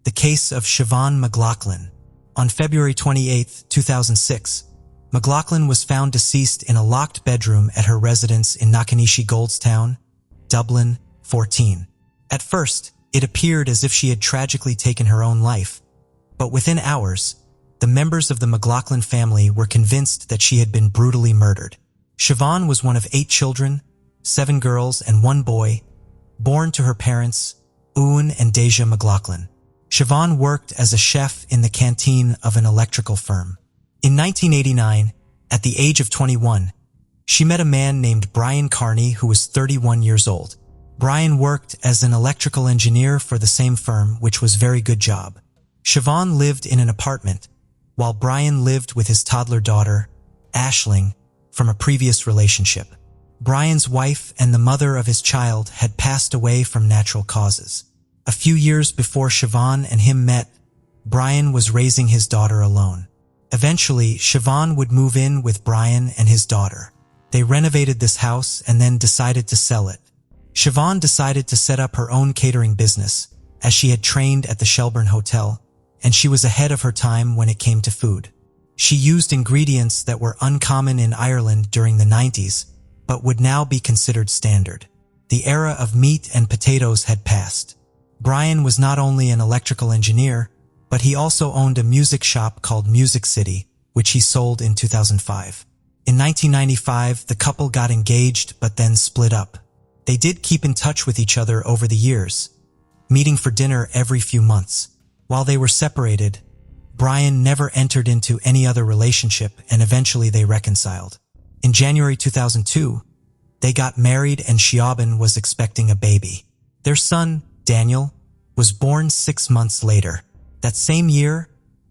the case of Siobhan McLaughlin. On February 28, 2006, McLaughlin was found deceased in a locked bedroom at her residence in Knockanishi Goldstown, Dublin, 14. At first, it appeared as if she had tragically taken her own life, but within hours, the members of the McLaughlin family were convinced that she had been brutally murdered. Siobhan was one of 8 children, 7 girls and 1 boy, born to her parents, Owen and Deja McLaughlin. Siobhan worked as a chef in the canteen of an electrical firm. In 1989, at the age of 21, she met a man named Brian Carney who was 31 years old. Brian worked as an electrical engineer for the same firm, which was a very good job. Siobhan lived in an apartment, while Brian lived with his toddler daughter, Aisling, from a previous relationship. Brian's wife and the mother of his child had passed away from natural causes. A few years before Siobhan and him met, Brian was raising his daughter alone. Eventually, Siobhan would move in with Brian and his daughter. They renovated this house and then decided to sell it. Siobhan decided to set up her own catering business, as she had trained at the Shelburne Hotel, and she was ahead of her time when it came to food. She used ingredients that were uncommon in Ireland during the 90s, but would now be considered standard. The era of meat and potatoes had passed. Brian was not only an electrical engineer, but he also owned a music shop called Music City, which he sold in 2005. In 1995, the couple got engaged but then split up. They did keep in touch with each other over the years, meeting for dinner every few months. While they were separated, Brian never entered into any other relationship and eventually they reconciled. In January 2002, they got married and Siobhan was expecting a baby. Their son, Daniel, was born 6 months later. That same year,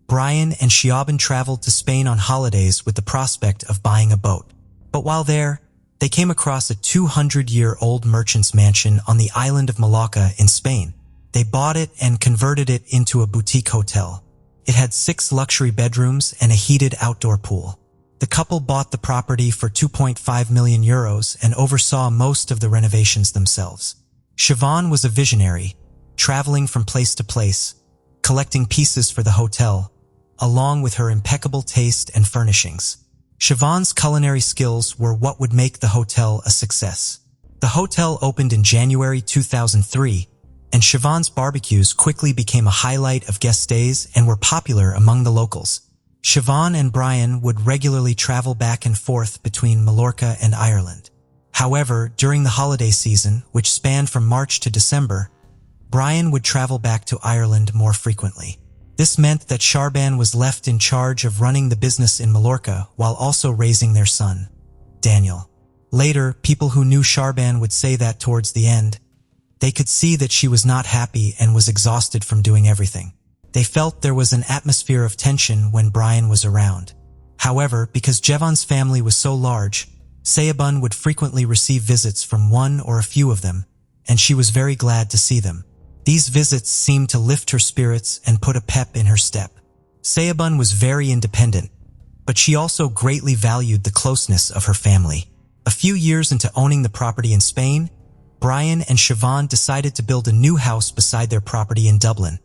Brian and Siobhan traveled to Spain on holidays with the prospect of buying a boat. But while there, they came across a 200-year-old merchant's mansion on the island of Mallorca in Spain. They bought it and converted it into a boutique hotel. It had 6 luxury bedrooms and a heated outdoor pool. The couple bought the property for €2.5 million and oversaw most of the renovations themselves. Siobhan was a visionary, traveling from place to place, collecting pieces for the hotel, along with her impeccable taste and furnishings. Siobhan's culinary skills were what would make the hotel a success. The hotel opened in January 2003, and Siobhan's barbecues quickly became a highlight of guest stays and were popular among the locals. Siobhan and Brian would regularly travel back and forth between Mallorca and Ireland. However, during the holiday season, which spanned from March to December, Brian would travel back to Ireland more frequently. This meant that Siobhan was left in charge of running the business in Mallorca while also raising their son, Daniel. Later, people who knew Siobhan would say that towards the end, they could see that she was not happy and was exhausted from doing everything. They felt there was an atmosphere of tension when Brian was around. However, because Siobhan's family was so large, Siobhan would frequently receive visits from one or a few of them, and she was very glad to see them. These visits seemed to lift her spirits and put a pep in her step. Siobhan was very independent, but she also greatly valued the closeness of her family. A few years into owning the property in Spain, Brian and Siobhan decided to build a new house beside their property in Dublin,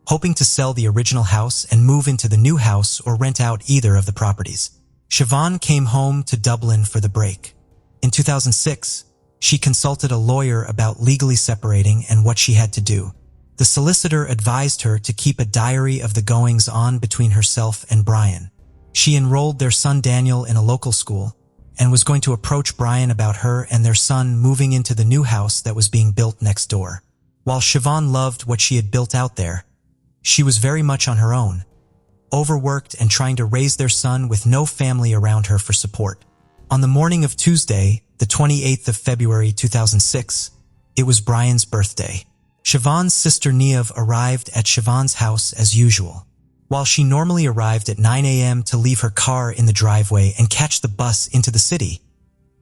hoping to sell the original house and move into the new house or rent out either of the properties. Siobhan came home to Dublin for the break. In 2006, she consulted a lawyer about legally separating and what she had to do. The solicitor advised her to keep a diary of the goings-on between herself and Brian. She enrolled their son Daniel in a local school and was going to approach Brian about her and their son moving into the new house that was being built next door. While Siobhan loved what she had built out there, she was very much on her own, overworked and trying to raise their son with no family around her for support. On the morning of Tuesday, the 28th of February 2006, it was Brian's birthday. Siobhan's sister Niamh arrived at Siobhan's house as usual. While she normally arrived at 9 a.m. to leave her car in the driveway and catch the bus into the city,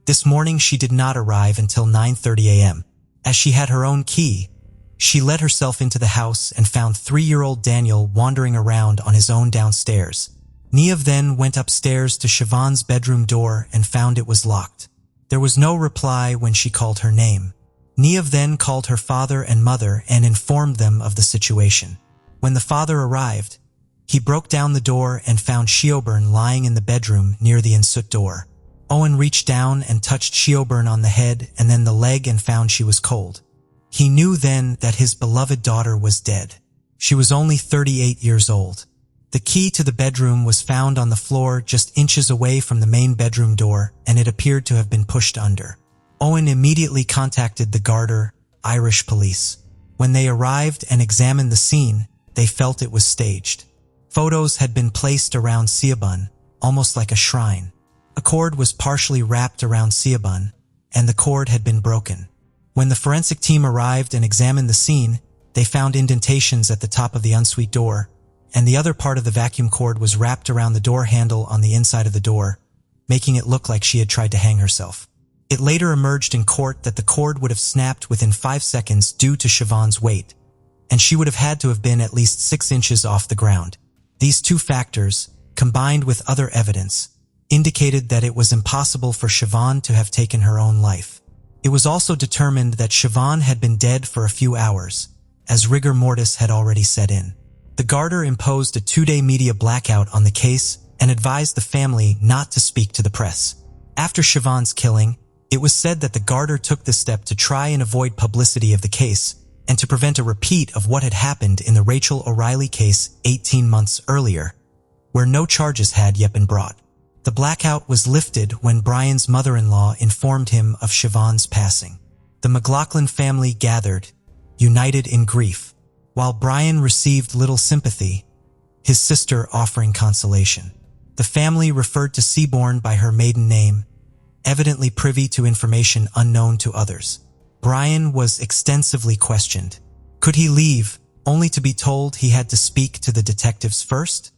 this morning she did not arrive until 9:30 a.m. As she had her own key, she let herself into the house and found 3-year-old Daniel wandering around on his own downstairs. Niamh then went upstairs to Siobhan's bedroom door and found it was locked. There was no reply when she called her name. Niamh then called her father and mother and informed them of the situation. When the father arrived, he broke down the door and found Shelburne lying in the bedroom near the ensuite door. Owen reached down and touched Shelburne on the head and then the leg and found she was cold. He knew then that his beloved daughter was dead. She was only 38 years old. The key to the bedroom was found on the floor just inches away from the main bedroom door, and it appeared to have been pushed under. Owen immediately contacted the Garter, Irish police. When they arrived and examined the scene, they felt it was staged. Photos had been placed around Shelburne, almost like a shrine. A cord was partially wrapped around Shelburne, and the cord had been broken. When the forensic team arrived and examined the scene, they found indentations at the top of the ensuite door, and the other part of the vacuum cord was wrapped around the door handle on the inside of the door, making it look like she had tried to hang herself. It later emerged in court that the cord would have snapped within 5 seconds due to Siobhan's weight, and she would have had to have been at least 6 inches off the ground. These two factors, combined with other evidence, indicated that it was impossible for Siobhan to have taken her own life. It was also determined that Siobhan had been dead for a few hours, as rigor mortis had already set in. The Garter imposed a 2-day media blackout on the case and advised the family not to speak to the press. After Siobhan's killing, it was said that the Garter took this step to try and avoid publicity of the case and to prevent a repeat of what had happened in the Rachel O'Reilly case 18 months earlier, where no charges had yet been brought. The blackout was lifted when Brian's mother-in-law informed him of Siobhan's passing. The McLaughlin family gathered, united in grief, while Brian received little sympathy, his sister offering consolation. The family referred to Seaborn by her maiden name, evidently privy to information unknown to others. Brian was extensively questioned. Could he leave, only to be told he had to speak to the detectives first?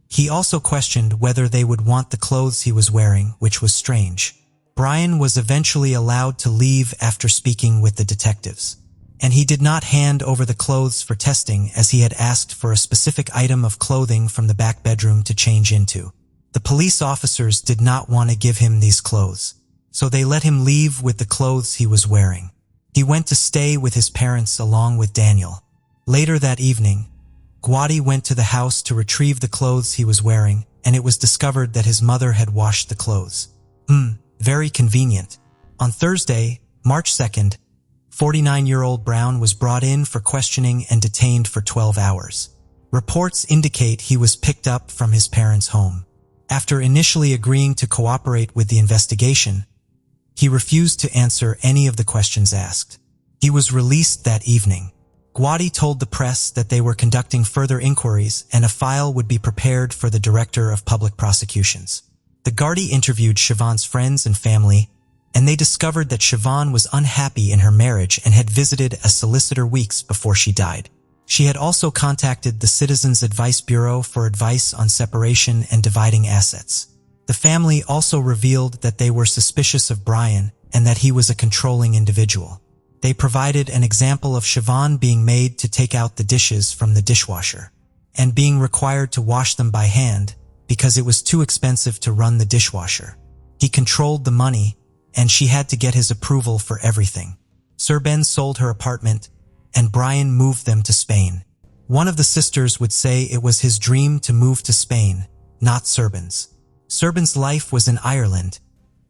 He also questioned whether they would want the clothes he was wearing, which was strange. Brian was eventually allowed to leave after speaking with the detectives, and he did not hand over the clothes for testing as he had asked for a specific item of clothing from the back bedroom to change into. The police officers did not want to give him these clothes, so they let him leave with the clothes he was wearing. He went to stay with his parents along with Daniel. Later that evening, Gwadi went to the house to retrieve the clothes he was wearing, and it was discovered that his mother had washed the clothes. Very convenient. On Thursday, March 2nd, 49-year-old Brown was brought in for questioning and detained for 12 hours. Reports indicate he was picked up from his parents' home. After initially agreeing to cooperate with the investigation, he refused to answer any of the questions asked. He was released that evening. Gwadi told the press that they were conducting further inquiries and a file would be prepared for the Director of Public Prosecutions. The Gardaí interviewed Siobhan's friends and family, and they discovered that Siobhan was unhappy in her marriage and had visited a solicitor weeks before she died. She had also contacted the Citizens Advice Bureau for advice on separation and dividing assets. The family also revealed that they were suspicious of Brian and that he was a controlling individual. They provided an example of Siobhan being made to take out the dishes from the dishwasher and being required to wash them by hand because it was too expensive to run the dishwasher. He controlled the money, and she had to get his approval for everything. Serben sold her apartment, and Brian moved them to Spain. One of the sisters would say it was his dream to move to Spain, not Serben's. Serben's life was in Ireland,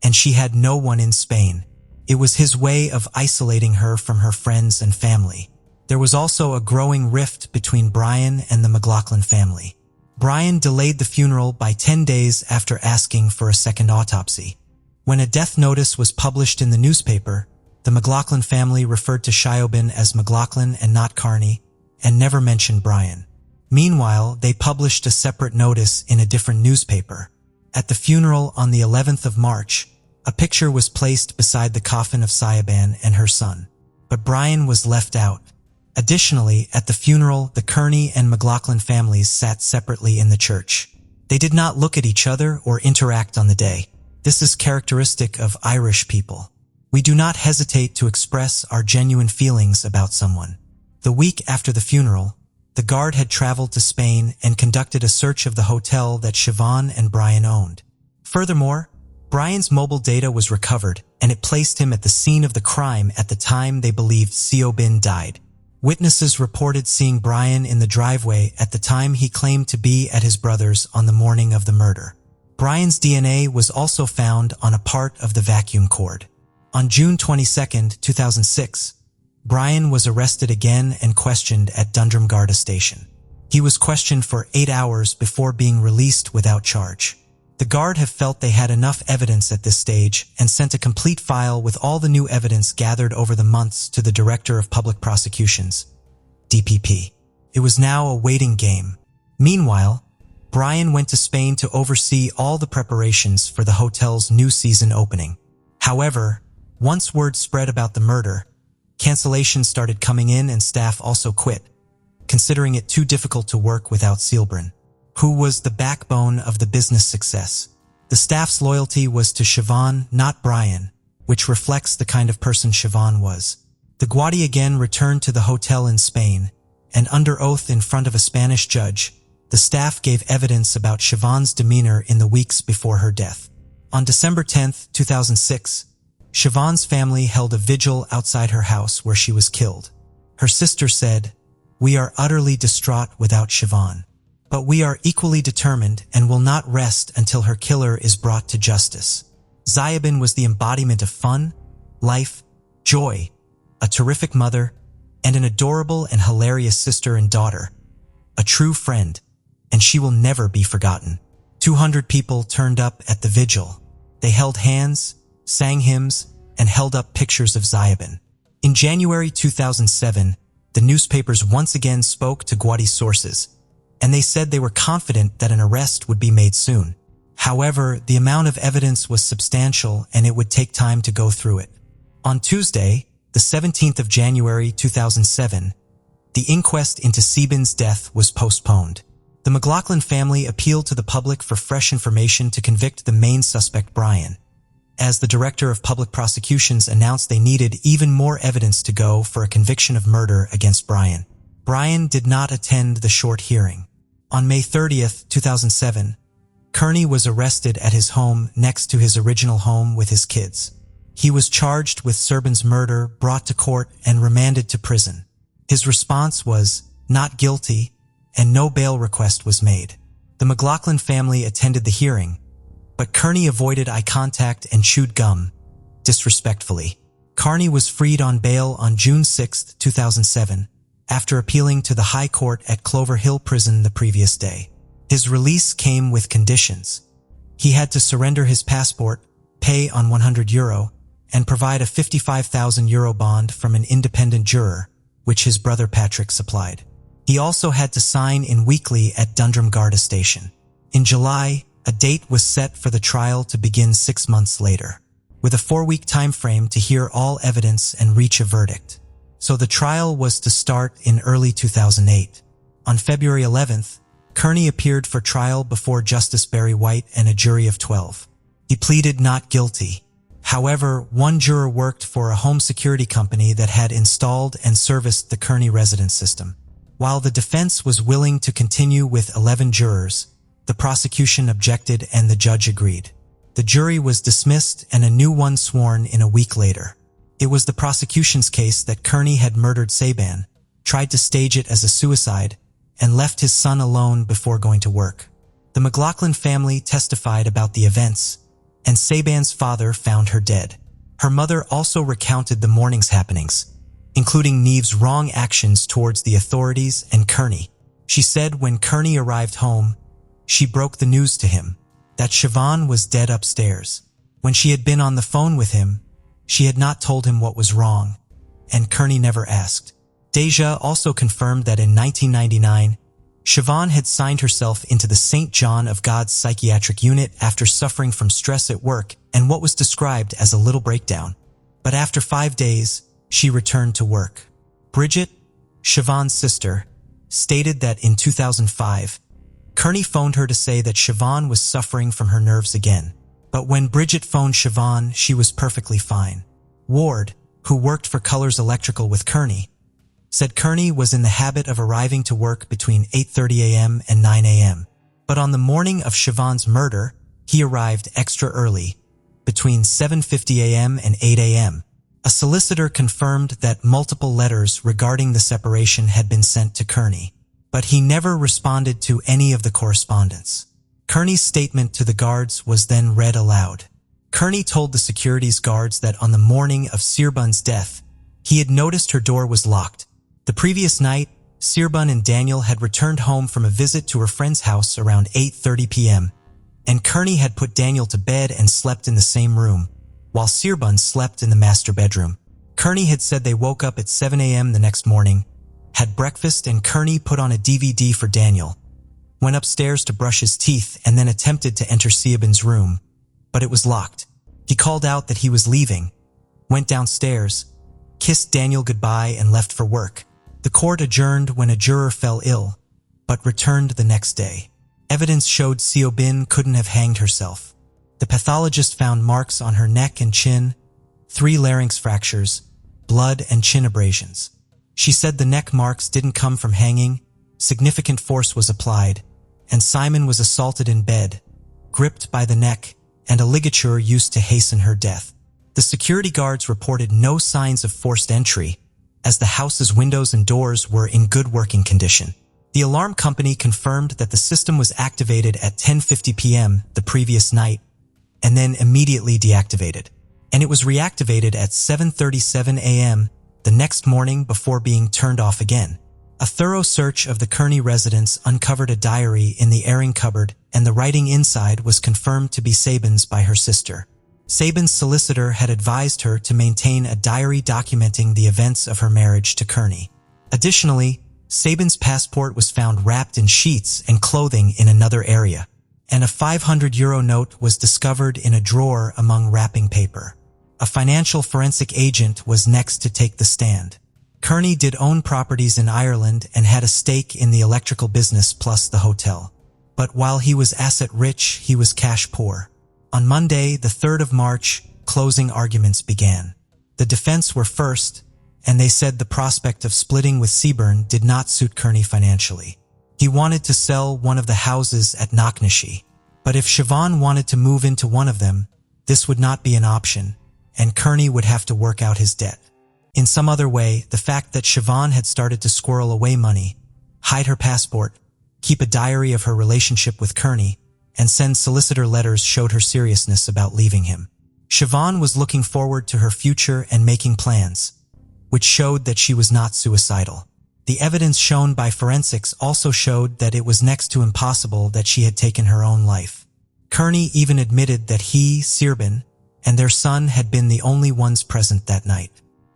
and she had no one in Spain. It was his way of isolating her from her friends and family. There was also a growing rift between Brian and the McLaughlin family. Brian delayed the funeral by 10 days after asking for a second autopsy. When a death notice was published in the newspaper, the McLaughlin family referred to Siobhan as McLaughlin and not Carney, and never mentioned Brian. Meanwhile, they published a separate notice in a different newspaper. At the funeral on the 11th of March, a picture was placed beside the coffin of Siobhan and her son, but Brian was left out. Additionally, at the funeral, the Kearney and McLaughlin families sat separately in the church. They did not look at each other or interact on the day. This is characteristic of Irish people. We do not hesitate to express our genuine feelings about someone. The week after the funeral, the Guard had traveled to Spain and conducted a search of the hotel that Siobhan and Brian owned. Furthermore, Brian's mobile data was recovered, and it placed him at the scene of the crime at the time they believed Siobhan died. Witnesses reported seeing Brian in the driveway at the time he claimed to be at his brother's on the morning of the murder. Brian's DNA was also found on a part of the vacuum cord. On June 22, 2006, Brian was arrested again and questioned at Dundrum Garda Station. He was questioned for 8 hours before being released without charge. The guard have felt they had enough evidence at this stage and sent a complete file with all the new evidence gathered over the months to the Director of Public Prosecutions, DPP. It was now a waiting game. Meanwhile, Brian went to Spain to oversee all the preparations for the hotel's new season opening. However, once word spread about the murder, cancellations started coming in and staff also quit, considering it too difficult to work without Seelbrun, who was the backbone of the business success. The staff's loyalty was to Siobhan, not Brian, which reflects the kind of person Siobhan was. The Guardi again returned to the hotel in Spain, and under oath in front of a Spanish judge, the staff gave evidence about Siobhan's demeanor in the weeks before her death. On December 10, 2006, Siobhan's family held a vigil outside her house where she was killed. Her sister said, "We are utterly distraught without Siobhan, but we are equally determined and will not rest until her killer is brought to justice." Zayabin was the embodiment of fun, life, joy, a terrific mother, and an adorable and hilarious sister and daughter, a true friend, and she will never be forgotten. 200 people turned up at the vigil. They held hands, sang hymns, and held up pictures of Zayabin. In January 2007, the newspapers once again spoke to Guardi sources, and they said they were confident that an arrest would be made soon. However, the amount of evidence was substantial and it would take time to go through it. On Tuesday, the 17th of January 2007, the inquest into Seabin's death was postponed. The McLaughlin family appealed to the public for fresh information to convict the main suspect Brian, as the Director of Public Prosecutions announced they needed even more evidence to go for a conviction of murder against Brian. Brian did not attend the short hearing. On May 30, 2007, Kearney was arrested at his home next to his original home with his kids. He was charged with Serbin's murder, brought to court, and remanded to prison. His response was not guilty, and no bail request was made. The McLaughlin family attended the hearing, but Kearney avoided eye contact and chewed gum, disrespectfully. Kearney was freed on bail on June 6, 2007, after appealing to the High Court at Clover Hill Prison the previous day. His release came with conditions. He had to surrender his passport, pay on €100, and provide a €55,000 bond from an independent juror, which his brother Patrick supplied. He also had to sign in weekly at Dundrum Garda Station. In July, a date was set for the trial to begin 6 months later, with a 4-week time frame to hear all evidence and reach a verdict. So the trial was to start in early 2008. On February 11th, Kearney appeared for trial before Justice Barry White and a jury of 12. He pleaded not guilty. However, one juror worked for a home security company that had installed and serviced the Kearney residence system. While the defense was willing to continue with 11 jurors, the prosecution objected and the judge agreed. The jury was dismissed and a new one sworn in a week later. It was the prosecution's case that Kearney had murdered Saban, tried to stage it as a suicide, and left his son alone before going to work. The McLaughlin family testified about the events, and Saban's father found her dead. Her mother also recounted the morning's happenings, including Neve's wrong actions towards the authorities and Kearney. She said when Kearney arrived home, she broke the news to him that Siobhan was dead upstairs. When she had been on the phone with him, she had not told him what was wrong, and Kearney never asked. Deja also confirmed that in 1999, Siobhan had signed herself into the St. John of God's psychiatric unit after suffering from stress at work and what was described as a little breakdown. But after 5 days, she returned to work. Bridget, Siobhan's sister, stated that in 2005, Kearney phoned her to say that Siobhan was suffering from her nerves again. But when Bridget phoned Siobhan, she was perfectly fine. Ward, who worked for Colors Electrical with Kearney, said Kearney was in the habit of arriving to work between 8:30 a.m. and 9 a.m. But on the morning of Siobhan's murder, he arrived extra early, between 7:50 a.m. and 8 a.m. A solicitor confirmed that multiple letters regarding the separation had been sent to Kearney, but he never responded to any of the correspondence. Kearney's statement to the guards was then read aloud. Kearney told the securities guards that on the morning of Searbun's death, he had noticed her door was locked. The previous night, Searbun and Daniel had returned home from a visit to her friend's house around 8:30 p.m., and Kearney had put Daniel to bed and slept in the same room, while Searbun slept in the master bedroom. Kearney had said they woke up at 7 a.m. the next morning, had breakfast, and Kearney put on a DVD for Daniel, went upstairs to brush his teeth, and then attempted to enter Searbun's room, but it was locked. He called out that he was leaving, went downstairs, kissed Daniel goodbye, and left for work. The court adjourned when a juror fell ill, but returned the next day. Evidence showed Searbun couldn't have hanged herself. The pathologist found marks on her neck and chin, 3 larynx fractures, blood, and chin abrasions. She said the neck marks didn't come from hanging, significant force was applied, and Simon was assaulted in bed, gripped by the neck, and a ligature used to hasten her death. The security guards reported no signs of forced entry, as the house's windows and doors were in good working condition. The alarm company confirmed that the system was activated at 10:50 p.m. the previous night, and then immediately deactivated. And it was reactivated at 7:37 a.m. the next morning before being turned off again. A thorough search of the Kearney residence uncovered a diary in the airing cupboard, and the writing inside was confirmed to be Sabin's by her sister. Sabin's solicitor had advised her to maintain a diary documenting the events of her marriage to Kearney. Additionally, Sabin's passport was found wrapped in sheets and clothing in another area, and a €500 note was discovered in a drawer among wrapping paper. A financial forensic agent was next to take the stand. Kearney did own properties in Ireland and had a stake in the electrical business plus the hotel. But while he was asset-rich, he was cash-poor. On Monday, the 3rd of March, closing arguments began. The defense were first, and they said the prospect of splitting with Seaburn did not suit Kearney financially. He wanted to sell one of the houses at Knocknashee, but if Siobhan wanted to move into one of them, this would not be an option, and Kearney would have to work out his debt. In some other way, the fact that Siobhan had started to squirrel away money, hide her passport, keep a diary of her relationship with Kearney, and send solicitor letters showed her seriousness about leaving him. Siobhan was looking forward to her future and making plans, which showed that she was not suicidal. The evidence shown by forensics also showed that it was next to impossible that she had taken her own life. Kearney even admitted that he, Searbun, and their son had been the only ones present that night.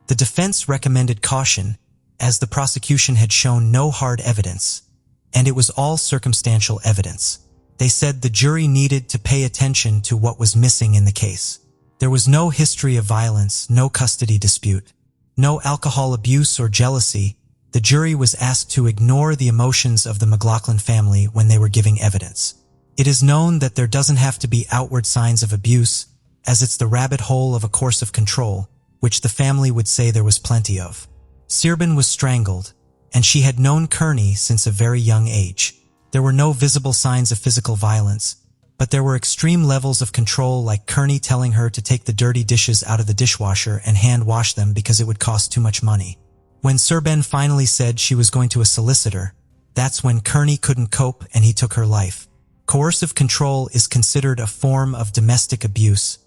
The defense recommended caution, as the prosecution had shown no hard evidence, and it was all circumstantial evidence. They said the jury needed to pay attention to what was missing in the case. There was no history of violence, no custody dispute, no alcohol abuse or jealousy. The jury was asked to ignore the emotions of the McLaughlin family when they were giving evidence. It is known that there doesn't have to be outward signs of abuse, as it's the rabbit hole of a course of control, which the family would say there was plenty of. Searbun was strangled, and she had known Kearney since a very young age. There were no visible signs of physical violence, but there were extreme levels of control, like Kearney telling her to take the dirty dishes out of the dishwasher and hand wash them because it would cost too much money. When Searbun finally said she was going to a solicitor, that's when Kearney couldn't cope and he took her life. Coercive control is considered a form of domestic abuse,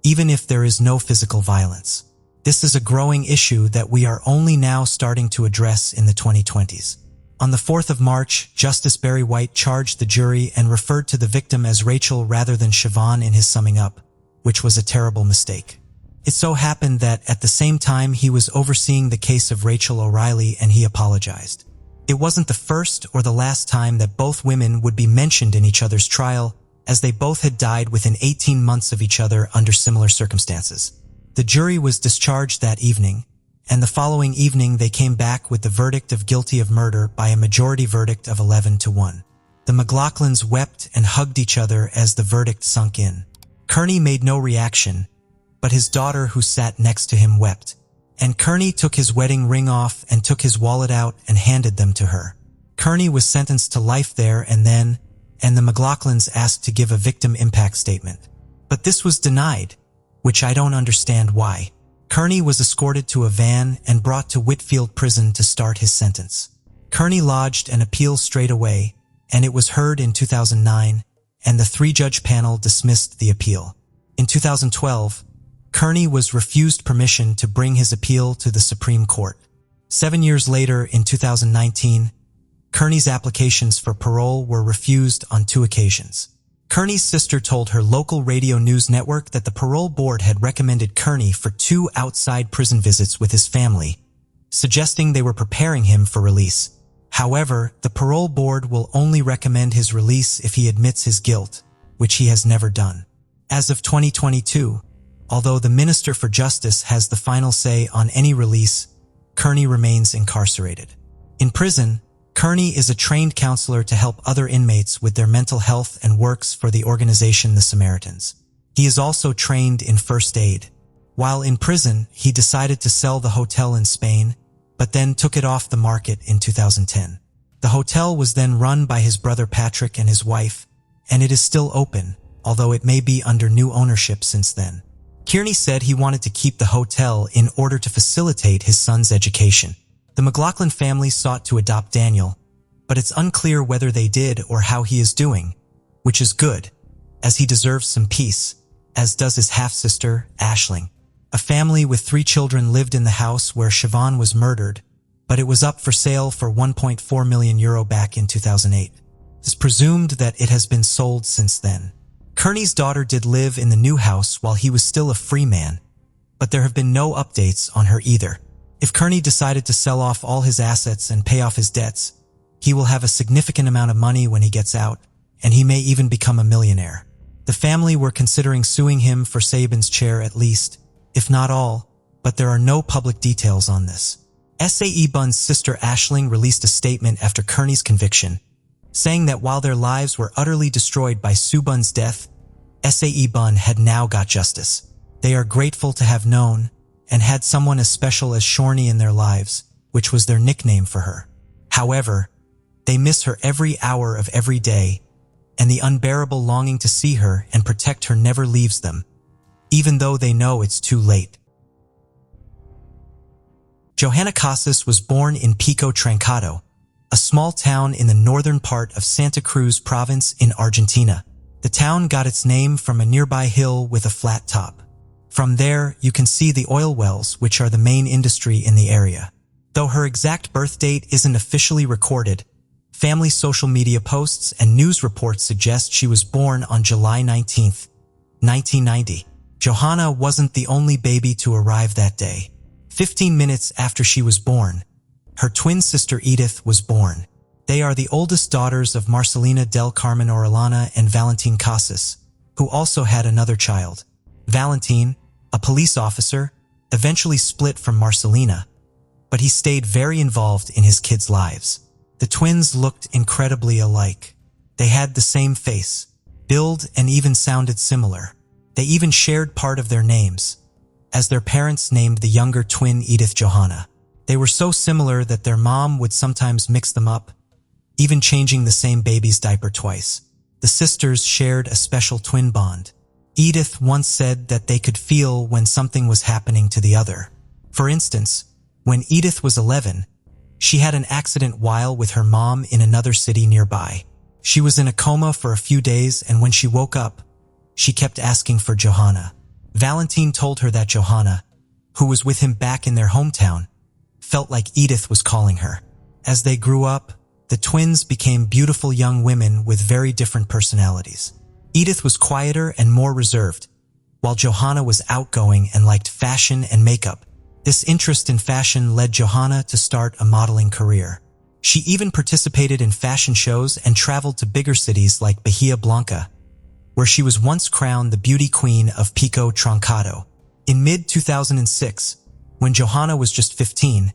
even if there is no physical violence. This is a growing issue that we are only now starting to address in the 2020s. On the 4th of March, Justice Barry White charged the jury and referred to the victim as Rachel rather than Siobhan in his summing up, which was a terrible mistake. It so happened that at the same time he was overseeing the case of Rachel O'Reilly, and he apologized. It wasn't the first or the last time that both women would be mentioned in each other's trial, as they both had died within 18 months of each other under similar circumstances. The jury was discharged that evening, and the following evening they came back with the verdict of guilty of murder by a majority verdict of 11-1. The McLaughlins wept and hugged each other as the verdict sunk in. Kearney made no reaction, but his daughter, who sat next to him, wept. And Kearney took his wedding ring off and took his wallet out and handed them to her. Kearney was sentenced to life there and then, and the McLaughlins asked to give a victim impact statement. But this was denied, which I don't understand why. Kearney was escorted to a van and brought to Whitfield Prison to start his sentence. Kearney lodged an appeal straight away, and it was heard in 2009, and the 3-judge panel dismissed the appeal. In 2012, Kearney was refused permission to bring his appeal to the Supreme Court. 7 years later, in 2019, Kearney's applications for parole were refused on 2 occasions. Kearney's sister told her local radio news network that the parole board had recommended Kearney for 2 outside prison visits with his family, suggesting they were preparing him for release. However, the parole board will only recommend his release if he admits his guilt, which he has never done. As of 2022, although the Minister for Justice has the final say on any release, Kearney remains incarcerated. In prison, Kearney is a trained counselor to help other inmates with their mental health and works for the organization The Samaritans. He is also trained in first aid. While in prison, he decided to sell the hotel in Spain, but then took it off the market in 2010. The hotel was then run by his brother Patrick and his wife, and it is still open, although it may be under new ownership since then. Kearney said he wanted to keep the hotel in order to facilitate his son's education. The McLaughlin family sought to adopt Daniel, but it's unclear whether they did or how he is doing, which is good, as he deserves some peace, as does his half-sister, Aisling. A family with 3 children lived in the house where Siobhan was murdered, but it was up for sale for €1.4 million back in 2008. It is presumed that it has been sold since then. Kearney's daughter did live in the new house while he was still a free man, but there have been no updates on her either. If Kearney decided to sell off all his assets and pay off his debts, he will have a significant amount of money when he gets out, and he may even become a millionaire. The family were considering suing him for Sabin's share at least, if not all, but there are no public details on this. Sae Bun's sister Aisling released a statement after Kearney's conviction, saying that while their lives were utterly destroyed by Sue Bun's death, Sae Bun had now got justice. They are grateful to have known and had someone as special as Shorney in their lives, which was their nickname for her. However, they miss her every hour of every day, and the unbearable longing to see her and protect her never leaves them, even though they know it's too late. Johanna Casas was born in Pico Trancado, a small town in the northern part of Santa Cruz province in Argentina. The town got its name from a nearby hill with a flat top. From there, you can see the oil wells, which are the main industry in the area. Though her exact birth date isn't officially recorded, family social media posts and news reports suggest she was born on July 19, 1990. Johanna wasn't the only baby to arrive that day. 15 minutes after she was born, her twin sister Edith was born. They are the oldest daughters of Marcelina del Carmen Orellana and Valentin Casas, who also had another child. Valentin, a police officer, eventually split from Marcelina, but he stayed very involved in his kids' lives. The twins looked incredibly alike. They had the same face, build, and even sounded similar. They even shared part of their names, as their parents named the younger twin Edith Johanna. They were so similar that their mom would sometimes mix them up, even changing the same baby's diaper twice. The sisters shared a special twin bond. Edith once said that they could feel when something was happening to the other. For instance, when Edith was 11, she had an accident while with her mom in another city nearby. She was in a coma for a few days, and when she woke up, she kept asking for Johanna. Valentin told her that Johanna, who was with him back in their hometown, felt like Edith was calling her. As they grew up, the twins became beautiful young women with very different personalities. Edith was quieter and more reserved, while Johanna was outgoing and liked fashion and makeup. This interest in fashion led Johanna to start a modeling career. She even participated in fashion shows and traveled to bigger cities like Bahia Blanca, where she was once crowned the beauty queen of Pico Trancado. In mid-2006, when Johanna was just 15,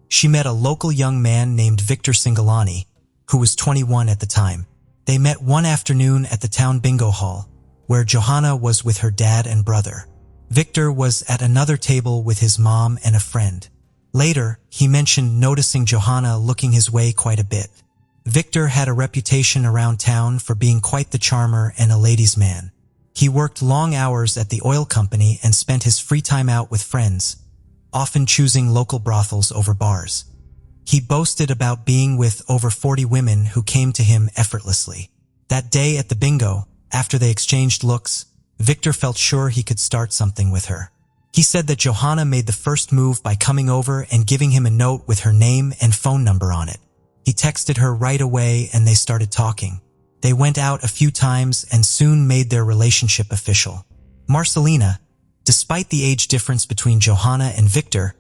she met a local young man named Victor Singolani, who was 21 at the time. They met one afternoon at the town bingo hall, where Johanna was with her dad and brother. Victor was at another table with his mom and a friend. Later, he mentioned noticing Johanna looking his way quite a bit. Victor had a reputation around town for being quite the charmer and a ladies' man. He worked long hours at the oil company and spent his free time out with friends, often choosing local brothels over bars. He boasted about being with over 40 women who came to him effortlessly. That day at the bingo, after they exchanged looks, Victor felt sure he could start something with her. He said that Johanna made the first move by coming over and giving him a note with her name and phone number on it. He texted her right away and they started talking. They went out a few times and soon made their relationship official. Marcelina, despite the age difference between Johanna and Victor,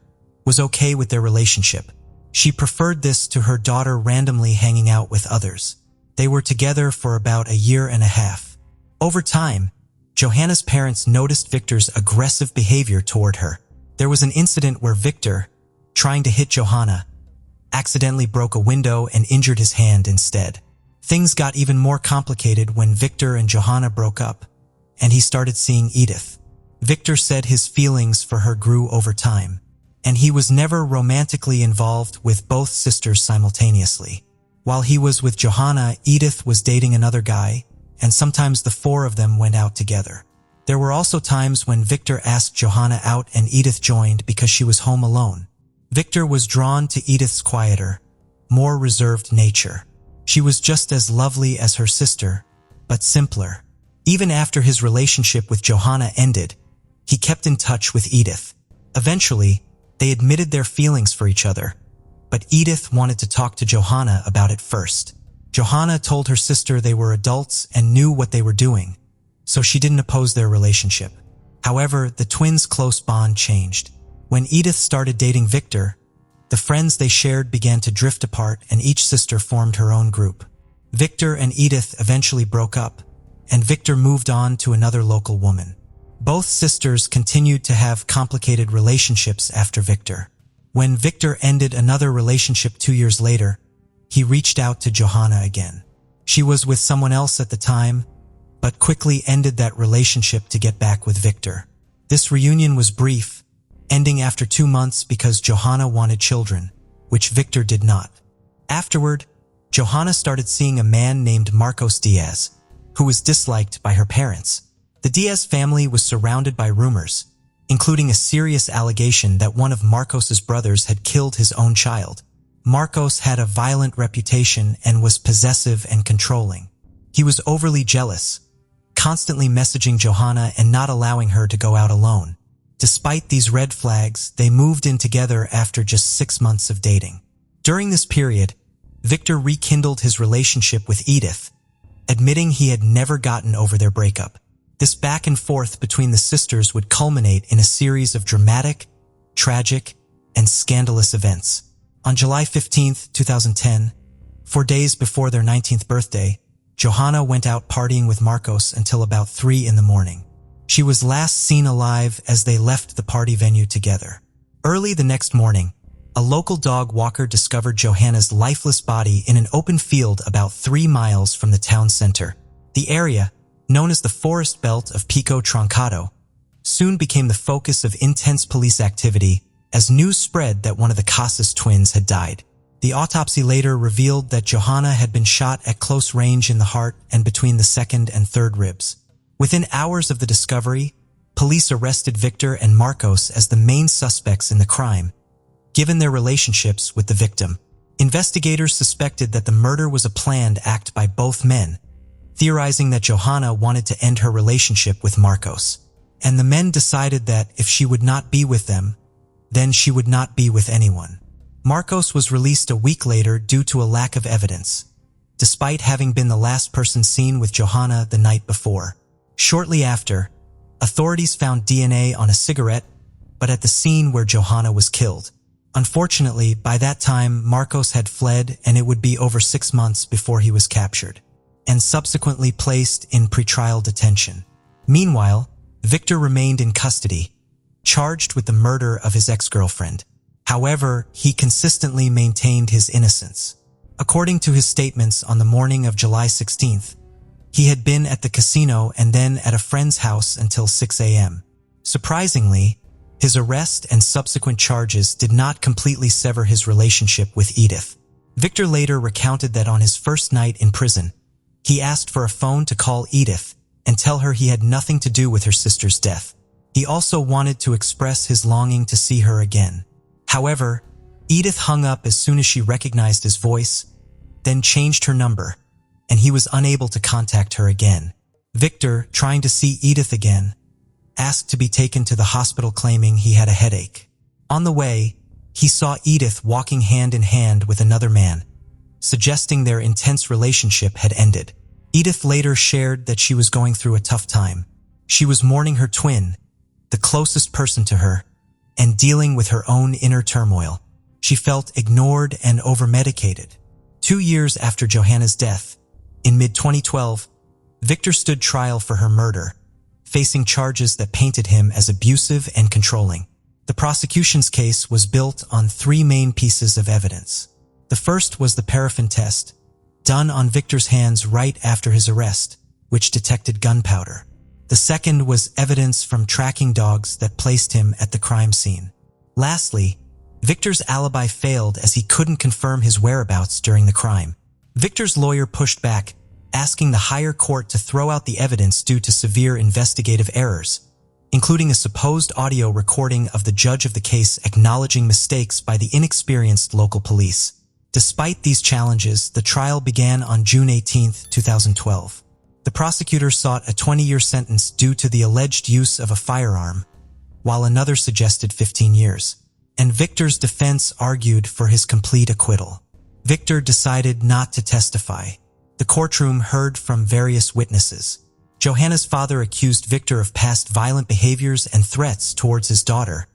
was okay with their relationship. She preferred this to her daughter randomly hanging out with others. They were together for about a year and a half. Over time, Johanna's parents noticed Victor's aggressive behavior toward her. There was an incident where Victor, trying to hit Johanna, accidentally broke a window and injured his hand instead. Things got even more complicated when Victor and Johanna broke up, and he started seeing Edith. Victor said his feelings for her grew over time, and he was never romantically involved with both sisters simultaneously. While he was with Johanna, Edith was dating another guy, and sometimes the four of them went out together. There were also times when Victor asked Johanna out and Edith joined because she was home alone. Victor was drawn to Edith's quieter, more reserved nature. She was just as lovely as her sister, but simpler. Even after his relationship with Johanna ended, he kept in touch with Edith. Eventually, they admitted their feelings for each other, but Edith wanted to talk to Johanna about it first. Johanna told her sister they were adults and knew what they were doing, so she didn't oppose their relationship. However, the twins' close bond changed. When Edith started dating Victor, the friends they shared began to drift apart and each sister formed her own group. Victor and Edith eventually broke up, and Victor moved on to another local woman. Both sisters continued to have complicated relationships after Victor. When Victor ended another relationship 2 years later, he reached out to Johanna again. She was with someone else at the time, but quickly ended that relationship to get back with Victor. This reunion was brief, ending after 2 months because Johanna wanted children, which Victor did not. Afterward, Johanna started seeing a man named Marcos Diaz, who was disliked by her parents. The Diaz family was surrounded by rumors, including a serious allegation that one of Marcos's brothers had killed his own child. Marcos had a violent reputation and was possessive and controlling. He was overly jealous, constantly messaging Johanna and not allowing her to go out alone. Despite these red flags, they moved in together after just 6 months of dating. During this period, Victor rekindled his relationship with Edith, admitting he had never gotten over their breakup. This back and forth between the sisters would culminate in a series of dramatic, tragic, and scandalous events. On July 15, 2010, 4 days before their 19th birthday, Johanna went out partying with Marcos until about 3 in the morning. She was last seen alive as they left the party venue together. Early the next morning, a local dog walker discovered Johanna's lifeless body in an open field about 3 miles from the town center. The area, known as the forest belt of Pico Trancado, soon became the focus of intense police activity as news spread that one of the Casas twins had died. The autopsy later revealed that Johanna had been shot at close range in the heart and between the second and third ribs. Within hours of the discovery, police arrested Victor and Marcos as the main suspects in the crime, given their relationships with the victim. Investigators suspected that the murder was a planned act by both men, theorizing that Johanna wanted to end her relationship with Marcos. And the men decided that if she would not be with them, then she would not be with anyone. Marcos was released a week later due to a lack of evidence, despite having been the last person seen with Johanna the night before. Shortly after, authorities found DNA on a cigarette, but at the scene where Johanna was killed. Unfortunately, by that time, Marcos had fled and it would be over 6 months before he was captured, and subsequently placed in pretrial detention. Meanwhile, Victor remained in custody, charged with the murder of his ex-girlfriend. However, he consistently maintained his innocence. According to his statements on the morning of July 16th, he had been at the casino and then at a friend's house until 6 a.m. Surprisingly, his arrest and subsequent charges did not completely sever his relationship with Edith. Victor later recounted that on his first night in prison, he asked for a phone to call Edith and tell her he had nothing to do with her sister's death. He also wanted to express his longing to see her again. However, Edith hung up as soon as she recognized his voice, then changed her number, and he was unable to contact her again. Victor, trying to see Edith again, asked to be taken to the hospital claiming he had a headache. On the way, he saw Edith walking hand in hand with another man, suggesting their intense relationship had ended. Edith later shared that she was going through a tough time. She was mourning her twin, the closest person to her, and dealing with her own inner turmoil. She felt ignored and over-medicated. 2 years after Johanna's death, in mid-2012, Victor stood trial for her murder, facing charges that painted him as abusive and controlling. The prosecution's case was built on 3 main pieces of evidence. The first was the paraffin test, done on Victor's hands right after his arrest, which detected gunpowder. The second was evidence from tracking dogs that placed him at the crime scene. Lastly, Victor's alibi failed as he couldn't confirm his whereabouts during the crime. Victor's lawyer pushed back, asking the higher court to throw out the evidence due to severe investigative errors, including a supposed audio recording of the judge of the case acknowledging mistakes by the inexperienced local police. Despite these challenges, the trial began on June 18, 2012. The prosecutor sought a 20-year sentence due to the alleged use of a firearm, while another suggested 15 years. And Victor's defense argued for his complete acquittal. Victor decided not to testify. The courtroom heard from various witnesses. Johanna's father accused Victor of past violent behaviors and threats towards his daughter,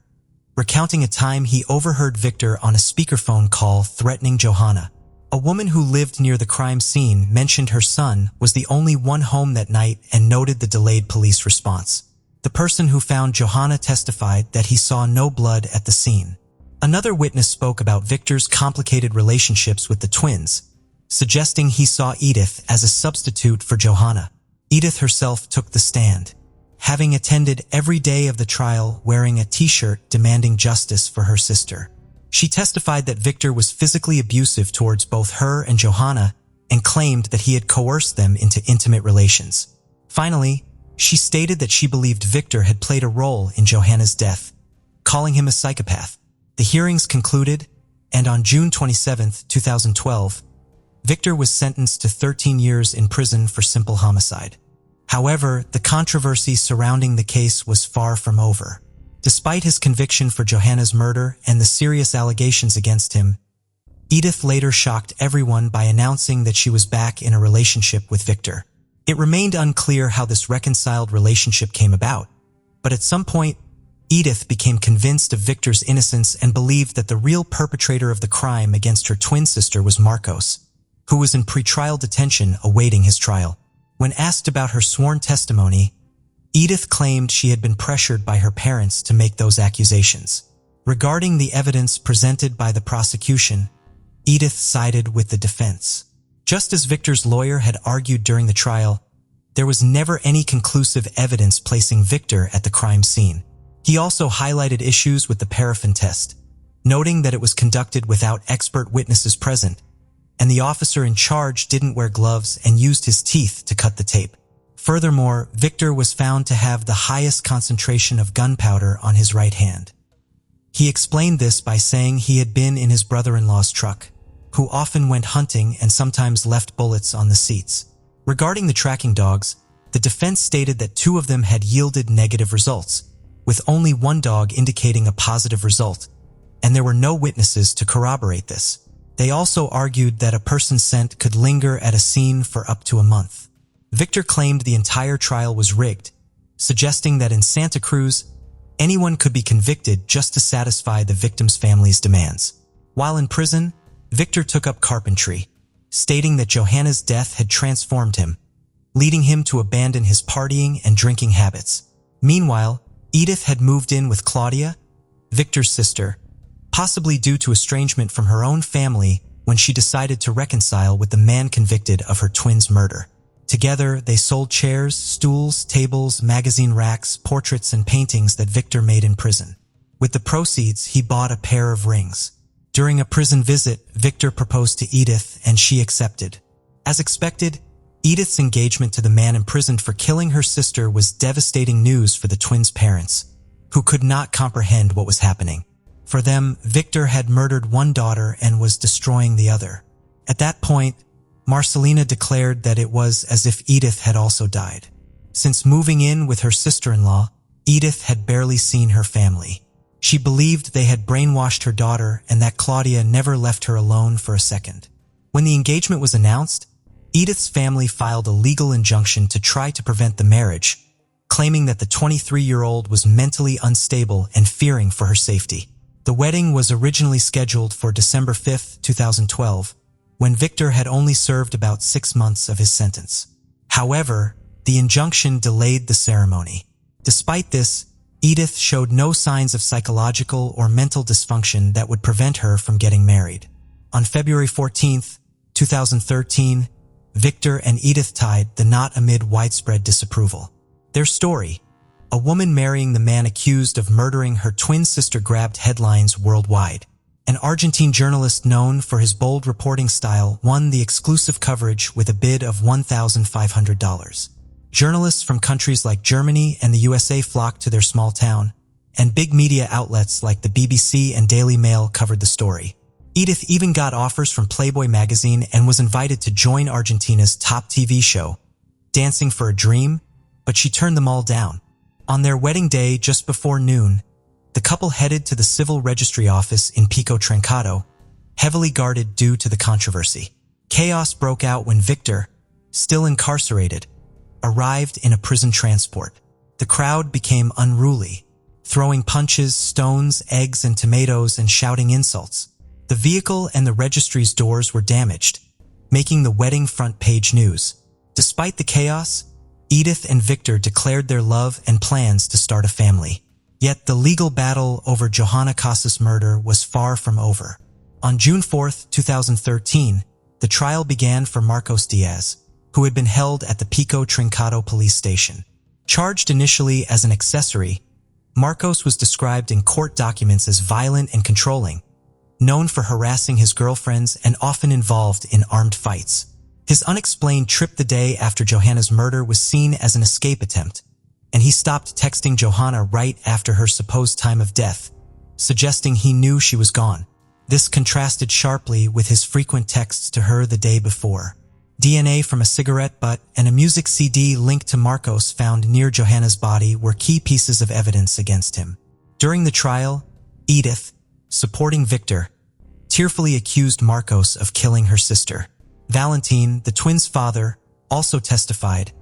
recounting a time he overheard Victor on a speakerphone call threatening Johanna. A woman who lived near the crime scene mentioned her son was the only one home that night and noted the delayed police response. The person who found Johanna testified that he saw no blood at the scene. Another witness spoke about Victor's complicated relationships with the twins, suggesting he saw Edith as a substitute for Johanna. Edith herself took the stand, having attended every day of the trial wearing a t-shirt demanding justice for her sister. She testified that Victor was physically abusive towards both her and Johanna and claimed that he had coerced them into intimate relations. Finally, she stated that she believed Victor had played a role in Johanna's death, calling him a psychopath. The hearings concluded, and on June 27, 2012, Victor was sentenced to 13 years in prison for simple homicide. However, the controversy surrounding the case was far from over. Despite his conviction for Johanna's murder and the serious allegations against him, Edith later shocked everyone by announcing that she was back in a relationship with Victor. It remained unclear how this reconciled relationship came about, but at some point, Edith became convinced of Victor's innocence and believed that the real perpetrator of the crime against her twin sister was Marcos, who was in pretrial detention awaiting his trial. When asked about her sworn testimony, Edith claimed she had been pressured by her parents to make those accusations. Regarding the evidence presented by the prosecution, Edith sided with the defense. Just as Victor's lawyer had argued during the trial, there was never any conclusive evidence placing Victor at the crime scene. He also highlighted issues with the paraffin test, noting that it was conducted without expert witnesses present, and the officer in charge didn't wear gloves and used his teeth to cut the tape. Furthermore, Victor was found to have the highest concentration of gunpowder on his right hand. He explained this by saying he had been in his brother-in-law's truck, who often went hunting and sometimes left bullets on the seats. Regarding the tracking dogs, the defense stated that 2 of them had yielded negative results, with only 1 dog indicating a positive result, and there were no witnesses to corroborate this. They also argued that a person's scent could linger at a scene for up to a month. Victor claimed the entire trial was rigged, suggesting that in Santa Cruz, anyone could be convicted just to satisfy the victim's family's demands. While in prison, Victor took up carpentry, stating that Johanna's death had transformed him, leading him to abandon his partying and drinking habits. Meanwhile, Edith had moved in with Claudia, Victor's sister, possibly due to estrangement from her own family when she decided to reconcile with the man convicted of her twin's murder. Together, they sold chairs, stools, tables, magazine racks, portraits, and paintings that Victor made in prison. With the proceeds, he bought a pair of rings. During a prison visit, Victor proposed to Edith and she accepted. As expected, Edith's engagement to the man imprisoned for killing her sister was devastating news for the twins' parents, who could not comprehend what was happening. For them, Victor had murdered one daughter and was destroying the other. At that point, Marcelina declared that it was as if Edith had also died. Since moving in with her sister-in-law, Edith had barely seen her family. She believed they had brainwashed her daughter and that Claudia never left her alone for a second. When the engagement was announced, Edith's family filed a legal injunction to try to prevent the marriage, claiming that the 23-year-old was mentally unstable and fearing for her safety. The wedding was originally scheduled for December 5, 2012, when Victor had only served about 6 months of his sentence. However, the injunction delayed the ceremony. Despite this, Edith showed no signs of psychological or mental dysfunction that would prevent her from getting married. On February 14, 2013, Victor and Edith tied the knot amid widespread disapproval. Their story, a woman marrying the man accused of murdering her twin sister, grabbed headlines worldwide. An Argentine journalist known for his bold reporting style won the exclusive coverage with a bid of $1,500. Journalists from countries like Germany and the USA flocked to their small town, and big media outlets like the BBC and Daily Mail covered the story. Edith even got offers from Playboy magazine and was invited to join Argentina's top TV show, Dancing for a Dream, but she turned them all down. On their wedding day, just before noon, the couple headed to the civil registry office in Pico Trencato, heavily guarded due to the controversy. Chaos broke out when Victor, still incarcerated, arrived in a prison transport. The crowd became unruly, throwing punches, stones, eggs, and tomatoes and shouting insults. The vehicle and the registry's doors were damaged, making the wedding front page news. Despite the chaos, Edith and Victor declared their love and plans to start a family. Yet the legal battle over Johanna Casas' murder was far from over. On June 4, 2013, the trial began for Marcos Diaz, who had been held at the Pico Trencato police station. Charged initially as an accessory, Marcos was described in court documents as violent and controlling, known for harassing his girlfriends and often involved in armed fights. His unexplained trip the day after Johanna's murder was seen as an escape attempt, and he stopped texting Johanna right after her supposed time of death, suggesting he knew she was gone. This contrasted sharply with his frequent texts to her the day before. DNA from a cigarette butt and a music CD linked to Marcos found near Johanna's body were key pieces of evidence against him. During the trial, Edith, supporting Victor, tearfully accused Marcos of killing her sister. Valentin, the twins' father, also testified,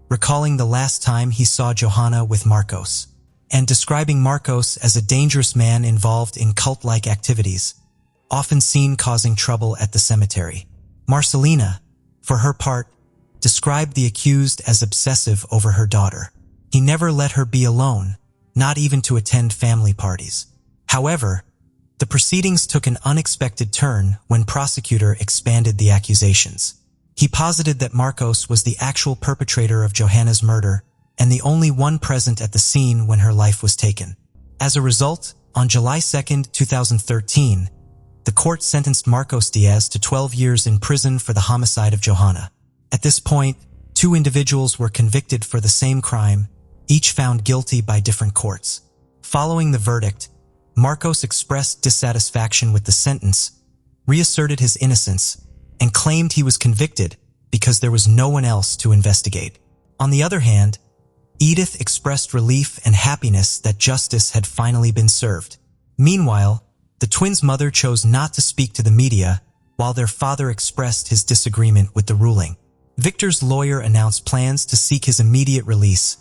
recalling the last time he saw Johanna with Marcos, and describing Marcos as a dangerous man involved in cult-like activities, often seen causing trouble at the cemetery. Marcelina, for her part, described the accused as obsessive over her daughter. He never let her be alone, not even to attend family parties. However, the proceedings took an unexpected turn when prosecutor expanded the accusations. He posited that Marcos was the actual perpetrator of Johanna's murder and the only one present at the scene when her life was taken. As a result, on July 2, 2013, the court sentenced Marcos Diaz to 12 years in prison for the homicide of Johanna. At this point, 2 individuals were convicted for the same crime, each found guilty by different courts. Following the verdict, Marcos expressed dissatisfaction with the sentence, reasserted his innocence, and claimed he was convicted because there was no one else to investigate. On the other hand, Edith expressed relief and happiness that justice had finally been served. Meanwhile, the twins' mother chose not to speak to the media, while their father expressed his disagreement with the ruling. Victor's lawyer announced plans to seek his immediate release,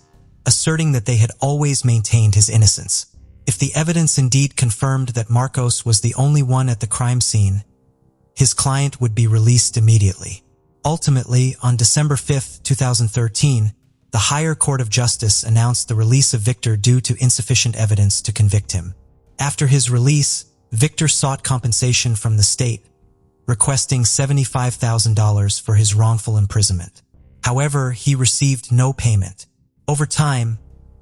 asserting that they had always maintained his innocence. If the evidence indeed confirmed that Marcos was the only one at the crime scene, his client would be released immediately. Ultimately, on December 5, 2013, the Higher Court of Justice announced the release of Victor due to insufficient evidence to convict him. After his release, Victor sought compensation from the state, requesting $75,000 for his wrongful imprisonment. However, he received no payment. Over time,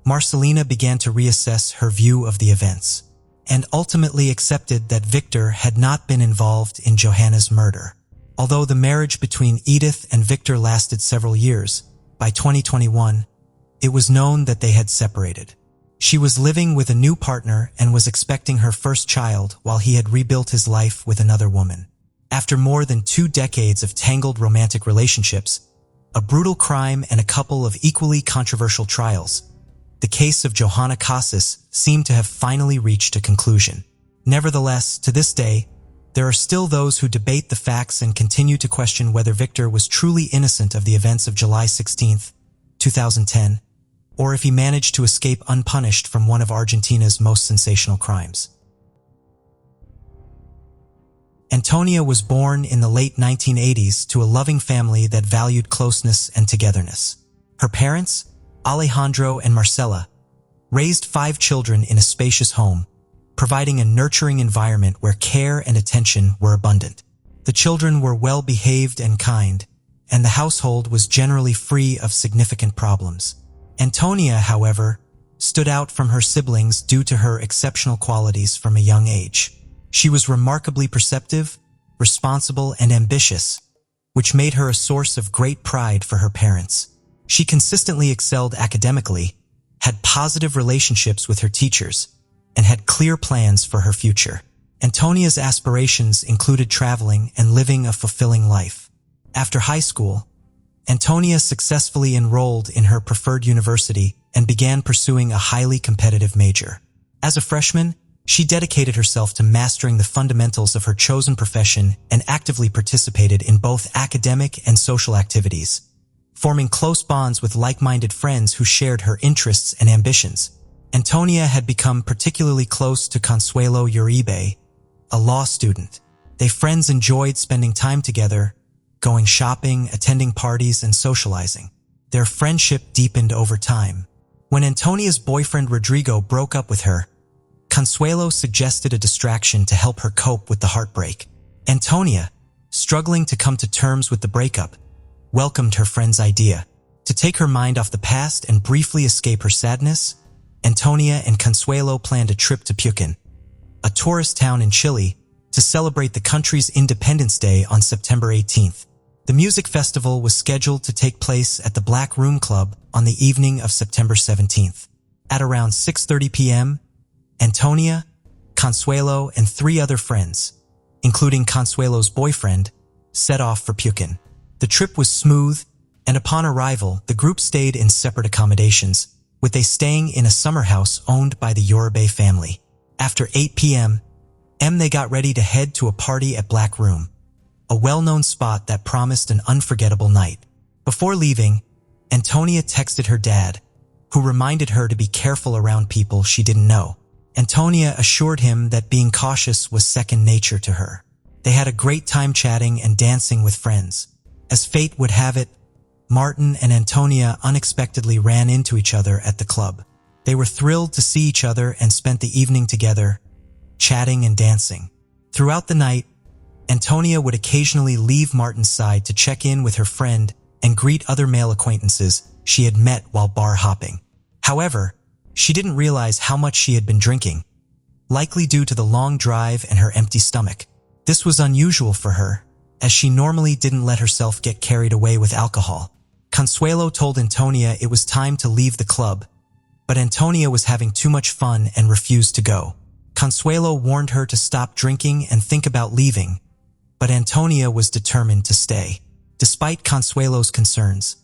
Marcelina began to reassess her view of the events, and ultimately accepted that Victor had not been involved in Johanna's murder. Although the marriage between Edith and Victor lasted several years, by 2021, it was known that they had separated. She was living with a new partner and was expecting her first child while he had rebuilt his life with another woman. After more than 2 decades of tangled romantic relationships, a brutal crime and a couple of equally controversial trials, the case of Johanna Casas seemed to have finally reached a conclusion. Nevertheless, to this day, there are still those who debate the facts and continue to question whether Victor was truly innocent of the events of July 16, 2010, or if he managed to escape unpunished from one of Argentina's most sensational crimes. Antonia was born in the late 1980s to a loving family that valued closeness and togetherness. Her parents, Alejandro and Marcela, raised 5 children in a spacious home, providing a nurturing environment where care and attention were abundant. The children were well-behaved and kind, and the household was generally free of significant problems. Antonia, however, stood out from her siblings due to her exceptional qualities from a young age. She was remarkably perceptive, responsible, and ambitious, which made her a source of great pride for her parents. She consistently excelled academically, had positive relationships with her teachers, and had clear plans for her future. Antonia's aspirations included traveling and living a fulfilling life. After high school, Antonia successfully enrolled in her preferred university and began pursuing a highly competitive major. As a freshman, she dedicated herself to mastering the fundamentals of her chosen profession and actively participated in both academic and social activities, forming close bonds with like-minded friends who shared her interests and ambitions. Antonia had become particularly close to Consuelo Uribe, a law student. They friends enjoyed spending time together, going shopping, attending parties, and socializing. Their friendship deepened over time. When Antonia's boyfriend Rodrigo broke up with her, Consuelo suggested a distraction to help her cope with the heartbreak. Antonia, struggling to come to terms with the breakup, welcomed her friend's idea. To take her mind off the past and briefly escape her sadness, Antonia and Consuelo planned a trip to Pucón, a tourist town in Chile, to celebrate the country's Independence Day on September 18th. The music festival was scheduled to take place at the Black Room Club on the evening of September 17th. At around 6:30 p.m., Antonia, Consuelo, and 3 other friends, including Consuelo's boyfriend, set off for Pucón. The trip was smooth, and upon arrival, the group stayed in separate accommodations, with they staying in a summer house owned by the Uribe family. After 8 p.m., they got ready to head to a party at Black Room, a well-known spot that promised an unforgettable night. Before leaving, Antonia texted her dad, who reminded her to be careful around people she didn't know. Antonia assured him that being cautious was second nature to her. They had a great time chatting and dancing with friends. As fate would have it, Martin and Antonia unexpectedly ran into each other at the club. They were thrilled to see each other and spent the evening together, chatting and dancing. Throughout the night, Antonia would occasionally leave Martin's side to check in with her friend and greet other male acquaintances she had met while bar hopping. However, she didn't realize how much she had been drinking, likely due to the long drive and her empty stomach. This was unusual for her, as she normally didn't let herself get carried away with alcohol. Consuelo told Antonia it was time to leave the club, but Antonia was having too much fun and refused to go. Consuelo warned her to stop drinking and think about leaving, but Antonia was determined to stay. Despite Consuelo's concerns,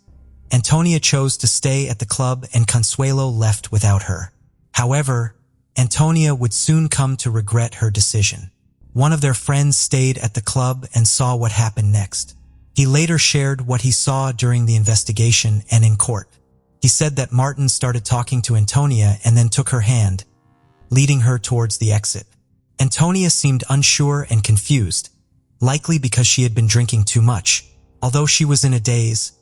Antonia chose to stay at the club and Consuelo left without her. However, Antonia would soon come to regret her decision. One of their friends stayed at the club and saw what happened next. He later shared what he saw during the investigation and in court. He said that Martin started talking to Antonia and then took her hand, leading her towards the exit. Antonia seemed unsure and confused, likely because she had been drinking too much. Although she was in a daze,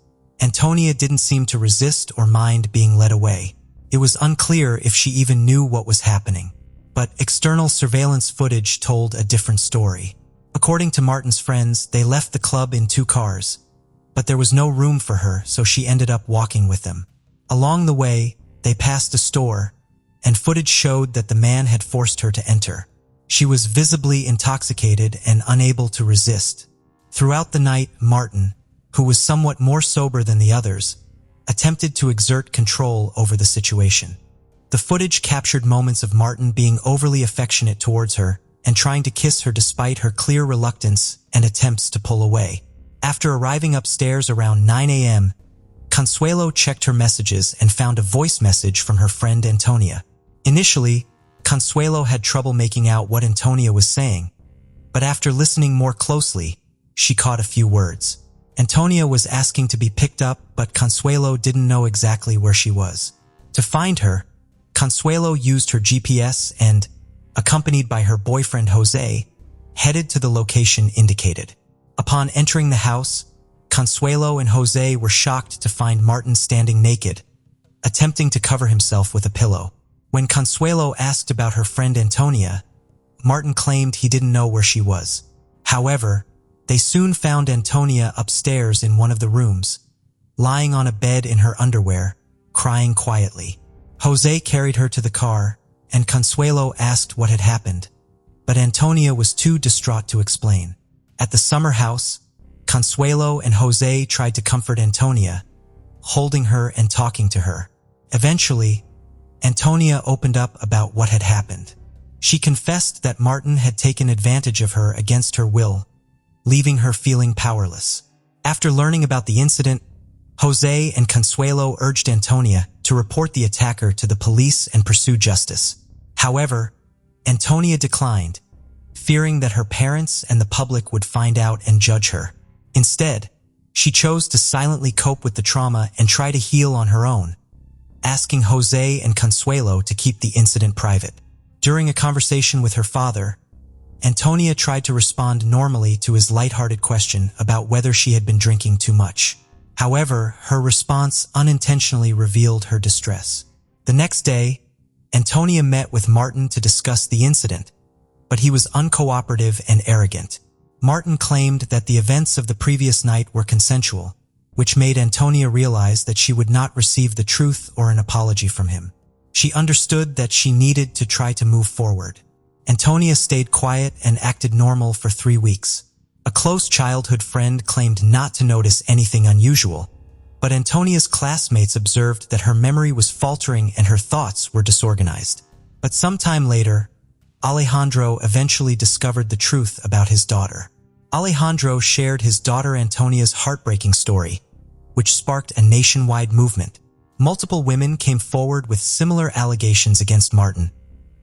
Antonia didn't seem to resist or mind being led away. It was unclear if she even knew what was happening. But external surveillance footage told a different story. According to Martin's friends, they left the club in 2 cars, but there was no room for her, so she ended up walking with them. Along the way, they passed a store, and footage showed that the man had forced her to enter. She was visibly intoxicated and unable to resist. Throughout the night, Martin, who was somewhat more sober than the others, attempted to exert control over the situation. The footage captured moments of Martin being overly affectionate towards her and trying to kiss her despite her clear reluctance and attempts to pull away. After arriving upstairs around 9 a.m., Consuelo checked her messages and found a voice message from her friend Antonia. Initially, Consuelo had trouble making out what Antonia was saying, but after listening more closely, she caught a few words. Antonia was asking to be picked up, but Consuelo didn't know exactly where she was. To find her, Consuelo used her GPS and, accompanied by her boyfriend Jose, headed to the location indicated. Upon entering the house, Consuelo and Jose were shocked to find Martin standing naked, attempting to cover himself with a pillow. When Consuelo asked about her friend Antonia, Martin claimed he didn't know where she was. However, they soon found Antonia upstairs in one of the rooms, lying on a bed in her underwear, crying quietly. Jose carried her to the car, and Consuelo asked what had happened, but Antonia was too distraught to explain. At the summer house, Consuelo and Jose tried to comfort Antonia, holding her and talking to her. Eventually, Antonia opened up about what had happened. She confessed that Martin had taken advantage of her against her will, leaving her feeling powerless. After learning about the incident, Jose and Consuelo urged Antonia to report the attacker to the police and pursue justice. However, Antonia declined, fearing that her parents and the public would find out and judge her. Instead, she chose to silently cope with the trauma and try to heal on her own, asking Jose and Consuelo to keep the incident private. During a conversation with her father, Antonia tried to respond normally to his lighthearted question about whether she had been drinking too much. However, her response unintentionally revealed her distress. The next day, Antonia met with Martin to discuss the incident, but he was uncooperative and arrogant. Martin claimed that the events of the previous night were consensual, which made Antonia realize that she would not receive the truth or an apology from him. She understood that she needed to try to move forward. Antonia stayed quiet and acted normal for 3 weeks. A close childhood friend claimed not to notice anything unusual, but Antonia's classmates observed that her memory was faltering and her thoughts were disorganized. But sometime later, Alejandro eventually discovered the truth about his daughter. Alejandro shared his daughter Antonia's heartbreaking story, which sparked a nationwide movement. Multiple women came forward with similar allegations against Martin,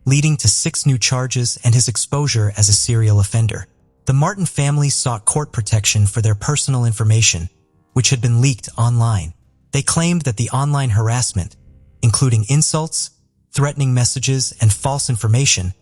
leading to 6 new charges and his exposure as a serial offender. The Martin family sought court protection for their personal information, which had been leaked online. They claimed that the online harassment, including insults, threatening messages, and false information,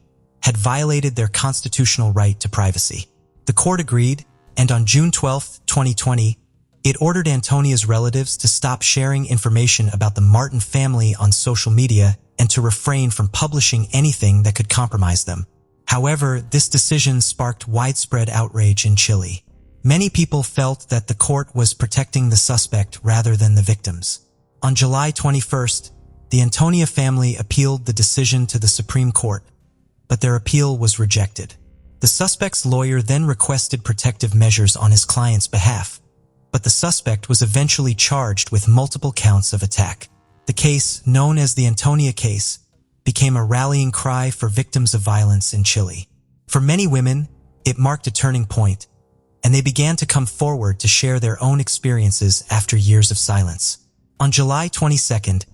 had violated their constitutional right to privacy. The court agreed, and on June 12, 2020, it ordered Antonia's relatives to stop sharing information about the Martin family on social media and to refrain from publishing anything that could compromise them. However, this decision sparked widespread outrage in Chile. Many people felt that the court was protecting the suspect rather than the victims. On July 21st, the Antonia family appealed the decision to the Supreme Court, but their appeal was rejected. The suspect's lawyer then requested protective measures on his client's behalf, but the suspect was eventually charged with multiple counts of attack. The case, known as the Antonia case, became a rallying cry for victims of violence in Chile. For many women, it marked a turning point, and they began to come forward to share their own experiences after years of silence. On July 22nd,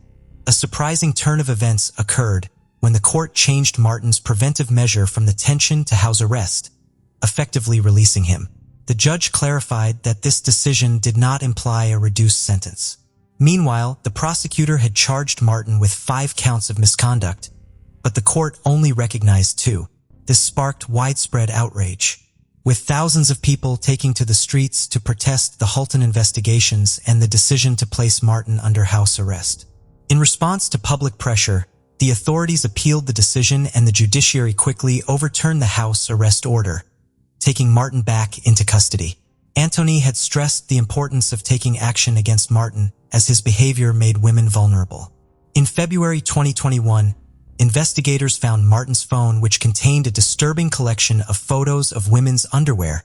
a surprising turn of events occurred when the court changed Martin's preventive measure from detention to house arrest, effectively releasing him. The judge clarified that this decision did not imply a reduced sentence. Meanwhile, the prosecutor had charged Martin with 5 counts of misconduct, but the court only recognized 2. This sparked widespread outrage, with thousands of people taking to the streets to protest the Hulton investigations and the decision to place Martin under house arrest. In response to public pressure, the authorities appealed the decision and the judiciary quickly overturned the house arrest order, taking Martin back into custody. Antony had stressed the importance of taking action against Martin as his behavior made women vulnerable. In February 2021, investigators found Martin's phone, which contained a disturbing collection of photos of women's underwear,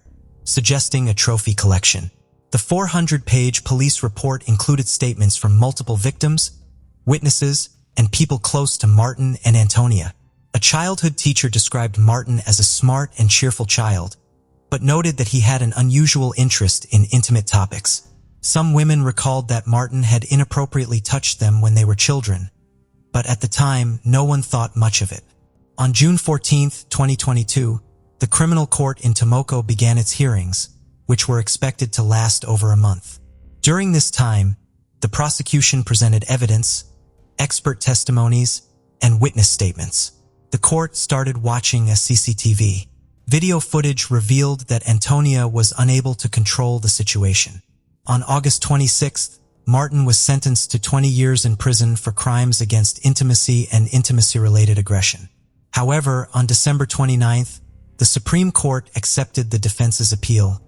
suggesting a trophy collection. The 400-page police report included statements from multiple victims, witnesses, and people close to Martin and Antonia. A childhood teacher described Martin as a smart and cheerful child, but noted that he had an unusual interest in intimate topics. Some women recalled that Martin had inappropriately touched them when they were children, but at the time, no one thought much of it. On June 14, 2022, the criminal court in Tomoko began its hearings, which were expected to last over a month. During this time, the prosecution presented evidence, expert testimonies, and witness statements. The court started watching a CCTV. Video footage revealed that Antonia was unable to control the situation. On August 26th, Martin was sentenced to 20 years in prison for crimes against intimacy and intimacy-related aggression. However, on December 29th, the Supreme Court accepted the defense's appeal,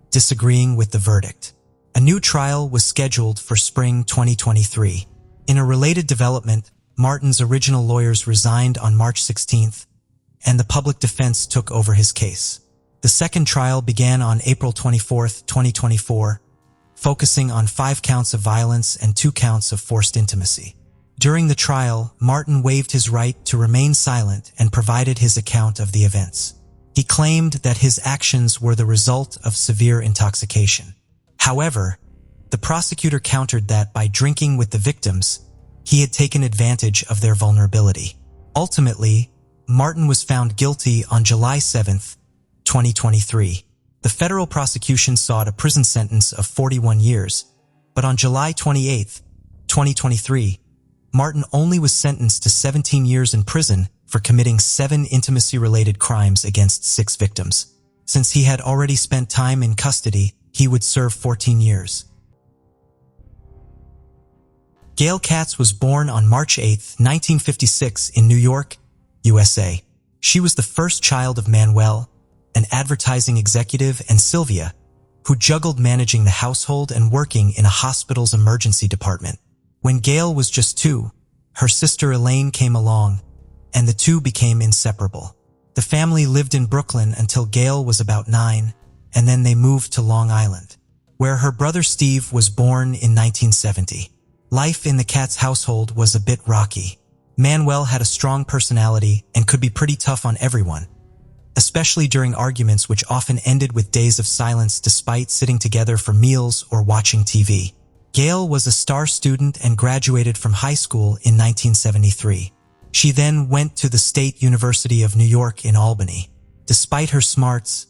disagreeing with the verdict. A new trial was scheduled for spring 2023. In a related development, Martin's original lawyers resigned on March 16th, and the public defense took over his case. The second trial began on April 24, 2024, focusing on 5 counts of violence and 2 counts of forced intimacy. During the trial, Martin waived his right to remain silent and provided his account of the events. He claimed that his actions were the result of severe intoxication. However, the prosecutor countered that by drinking with the victims, he had taken advantage of their vulnerability. Ultimately, Martin was found guilty on July 7, 2023. The federal prosecution sought a prison sentence of 41 years, but on July 28, 2023, Martin only was sentenced to 17 years in prison for committing 7 intimacy-related crimes against 6 victims. Since he had already spent time in custody, he would serve 14 years. Gail Katz was born on March 8, 1956 in New York, USA. She was the first child of Manuel, an advertising executive, and Sylvia, who juggled managing the household and working in a hospital's emergency department. When Gail was just 2, her sister Elaine came along, and the two became inseparable. The family lived in Brooklyn until Gail was about 9, and then they moved to Long Island, where her brother Steve was born in 1970. Life in the Katz household was a bit rocky. Manuel had a strong personality and could be pretty tough on everyone, especially during arguments which often ended with days of silence despite sitting together for meals or watching TV. Gail was a star student and graduated from high school in 1973. She then went to the State University of New York in Albany. Despite her smarts,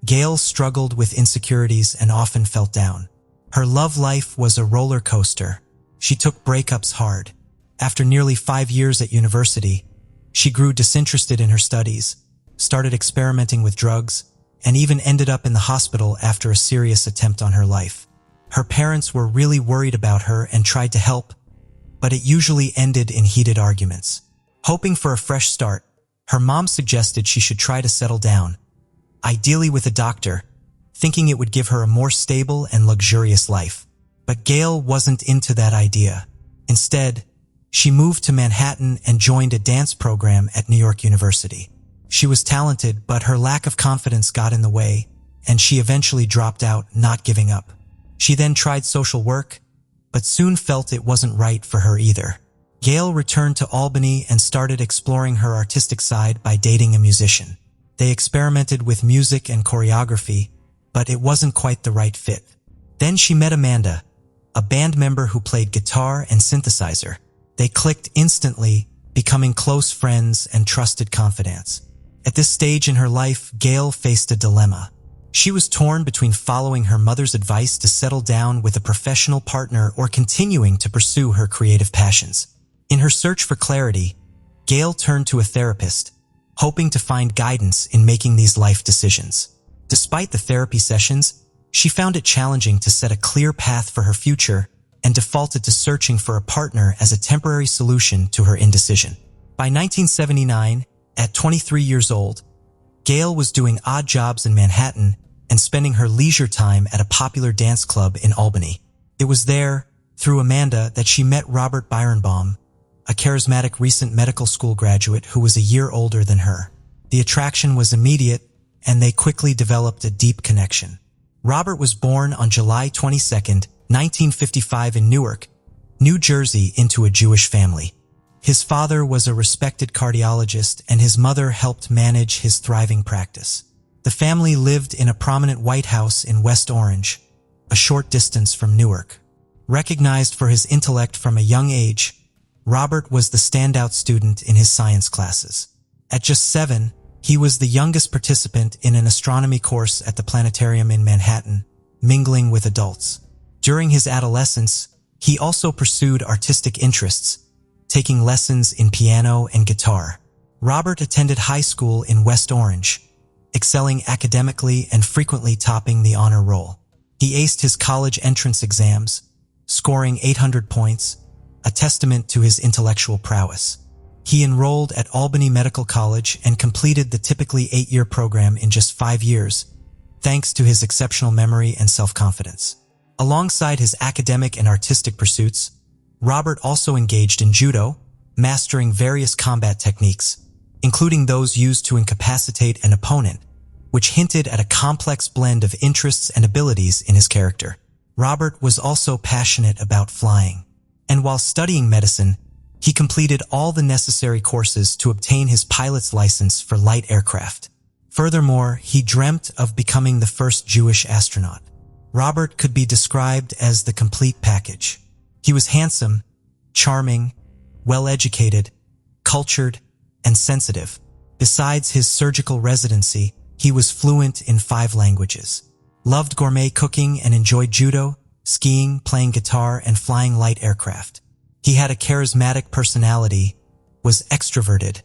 Gail struggled with insecurities and often felt down. Her love life was a roller coaster. She took breakups hard. After nearly 5 years at university, she grew disinterested in her studies, started experimenting with drugs, and even ended up in the hospital after a serious attempt on her life. Her parents were really worried about her and tried to help, but it usually ended in heated arguments. Hoping for a fresh start, her mom suggested she should try to settle down, ideally with a doctor, thinking it would give her a more stable and luxurious life. But Gail wasn't into that idea. Instead, she moved to Manhattan and joined a dance program at New York University. She was talented, but her lack of confidence got in the way, and she eventually dropped out, not giving up. She then tried social work, but soon felt it wasn't right for her either. Gail returned to Albany and started exploring her artistic side by dating a musician. They experimented with music and choreography, but it wasn't quite the right fit. Then she met Amanda, a band member who played guitar and synthesizer. They clicked instantly, becoming close friends and trusted confidants. At this stage in her life, Gail faced a dilemma. She was torn between following her mother's advice to settle down with a professional partner or continuing to pursue her creative passions. In her search for clarity, Gail turned to a therapist, hoping to find guidance in making these life decisions. Despite the therapy sessions, she found it challenging to set a clear path for her future and defaulted to searching for a partner as a temporary solution to her indecision. By 1979, at 23 years old, Gail was doing odd jobs in Manhattan and spending her leisure time at a popular dance club in Albany. It was there, through Amanda, that she met Robert Byronbaum, a charismatic recent medical school graduate who was a year older than her. The attraction was immediate, and they quickly developed a deep connection. Robert was born on July 22, 1955 in Newark, New Jersey, into a Jewish family. His father was a respected cardiologist, and his mother helped manage his thriving practice. The family lived in a prominent White House in West Orange, a short distance from Newark. Recognized for his intellect from a young age, Robert was the standout student in his science classes. At just 7, he was the youngest participant in an astronomy course at the planetarium in Manhattan, mingling with adults. During his adolescence, he also pursued artistic interests, taking lessons in piano and guitar. Robert attended high school in West Orange, excelling academically and frequently topping the honor roll. He aced his college entrance exams, scoring 800 points, a testament to his intellectual prowess. He enrolled at Albany Medical College and completed the typically 8-year program in just 5 years, thanks to his exceptional memory and self-confidence. Alongside his academic and artistic pursuits, Robert also engaged in judo, mastering various combat techniques, including those used to incapacitate an opponent, which hinted at a complex blend of interests and abilities in his character. Robert was also passionate about flying, and while studying medicine, he completed all the necessary courses to obtain his pilot's license for light aircraft. Furthermore, he dreamt of becoming the first Jewish astronaut. Robert could be described as the complete package. He was handsome, charming, well-educated, cultured, and sensitive. Besides his surgical residency, he was fluent in 5 languages, loved gourmet cooking, and enjoyed judo, skiing, playing guitar, and flying light aircraft. He had a charismatic personality, was extroverted,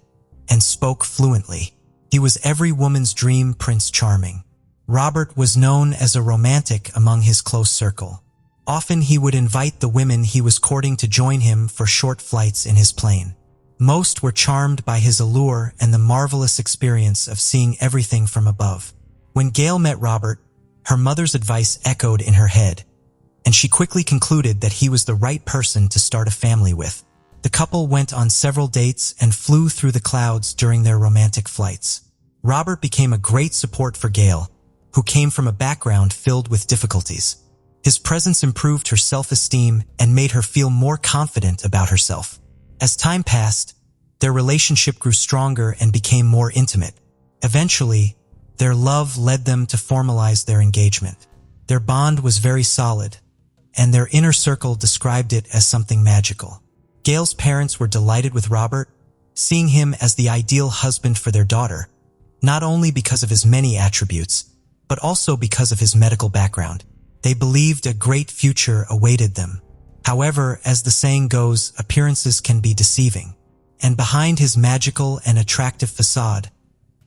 and spoke fluently. He was every woman's dream Prince Charming. Robert was known as a romantic among his close circle. Often he would invite the women he was courting to join him for short flights in his plane. Most were charmed by his allure and the marvelous experience of seeing everything from above. When Gail met Robert, her mother's advice echoed in her head, and she quickly concluded that he was the right person to start a family with. The couple went on several dates and flew through the clouds during their romantic flights. Robert became a great support for Gail, who came from a background filled with difficulties. His presence improved her self-esteem and made her feel more confident about herself. As time passed, their relationship grew stronger and became more intimate. Eventually, their love led them to formalize their engagement. Their bond was very solid, and their inner circle described it as something magical. Gail's parents were delighted with Robert, seeing him as the ideal husband for their daughter, not only because of his many attributes, but also because of his medical background. They believed a great future awaited them. However, as the saying goes, appearances can be deceiving. And behind his magical and attractive facade,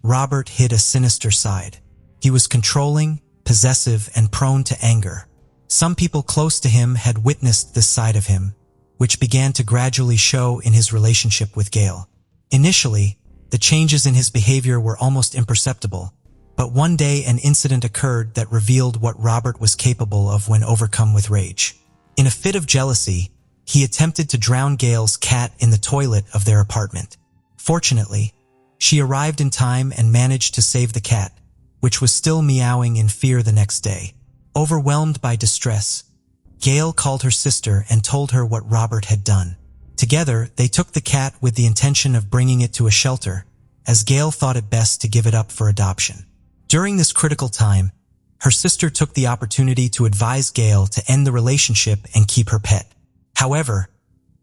Robert hid a sinister side. He was controlling, possessive, and prone to anger. Some people close to him had witnessed this side of him, which began to gradually show in his relationship with Gail. Initially, the changes in his behavior were almost imperceptible, but one day an incident occurred that revealed what Robert was capable of when overcome with rage. In a fit of jealousy, he attempted to drown Gail's cat in the toilet of their apartment. Fortunately, she arrived in time and managed to save the cat, which was still meowing in fear the next day. Overwhelmed by distress, Gail called her sister and told her what Robert had done. Together, they took the cat with the intention of bringing it to a shelter, as Gail thought it best to give it up for adoption. During this critical time, her sister took the opportunity to advise Gail to end the relationship and keep her pet. However,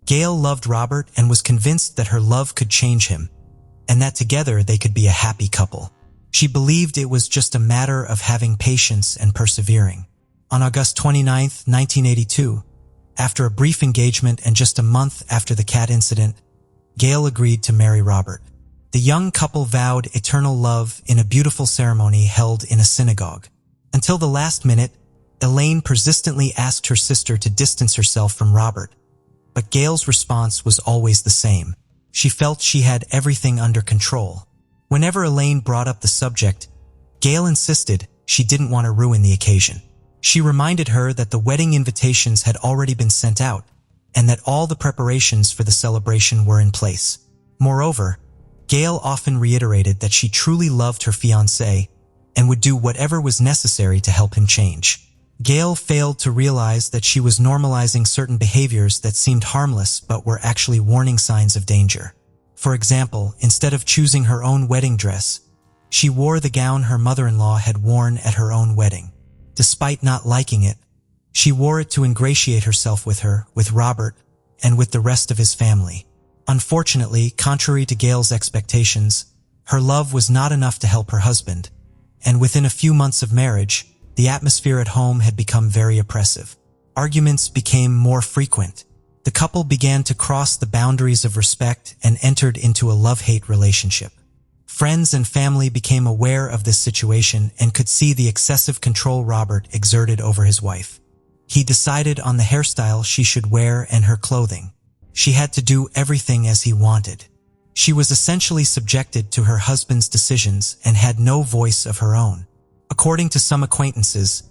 Gail loved Robert and was convinced that her love could change him, and that together they could be a happy couple. She believed it was just a matter of having patience and persevering. On August 29, 1982, after a brief engagement and just a month after the cat incident, Gail agreed to marry Robert. The young couple vowed eternal love in a beautiful ceremony held in a synagogue. Until the last minute, Elaine persistently asked her sister to distance herself from Robert, but Gail's response was always the same. She felt she had everything under control. Whenever Elaine brought up the subject, Gail insisted she didn't want to ruin the occasion. She reminded her that the wedding invitations had already been sent out and that all the preparations for the celebration were in place. Moreover, Gail often reiterated that she truly loved her fiancé and would do whatever was necessary to help him change. Gail failed to realize that she was normalizing certain behaviors that seemed harmless but were actually warning signs of danger. For example, instead of choosing her own wedding dress, she wore the gown her mother-in-law had worn at her own wedding. Despite not liking it, she wore it to ingratiate herself with her, with Robert, and with the rest of his family. Unfortunately, contrary to Gail's expectations, her love was not enough to help her husband, and within a few months of marriage, the atmosphere at home had become very oppressive. Arguments became more frequent. The couple began to cross the boundaries of respect and entered into a love-hate relationship. Friends and family became aware of this situation and could see the excessive control Robert exerted over his wife. He decided on the hairstyle she should wear and her clothing. She had to do everything as he wanted. She was essentially subjected to her husband's decisions and had no voice of her own. According to some acquaintances,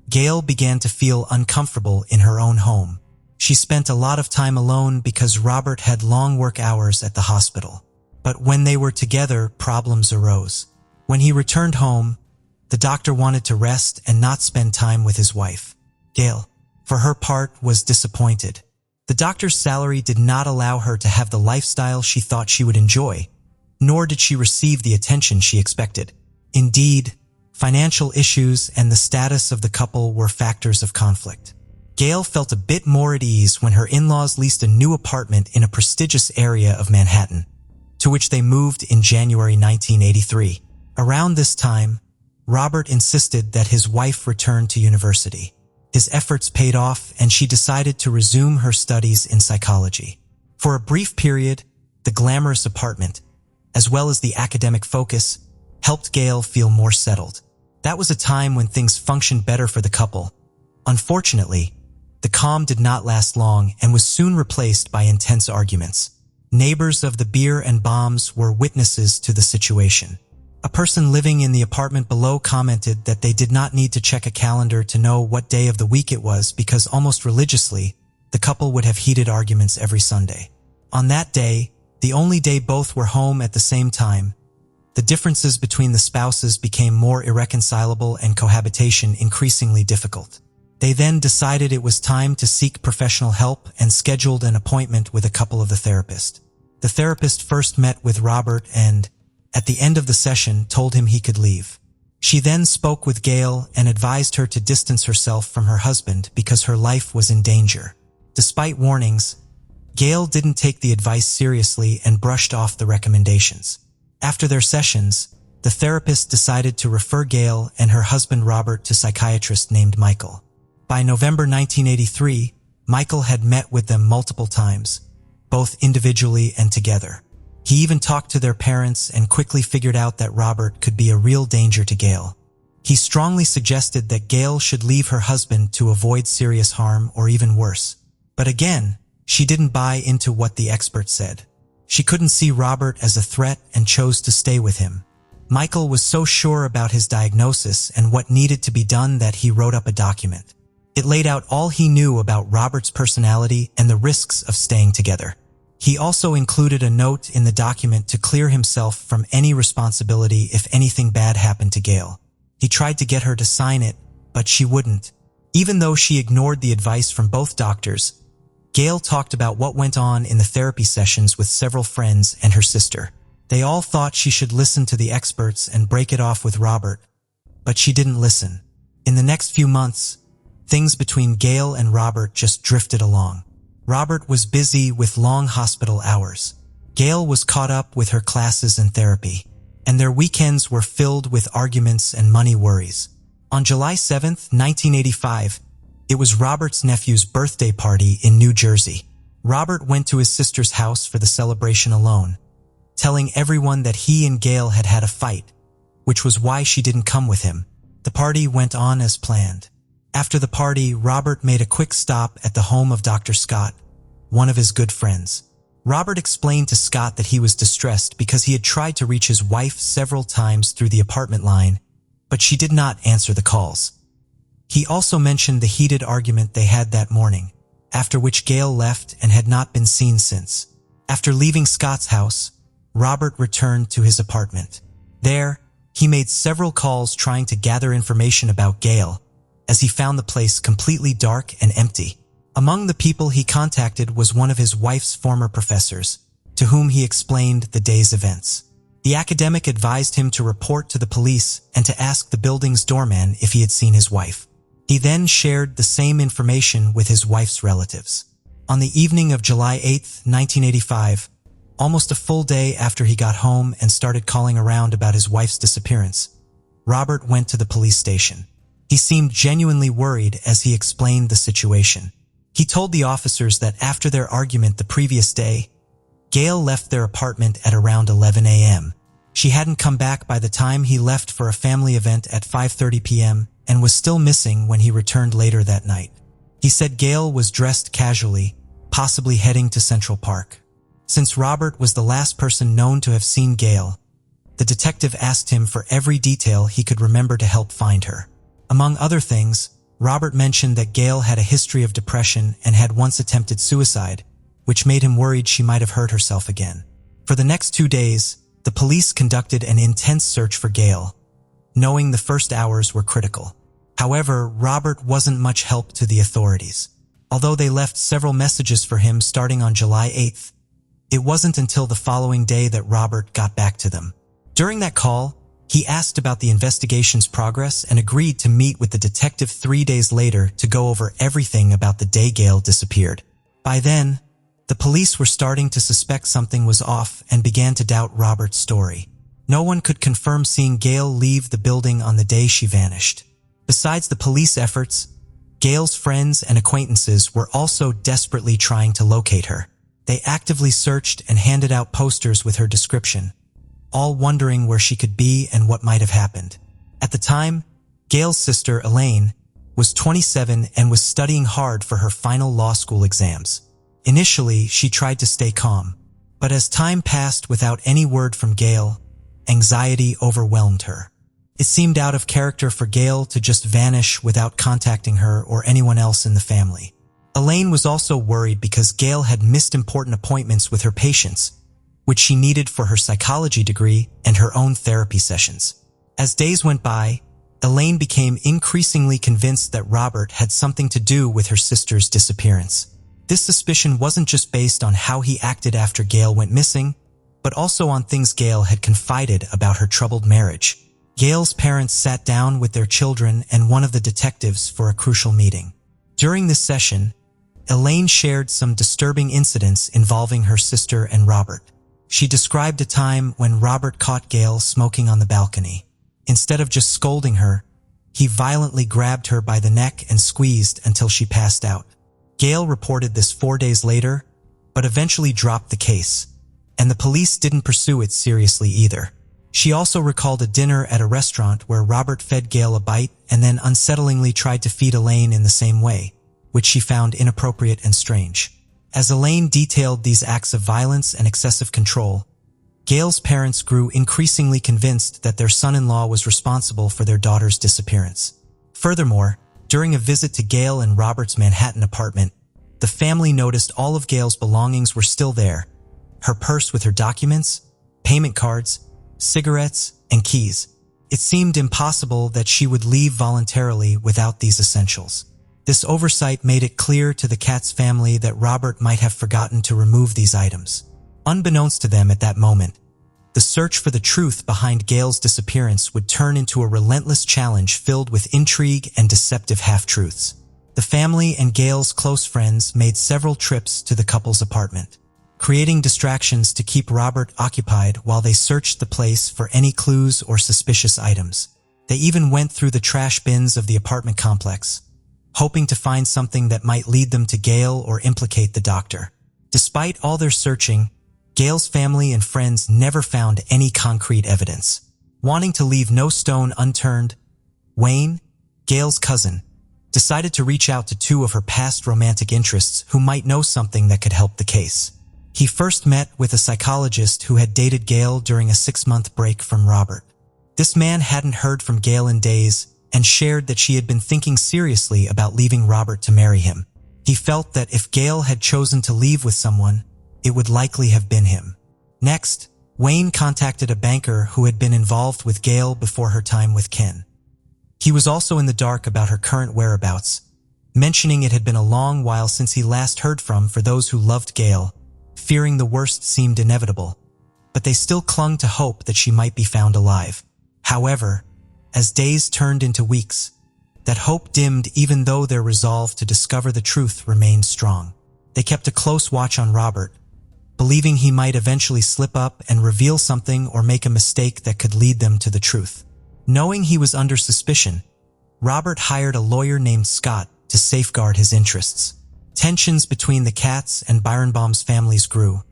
Gail began to feel uncomfortable in her own home. She spent a lot of time alone because Robert had long work hours at the hospital. But when they were together, problems arose. When he returned home, the doctor wanted to rest and not spend time with his wife. Gail, for her part, was disappointed. The doctor's salary did not allow her to have the lifestyle she thought she would enjoy, nor did she receive the attention she expected. Indeed, financial issues and the status of the couple were factors of conflict. Gail felt a bit more at ease when her in-laws leased a new apartment in a prestigious area of Manhattan, to which they moved in January 1983. Around this time, Robert insisted that his wife return to university. His efforts paid off, and she decided to resume her studies in psychology. For a brief period, the glamorous apartment, as well as the academic focus, helped Gail feel more settled. That was a time when things functioned better for the couple. Unfortunately, the calm did not last long and was soon replaced by intense arguments. Neighbors of the beer and bombs were witnesses to the situation. A person living in the apartment below commented that they did not need to check a calendar to know what day of the week it was because almost religiously, the couple would have heated arguments every Sunday. On that day, the only day both were home at the same time, the differences between the spouses became more irreconcilable and cohabitation increasingly difficult. They then decided it was time to seek professional help and scheduled an appointment with a couple of the therapist. The therapist first met with Robert and, at the end of the session, told him he could leave. She then spoke with Gail and advised her to distance herself from her husband because her life was in danger. Despite warnings, Gail didn't take the advice seriously and brushed off the recommendations. After their sessions, the therapist decided to refer Gail and her husband Robert to a psychiatrist named Michael. By November 1983, Michael had met with them multiple times, both individually and together. He even talked to their parents and quickly figured out that Robert could be a real danger to Gail. He strongly suggested that Gail should leave her husband to avoid serious harm or even worse. But again, she didn't buy into what the expert said. She couldn't see Robert as a threat and chose to stay with him. Michael was so sure about his diagnosis and what needed to be done that he wrote up a document. It laid out all he knew about Robert's personality and the risks of staying together. He also included a note in the document to clear himself from any responsibility if anything bad happened to Gail. He tried to get her to sign it, but she wouldn't. Even though she ignored the advice from both doctors, Gail talked about what went on in the therapy sessions with several friends and her sister. They all thought she should listen to the experts and break it off with Robert, but she didn't listen. In the next few months, things between Gail and Robert just drifted along. Robert was busy with long hospital hours. Gail was caught up with her classes and therapy, and their weekends were filled with arguments and money worries. On July 7, 1985, it was Robert's nephew's birthday party in New Jersey. Robert went to his sister's house for the celebration alone, telling everyone that he and Gail had had a fight, which was why she didn't come with him. The party went on as planned. After the party, Robert made a quick stop at the home of Dr. Scott, one of his good friends. Robert explained to Scott that he was distressed because he had tried to reach his wife several times through the apartment line, but she did not answer the calls. He also mentioned the heated argument they had that morning, after which Gail left and had not been seen since. After leaving Scott's house, Robert returned to his apartment. There, He made several calls trying to gather information about Gail, as he found the place completely dark and empty. Among the people he contacted was one of his wife's former professors, to whom he explained the day's events. The academic advised him to report to the police and to ask the building's doorman if he had seen his wife. He then shared the same information with his wife's relatives. On the evening of July 8, 1985, almost a full day after he got home and started calling around about his wife's disappearance, Robert went to the police station. He seemed genuinely worried as he explained the situation. He told the officers that after their argument the previous day, Gail left their apartment at around 11 a.m. She hadn't come back by the time he left for a family event at 5:30 p.m. and was still missing when he returned later that night. He said Gail was dressed casually, possibly heading to Central Park. Since Robert was the last person known to have seen Gail, the detective asked him for every detail he could remember to help find her. Among other things, Robert mentioned that Gail had a history of depression and had once attempted suicide, which made him worried she might have hurt herself again. For the next 2 days, the police conducted an intense search for Gail, knowing the first hours were critical. However, Robert wasn't much help to the authorities. Although they left several messages for him starting on July 8th, it wasn't until the following day that Robert got back to them. During that call, he asked about the investigation's progress and agreed to meet with the detective 3 days later to go over everything about the day Gail disappeared. By then, the police were starting to suspect something was off and began to doubt Robert's story. No one could confirm seeing Gail leave the building on the day she vanished. Besides the police efforts, Gail's friends and acquaintances were also desperately trying to locate her. They actively searched and handed out posters with her description, all wondering where she could be and what might have happened. At the time, Gail's sister, Elaine, was 27 and was studying hard for her final law school exams. Initially, she tried to stay calm, but as time passed without any word from Gail, anxiety overwhelmed her. It seemed out of character for Gail to just vanish without contacting her or anyone else in the family. Elaine was also worried because Gail had missed important appointments with her patients, which she needed for her psychology degree and her own therapy sessions. As days went by, Elaine became increasingly convinced that Robert had something to do with her sister's disappearance. This suspicion wasn't just based on how he acted after Gail went missing, but also on things Gail had confided about her troubled marriage. Gail's parents sat down with their children and one of the detectives for a crucial meeting. During this session, Elaine shared some disturbing incidents involving her sister and Robert. She described a time when Robert caught Gail smoking on the balcony. Instead of just scolding her, he violently grabbed her by the neck and squeezed until she passed out. Gail reported this 4 days later, but eventually dropped the case, and the police didn't pursue it seriously either. She also recalled a dinner at a restaurant where Robert fed Gail a bite and then unsettlingly tried to feed Elaine in the same way, which she found inappropriate and strange. As Elaine detailed these acts of violence and excessive control, Gail's parents grew increasingly convinced that their son-in-law was responsible for their daughter's disappearance. Furthermore, during a visit to Gail and Robert's Manhattan apartment, the family noticed all of Gail's belongings were still there: her purse with her documents, payment cards, cigarettes, and keys. It seemed impossible that she would leave voluntarily without these essentials. This oversight made it clear to the Katz family that Robert might have forgotten to remove these items. Unbeknownst to them at that moment, the search for the truth behind Gail's disappearance would turn into a relentless challenge filled with intrigue and deceptive half-truths. The family and Gail's close friends made several trips to the couple's apartment, creating distractions to keep Robert occupied while they searched the place for any clues or suspicious items. They even went through the trash bins of the apartment complex, hoping to find something that might lead them to Gail or implicate the doctor. Despite all their searching, Gail's family and friends never found any concrete evidence. Wanting to leave no stone unturned, Wayne, Gail's cousin, decided to reach out to 2 of her past romantic interests who might know something that could help the case. He first met with a psychologist who had dated Gail during a 6-month break from Robert. This man hadn't heard from Gail in days and shared that she had been thinking seriously about leaving Robert to marry him. He felt that if Gail had chosen to leave with someone, it would likely have been him. Next, Wayne contacted a banker who had been involved with Gail before her time with Ken. He was also in the dark about her current whereabouts, mentioning it had been a long while since he last heard from. For those who loved Gail, fearing the worst seemed inevitable, but they still clung to hope that she might be found alive. However, as days turned into weeks, that hope dimmed even though their resolve to discover the truth remained strong. They kept a close watch on Robert, believing he might eventually slip up and reveal something or make a mistake that could lead them to the truth. Knowing he was under suspicion, Robert hired a lawyer named Scott to safeguard his interests. Tensions between the Katz and Birnbaum's families grew,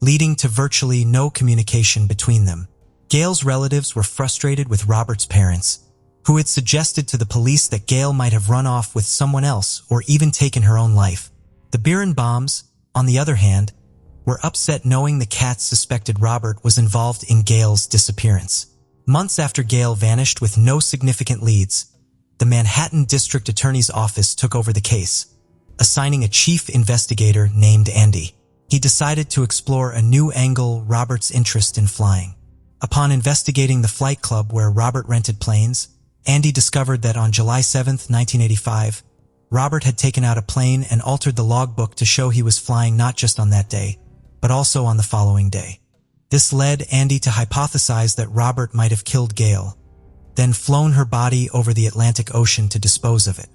leading to virtually no communication between them. Gail's relatives were frustrated with Robert's parents, who had suggested to the police that Gail might have run off with someone else or even taken her own life. The Birnbaums, on the other hand, were upset knowing the Katz suspected Robert was involved in Gail's disappearance. Months after Gail vanished with no significant leads, the Manhattan District Attorney's Office took over the case, assigning a chief investigator named Andy. He decided to explore a new angle: Robert's interest in flying. Upon investigating the flight club where Robert rented planes, Andy discovered that on July 7, 1985, Robert had taken out a plane and altered the logbook to show he was flying not just on that day, but also on the following day. This led Andy to hypothesize that Robert might have killed Gail, then flown her body over the Atlantic Ocean to dispose of it.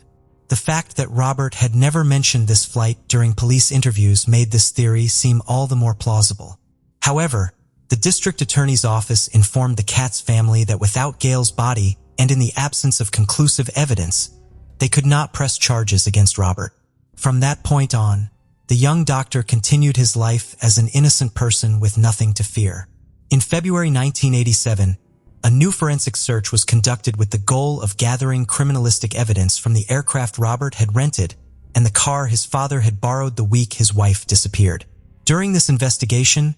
The fact that Robert had never mentioned this flight during police interviews made this theory seem all the more plausible. However, the district attorney's office informed the Katz family that without Gail's body and in the absence of conclusive evidence, they could not press charges against Robert. From that point on, the young doctor continued his life as an innocent person with nothing to fear. In February 1987, a new forensic search was conducted with the goal of gathering criminalistic evidence from the aircraft Robert had rented and the car his father had borrowed the week his wife disappeared. During this investigation,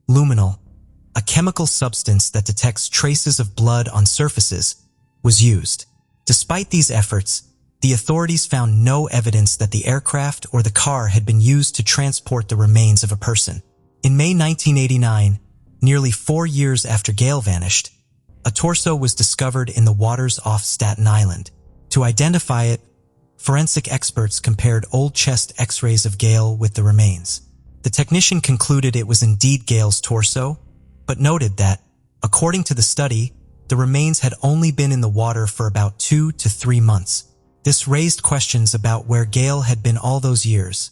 luminol, a chemical substance that detects traces of blood on surfaces, was used. Despite these efforts, the authorities found no evidence that the aircraft or the car had been used to transport the remains of a person. In May 1989, nearly 4 years after Gail vanished, a torso was discovered in the waters off Staten Island. To identify it, forensic experts compared old chest x-rays of Gail with the remains. The technician concluded it was indeed Gail's torso, but noted that, according to the study, the remains had only been in the water for about 2 to 3 months. This raised questions about where Gail had been all those years,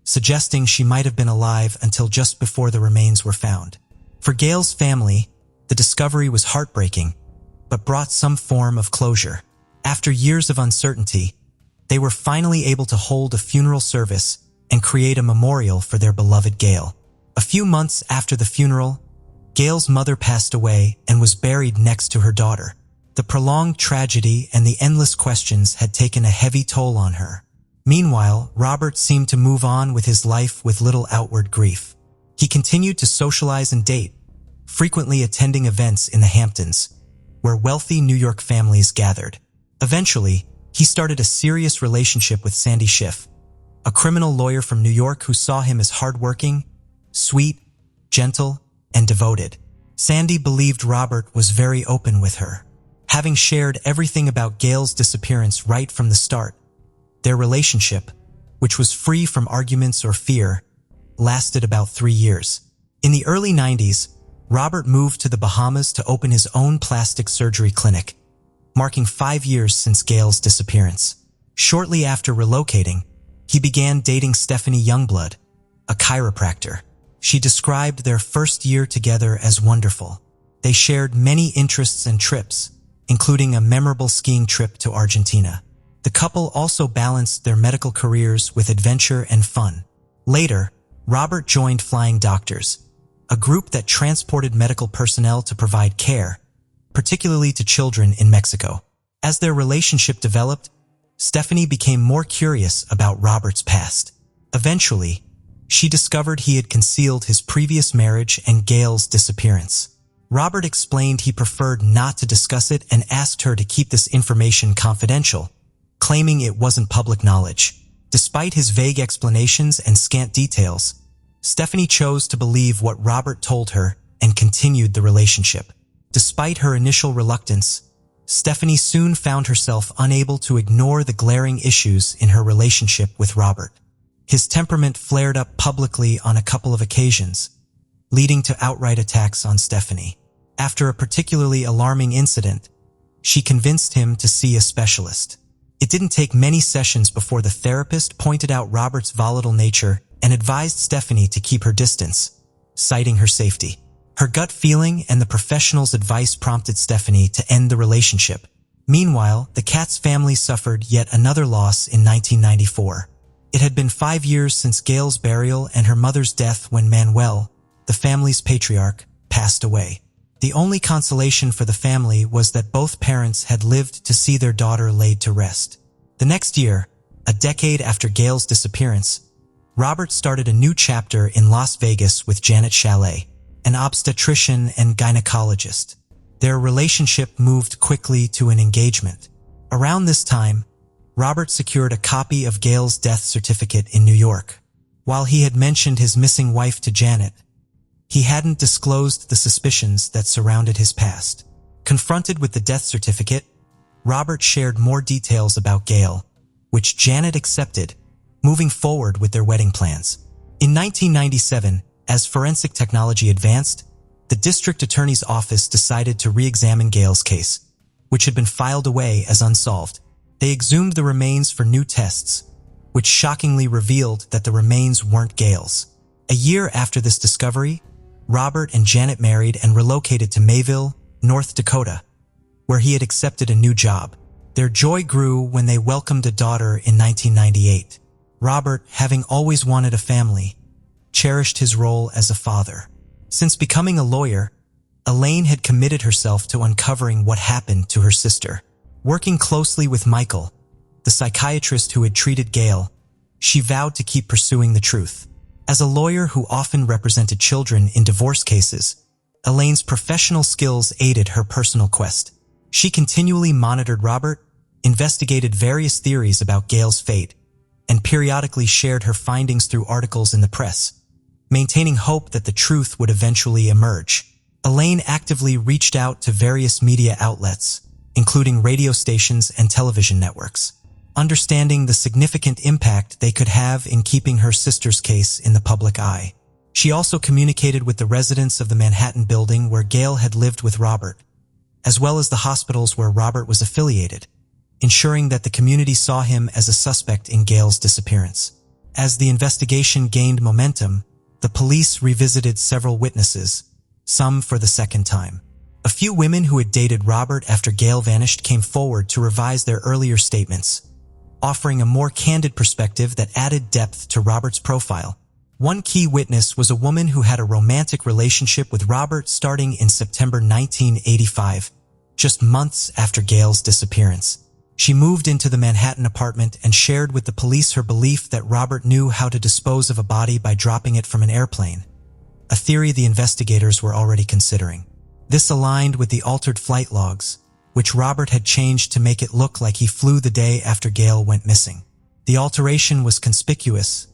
suggesting she might have been alive until just before the remains were found. For Gail's family, the discovery was heartbreaking, but brought some form of closure. After years of uncertainty, they were finally able to hold a funeral service and create a memorial for their beloved Gail. A few months after the funeral, Gail's mother passed away and was buried next to her daughter. The prolonged tragedy and the endless questions had taken a heavy toll on her. Meanwhile, Robert seemed to move on with his life with little outward grief. He continued to socialize and date, frequently attending events in the Hamptons, where wealthy New York families gathered. Eventually, he started a serious relationship with Sandy Schiff, a criminal lawyer from New York who saw him as hardworking, sweet, gentle, and devoted. Sandy believed Robert was very open with her, having shared everything about Gail's disappearance right from the start. Their relationship, which was free from arguments or fear, lasted about 3 years. In the early 90s, Robert moved to the Bahamas to open his own plastic surgery clinic, marking 5 years since Gail's disappearance. Shortly after relocating, he began dating Stephanie Youngblood, a chiropractor. She described their first year together as wonderful. They shared many interests and trips, including a memorable skiing trip to Argentina. The couple also balanced their medical careers with adventure and fun. Later, Robert joined Flying Doctors, a group that transported medical personnel to provide care, particularly to children in Mexico. As their relationship developed, Stephanie became more curious about Robert's past. Eventually, she discovered he had concealed his previous marriage and Gail's disappearance. Robert explained he preferred not to discuss it and asked her to keep this information confidential, claiming it wasn't public knowledge. Despite his vague explanations and scant details, Stephanie chose to believe what Robert told her and continued the relationship. Despite her initial reluctance, Stephanie soon found herself unable to ignore the glaring issues in her relationship with Robert. His temperament flared up publicly on a couple of occasions, leading to outright attacks on Stephanie. After a particularly alarming incident, she convinced him to see a specialist. It didn't take many sessions before the therapist pointed out Robert's volatile nature and advised Stephanie to keep her distance, citing her safety. Her gut feeling and the professional's advice prompted Stephanie to end the relationship. Meanwhile, the Katz family suffered yet another loss in 1994. It had been 5 years since Gail's burial and her mother's death when Manuel, the family's patriarch, passed away. The only consolation for the family was that both parents had lived to see their daughter laid to rest. The next year, a decade after Gail's disappearance, Robert started a new chapter in Las Vegas with Janet Chalet, an obstetrician and gynecologist. Their relationship moved quickly to an engagement. Around this time, Robert secured a copy of Gail's death certificate in New York. While he had mentioned his missing wife to Janet, he hadn't disclosed the suspicions that surrounded his past. Confronted with the death certificate, Robert shared more details about Gail, which Janet accepted, moving forward with their wedding plans. In 1997, as forensic technology advanced, the district attorney's office decided to re-examine Gail's case, which had been filed away as unsolved. They exhumed the remains for new tests, which shockingly revealed that the remains weren't Gail's. A year after this discovery, Robert and Janet married and relocated to Mayville, North Dakota, where he had accepted a new job. Their joy grew when they welcomed a daughter in 1998. Robert, having always wanted a family, cherished his role as a father. Since becoming a lawyer, Elaine had committed herself to uncovering what happened to her sister. Working closely with Michael, the psychiatrist who had treated Gail, she vowed to keep pursuing the truth. As a lawyer who often represented children in divorce cases, Elaine's professional skills aided her personal quest. She continually monitored Robert, investigated various theories about Gail's fate, and periodically shared her findings through articles in the press, maintaining hope that the truth would eventually emerge. Elaine actively reached out to various media outlets, including radio stations and television networks, understanding the significant impact they could have in keeping her sister's case in the public eye. She also communicated with the residents of the Manhattan building where Gail had lived with Robert, as well as the hospitals where Robert was affiliated, ensuring that the community saw him as a suspect in Gail's disappearance. As the investigation gained momentum, the police revisited several witnesses, some for the second time. A few women who had dated Robert after Gail vanished came forward to revise their earlier statements, offering a more candid perspective that added depth to Robert's profile. One key witness was a woman who had a romantic relationship with Robert starting in September 1985, just months after Gail's disappearance. She moved into the Manhattan apartment and shared with the police her belief that Robert knew how to dispose of a body by dropping it from an airplane, a theory the investigators were already considering. This aligned with the altered flight logs, which Robert had changed to make it look like he flew the day after Gail went missing. The alteration was conspicuous,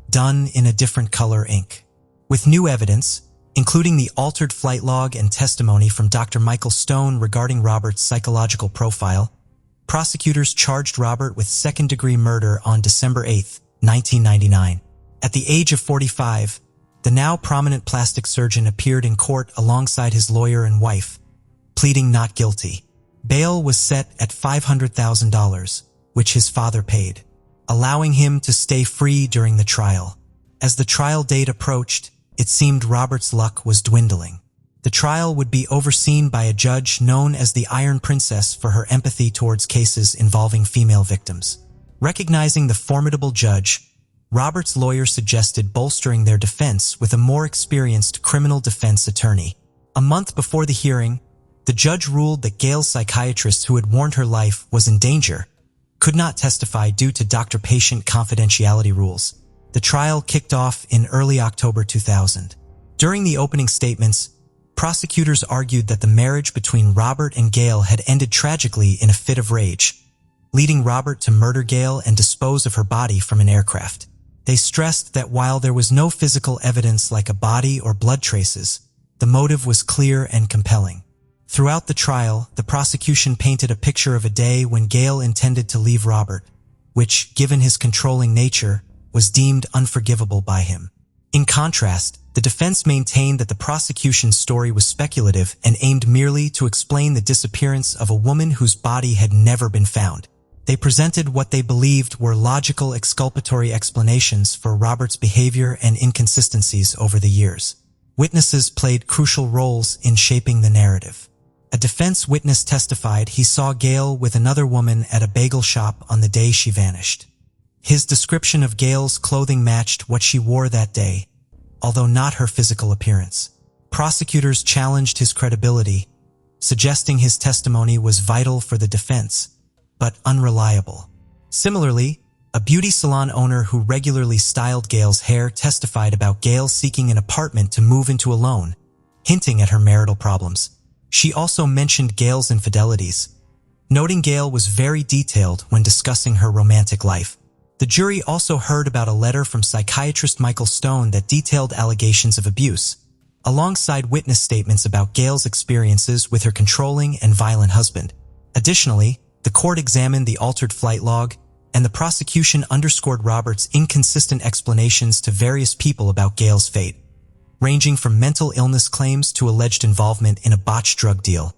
done in a different color ink. With new evidence, including the altered flight log and testimony from Dr. Michael Stone regarding Robert's psychological profile, prosecutors charged Robert with second-degree murder on December 8, 1999. At the age of 45, the now prominent plastic surgeon appeared in court alongside his lawyer and wife, pleading not guilty. Bail was set at $500,000, which his father paid, allowing him to stay free during the trial. As the trial date approached, it seemed Robert's luck was dwindling. The trial would be overseen by a judge known as the Iron Princess for her empathy towards cases involving female victims. Recognizing the formidable judge, Robert's lawyer suggested bolstering their defense with a more experienced criminal defense attorney. A month before the hearing, the judge ruled that Gail's psychiatrist, who had warned her life was in danger, could not testify due to doctor-patient confidentiality rules. The trial kicked off in early October 2000. During the opening statements, prosecutors argued that the marriage between Robert and Gail had ended tragically in a fit of rage, leading Robert to murder Gail and dispose of her body from an aircraft. They stressed that while there was no physical evidence like a body or blood traces, The motive was clear and compelling. Throughout the trial, the prosecution painted a picture of a day when Gail intended to leave Robert, which, given his controlling nature, was deemed unforgivable by him. In contrast, the defense maintained that the prosecution's story was speculative and aimed merely to explain the disappearance of a woman whose body had never been found. They presented what they believed were logical exculpatory explanations for Robert's behavior and inconsistencies over the years. Witnesses played crucial roles in shaping the narrative. A defense witness testified he saw Gail with another woman at a bagel shop on the day she vanished. His description of Gail's clothing matched what she wore that day, although not her physical appearance. Prosecutors challenged his credibility, suggesting his testimony was vital for the defense, but unreliable. Similarly, a beauty salon owner who regularly styled Gail's hair testified about Gail seeking an apartment to move into alone, hinting at her marital problems. She also mentioned Gail's infidelities, noting Gail was very detailed when discussing her romantic life. The jury also heard about a letter from psychiatrist Michael Stone that detailed allegations of abuse, alongside witness statements about Gail's experiences with her controlling and violent husband. Additionally, the court examined the altered flight log, and the prosecution underscored Robert's inconsistent explanations to various people about Gail's fate, ranging from mental illness claims to alleged involvement in a botched drug deal,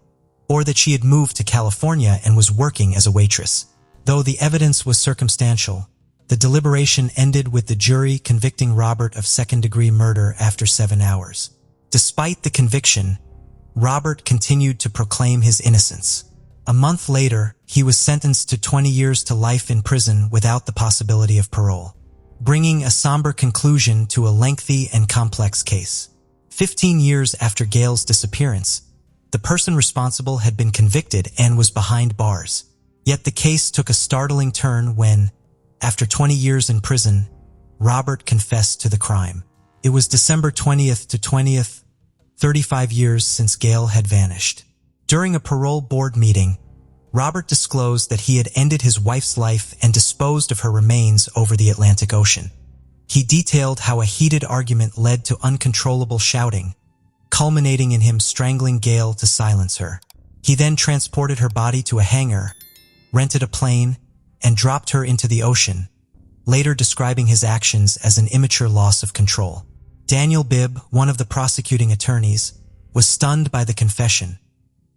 or that she had moved to California and was working as a waitress. Though the evidence was circumstantial, the deliberation ended with the jury convicting Robert of second-degree murder after 7 hours. Despite the conviction, Robert continued to proclaim his innocence. A month later, he was sentenced to 20 years to life in prison without the possibility of parole, bringing a somber conclusion to a lengthy and complex case. 15 years after Gail's disappearance, the person responsible had been convicted and was behind bars. Yet the case took a startling turn when, after 20 years in prison, Robert confessed to the crime. It was December 20th to 20th, 35 years since Gail had vanished. During a parole board meeting, Robert disclosed that he had ended his wife's life and disposed of her remains over the Atlantic Ocean. He detailed how a heated argument led to uncontrollable shouting, culminating in him strangling Gail to silence her. He then transported her body to a hangar, rented a plane, and dropped her into the ocean, later describing his actions as an immature loss of control. Daniel Bibb, one of the prosecuting attorneys, was stunned by the confession,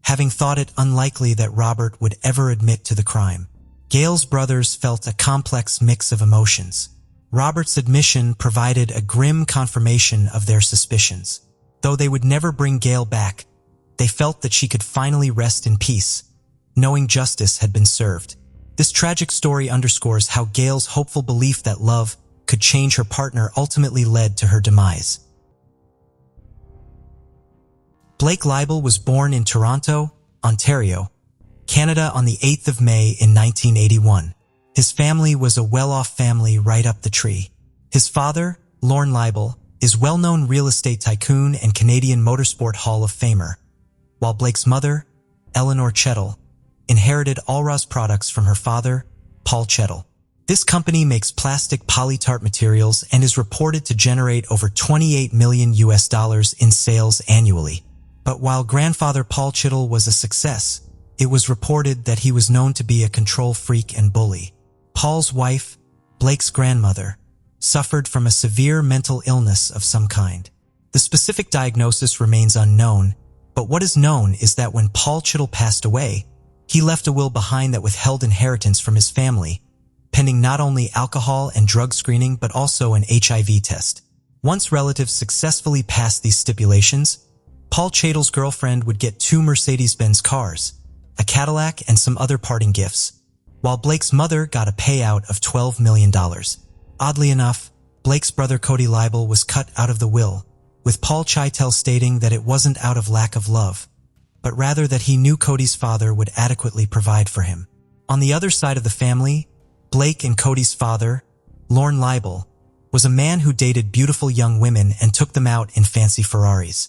having thought it unlikely that Robert would ever admit to the crime. Gail's brothers felt a complex mix of emotions. Robert's admission provided a grim confirmation of their suspicions. Though they would never bring Gail back, they felt that she could finally rest in peace, knowing justice had been served. This tragic story underscores how Gail's hopeful belief that love could change her partner ultimately led to her demise. Blake Leibel was born in Toronto, Ontario, Canada on the 8th of May in 1981. His family was a well-off family right up the tree. His father, Lorne Leibel, is well-known real estate tycoon and Canadian Motorsport Hall of Famer, while Blake's mother, Eleanor Chettle, inherited Allroz products from her father, Paul Chettle. This company makes plastic polytart materials and is reported to generate over $28 million in sales annually. But while grandfather Paul Chettle was a success, it was reported that he was known to be a control freak and bully. Paul's wife, Blake's grandmother, suffered from a severe mental illness of some kind. The specific diagnosis remains unknown, but what is known is that when Paul Chettle passed away, he left a will behind that withheld inheritance from his family, pending not only alcohol and drug screening but also an HIV test. Once relatives successfully passed these stipulations, Paul Chettle's girlfriend would get 2 Mercedes-Benz cars, a Cadillac, and some other parting gifts, while Blake's mother got a payout of $12 million. Oddly enough, Blake's brother Cody Leibel was cut out of the will, with Paul Cheitel stating that it wasn't out of lack of love, but rather that he knew Cody's father would adequately provide for him. On the other side of the family, Blake and Cody's father, Lorne Leibel, was a man who dated beautiful young women and took them out in fancy Ferraris.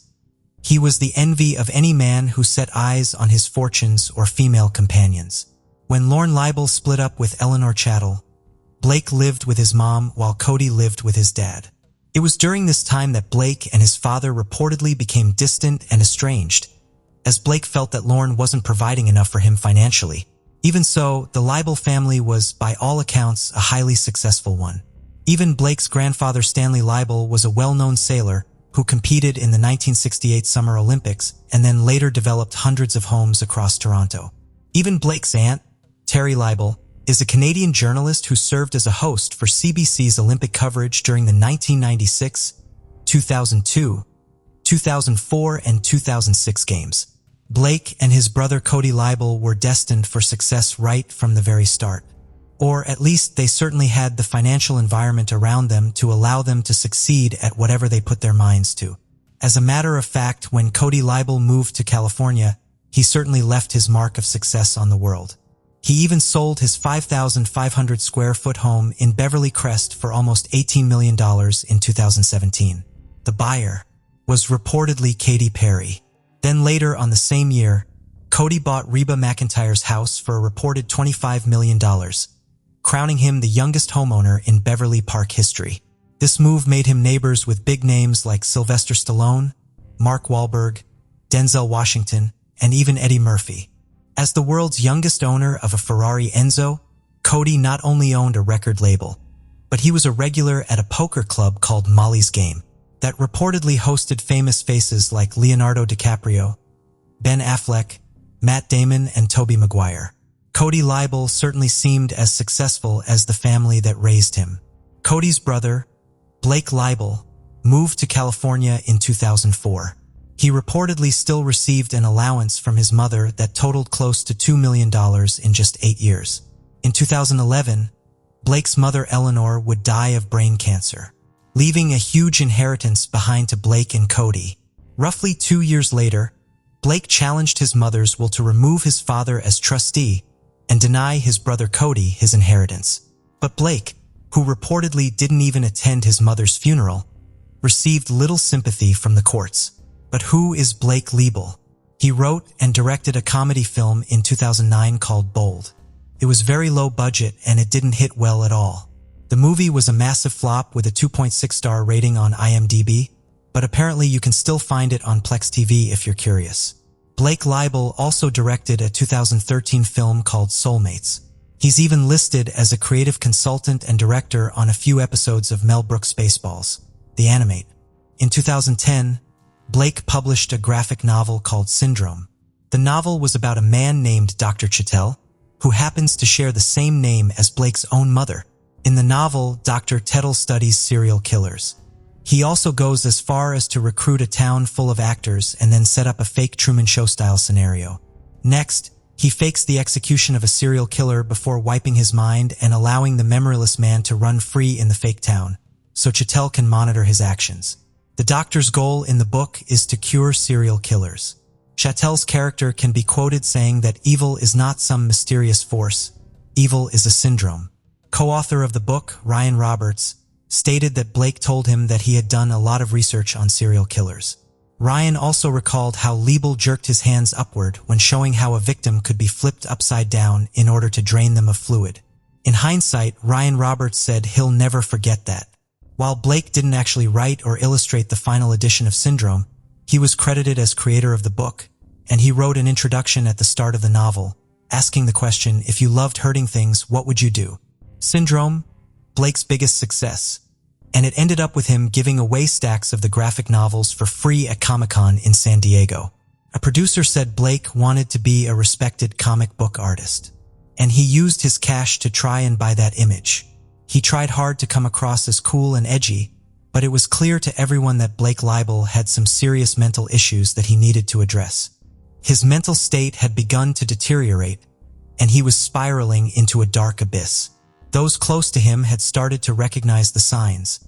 He was the envy of any man who set eyes on his fortunes or female companions. When Lorne Leibel split up with Eleanor Chettle, Blake lived with his mom while Cody lived with his dad. It was during this time that Blake and his father reportedly became distant and estranged, as Blake felt that Lorne wasn't providing enough for him financially. Even so, the Leibel family was, by all accounts, a highly successful one. Even Blake's grandfather Stanley Leibel was a well-known sailor who competed in the 1968 Summer Olympics and then later developed hundreds of homes across Toronto. Even Blake's aunt, Terry Leibel, is a Canadian journalist who served as a host for CBC's Olympic coverage during the 1996, 2002, 2004, and 2006 games. Blake and his brother Cody Leibel were destined for success right from the very start. Or at least they certainly had the financial environment around them to allow them to succeed at whatever they put their minds to. As a matter of fact, when Cody Leibel moved to California, he certainly left his mark of success on the world. He even sold his 5,500 square foot home in Beverly Crest for almost $18 million in 2017. The buyer was reportedly Katy Perry. Then later on the same year, Cody bought Reba McEntire's house for a reported $25 million, crowning him the youngest homeowner in Beverly Park history. This move made him neighbors with big names like Sylvester Stallone, Mark Wahlberg, Denzel Washington, and even Eddie Murphy. As the world's youngest owner of a Ferrari Enzo, Cody not only owned a record label, but he was a regular at a poker club called Molly's Game that reportedly hosted famous faces like Leonardo DiCaprio, Ben Affleck, Matt Damon, and Tobey Maguire. Cody Leibel certainly seemed as successful as the family that raised him. Cody's brother, Blake Leibel, moved to California in 2004. He reportedly still received an allowance from his mother that totaled close to $2 million in just 8 years. In 2011, Blake's mother Eleanor would die of brain cancer, leaving a huge inheritance behind to Blake and Cody. Roughly 2 years later, Blake challenged his mother's will to remove his father as trustee and deny his brother Cody his inheritance. But Blake, who reportedly didn't even attend his mother's funeral, received little sympathy from the courts. But who is Blake Leibel? He wrote and directed a comedy film in 2009 called Bold. It was very low budget and it didn't hit well at all. The movie was a massive flop with a 2.6-star rating on IMDb, but apparently you can still find it on Plex TV if you're curious. Blake Leibel also directed a 2013 film called Soulmates. He's even listed as a creative consultant and director on a few episodes of Mel Brooks' Spaceballs, the animate. In 2010, Blake published a graphic novel called Syndrome. The novel was about a man named Dr. Chettle, who happens to share the same name as Blake's own mother. In the novel, Dr. Chettle studies serial killers. He also goes as far as to recruit a town full of actors and then set up a fake Truman Show-style scenario. Next, he fakes the execution of a serial killer before wiping his mind and allowing the memoryless man to run free in the fake town, so Chettle can monitor his actions. The doctor's goal in the book is to cure serial killers. Chetell's character can be quoted saying that evil is not some mysterious force, evil is a syndrome. Co-author of the book, Ryan Roberts, stated that Blake told him that he had done a lot of research on serial killers. Ryan also recalled how Leibel jerked his hands upward when showing how a victim could be flipped upside down in order to drain them of fluid. In hindsight, Ryan Roberts said he'll never forget that. While Blake didn't actually write or illustrate the final edition of Syndrome, he was credited as creator of the book, and he wrote an introduction at the start of the novel, asking the question, if you loved hurting things, what would you do? Syndrome, Blake's biggest success, and it ended up with him giving away stacks of the graphic novels for free at Comic-Con in San Diego. A producer said Blake wanted to be a respected comic book artist, and he used his cash to try and buy that image. He tried hard to come across as cool and edgy, but it was clear to everyone that Blake Leibel had some serious mental issues that he needed to address. His mental state had begun to deteriorate, and he was spiraling into a dark abyss. Those close to him had started to recognize the signs,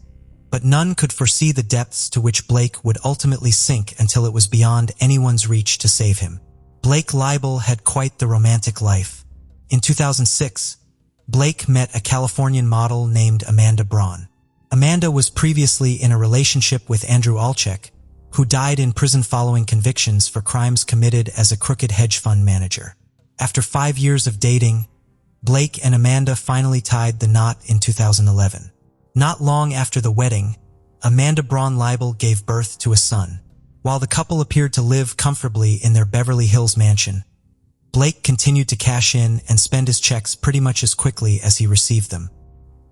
but none could foresee the depths to which Blake would ultimately sink until it was beyond anyone's reach to save him. Blake Leibel had quite the romantic life. In 2006, Blake met a Californian model named Amanda Braun. Amanda was previously in a relationship with Andrew Alchek, who died in prison following convictions for crimes committed as a crooked hedge fund manager. After 5 years of dating, Blake and Amanda finally tied the knot in 2011. Not long after the wedding, Amanda Braun-Leibel gave birth to a son. While the couple appeared to live comfortably in their Beverly Hills mansion, Blake continued to cash in and spend his checks pretty much as quickly as he received them.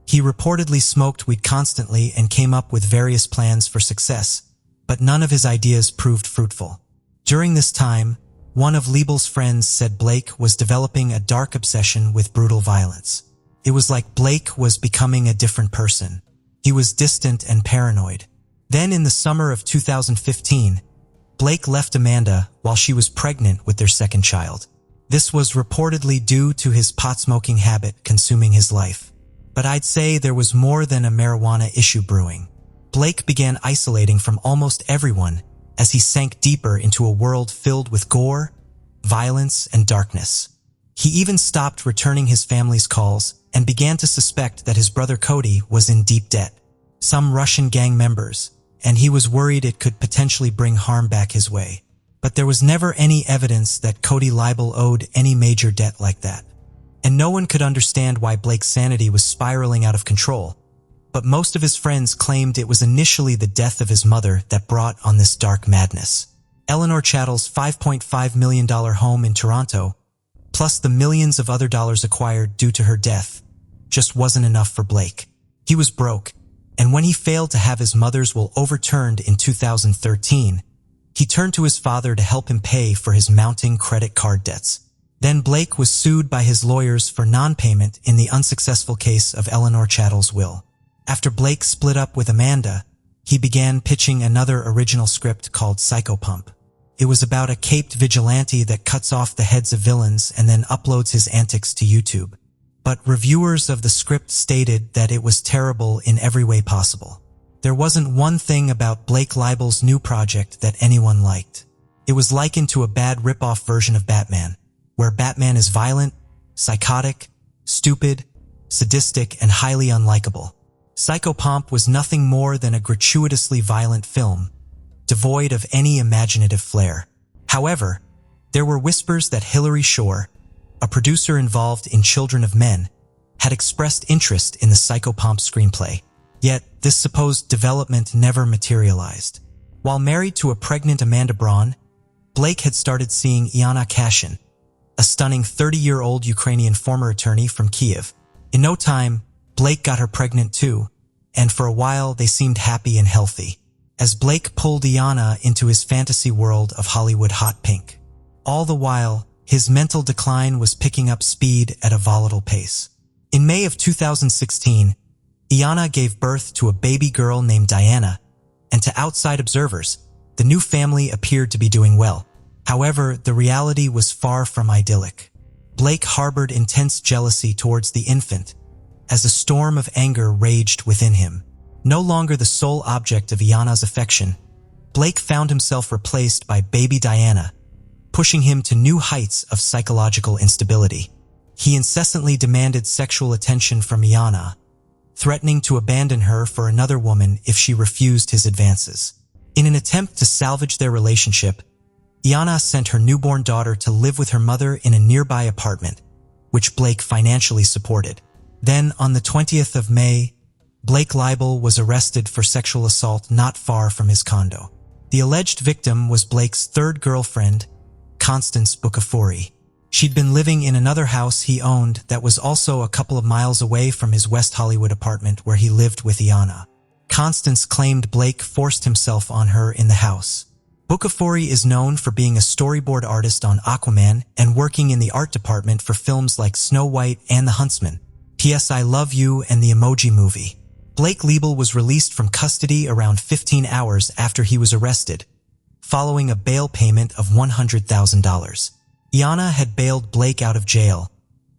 He reportedly smoked weed constantly and came up with various plans for success, but none of his ideas proved fruitful. During this time, one of Leibel's friends said Blake was developing a dark obsession with brutal violence. It was like Blake was becoming a different person. He was distant and paranoid. Then in the summer of 2015, Blake left Amanda while she was pregnant with their second child. This was reportedly due to his pot-smoking habit consuming his life. But I'd say there was more than a marijuana issue brewing. Blake began isolating from almost everyone as he sank deeper into a world filled with gore, violence, and darkness. He even stopped returning his family's calls and began to suspect that his brother Cody was in deep debt. Some Russian gang members, and he was worried it could potentially bring harm back his way. But there was never any evidence that Cody Leibel owed any major debt like that. And no one could understand why Blake's sanity was spiraling out of control. But most of his friends claimed it was initially the death of his mother that brought on this dark madness. Eleanor Chattel's $5.5 million home in Toronto, plus the millions of other dollars acquired due to her death, just wasn't enough for Blake. He was broke, and when he failed to have his mother's will overturned in 2013, he turned to his father to help him pay for his mounting credit card debts. Then Blake was sued by his lawyers for non-payment in the unsuccessful case of Eleanor Chattel's will. After Blake split up with Amanda, he began pitching another original script called Psychopump. It was about a caped vigilante that cuts off the heads of villains and then uploads his antics to YouTube. But reviewers of the script stated that it was terrible in every way possible. There wasn't one thing about Blake Leibel's new project that anyone liked. It was likened to a bad rip-off version of Batman, where Batman is violent, psychotic, stupid, sadistic, and highly unlikable. Psychopomp was nothing more than a gratuitously violent film, devoid of any imaginative flair. However, there were whispers that Hilary Shore, a producer involved in Children of Men, had expressed interest in the Psychopomp screenplay. Yet, this supposed development never materialized. While married to a pregnant Amanda Braun, Blake had started seeing Iana Kashin, a stunning 30-year-old Ukrainian former attorney from Kiev. In no time, Blake got her pregnant too, and for a while they seemed happy and healthy, as Blake pulled Iana into his fantasy world of Hollywood hot pink. All the while, his mental decline was picking up speed at a volatile pace. In May of 2016, Iana gave birth to a baby girl named Diana, and to outside observers, the new family appeared to be doing well. However, the reality was far from idyllic. Blake harbored intense jealousy towards the infant, as a storm of anger raged within him. No longer the sole object of Iana's affection, Blake found himself replaced by baby Diana, pushing him to new heights of psychological instability. He incessantly demanded sexual attention from Iana, threatening to abandon her for another woman if she refused his advances. In an attempt to salvage their relationship, Iana sent her newborn daughter to live with her mother in a nearby apartment, which Blake financially supported. Then, on the 20th of May, Blake Leibel was arrested for sexual assault not far from his condo. The alleged victim was Blake's third girlfriend, Constance Bucafori. She'd been living in another house he owned that was also a couple of miles away from his West Hollywood apartment where he lived with Iana. Constance claimed Blake forced himself on her in the house. Bucafori is known for being a storyboard artist on Aquaman and working in the art department for films like Snow White and The Huntsman, P.S. I Love You, and The Emoji Movie. Blake Leibel was released from custody around 15 hours after he was arrested, following a bail payment of $100,000. Iana had bailed Blake out of jail,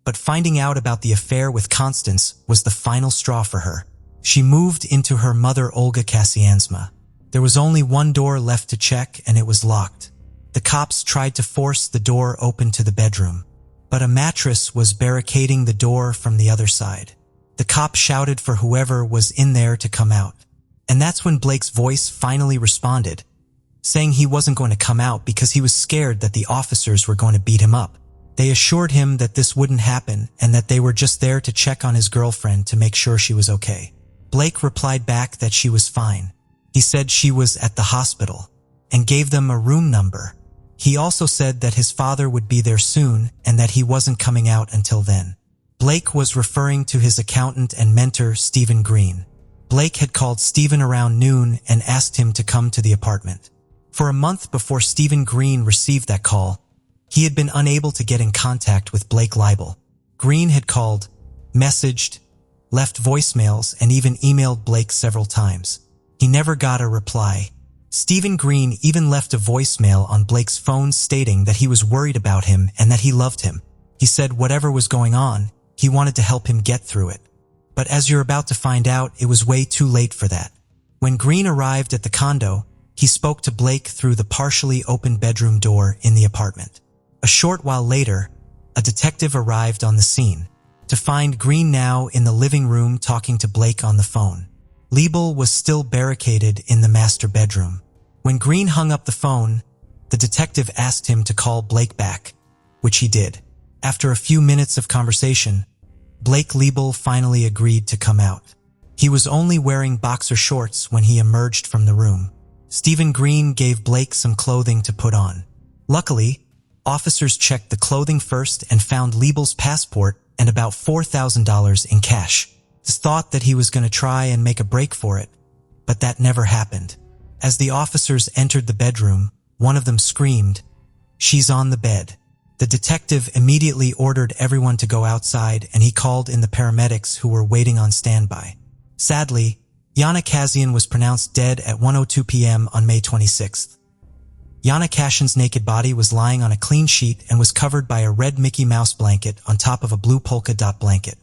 but finding out about the affair with Constance was the final straw for her. She moved into her mother Olga Kasiansma. There was only one door left to check, and it was locked. The cops tried to force the door open to the bedroom, but a mattress was barricading the door from the other side. The cop shouted for whoever was in there to come out. And that's when Blake's voice finally responded, saying he wasn't going to come out because he was scared that the officers were going to beat him up. They assured him that this wouldn't happen and that they were just there to check on his girlfriend to make sure she was okay. Blake replied back that she was fine. He said she was at the hospital and gave them a room number. He also said that his father would be there soon and that he wasn't coming out until then. Blake was referring to his accountant and mentor, Stephen Green. Blake had called Stephen around noon and asked him to come to the apartment. For a month before Stephen Green received that call, he had been unable to get in contact with Blake Leibel. Green had called, messaged, left voicemails, and even emailed Blake several times. He never got a reply. Stephen Green even left a voicemail on Blake's phone stating that he was worried about him and that he loved him. He said whatever was going on, he wanted to help him get through it. But as you're about to find out, it was way too late for that. When Green arrived at the condo, he spoke to Blake through the partially open bedroom door in the apartment. A short while later, a detective arrived on the scene to find Green now in the living room talking to Blake on the phone. Leibel was still barricaded in the master bedroom. When Green hung up the phone, the detective asked him to call Blake back, which he did. After a few minutes of conversation, Blake Leibel finally agreed to come out. He was only wearing boxer shorts when he emerged from the room. Stephen Green gave Blake some clothing to put on. Luckily, officers checked the clothing first and found Leibel's passport and about $4,000 in cash. He thought that he was going to try and make a break for it, but that never happened. As the officers entered the bedroom, one of them screamed, "She's on the bed." The detective immediately ordered everyone to go outside, and he called in the paramedics who were waiting on standby. Sadly, Yana Kasian was pronounced dead at 1:02 p.m. on May 26th. Yana Kasian's naked body was lying on a clean sheet and was covered by a red Mickey Mouse blanket on top of a blue polka dot blanket.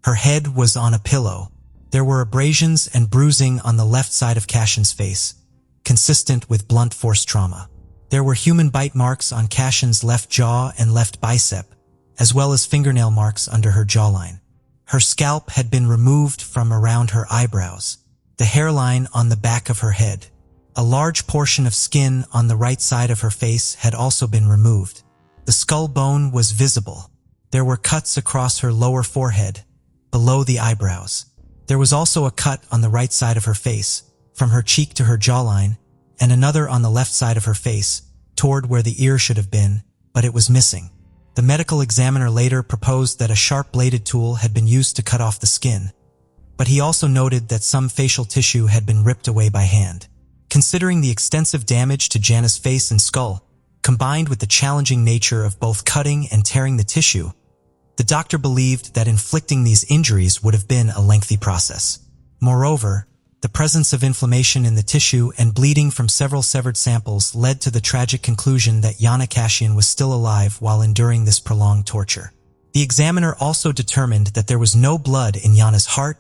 Her head was on a pillow. There were abrasions and bruising on the left side of Kasian's face, consistent with blunt force trauma. There were human bite marks on Kasian's left jaw and left bicep, as well as fingernail marks under her jawline. Her scalp had been removed from around her eyebrows, the hairline on the back of her head. A large portion of skin on the right side of her face had also been removed. The skull bone was visible. There were cuts across her lower forehead, below the eyebrows. There was also a cut on the right side of her face, from her cheek to her jawline, and another on the left side of her face, toward where the ear should have been, but it was missing. The medical examiner later proposed that a sharp-bladed tool had been used to cut off the skin, but he also noted that some facial tissue had been ripped away by hand. Considering the extensive damage to Jana's face and skull, combined with the challenging nature of both cutting and tearing the tissue, the doctor believed that inflicting these injuries would have been a lengthy process. Moreover, the presence of inflammation in the tissue and bleeding from several severed samples led to the tragic conclusion that Yana Kasian was still alive while enduring this prolonged torture. The examiner also determined that there was no blood in Yana's heart,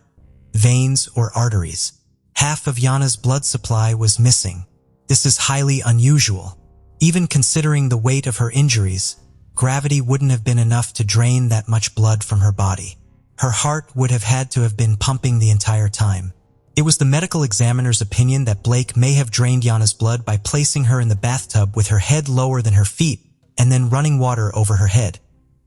veins, or arteries. Half of Yana's blood supply was missing. This is highly unusual. Even considering the weight of her injuries, gravity wouldn't have been enough to drain that much blood from her body. Her heart would have had to have been pumping the entire time. It was the medical examiner's opinion that Blake may have drained Yana's blood by placing her in the bathtub with her head lower than her feet and then running water over her head,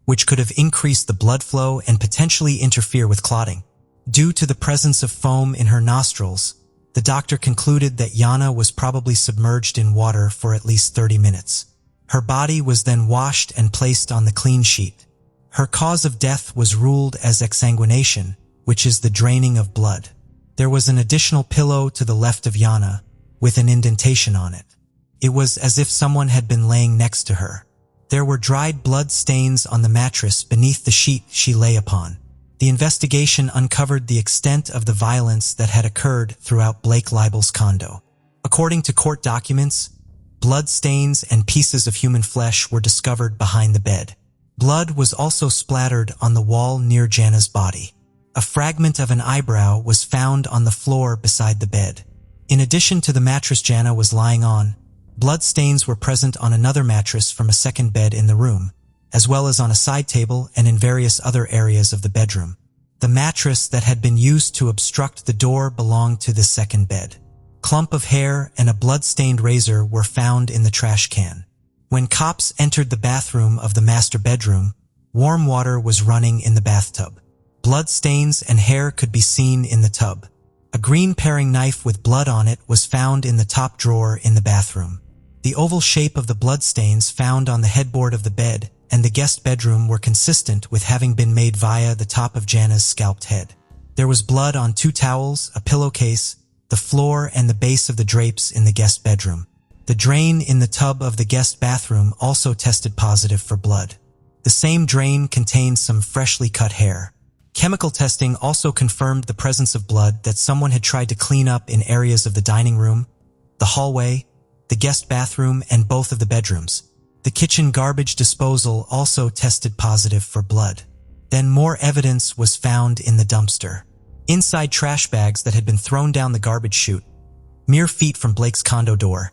which could have increased the blood flow and potentially interfere with clotting. Due to the presence of foam in her nostrils, the doctor concluded that Yana was probably submerged in water for at least 30 minutes. Her body was then washed and placed on the clean sheet. Her cause of death was ruled as exsanguination, which is the draining of blood. There was an additional pillow to the left of Yana, with an indentation on it. It was as if someone had been laying next to her. There were dried blood stains on the mattress beneath the sheet she lay upon. The investigation uncovered the extent of the violence that had occurred throughout Blake Leibel's condo. According to court documents, blood stains and pieces of human flesh were discovered behind the bed. Blood was also splattered on the wall near Jana's body. A fragment of an eyebrow was found on the floor beside the bed. In addition to the mattress Jana was lying on, blood stains were present on another mattress from a second bed in the room, as well as on a side table and in various other areas of the bedroom. The mattress that had been used to obstruct the door belonged to the second bed. Clump of hair and a blood-stained razor were found in the trash can. When cops entered the bathroom of the master bedroom, warm water was running in the bathtub. Blood stains and hair could be seen in the tub. A green paring knife with blood on it was found in the top drawer in the bathroom. The oval shape of the bloodstains found on the headboard of the bed and the guest bedroom were consistent with having been made via the top of Jana's scalped head. There was blood on 2 towels, a pillowcase, the floor, and the base of the drapes in the guest bedroom. The drain in the tub of the guest bathroom also tested positive for blood. The same drain contained some freshly cut hair. Chemical testing also confirmed the presence of blood that someone had tried to clean up in areas of the dining room, the hallway, the guest bathroom, and both of the bedrooms. The kitchen garbage disposal also tested positive for blood. Then more evidence was found in the dumpster. Inside trash bags that had been thrown down the garbage chute, mere feet from Blake's condo door,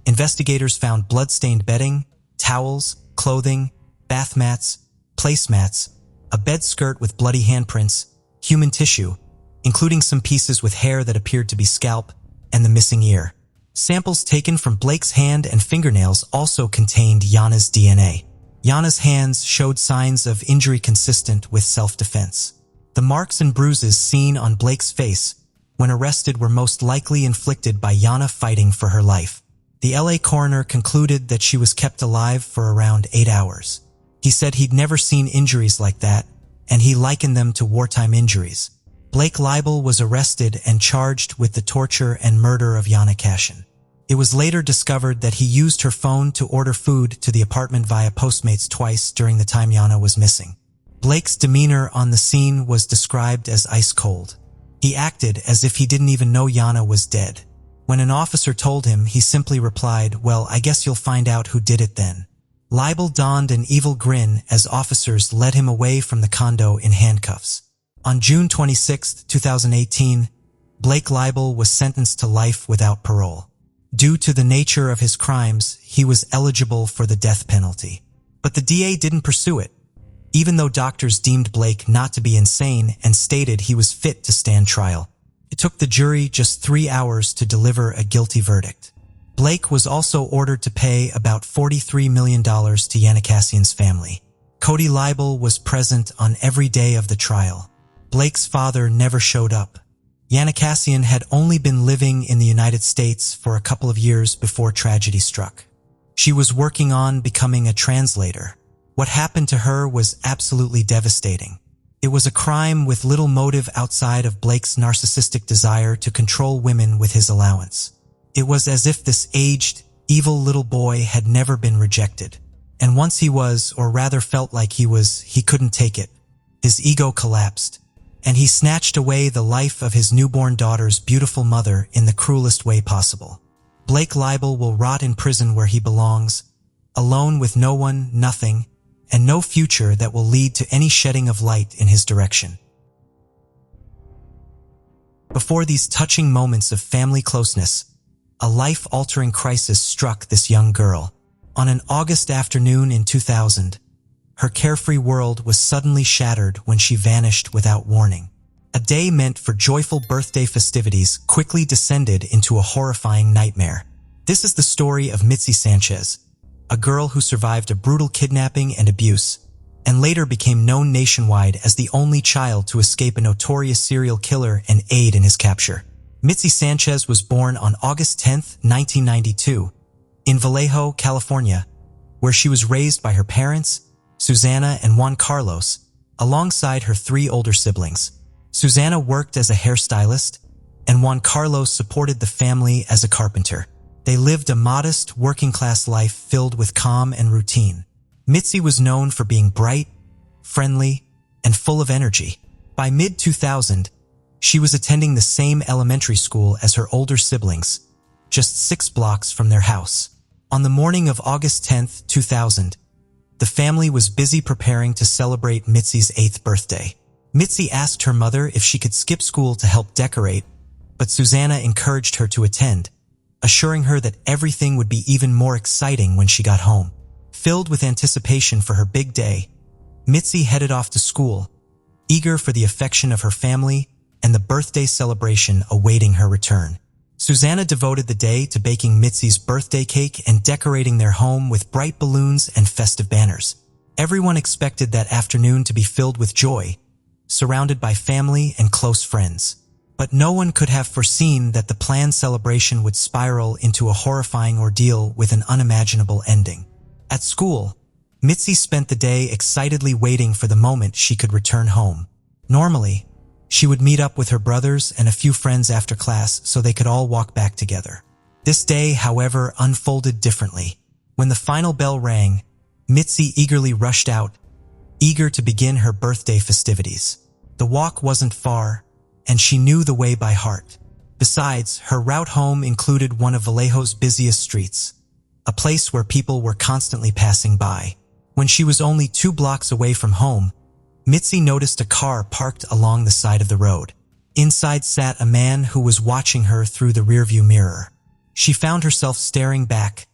investigators found blood-stained bedding, towels, clothing, bath mats, placemats, a bed skirt with bloody handprints, human tissue, including some pieces with hair that appeared to be scalp, and the missing ear. Samples taken from Blake's hand and fingernails also contained Jana's DNA. Jana's hands showed signs of injury consistent with self-defense. The marks and bruises seen on Blake's face when arrested were most likely inflicted by Jana fighting for her life. The LA coroner concluded that she was kept alive for around 8 hours. He said he'd never seen injuries like that, and he likened them to wartime injuries. Blake Leibel was arrested and charged with the torture and murder of Jana Cashin. It was later discovered that he used her phone to order food to the apartment via Postmates twice during the time Jana was missing. Blake's demeanor on the scene was described as ice cold. He acted as if he didn't even know Jana was dead. When an officer told him, he simply replied, "Well, I guess you'll find out who did it then." Leibel donned an evil grin as officers led him away from the condo in handcuffs. On June 26, 2018, Blake Leibel was sentenced to life without parole. Due to the nature of his crimes, he was eligible for the death penalty. But the DA didn't pursue it, even though doctors deemed Blake not to be insane and stated he was fit to stand trial. It took the jury just 3 hours to deliver a guilty verdict. Blake was also ordered to pay about $43 million to Jana Cashin's family. Cody Leibel was present on every day of the trial. Blake's father never showed up. Jana Cashin had only been living in the United States for a couple of years before tragedy struck. She was working on becoming a translator. What happened to her was absolutely devastating. It was a crime with little motive outside of Blake's narcissistic desire to control women with his allowance. It was as if this aged, evil little boy had never been rejected. And once he was, or rather felt like he couldn't take it. His ego collapsed, and he snatched away the life of his newborn daughter's beautiful mother in the cruelest way possible. Blake Leibel will rot in prison where he belongs, alone with no one, nothing, and no future that will lead to any shedding of light in his direction. Before these touching moments of family closeness, a life-altering crisis struck this young girl. On an August afternoon in 2000, her carefree world was suddenly shattered when she vanished without warning. A day meant for joyful birthday festivities quickly descended into a horrifying nightmare. This is the story of Mitzi Sanchez, a girl who survived a brutal kidnapping and abuse, and later became known nationwide as the only child to escape a notorious serial killer and aid in his capture. Mitzi Sanchez was born on August 10, 1992, in Vallejo, California, where she was raised by her parents, Susana and Juan Carlos, alongside her 3 older siblings. Susana worked as a hairstylist, and Juan Carlos supported the family as a carpenter. They lived a modest, working-class life filled with calm and routine. Mitzi was known for being bright, friendly, and full of energy. By mid-2000, she was attending the same elementary school as her older siblings, just 6 blocks from their house. On the morning of August 10, 2000, the family was busy preparing to celebrate Mitzi's 8th birthday. Mitzi asked her mother if she could skip school to help decorate, but Susana encouraged her to attend, assuring her that everything would be even more exciting when she got home. Filled with anticipation for her big day, Mitzi headed off to school, eager for the affection of her family and the birthday celebration awaiting her return. Susana devoted the day to baking Mitzi's birthday cake and decorating their home with bright balloons and festive banners. Everyone expected that afternoon to be filled with joy, surrounded by family and close friends. But no one could have foreseen that the planned celebration would spiral into a horrifying ordeal with an unimaginable ending. At school, Mitzi spent the day excitedly waiting for the moment she could return home. Normally, she would meet up with her brothers and a few friends after class so they could all walk back together. This day, however, unfolded differently. When the final bell rang, Mitzi eagerly rushed out, eager to begin her birthday festivities. The walk wasn't far, and she knew the way by heart. Besides, her route home included one of Vallejo's busiest streets, a place where people were constantly passing by. When she was only 2 blocks away from home, Mitzi noticed a car parked along the side of the road. Inside sat a man who was watching her through the rearview mirror. She found herself staring back,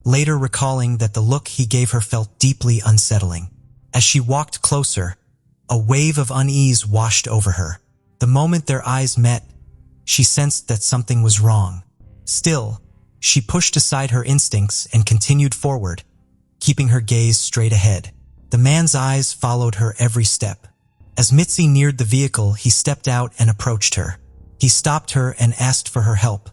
later recalling that the look he gave her felt deeply unsettling. As she walked closer, a wave of unease washed over her. The moment their eyes met, she sensed that something was wrong. Still, she pushed aside her instincts and continued forward, keeping her gaze straight ahead. The man's eyes followed her every step. As Mitzi neared the vehicle, he stepped out and approached her. He stopped her and asked for her help,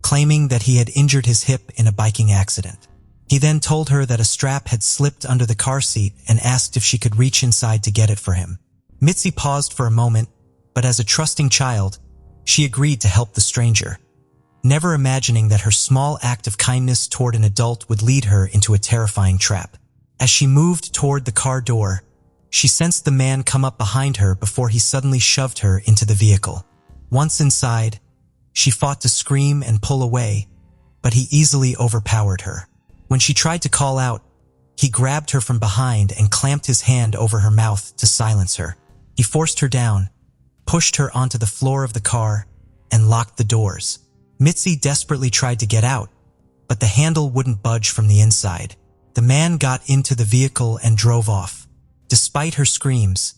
claiming that he had injured his hip in a biking accident. He then told her that a strap had slipped under the car seat and asked if she could reach inside to get it for him. Mitzi paused for a moment, but as a trusting child, she agreed to help the stranger, never imagining that her small act of kindness toward an adult would lead her into a terrifying trap. As she moved toward the car door, she sensed the man come up behind her before he suddenly shoved her into the vehicle. Once inside, she fought to scream and pull away, but he easily overpowered her. When she tried to call out, he grabbed her from behind and clamped his hand over her mouth to silence her. He forced her down, pushed her onto the floor of the car, and locked the doors. Mitzi desperately tried to get out, but the handle wouldn't budge from the inside. The man got into the vehicle and drove off. Despite her screams,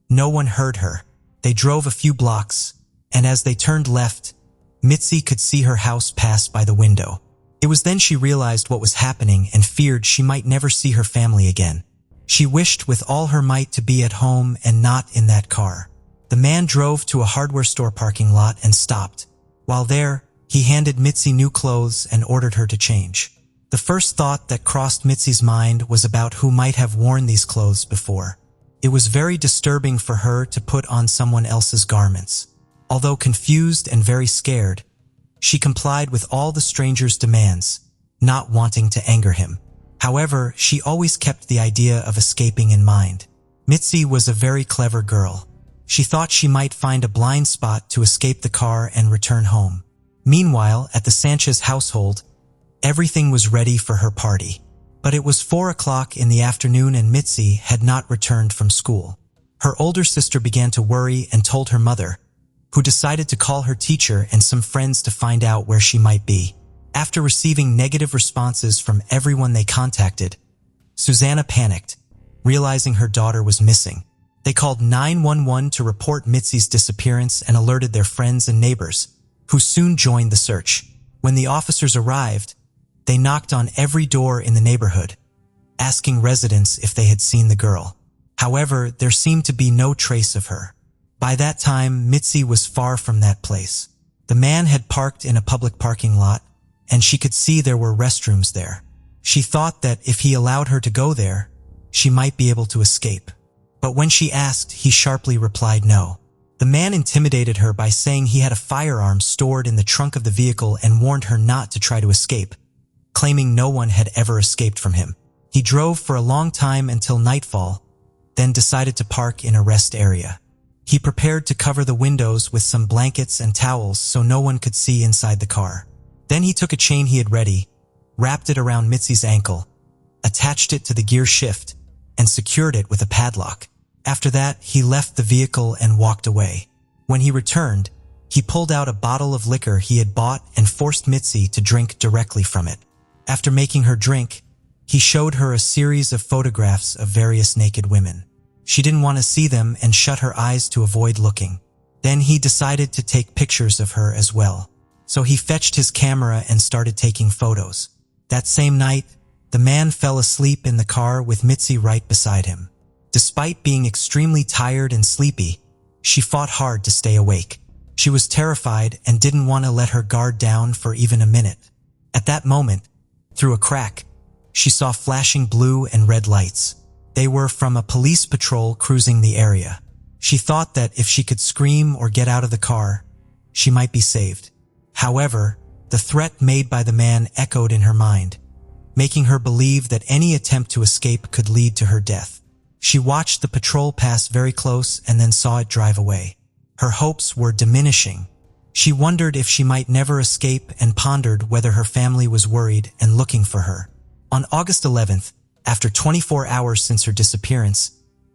no one heard her. They drove a few blocks, and as they turned left, Mitzi could see her house pass by the window. It was then she realized what was happening and feared she might never see her family again. She wished with all her might to be at home and not in that car. The man drove to a hardware store parking lot and stopped. While there, he handed Mitzi new clothes and ordered her to change. The first thought that crossed Mitzi's mind was about who might have worn these clothes before. It was very disturbing for her to put on someone else's garments. Although confused and very scared, she complied with all the stranger's demands, not wanting to anger him. However, she always kept the idea of escaping in mind. Mitzi was a very clever girl. She thought she might find a blind spot to escape the car and return home. Meanwhile, at the Sanchez household, everything was ready for her party. But it was 4 o'clock in the afternoon and Mitzi had not returned from school. Her older sister began to worry and told her mother, who decided to call her teacher and some friends to find out where she might be. After receiving negative responses from everyone they contacted, Susanna panicked, realizing her daughter was missing. They called 911 to report Mitzi's disappearance and alerted their friends and neighbors, who soon joined the search. When the officers arrived, they knocked on every door in the neighborhood, asking residents if they had seen the girl. However, there seemed to be no trace of her. By that time, Mitzi was far from that place. The man had parked in a public parking lot, and she could see there were restrooms there. She thought that if he allowed her to go there, she might be able to escape. But when she asked, he sharply replied no. The man intimidated her by saying he had a firearm stored in the trunk of the vehicle and warned her not to try to escape, claiming no one had ever escaped from him. He drove for a long time until nightfall, then decided to park in a rest area. He prepared to cover the windows with some blankets and towels so no one could see inside the car. Then he took a chain he had ready, wrapped it around Mitzi's ankle, attached it to the gear shift, and secured it with a padlock. After that, he left the vehicle and walked away. When he returned, he pulled out a bottle of liquor he had bought and forced Mitzi to drink directly from it. After making her drink, he showed her a series of photographs of various naked women. She didn't want to see them and shut her eyes to avoid looking. Then he decided to take pictures of her as well. So he fetched his camera and started taking photos. That same night, the man fell asleep in the car with Mitzi right beside him. Despite being extremely tired and sleepy, she fought hard to stay awake. She was terrified and didn't want to let her guard down for even a minute. At that moment, through a crack, she saw flashing blue and red lights. They were from a police patrol cruising the area. She thought that if she could scream or get out of the car, she might be saved. However, the threat made by the man echoed in her mind, making her believe that any attempt to escape could lead to her death. She watched the patrol pass very close and then saw it drive away. Her hopes were diminishing. She wondered if she might never escape and pondered whether her family was worried and looking for her. On August 11th, after 24 hours since her disappearance,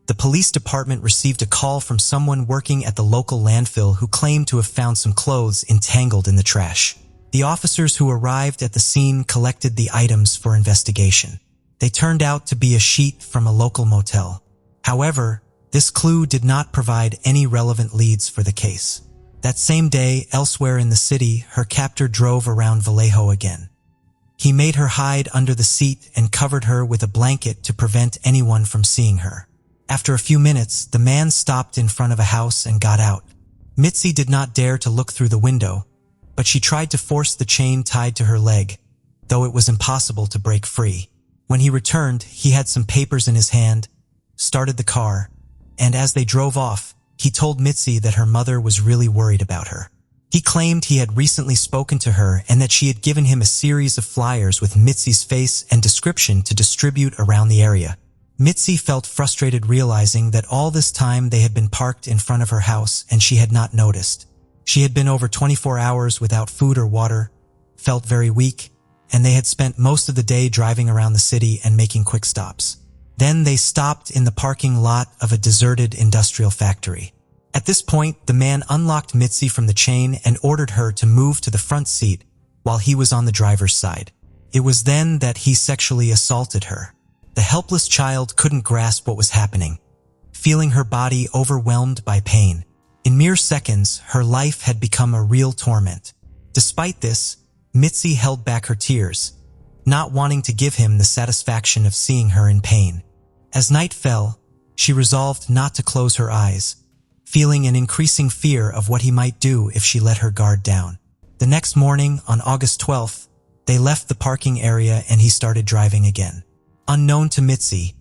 the police department received a call from someone working at the local landfill who claimed to have found some clothes entangled in the trash. The officers who arrived at the scene collected the items for investigation. They turned out to be a sheet from a local motel. However, this clue did not provide any relevant leads for the case. That same day, elsewhere in the city, her captor drove around Vallejo again. He made her hide under the seat and covered her with a blanket to prevent anyone from seeing her. After a few minutes, the man stopped in front of a house and got out. Mitzi did not dare to look through the window, but she tried to force the chain tied to her leg, though it was impossible to break free. When he returned, he had some papers in his hand, started the car, and as they drove off, he told Mitzi that her mother was really worried about her. He claimed he had recently spoken to her and that she had given him a series of flyers with Mitzi's face and description to distribute around the area. Mitzi felt frustrated realizing that all this time they had been parked in front of her house and she had not noticed. She had been over 24 hours without food or water, felt very weak, and they had spent most of the day driving around the city and making quick stops. Then they stopped in the parking lot of a deserted industrial factory. At this point, the man unlocked Mitzi from the chain and ordered her to move to the front seat while he was on the driver's side. It was then that he sexually assaulted her. The helpless child couldn't grasp what was happening, feeling her body overwhelmed by pain. In mere seconds, her life had become a real torment. Despite this, Mitzi held back her tears, not wanting to give him the satisfaction of seeing her in pain. As night fell, she resolved not to close her eyes, feeling an increasing fear of what he might do if she let her guard down. The next morning, on August 12th, they left the parking area and he started driving again. Unknown to Mitzi,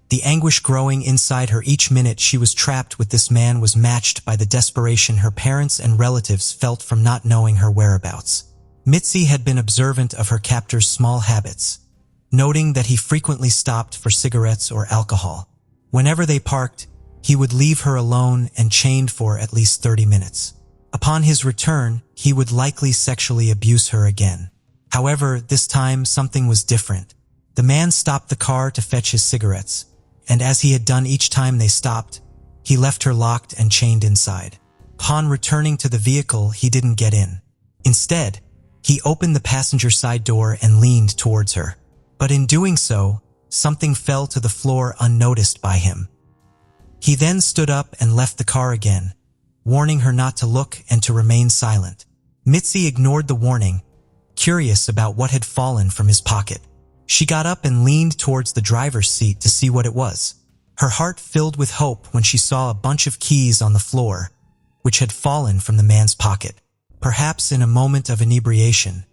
the anguish growing inside her each minute she was trapped with this man was matched by the desperation her parents and relatives felt from not knowing her whereabouts. Mitzi had been observant of her captor's small habits, noting that he frequently stopped for cigarettes or alcohol. Whenever they parked, he would leave her alone and chained for at least 30 minutes. Upon his return, he would likely sexually abuse her again. However, this time something was different. The man stopped the car to fetch his cigarettes, and as he had done each time they stopped, he left her locked and chained inside. Upon returning to the vehicle, he didn't get in. Instead, he opened the passenger side door and leaned towards her. But in doing so, something fell to the floor unnoticed by him. He then stood up and left the car again, warning her not to look and to remain silent. Mitzi ignored the warning, curious about what had fallen from his pocket. She got up and leaned towards the driver's seat to see what it was. Her heart filled with hope when she saw a bunch of keys on the floor, which had fallen from the man's pocket. Perhaps in a moment of inebriation,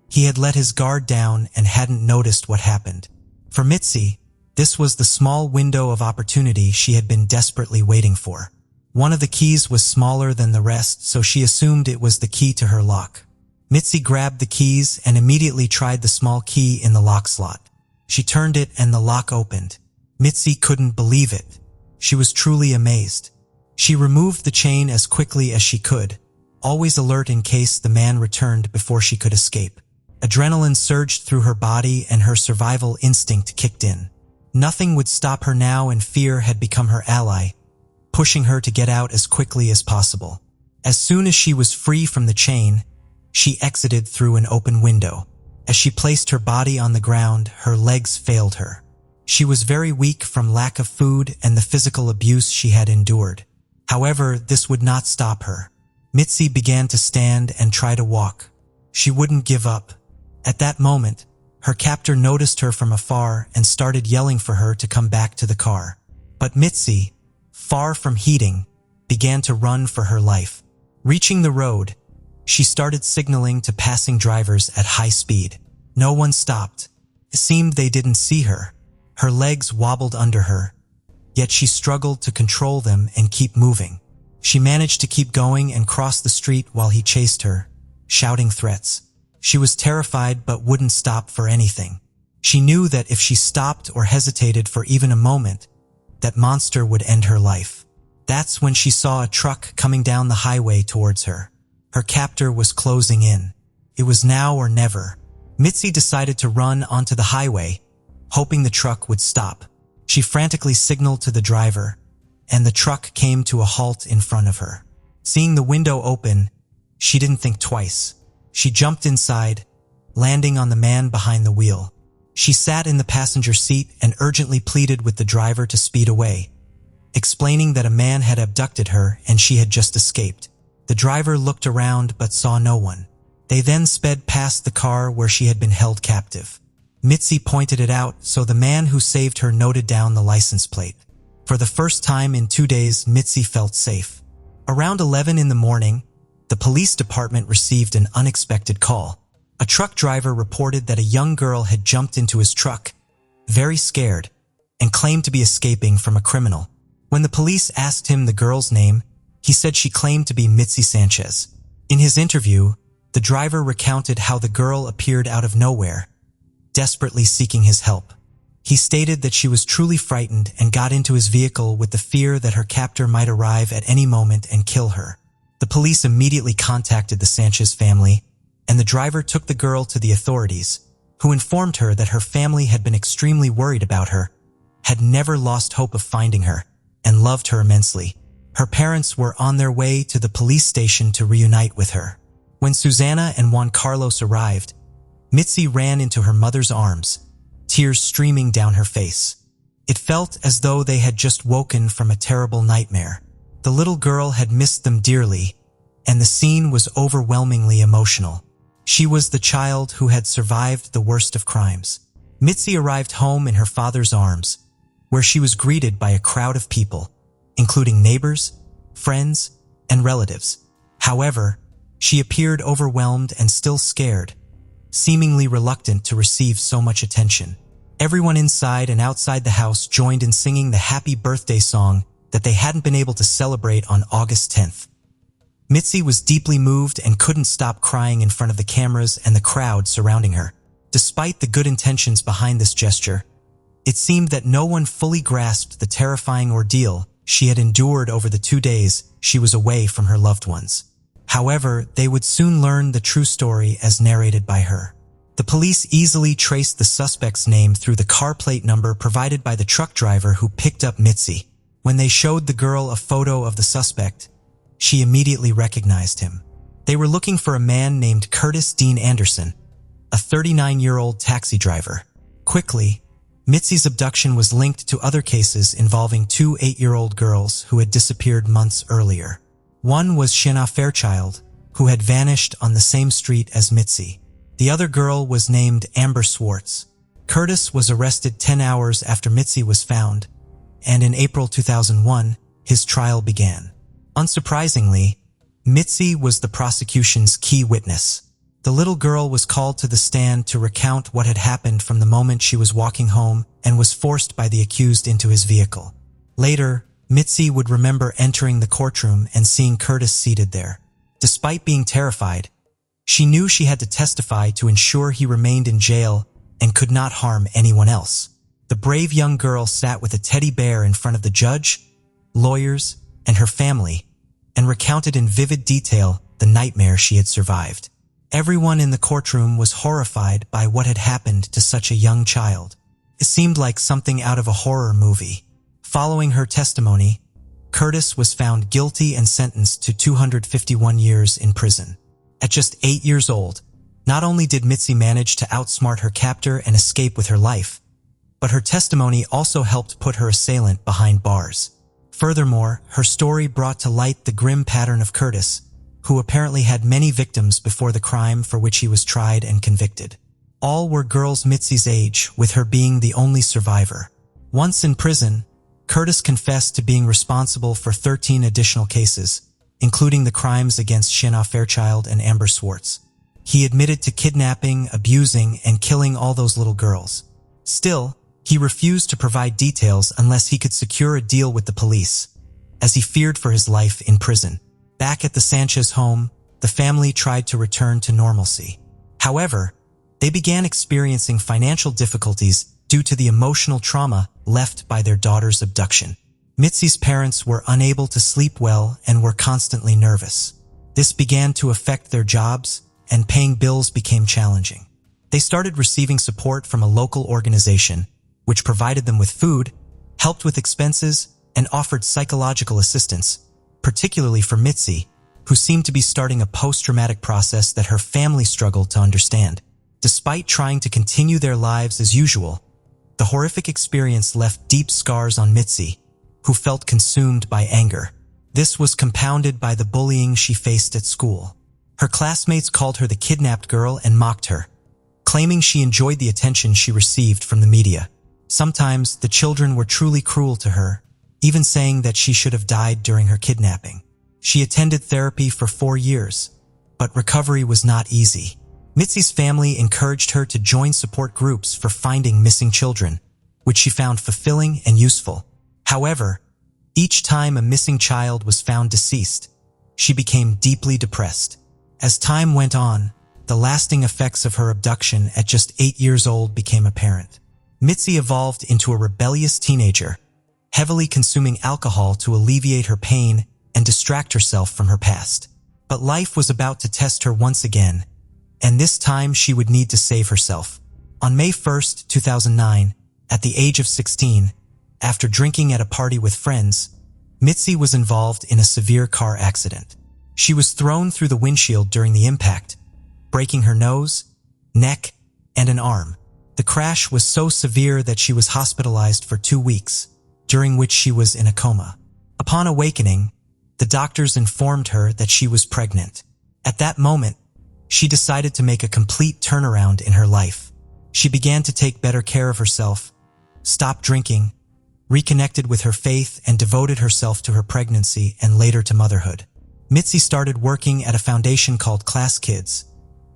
he had let his guard down and hadn't noticed what happened. For Mitzi, this was the small window of opportunity she had been desperately waiting for. One of the keys was smaller than the rest, so she assumed it was the key to her lock. Mitzi grabbed the keys and immediately tried the small key in the lock slot. She turned it and the lock opened. Mitzi couldn't believe it. She was truly amazed. She removed the chain as quickly as she could, always alert in case the man returned before she could escape. Adrenaline surged through her body and her survival instinct kicked in. Nothing would stop her now and fear had become her ally, pushing her to get out as quickly as possible. As soon as she was free from the chain, she exited through an open window. As she placed her body on the ground, her legs failed her. She was very weak from lack of food and the physical abuse she had endured. However, this would not stop her. Mitzi began to stand and try to walk. She wouldn't give up. At that moment, her captor noticed her from afar and started yelling for her to come back to the car. But Mitzi, far from heeding, began to run for her life. Reaching the road, she started signaling to passing drivers at high speed. No one stopped. It seemed they didn't see her. Her legs wobbled under her, yet she struggled to control them and keep moving. She managed to keep going and cross the street while he chased her, shouting threats. She was terrified but wouldn't stop for anything. She knew that if she stopped or hesitated for even a moment, that monster would end her life. That's when she saw a truck coming down the highway towards her. Her captor was closing in. It was now or never. Mitzi decided to run onto the highway, hoping the truck would stop. She frantically signaled to the driver, and the truck came to a halt in front of her. Seeing the window open, she didn't think twice. She jumped inside, landing on the man behind the wheel. She sat in the passenger seat and urgently pleaded with the driver to speed away, explaining that a man had abducted her and she had just escaped. The driver looked around but saw no one. They then sped past the car where she had been held captive. Mitzi pointed it out, so the man who saved her noted down the license plate. For the first time in 2 days, Mitzi felt safe. Around 11 in the morning, the police department received an unexpected call. A truck driver reported that a young girl had jumped into his truck, very scared, and claimed to be escaping from a criminal. When the police asked him the girl's name, he said she claimed to be Mitzi Sanchez. In his interview, the driver recounted how the girl appeared out of nowhere, desperately seeking his help. He stated that she was truly frightened and got into his vehicle with the fear that her captor might arrive at any moment and kill her. The police immediately contacted the Sanchez family, and the driver took the girl to the authorities, who informed her that her family had been extremely worried about her, had never lost hope of finding her, and loved her immensely. Her parents were on their way to the police station to reunite with her. When Susana and Juan Carlos arrived, Mitzi ran into her mother's arms, tears streaming down her face. It felt as though they had just woken from a terrible nightmare. The little girl had missed them dearly, and the scene was overwhelmingly emotional. She was the child who had survived the worst of crimes. Mitzi arrived home in her father's arms, where she was greeted by a crowd of people, including neighbors, friends, and relatives. However, she appeared overwhelmed and still scared, seemingly reluctant to receive so much attention. Everyone inside and outside the house joined in singing the happy birthday song that they hadn't been able to celebrate on August 10th. Mitzi was deeply moved and couldn't stop crying in front of the cameras and the crowd surrounding her. Despite the good intentions behind this gesture, it seemed that no one fully grasped the terrifying ordeal she had endured over the 2 days she was away from her loved ones. However, they would soon learn the true story as narrated by her. The police easily traced the suspect's name through the car plate number provided by the truck driver who picked up Mitzi. When they showed the girl a photo of the suspect, she immediately recognized him. They were looking for a man named Curtis Dean Anderson, a 39-year-old taxi driver. Quickly, Mitzi's abduction was linked to other cases involving 2 8-year-old girls who had disappeared months earlier. One was Shanna Fairchild, who had vanished on the same street as Mitzi. The other girl was named Amber Swartz. Curtis was arrested 10 hours after Mitzi was found, and in April 2001, his trial began. Unsurprisingly, Mitzi was the prosecution's key witness. The little girl was called to the stand to recount what had happened from the moment she was walking home and was forced by the accused into his vehicle. Later, Mitzi would remember entering the courtroom and seeing Curtis seated there. Despite being terrified, she knew she had to testify to ensure he remained in jail and could not harm anyone else. The brave young girl sat with a teddy bear in front of the judge, lawyers, and her family, and recounted in vivid detail the nightmare she had survived. Everyone in the courtroom was horrified by what had happened to such a young child. It seemed like something out of a horror movie. Following her testimony, Curtis was found guilty and sentenced to 251 years in prison. At just 8 years old, not only did Mitzi manage to outsmart her captor and escape with her life, but her testimony also helped put her assailant behind bars. Furthermore, her story brought to light the grim pattern of Curtis, who apparently had many victims before the crime for which he was tried and convicted. All were girls Mitzi's age, with her being the only survivor. Once in prison, Curtis confessed to being responsible for 13 additional cases, including the crimes against Shanna Fairchild and Amber Swartz. He admitted to kidnapping, abusing, and killing all those little girls. Still, he refused to provide details unless he could secure a deal with the police, as he feared for his life in prison. Back at the Sanchez home, the family tried to return to normalcy. However, they began experiencing financial difficulties due to the emotional trauma left by their daughter's abduction. Mitzi's parents were unable to sleep well and were constantly nervous. This began to affect their jobs, and paying bills became challenging. They started receiving support from a local organization, which provided them with food, helped with expenses, and offered psychological assistance, particularly for Mitzi, who seemed to be starting a post-traumatic process that her family struggled to understand. Despite trying to continue their lives as usual, the horrific experience left deep scars on Mitzi, who felt consumed by anger. This was compounded by the bullying she faced at school. Her classmates called her the kidnapped girl and mocked her, claiming she enjoyed the attention she received from the media. Sometimes the children were truly cruel to her, even saying that she should have died during her kidnapping. She attended therapy for 4 years, but recovery was not easy. Mitzi's family encouraged her to join support groups for finding missing children, which she found fulfilling and useful. However, each time a missing child was found deceased, she became deeply depressed. As time went on, the lasting effects of her abduction at just 8 years old became apparent. Mitzi evolved into a rebellious teenager, heavily consuming alcohol to alleviate her pain and distract herself from her past. But life was about to test her once again, and this time she would need to save herself. On May 1st, 2009, at the age of 16, after drinking at a party with friends, Mitzi was involved in a severe car accident. She was thrown through the windshield during the impact, breaking her nose, neck, and an arm. The crash was so severe that she was hospitalized for 2 weeks, during which she was in a coma. Upon awakening, the doctors informed her that she was pregnant. At that moment, she decided to make a complete turnaround in her life. She began to take better care of herself, stopped drinking, reconnected with her faith, and devoted herself to her pregnancy and later to motherhood. Mitzi started working at a foundation called Class Kids,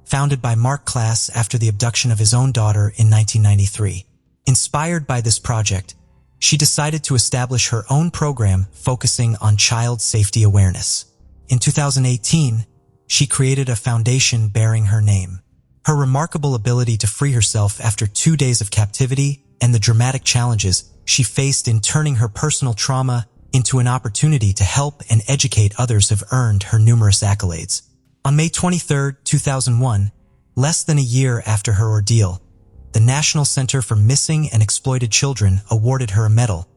founded by Mark Class after the abduction of his own daughter in 1993. Inspired by this project, she decided to establish her own program focusing on child safety awareness. In 2018, she created a foundation bearing her name. Her remarkable ability to free herself after 2 days of captivity and the dramatic challenges she faced in turning her personal trauma into an opportunity to help and educate others have earned her numerous accolades. On May 23, 2001, less than a year after her ordeal, the National Center for Missing and Exploited Children awarded her a medal,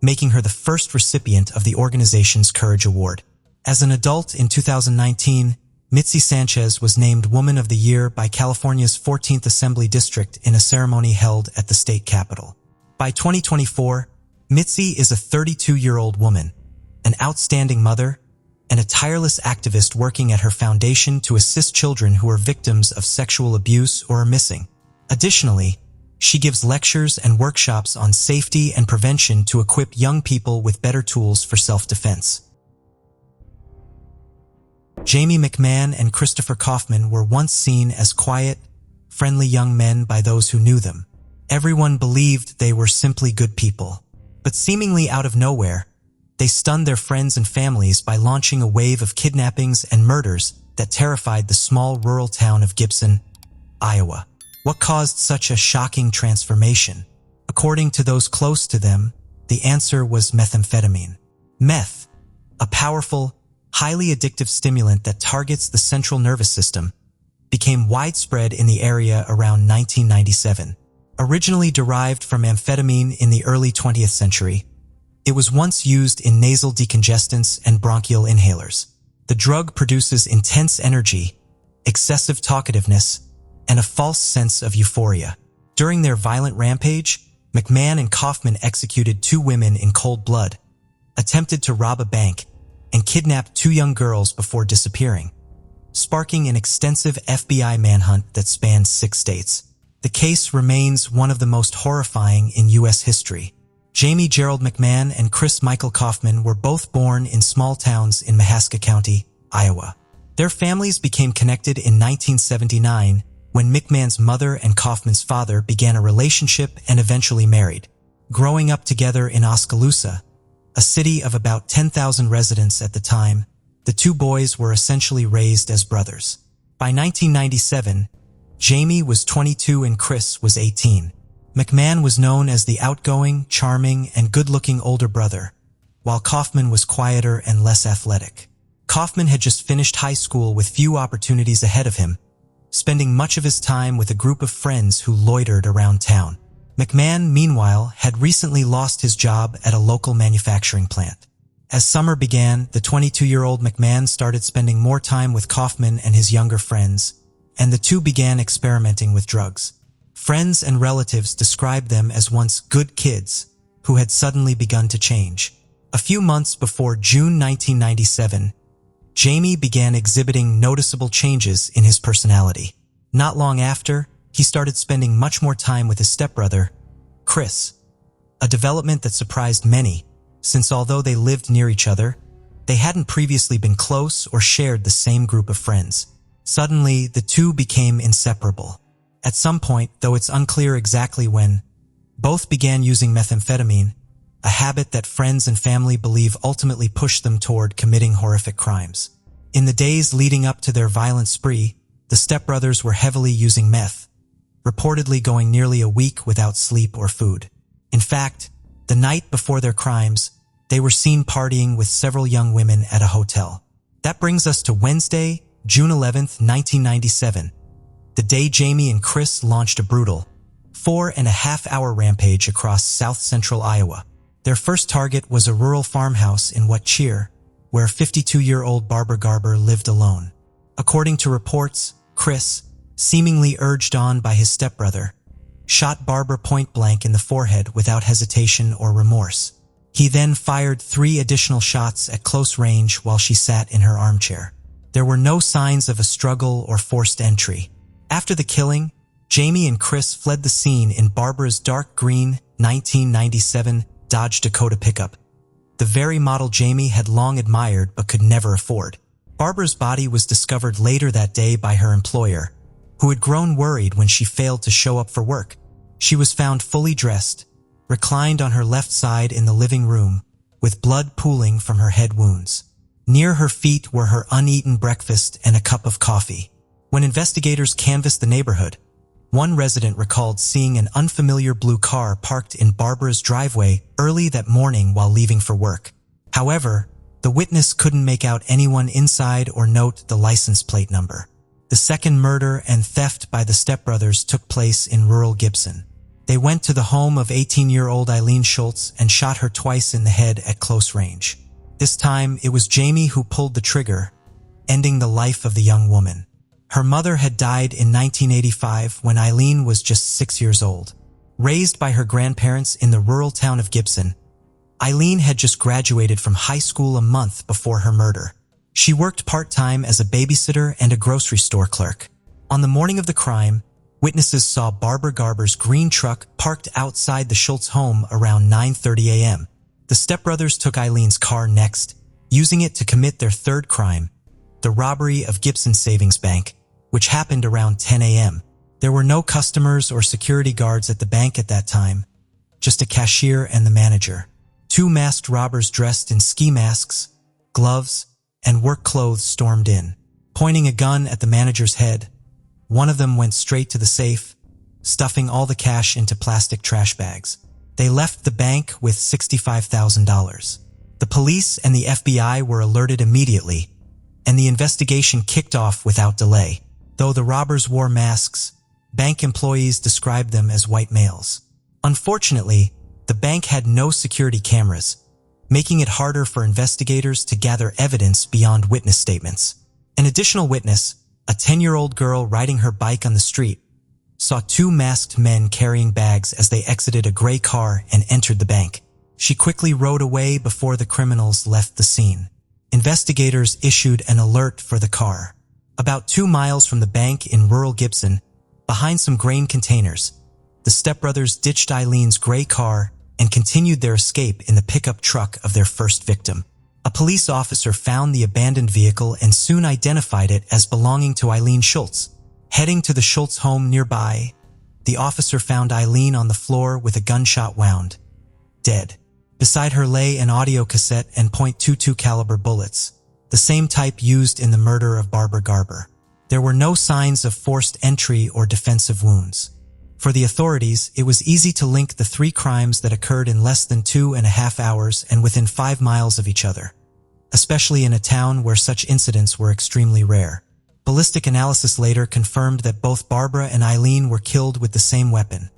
making her the first recipient of the organization's Courage Award. As an adult in 2019, Mitzi Sanchez was named Woman of the Year by California's 14th Assembly District in a ceremony held at the state capitol. By 2024, Mitzi is a 32-year-old woman, an outstanding mother, and a tireless activist working at her foundation to assist children who are victims of sexual abuse or are missing. Additionally, she gives lectures and workshops on safety and prevention to equip young people with better tools for self-defense. Jamie McMahon and Christopher Kaufman were once seen as quiet, friendly young men by those who knew them. Everyone believed they were simply good people. But seemingly out of nowhere, they stunned their friends and families by launching a wave of kidnappings and murders that terrified the small rural town of Gibson, Iowa. What caused such a shocking transformation? According to those close to them, the answer was methamphetamine. Meth, a powerful, highly addictive stimulant that targets the central nervous system, became widespread in the area around 1997. Originally derived from amphetamine in the early 20th century, it was once used in nasal decongestants and bronchial inhalers. The drug produces intense energy, excessive talkativeness, and a false sense of euphoria. During their violent rampage, McMahon and Kaufman executed 2 women in cold blood, attempted to rob a bank, and kidnapped 2 young girls before disappearing, sparking an extensive FBI manhunt that spanned 6 states. The case remains one of the most horrifying in U.S. history. Jamie Gerald McMahon and Chris Michael Kaufman were both born in small towns in Mahaska County, Iowa. Their families became connected in 1979 when McMahon's mother and Kaufman's father began a relationship and eventually married. Growing up together in Oskaloosa, a city of about 10,000 residents at the time, the two boys were essentially raised as brothers. By 1997, Jamie was 22 and Chris was 18. McMahon was known as the outgoing, charming, and good-looking older brother, while Kaufman was quieter and less athletic. Kaufman had just finished high school with few opportunities ahead of him, spending much of his time with a group of friends who loitered around town. McMahon, meanwhile, had recently lost his job at a local manufacturing plant. As summer began, the 22-year-old McMahon started spending more time with Kaufman and his younger friends, and the two began experimenting with drugs. Friends and relatives described them as once good kids who had suddenly begun to change. A few months before June 1997, Jamie began exhibiting noticeable changes in his personality. Not long after, he started spending much more time with his stepbrother, Chris, a development that surprised many, since although they lived near each other, they hadn't previously been close or shared the same group of friends. Suddenly, the two became inseparable. At some point, though it's unclear exactly when, both began using methamphetamine, a habit that friends and family believe ultimately pushed them toward committing horrific crimes. In the days leading up to their violent spree, the stepbrothers were heavily using meth, reportedly going nearly a week without sleep or food. In fact, the night before their crimes, they were seen partying with several young women at a hotel. That brings us to Wednesday, June 11th, 1997, the day Jamie and Chris launched a brutal 4.5-hour rampage across south-central Iowa. Their first target was a rural farmhouse in Cheer, where 52-year-old Barbara Garber lived alone. According to reports, Chris, seemingly urged on by his stepbrother, shot Barbara point-blank in the forehead without hesitation or remorse. He then fired 3 additional shots at close range while she sat in her armchair. There were no signs of a struggle or forced entry. After the killing, Jamie and Chris fled the scene in Barbara's dark green 1997 Dodge Dakota pickup, the very model Jamie had long admired but could never afford. Barbara's body was discovered later that day by her employer, who had grown worried when she failed to show up for work. She was found fully dressed, reclined on her left side in the living room, with blood pooling from her head wounds. Near her feet were her uneaten breakfast and a cup of coffee. When investigators canvassed the neighborhood, one resident recalled seeing an unfamiliar blue car parked in Barbara's driveway early that morning while leaving for work. However, the witness couldn't make out anyone inside or note the license plate number. The second murder and theft by the stepbrothers took place in rural Gibson. They went to the home of 18-year-old Eileen Schultz and shot her twice in the head at close range. This time, it was Jamie who pulled the trigger, ending the life of the young woman. Her mother had died in 1985 when Eileen was just 6 years old. Raised by her grandparents in the rural town of Gibson, Eileen had just graduated from high school a month before her murder. She worked part-time as a babysitter and a grocery store clerk. On the morning of the crime, witnesses saw Barbara Garber's green truck parked outside the Schultz home around 9:30 a.m. The stepbrothers took Eileen's car next, using it to commit their third crime, the robbery of Gibson Savings Bank, which happened around 10 a.m. There were no customers or security guards at the bank at that time, just a cashier and the manager. 2 masked robbers dressed in ski masks, gloves, and work clothes stormed in. Pointing a gun at the manager's head, one of them went straight to the safe, stuffing all the cash into plastic trash bags. They left the bank with $65,000. The police and the FBI were alerted immediately, and the investigation kicked off without delay. Though the robbers wore masks, bank employees described them as white males. Unfortunately, the bank had no security cameras, making it harder for investigators to gather evidence beyond witness statements. An additional witness, a 10-year-old girl riding her bike on the street, saw 2 masked men carrying bags as they exited a gray car and entered the bank. She quickly rode away before the criminals left the scene. Investigators issued an alert for the car. About 2 miles from the bank in rural Gibson, behind some grain containers, the stepbrothers ditched Eileen's gray car and continued their escape in the pickup truck of their first victim. A police officer found the abandoned vehicle and soon identified it as belonging to Eileen Schultz. Heading to the Schultz home nearby, the officer found Eileen on the floor with a gunshot wound, dead. Beside her lay an audio cassette and .22 caliber bullets, the same type used in the murder of Barbara Garber. There were no signs of forced entry or defensive wounds. For the authorities, it was easy to link the three crimes that occurred in less than 2.5 hours and within 5 miles of each other, especially in a town where such incidents were extremely rare. Ballistic analysis later confirmed that both Barbara and Eileen were killed with the same weapon,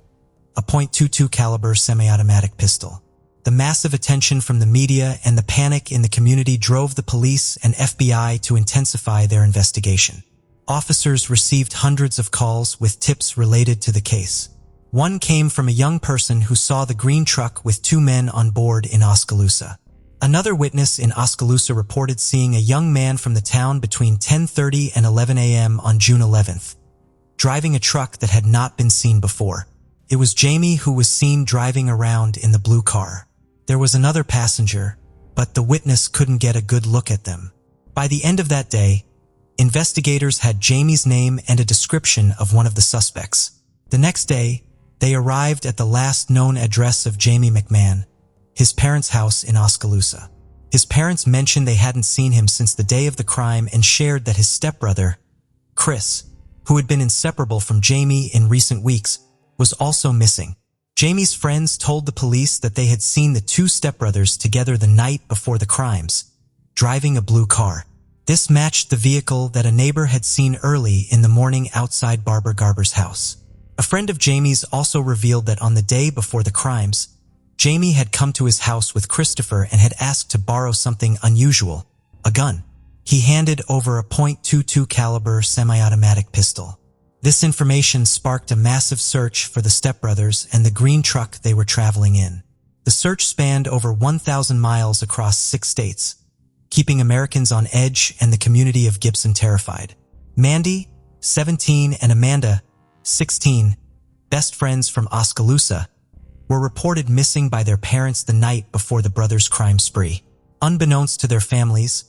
a .22 caliber semi-automatic pistol. The massive attention from the media and the panic in the community drove the police and FBI to intensify their investigation. Officers received hundreds of calls with tips related to the case. One came from a young person who saw the green truck with 2 men on board in Oskaloosa. Another witness in Oskaloosa reported seeing a young man from the town between 10:30 and 11 a.m. on June 11th, driving a truck that had not been seen before. It was Jamie who was seen driving around in the blue car. There was another passenger, but the witness couldn't get a good look at them. By the end of that day, investigators had Jamie's name and a description of one of the suspects. The next day, they arrived at the last known address of Jamie McMahon, his parents' house in Oskaloosa. His parents mentioned they hadn't seen him since the day of the crime and shared that his stepbrother, Chris, who had been inseparable from Jamie in recent weeks, was also missing. Jamie's friends told the police that they had seen the 2 stepbrothers together the night before the crimes, driving a blue car. This matched the vehicle that a neighbor had seen early in the morning outside Barbara Garber's house. A friend of Jamie's also revealed that on the day before the crimes, Jamie had come to his house with Christopher and had asked to borrow something unusual, a gun. He handed over a .22 caliber semi-automatic pistol. This information sparked a massive search for the stepbrothers and the green truck they were traveling in. The search spanned over 1,000 miles across 6 states, keeping Americans on edge and the community of Gibson terrified. Mandy, 17, and Amanda, 16, best friends from Oskaloosa, were reported missing by their parents the night before the brothers' crime spree. Unbeknownst to their families,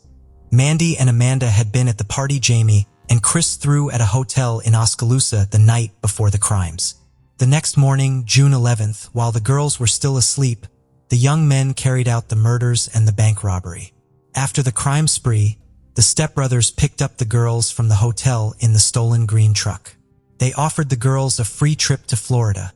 Mandy and Amanda had been at the party Jamie and Chris threw at a hotel in Oskaloosa the night before the crimes. The next morning, June 11th, while the girls were still asleep, the young men carried out the murders and the bank robbery. After the crime spree, the stepbrothers picked up the girls from the hotel in the stolen green truck. They offered the girls a free trip to Florida,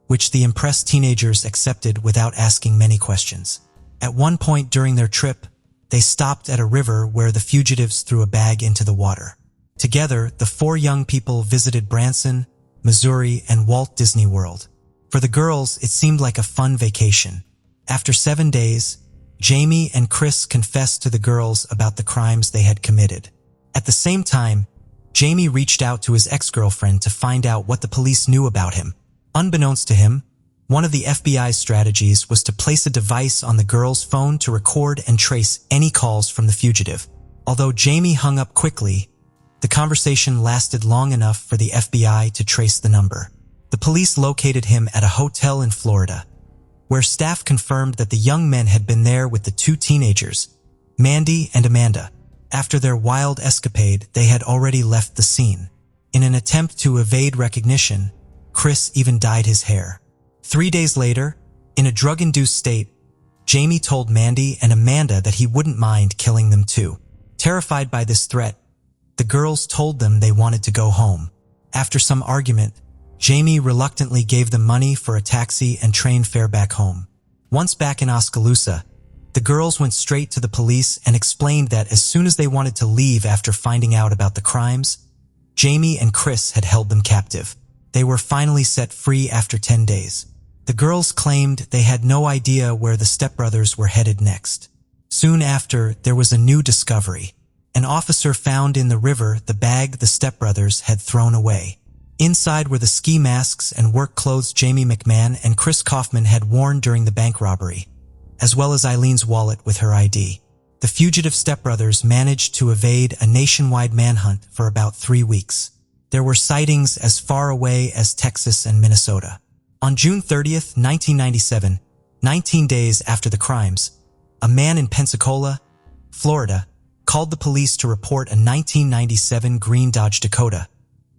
which the impressed teenagers accepted without asking many questions. At one point during their trip, they stopped at a river where the fugitives threw a bag into the water. Together, the 4 young people visited Branson, Missouri, and Walt Disney World. For the girls, it seemed like a fun vacation. After 7 days, Jamie and Chris confessed to the girls about the crimes they had committed. At the same time, Jamie reached out to his ex-girlfriend to find out what the police knew about him. Unbeknownst to him, one of the FBI's strategies was to place a device on the girl's phone to record and trace any calls from the fugitive. Although Jamie hung up quickly, the conversation lasted long enough for the FBI to trace the number. The police located him at a hotel in Florida, where staff confirmed that the young men had been there with the 2 teenagers, Mandy and Amanda. After their wild escapade, they had already left the scene. In an attempt to evade recognition, Chris even dyed his hair. 3 days later, in a drug-induced state, Jamie told Mandy and Amanda that he wouldn't mind killing them too. Terrified by this threat, the girls told them they wanted to go home. After some argument, Jamie reluctantly gave them money for a taxi and train fare back home. Once back in Oskaloosa, the girls went straight to the police and explained that as soon as they wanted to leave after finding out about the crimes, Jamie and Chris had held them captive. They were finally set free after 10 days. The girls claimed they had no idea where the stepbrothers were headed next. Soon after, there was a new discovery. An officer found in the river the bag the stepbrothers had thrown away. Inside were the ski masks and work clothes Jamie McMahon and Chris Kaufman had worn during the bank robbery, as well as Eileen's wallet with her ID. The fugitive stepbrothers managed to evade a nationwide manhunt for about 3 weeks. There were sightings as far away as Texas and Minnesota. On June 30th, 1997, 19 days after the crimes, a man in Pensacola, Florida, called the police to report a 1997 green Dodge Dakota,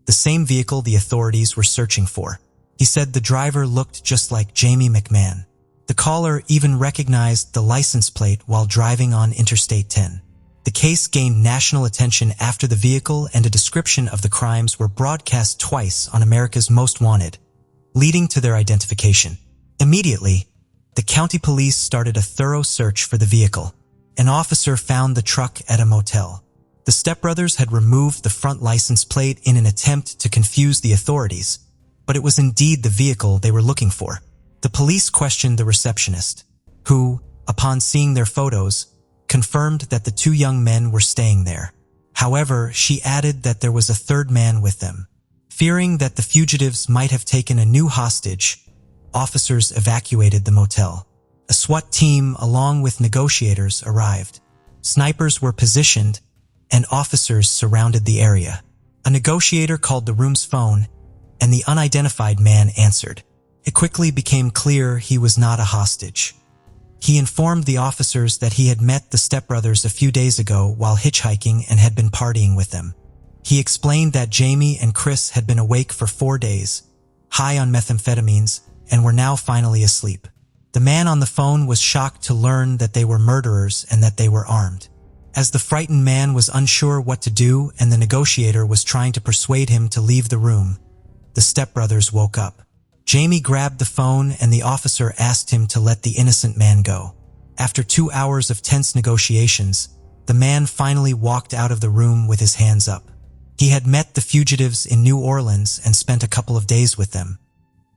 the same vehicle the authorities were searching for. He said the driver looked just like Jamie McMahon. The caller even recognized the license plate while driving on Interstate 10. The case gained national attention after the vehicle and a description of the crimes were broadcast twice on America's Most Wanted, leading to their identification. Immediately, the county police started a thorough search for the vehicle. An officer found the truck at a motel. The stepbrothers had removed the front license plate in an attempt to confuse the authorities, but it was indeed the vehicle they were looking for. The police questioned the receptionist, who, upon seeing their photos, confirmed that the two young men were staying there. However, she added that there was a third man with them. Fearing that the fugitives might have taken a new hostage, officers evacuated the motel. A SWAT team along with negotiators arrived. Snipers were positioned, and officers surrounded the area. A negotiator called the room's phone, and the unidentified man answered. It quickly became clear he was not a hostage. He informed the officers that he had met the stepbrothers a few days ago while hitchhiking and had been partying with them. He explained that Jamie and Chris had been awake for 4 days, high on methamphetamines, and were now finally asleep. The man on the phone was shocked to learn that they were murderers and that they were armed. As the frightened man was unsure what to do and the negotiator was trying to persuade him to leave the room, the stepbrothers woke up. Jamie grabbed the phone and the officer asked him to let the innocent man go. After 2 hours of tense negotiations, the man finally walked out of the room with his hands up. He had met the fugitives in New Orleans and spent a couple of days with them.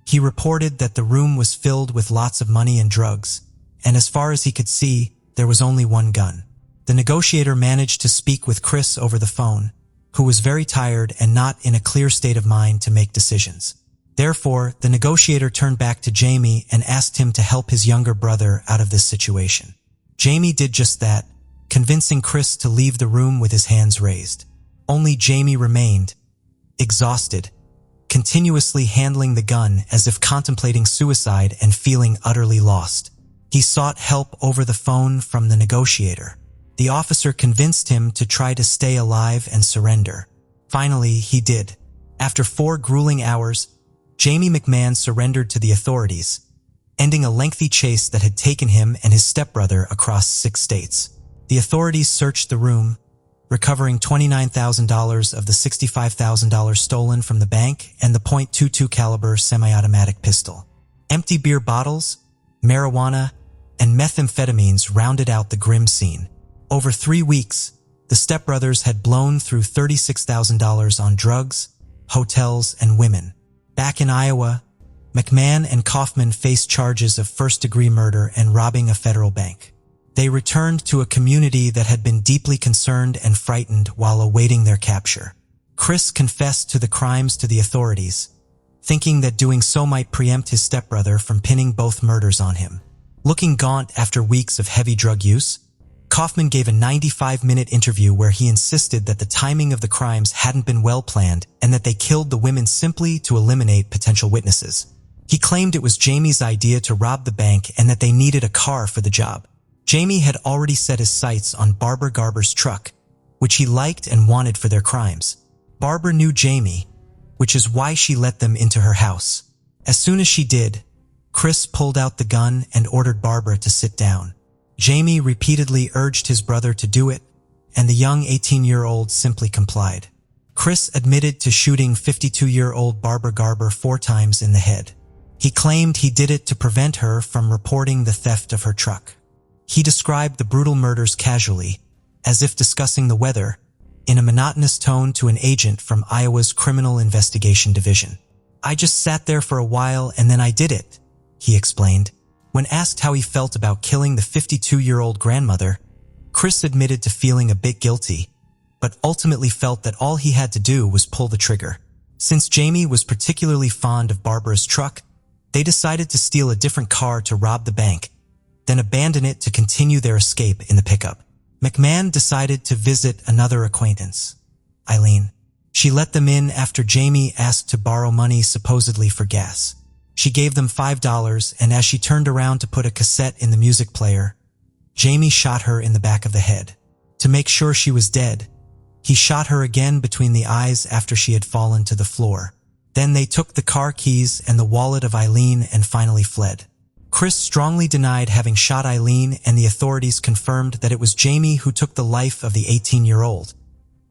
He reported that the room was filled with lots of money and drugs, and as far as he could see, there was only one gun. The negotiator managed to speak with Chris over the phone, who was very tired and not in a clear state of mind to make decisions. Therefore, the negotiator turned back to Jamie and asked him to help his younger brother out of this situation. Jamie did just that, convincing Chris to leave the room with his hands raised. Only Jamie remained, exhausted, continuously handling the gun as if contemplating suicide and feeling utterly lost. He sought help over the phone from the negotiator. The officer convinced him to try to stay alive and surrender. Finally, he did. After 4 grueling hours, Jamie McMahon surrendered to the authorities, ending a lengthy chase that had taken him and his stepbrother across 6 states. The authorities searched the room, recovering $29,000 of the $65,000 stolen from the bank and the .22 caliber semi-automatic pistol. Empty beer bottles, marijuana, and methamphetamines rounded out the grim scene. Over 3 weeks, the stepbrothers had blown through $36,000 on drugs, hotels, and women. Back in Iowa, McMahon and Kaufman faced charges of first-degree murder and robbing a federal bank. They returned to a community that had been deeply concerned and frightened while awaiting their capture. Chris confessed to the crimes to the authorities, thinking that doing so might preempt his stepbrother from pinning both murders on him. Looking gaunt after weeks of heavy drug use, Kaufman gave a 95-minute interview where he insisted that the timing of the crimes hadn't been well planned and that they killed the women simply to eliminate potential witnesses. He claimed it was Jamie's idea to rob the bank and that they needed a car for the job. Jamie had already set his sights on Barbara Garber's truck, which he liked and wanted for their crimes. Barbara knew Jamie, which is why she let them into her house. As soon as she did, Chris pulled out the gun and ordered Barbara to sit down. Jamie repeatedly urged his brother to do it, and the young 18-year-old simply complied. Chris admitted to shooting 52-year-old Barbara Garber 4 times in the head. He claimed he did it to prevent her from reporting the theft of her truck. He described the brutal murders casually, as if discussing the weather, in a monotonous tone to an agent from Iowa's Criminal Investigation Division. "I just sat there for a while and then I did it," he explained. When asked how he felt about killing the 52-year-old grandmother, Chris admitted to feeling a bit guilty, but ultimately felt that all he had to do was pull the trigger. Since Jamie was particularly fond of Barbara's truck, they decided to steal a different car to rob the bank, then abandon it to continue their escape in the pickup. McMahon decided to visit another acquaintance, Eileen. She let them in after Jamie asked to borrow money supposedly for gas. She gave them $5, and as she turned around to put a cassette in the music player, Jamie shot her in the back of the head. To make sure she was dead, he shot her again between the eyes after she had fallen to the floor. Then they took the car keys and the wallet of Eileen and finally fled. Chris strongly denied having shot Eileen, and the authorities confirmed that it was Jamie who took the life of the 18-year-old,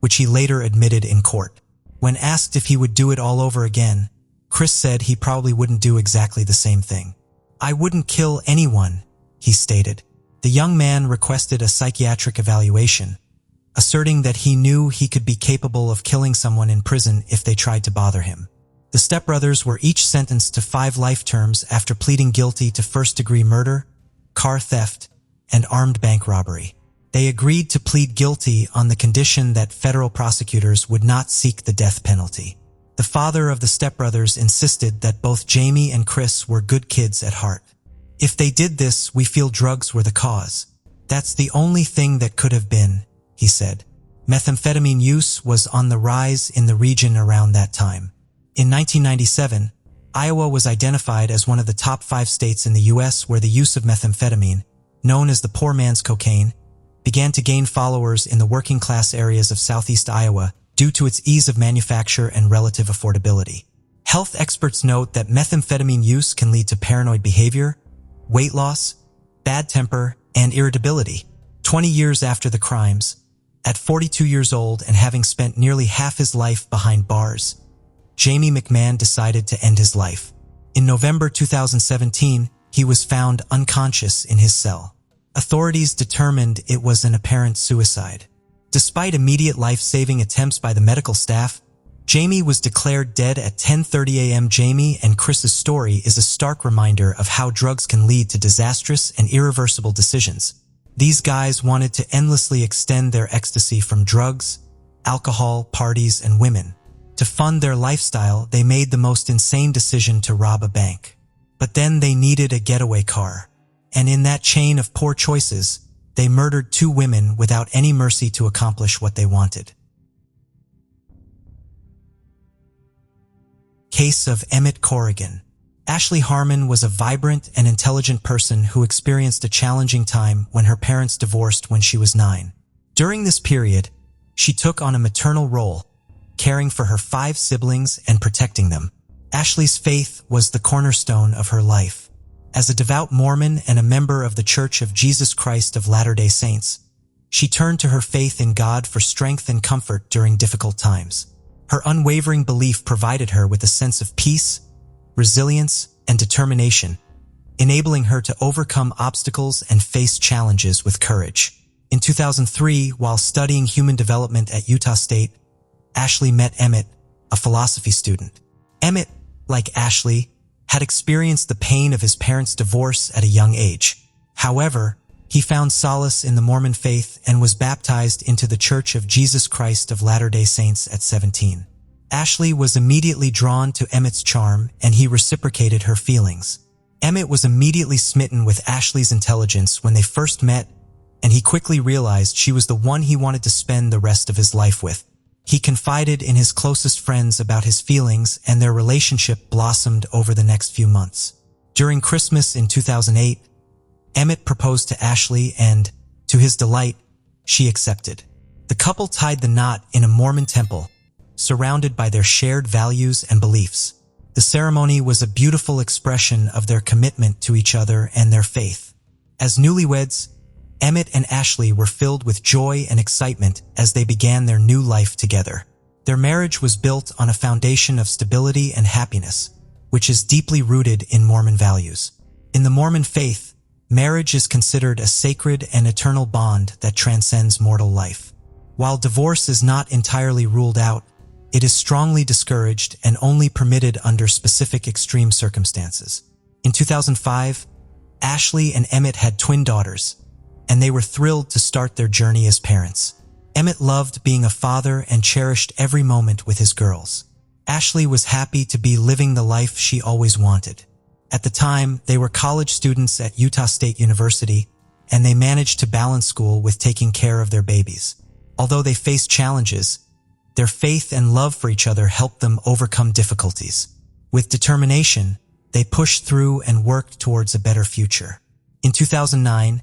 which he later admitted in court. When asked if he would do it all over again, Chris said he probably wouldn't do exactly the same thing. "I wouldn't kill anyone," he stated. The young man requested a psychiatric evaluation, asserting that he knew he could be capable of killing someone in prison if they tried to bother him. The stepbrothers were each sentenced to 5 life terms after pleading guilty to first-degree murder, car theft, and armed bank robbery. They agreed to plead guilty on the condition that federal prosecutors would not seek the death penalty. The father of the stepbrothers insisted that both Jamie and Chris were good kids at heart. "If they did this, we feel drugs were the cause. That's the only thing that could have been," he said. Methamphetamine use was on the rise in the region around that time. In 1997, Iowa was identified as one of the top 5 states in the U.S. where the use of methamphetamine, known as the poor man's cocaine, began to gain followers in the working-class areas of southeast Iowa due to its ease of manufacture and relative affordability. Health experts note that methamphetamine use can lead to paranoid behavior, weight loss, bad temper, and irritability. 20 years after the crimes, at 42 years old and having spent nearly half his life behind bars, Jamie McMahon decided to end his life. In November 2017, he was found unconscious in his cell. Authorities determined it was an apparent suicide. Despite immediate life-saving attempts by the medical staff, Jamie was declared dead at 10:30 a.m. Jamie and Chris's story is a stark reminder of how drugs can lead to disastrous and irreversible decisions. These guys wanted to endlessly extend their ecstasy from drugs, alcohol, parties, and women. To fund their lifestyle, they made the most insane decision to rob a bank. But then they needed a getaway car. And in that chain of poor choices, they murdered 2 women without any mercy to accomplish what they wanted. Case of Emmett Corrigan. Ashley Harmon was a vibrant and intelligent person who experienced a challenging time when her parents divorced when she was 9. During this period, she took on a maternal role, caring for her 5 siblings and protecting them. Ashley's faith was the cornerstone of her life. As a devout Mormon and a member of the Church of Jesus Christ of Latter-day Saints, she turned to her faith in God for strength and comfort during difficult times. Her unwavering belief provided her with a sense of peace, resilience, and determination, enabling her to overcome obstacles and face challenges with courage. In 2003, while studying human development at Utah State, Ashley met Emmett, a philosophy student. Emmett, like Ashley, had experienced the pain of his parents' divorce at a young age. However, he found solace in the Mormon faith and was baptized into the Church of Jesus Christ of Latter-day Saints at 17. Ashley was immediately drawn to Emmett's charm, and he reciprocated her feelings. Emmett was immediately smitten with Ashley's intelligence when they first met, and he quickly realized she was the one he wanted to spend the rest of his life with. He confided in his closest friends about his feelings, and their relationship blossomed over the next few months. During Christmas in 2008, Emmett proposed to Ashley and, to his delight, she accepted. The couple tied the knot in a Mormon temple, surrounded by their shared values and beliefs. The ceremony was a beautiful expression of their commitment to each other and their faith. As newlyweds, Emmett and Ashley were filled with joy and excitement as they began their new life together. Their marriage was built on a foundation of stability and happiness, which is deeply rooted in Mormon values. In the Mormon faith, marriage is considered a sacred and eternal bond that transcends mortal life. While divorce is not entirely ruled out, it is strongly discouraged and only permitted under specific extreme circumstances. In 2005, Ashley and Emmett had twin daughters, and they were thrilled to start their journey as parents. Emmett loved being a father and cherished every moment with his girls. Ashley was happy to be living the life she always wanted. At the time, they were college students at Utah State University, and they managed to balance school with taking care of their babies. Although they faced challenges, their faith and love for each other helped them overcome difficulties. With determination, They pushed through and worked towards a better future. In 2009,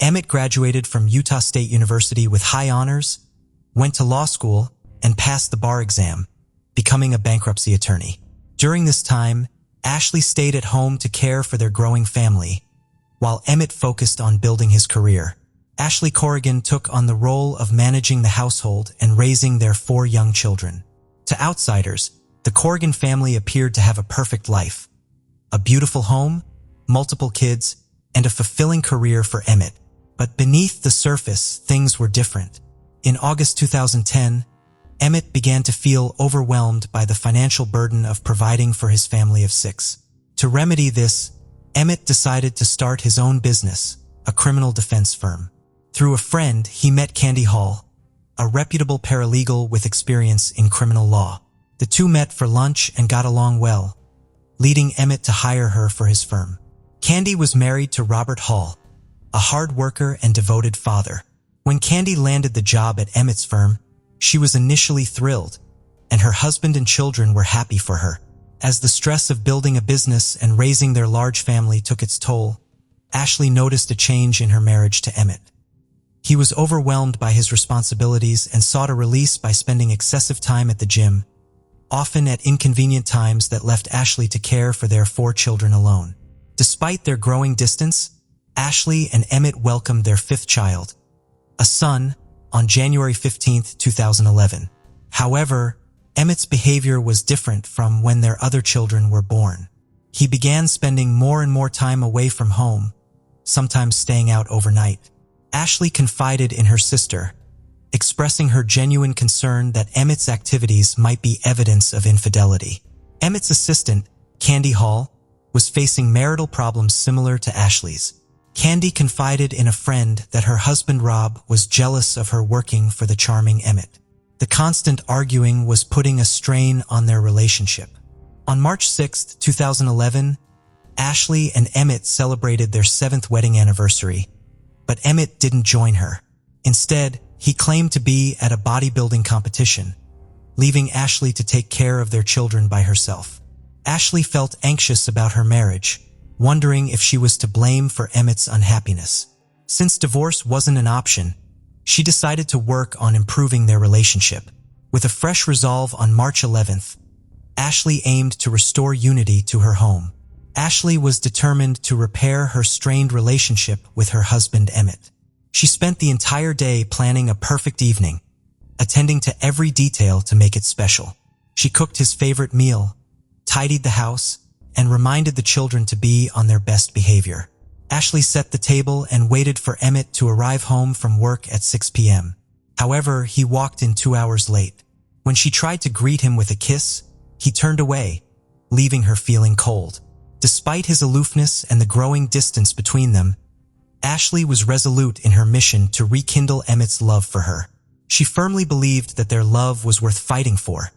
Emmett graduated from Utah State University with high honors, went to law school, and passed the bar exam, becoming a bankruptcy attorney. During this time, Ashley stayed at home to care for their growing family, while Emmett focused on building his career. Ashley Corrigan took on the role of managing the household and raising their 4 young children. To outsiders, the Corrigan family appeared to have a perfect life. A beautiful home, multiple kids, and a fulfilling career for Emmett. But beneath the surface, things were different. In August 2010, Emmett began to feel overwhelmed by the financial burden of providing for his family of 6. To remedy this, Emmett decided to start his own business, a criminal defense firm. Through a friend, he met Candy Hall, a reputable paralegal with experience in criminal law. The two met for lunch and got along well, leading Emmett to hire her for his firm. Candy was married to Robert Hall, a hard worker and devoted father. When Candy landed the job at Emmett's firm, she was initially thrilled, and her husband and children were happy for her. As the stress of building a business and raising their large family took its toll, Ashley noticed a change in her marriage to Emmett. He was overwhelmed by his responsibilities and sought a release by spending excessive time at the gym, often at inconvenient times that left Ashley to care for their 4 children alone. Despite their growing distance, Ashley and Emmett welcomed their 5th child, a son, on January 15, 2011. However, Emmett's behavior was different from when their other children were born. He began spending more and more time away from home, sometimes staying out overnight. Ashley confided in her sister, expressing her genuine concern that Emmett's activities might be evidence of infidelity. Emmett's assistant, Candy Hall, was facing marital problems similar to Ashley's. Candy confided in a friend that her husband Rob was jealous of her working for the charming Emmett. The constant arguing was putting a strain on their relationship. On March 6, 2011, Ashley and Emmett celebrated their 7th wedding anniversary, but Emmett didn't join her. Instead, he claimed to be at a bodybuilding competition, leaving Ashley to take care of their children by herself. Ashley felt anxious about her marriage, wondering if she was to blame for Emmett's unhappiness. Since divorce wasn't an option, she decided to work on improving their relationship. With a fresh resolve on March 11th, Ashley aimed to restore unity to her home. Ashley was determined to repair her strained relationship with her husband Emmett. She spent the entire day planning a perfect evening, attending to every detail to make it special. She cooked his favorite meal, tidied the house, and reminded the children to be on their best behavior. Ashley set the table and waited for Emmett to arrive home from work at 6 p.m. However, he walked in 2 hours late. When she tried to greet him with a kiss, he turned away, leaving her feeling cold. Despite his aloofness and the growing distance between them, Ashley was resolute in her mission to rekindle Emmett's love for her. She firmly believed that their love was worth fighting for,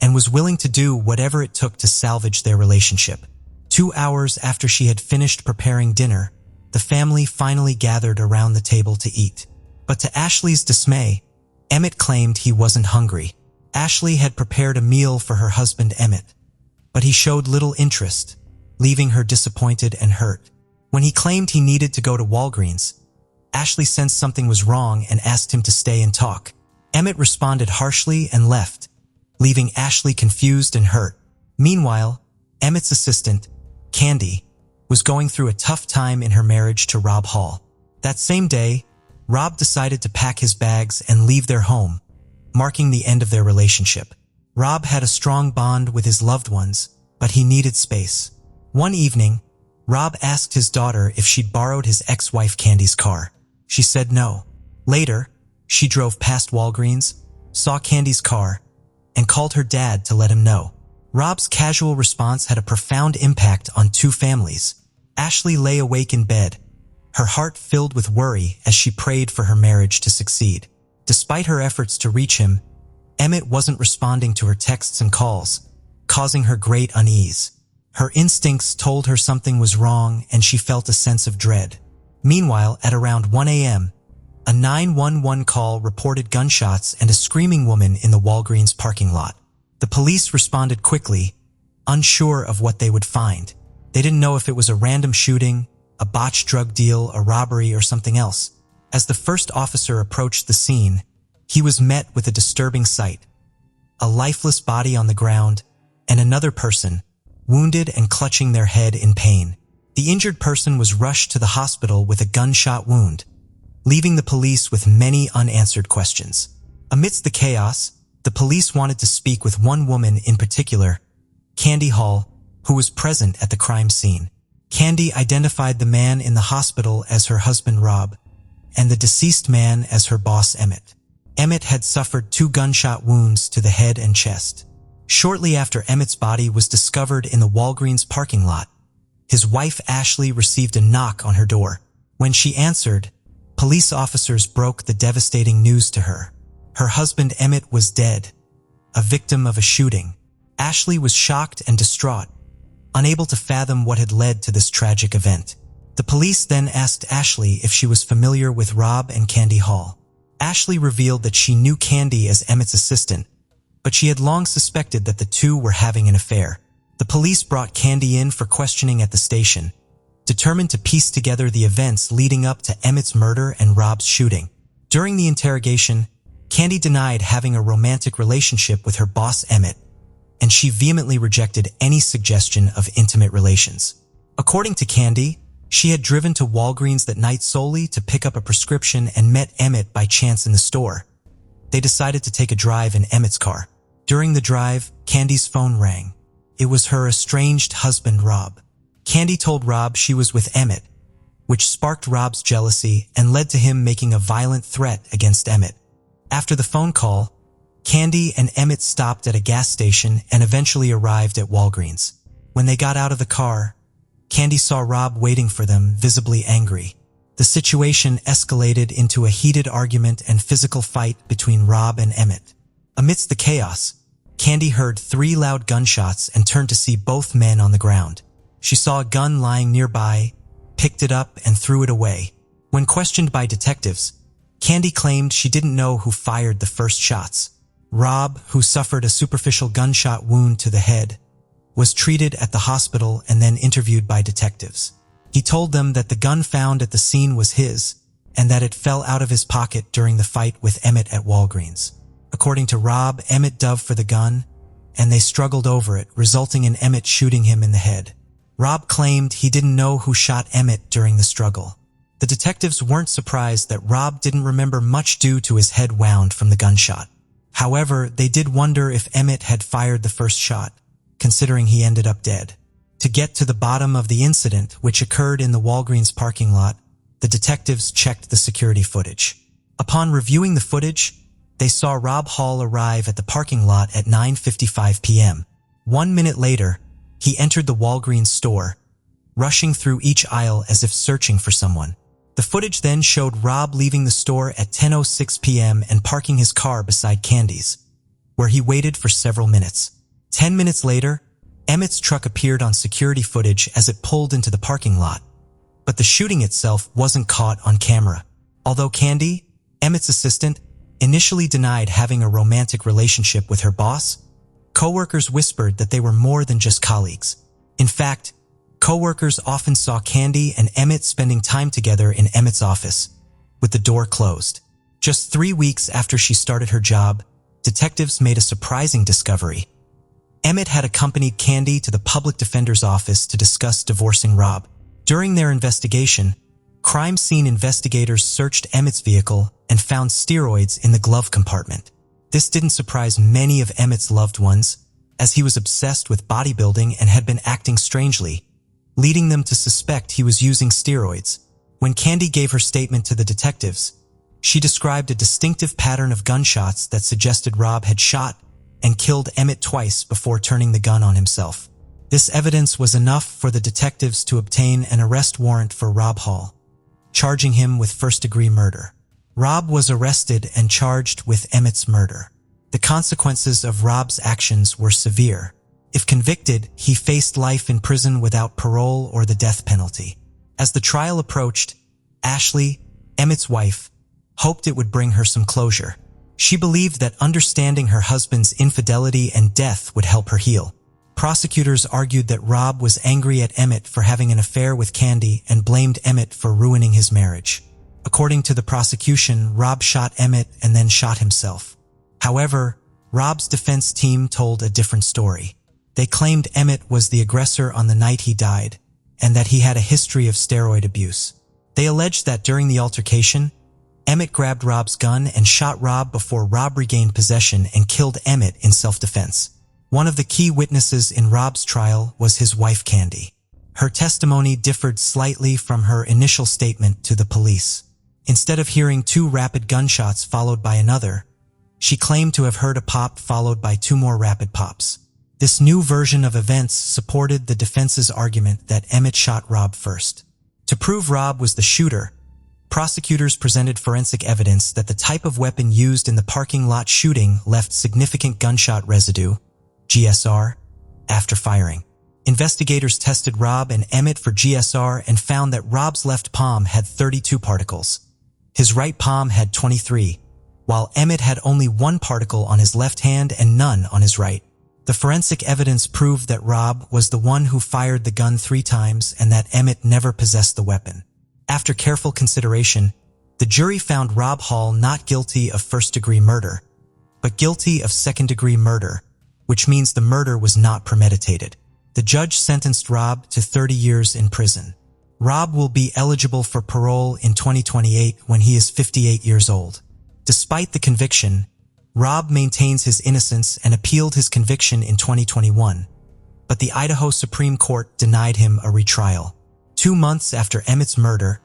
and was willing to do whatever it took to salvage their relationship. 2 hours after she had finished preparing dinner, the family finally gathered around the table to eat. But to Ashley's dismay, Emmett claimed he wasn't hungry. Ashley had prepared a meal for her husband Emmett, but he showed little interest, leaving her disappointed and hurt. When he claimed he needed to go to Walgreens, Ashley sensed something was wrong and asked him to stay and talk. Emmett responded harshly and left, leaving Ashley confused and hurt. Meanwhile, Emmett's assistant, Candy, was going through a tough time in her marriage to Rob Hall. That same day, Rob decided to pack his bags and leave their home, marking the end of their relationship. Rob had a strong bond with his loved ones, but he needed space. One evening, Rob asked his daughter if she'd borrowed his ex-wife Candy's car. She said no. Later, she drove past Walgreens, saw Candy's car, and called her dad to let him know. Rob's casual response had a profound impact on 2 families. Ashley lay awake in bed, her heart filled with worry as she prayed for her marriage to succeed. Despite her efforts to reach him, Emmett wasn't responding to her texts and calls, causing her great unease. Her instincts told her something was wrong and she felt a sense of dread. Meanwhile, at around 1 a.m., a 911 call reported gunshots and a screaming woman in the Walgreens parking lot. The police responded quickly, unsure of what they would find. They didn't know if it was a random shooting, a botched drug deal, a robbery, or something else. As the first officer approached the scene, he was met with a disturbing sight: a lifeless body on the ground, and another person, wounded and clutching their head in pain. The injured person was rushed to the hospital with a gunshot wound, leaving the police with many unanswered questions. Amidst the chaos, the police wanted to speak with one woman in particular, Candy Hall, who was present at the crime scene. Candy identified the man in the hospital as her husband Rob, and the deceased man as her boss Emmett. Emmett had suffered 2 gunshot wounds to the head and chest. Shortly after Emmett's body was discovered in the Walgreens parking lot, his wife Ashley received a knock on her door. When she answered, police officers broke the devastating news to her. Her husband Emmett was dead, a victim of a shooting. Ashley was shocked and distraught, unable to fathom what had led to this tragic event. The police then asked Ashley if she was familiar with Rob and Candy Hall. Ashley revealed that she knew Candy as Emmett's assistant, but she had long suspected that the two were having an affair. The police brought Candy in for questioning at the station, determined to piece together the events leading up to Emmett's murder and Rob's shooting. During the interrogation, Candy denied having a romantic relationship with her boss Emmett, and she vehemently rejected any suggestion of intimate relations. According to Candy, she had driven to Walgreens that night solely to pick up a prescription and met Emmett by chance in the store. They decided to take a drive in Emmett's car. During the drive, Candy's phone rang. It was her estranged husband, Rob. Candy told Rob she was with Emmett, which sparked Rob's jealousy and led to him making a violent threat against Emmett. After the phone call, Candy and Emmett stopped at a gas station and eventually arrived at Walgreens. When they got out of the car, Candy saw Rob waiting for them, visibly angry. The situation escalated into a heated argument and physical fight between Rob and Emmett. Amidst the chaos, Candy heard 3 loud gunshots and turned to see both men on the ground. She saw a gun lying nearby, picked it up, and threw it away. When questioned by detectives, Candy claimed she didn't know who fired the first shots. Rob, who suffered a superficial gunshot wound to the head, was treated at the hospital and then interviewed by detectives. He told them that the gun found at the scene was his and that it fell out of his pocket during the fight with Emmett at Walgreens. According to Rob, Emmett dove for the gun, and they struggled over it, resulting in Emmett shooting him in the head. Rob claimed he didn't know who shot Emmett during the struggle. The detectives weren't surprised that Rob didn't remember much due to his head wound from the gunshot. However, they did wonder if Emmett had fired the first shot, considering he ended up dead. To get to the bottom of the incident, which occurred in the Walgreens parking lot, the detectives checked the security footage. Upon reviewing the footage, they saw Rob Hall arrive at the parking lot at 9:55 p.m. 1 minute later, he entered the Walgreens store, rushing through each aisle as if searching for someone. The footage then showed Rob leaving the store at 10:06 p.m. and parking his car beside Candy's, where he waited for several minutes. 10 minutes later, Emmett's truck appeared on security footage as it pulled into the parking lot, but the shooting itself wasn't caught on camera. Although Candy, Emmett's assistant, initially denied having a romantic relationship with her boss, coworkers whispered that they were more than just colleagues. In fact, coworkers often saw Candy and Emmett spending time together in Emmett's office, with the door closed. Just 3 weeks after she started her job, detectives made a surprising discovery. Emmett had accompanied Candy to the public defender's office to discuss divorcing Rob. During their investigation, crime scene investigators searched Emmett's vehicle and found steroids in the glove compartment. This didn't surprise many of Emmett's loved ones, as he was obsessed with bodybuilding and had been acting strangely, leading them to suspect he was using steroids. When Candy gave her statement to the detectives, she described a distinctive pattern of gunshots that suggested Rob had shot and killed Emmett twice before turning the gun on himself. This evidence was enough for the detectives to obtain an arrest warrant for Rob Hall, charging him with first-degree murder. Rob was arrested and charged with Emmett's murder. The consequences of Rob's actions were severe. If convicted, he faced life in prison without parole or the death penalty. As the trial approached, Ashley, Emmett's wife, hoped it would bring her some closure. She believed that understanding her husband's infidelity and death would help her heal. Prosecutors argued that Rob was angry at Emmett for having an affair with Candy and blamed Emmett for ruining his marriage. According to the prosecution, Rob shot Emmett and then shot himself. However, Rob's defense team told a different story. They claimed Emmett was the aggressor on the night he died, and that he had a history of steroid abuse. They alleged that during the altercation, Emmett grabbed Rob's gun and shot Rob before Rob regained possession and killed Emmett in self-defense. One of the key witnesses in Rob's trial was his wife Candy. Her testimony differed slightly from her initial statement to the police. Instead of hearing 2 rapid gunshots followed by another, she claimed to have heard a pop followed by 2 more rapid pops. This new version of events supported the defense's argument that Emmett shot Rob first. To prove Rob was the shooter, prosecutors presented forensic evidence that the type of weapon used in the parking lot shooting left significant gunshot residue, GSR, after firing. Investigators tested Rob and Emmett for GSR and found that Rob's left palm had 32 particles. His right palm had 23, while Emmett had only 1 particle on his left hand and none on his right. The forensic evidence proved that Rob was the one who fired the gun 3 times and that Emmett never possessed the weapon. After careful consideration, the jury found Rob Hall not guilty of first-degree murder, but guilty of second-degree murder, which means the murder was not premeditated. The judge sentenced Rob to 30 years in prison. Rob will be eligible for parole in 2028 when he is 58 years old. Despite the conviction, Rob maintains his innocence and appealed his conviction in 2021, but the Idaho Supreme Court denied him a retrial. 2 months after Emmett's murder,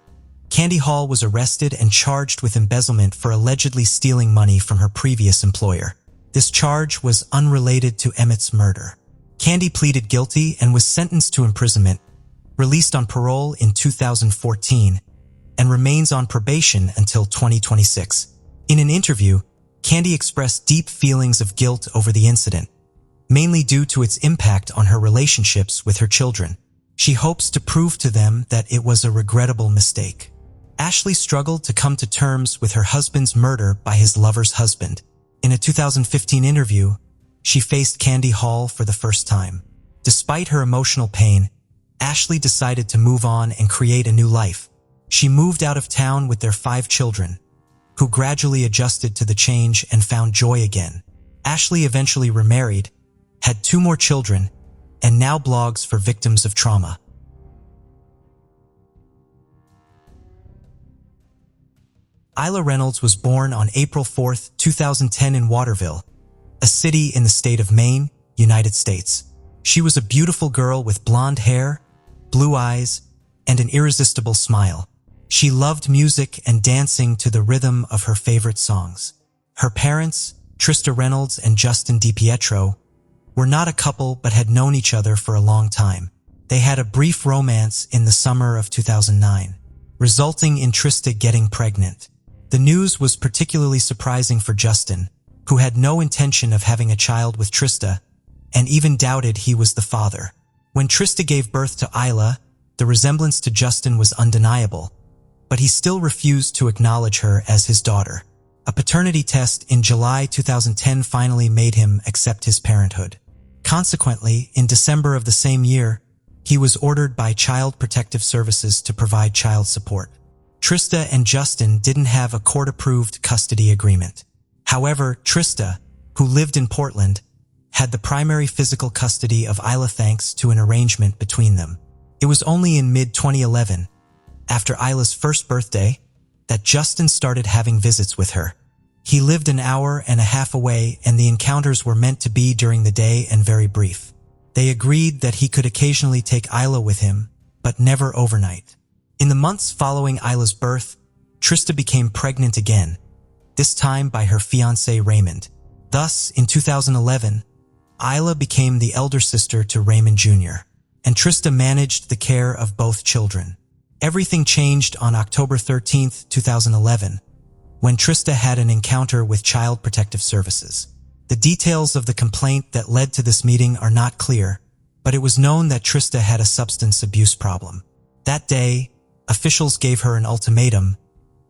Candy Hall was arrested and charged with embezzlement for allegedly stealing money from her previous employer. This charge was unrelated to Emmett's murder. Candy pleaded guilty and was sentenced to imprisonment, released on parole in 2014, and remains on probation until 2026. In an interview, Candy expressed deep feelings of guilt over the incident, mainly due to its impact on her relationships with her children. She hopes to prove to them that it was a regrettable mistake. Ashley struggled to come to terms with her husband's murder by his lover's husband. In a 2015 interview, she faced Candy Hall for the first time. Despite her emotional pain, Ashley decided to move on and create a new life. She moved out of town with their 5 children, who gradually adjusted to the change and found joy again. Ashley eventually remarried, had 2 more children, and now blogs for victims of trauma. Isla Reynolds was born on April 4, 2010 in Waterville, a city in the state of Maine, United States. She was a beautiful girl with blonde hair, blue eyes, and an irresistible smile. She loved music and dancing to the rhythm of her favorite songs. Her parents, Trista Reynolds and Justin DiPietro, were not a couple but had known each other for a long time. They had a brief romance in the summer of 2009, resulting in Trista getting pregnant. The news was particularly surprising for Justin, who had no intention of having a child with Trista and even doubted he was the father. When Trista gave birth to Isla, the resemblance to Justin was undeniable, but he still refused to acknowledge her as his daughter. A paternity test in July 2010 finally made him accept his parenthood. Consequently, in December of the same year, he was ordered by Child Protective Services to provide child support. Trista and Justin didn't have a court-approved custody agreement. However, Trista, who lived in Portland, had the primary physical custody of Isla thanks to an arrangement between them. It was only in mid-2011, after Isla's first birthday, that Justin started having visits with her. He lived an hour and a half away, and the encounters were meant to be during the day and very brief. They agreed that he could occasionally take Isla with him, but never overnight. In the months following Isla's birth, Trista became pregnant again, this time by her fiancé Raymond. Thus, in 2011, Isla became the elder sister to Raymond Jr., and Trista managed the care of both children. Everything changed on October 13, 2011, when Trista had an encounter with Child Protective Services. The details of the complaint that led to this meeting are not clear, but it was known that Trista had a substance abuse problem. That day, officials gave her an ultimatum: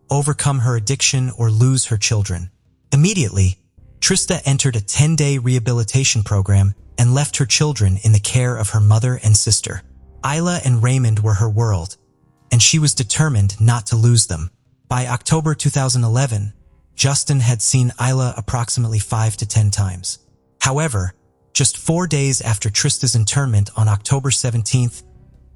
overcome her addiction or lose her children. Immediately, Trista entered a 10-day rehabilitation program and left her children in the care of her mother and sister. Isla and Raymond were her world, and she was determined not to lose them. By October 2011, Justin had seen Isla approximately 5 to 10 times. However, just 4 days after Trista's internment on October 17th,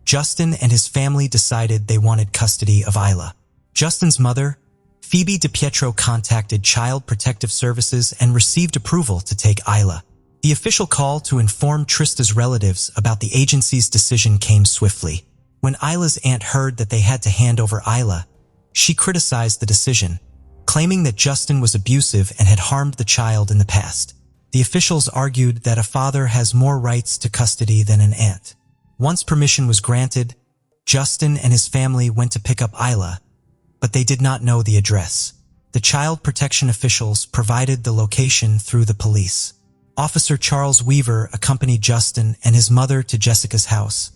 Justin and his family decided they wanted custody of Isla. Justin's mother, Phoebe DiPietro, contacted Child Protective Services and received approval to take Isla. The official call to inform Trista's relatives about the agency's decision came swiftly. When Isla's aunt heard that they had to hand over Isla, she criticized the decision, claiming that Justin was abusive and had harmed the child in the past. The officials argued that a father has more rights to custody than an aunt. Once permission was granted, Justin and his family went to pick up Isla, but they did not know the address. The child protection officials provided the location through the police. Officer Charles Weaver accompanied Justin and his mother to Jessica's house,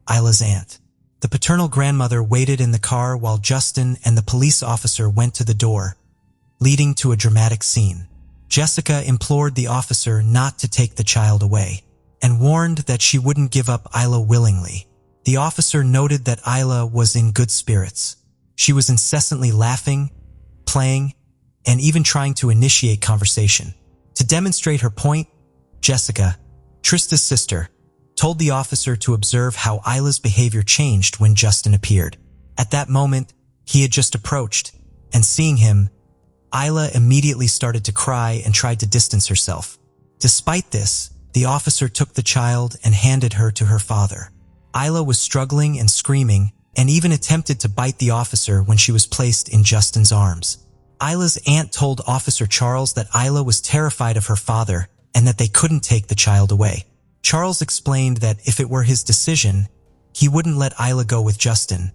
Isla's aunt. The paternal grandmother waited in the car while Justin and the police officer went to the door, leading to a dramatic scene. Jessica implored the officer not to take the child away and warned that she wouldn't give up Isla willingly. The officer noted that Isla was in good spirits. She was incessantly laughing, playing, and even trying to initiate conversation. To demonstrate her point, Jessica, Trista's sister, told the officer to observe how Isla's behavior changed when Justin appeared. At that moment, he had just approached, and seeing him, Isla immediately started to cry and tried to distance herself. Despite this, the officer took the child and handed her to her father. Isla was struggling and screaming, and even attempted to bite the officer when she was placed in Justin's arms. Isla's aunt told Officer Charles that Isla was terrified of her father and that they couldn't take the child away. Charles explained that if it were his decision, he wouldn't let Isla go with Justin,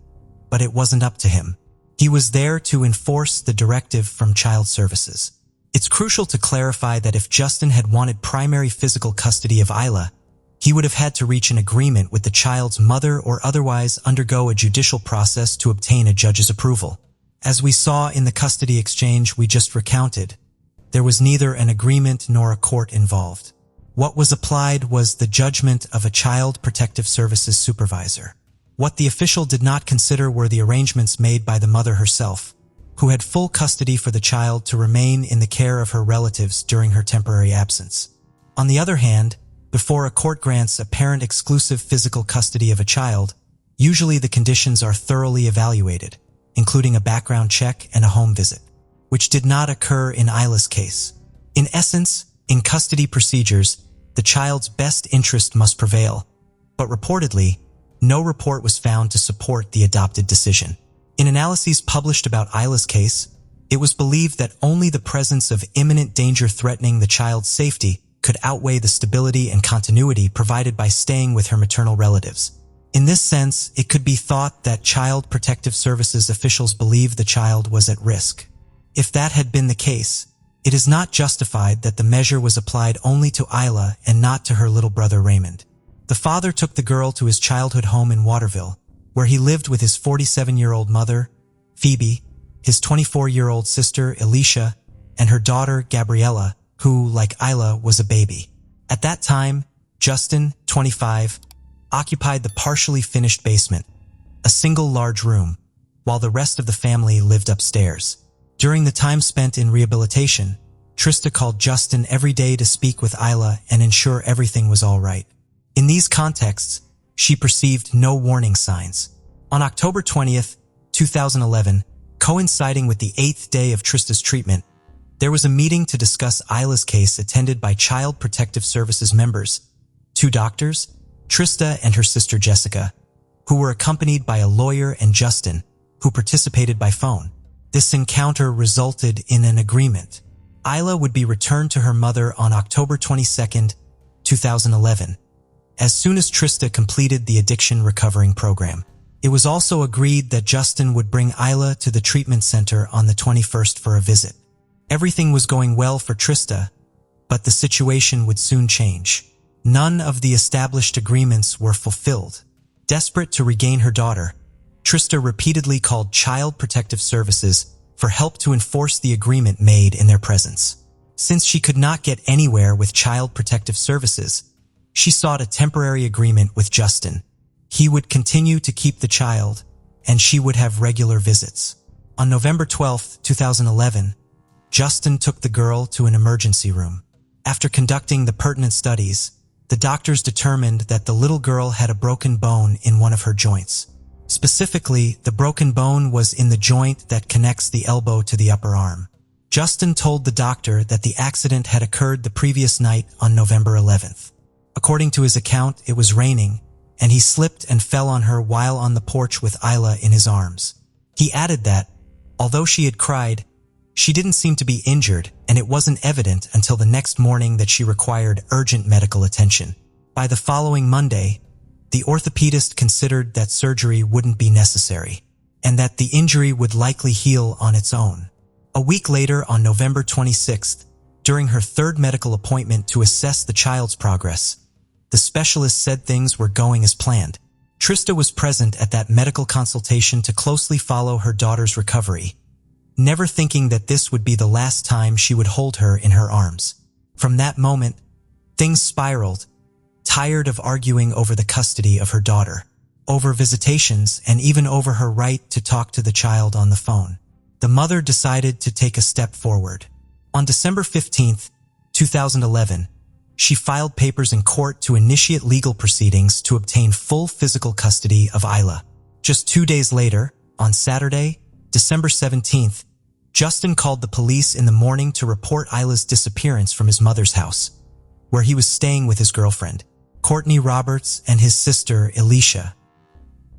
but it wasn't up to him. He was there to enforce the directive from Child Services. It's crucial to clarify that if Justin had wanted primary physical custody of Isla, he would have had to reach an agreement with the child's mother or otherwise undergo a judicial process to obtain a judge's approval. As we saw in the custody exchange we just recounted, there was neither an agreement nor a court involved. What was applied was the judgment of a Child Protective Services supervisor. What the official did not consider were the arrangements made by the mother herself, who had full custody for the child to remain in the care of her relatives during her temporary absence. On the other hand, before a court grants a parent-exclusive physical custody of a child, usually the conditions are thoroughly evaluated, including a background check and a home visit, which did not occur in Isla's case. In essence, in custody procedures, the child's best interest must prevail, but reportedly, no report was found to support the adopted decision. In analyses published about Isla's case, it was believed that only the presence of imminent danger threatening the child's safety could outweigh the stability and continuity provided by staying with her maternal relatives. In this sense, it could be thought that Child Protective Services officials believed the child was at risk. If that had been the case, it is not justified that the measure was applied only to Isla and not to her little brother Raymond. The father took the girl to his childhood home in Waterville, where he lived with his 47-year-old mother, Phoebe, his 24-year-old sister, Alicia, and her daughter, Gabriella, who, like Isla, was a baby. At that time, Justin, 25, occupied the partially finished basement, a single large room, while the rest of the family lived upstairs. During the time spent in rehabilitation, Trista called Justin every day to speak with Isla and ensure everything was all right. In these contexts, she perceived no warning signs. On October 20th, 2011, coinciding with the 8th day of Trista's treatment, there was a meeting to discuss Isla's case attended by Child Protective Services members, 2 doctors, Trista and her sister Jessica, who were accompanied by a lawyer, and Justin, who participated by phone. This encounter resulted in an agreement. Isla would be returned to her mother on October 22nd, 2011, as soon as Trista completed the addiction recovering program. It was also agreed that Justin would bring Isla to the treatment center on the 21st for a visit. Everything was going well for Trista, but the situation would soon change. None of the established agreements were fulfilled. Desperate to regain her daughter, Trista repeatedly called Child Protective Services for help to enforce the agreement made in their presence. Since she could not get anywhere with Child Protective Services, She sought a temporary agreement with Justin. He would continue to keep the child, and she would have regular visits. On November 12, 2011, Justin took the girl to an emergency room. After conducting the pertinent studies, the doctors determined that the little girl had a broken bone in one of her joints. Specifically, the broken bone was in the joint that connects the elbow to the upper arm. Justin told the doctor that the accident had occurred the previous night on November 11th. According to his account, it was raining, and he slipped and fell on her while on the porch with Isla in his arms. He added that, although she had cried, she didn't seem to be injured, and it wasn't evident until the next morning that she required urgent medical attention. By the following Monday, the orthopedist considered that surgery wouldn't be necessary, and that the injury would likely heal on its own. A week later, on November 26th, during her third medical appointment to assess the child's progress, the specialist said things were going as planned. Trista was present at that medical consultation to closely follow her daughter's recovery, never thinking that this would be the last time she would hold her in her arms. From that moment, things spiraled, tired of arguing over the custody of her daughter, over visitations, and even over her right to talk to the child on the phone. The mother decided to take a step forward. On December 15, 2011, she filed papers in court to initiate legal proceedings to obtain full physical custody of Isla. Just 2 days later, on Saturday, December 17th, Justin called the police in the morning to report Isla's disappearance from his mother's house, where he was staying with his girlfriend, Courtney Roberts, and his sister, Alicia.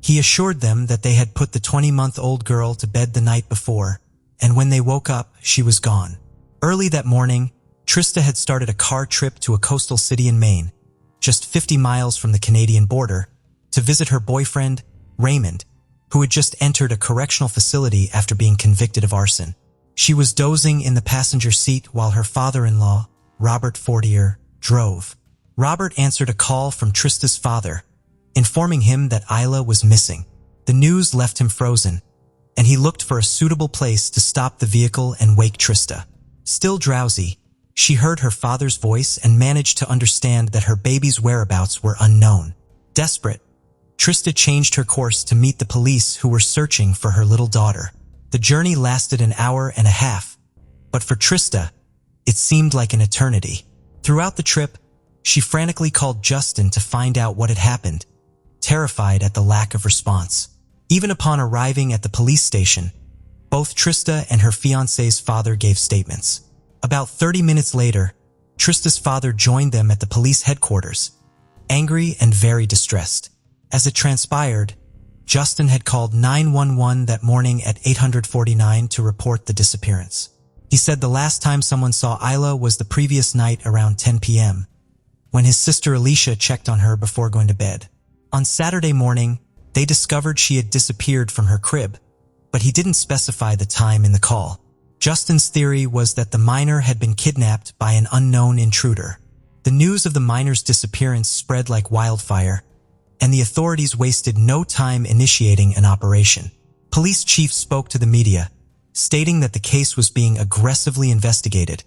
He assured them that they had put the 20-month-old girl to bed the night before, and when they woke up, she was gone. Early that morning, Trista had started a car trip to a coastal city in Maine, just 50 miles from the Canadian border, to visit her boyfriend, Raymond, who had just entered a correctional facility after being convicted of arson. She was dozing in the passenger seat while her father-in-law, Robert Fortier, drove. Robert answered a call from Trista's father, informing him that Isla was missing. The news left him frozen, and he looked for a suitable place to stop the vehicle and wake Trista. Still drowsy, she heard her father's voice and managed to understand that her baby's whereabouts were unknown. Desperate, Trista changed her course to meet the police who were searching for her little daughter. The journey lasted an hour and a half, but for Trista, it seemed like an eternity. Throughout the trip, she frantically called Justin to find out what had happened, terrified at the lack of response. Even upon arriving at the police station, both Trista and her fiancé's father gave statements. About 30 minutes later, Trista's father joined them at the police headquarters, angry and very distressed. As it transpired, Justin had called 911 that morning at 8:49 to report the disappearance. He said the last time someone saw Isla was the previous night around 10 p.m., when his sister Alicia checked on her before going to bed. On Saturday morning, they discovered she had disappeared from her crib, but he didn't specify the time in the call. Justin's theory was that the minor had been kidnapped by an unknown intruder. The news of the minor's disappearance spread like wildfire, and the authorities wasted no time initiating an operation. Police chief spoke to the media, stating that the case was being aggressively investigated,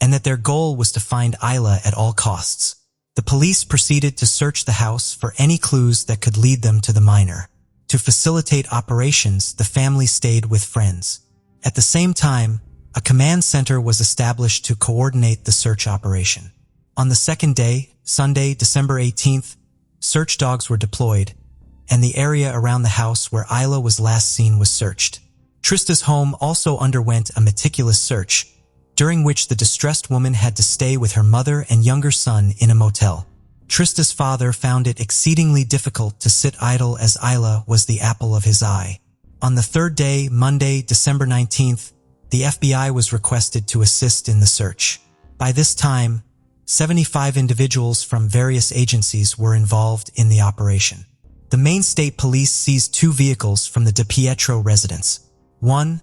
and that their goal was to find Isla at all costs. The police proceeded to search the house for any clues that could lead them to the minor. To facilitate operations, the family stayed with friends. At the same time, a command center was established to coordinate the search operation. On the second day, Sunday, December 18th, search dogs were deployed, and the area around the house where Isla was last seen was searched. Trista's home also underwent a meticulous search, during which the distressed woman had to stay with her mother and younger son in a motel. Trista's father found it exceedingly difficult to sit idle as Isla was the apple of his eye. On the third day, Monday, December 19th, the FBI was requested to assist in the search. By this time, 75 individuals from various agencies were involved in the operation. The Maine State Police seized 2 vehicles from the DiPietro residence. One,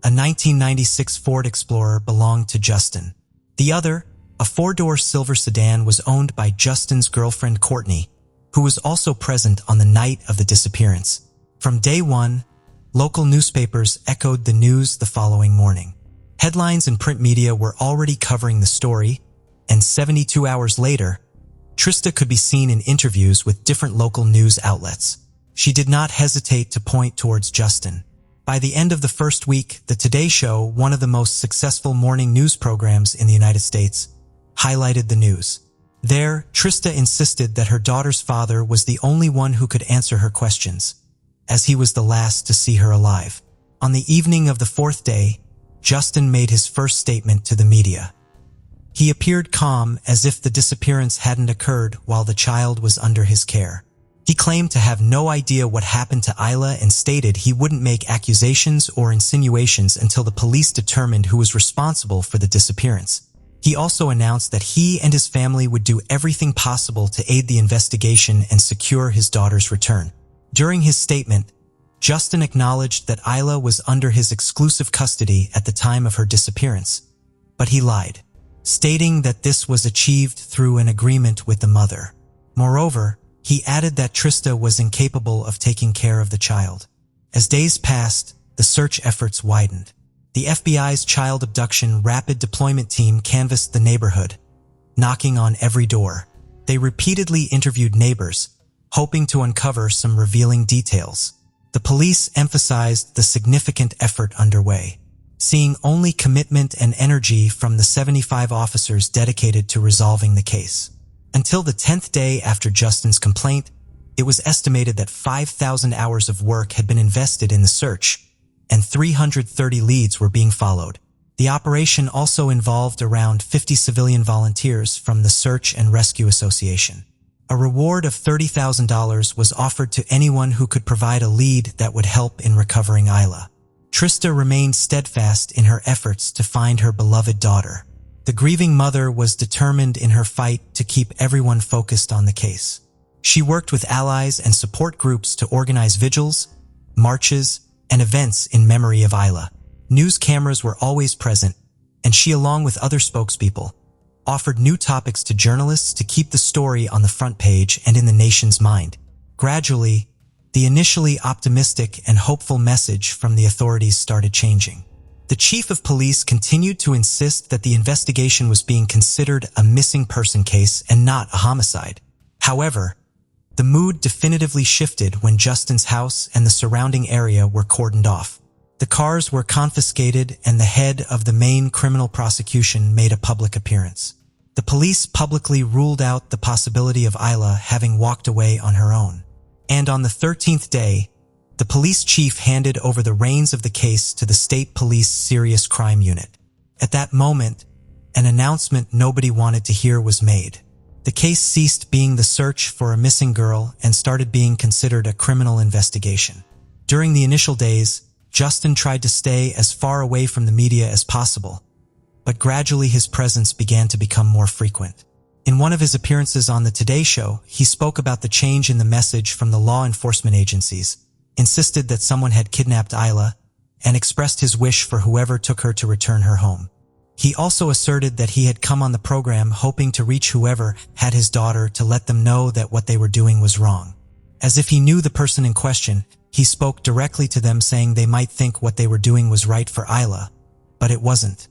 a 1996 Ford Explorer, belonged to Justin. The other, a 4-door silver sedan, was owned by Justin's girlfriend Courtney, who was also present on the night of the disappearance. From day one, local newspapers echoed the news the following morning. Headlines in print media were already covering the story, and 72 hours later, Trista could be seen in interviews with different local news outlets. She did not hesitate to point towards Justin. By the end of the first week, the Today Show, one of the most successful morning news programs in the United States, highlighted the news. There, Trista insisted that her daughter's father was the only one who could answer her questions, as he was the last to see her alive. On the evening of the fourth day, Justin made his first statement to the media. He appeared calm, as if the disappearance hadn't occurred while the child was under his care. He claimed to have no idea what happened to Isla and stated he wouldn't make accusations or insinuations until the police determined who was responsible for the disappearance. He also announced that he and his family would do everything possible to aid the investigation and secure his daughter's return. During his statement, Justin acknowledged that Isla was under his exclusive custody at the time of her disappearance, but he lied, stating that this was achieved through an agreement with the mother. Moreover, he added that Trista was incapable of taking care of the child. As days passed, the search efforts widened. The FBI's child abduction rapid deployment team canvassed the neighborhood, knocking on every door. They repeatedly interviewed neighbors, hoping to uncover some revealing details. The police emphasized the significant effort underway, seeing only commitment and energy from the 75 officers dedicated to resolving the case. Until the 10th day after Justin's complaint, it was estimated that 5,000 hours of work had been invested in the search, and 330 leads were being followed. The operation also involved around 50 civilian volunteers from the Search and Rescue Association. A reward of $30,000 was offered to anyone who could provide a lead that would help in recovering Isla. Trista remained steadfast in her efforts to find her beloved daughter. The grieving mother was determined in her fight to keep everyone focused on the case. She worked with allies and support groups to organize vigils, marches, and events in memory of Isla. News cameras were always present, and she, along with other spokespeople, offered new topics to journalists to keep the story on the front page and in the nation's mind. Gradually, the initially optimistic and hopeful message from the authorities started changing. The chief of police continued to insist that the investigation was being considered a missing person case and not a homicide. However, the mood definitively shifted when Justin's house and the surrounding area were cordoned off. The cars were confiscated and the head of the main criminal prosecution made a public appearance. The police publicly ruled out the possibility of Isla having walked away on her own. And on the 13th day, the police chief handed over the reins of the case to the State Police Serious Crime Unit. At that moment, an announcement nobody wanted to hear was made. The case ceased being the search for a missing girl and started being considered a criminal investigation. During the initial days, Justin tried to stay as far away from the media as possible, but gradually his presence began to become more frequent. In one of his appearances on the Today Show, he spoke about the change in the message from the law enforcement agencies, insisted that someone had kidnapped Isla, and expressed his wish for whoever took her to return her home. He also asserted that he had come on the program hoping to reach whoever had his daughter to let them know that what they were doing was wrong. As if he knew the person in question, he spoke directly to them, saying they might think what they were doing was right for Isla, but it wasn't.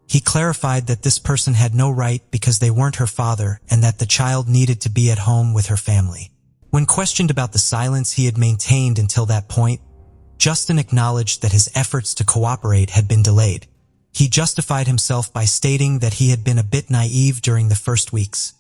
He clarified that this person had no right because they weren't her father and that the child needed to be at home with her family. When questioned about the silence he had maintained until that point, Justin acknowledged that his efforts to cooperate had been delayed. He justified himself by stating that he had been a bit naive during the first weeks,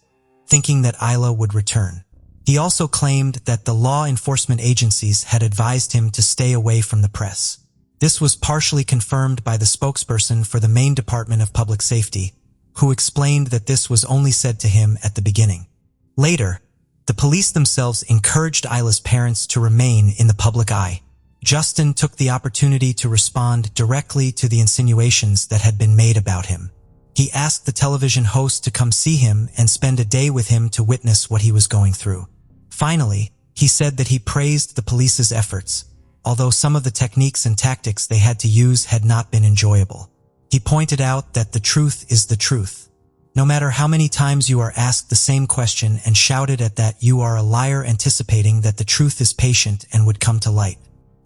thinking that Isla would return. He also claimed that the law enforcement agencies had advised him to stay away from the press. This was partially confirmed by the spokesperson for the Maine Department of Public Safety, who explained that this was only said to him at the beginning. Later, the police themselves encouraged Isla's parents to remain in the public eye. Justin took the opportunity to respond directly to the insinuations that had been made about him. He asked the television host to come see him and spend a day with him to witness what he was going through. Finally, he said that he praised the police's efforts, although some of the techniques and tactics they had to use had not been enjoyable. He pointed out that the truth is the truth. No matter how many times you are asked the same question and shouted at that, you are a liar anticipating that the truth is patient and would come to light.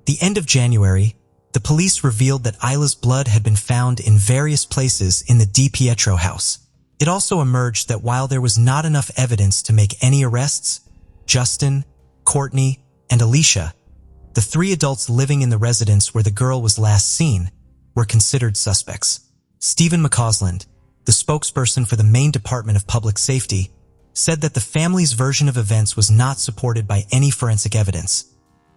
The end of January, the police revealed that Isla's blood had been found in various places in the DiPietro house. It also emerged that while there was not enough evidence to make any arrests, Justin, Courtney, and Alicia, the three adults living in the residence where the girl was last seen, were considered suspects. Stephen McCausland, the spokesperson for the Maine Department of Public Safety, said that the family's version of events was not supported by any forensic evidence,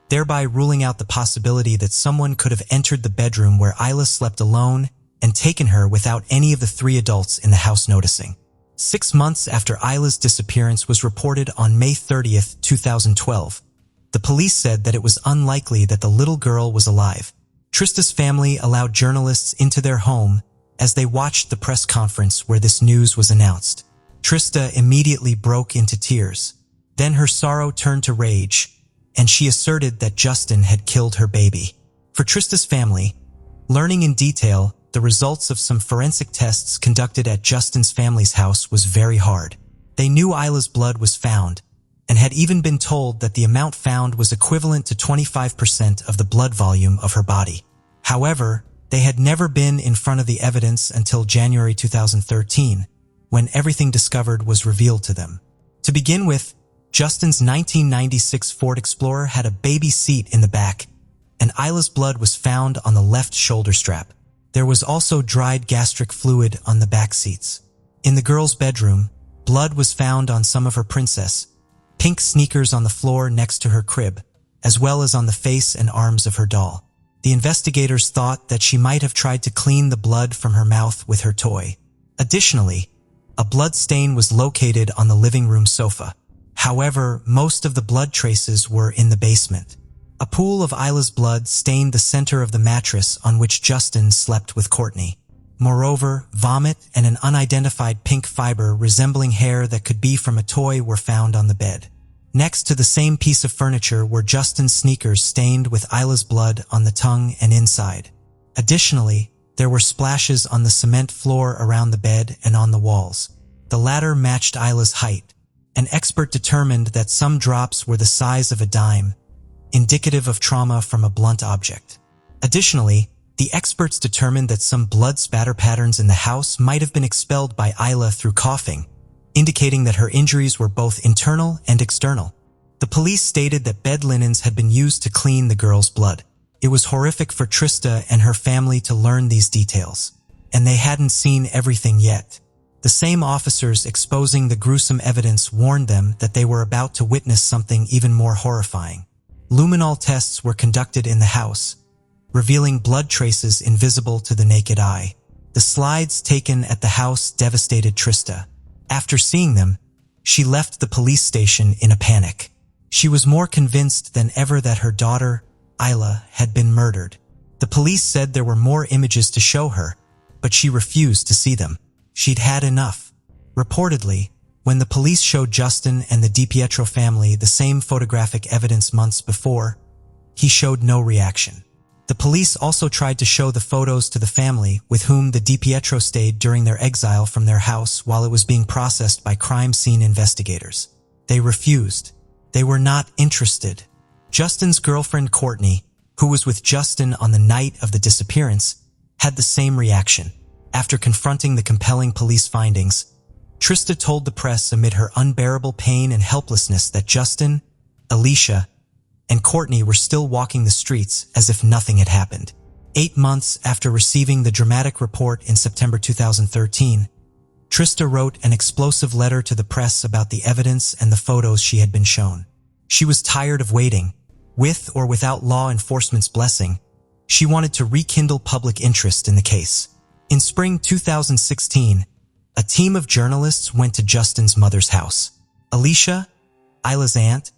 thereby ruling out the possibility that someone could have entered the bedroom where Isla slept alone and taken her without any of the three adults in the house noticing. 6 months after Isla's disappearance was reported on May 30th, 2012, the police said that it was unlikely that the little girl was alive. Trista's family allowed journalists into their home as they watched the press conference where this news was announced. Trista immediately broke into tears. Then her sorrow turned to rage, and she asserted that Justin had killed her baby. For Trista's family, learning in detail the results of some forensic tests conducted at Justin's family's house was very hard. They knew Isla's blood was found, and had even been told that the amount found was equivalent to 25% of the blood volume of her body. However, they had never been in front of the evidence until January 2013, when everything discovered was revealed to them. To begin with, Justin's 1996 Ford Explorer had a baby seat in the back, and Isla's blood was found on the left shoulder strap. There was also dried gastric fluid on the back seats. In the girl's bedroom, blood was found on some of her princess, pink sneakers on the floor next to her crib, as well as on the face and arms of her doll. The investigators thought that she might have tried to clean the blood from her mouth with her toy. Additionally, a blood stain was located on the living room sofa. However, most of the blood traces were in the basement. A pool of Isla's blood stained the center of the mattress on which Justin slept with Courtney. Moreover, vomit and an unidentified pink fiber resembling hair that could be from a toy were found on the bed. Next to the same piece of furniture were Justin's sneakers stained with Isla's blood on the tongue and inside. Additionally, there were splashes on the cement floor around the bed and on the walls. The latter matched Isla's height. An expert determined that some drops were the size of a dime, indicative of trauma from a blunt object. Additionally, the experts determined that some blood spatter patterns in the house might have been expelled by Isla through coughing, indicating that her injuries were both internal and external. The police stated that bed linens had been used to clean the girl's blood. It was horrific for Trista and her family to learn these details, and they hadn't seen everything yet. The same officers exposing the gruesome evidence warned them that they were about to witness something even more horrifying. Luminol tests were conducted in the house, revealing blood traces invisible to the naked eye. The slides taken at the house devastated Trista. After seeing them, she left the police station in a panic. She was more convinced than ever that her daughter, Isla, had been murdered. The police said there were more images to show her, but she refused to see them. She'd had enough. Reportedly, when the police showed Justin and the DiPietro family the same photographic evidence months before, he showed no reaction. The police also tried to show the photos to the family with whom the DiPietro stayed during their exile from their house while it was being processed by crime scene investigators. They refused. They were not interested. Justin's girlfriend Courtney, who was with Justin on the night of the disappearance, had the same reaction. After confronting the compelling police findings, Trista told the press amid her unbearable pain and helplessness that Justin, Alicia, and Courtney were still walking the streets as if nothing had happened. 8 months after receiving the dramatic report in September 2013, Trista wrote an explosive letter to the press about the evidence and the photos she had been shown. She was tired of waiting. With or without law enforcement's blessing, she wanted to rekindle public interest in the case. In spring 2016, a team of journalists went to Justin's mother's house. Alicia, Isla's aunt,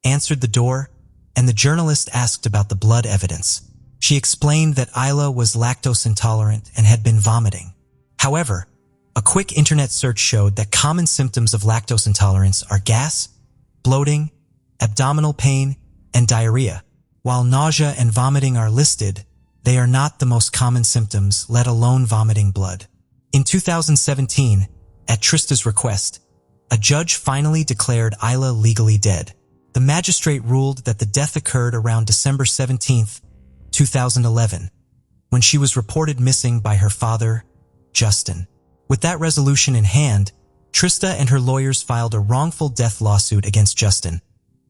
answered the door, and the journalist asked about the blood evidence. She explained that Isla was lactose intolerant and had been vomiting. However, a quick internet search showed that common symptoms of lactose intolerance are gas, bloating, abdominal pain, and diarrhea. While nausea and vomiting are listed, they are not the most common symptoms, let alone vomiting blood. In 2017, at Trista's request, a judge finally declared Isla legally dead. The magistrate ruled that the death occurred around December 17, 2011, when she was reported missing by her father, Justin. With that resolution in hand, Trista and her lawyers filed a wrongful death lawsuit against Justin,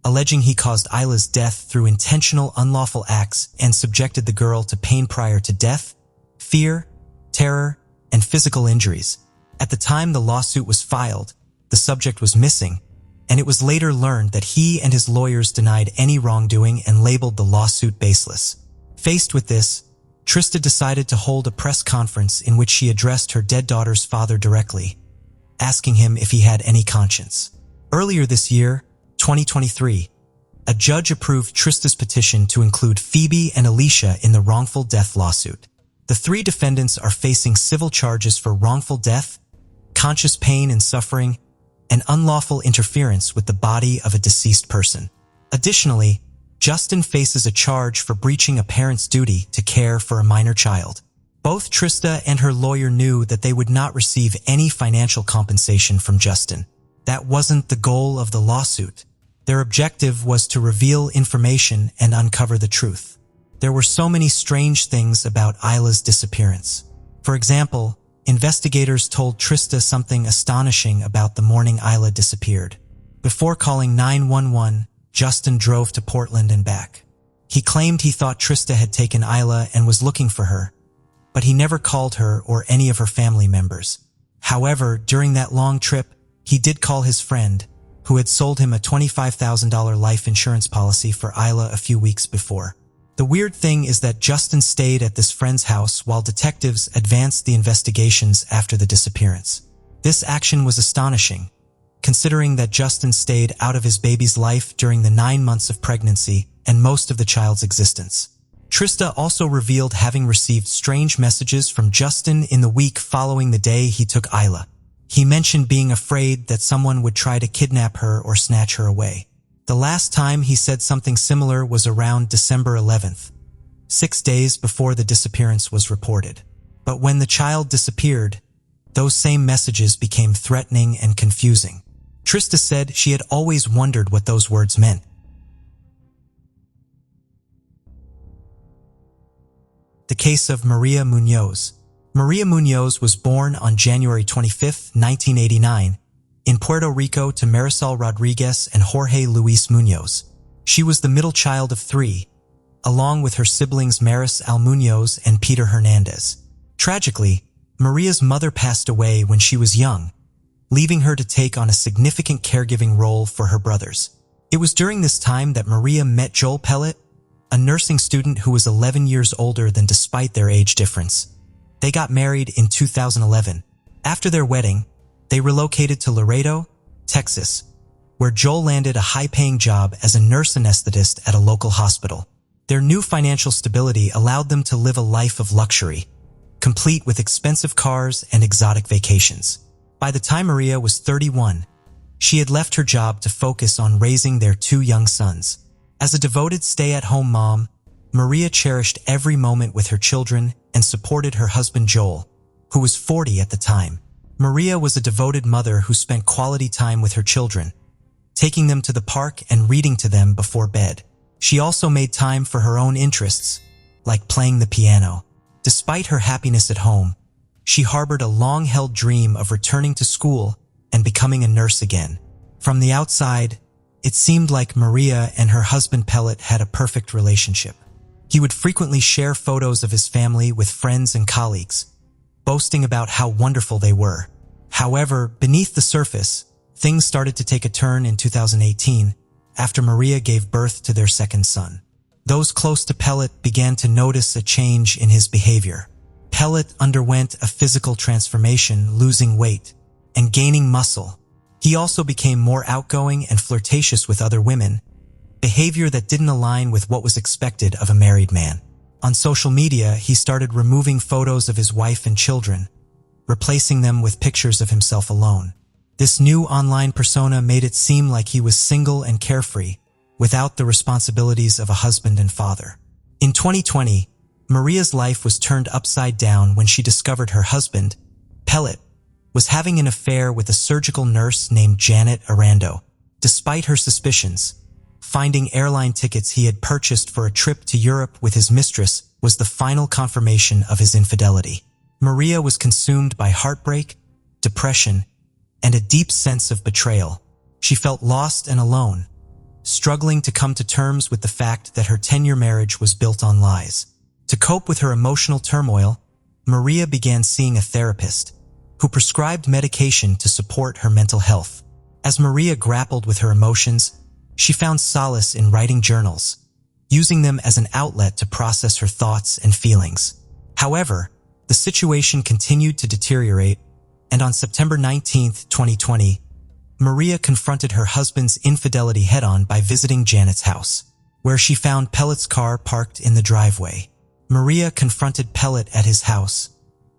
alleging he caused Isla's death through intentional unlawful acts and subjected the girl to pain prior to death, fear, terror, and physical injuries. At the time the lawsuit was filed, the subject was missing, and it was later learned that he and his lawyers denied any wrongdoing and labeled the lawsuit baseless. Faced with this, Trista decided to hold a press conference in which she addressed her dead daughter's father directly, asking him if he had any conscience. Earlier this year, 2023, a judge approved Trista's petition to include Phoebe and Alicia in the wrongful death lawsuit. The three defendants are facing civil charges for wrongful death, conscious pain and suffering, and unlawful interference with the body of a deceased person. Additionally, Justin faces a charge for breaching a parent's duty to care for a minor child. Both Trista and her lawyer knew that they would not receive any financial compensation from Justin. That wasn't the goal of the lawsuit. Their objective was to reveal information and uncover the truth. There were so many strange things about Isla's disappearance. For example, investigators told Trista something astonishing about the morning Isla disappeared. Before calling 911, Justin drove to Portland and back. He claimed he thought Trista had taken Isla and was looking for her, but he never called her or any of her family members. However, during that long trip, he did call his friend, who had sold him a $25,000 life insurance policy for Isla a few weeks before. The weird thing is that Justin stayed at this friend's house while detectives advanced the investigations after the disappearance. This action was astonishing, considering that Justin stayed out of his baby's life during the 9 months of pregnancy and most of the child's existence. Trista also revealed having received strange messages from Justin in the week following the day he took Isla. He mentioned being afraid that someone would try to kidnap her or snatch her away. The last time he said something similar was around December 11th, 6 days before the disappearance was reported. But when the child disappeared, those same messages became threatening and confusing. Trista said she had always wondered what those words meant. The case of Maria Munoz. Maria Munoz was born on January 25, 1989, in Puerto Rico to Marisol Rodriguez and Jorge Luis Munoz. She was the middle child of 3, along with her siblings Maris Al Munoz and Peter Hernandez. Tragically, Maria's mother passed away when she was young, leaving her to take on a significant caregiving role for her brothers. It was during this time that Maria met Joel Pellet, a nursing student who was 11 years older than despite their age difference. They got married in 2011. After their wedding, they relocated to Laredo, Texas, where Joel landed a high-paying job as a nurse anesthetist at a local hospital. Their new financial stability allowed them to live a life of luxury, complete with expensive cars and exotic vacations. By the time Maria was 31, she had left her job to focus on raising their 2 young sons. As a devoted stay-at-home mom, Maria cherished every moment with her children and supported her husband Joel, who was 40 at the time. Maria was a devoted mother who spent quality time with her children, taking them to the park and reading to them before bed. She also made time for her own interests, like playing the piano. Despite her happiness at home, she harbored a long-held dream of returning to school and becoming a nurse again. From the outside, it seemed like Maria and her husband Pellet had a perfect relationship. He would frequently share photos of his family with friends and colleagues, boasting about how wonderful they were. However, beneath the surface, things started to take a turn in 2018 after Maria gave birth to their second son. Those close to Pellet began to notice a change in his behavior. Pellet underwent a physical transformation, losing weight and gaining muscle. He also became more outgoing and flirtatious with other women, behavior that didn't align with what was expected of a married man. On social media, he started removing photos of his wife and children, replacing them with pictures of himself alone. This new online persona made it seem like he was single and carefree, without the responsibilities of a husband and father. In 2020, Maria's life was turned upside down when she discovered her husband, Pellet, was having an affair with a surgical nurse named Janet Arando. Despite her suspicions, finding airline tickets he had purchased for a trip to Europe with his mistress was the final confirmation of his infidelity. Maria was consumed by heartbreak depression, and a deep sense of betrayal. She felt lost and alone, struggling to come to terms with the fact that her 10-year marriage was built on lies. To cope with her emotional turmoil, Maria began seeing a therapist who prescribed medication to support her mental health. As Maria grappled with her emotions, she found solace in writing journals, using them as an outlet to process her thoughts and feelings. However, the situation continued to deteriorate, and on September 19, 2020, Maria confronted her husband's infidelity head-on by visiting Janet's house, where she found Pellet's car parked in the driveway. Maria confronted Pellet at his house,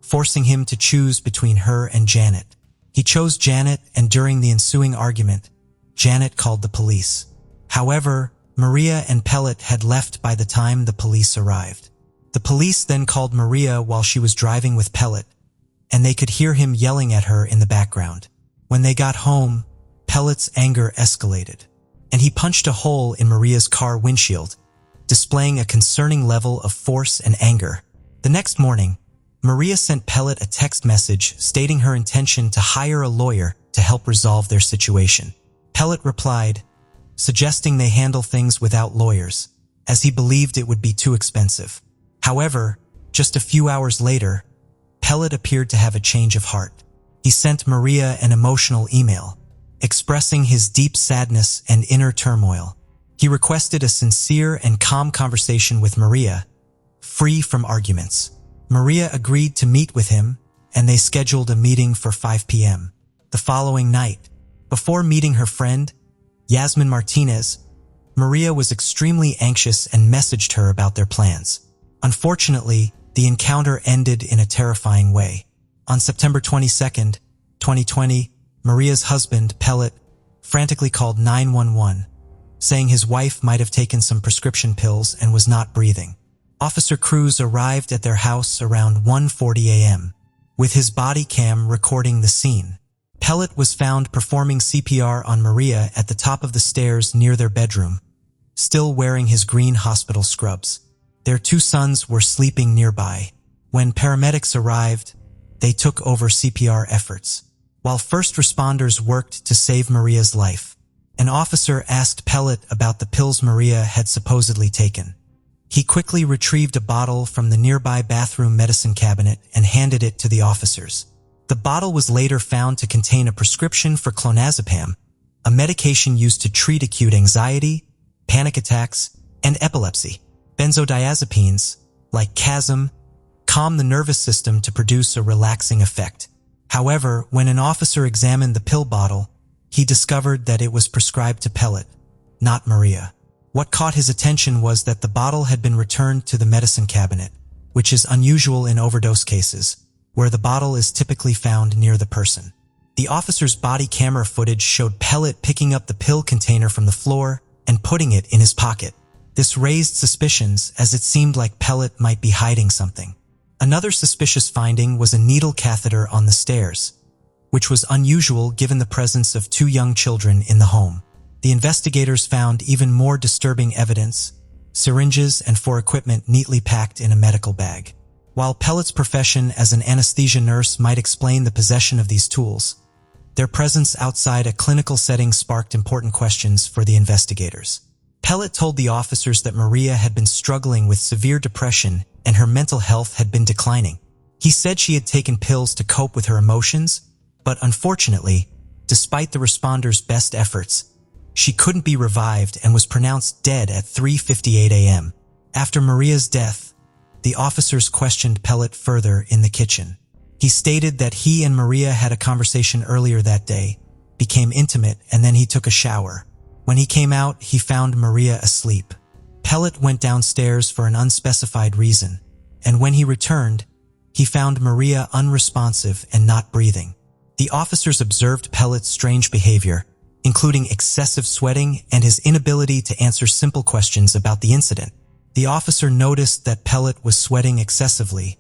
forcing him to choose between her and Janet. He chose Janet, and during the ensuing argument, Janet called the police. However, Maria and Pellet had left by the time the police arrived. The police then called Maria while she was driving with Pellet, and they could hear him yelling at her in the background. When they got home, Pellet's anger escalated, and he punched a hole in Maria's car windshield, displaying a concerning level of force and anger. The next morning, Maria sent Pellet a text message stating her intention to hire a lawyer to help resolve their situation. Pellet replied, suggesting they handle things without lawyers, as he believed it would be too expensive. However, just a few hours later, Pellet appeared to have a change of heart. He sent Maria an emotional email, expressing his deep sadness and inner turmoil. He requested a sincere and calm conversation with Maria, free from arguments. Maria agreed to meet with him, and they scheduled a meeting for 5 p.m. the following night. Before meeting her friend, Yasmin Martinez, Maria was extremely anxious and messaged her about their plans. Unfortunately, the encounter ended in a terrifying way. On September 22, 2020, Maria's husband, Pellet, frantically called 911, saying his wife might have taken some prescription pills and was not breathing. Officer Cruz arrived at their house around 1:40 a.m., with his body cam recording the scene. Pellet was found performing CPR on Maria at the top of the stairs near their bedroom, still wearing his green hospital scrubs. Their 2 sons were sleeping nearby. When paramedics arrived, they took over CPR efforts. While first responders worked to save Maria's life, an officer asked Pellet about the pills Maria had supposedly taken. He quickly retrieved a bottle from the nearby bathroom medicine cabinet and handed it to the officers. The bottle was later found to contain a prescription for clonazepam, a medication used to treat acute anxiety, panic attacks, and epilepsy. Benzodiazepines, like Chasm, calm the nervous system to produce a relaxing effect. However, when an officer examined the pill bottle, he discovered that it was prescribed to Pellet, not Maria. What caught his attention was that the bottle had been returned to the medicine cabinet, which is unusual in overdose cases, where the bottle is typically found near the person. The officer's body camera footage showed Pellet picking up the pill container from the floor and putting it in his pocket. This raised suspicions, as it seemed like Pellet might be hiding something. Another suspicious finding was a needle catheter on the stairs, which was unusual given the presence of 2 young children in the home. The investigators found even more disturbing evidence: syringes and equipment neatly packed in a medical bag. While Pellet's profession as an anesthesia nurse might explain the possession of these tools, their presence outside a clinical setting sparked important questions for the investigators. Pellet told the officers that Maria had been struggling with severe depression and her mental health had been declining. He said she had taken pills to cope with her emotions, but unfortunately, despite the responders' best efforts, she couldn't be revived and was pronounced dead at 3:58 a.m. After Maria's death, the officers questioned Pellet further in the kitchen. He stated that he and Maria had a conversation earlier that day, became intimate, and then he took a shower. When he came out, he found Maria asleep. Pellet went downstairs for an unspecified reason, and when he returned, he found Maria unresponsive and not breathing. The officers observed Pellet's strange behavior, including excessive sweating and his inability to answer simple questions about the incident. The officer noticed that Pellet was sweating excessively,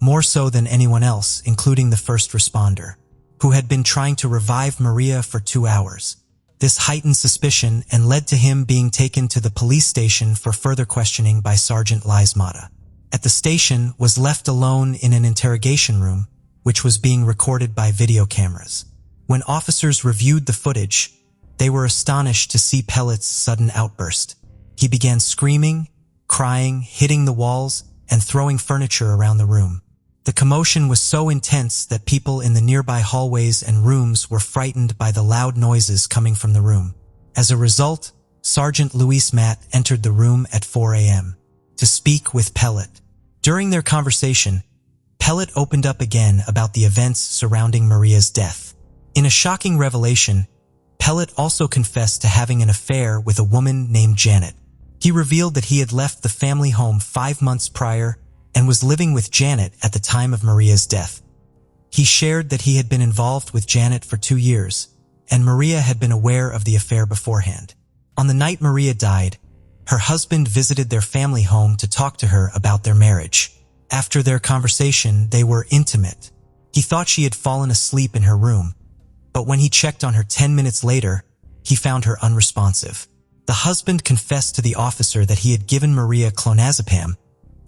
more so than anyone else, including the first responder, who had been trying to revive Maria for 2 hours. This heightened suspicion and led to him being taken to the police station for further questioning by Sergeant Liz Mata. At the station, was left alone in an interrogation room which was being recorded by video cameras. When officers reviewed the footage, they were astonished to see Pellet's sudden outburst. He began screaming, crying, hitting the walls, and throwing furniture around the room. The commotion was so intense that people in the nearby hallways and rooms were frightened by the loud noises coming from the room. As a result, Sergeant Luis Matt entered the room at 4 a.m. to speak with Pellet. During their conversation, Pellet opened up again about the events surrounding Maria's death. In a shocking revelation, Pellet also confessed to having an affair with a woman named Janet. He revealed that he had left the family home 5 months prior and was living with Janet at the time of Maria's death. He shared that he had been involved with Janet for 2 years, and Maria had been aware of the affair beforehand. On the night Maria died, her husband visited their family home to talk to her about their marriage. After their conversation, they were intimate. He thought she had fallen asleep in her room, but when he checked on her 10 minutes later, he found her unresponsive. The husband confessed to the officer that he had given Maria clonazepam,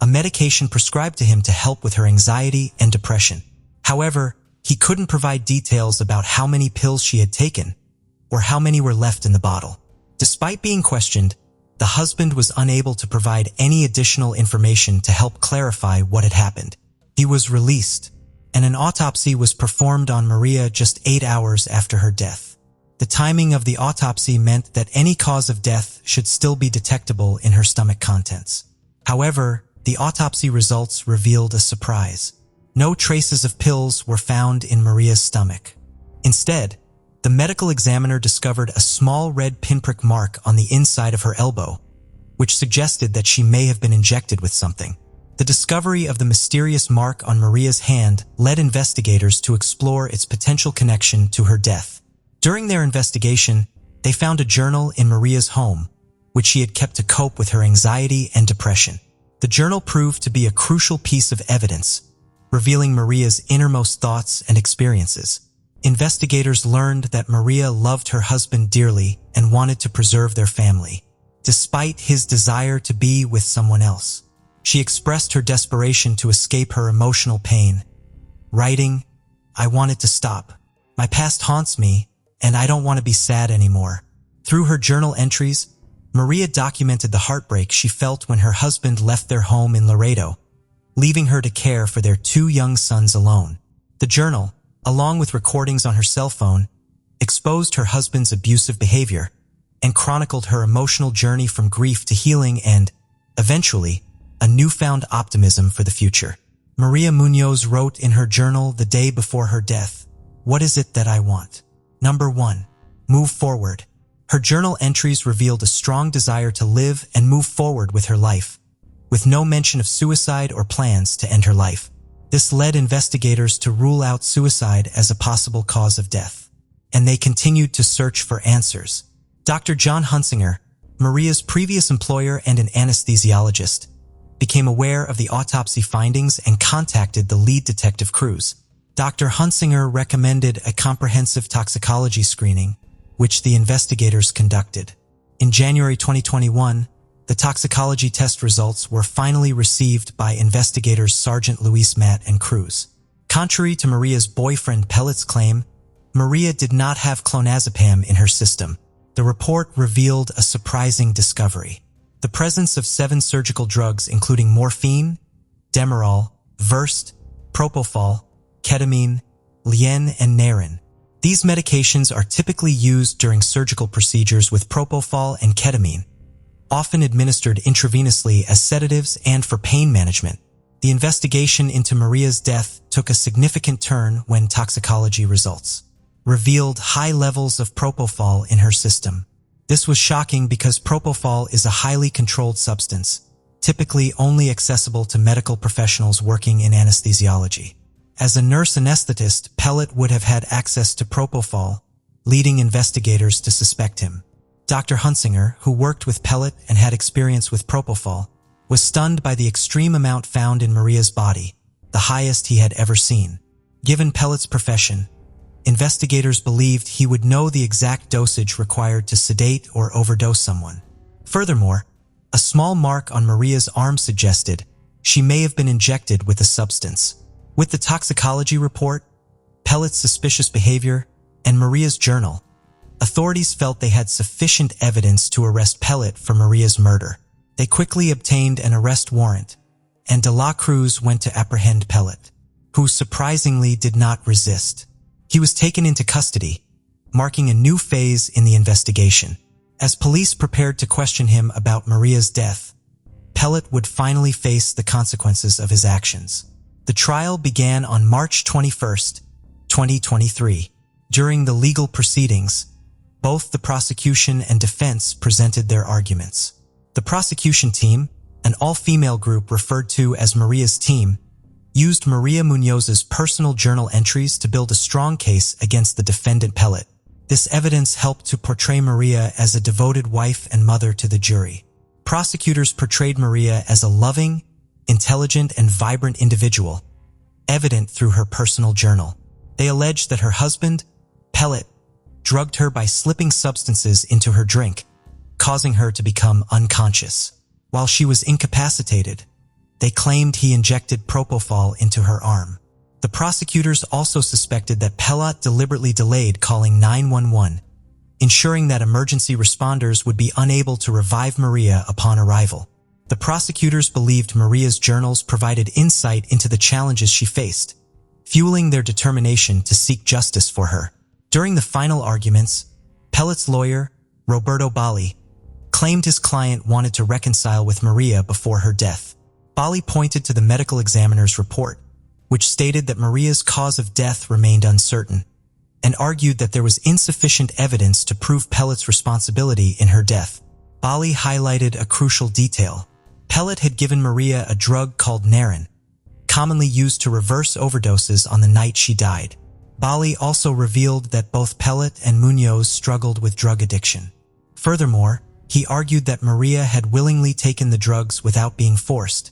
a medication prescribed to him to help with her anxiety and depression. However, he couldn't provide details about how many pills she had taken or how many were left in the bottle. Despite being questioned, the husband was unable to provide any additional information to help clarify what had happened. He was released, and an autopsy was performed on Maria just 8 hours after her death. The timing of the autopsy meant that any cause of death should still be detectable in her stomach contents. However, the autopsy results revealed a surprise. No traces of pills were found in Maria's stomach. Instead, the medical examiner discovered a small red pinprick mark on the inside of her elbow, which suggested that she may have been injected with something. The discovery of the mysterious mark on Maria's hand led investigators to explore its potential connection to her death. During their investigation, they found a journal in Maria's home, which she had kept to cope with her anxiety and depression. The journal proved to be a crucial piece of evidence, revealing Maria's innermost thoughts and experiences. Investigators learned that Maria loved her husband dearly and wanted to preserve their family, despite his desire to be with someone else. She expressed her desperation to escape her emotional pain, writing, "I want it to stop. My past haunts me, and I don't want to be sad anymore." Through her journal entries, Maria documented the heartbreak she felt when her husband left their home in Laredo, leaving her to care for their 2 young sons alone. The journal, along with recordings on her cell phone, exposed her husband's abusive behavior and chronicled her emotional journey from grief to healing and, eventually, a newfound optimism for the future. Maria Munoz wrote in her journal the day before her death, "What is it that I want? Number 1. Move forward." Her journal entries revealed a strong desire to live and move forward with her life, with no mention of suicide or plans to end her life. This led investigators to rule out suicide as a possible cause of death, and they continued to search for answers. Dr. John Hunsinger, Maria's previous employer and an anesthesiologist, became aware of the autopsy findings and contacted the lead detective Cruz. Dr. Hunsinger recommended a comprehensive toxicology screening, which the investigators conducted. In January 2021, the toxicology test results were finally received by investigators Sergeant Luis Matt and Cruz. Contrary to Maria's boyfriend Pellet's claim, Maria did not have clonazepam in her system. The report revealed a surprising discovery: the presence of 7 surgical drugs including morphine, Demerol, Versed, Propofol, ketamine, Lien, and Naren. These medications are typically used during surgical procedures with propofol and ketamine, often administered intravenously as sedatives and for pain management. The investigation into Maria's death took a significant turn when toxicology results revealed high levels of propofol in her system. This was shocking because propofol is a highly controlled substance, typically only accessible to medical professionals working in anesthesiology. As a nurse anesthetist, Pellet would have had access to propofol, leading investigators to suspect him. Dr. Hunsinger, who worked with Pellet and had experience with propofol, was stunned by the extreme amount found in Maria's body, the highest he had ever seen. Given Pellet's profession, investigators believed he would know the exact dosage required to sedate or overdose someone. Furthermore, a small mark on Maria's arm suggested she may have been injected with the substance. With the toxicology report, Pellet's suspicious behavior, and Maria's journal, authorities felt they had sufficient evidence to arrest Pellet for Maria's murder. They quickly obtained an arrest warrant, and De La Cruz went to apprehend Pellet, who surprisingly did not resist. He was taken into custody, marking a new phase in the investigation. As police prepared to question him about Maria's death, Pellet would finally face the consequences of his actions. The trial began on March 21, 2023. During the legal proceedings, both the prosecution and defense presented their arguments. The prosecution team, an all-female group referred to as Maria's team, used Maria Munoz's personal journal entries to build a strong case against the defendant Pellet. This evidence helped to portray Maria as a devoted wife and mother to the jury. Prosecutors portrayed Maria as a loving, intelligent, and vibrant individual, evident through her personal journal. They alleged that her husband, Pellet, drugged her by slipping substances into her drink, causing her to become unconscious. While she was incapacitated, they claimed he injected propofol into her arm. The prosecutors also suspected that Pellet deliberately delayed calling 911, ensuring that emergency responders would be unable to revive Maria upon arrival. The prosecutors believed Maria's journals provided insight into the challenges she faced, fueling their determination to seek justice for her. During the final arguments, Pellet's lawyer, Roberto Bali, claimed his client wanted to reconcile with Maria before her death. Bali pointed to the medical examiner's report, which stated that Maria's cause of death remained uncertain, and argued that there was insufficient evidence to prove Pellet's responsibility in her death. Bali highlighted a crucial detail. Pellet had given Maria a drug called Naren, commonly used to reverse overdoses on the night she died. Bali also revealed that both Pellet and Munoz struggled with drug addiction. Furthermore, he argued that Maria had willingly taken the drugs without being forced,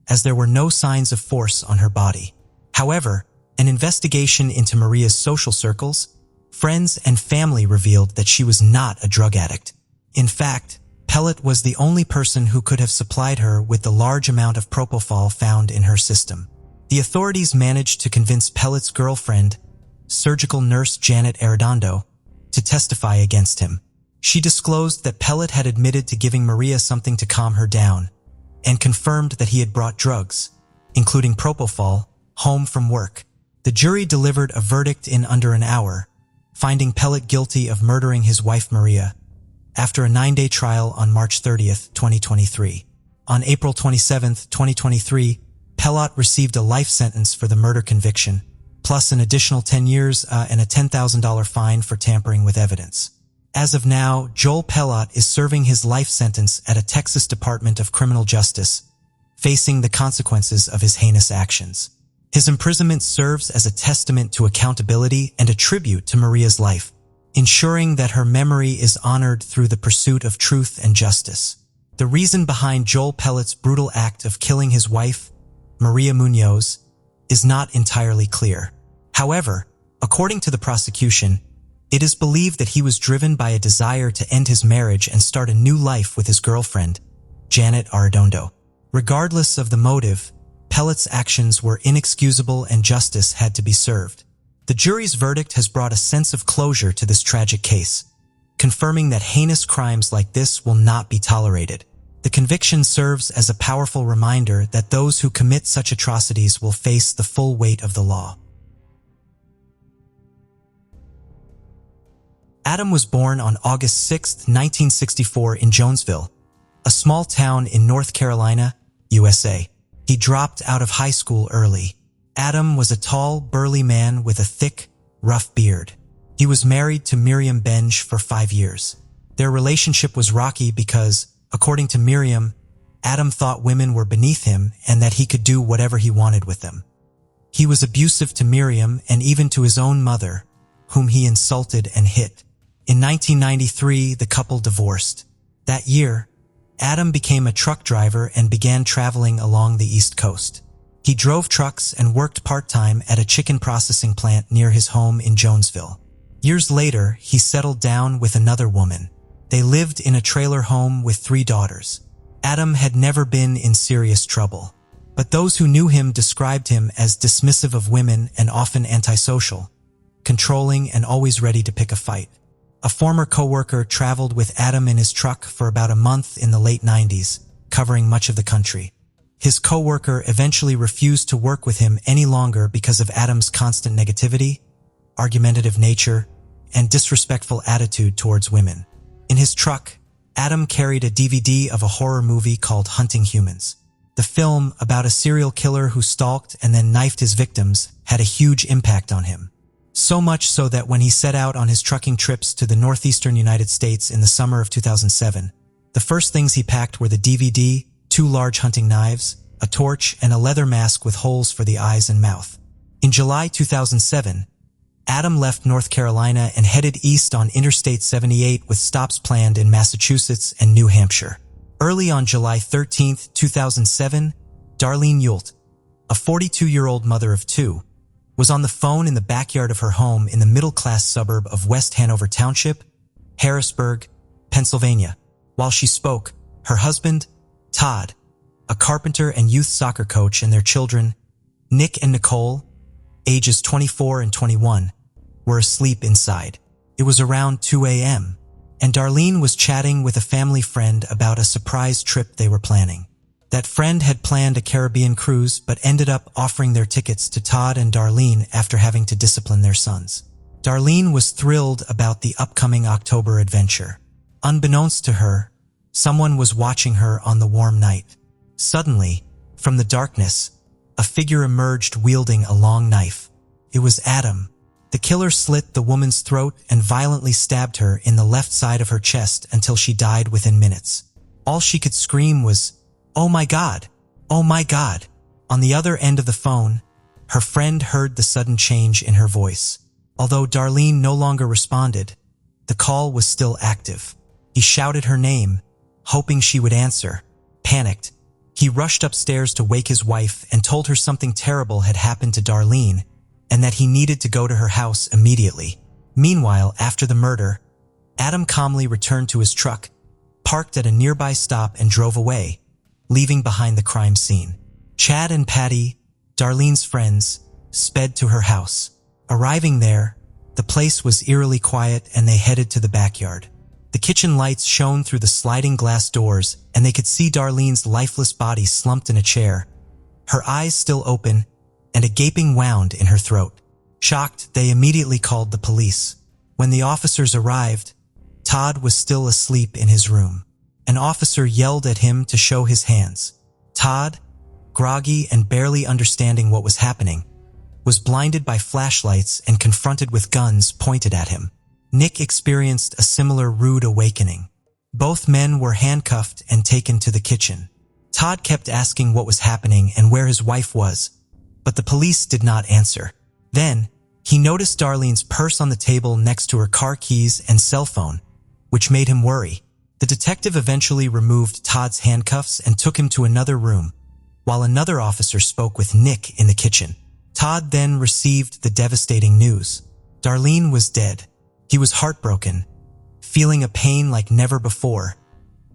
as there were no signs of force on her body. However, an investigation into Maria's social circles, friends, and family revealed that she was not a drug addict. In fact, Pellet was the only person who could have supplied her with the large amount of propofol found in her system. The authorities managed to convince Pellet's girlfriend, surgical nurse Janet Arredondo, to testify against him. She disclosed that Pellet had admitted to giving Maria something to calm her down, and confirmed that he had brought drugs, including propofol, home from work. The jury delivered a verdict in under an hour, finding Pellet guilty of murdering his wife Maria, after a 9-day trial on March 30, 2023. On April 27, 2023, Pellet received a life sentence for the murder conviction, plus an additional 10 years and a $10,000 fine for tampering with evidence. As of now, Joel Pellet is serving his life sentence at a Texas Department of Criminal Justice, facing the consequences of his heinous actions. His imprisonment serves as a testament to accountability and a tribute to Maria's life, ensuring that her memory is honored through the pursuit of truth and justice. The reason behind Joel Pellet's brutal act of killing his wife, Maria Munoz, is not entirely clear. However, according to the prosecution, it is believed that he was driven by a desire to end his marriage and start a new life with his girlfriend, Janet Arredondo. Regardless of the motive, Pellet's actions were inexcusable and justice had to be served. The jury's verdict has brought a sense of closure to this tragic case, confirming that heinous crimes like this will not be tolerated. The conviction serves as a powerful reminder that those who commit such atrocities will face the full weight of the law. Adam was born on August 6, 1964 in Jonesville, a small town in North Carolina, USA. He dropped out of high school early. Adam was a tall, burly man with a thick, rough beard. He was married to Miriam Benj for 5 years. Their relationship was rocky because, according to Miriam, Adam thought women were beneath him and that he could do whatever he wanted with them. He was abusive to Miriam and even to his own mother, whom he insulted and hit. In 1993, the couple divorced. That year, Adam became a truck driver and began traveling along the East Coast. He drove trucks and worked part-time at a chicken processing plant near his home in Jonesville. Years later, he settled down with another woman. They lived in a trailer home with 3 daughters. Adam had never been in serious trouble, But those who knew him described him as dismissive of women and often antisocial, controlling and always ready to pick a fight. A former co-worker traveled with Adam in his truck for about a month in the late 90s, covering much of the country. His co-worker eventually refused to work with him any longer because of Adam's constant negativity, argumentative nature, and disrespectful attitude towards women. In his truck, Adam carried a DVD of a horror movie called Hunting Humans. The film, about a serial killer who stalked and then knifed his victims, had a huge impact on him. So much so that when he set out on his trucking trips to the northeastern United States in the summer of 2007, the first things he packed were the DVD, 2 large hunting knives, a torch, and a leather mask with holes for the eyes and mouth. In July 2007, Adam left North Carolina and headed east on Interstate 78 with stops planned in Massachusetts and New Hampshire. Early on July 13, 2007, Darlene Yult, a 42-year-old mother of 2, was on the phone in the backyard of her home in the middle-class suburb of West Hanover Township, Harrisburg, Pennsylvania. While she spoke, her husband, Todd, a carpenter and youth soccer coach, and their children, Nick and Nicole, ages 24 and 21, were asleep inside. It was around 2 a.m., and Darlene was chatting with a family friend about a surprise trip they were planning. That friend had planned a Caribbean cruise but ended up offering their tickets to Todd and Darlene after having to discipline their sons. Darlene was thrilled about the upcoming October adventure. Unbeknownst to her, someone was watching her on the warm night. Suddenly, from the darkness, a figure emerged wielding a long knife. It was Adam. The killer slit the woman's throat and violently stabbed her in the left side of her chest until she died within minutes. All she could scream was, "Oh my God! Oh my God!" On the other end of the phone, her friend heard the sudden change in her voice. Although Darlene no longer responded, the call was still active. He shouted her name, hoping she would answer. Panicked, he rushed upstairs to wake his wife and told her something terrible had happened to Darlene and that he needed to go to her house immediately. Meanwhile, after the murder, Adam calmly returned to his truck, parked at a nearby stop, and drove away, leaving behind the crime scene. Chad and Patty, Darlene's friends, sped to her house. Arriving there, the place was eerily quiet and they headed to the backyard. The kitchen lights shone through the sliding glass doors and they could see Darlene's lifeless body slumped in a chair, her eyes still open and a gaping wound in her throat. Shocked, they immediately called the police. When the officers arrived, Todd was still asleep in his room. An officer yelled at him to show his hands. Todd, groggy and barely understanding what was happening, was blinded by flashlights and confronted with guns pointed at him. Nick experienced a similar rude awakening. Both men were handcuffed and taken to the kitchen. Todd kept asking what was happening and where his wife was, but the police did not answer. Then, he noticed Darlene's purse on the table next to her car keys and cell phone, which made him worry. The detective eventually removed Todd's handcuffs and took him to another room, while another officer spoke with Nick in the kitchen. Todd then received the devastating news. Darlene was dead. He was heartbroken, feeling a pain like never before,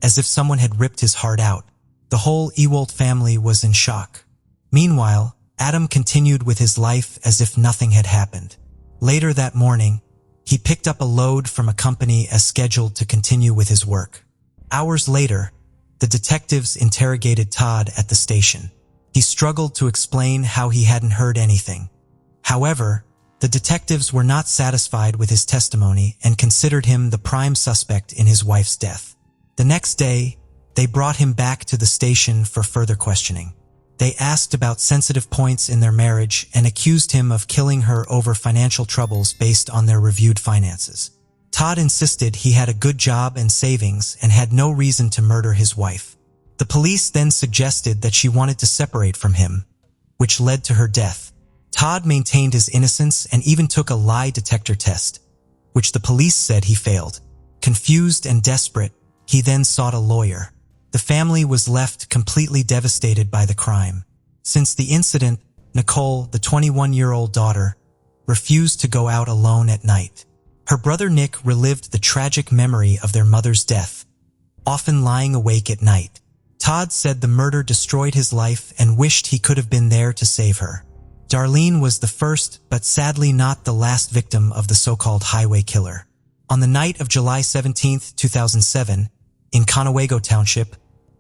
as if someone had ripped his heart out. The whole Ewald family was in shock. Meanwhile, Adam continued with his life as if nothing had happened. Later that morning, he picked up a load from a company as scheduled to continue with his work. Hours later, the detectives interrogated Todd at the station. He struggled to explain how he hadn't heard anything. However, the detectives were not satisfied with his testimony and considered him the prime suspect in his wife's death. The next day, they brought him back to the station for further questioning. They asked about sensitive points in their marriage and accused him of killing her over financial troubles based on their reviewed finances. Todd insisted he had a good job and savings and had no reason to murder his wife. The police then suggested that she wanted to separate from him, which led to her death. Todd maintained his innocence and even took a lie detector test, which the police said he failed. Confused and desperate, he then sought a lawyer. The family was left completely devastated by the crime. Since the incident, Nicole, the 21-year-old daughter, refused to go out alone at night. Her brother Nick relived the tragic memory of their mother's death, often lying awake at night. Todd said the murder destroyed his life and wished he could have been there to save her. Darlene was the first, but sadly not the last victim of the so-called highway killer. On the night of July 17, 2007, in Conewago Township,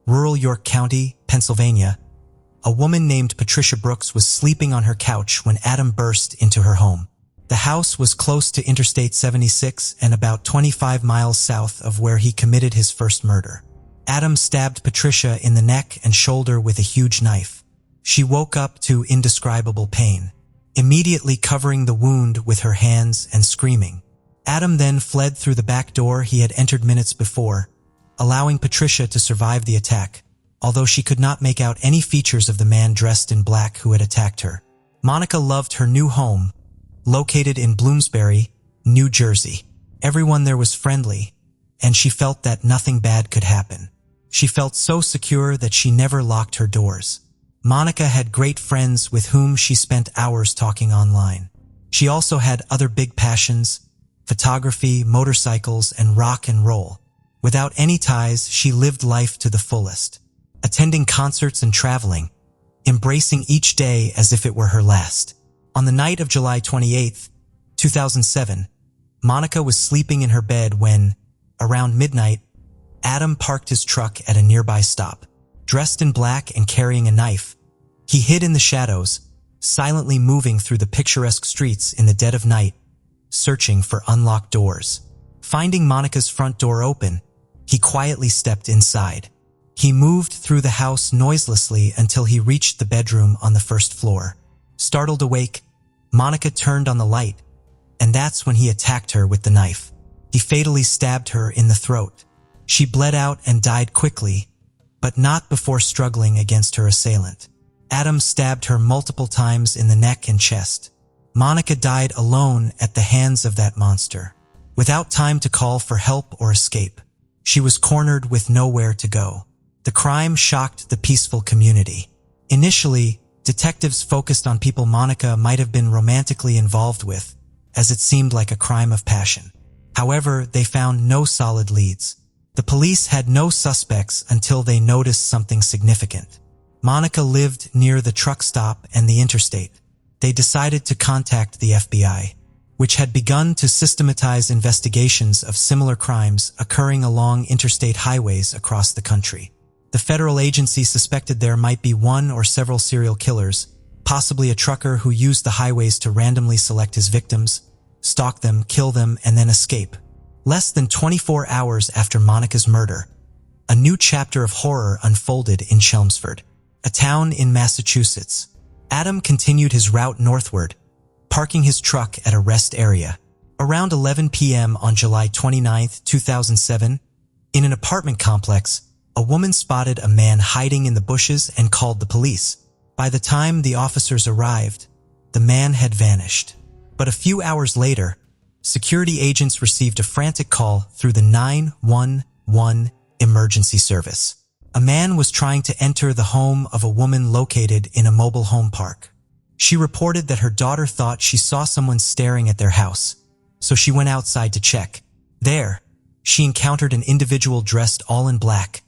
rural York County, Pennsylvania, a woman named Patricia Brooks was sleeping on her couch when Adam burst into her home. The house was close to Interstate 76 and about 25 miles south of where he committed his first murder. Adam stabbed Patricia in the neck and shoulder with a huge knife. She woke up to indescribable pain, immediately covering the wound with her hands and screaming. Adam then fled through the back door he had entered minutes before, allowing Patricia to survive the attack, although she could not make out any features of the man dressed in black who had attacked her. Monica loved her new home, located in Bloomsbury, New Jersey. Everyone there was friendly, and she felt that nothing bad could happen. She felt so secure that she never locked her doors. Monica had great friends with whom she spent hours talking online. She also had other big passions: photography, motorcycles, and rock and roll. Without any ties, she lived life to the fullest, attending concerts and traveling, embracing each day as if it were her last. On the night of July 28, 2007, Monica was sleeping in her bed when, around midnight, Adam parked his truck at a nearby stop. Dressed in black and carrying a knife, he hid in the shadows, silently moving through the picturesque streets in the dead of night, searching for unlocked doors. Finding Monica's front door open, he quietly stepped inside. He moved through the house noiselessly until he reached the bedroom on the first floor. Startled awake, Monica turned on the light, and that's when he attacked her with the knife. He fatally stabbed her in the throat. She bled out and died quickly, but not before struggling against her assailant. Adam stabbed her multiple times in the neck and chest. Monica died alone at the hands of that monster, without time to call for help or escape. She was cornered with nowhere to go. The crime shocked the peaceful community. Initially, detectives focused on people Monica might have been romantically involved with, as it seemed like a crime of passion. However, they found no solid leads. The police had no suspects until they noticed something significant. Monica lived near the truck stop and the interstate. They decided to contact the FBI, which had begun to systematize investigations of similar crimes occurring along interstate highways across the country. The federal agency suspected there might be one or several serial killers, possibly a trucker who used the highways to randomly select his victims, stalk them, kill them, and then escape. Less than 24 hours after Monica's murder, a new chapter of horror unfolded in Chelmsford, a town in Massachusetts. Adam continued his route northward, parking his truck at a rest area. Around 11 p.m. on July 29, 2007, in an apartment complex, a woman spotted a man hiding in the bushes and called the police. By the time the officers arrived, the man had vanished. But a few hours later, security agents received a frantic call through the 911 emergency service. A man was trying to enter the home of a woman located in a mobile home park. She reported that her daughter thought she saw someone staring at their house, so she went outside to check. There, she encountered an individual dressed all in black,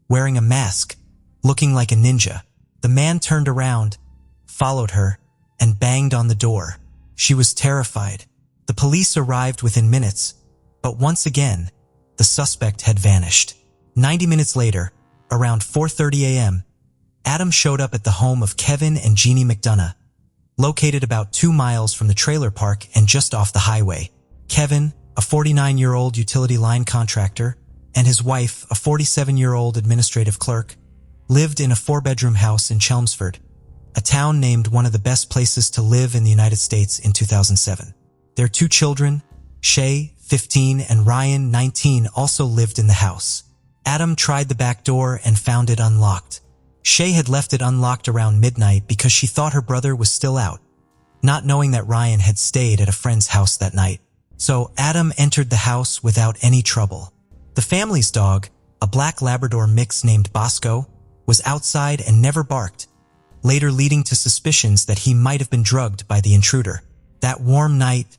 wearing a mask, looking like a ninja. The man turned around, followed her, and banged on the door. She was terrified. The police arrived within minutes, but once again, the suspect had vanished. 90 minutes later, around 4:30 a.m., Adam showed up at the home of Kevin and Jeannie McDonough, located about 2 miles from the trailer park and just off the highway. Kevin, a 49-year-old utility line contractor, and his wife, a 47-year-old administrative clerk, lived in a 4-bedroom house in Chelmsford, a town named one of the best places to live in the United States in 2007. Their 2 children, Shay, 15, and Ryan, 19, also lived in the house. Adam tried the back door and found it unlocked. Shay had left it unlocked around midnight because she thought her brother was still out, not knowing that Ryan had stayed at a friend's house that night. So Adam entered the house without any trouble. The family's dog, a black Labrador mix named Bosco, was outside and never barked, later leading to suspicions that he might have been drugged by the intruder. That warm night,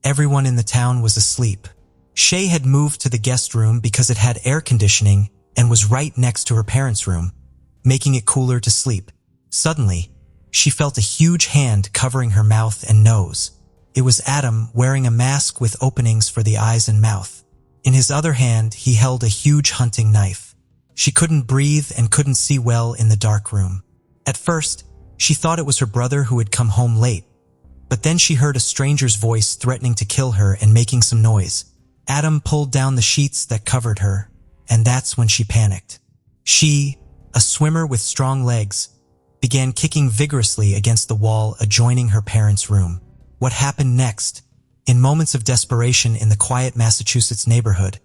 everyone in the town was asleep. Shay had moved to the guest room because it had air conditioning and was right next to her parents' room. making it cooler to sleep. Suddenly, she felt a huge hand covering her mouth and nose. It was Adam, wearing a mask with openings for the eyes and mouth. In his other hand, he held a huge hunting knife. She couldn't breathe and couldn't see well in the dark room. At first, she thought it was her brother who had come home late, but then she heard a stranger's voice threatening to kill her and making some noise. Adam pulled down the sheets that covered her, and that's when she panicked. She, a swimmer with strong legs, began kicking vigorously against the wall adjoining her parents' room. What happened next, in moments of desperation in the quiet Massachusetts neighborhood,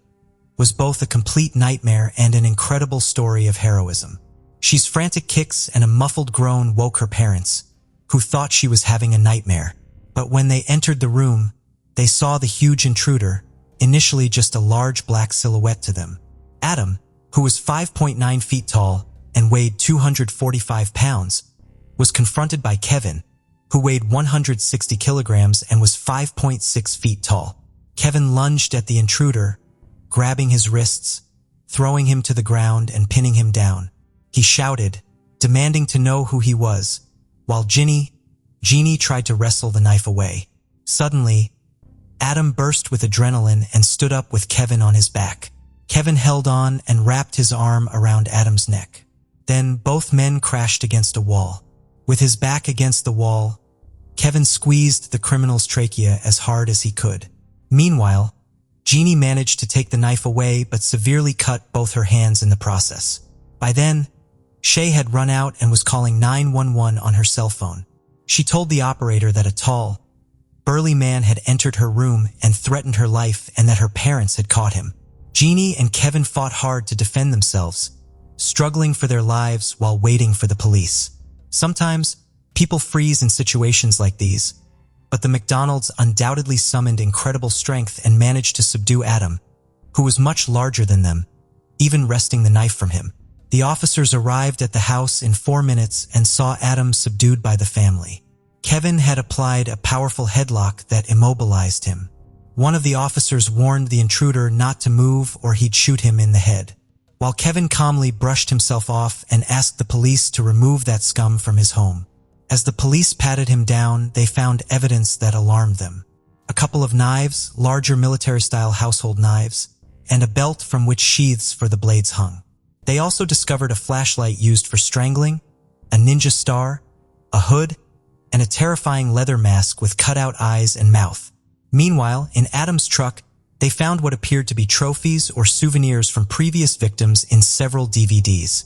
was both a complete nightmare and an incredible story of heroism. She's frantic kicks and a muffled groan woke her parents, who thought she was having a nightmare. But when they entered the room, they saw the huge intruder, initially just a large black silhouette to them. Adam, who was 5.9 feet tall and weighed 245 pounds, was confronted by Kevin, who weighed 160 kilograms and was 5.6 feet tall. Kevin lunged at the intruder, grabbing his wrists, throwing him to the ground and pinning him down. He shouted, demanding to know who he was, while Jeannie tried to wrestle the knife away. Suddenly, Adam burst with adrenaline and stood up with Kevin on his back. Kevin held on and wrapped his arm around Adam's neck. Then both men crashed against a wall. With his back against the wall, Kevin squeezed the criminal's trachea as hard as he could. Meanwhile, Jeannie managed to take the knife away but severely cut both her hands in the process. By then, Shay had run out and was calling 911 on her cell phone. She told the operator that a tall, burly man had entered her room and threatened her life and that her parents had caught him. Jeannie and Kevin fought hard to defend themselves, struggling for their lives while waiting for the police. Sometimes, people freeze in situations like these, but the McDonald's undoubtedly summoned incredible strength and managed to subdue Adam, who was much larger than them, even wresting the knife from him. The officers arrived at the house in 4 minutes and saw Adam subdued by the family. Kevin had applied a powerful headlock that immobilized him. One of the officers warned the intruder not to move or he'd shoot him in the head, while Kevin calmly brushed himself off and asked the police to remove that scum from his home. As the police patted him down, they found evidence that alarmed them. A couple of knives, larger military-style household knives, and a belt from which sheaths for the blades hung. They also discovered a flashlight used for strangling, a ninja star, a hood, and a terrifying leather mask with cut-out eyes and mouth. Meanwhile, in Adam's truck, they found what appeared to be trophies or souvenirs from previous victims in several DVDs,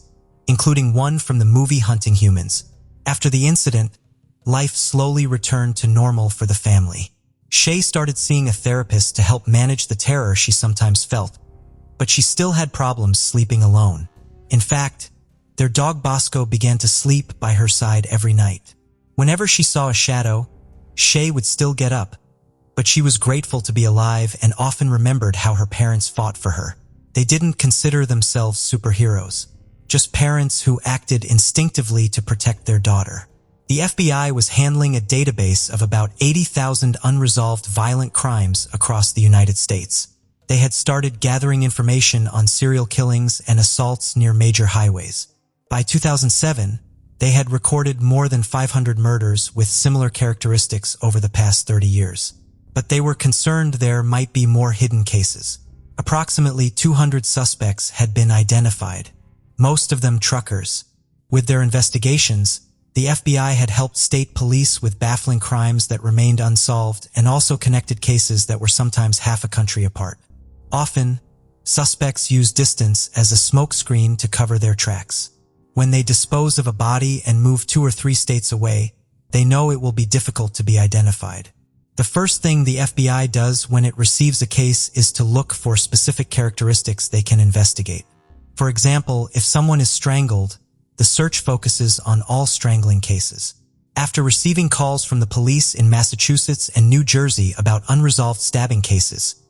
including one from the movie Hunting Humans. After the incident, life slowly returned to normal for the family. Shay started seeing a therapist to help manage the terror she sometimes felt, but she still had problems sleeping alone. In fact, their dog Bosco began to sleep by her side every night. Whenever she saw a shadow, Shay would still get up, but she was grateful to be alive and often remembered how her parents fought for her. They didn't consider themselves superheroes, just parents who acted instinctively to protect their daughter. The FBI was handling a database of about 80,000 unresolved violent crimes across the United States. They had started gathering information on serial killings and assaults near major highways. By 2007, they had recorded more than 500 murders with similar characteristics over the past 30 years. But they were concerned there might be more hidden cases. Approximately 200 suspects had been identified, most of them truckers. With their investigations, the FBI had helped state police with baffling crimes that remained unsolved and also connected cases that were sometimes half a country apart. Often, suspects use distance as a smokescreen to cover their tracks. When they dispose of a body and move 2 or 3 states away, they know it will be difficult to be identified. The first thing the FBI does when it receives a case is to look for specific characteristics they can investigate. For example, if someone is strangled, the search focuses on all strangling cases. After receiving calls from the police in Massachusetts and New Jersey about unresolved stabbing cases,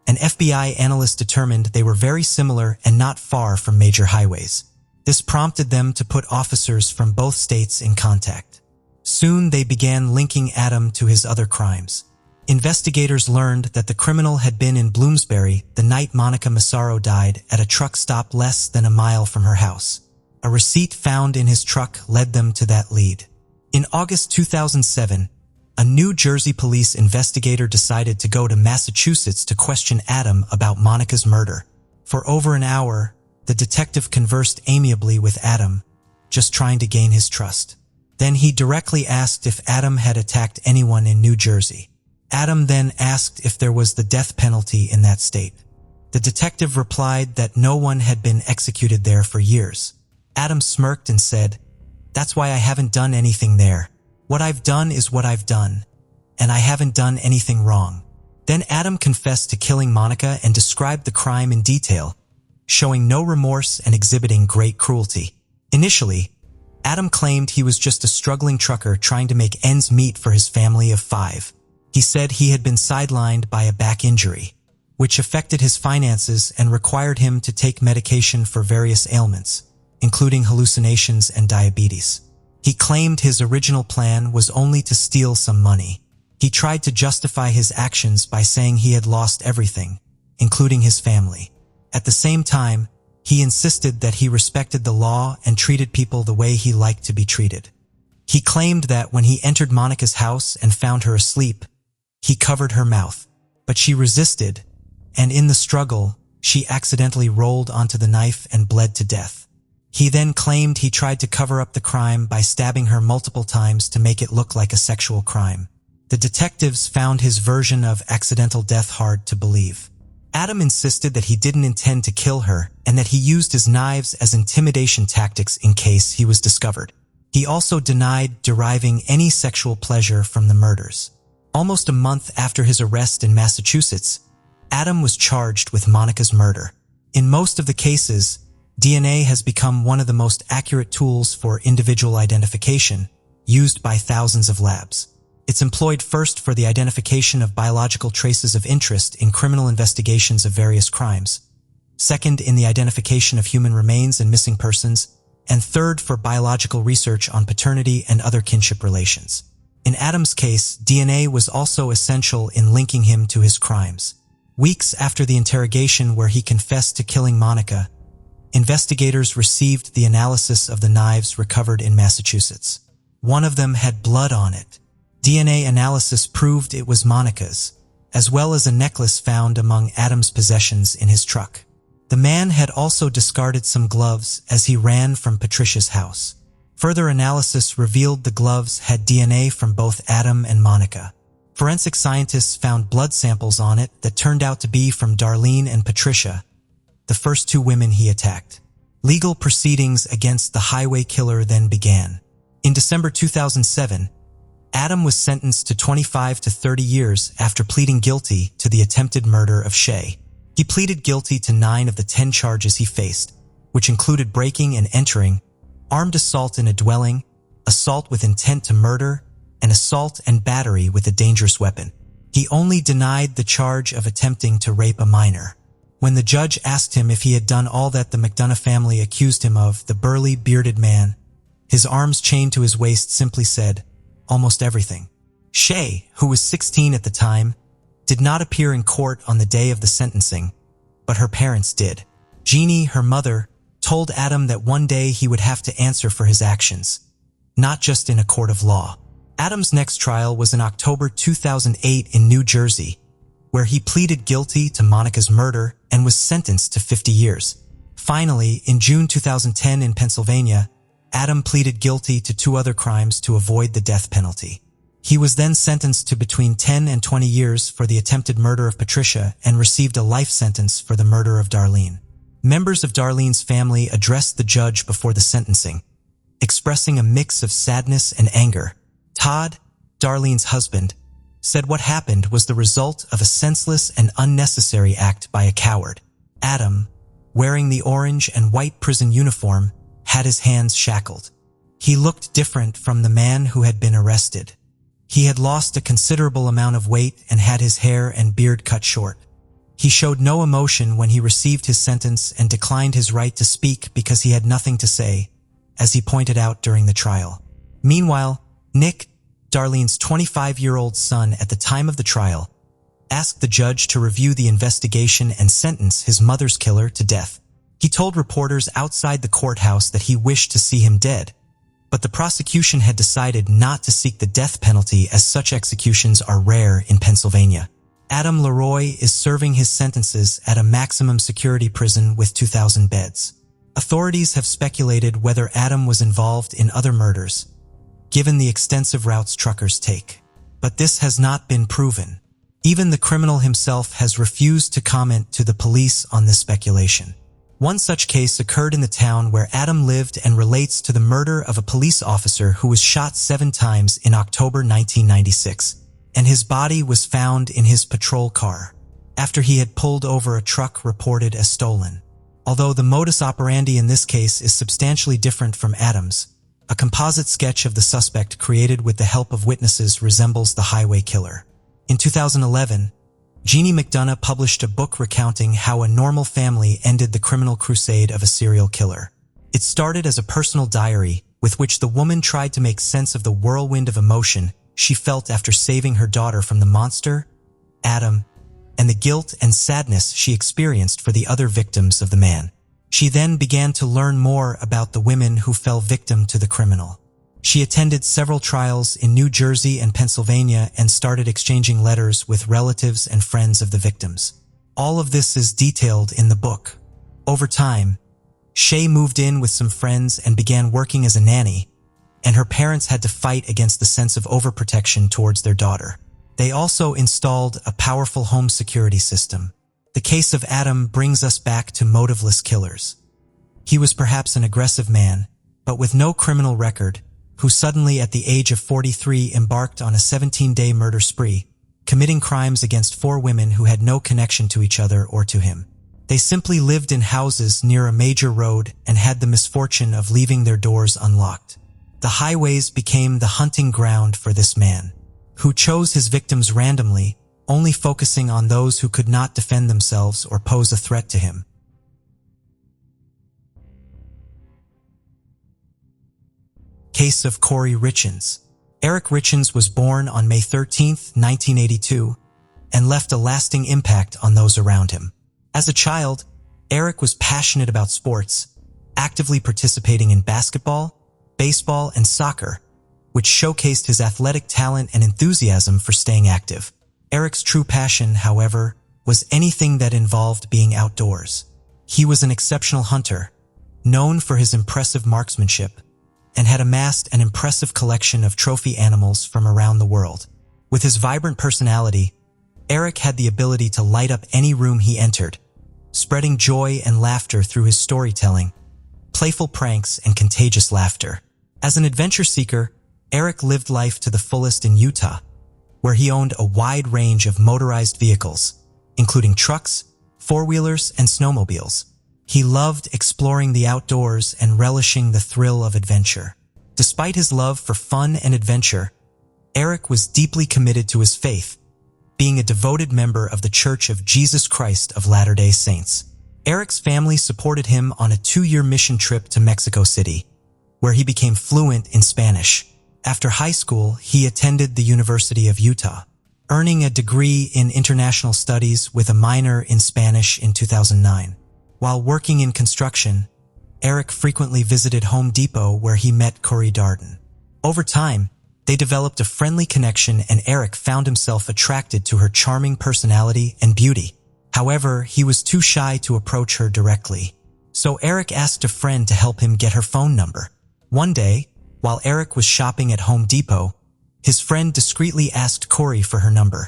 an FBI analyst determined they were very similar and not far from major highways. This prompted them to put officers from both states in contact. Soon they began linking Adam to his other crimes. Investigators learned that the criminal had been in Bloomsbury the night Monica Massaro died at a truck stop less than a mile from her house. A receipt found in his truck led them to that lead. In August 2007, a New Jersey police investigator decided to go to Massachusetts to question Adam about Monica's murder. For over an hour, the detective conversed amiably with Adam, just trying to gain his trust. Then he directly asked if Adam had attacked anyone in New Jersey. Adam then asked if there was the death penalty in that state. The detective replied that no one had been executed there for years. Adam smirked and said, "That's why I haven't done anything there. What I've done is what I've done, and I haven't done anything wrong." Then Adam confessed to killing Monica and described the crime in detail, showing no remorse and exhibiting great cruelty. Initially, Adam claimed he was just a struggling trucker trying to make ends meet for his family of 5. He said he had been sidelined by a back injury, which affected his finances and required him to take medication for various ailments, including hallucinations and diabetes. He claimed his original plan was only to steal some money. He tried to justify his actions by saying he had lost everything, including his family. At the same time, he insisted that he respected the law and treated people the way he liked to be treated. He claimed that when he entered Monica's house and found her asleep, he covered her mouth, but she resisted, and in the struggle, she accidentally rolled onto the knife and bled to death. He then claimed he tried to cover up the crime by stabbing her multiple times to make it look like a sexual crime. The detectives found his version of accidental death hard to believe. Adam insisted that he didn't intend to kill her and that he used his knives as intimidation tactics in case he was discovered. He also denied deriving any sexual pleasure from the murders. Almost a month after his arrest in Massachusetts, Adam was charged with Monica's murder. In most of the cases, DNA has become one of the most accurate tools for individual identification, used by thousands of labs. It's employed first for the identification of biological traces of interest in criminal investigations of various crimes, second in the identification of human remains and missing persons, and third for biological research on paternity and other kinship relations. In Adam's case, DNA was also essential in linking him to his crimes. Weeks after the interrogation where he confessed to killing Monica, investigators received the analysis of the knives recovered in Massachusetts. One of them had blood on it. DNA analysis proved it was Monica's, as well as a necklace found among Adam's possessions in his truck. The man had also discarded some gloves as he ran from Patricia's house. Further analysis revealed the gloves had DNA from both Adam and Monica. Forensic scientists found blood samples on it that turned out to be from Darlene and Patricia, the first 2 women he attacked. Legal proceedings against the highway killer then began. In December 2007, Adam was sentenced to 25 to 30 years after pleading guilty to the attempted murder of Shay. He pleaded guilty to 9 of the 10 charges he faced, which included breaking and entering, armed assault in a dwelling, assault with intent to murder, and assault and battery with a dangerous weapon. He only denied the charge of attempting to rape a minor. When the judge asked him if he had done all that the McDonough family accused him of, the burly, bearded man, his arms chained to his waist, simply said, "Almost everything." Shay, who was 16 at the time, did not appear in court on the day of the sentencing, but her parents did. Jeannie, her mother, told Adam that one day he would have to answer for his actions, not just in a court of law. Adam's next trial was in October 2008 in New Jersey, where he pleaded guilty to Monica's murder and was sentenced to 50 years. Finally, in June 2010 in Pennsylvania, Adam pleaded guilty to 2 other crimes to avoid the death penalty. He was then sentenced to between 10 and 20 years for the attempted murder of Patricia and received a life sentence for the murder of Darlene. Members of Darlene's family addressed the judge before the sentencing, expressing a mix of sadness and anger. Todd, Darlene's husband, said what happened was the result of a senseless and unnecessary act by a coward. Adam, wearing the orange and white prison uniform, had his hands shackled. He looked different from the man who had been arrested. He had lost a considerable amount of weight and had his hair and beard cut short. He showed no emotion when he received his sentence and declined his right to speak because he had nothing to say, as he pointed out during the trial. Meanwhile, Nick, Darlene's 25-year-old son at the time of the trial, asked the judge to review the investigation and sentence his mother's killer to death. He told reporters outside the courthouse that he wished to see him dead, but the prosecution had decided not to seek the death penalty as such executions are rare in Pennsylvania. Adam Leroy is serving his sentences at a maximum security prison with 2,000 beds. Authorities have speculated whether Adam was involved in other murders, given the extensive routes truckers take. But this has not been proven. Even the criminal himself has refused to comment to the police on this speculation. One such case occurred in the town where Adam lived and relates to the murder of a police officer who was shot 7 times in October 1996, and his body was found in his patrol car after he had pulled over a truck reported as stolen. Although the modus operandi in this case is substantially different from Adam's, a composite sketch of the suspect created with the help of witnesses resembles the highway killer. In 2011, Jeannie McDonough published a book recounting how a normal family ended the criminal crusade of a serial killer. It started as a personal diary with which the woman tried to make sense of the whirlwind of emotion she felt after saving her daughter from the monster, Adam, and the guilt and sadness she experienced for the other victims of the man. She then began to learn more about the women who fell victim to the criminal. She attended several trials in New Jersey and Pennsylvania and started exchanging letters with relatives and friends of the victims. All of this is detailed in the book. Over time, Shay moved in with some friends and began working as a nanny, and her parents had to fight against the sense of overprotection towards their daughter. They also installed a powerful home security system. The case of Adam brings us back to motiveless killers. He was perhaps an aggressive man, but with no criminal record, who suddenly at the age of 43 embarked on a 17-day murder spree, committing crimes against 4 women who had no connection to each other or to him. They simply lived in houses near a major road and had the misfortune of leaving their doors unlocked. The highways became the hunting ground for this man, who chose his victims randomly, only focusing on those who could not defend themselves or pose a threat to him. Case of Corey Richins. Eric Richins was born on May 13, 1982, and left a lasting impact on those around him. As a child, Eric was passionate about sports, actively participating in basketball, baseball, and soccer, which showcased his athletic talent and enthusiasm for staying active. Eric's true passion, however, was anything that involved being outdoors. He was an exceptional hunter, known for his impressive marksmanship, and had amassed an impressive collection of trophy animals from around the world. With his vibrant personality, Eric had the ability to light up any room he entered, spreading joy and laughter through his storytelling, playful pranks, and contagious laughter. As an adventure seeker, Eric lived life to the fullest in Utah, where he owned a wide range of motorized vehicles, including trucks, four-wheelers, and snowmobiles. He loved exploring the outdoors and relishing the thrill of adventure. Despite his love for fun and adventure, Eric was deeply committed to his faith, being a devoted member of the Church of Jesus Christ of Latter-day Saints. Eric's family supported him on a 2-year mission trip to Mexico City, where he became fluent in Spanish. After high school, he attended the University of Utah, earning a degree in international studies with a minor in Spanish in 2009. While working in construction, Eric frequently visited Home Depot where he met Corey Darden. Over time, they developed a friendly connection and Eric found himself attracted to her charming personality and beauty. However, he was too shy to approach her directly. So Eric asked a friend to help him get her phone number. One day, while Eric was shopping at Home Depot, his friend discreetly asked Corey for her number,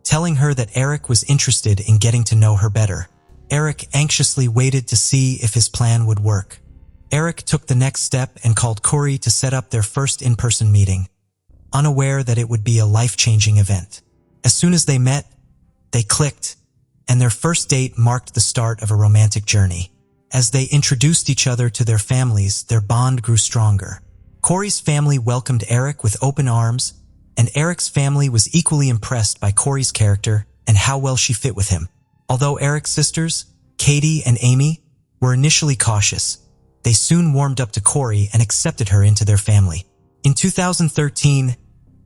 telling her that Eric was interested in getting to know her better. Eric anxiously waited to see if his plan would work. Eric took the next step and called Corey to set up their first in-person meeting, unaware that it would be a life-changing event. As soon as they met, they clicked, and their first date marked the start of a romantic journey. As they introduced each other to their families, their bond grew stronger. Corey's family welcomed Eric with open arms, and Eric's family was equally impressed by Corey's character and how well she fit with him. Although Eric's sisters, Katie and Amy, were initially cautious, they soon warmed up to Corey and accepted her into their family. In 2013,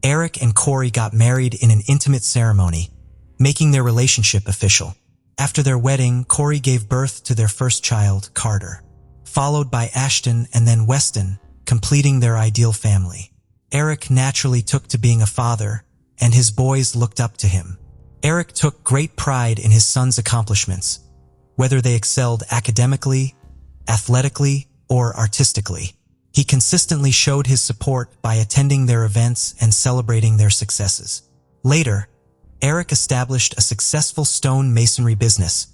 Eric and Corey got married in an intimate ceremony, making their relationship official. After their wedding, Corey gave birth to their first child, Carter, followed by Ashton and then Weston, completing their ideal family. Eric naturally took to being a father, and his boys looked up to him. Eric took great pride in his sons' accomplishments, whether they excelled academically, athletically, or artistically. He consistently showed his support by attending their events and celebrating their successes. Later, Eric established a successful stone masonry business,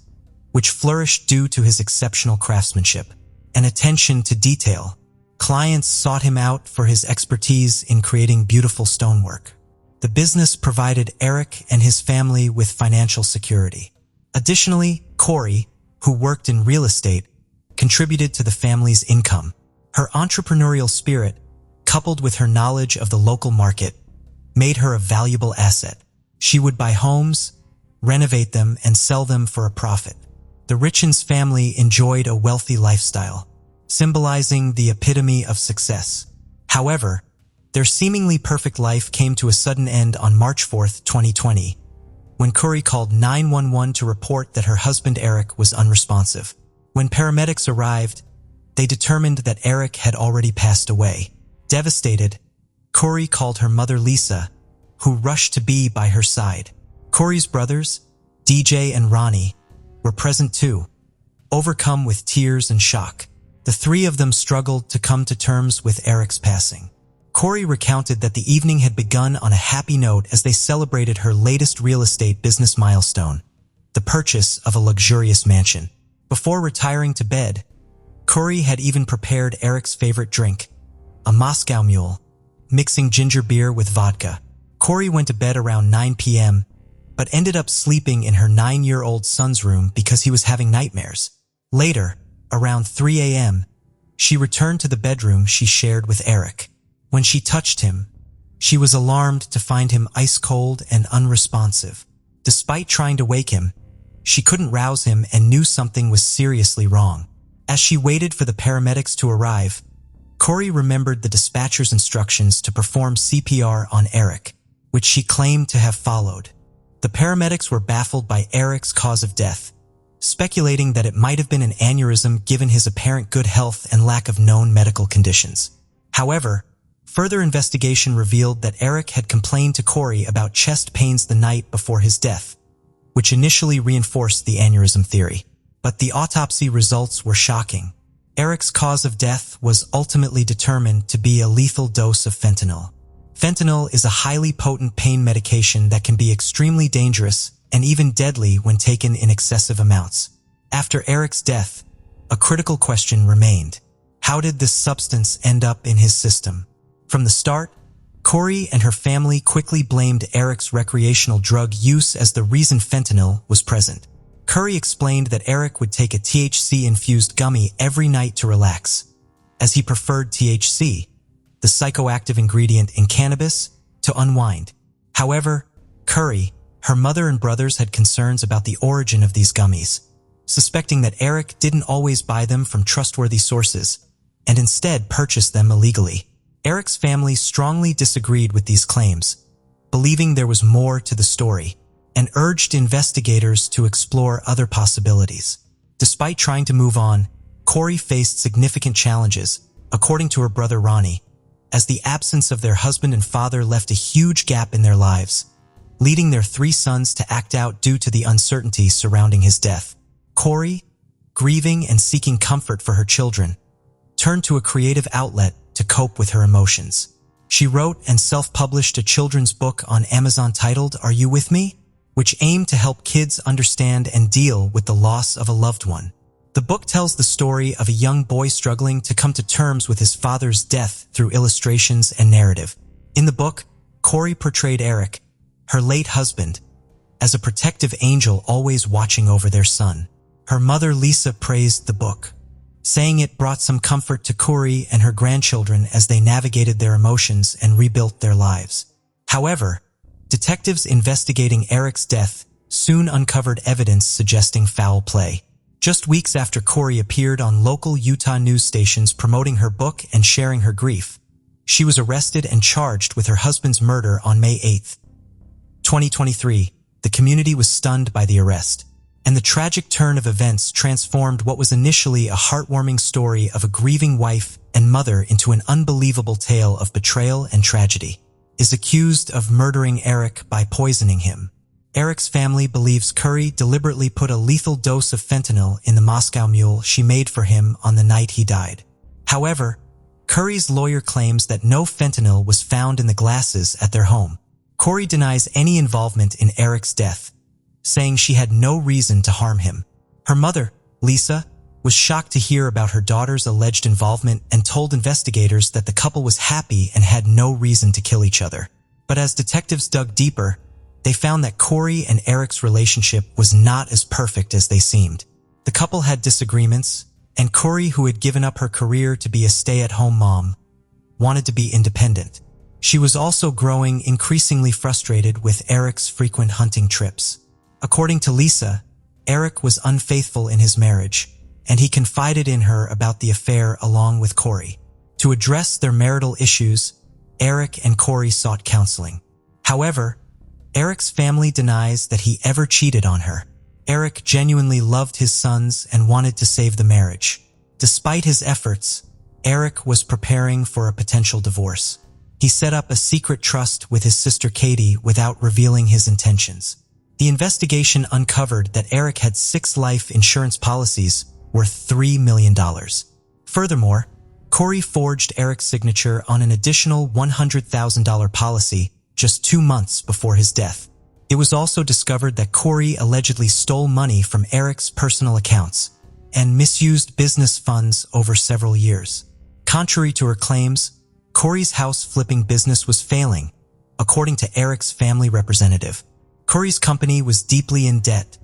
which flourished due to his exceptional craftsmanship and attention to detail. Clients sought him out for his expertise in creating beautiful stonework. The business provided Eric and his family with financial security. Additionally, Corey, who worked in real estate, contributed to the family's income. Her entrepreneurial spirit, coupled with her knowledge of the local market, made her a valuable asset. She would buy homes, renovate them, and sell them for a profit. The Richens family enjoyed a wealthy lifestyle, symbolizing the epitome of success. However, their seemingly perfect life came to a sudden end on March 4, 2020, when Corey called 911 to report that her husband Eric was unresponsive. When paramedics arrived, they determined that Eric had already passed away. Devastated, Corey called her mother Lisa, who rushed to be by her side. Corey's brothers, DJ and Ronnie, were present too, overcome with tears and shock. The three of them struggled to come to terms with Eric's passing. Corey recounted that the evening had begun on a happy note as they celebrated her latest real estate business milestone, the purchase of a luxurious mansion. Before retiring to bed, Corey had even prepared Eric's favorite drink, a Moscow Mule, mixing ginger beer with vodka. Corey went to bed around 9 p.m., but ended up sleeping in her 9-year-old son's room because he was having nightmares. Later, around 3 a.m., she returned to the bedroom she shared with Eric. When she touched him, she was alarmed to find him ice-cold and unresponsive. Despite trying to wake him, she couldn't rouse him and knew something was seriously wrong. As she waited for the paramedics to arrive, Corey remembered the dispatcher's instructions to perform CPR on Eric, which she claimed to have followed. The paramedics were baffled by Eric's cause of death, speculating that it might have been an aneurysm given his apparent good health and lack of known medical conditions. However, further investigation revealed that Eric had complained to Corey about chest pains the night before his death, which initially reinforced the aneurysm theory. But the autopsy results were shocking. Eric's cause of death was ultimately determined to be a lethal dose of fentanyl. Fentanyl is a highly potent pain medication that can be extremely dangerous and even deadly when taken in excessive amounts. After Eric's death, a critical question remained. How did this substance end up in his system? From the start, Corey and her family quickly blamed Eric's recreational drug use as the reason fentanyl was present. Corey explained that Eric would take a THC-infused gummy every night to relax, as he preferred THC, the psychoactive ingredient in cannabis, to unwind. However, Corey, her mother and brothers had concerns about the origin of these gummies, suspecting that Eric didn't always buy them from trustworthy sources and instead purchased them illegally. Eric's family strongly disagreed with these claims, believing there was more to the story, and urged investigators to explore other possibilities. Despite trying to move on, Corey faced significant challenges, according to her brother Ronnie, as the absence of their husband and father left a huge gap in their lives, leading their 3 sons to act out due to the uncertainty surrounding his death. Corey, grieving and seeking comfort for her children, turned to a creative outlet to cope with her emotions. She wrote and self-published a children's book on Amazon titled Are You With Me?, which aimed to help kids understand and deal with the loss of a loved one. The book tells the story of a young boy struggling to come to terms with his father's death through illustrations and narrative. In the book, Corey portrayed Eric, her late husband, as a protective angel always watching over their son. Her mother Lisa praised the book, saying it brought some comfort to Corey and her grandchildren as they navigated their emotions and rebuilt their lives. However, detectives investigating Eric's death soon uncovered evidence suggesting foul play. Just weeks after Corey appeared on local Utah news stations promoting her book and sharing her grief, she was arrested and charged with her husband's murder on May 8, 2023. The community was stunned by the arrest. and the tragic turn of events transformed what was initially a heartwarming story of a grieving wife and mother into an unbelievable tale of betrayal and tragedy. Is accused of murdering Eric by poisoning him. Eric's family believes Curry deliberately put a lethal dose of fentanyl in the Moscow Mule she made for him on the night he died. However, Curry's lawyer claims that no fentanyl was found in the glasses at their home. Corey denies any involvement in Eric's death, saying she had no reason to harm him. Her mother, Lisa, was shocked to hear about her daughter's alleged involvement and told investigators that the couple was happy and had no reason to kill each other. But as detectives dug deeper, they found that Corey and Eric's relationship was not as perfect as they seemed. The couple had disagreements, and Corey, who had given up her career to be a stay-at-home mom, wanted to be independent. She was also growing increasingly frustrated with Eric's frequent hunting trips. According to Lisa, Eric was unfaithful in his marriage, and he confided in her about the affair along with Corey. To address their marital issues, Eric and Corey sought counseling. However, Eric's family denies that he ever cheated on her. Eric genuinely loved his sons and wanted to save the marriage. Despite his efforts, Eric was preparing for a potential divorce. He set up a secret trust with his sister Katie without revealing his intentions. The investigation uncovered that Eric had 6 life insurance policies worth $3 million. Furthermore, Corey forged Eric's signature on an additional $100,000 policy just 2 months before his death. It was also discovered that Corey allegedly stole money from Eric's personal accounts and misused business funds over several years. Contrary to her claims, Corey's house flipping business was failing, according to Eric's family representative. Corey's company was deeply in debt,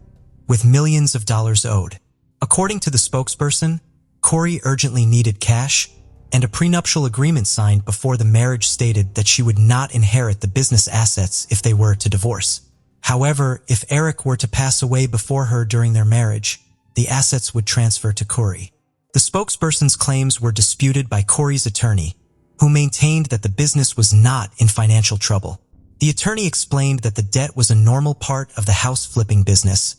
with millions of dollars owed. According to the spokesperson, Corey urgently needed cash, and a prenuptial agreement signed before the marriage stated that she would not inherit the business assets if they were to divorce. However, if Eric were to pass away before her during their marriage, the assets would transfer to Corey. The spokesperson's claims were disputed by Corey's attorney, who maintained that the business was not in financial trouble. The attorney explained that the debt was a normal part of the house flipping business,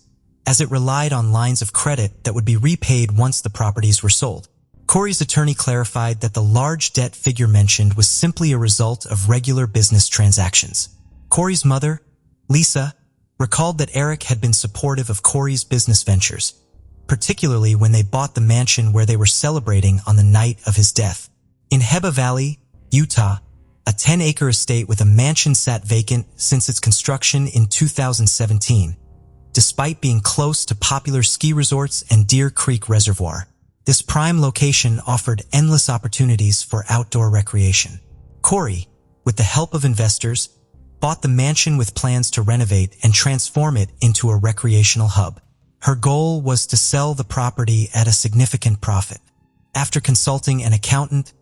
as it relied on lines of credit that would be repaid once the properties were sold. Corey's attorney clarified that the large debt figure mentioned was simply a result of regular business transactions. Corey's mother, Lisa, recalled that Eric had been supportive of Corey's business ventures, particularly when they bought the mansion where they were celebrating on the night of his death. In Heba Valley, Utah, a 10-acre estate with a mansion sat vacant since its construction in 2017, despite being close to popular ski resorts and Deer Creek Reservoir. This prime location offered endless opportunities for outdoor recreation. Corey, with the help of investors, bought the mansion with plans to renovate and transform it into a recreational hub. Her goal was to sell the property at a significant profit. After consulting an accountant,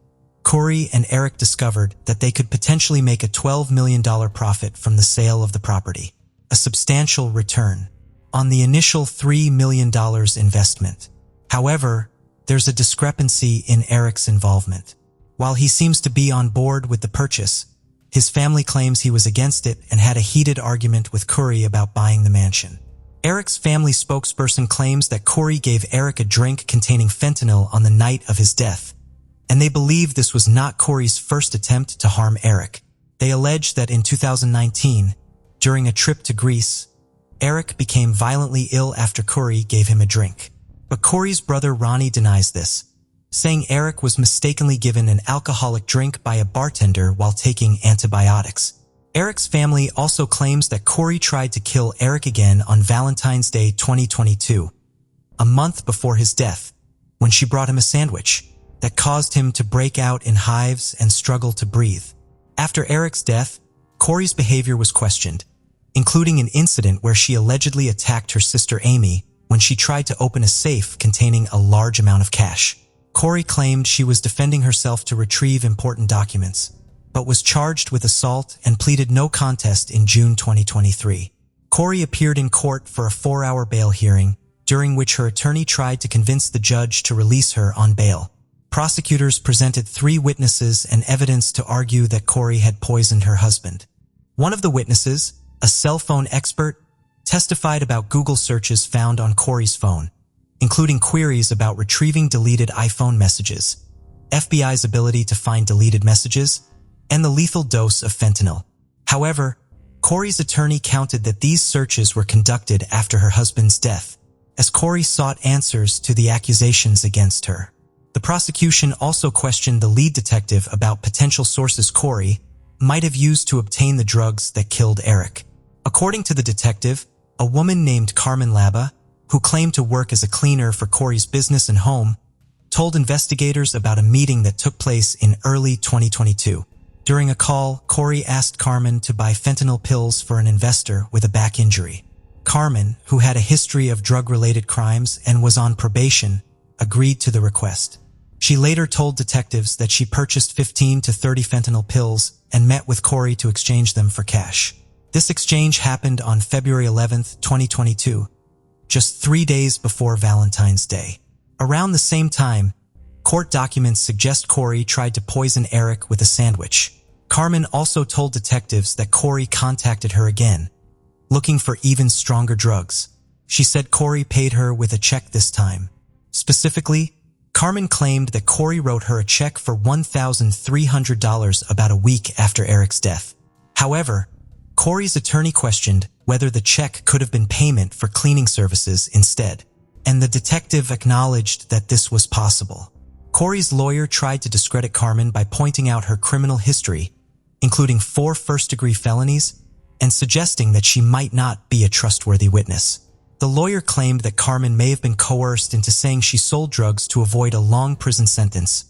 Corey and Eric discovered that they could potentially make a $12 million profit from the sale of the property, a substantial return on the initial $3 million investment. However, there's a discrepancy in Eric's involvement. While he seems to be on board with the purchase, his family claims he was against it and had a heated argument with Corey about buying the mansion. Eric's family spokesperson claims that Corey gave Eric a drink containing fentanyl on the night of his death, and they believe this was not Corey's first attempt to harm Eric. They allege that in 2019, during a trip to Greece, Eric became violently ill after Corey gave him a drink. But Corey's brother Ronnie denies this, saying Eric was mistakenly given an alcoholic drink by a bartender while taking antibiotics. Eric's family also claims that Corey tried to kill Eric again on Valentine's Day 2022, a month before his death, when she brought him a sandwich that caused him to break out in hives and struggle to breathe. After Eric's death, Corey's behavior was questioned, including an incident where she allegedly attacked her sister Amy when she tried to open a safe containing a large amount of cash. Corey claimed she was defending herself to retrieve important documents, but was charged with assault and pleaded no contest in June 2023. Corey appeared in court for a 4-hour bail hearing, during which her attorney tried to convince the judge to release her on bail. Prosecutors presented 3 witnesses and evidence to argue that Corey had poisoned her husband. One of the witnesses, a cell phone expert, testified about Google searches found on Corey's phone, including queries about retrieving deleted iPhone messages, FBI's ability to find deleted messages, and the lethal dose of fentanyl. However, Corey's attorney counted that these searches were conducted after her husband's death, as Corey sought answers to the accusations against her. The prosecution also questioned the lead detective about potential sources Corey might have used to obtain the drugs that killed Eric. According to the detective, a woman named Carmen Laba, who claimed to work as a cleaner for Corey's business and home, told investigators about a meeting that took place in early 2022. During a call, Corey asked Carmen to buy fentanyl pills for an investor with a back injury. Carmen, who had a history of drug-related crimes and was on probation, agreed to the request. She later told detectives that she purchased 15 to 30 fentanyl pills and met with Corey to exchange them for cash. This exchange happened on February 11, 2022, just 3 days before Valentine's Day. Around the same time, court documents suggest Corey tried to poison Eric with a sandwich. Carmen also told detectives that Corey contacted her again, looking for even stronger drugs. She said Corey paid her with a check this time. Specifically, Carmen claimed that Corey wrote her a check for $1,300 about a week after Eric's death. However, Corey's attorney questioned whether the check could have been payment for cleaning services instead, and the detective acknowledged that this was possible. Corey's lawyer tried to discredit Carmen by pointing out her criminal history, including 4 first-degree felonies, and suggesting that she might not be a trustworthy witness. The lawyer claimed that Carmen may have been coerced into saying she sold drugs to avoid a long prison sentence,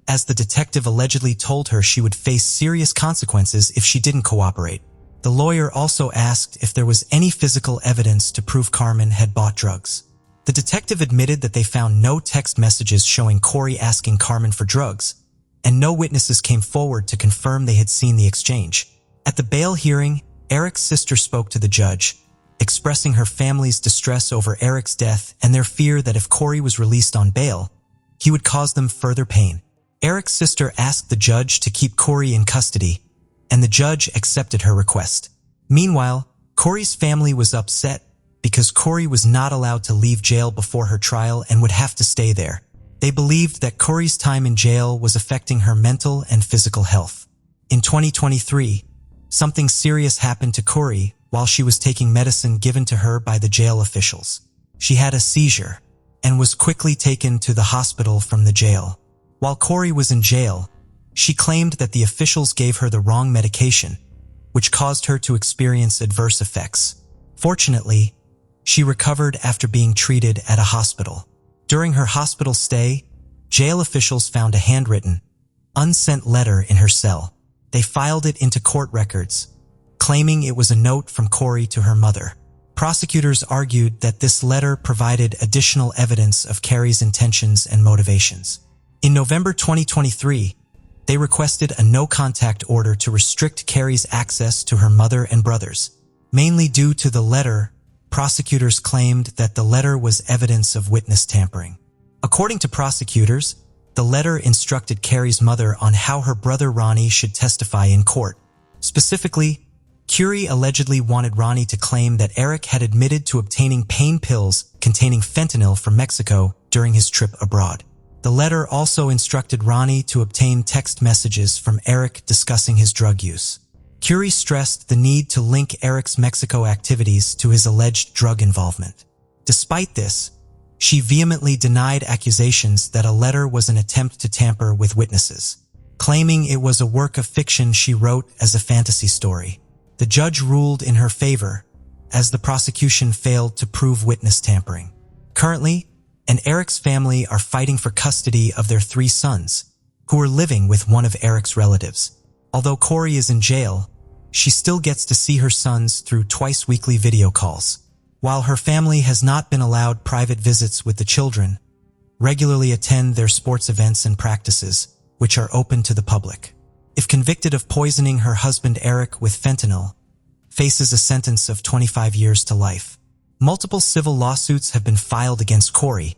as the detective allegedly told her she would face serious consequences if she didn't cooperate. The lawyer also asked if there was any physical evidence to prove Carmen had bought drugs. The detective admitted that they found no text messages showing Corey asking Carmen for drugs, and no witnesses came forward to confirm they had seen the exchange. At the bail hearing, Eric's sister spoke to the judge, expressing her family's distress over Eric's death and their fear that if Corey was released on bail, he would cause them further pain. Eric's sister asked the judge to keep Corey in custody, and the judge accepted her request. Meanwhile, Corey's family was upset because Corey was not allowed to leave jail before her trial and would have to stay there. They believed that Corey's time in jail was affecting her mental and physical health. In 2023, something serious happened to Corey while she was taking medicine given to her by the jail officials. She had a seizure and was quickly taken to the hospital from the jail. While Corey was in jail, she claimed that the officials gave her the wrong medication, which caused her to experience adverse effects. Fortunately, she recovered after being treated at a hospital. During her hospital stay, jail officials found a handwritten, unsent letter in her cell. They filed it into court records, claiming it was a note from Corey to her mother. Prosecutors argued that this letter provided additional evidence of Carey's intentions and motivations. In November 2023, they requested a no-contact order to restrict Carey's access to her mother and brothers. Mainly due to the letter, prosecutors claimed that the letter was evidence of witness tampering. According to prosecutors, the letter instructed Carey's mother on how her brother Ronnie should testify in court. Specifically, Curie allegedly wanted Ronnie to claim that Eric had admitted to obtaining pain pills containing fentanyl from Mexico during his trip abroad. The letter also instructed Ronnie to obtain text messages from Eric discussing his drug use. Curie stressed the need to link Eric's Mexico activities to his alleged drug involvement. Despite this, she vehemently denied accusations that a letter was an attempt to tamper with witnesses, claiming it was a work of fiction she wrote as a fantasy story. The judge ruled in her favor, as the prosecution failed to prove witness tampering. Currently, Eric's family are fighting for custody of their 3 sons, who are living with one of Eric's relatives. Although Corey is in jail, she still gets to see her sons through twice-weekly video calls. While her family has not been allowed private visits with the children, regularly attend their sports events and practices, which are open to the public. If convicted of poisoning her husband Eric with fentanyl, faces a sentence of 25 years to life. Multiple civil lawsuits have been filed against Corey,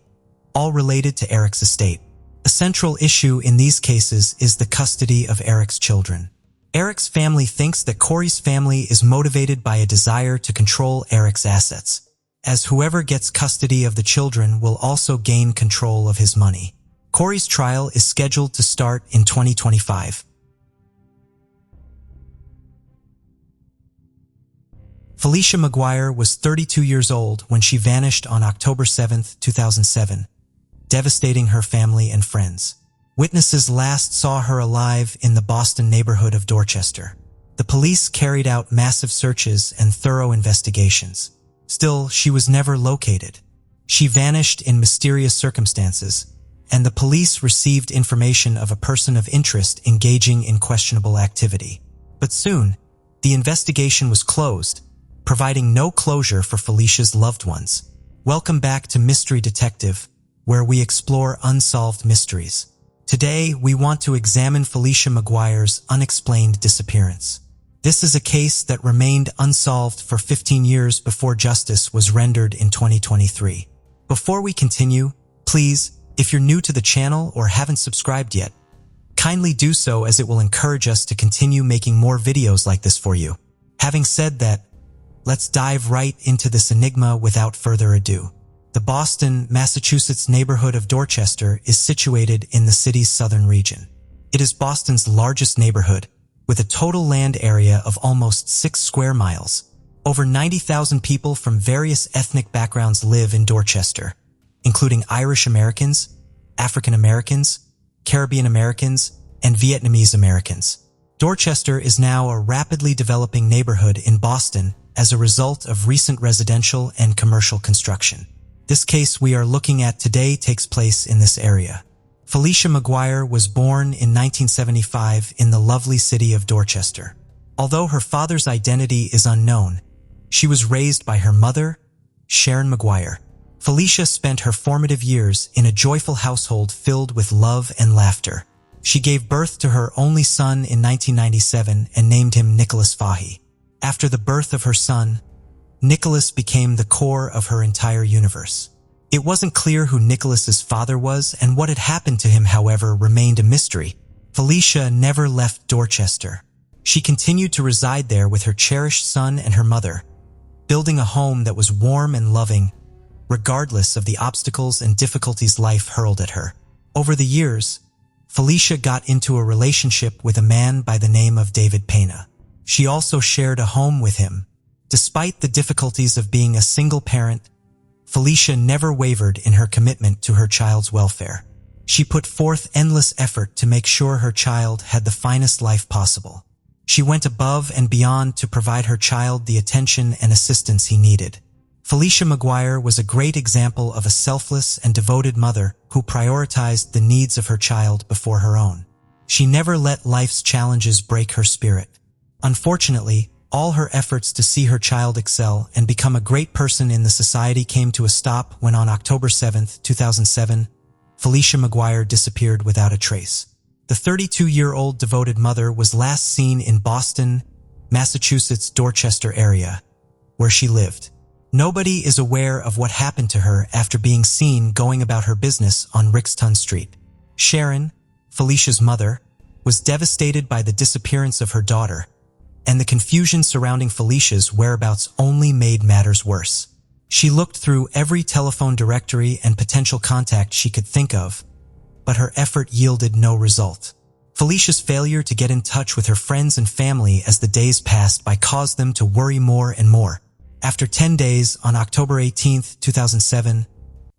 all related to Eric's estate. A central issue in these cases is the custody of Eric's children. Eric's family thinks that Corey's family is motivated by a desire to control Eric's assets, as whoever gets custody of the children will also gain control of his money. Corey's trial is scheduled to start in 2025. Felicia McGuire was 32 years old when she vanished on October 7, 2007, devastating her family and friends. Witnesses last saw her alive in the Boston neighborhood of Dorchester. The police carried out massive searches and thorough investigations. Still, she was never located. She vanished in mysterious circumstances, and the police received information of a person of interest engaging in questionable activity. But soon, the investigation was closed, providing no closure for Felicia's loved ones. Welcome back to Mystery Detective, where we explore unsolved mysteries. Today, we want to examine Felicia McGuire's unexplained disappearance. This is a case that remained unsolved for 15 years before justice was rendered in 2023. Before we continue, please, if you're new to the channel or haven't subscribed yet, kindly do so, as it will encourage us to continue making more videos like this for you. Having said that, let's dive right into this enigma without further ado. The Boston, Massachusetts neighborhood of Dorchester is situated in the city's southern region. It is Boston's largest neighborhood, with a total land area of almost 6 square miles. Over 90,000 people from various ethnic backgrounds live in Dorchester, including Irish Americans, African Americans, Caribbean Americans, and Vietnamese Americans. Dorchester is now a rapidly developing neighborhood in Boston as a result of recent residential and commercial construction. This case we are looking at today takes place in this area. Felicia McGuire was born in 1975 in the lovely city of Dorchester. Although her father's identity is unknown, she was raised by her mother, Sharon McGuire. Felicia spent her formative years in a joyful household filled with love and laughter. She gave birth to her only son in 1997 and named him Nicholas Fahey. After the birth of her son, Nicholas became the core of her entire universe. It wasn't clear who Nicholas's father was, and what had happened to him, however, remained a mystery. Felicia never left Dorchester. She continued to reside there with her cherished son and her mother, building a home that was warm and loving, regardless of the obstacles and difficulties life hurled at her. Over the years, Felicia got into a relationship with a man by the name of David Pena. She also shared a home with him. Despite the difficulties of being a single parent, Felicia never wavered in her commitment to her child's welfare. She put forth endless effort to make sure her child had the finest life possible. She went above and beyond to provide her child the attention and assistance he needed. Felicia McGuire was a great example of a selfless and devoted mother who prioritized the needs of her child before her own. She never let life's challenges break her spirit. Unfortunately, all her efforts to see her child excel and become a great person in the society came to a stop when on October 7, 2007, Felicia McGuire disappeared without a trace. The 32-year-old devoted mother was last seen in Boston, Massachusetts' Dorchester area, where she lived. Nobody is aware of what happened to her after being seen going about her business on Rixton Street. Sharon, Felicia's mother, was devastated by the disappearance of her daughter, and the confusion surrounding Felicia's whereabouts only made matters worse. She looked through every telephone directory and potential contact she could think of, but her effort yielded no result. Felicia's failure to get in touch with her friends and family as the days passed by caused them to worry more and more. After 10 days, on October 18, 2007,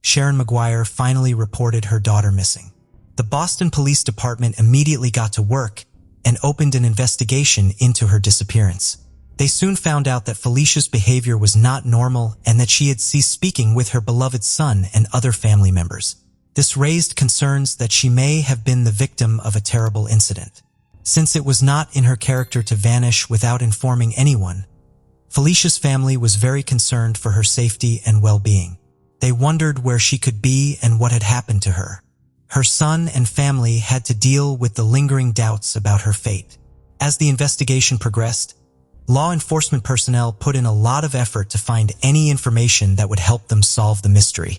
Sharon McGuire finally reported her daughter missing. The Boston Police Department immediately got to work and opened an investigation into her disappearance. They soon found out that Felicia's behavior was not normal and that she had ceased speaking with her beloved son and other family members. This raised concerns that she may have been the victim of a terrible incident. Since it was not in her character to vanish without informing anyone, Felicia's family was very concerned for her safety and well-being. They wondered where she could be and what had happened to her. Her son and family had to deal with the lingering doubts about her fate. As the investigation progressed, law enforcement personnel put in a lot of effort to find any information that would help them solve the mystery.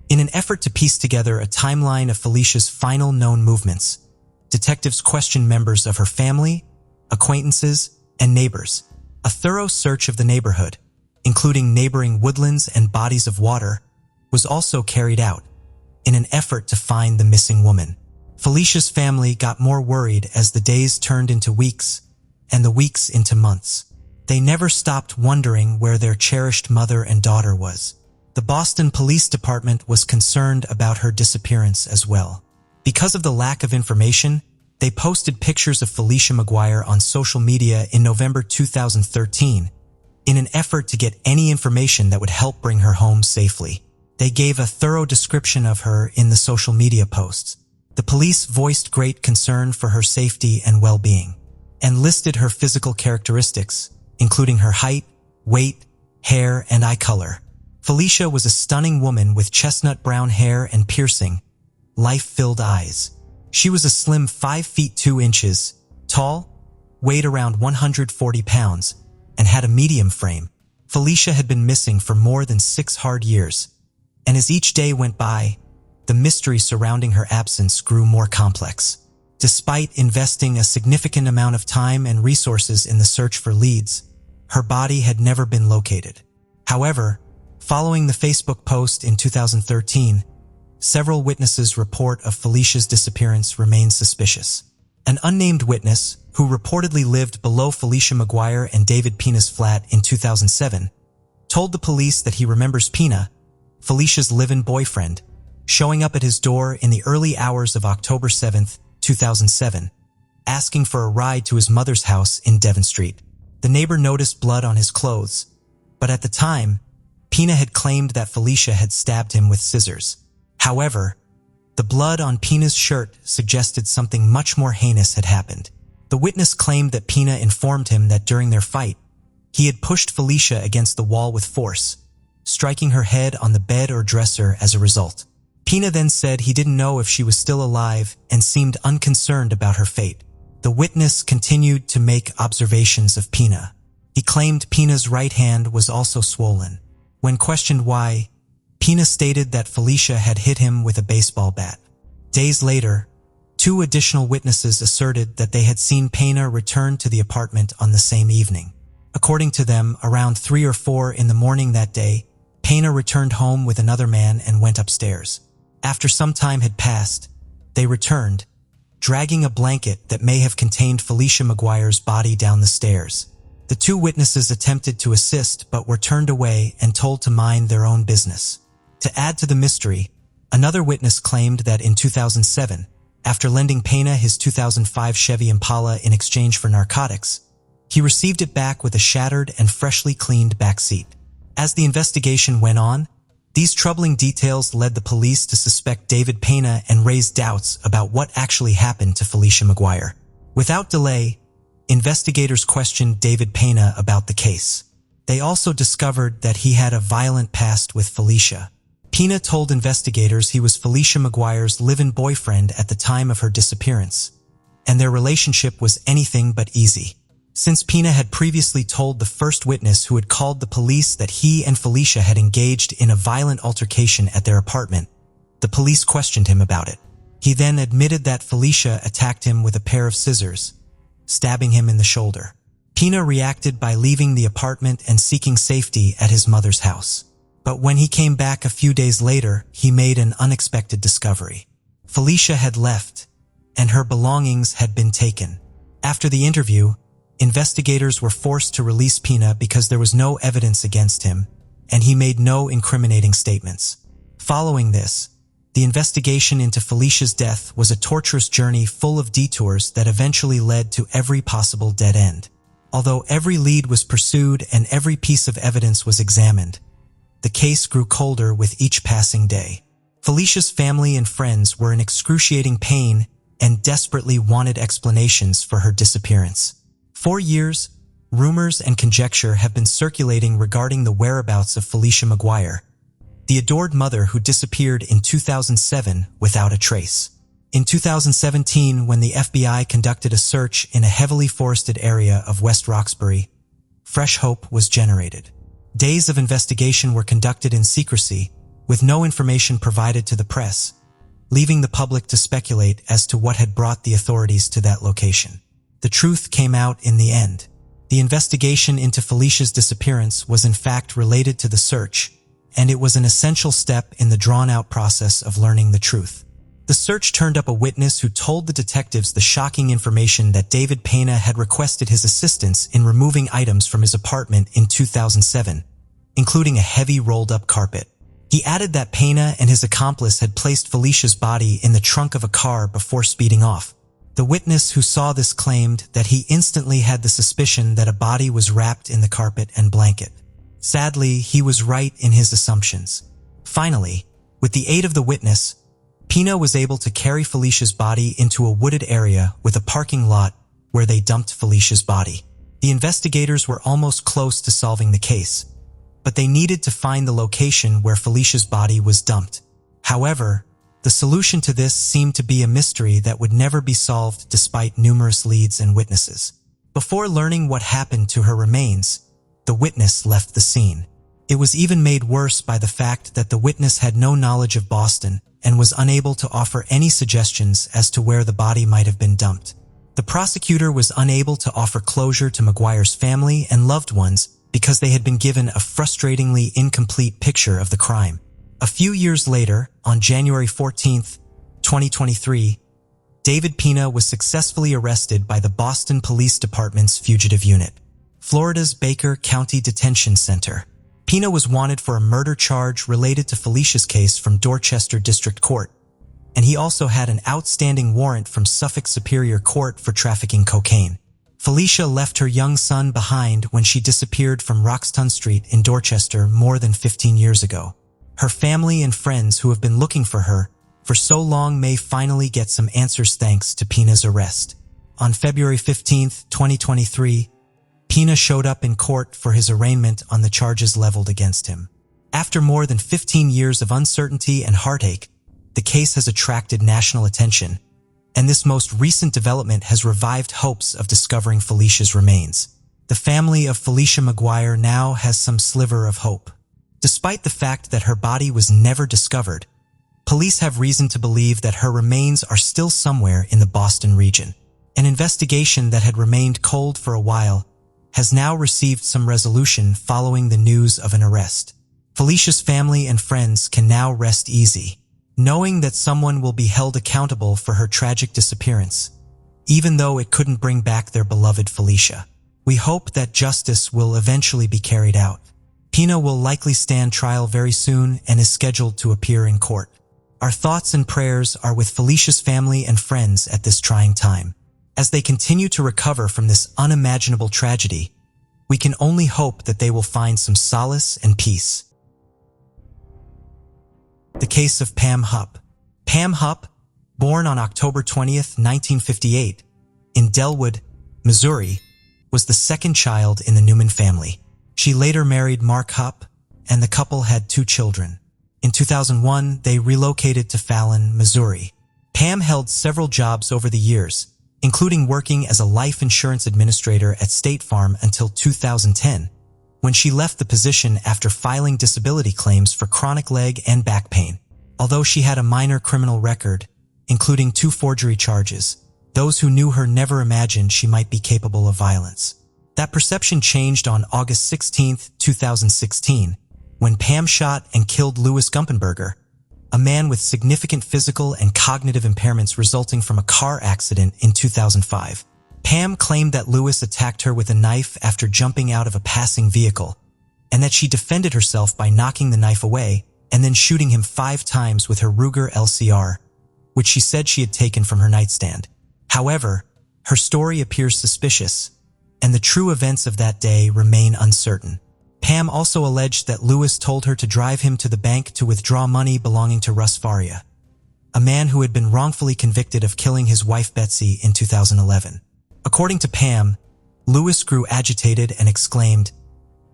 In an effort to piece together a timeline of Felicia's final known movements, detectives questioned members of her family, acquaintances, and neighbors. A thorough search of the neighborhood, including neighboring woodlands and bodies of water, was also carried out in an effort to find the missing woman. Felicia's family got more worried as the days turned into weeks and the weeks into months. They never stopped wondering where their cherished mother and daughter was. The Boston Police Department was concerned about her disappearance as well. Because of the lack of information, they posted pictures of Felicia McGuire on social media in November 2013 in an effort to get any information that would help bring her home safely. They gave a thorough description of her in the social media posts. The police voiced great concern for her safety and well-being, and listed her physical characteristics, including her height, weight, hair, and eye color. Felicia was a stunning woman with chestnut brown hair and piercing, life-filled eyes. She was a slim 5 feet 2 inches tall, weighed around 140 pounds, and had a medium frame. Felicia had been missing for more than 6 hard years, and as each day went by, the mystery surrounding her absence grew more complex. Despite investing a significant amount of time and resources in the search for leads, her body had never been located. However, following the Facebook post in 2013, several witnesses' report of Felicia's disappearance remained suspicious. An unnamed witness, who reportedly lived below Felicia McGuire and David Pina's flat in 2007, told the police that he remembers Pina, Felicia's live-in boyfriend, showing up at his door in the early hours of October 7, 2007, asking for a ride to his mother's house in Devon Street. The neighbor noticed blood on his clothes, but at the time, Pina had claimed that Felicia had stabbed him with scissors. However, the blood on Pina's shirt suggested something much more heinous had happened. The witness claimed that Pina informed him that during their fight, he had pushed Felicia against the wall with force, striking her head on the bed or dresser as a result. Pina then said he didn't know if she was still alive and seemed unconcerned about her fate. The witness continued to make observations of Pina. He claimed Pina's right hand was also swollen. When questioned why, Pina stated that Felicia had hit him with a baseball bat. Days later, 2 additional witnesses asserted that they had seen Pina return to the apartment on the same evening. According to them, around 3 or 4 in the morning that day, Pina returned home with another man and went upstairs. After some time had passed, they returned, dragging a blanket that may have contained Felicia McGuire's body down the stairs. The 2 witnesses attempted to assist but were turned away and told to mind their own business. To add to the mystery, another witness claimed that in 2007, after lending Pina his 2005 Chevy Impala in exchange for narcotics, he received it back with a shattered and freshly cleaned back seat. As the investigation went on, these troubling details led the police to suspect David Pina and raise doubts about what actually happened to Felicia McGuire. Without delay, investigators questioned David Pina about the case. They also discovered that he had a violent past with Felicia. Pina told investigators he was Felicia McGuire's live-in boyfriend at the time of her disappearance, and their relationship was anything but easy. Since Pina had previously told the first witness who had called the police that he and Felicia had engaged in a violent altercation at their apartment, the police questioned him about it. He then admitted that Felicia attacked him with a pair of scissors, stabbing him in the shoulder. Pina reacted by leaving the apartment and seeking safety at his mother's house. But when he came back a few days later, he made an unexpected discovery. Felicia had left, and her belongings had been taken. After the interview, investigators were forced to release Pina because there was no evidence against him, and he made no incriminating statements. Following this, the investigation into Felicia's death was a torturous journey full of detours that eventually led to every possible dead end. Although every lead was pursued and every piece of evidence was examined, the case grew colder with each passing day. Felicia's family and friends were in excruciating pain and desperately wanted explanations for her disappearance. For years, rumors and conjecture have been circulating regarding the whereabouts of Felicia McGuire, the adored mother who disappeared in 2007 without a trace. In 2017, when the FBI conducted a search in a heavily forested area of West Roxbury, fresh hope was generated. Days of investigation were conducted in secrecy, with no information provided to the press, leaving the public to speculate as to what had brought the authorities to that location. The the truth came out in the end. The investigation into Felicia's disappearance was in fact related to the search, and it was an essential step in the drawn-out process of learning the truth. The search turned up a witness who told the detectives the shocking information that David Pena had requested his assistance in removing items from his apartment in 2007, including a heavy rolled-up carpet. He added that Pena and his accomplice had placed Felicia's body in the trunk of a car before speeding off. The witness who saw this claimed that he instantly had the suspicion that a body was wrapped in the carpet and blanket. Sadly, he was right in his assumptions. Finally, with the aid of the witness, Pena was able to carry Felicia's body into a wooded area with a parking lot where they dumped Felicia's body. The investigators were almost close to solving the case, but they needed to find the location where Felicia's body was dumped. However, the solution to this seemed to be a mystery that would never be solved despite numerous leads and witnesses. Before learning what happened to her remains, the witness left the scene. It was even made worse by the fact that the witness had no knowledge of Boston and was unable to offer any suggestions as to where the body might have been dumped. The prosecutor was unable to offer closure to McGuire's family and loved ones because they had been given a frustratingly incomplete picture of the crime. A few years later, on January 14, 2023, David Pena was successfully arrested by the Boston Police Department's Fugitive Unit, Florida's Baker County Detention Center. Pena was wanted for a murder charge related to Felicia's case from Dorchester District Court, and he also had an outstanding warrant from Suffolk Superior Court for trafficking cocaine. Felicia left her young son behind when she disappeared from Roxton Street in Dorchester more than 15 years ago. Her family and friends who have been looking for her for so long may finally get some answers thanks to Pena's arrest. On February 15, 2023, Pena showed up in court for his arraignment on the charges leveled against him. After more than 15 years of uncertainty and heartache, the case has attracted national attention, and this most recent development has revived hopes of discovering Felicia's remains. The family of Felicia McGuire now has some sliver of hope. Despite the fact that her body was never discovered, police have reason to believe that her remains are still somewhere in the Boston region. An investigation that had remained cold for a while has now received some resolution following the news of an arrest. Felicia's family and friends can now rest easy, knowing that someone will be held accountable for her tragic disappearance, even though it couldn't bring back their beloved Felicia. We hope that justice will eventually be carried out. Pena will likely stand trial very soon and is scheduled to appear in court. Our thoughts and prayers are with Felicia's family and friends at this trying time. As they continue to recover from this unimaginable tragedy, we can only hope that they will find some solace and peace. The case of Pam Hupp. Pam Hupp, born on October 20, 1958, in Delwood, Missouri, was the second child in the Newman family. She later married Mark Hupp, and the couple had 2 children. In 2001, they relocated to Fallon, Missouri. Pam held several jobs over the years, including working as a life insurance administrator at State Farm until 2010, when she left the position after filing disability claims for chronic leg and back pain. Although she had a minor criminal record, including 2 forgery charges, those who knew her never imagined she might be capable of violence. That perception changed on August 16, 2016, when Pam shot and killed Louis Gumpenberger, a man with significant physical and cognitive impairments resulting from a car accident in 2005. Pam claimed that Louis attacked her with a knife after jumping out of a passing vehicle, and that she defended herself by knocking the knife away and then shooting him 5 times with her Ruger LCR, which she said she had taken from her nightstand. However, her story appears suspicious, and the true events of that day remain uncertain. Pam also alleged that Louis told her to drive him to the bank to withdraw money belonging to Russ Faria, a man who had been wrongfully convicted of killing his wife Betsy in 2011. According to Pam, Louis grew agitated and exclaimed,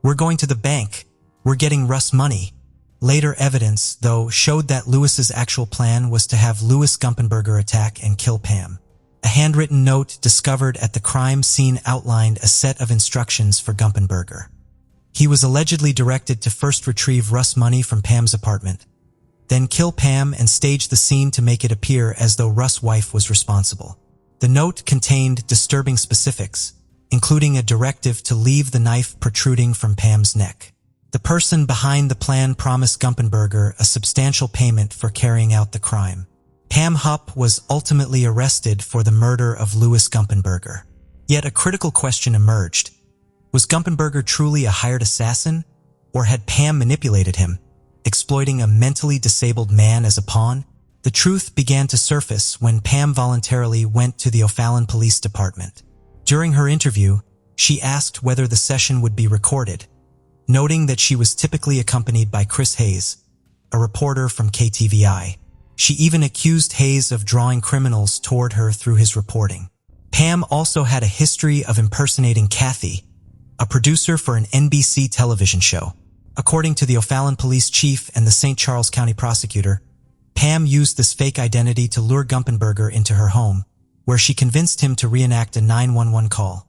"We're going to the bank. We're getting Russ money." Later evidence, though, showed that Louis's actual plan was to have Louis Gumpenberger attack and kill Pam. A handwritten note discovered at the crime scene outlined a set of instructions for Gumpenberger. He was allegedly directed to first retrieve Russ money from Pam's apartment, then kill Pam and stage the scene to make it appear as though Russ' wife was responsible. The note contained disturbing specifics, including a directive to leave the knife protruding from Pam's neck. The person behind the plan promised Gumpenberger a substantial payment for carrying out the crime. Pam Hupp was ultimately arrested for the murder of Louis Gumpenberger. Yet a critical question emerged. Was Gumpenberger truly a hired assassin, or had Pam manipulated him, exploiting a mentally disabled man as a pawn? The truth began to surface when Pam voluntarily went to the O'Fallon Police Department. During her interview, she asked whether the session would be recorded, noting that she was typically accompanied by Chris Hayes, a reporter from KTVI. She even accused Hayes of drawing criminals toward her through his reporting. Pam also had a history of impersonating Kathy, a producer for an NBC television show. According to the O'Fallon police chief and the St. Charles County prosecutor, Pam used this fake identity to lure Gumpenberger into her home, where she convinced him to reenact a 911 call,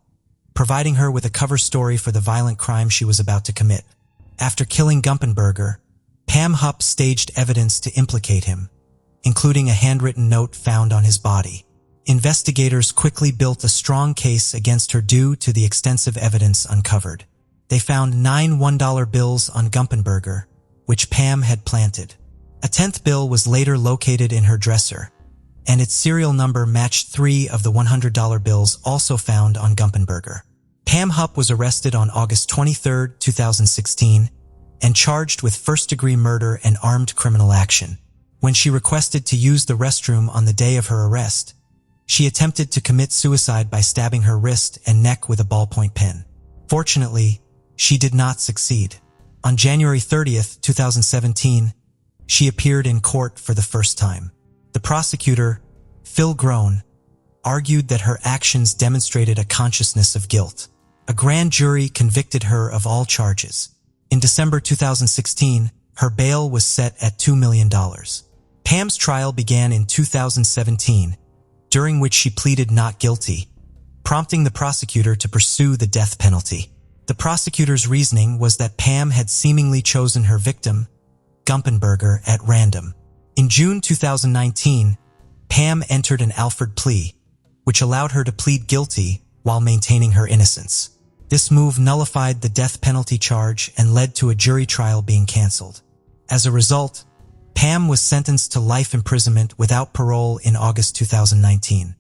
providing her with a cover story for the violent crime she was about to commit. After killing Gumpenberger, Pam Hupp staged evidence to implicate him, including a handwritten note found on his body. Investigators quickly built a strong case against her due to the extensive evidence uncovered. They found 9 $1 bills on Gumpenberger, which Pam had planted. A 10th bill was later located in her dresser, and its serial number matched 3 of the $100 bills also found on Gumpenberger. Pam Hupp was arrested on August 23, 2016, and charged with first-degree murder and armed criminal action. When she requested to use the restroom on the day of her arrest, she attempted to commit suicide by stabbing her wrist and neck with a ballpoint pen. Fortunately, she did not succeed. On January 30, 2017, she appeared in court for the first time. The prosecutor, Phil Groen, argued that her actions demonstrated a consciousness of guilt. A grand jury convicted her of all charges. In December 2016, her bail was set at $2 million. Pam's trial began in 2017, during which she pleaded not guilty, prompting the prosecutor to pursue the death penalty. The prosecutor's reasoning was that Pam had seemingly chosen her victim, Gumpenberger, at random. In June 2019, Pam entered an Alford plea, which allowed her to plead guilty while maintaining her innocence. This move nullified the death penalty charge and led to a jury trial being canceled. As a result, Pam was sentenced to life imprisonment without parole in August 2019.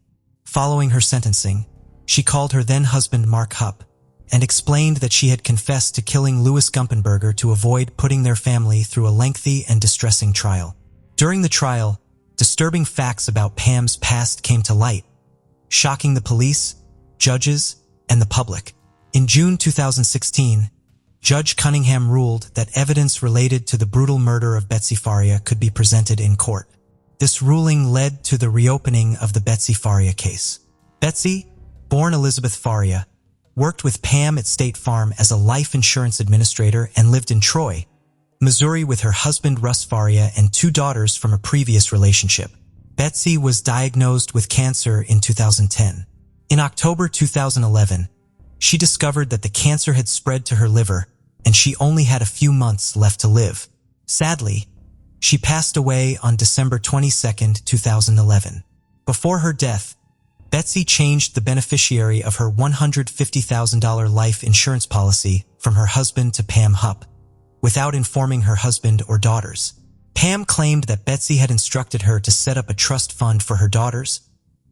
Following her sentencing, she called her then-husband Mark Hupp and explained that she had confessed to killing Louis Gumpenberger to avoid putting their family through a lengthy and distressing trial. During the trial, disturbing facts about Pam's past came to light, shocking the police, judges, and the public. In June 2016, Judge Cunningham ruled that evidence related to the brutal murder of Betsy Faria could be presented in court. This ruling led to the reopening of the Betsy Faria case. Betsy, born Elizabeth Faria, worked with Pam at State Farm as a life insurance administrator and lived in Troy, Missouri with her husband Russ Faria and 2 daughters from a previous relationship. Betsy was diagnosed with cancer in 2010. In October 2011, she discovered that the cancer had spread to her liver and she only had a few months left to live. Sadly, she passed away on December 22, 2011. Before her death, Betsy changed the beneficiary of her $150,000 life insurance policy from her husband to Pam Hupp, without informing her husband or daughters. Pam claimed that Betsy had instructed her to set up a trust fund for her daughters,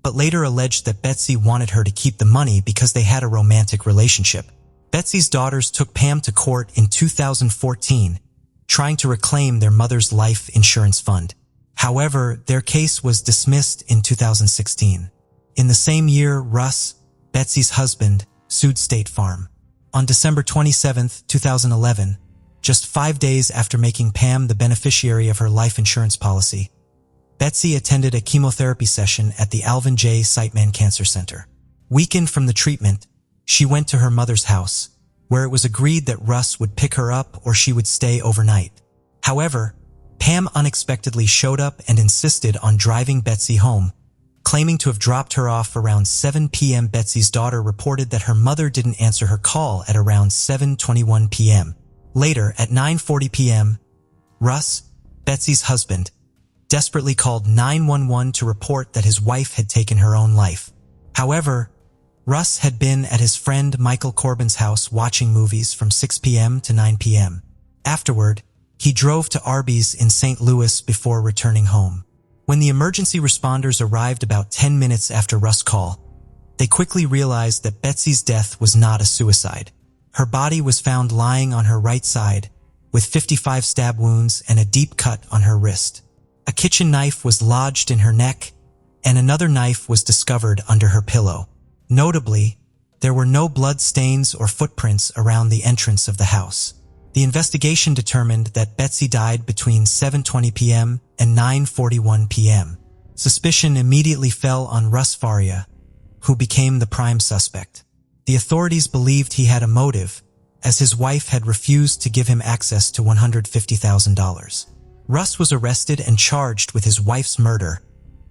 but later alleged that Betsy wanted her to keep the money because they had a romantic relationship. Betsy's daughters took Pam to court in 2014, trying to reclaim their mother's life insurance fund. However, their case was dismissed in 2016. In the same year, Russ, Betsy's husband, sued State Farm. On December 27, 2011, just 5 days after making Pam the beneficiary of her life insurance policy, Betsy attended a chemotherapy session at the Alvin J. Siteman Cancer Center. Weakened from the treatment, she went to her mother's house, where it was agreed that Russ would pick her up or she would stay overnight. However, Pam unexpectedly showed up and insisted on driving Betsy home, claiming to have dropped her off around 7 p.m. Betsy's daughter reported that her mother didn't answer her call at around 7:21 p.m. Later, at 9:40 p.m., Russ, Betsy's husband, desperately called 911 to report that his wife had taken her own life. However, Russ had been at his friend Michael Corbin's house watching movies from 6 p.m. to 9 p.m. Afterward, he drove to Arby's in St. Louis before returning home. When the emergency responders arrived about 10 minutes after Russ' call, they quickly realized that Betsy's death was not a suicide. Her body was found lying on her right side, with 55 stab wounds and a deep cut on her wrist. A kitchen knife was lodged in her neck, and another knife was discovered under her pillow. Notably, there were no blood stains or footprints around the entrance of the house. The investigation determined that Betsy died between 7:20 p.m. and 9:41 p.m. Suspicion immediately fell on Russ Faria, who became the prime suspect. The authorities believed he had a motive, as his wife had refused to give him access to $150,000. Russ was arrested and charged with his wife's murder,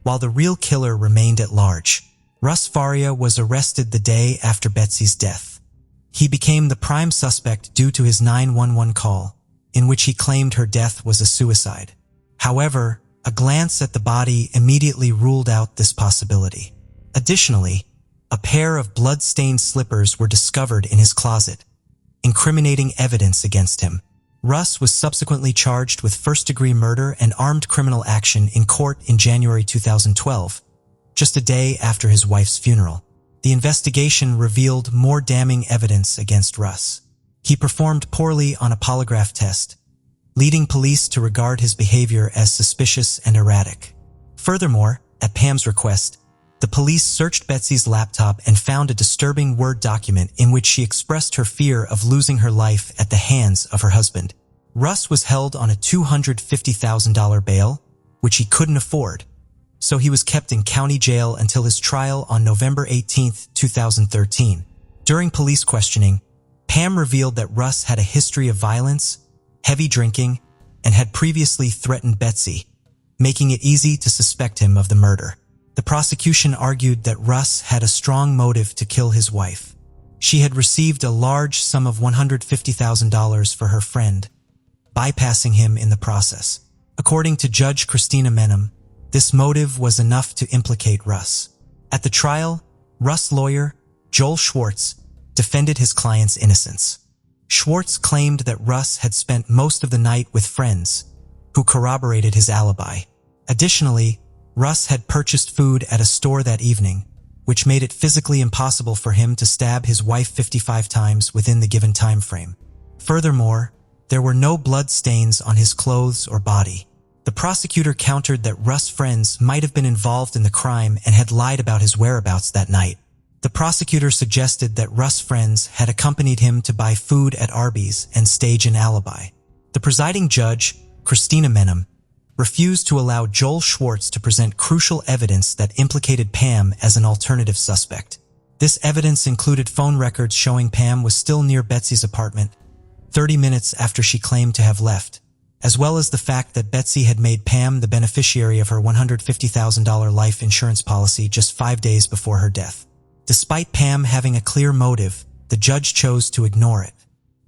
while the real killer remained at large. Russ Faria was arrested the day after Betsy's death. He became the prime suspect due to his 911 call, in which he claimed her death was a suicide. However, a glance at the body immediately ruled out this possibility. Additionally, a pair of blood-stained slippers were discovered in his closet, incriminating evidence against him. Russ was subsequently charged with first-degree murder and armed criminal action in court in January 2012, just a day after his wife's funeral. The investigation revealed more damning evidence against Russ. He performed poorly on a polygraph test, leading police to regard his behavior as suspicious and erratic. Furthermore, at Pam's request, the police searched Betsy's laptop and found a disturbing Word document in which she expressed her fear of losing her life at the hands of her husband. Russ was held on a $250,000 bail, which he couldn't afford, so he was kept in county jail until his trial on November 18, 2013. During police questioning, Pam revealed that Russ had a history of violence, heavy drinking, and had previously threatened Betsy, making it easy to suspect him of the murder. The prosecution argued that Russ had a strong motive to kill his wife. She had received a large sum of $150,000 for her friend, bypassing him in the process. According to Judge Christina Menem, this motive was enough to implicate Russ. At the trial, Russ' lawyer, Joel Schwartz, defended his client's innocence. Schwartz claimed that Russ had spent most of the night with friends, who corroborated his alibi. Additionally, Russ had purchased food at a store that evening, which made it physically impossible for him to stab his wife 55 times within the given time frame. Furthermore, there were no blood stains on his clothes or body. The prosecutor countered that Russ' friends might have been involved in the crime and had lied about his whereabouts that night. The prosecutor suggested that Russ' friends had accompanied him to buy food at Arby's and stage an alibi. The presiding judge, Christina Menem, refused to allow Joel Schwartz to present crucial evidence that implicated Pam as an alternative suspect. This evidence included phone records showing Pam was still near Betsy's apartment 30 minutes after she claimed to have left, as well as the fact that Betsy had made Pam the beneficiary of her $150,000 life insurance policy just 5 days before her death. Despite Pam having a clear motive, the judge chose to ignore it.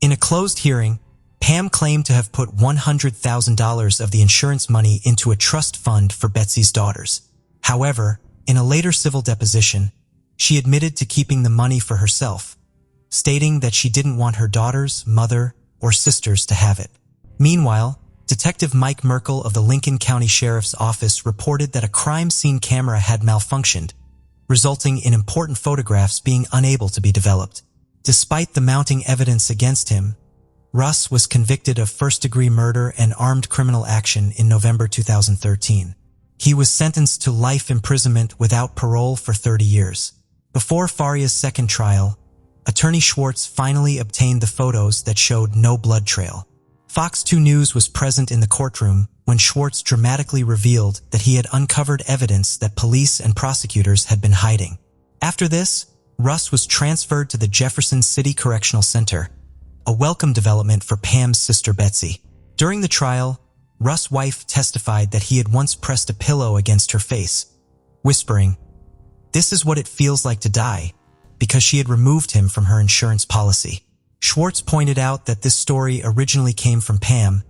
In a closed hearing, Pam claimed to have put $100,000 of the insurance money into a trust fund for Betsy's daughters. However, in a later civil deposition, she admitted to keeping the money for herself, stating that she didn't want her daughters, mother, or sisters to have it. Meanwhile, Detective Mike Merkel of the Lincoln County Sheriff's Office reported that a crime scene camera had malfunctioned, resulting in important photographs being unable to be developed. Despite the mounting evidence against him, Russ was convicted of first-degree murder and armed criminal action in November 2013. He was sentenced to life imprisonment without parole for 30 years. Before Faria's second trial, Attorney Schwartz finally obtained the photos that showed no blood trail. Fox 2 News was present in the courtroom when Schwartz dramatically revealed that he had uncovered evidence that police and prosecutors had been hiding. After this, Russ was transferred to the Jefferson City Correctional Center, a welcome development for Pam's sister Betsy. During the trial, Russ' wife testified that he had once pressed a pillow against her face, whispering, "This is what it feels like to die," because she had removed him from her insurance policy. Schwartz pointed out that this story originally came from Pam,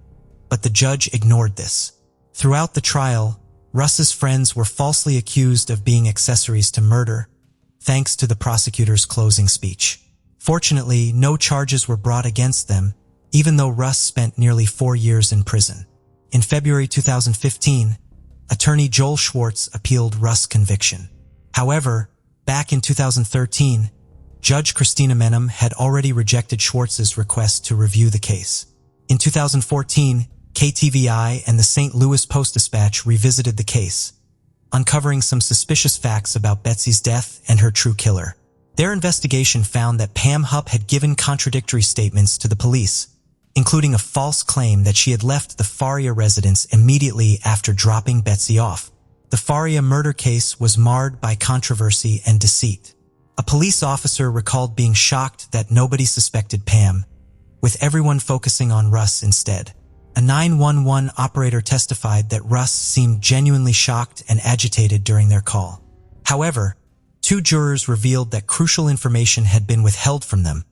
but the judge ignored this. Throughout the trial, Russ's friends were falsely accused of being accessories to murder, thanks to the prosecutor's closing speech. Fortunately, no charges were brought against them, even though Russ spent nearly 4 years in prison. In February 2015, attorney Joel Schwartz appealed Russ' conviction. However, back in 2013, Judge Christina Menem had already rejected Schwartz's request to review the case. In 2014, KTVI and the St. Louis Post-Dispatch revisited the case, uncovering some suspicious facts about Betsy's death and her true killer. Their investigation found that Pam Hupp had given contradictory statements to the police, including a false claim that she had left the Faria residence immediately after dropping Betsy off. The Faria murder case was marred by controversy and deceit. A police officer recalled being shocked that nobody suspected Pam, with everyone focusing on Russ instead. A 911 operator testified that Russ seemed genuinely shocked and agitated during their call. However, 2 jurors revealed that crucial information had been withheld from them,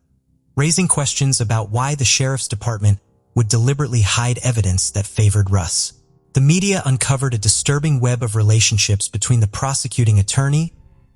raising questions about why the sheriff's department would deliberately hide evidence that favored Russ. The media uncovered a disturbing web of relationships between the prosecuting attorney,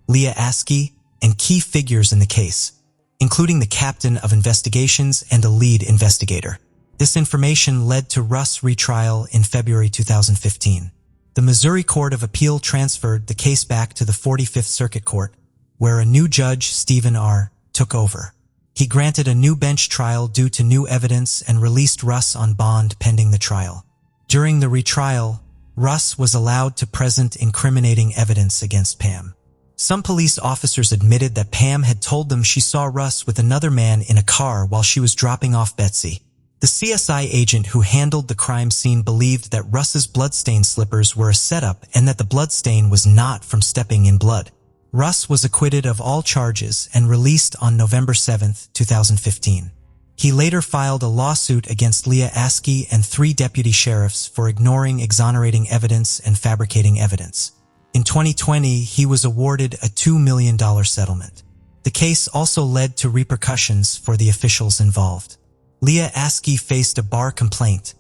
Leah Askey, and key figures in the case, including the captain of investigations and a lead investigator. This information led to Russ' retrial in February 2015. The Missouri Court of Appeal transferred the case back to the 45th Circuit Court, where a new judge, Stephen R., took over. He granted a new bench trial due to new evidence and released Russ on bond pending the trial. During the retrial, Russ was allowed to present incriminating evidence against Pam. Some police officers admitted that Pam had told them she saw Russ with another man in a car while she was dropping off Betsy. The CSI agent who handled the crime scene believed that Russ's bloodstained slippers were a setup and that the bloodstain was not from stepping in blood. Russ was acquitted of all charges and released on November 7, 2015. He later filed a lawsuit against Leah Askey and 3 deputy sheriffs for ignoring exonerating evidence and fabricating evidence. In 2020, he was awarded a $2 million settlement. The case also led to repercussions for the officials involved. Leah Askey faced a bar complaint,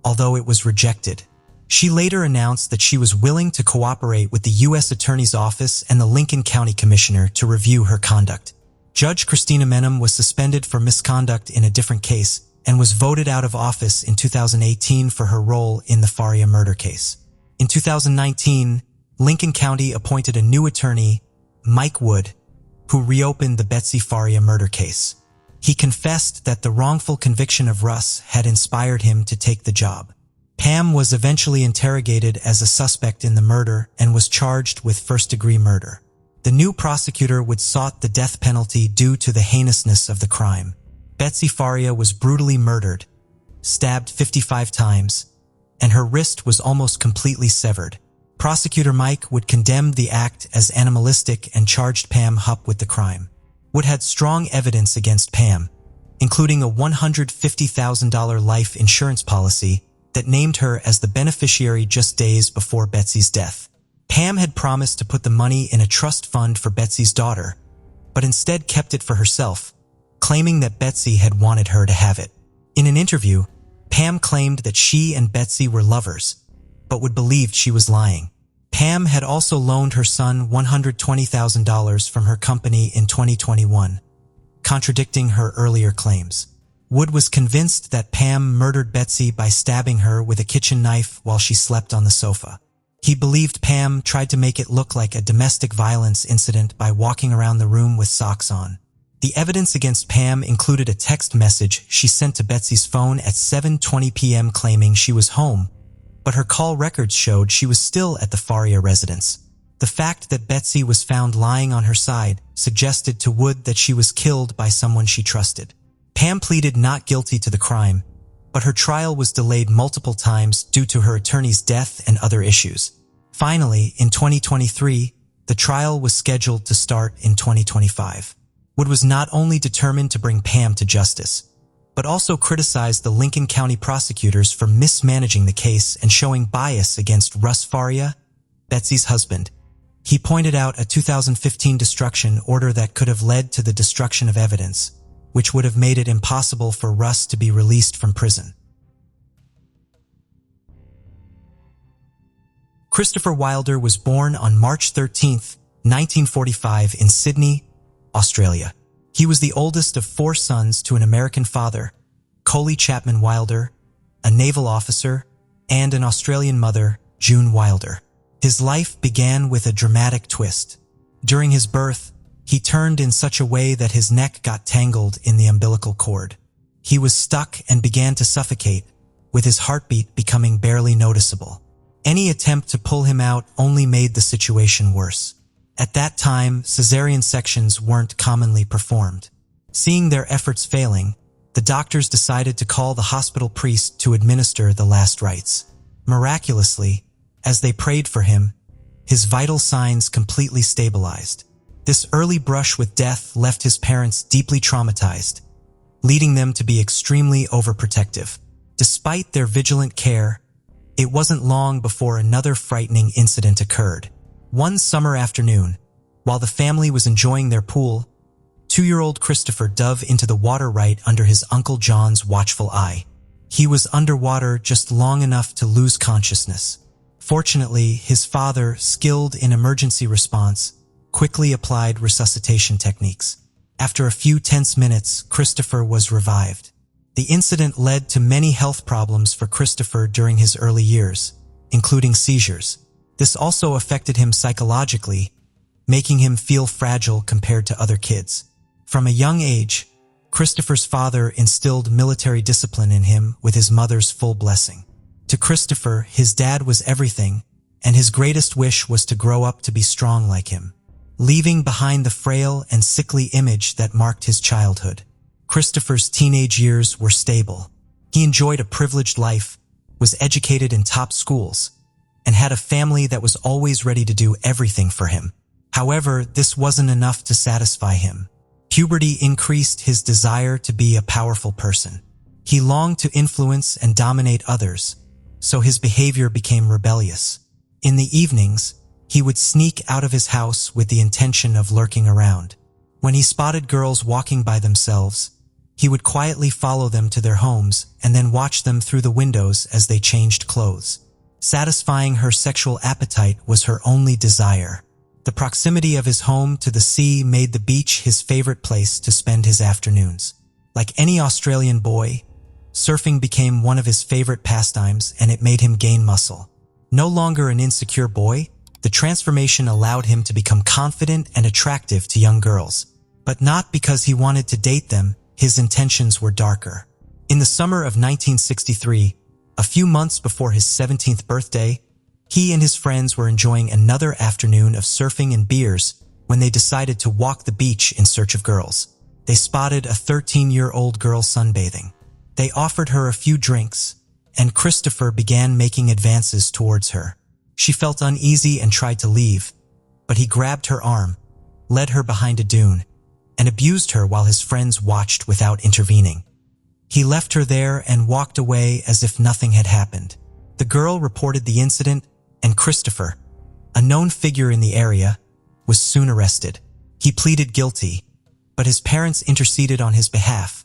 although it was rejected. She later announced that she was willing to cooperate with the U.S. Attorney's Office and the Lincoln County Commissioner to review her conduct. Judge Christina Menem was suspended for misconduct in a different case and was voted out of office in 2018 for her role in the Faria murder case. In 2019, Lincoln County appointed a new attorney, Mike Wood, who reopened the Betsy Faria murder case. He confessed that the wrongful conviction of Russ had inspired him to take the job. Pam was eventually interrogated as a suspect in the murder and was charged with first-degree murder. The new prosecutor would sought the death penalty due to the heinousness of the crime. Betsy Faria was brutally murdered, stabbed 55 times, and her wrist was almost completely severed. Prosecutor Mike would condemn the act as animalistic and charged Pam Hupp with the crime. Wood had strong evidence against Pam, including a $150,000 life insurance policy that named her as the beneficiary just days before Betsy's death. Pam had promised to put the money in a trust fund for Betsy's daughter, but instead kept it for herself, claiming that Betsy had wanted her to have it. In an interview, Pam claimed that she and Betsy were lovers, but Wood believed she was lying. Pam had also loaned her son $120,000 from her company in 2021, contradicting her earlier claims. Wood was convinced that Pam murdered Betsy by stabbing her with a kitchen knife while she slept on the sofa. He believed Pam tried to make it look like a domestic violence incident by walking around the room with socks on. The evidence against Pam included a text message she sent to Betsy's phone at 7:20 p.m. claiming she was home, but her call records showed she was still at the Faria residence. The fact that Betsy was found lying on her side suggested to Wood that she was killed by someone she trusted. Pam pleaded not guilty to the crime, but her trial was delayed multiple times due to her attorney's death and other issues. Finally, in 2023, the trial was scheduled to start in 2025. Wood was not only determined to bring Pam to justice, but also criticized the Lincoln County prosecutors for mismanaging the case and showing bias against Russ Faria, Betsy's husband. He pointed out a 2015 destruction order that could have led to the destruction of evidence, which would have made it impossible for Russ to be released from prison. Christopher Wilder was born on March 13, 1945 in Sydney, Australia. He was the oldest of 4 sons to an American father, Coley Chapman Wilder, a naval officer, and an Australian mother, June Wilder. His life began with a dramatic twist. During his birth, he turned in such a way that his neck got tangled in the umbilical cord. He was stuck and began to suffocate, with his heartbeat becoming barely noticeable. Any attempt to pull him out only made the situation worse. At that time, cesarean sections weren't commonly performed. Seeing their efforts failing, the doctors decided to call the hospital priest to administer the last rites. Miraculously, as they prayed for him, his vital signs completely stabilized. This early brush with death left his parents deeply traumatized, leading them to be extremely overprotective. Despite their vigilant care, it wasn't long before another frightening incident occurred. One summer afternoon, while the family was enjoying their pool, 2-year-old Christopher dove into the water right under his Uncle John's watchful eye. He was underwater just long enough to lose consciousness. Fortunately, his father, skilled in emergency response, quickly applied resuscitation techniques. After a few tense minutes, Christopher was revived. The incident led to many health problems for Christopher during his early years, including seizures. This also affected him psychologically, making him feel fragile compared to other kids. From a young age, Christopher's father instilled military discipline in him with his mother's full blessing. To Christopher, his dad was everything, and his greatest wish was to grow up to be strong like him, leaving behind the frail and sickly image that marked his childhood. Christopher's teenage years were stable. He enjoyed a privileged life, was educated in top schools, and had a family that was always ready to do everything for him. However, this wasn't enough to satisfy him. Puberty increased his desire to be a powerful person. He longed to influence and dominate others, so his behavior became rebellious. In the evenings, he would sneak out of his house with the intention of lurking around. When he spotted girls walking by themselves, he would quietly follow them to their homes and then watch them through the windows as they changed clothes. Satisfying her sexual appetite was her only desire. The proximity of his home to the sea made the beach his favorite place to spend his afternoons. Like any Australian boy, surfing became one of his favorite pastimes, and it made him gain muscle. No longer an insecure boy, the transformation allowed him to become confident and attractive to young girls. But not because he wanted to date them, his intentions were darker. In the summer of 1963, a few months before his 17th birthday, he and his friends were enjoying another afternoon of surfing and beers when they decided to walk the beach in search of girls. They spotted a 13-year-old girl sunbathing. They offered her a few drinks, and Christopher began making advances towards her. She felt uneasy and tried to leave, but he grabbed her arm, led her behind a dune, and abused her while his friends watched without intervening. He left her there and walked away as if nothing had happened. The girl reported the incident, and Christopher, a known figure in the area, was soon arrested. He pleaded guilty, but his parents interceded on his behalf,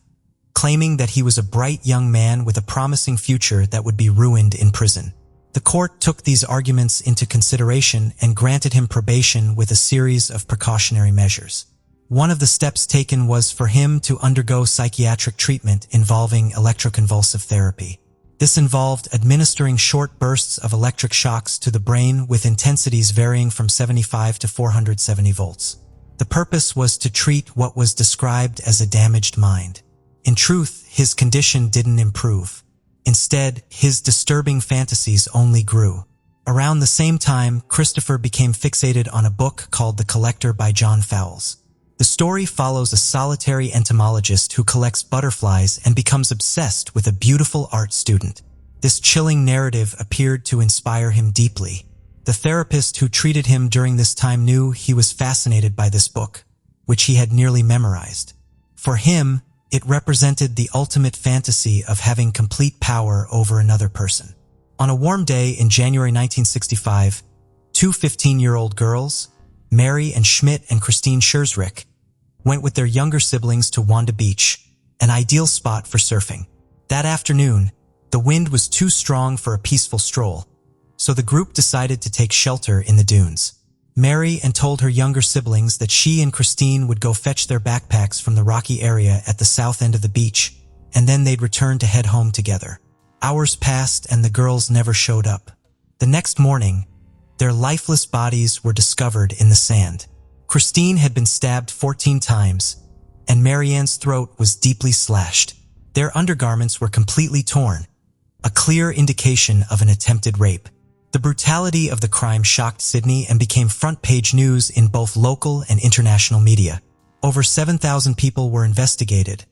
claiming that he was a bright young man with a promising future that would be ruined in prison. The court took these arguments into consideration and granted him probation with a series of precautionary measures. One of the steps taken was for him to undergo psychiatric treatment involving electroconvulsive therapy. This involved administering short bursts of electric shocks to the brain with intensities varying from 75 to 470 volts. The purpose was to treat what was described as a damaged mind. In truth, his condition didn't improve. Instead, his disturbing fantasies only grew. Around the same time, Christopher became fixated on a book called The Collector by John Fowles. The story follows a solitary entomologist who collects butterflies and becomes obsessed with a beautiful art student. This chilling narrative appeared to inspire him deeply. The therapist who treated him during this time knew he was fascinated by this book, which he had nearly memorized. For him, it represented the ultimate fantasy of having complete power over another person. On a warm day in January 1965, 2 15-year-old girls, Mary and Schmidt and Christine Scherzrick, went with their younger siblings to Wanda Beach, an ideal spot for surfing. That afternoon, the wind was too strong for a peaceful stroll, so the group decided to take shelter in the dunes. Mary and told her younger siblings that she and Christine would go fetch their backpacks from the rocky area at the south end of the beach, and then they'd return to head home together. Hours passed and the girls never showed up. The next morning, their lifeless bodies were discovered in the sand. Christine had been stabbed 14 times, and Marianne's throat was deeply slashed. Their undergarments were completely torn, a clear indication of an attempted rape. The brutality of the crime shocked Sydney and became front-page news in both local and international media. Over 7,000 people were investigated,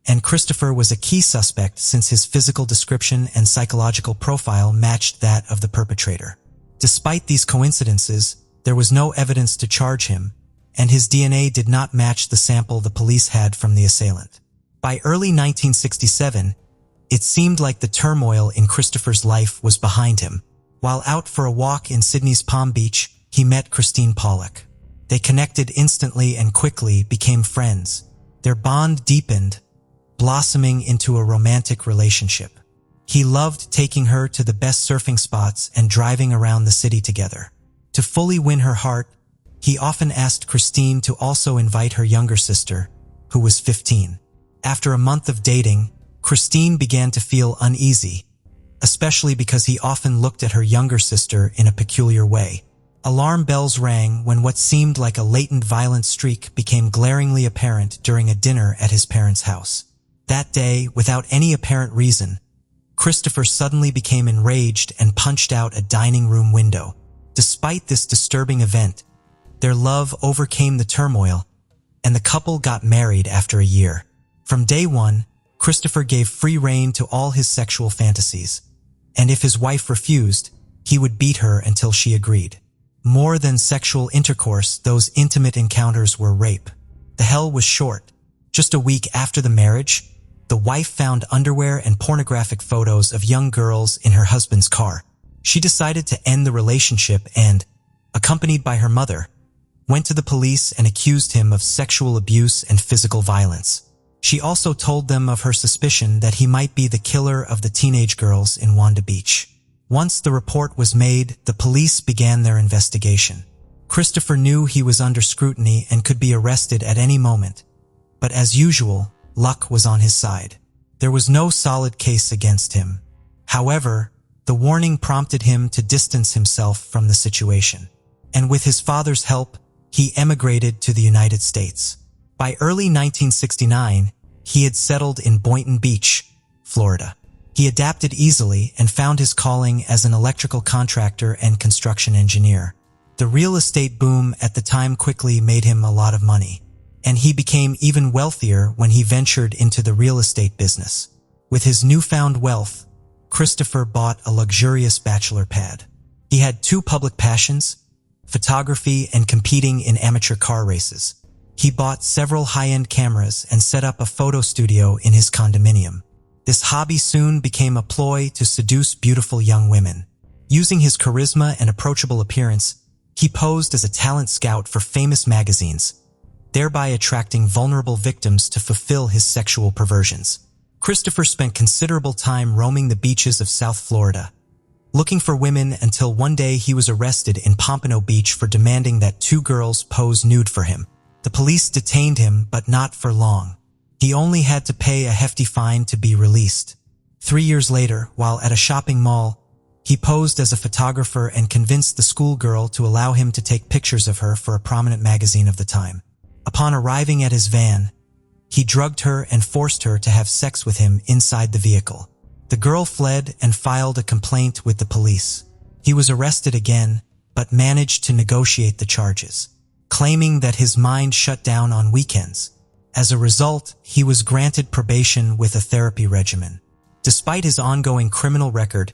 and Christopher was a key suspect since his physical description and psychological profile matched that of the perpetrator. Despite these coincidences, there was no evidence to charge him, and his DNA did not match the sample the police had from the assailant. By early 1967, it seemed like the turmoil in Christopher's life was behind him. While out for a walk in Sydney's Palm Beach, he met Christine Pollock. They connected instantly and quickly became friends. Their bond deepened, blossoming into a romantic relationship. He loved taking her to the best surfing spots and driving around the city together. To fully win her heart, he often asked Christine to also invite her younger sister, who was 15. After a month of dating, Christine began to feel uneasy, especially because he often looked at her younger sister in a peculiar way. Alarm bells rang when what seemed like a latent violent streak became glaringly apparent during a dinner at his parents' house. That day, without any apparent reason, Christopher suddenly became enraged and punched out a dining room window. Despite this disturbing event, their love overcame the turmoil, and the couple got married after a year. From day one, Christopher gave free rein to all his sexual fantasies, and if his wife refused, he would beat her until she agreed. More than sexual intercourse, those intimate encounters were rape. The hell was short. Just a week after the marriage, the wife found underwear and pornographic photos of young girls in her husband's car. She decided to end the relationship and, accompanied by her mother, went to the police and accused him of sexual abuse and physical violence. She also told them of her suspicion that he might be the killer of the teenage girls in Wanda Beach. Once the report was made, the police began their investigation. Christopher knew he was under scrutiny and could be arrested at any moment, but as usual, luck was on his side. There was no solid case against him. However, the warning prompted him to distance himself from the situation, and with his father's help, he emigrated to the United States. By early 1969, he had settled in Boynton Beach, Florida. He adapted easily and found his calling as an electrical contractor and construction engineer. The real estate boom at the time quickly made him a lot of money, and he became even wealthier when he ventured into the real estate business. With his newfound wealth, Christopher bought a luxurious bachelor pad. He had two public passions: photography and competing in amateur car races. He bought several high-end cameras and set up a photo studio in his condominium. This hobby soon became a ploy to seduce beautiful young women. Using his charisma and approachable appearance, he posed as a talent scout for famous magazines, thereby attracting vulnerable victims to fulfill his sexual perversions. Christopher spent considerable time roaming the beaches of South Florida, looking for women until one day he was arrested in Pompano Beach for demanding that two girls pose nude for him. The police detained him, but not for long. He only had to pay a hefty fine to be released. 3 years later, while at a shopping mall, he posed as a photographer and convinced the schoolgirl to allow him to take pictures of her for a prominent magazine of the time. Upon arriving at his van, he drugged her and forced her to have sex with him inside the vehicle. The girl fled and filed a complaint with the police. He was arrested again, but managed to negotiate the charges, claiming that his mind shut down on weekends. As a result, he was granted probation with a therapy regimen. Despite his ongoing criminal record,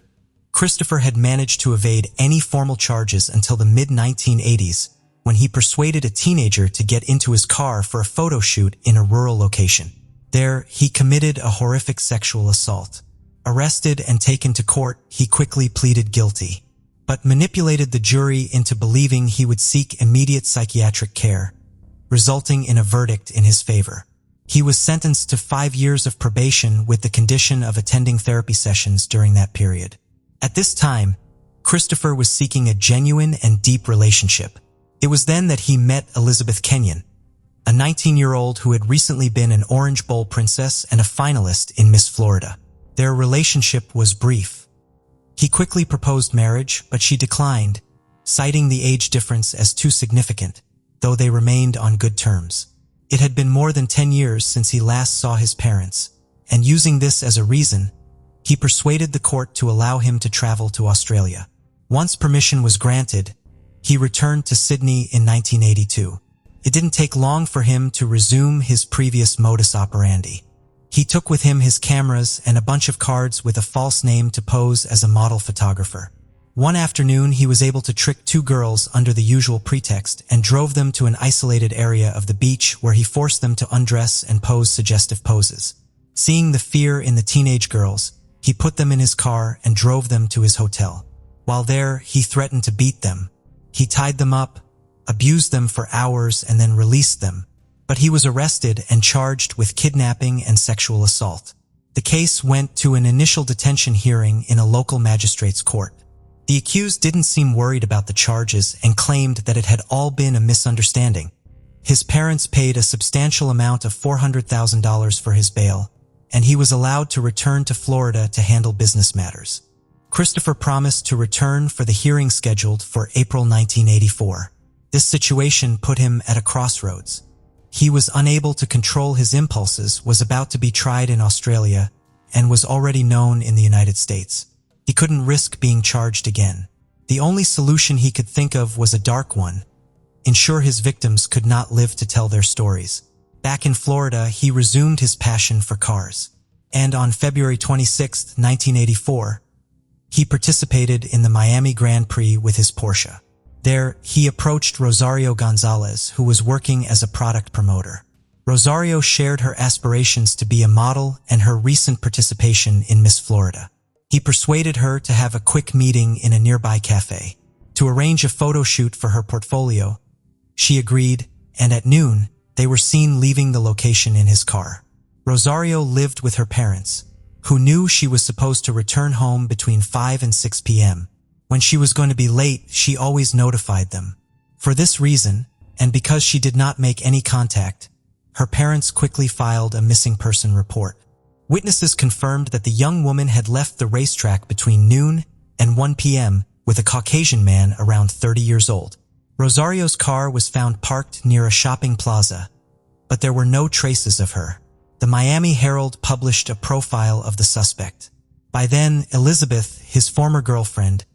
Christopher had managed to evade any formal charges until the mid-1980s, when he persuaded a teenager to get into his car for a photo shoot in a rural location. There, he committed a horrific sexual assault. Arrested and taken to court, he quickly pleaded guilty, but manipulated the jury into believing he would seek immediate psychiatric care, resulting in a verdict in his favor. He was sentenced to 5 years of probation with the condition of attending therapy sessions during that period. At this time, Christopher was seeking a genuine and deep relationship. It was then that he met Elizabeth Kenyon, a 19-year-old who had recently been an Orange Bowl princess and a finalist in Miss Florida. Their relationship was brief. He quickly proposed marriage, but she declined, citing the age difference as too significant, though they remained on good terms. It had been more than 10 years since he last saw his parents, and using this as a reason, he persuaded the court to allow him to travel to Australia. Once permission was granted, he returned to Sydney in 1982. It didn't take long for him to resume his previous modus operandi. He took with him his cameras and a bunch of cards with a false name to pose as a model photographer. One afternoon, he was able to trick two girls under the usual pretext and drove them to an isolated area of the beach where he forced them to undress and pose suggestive poses. Seeing the fear in the teenage girls, he put them in his car and drove them to his hotel. While there, he threatened to beat them. He tied them up, abused them for hours, and then released them. But he was arrested and charged with kidnapping and sexual assault. The case went to an initial detention hearing in a local magistrate's court. The accused didn't seem worried about the charges and claimed that it had all been a misunderstanding. His parents paid a substantial amount of $400,000 for his bail, and he was allowed to return to Florida to handle business matters. Christopher promised to return for the hearing scheduled for April 1984. This situation put him at a crossroads. He was unable to control his impulses, was about to be tried in Australia, and was already known in the United States. He couldn't risk being charged again. The only solution he could think of was a dark one: ensure his victims could not live to tell their stories. Back in Florida, he resumed his passion for cars. And on February 26, 1984, he participated in the Miami Grand Prix with his Porsche. There, he approached Rosario Gonzalez, who was working as a product promoter. Rosario shared her aspirations to be a model and her recent participation in Miss Florida. He persuaded her to have a quick meeting in a nearby cafe. To arrange a photo shoot for her portfolio, she agreed, and at noon, they were seen leaving the location in his car. Rosario lived with her parents, who knew she was supposed to return home between 5 and 6 p.m. When she was going to be late, she always notified them. For this reason, and because she did not make any contact, her parents quickly filed a missing person report. Witnesses confirmed that the young woman had left the racetrack between noon and 1 p.m. with a Caucasian man around 30 years old. Rosario's car was found parked near a shopping plaza, but there were no traces of her. The Miami Herald published a profile of the suspect. By then, Elizabeth, his former girlfriend,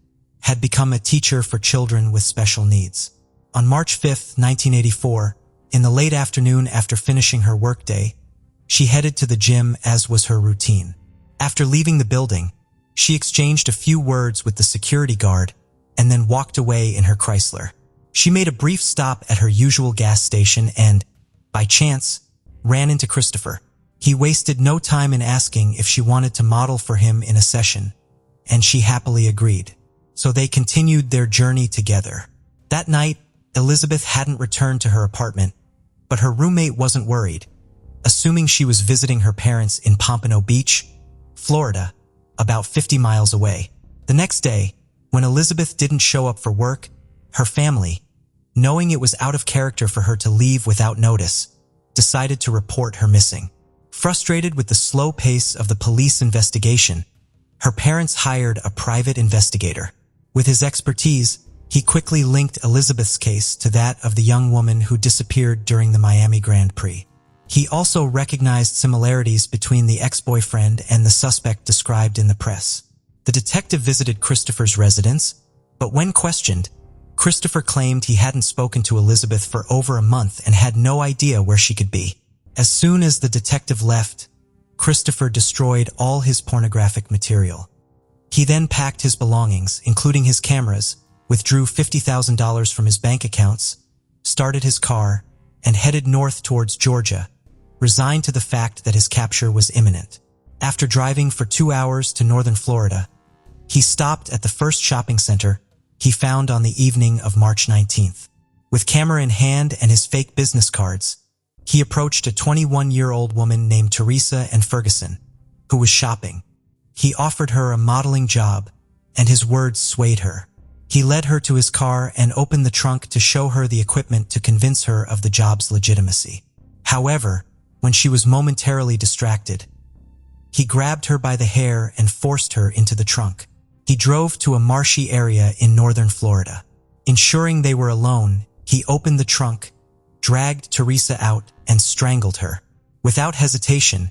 had become a teacher for children with special needs. On March 5, 1984, in the late afternoon after finishing her workday, she headed to the gym as was her routine. After leaving the building, she exchanged a few words with the security guard and then walked away in her Chrysler. She made a brief stop at her usual gas station and, by chance, ran into Christopher. He wasted no time in asking if she wanted to model for him in a session, and she happily agreed. So they continued their journey together. That night, Elizabeth hadn't returned to her apartment, but her roommate wasn't worried, assuming she was visiting her parents in Pompano Beach, Florida, about 50 miles away. The next day, when Elizabeth didn't show up for work, her family, knowing it was out of character for her to leave without notice, decided to report her missing. Frustrated with the slow pace of the police investigation, her parents hired a private investigator. With his expertise, he quickly linked Elizabeth's case to that of the young woman who disappeared during the Miami Grand Prix. He also recognized similarities between the ex-boyfriend and the suspect described in the press. The detective visited Christopher's residence, but when questioned, Christopher claimed he hadn't spoken to Elizabeth for over a month and had no idea where she could be. As soon as the detective left, Christopher destroyed all his pornographic material. He then packed his belongings, including his cameras, withdrew $50,000 from his bank accounts, started his car, and headed north towards Georgia, resigned to the fact that his capture was imminent. After driving for 2 hours to northern Florida, he stopped at the first shopping center he found on the evening of March 19th. With camera in hand and his fake business cards, he approached a 21-year-old woman named Teresa and Ferguson, who was shopping. He offered her a modeling job, and his words swayed her. He led her to his car and opened the trunk to show her the equipment to convince her of the job's legitimacy. However, when she was momentarily distracted, he grabbed her by the hair and forced her into the trunk. He drove to a marshy area in northern Florida. Ensuring they were alone, he opened the trunk, dragged Teresa out, and strangled her. Without hesitation,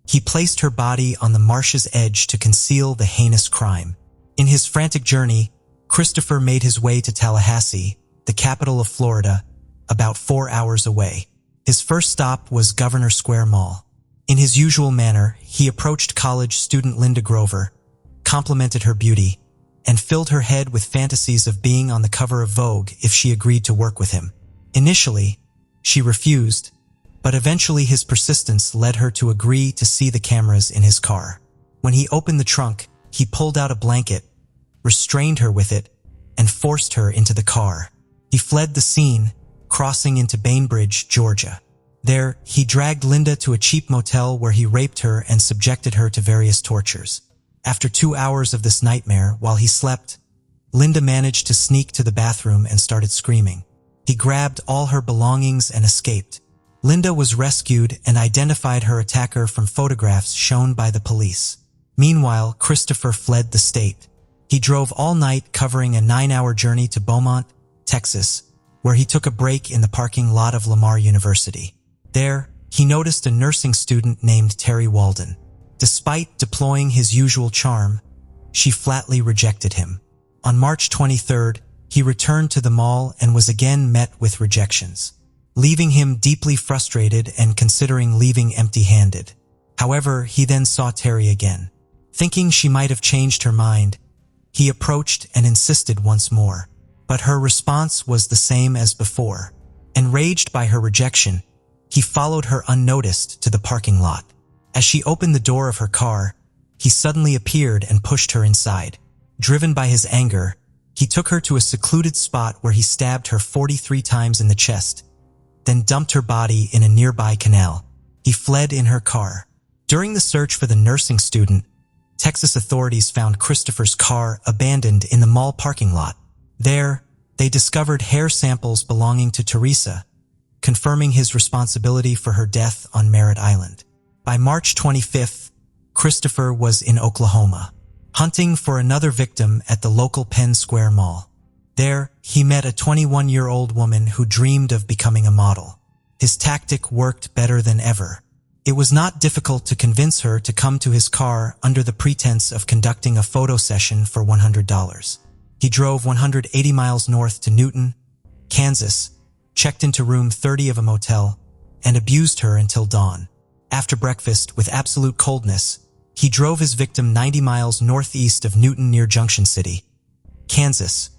he placed her body on the marsh's edge to conceal the heinous crime. In his frantic journey, Christopher made his way to Tallahassee, the capital of Florida, about 4 hours away. His first stop was Governor Square Mall. In his usual manner, he approached college student Linda Grover, complimented her beauty, and filled her head with fantasies of being on the cover of Vogue if she agreed to work with him. Initially, she refused, but eventually his persistence led her to agree to see the cameras in his car. When he opened the trunk, he pulled out a blanket, restrained her with it, and forced her into the car. He fled the scene, crossing into Bainbridge, Georgia. There, he dragged Linda to a cheap motel where he raped her and subjected her to various tortures. After 2 hours of this nightmare, while he slept, Linda managed to sneak to the bathroom and started screaming. He grabbed all her belongings and escaped. Linda was rescued and identified her attacker from photographs shown by the police. Meanwhile, Christopher fled the state. He drove all night, covering a 9-hour journey to Beaumont, Texas, where he took a break in the parking lot of Lamar University. There, he noticed a nursing student named Terry Walden. Despite deploying his usual charm, she flatly rejected him. On March 23rd, he returned to the mall and was again met with rejections, leaving him deeply frustrated and considering leaving empty-handed. However, he then saw Terry again. Thinking she might have changed her mind, he approached and insisted once more, but her response was the same as before. Enraged by her rejection, he followed her unnoticed to the parking lot. As she opened the door of her car, he suddenly appeared and pushed her inside. Driven by his anger, he took her to a secluded spot where he stabbed her 43 times in the chest, then dumped her body in a nearby canal. He fled in her car. During the search for the nursing student, Texas authorities found Christopher's car abandoned in the mall parking lot. There, they discovered hair samples belonging to Teresa, confirming his responsibility for her death on Merritt Island. By March 25th, Christopher was in Oklahoma, hunting for another victim at the local Penn Square Mall. There, he met a 21-year-old woman who dreamed of becoming a model. His tactic worked better than ever. It was not difficult to convince her to come to his car under the pretense of conducting a photo session for $100. He drove 180 miles north to Newton, Kansas, checked into room 30 of a motel, and abused her until dawn. After breakfast, with absolute coldness, he drove his victim 90 miles northeast of Newton near Junction City, Kansas,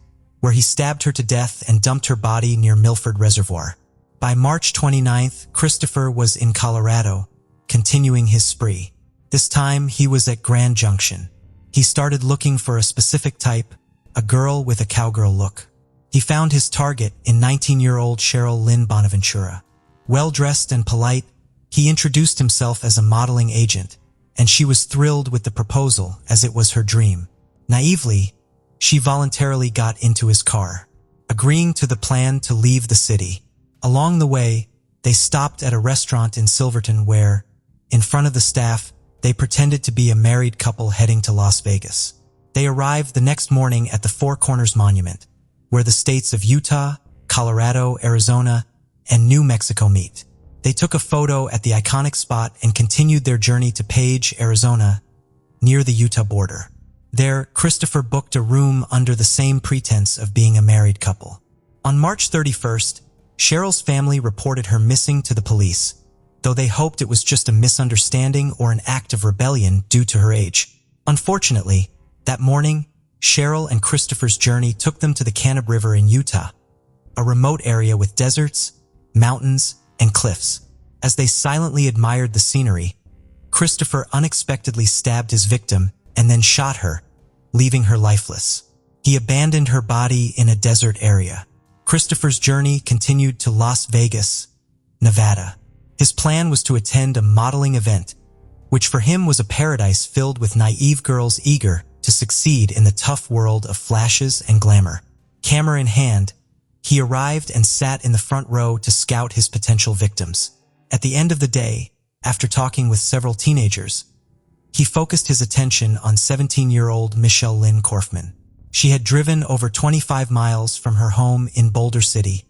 where he stabbed her to death and dumped her body near Milford Reservoir. By March 29th, Christopher was in Colorado, continuing his spree. This time, he was at Grand Junction. He started looking for a specific type, a girl with a cowgirl look. He found his target in 19-year-old Cheryl Lynn Bonaventura. Well-dressed and polite, he introduced himself as a modeling agent, and she was thrilled with the proposal as it was her dream. Naively, she voluntarily got into his car, agreeing to the plan to leave the city. Along the way, they stopped at a restaurant in Silverton where, in front of the staff, they pretended to be a married couple heading to Las Vegas. They arrived the next morning at the Four Corners Monument, where the states of Utah, Colorado, Arizona, and New Mexico meet. They took a photo at the iconic spot and continued their journey to Page, Arizona, near the Utah border. There, Christopher booked a room under the same pretense of being a married couple. On March 31st, Cheryl's family reported her missing to the police, though they hoped it was just a misunderstanding or an act of rebellion due to her age. Unfortunately, that morning, Cheryl and Christopher's journey took them to the Kanab River in Utah, a remote area with deserts, mountains, and cliffs. As they silently admired the scenery, Christopher unexpectedly stabbed his victim and then shot her, leaving her lifeless. He abandoned her body in a desert area. Christopher's journey continued to Las Vegas, Nevada. His plan was to attend a modeling event, which for him was a paradise filled with naive girls eager to succeed in the tough world of flashes and glamour. Camera in hand, he arrived and sat in the front row to scout his potential victims. At the end of the day, after talking with several teenagers, he focused his attention on 17-year-old Michelle Lynn Korfman. She had driven over 25 miles from her home in Boulder City,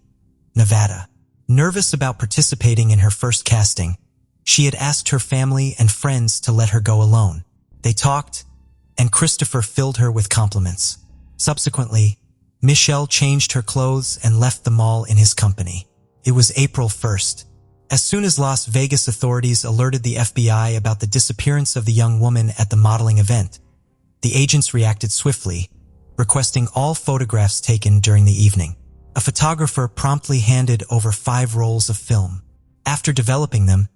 Nevada. Nervous about participating in her first casting, she had asked her family and friends to let her go alone. They talked, and Christopher filled her with compliments. Subsequently, Michelle changed her clothes and left the mall in his company. It was April 1st. As soon as Las Vegas authorities alerted the FBI about the disappearance of the young woman at the modeling event, the agents reacted swiftly, requesting all photographs taken during the evening. A photographer promptly handed over 5 rolls of film. After developing them,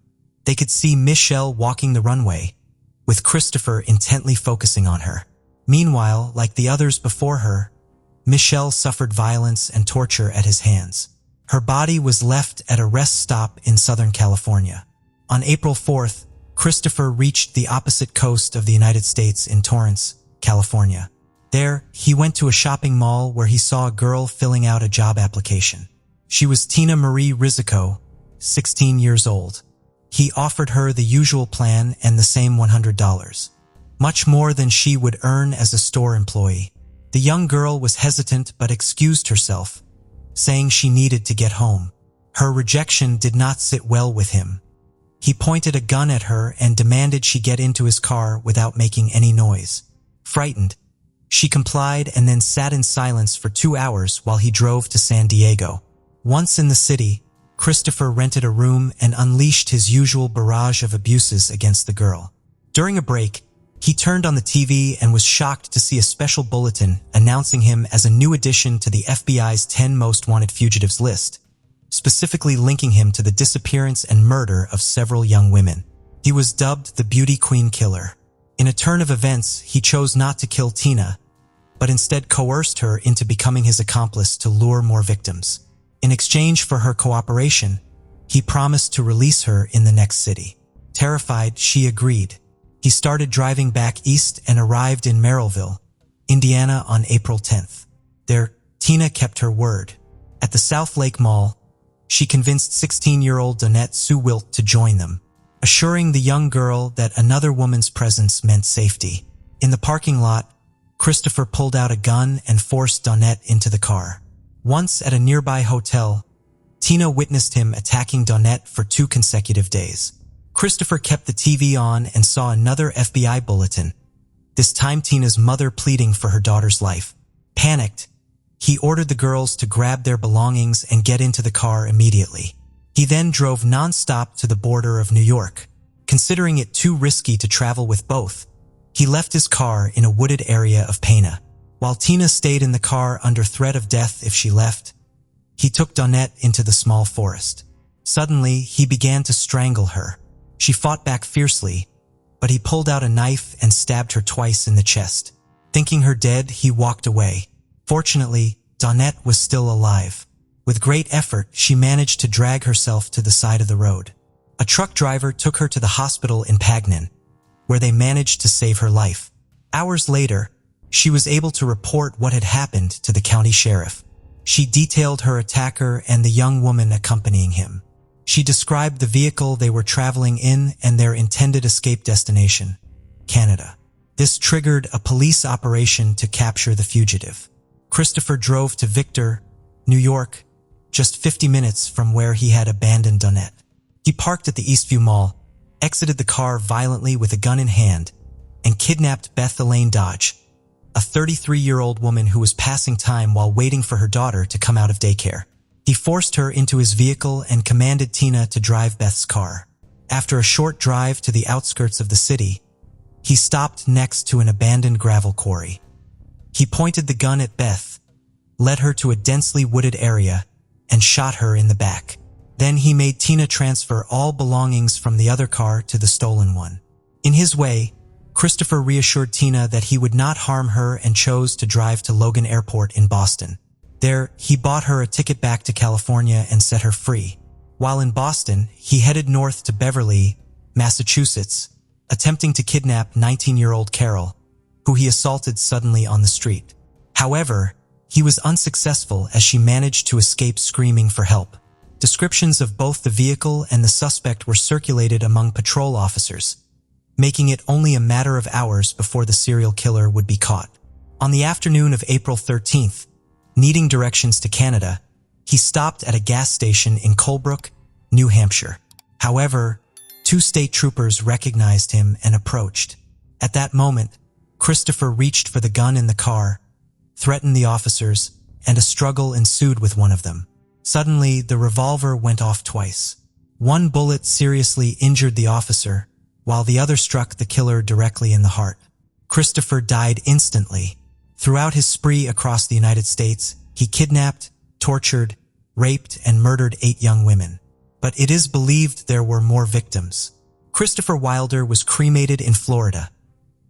they could see Michelle walking the runway, with Christopher intently focusing on her. Meanwhile, like the others before her, Michelle suffered violence and torture at his hands. Her body was left at a rest stop in Southern California. On April 4th, Christopher reached the opposite coast of the United States in Torrance, California. There, he went to a shopping mall where he saw a girl filling out a job application. She was Tina Marie Rizzico, 16 years old. He offered her the usual plan and the same $100, much more than she would earn as a store employee. The young girl was hesitant but excused herself, saying she needed to get home. Her rejection did not sit well with him. He pointed a gun at her and demanded she get into his car without making any noise. Frightened, she complied and then sat in silence for 2 hours while he drove to San Diego. Once in the city, Christopher rented a room and unleashed his usual barrage of abuses against the girl. During a break, he turned on the TV and was shocked to see a special bulletin announcing him as a new addition to the FBI's 10 most wanted fugitives list, specifically linking him to the disappearance and murder of several young women. He was dubbed the Beauty Queen Killer. In a turn of events, he chose not to kill Tina, but instead coerced her into becoming his accomplice to lure more victims. In exchange for her cooperation, he promised to release her in the next city. Terrified, she agreed. He started driving back east and arrived in Merrillville, Indiana on April 10th. There, Tina kept her word. At the South Lake Mall, she convinced 16-year-old Donette Sue Wilt to join them, assuring the young girl that another woman's presence meant safety. In the parking lot, Christopher pulled out a gun and forced Donette into the car. Once at a nearby hotel, Tina witnessed him attacking Donette for 2 consecutive days. Christopher kept the TV on and saw another FBI bulletin, this time Tina's mother pleading for her daughter's life. Panicked, he ordered the girls to grab their belongings and get into the car immediately. He then drove non-stop to the border of New York. Considering it too risky to travel with both, he left his car in a wooded area of Pana. While Tina stayed in the car under threat of death if she left, he took Donette into the small forest. Suddenly, he began to strangle her. She fought back fiercely, but he pulled out a knife and stabbed her twice in the chest. Thinking her dead, he walked away. Fortunately, Donette was still alive. With great effort, she managed to drag herself to the side of the road. A truck driver took her to the hospital in Pagnan, where they managed to save her life. Hours later, she was able to report what had happened to the county sheriff. She detailed her attacker and the young woman accompanying him. She described the vehicle they were traveling in and their intended escape destination, Canada. This triggered a police operation to capture the fugitive. Christopher drove to Victor, New York, just 50 minutes from where he had abandoned Donette. He parked at the Eastview Mall, exited the car violently with a gun in hand, and kidnapped Beth Elaine Dodge, a 33-year-old woman who was passing time while waiting for her daughter to come out of daycare. He forced her into his vehicle and commanded Tina to drive Beth's car. After a short drive to the outskirts of the city, he stopped next to an abandoned gravel quarry. He pointed the gun at Beth, led her to a densely wooded area, and shot her in the back. Then he made Tina transfer all belongings from the other car to the stolen one. In his way, Christopher reassured Tina that he would not harm her and chose to drive to Logan Airport in Boston. There, he bought her a ticket back to California and set her free. While in Boston, he headed north to Beverly, Massachusetts, attempting to kidnap 19-year-old Carol, who he assaulted suddenly on the street. However, He was unsuccessful as she managed to escape screaming for help. Descriptions of both the vehicle and the suspect were circulated among patrol officers, making it only a matter of hours before the serial killer would be caught. On the afternoon of April 13th, needing directions to Canada, he stopped at a gas station in Colebrook, New Hampshire. However, 2 state troopers recognized him and approached. At that moment, Christopher reached for the gun in the car, threatened the officers, and a struggle ensued with one of them. Suddenly, the revolver went off twice. One bullet seriously injured the officer, while the other struck the killer directly in the heart. Christopher died instantly. Throughout his spree across the United States, he kidnapped, tortured, raped, and murdered 8 young women. But it is believed there were more victims. Christopher Wilder was cremated in Florida,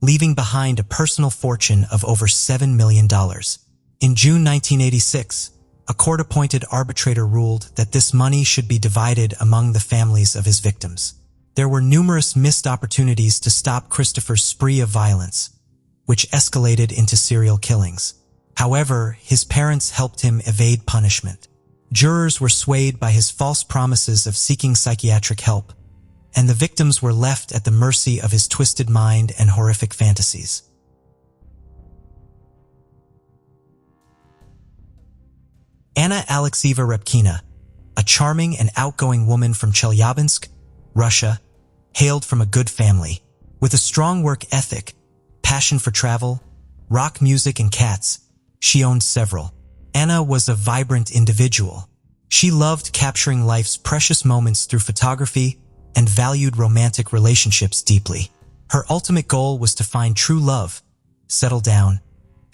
leaving behind a personal fortune of over $7 million. In June 1986, a court-appointed arbitrator ruled that this money should be divided among the families of his victims. There were numerous missed opportunities to stop Christopher's spree of violence, which escalated into serial killings. However, his parents helped him evade punishment. Jurors were swayed by his false promises of seeking psychiatric help, and the victims were left at the mercy of his twisted mind and horrific fantasies. Anna Alexeyeva Repkina, a charming and outgoing woman from Chelyabinsk, Russia, hailed from a good family. With a strong work ethic, passion for travel, rock music, and cats, she owned several. Anna was a vibrant individual. She loved capturing life's precious moments through photography and valued romantic relationships deeply. Her ultimate goal was to find true love, settle down,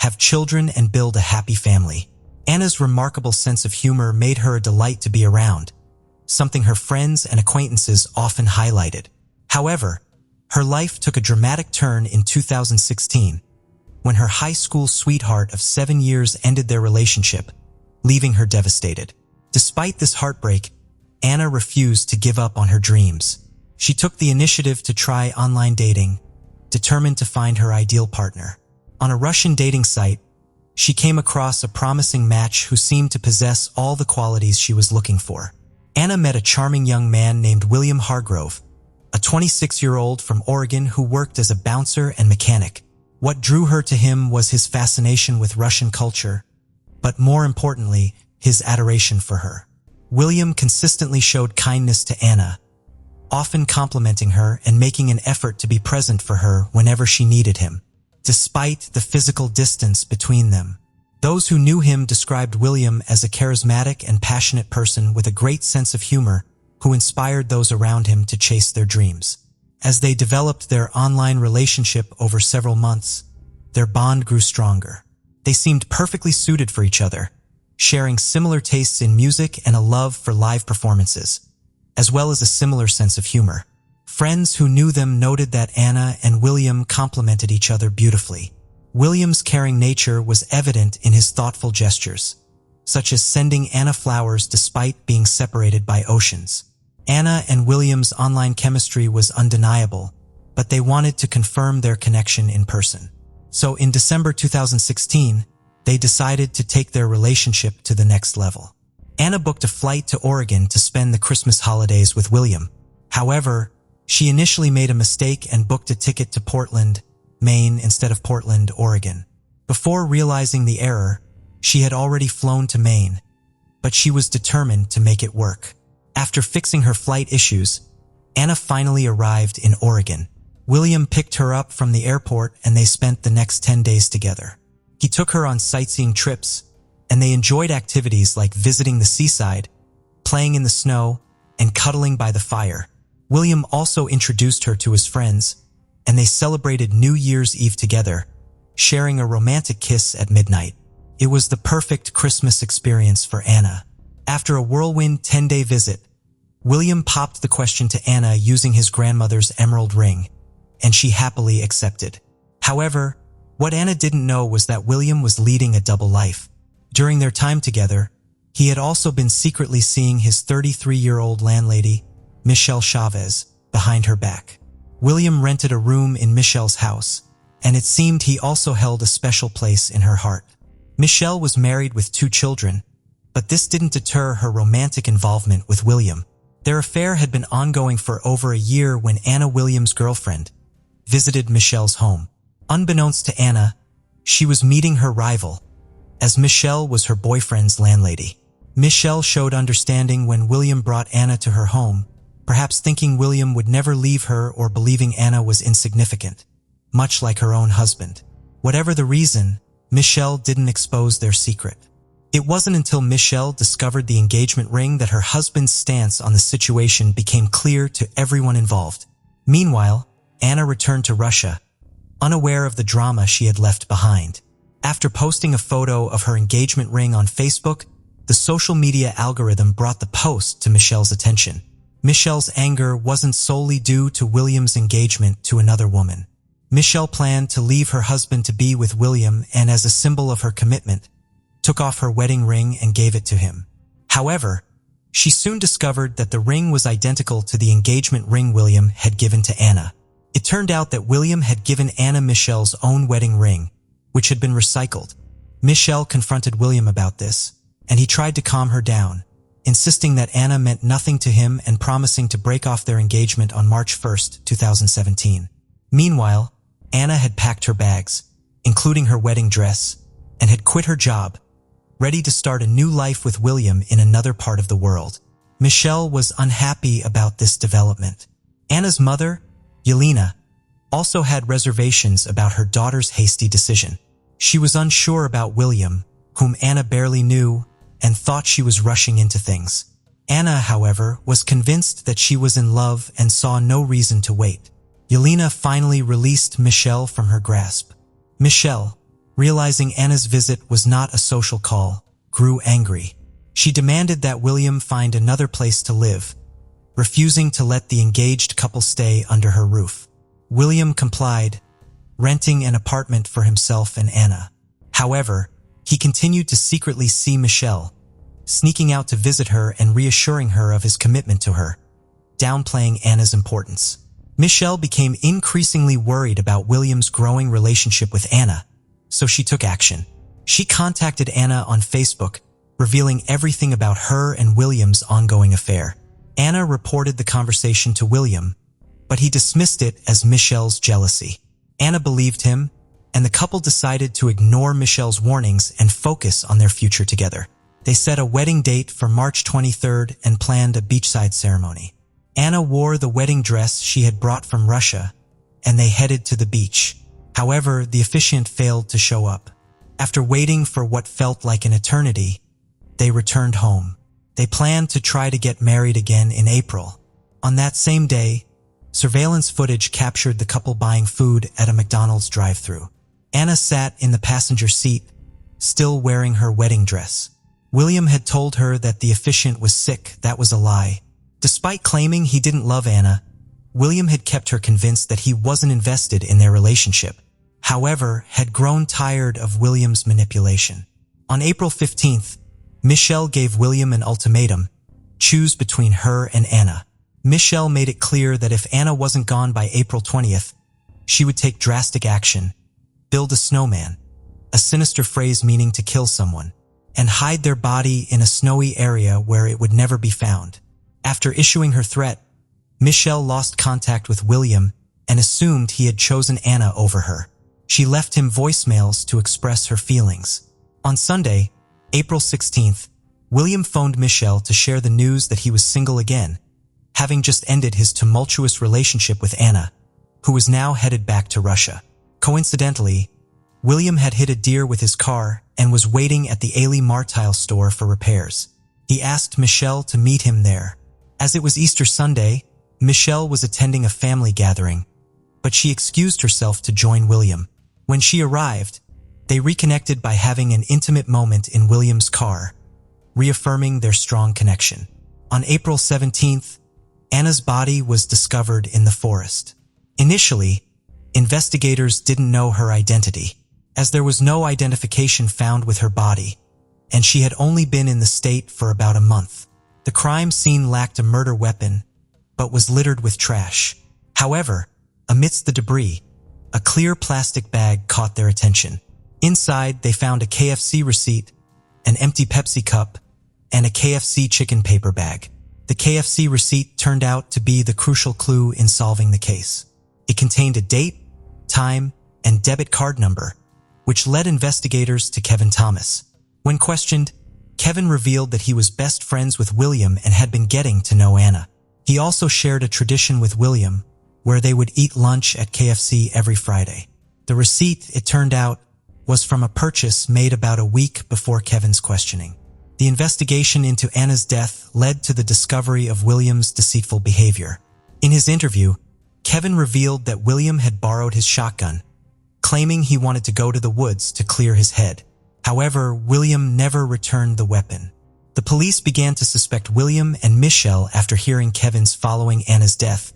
have children, and build a happy family. Anna's remarkable sense of humor made her a delight to be around, something her friends and acquaintances often highlighted. However, her life took a dramatic turn in 2016, when her high school sweetheart of 7 years ended their relationship, leaving her devastated. Despite this heartbreak, Anna refused to give up on her dreams. She took the initiative to try online dating, determined to find her ideal partner. On a Russian dating site, she came across a promising match who seemed to possess all the qualities she was looking for. Anna met a charming young man named William Hargrove, a 26-year-old from Oregon who worked as a bouncer and mechanic. What drew her to him was his fascination with Russian culture, but more importantly, his adoration for her. William consistently showed kindness to Anna, often complimenting her and making an effort to be present for her whenever she needed him. Despite the physical distance between them, those who knew him described William as a charismatic and passionate person with a great sense of humor who inspired those around him to chase their dreams. As they developed their online relationship over several months, their bond grew stronger. They seemed perfectly suited for each other, sharing similar tastes in music and a love for live performances, as well as a similar sense of humor. Friends who knew them noted that Anna and William complemented each other beautifully. William's caring nature was evident in his thoughtful gestures, such as sending Anna flowers despite being separated by oceans. Anna and William's online chemistry was undeniable, but they wanted to confirm their connection in person. So in December 2016, they decided to take their relationship to the next level. Anna booked a flight to Oregon to spend the Christmas holidays with William. However, she initially made a mistake and booked a ticket to Portland, Maine instead of Portland, Oregon. Before realizing the error, she had already flown to Maine, but she was determined to make it work. After fixing her flight issues, Anna finally arrived in Oregon. William picked her up from the airport and they spent the next 10 days together. He took her on sightseeing trips, and they enjoyed activities like visiting the seaside, playing in the snow, and cuddling by the fire. William also introduced her to his friends, and they celebrated New Year's Eve together, sharing a romantic kiss at midnight. It was the perfect Christmas experience for Anna. After a whirlwind 10-day visit, William popped the question to Anna using his grandmother's emerald ring, and she happily accepted. However, what Anna didn't know was that William was leading a double life. During their time together, he had also been secretly seeing his 33-year-old landlady, Michelle Chavez, behind her back. William rented a room in Michelle's house, and it seemed he also held a special place in her heart. Michelle was married with 2 children, but this didn't deter her romantic involvement with William. Their affair had been ongoing for over a year when Anna, William's girlfriend, visited Michelle's home. Unbeknownst to Anna, she was meeting her rival, as Michelle was her boyfriend's landlady. Michelle showed understanding when William brought Anna to her home, perhaps thinking William would never leave her or believing Anna was insignificant, much like her own husband. Whatever the reason, Michelle didn't expose their secret. It wasn't until Michelle discovered the engagement ring that her husband's stance on the situation became clear to everyone involved. Meanwhile, Anna returned to Russia, unaware of the drama she had left behind. After posting a photo of her engagement ring on Facebook, the social media algorithm brought the post to Michelle's attention. Michelle's anger wasn't solely due to William's engagement to another woman. Michelle planned to leave her husband to be with William and, as a symbol of her commitment, took off her wedding ring and gave it to him. However, she soon discovered that the ring was identical to the engagement ring William had given to Anna. It turned out that William had given Anna Michelle's own wedding ring, which had been recycled. Michelle confronted William about this, and he tried to calm her down, insisting that Anna meant nothing to him and promising to break off their engagement on March 1st, 2017. Meanwhile, Anna had packed her bags, including her wedding dress, and had quit her job, ready to start a new life with William in another part of the world. Michelle was unhappy about this development. Anna's mother, Yelena, also had reservations about her daughter's hasty decision. She was unsure about William, whom Anna barely knew, and thought she was rushing into things. Anna, however, was convinced that she was in love and saw no reason to wait. Yelena finally released Michelle from her grasp. Michelle, realizing Anna's visit was not a social call, grew angry. She demanded that William find another place to live, refusing to let the engaged couple stay under her roof. William complied, renting an apartment for himself and Anna. However, he continued to secretly see Michelle, sneaking out to visit her and reassuring her of his commitment to her, downplaying Anna's importance. Michelle became increasingly worried about William's growing relationship with Anna, so she took action. She contacted Anna on Facebook, revealing everything about her and William's ongoing affair. Anna reported the conversation to William, but he dismissed it as Michelle's jealousy. Anna believed him, and the couple decided to ignore Michelle's warnings and focus on their future together. They set a wedding date for March 23rd and planned a beachside ceremony. Anna wore the wedding dress she had brought from Russia, and they headed to the beach. However, the officiant failed to show up. After waiting for what felt like an eternity, they returned home. They planned to try to get married again in April. On that same day, surveillance footage captured the couple buying food at a McDonald's drive-thru. Anna sat in the passenger seat, still wearing her wedding dress. William had told her that the officiant was sick. That was a lie. Despite claiming he didn't love Anna, William had kept her convinced that he wasn't invested in their relationship. However, had grown tired of William's manipulation. On April 15th, Michelle gave William an ultimatum: choose between her and Anna. Michelle made it clear that if Anna wasn't gone by April 20th, she would take drastic action, build a snowman, a sinister phrase meaning to kill someone, and hide their body in a snowy area where it would never be found. After issuing her threat, Michelle lost contact with William and assumed he had chosen Anna over her. She left him voicemails to express her feelings. On Sunday, April 16th, William phoned Michelle to share the news that he was single again, having just ended his tumultuous relationship with Anna, who was now headed back to Russia. Coincidentally, William had hit a deer with his car and was waiting at the Ali Martile store for repairs. He asked Michelle to meet him there. As it was Easter Sunday, Michelle was attending a family gathering, but she excused herself to join William. When she arrived, they reconnected by having an intimate moment in William's car, reaffirming their strong connection. On April 17th, Anna's body was discovered in the forest. Initially, investigators didn't know her identity, as there was no identification found with her body, and she had only been in the state for about a month. The crime scene lacked a murder weapon, but was littered with trash. However, amidst the debris, a clear plastic bag caught their attention. Inside, they found a KFC receipt, an empty Pepsi cup, and a KFC chicken paper bag. The KFC receipt turned out to be the crucial clue in solving the case. It contained a date, time, and debit card number, which led investigators to Kevin Thomas. When questioned, Kevin revealed that he was best friends with William and had been getting to know Anna. He also shared a tradition with William, where they would eat lunch at KFC every Friday. The receipt, it turned out, was from a purchase made about a week before Kevin's questioning. The investigation into Anna's death led to the discovery of William's deceitful behavior. In his interview, Kevin revealed that William had borrowed his shotgun, claiming he wanted to go to the woods to clear his head. However, William never returned the weapon. The police began to suspect William and Michelle after hearing Kevin's following Anna's death.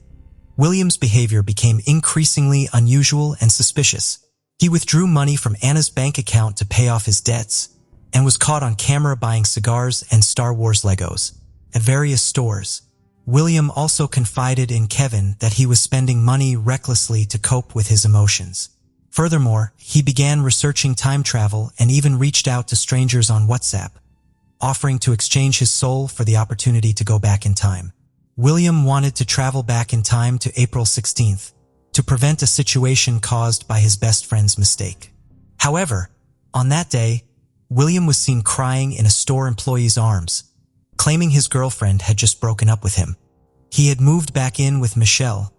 William's behavior became increasingly unusual and suspicious. He withdrew money from Anna's bank account to pay off his debts and was caught on camera buying cigars and Star Wars Legos at various stores. William also confided in Kevin that he was spending money recklessly to cope with his emotions. Furthermore, he began researching time travel and even reached out to strangers on WhatsApp, offering to exchange his soul for the opportunity to go back in time. William wanted to travel back in time to April 16th to prevent a situation caused by his best friend's mistake. However, on that day, William was seen crying in a store employee's arms, claiming his girlfriend had just broken up with him. He had moved back in with Michelle,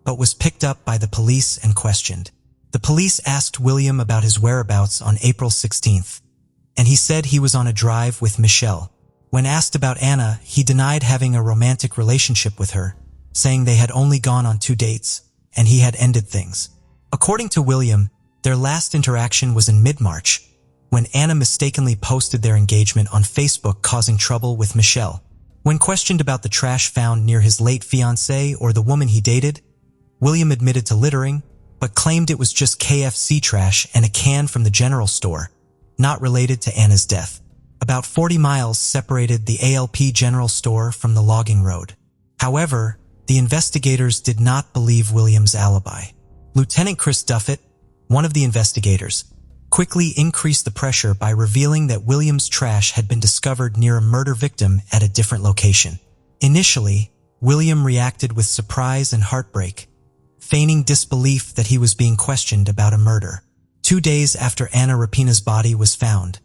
but was picked up by the police and questioned. The police asked William about his whereabouts on April 16th, and he said he was on a drive with Michelle. When asked about Anna, he denied having a romantic relationship with her, saying they had only gone on 2 dates, and he had ended things. According to William, their last interaction was in mid-March, when Anna mistakenly posted their engagement on Facebook, causing trouble with Michelle. When questioned about the trash found near his late fiancée or the woman he dated, William admitted to littering, but claimed it was just KFC trash and a can from the general store, not related to Anna's death. About 40 miles separated the ALP general store from the logging road. However, the investigators did not believe William's alibi. Lieutenant Chris Duffett, one of the investigators, quickly increased the pressure by revealing that William's trash had been discovered near a murder victim at a different location. Initially, William reacted with surprise and heartbreak, feigning disbelief that he was being questioned about a murder. 2 days after Anna Rapina's body was found,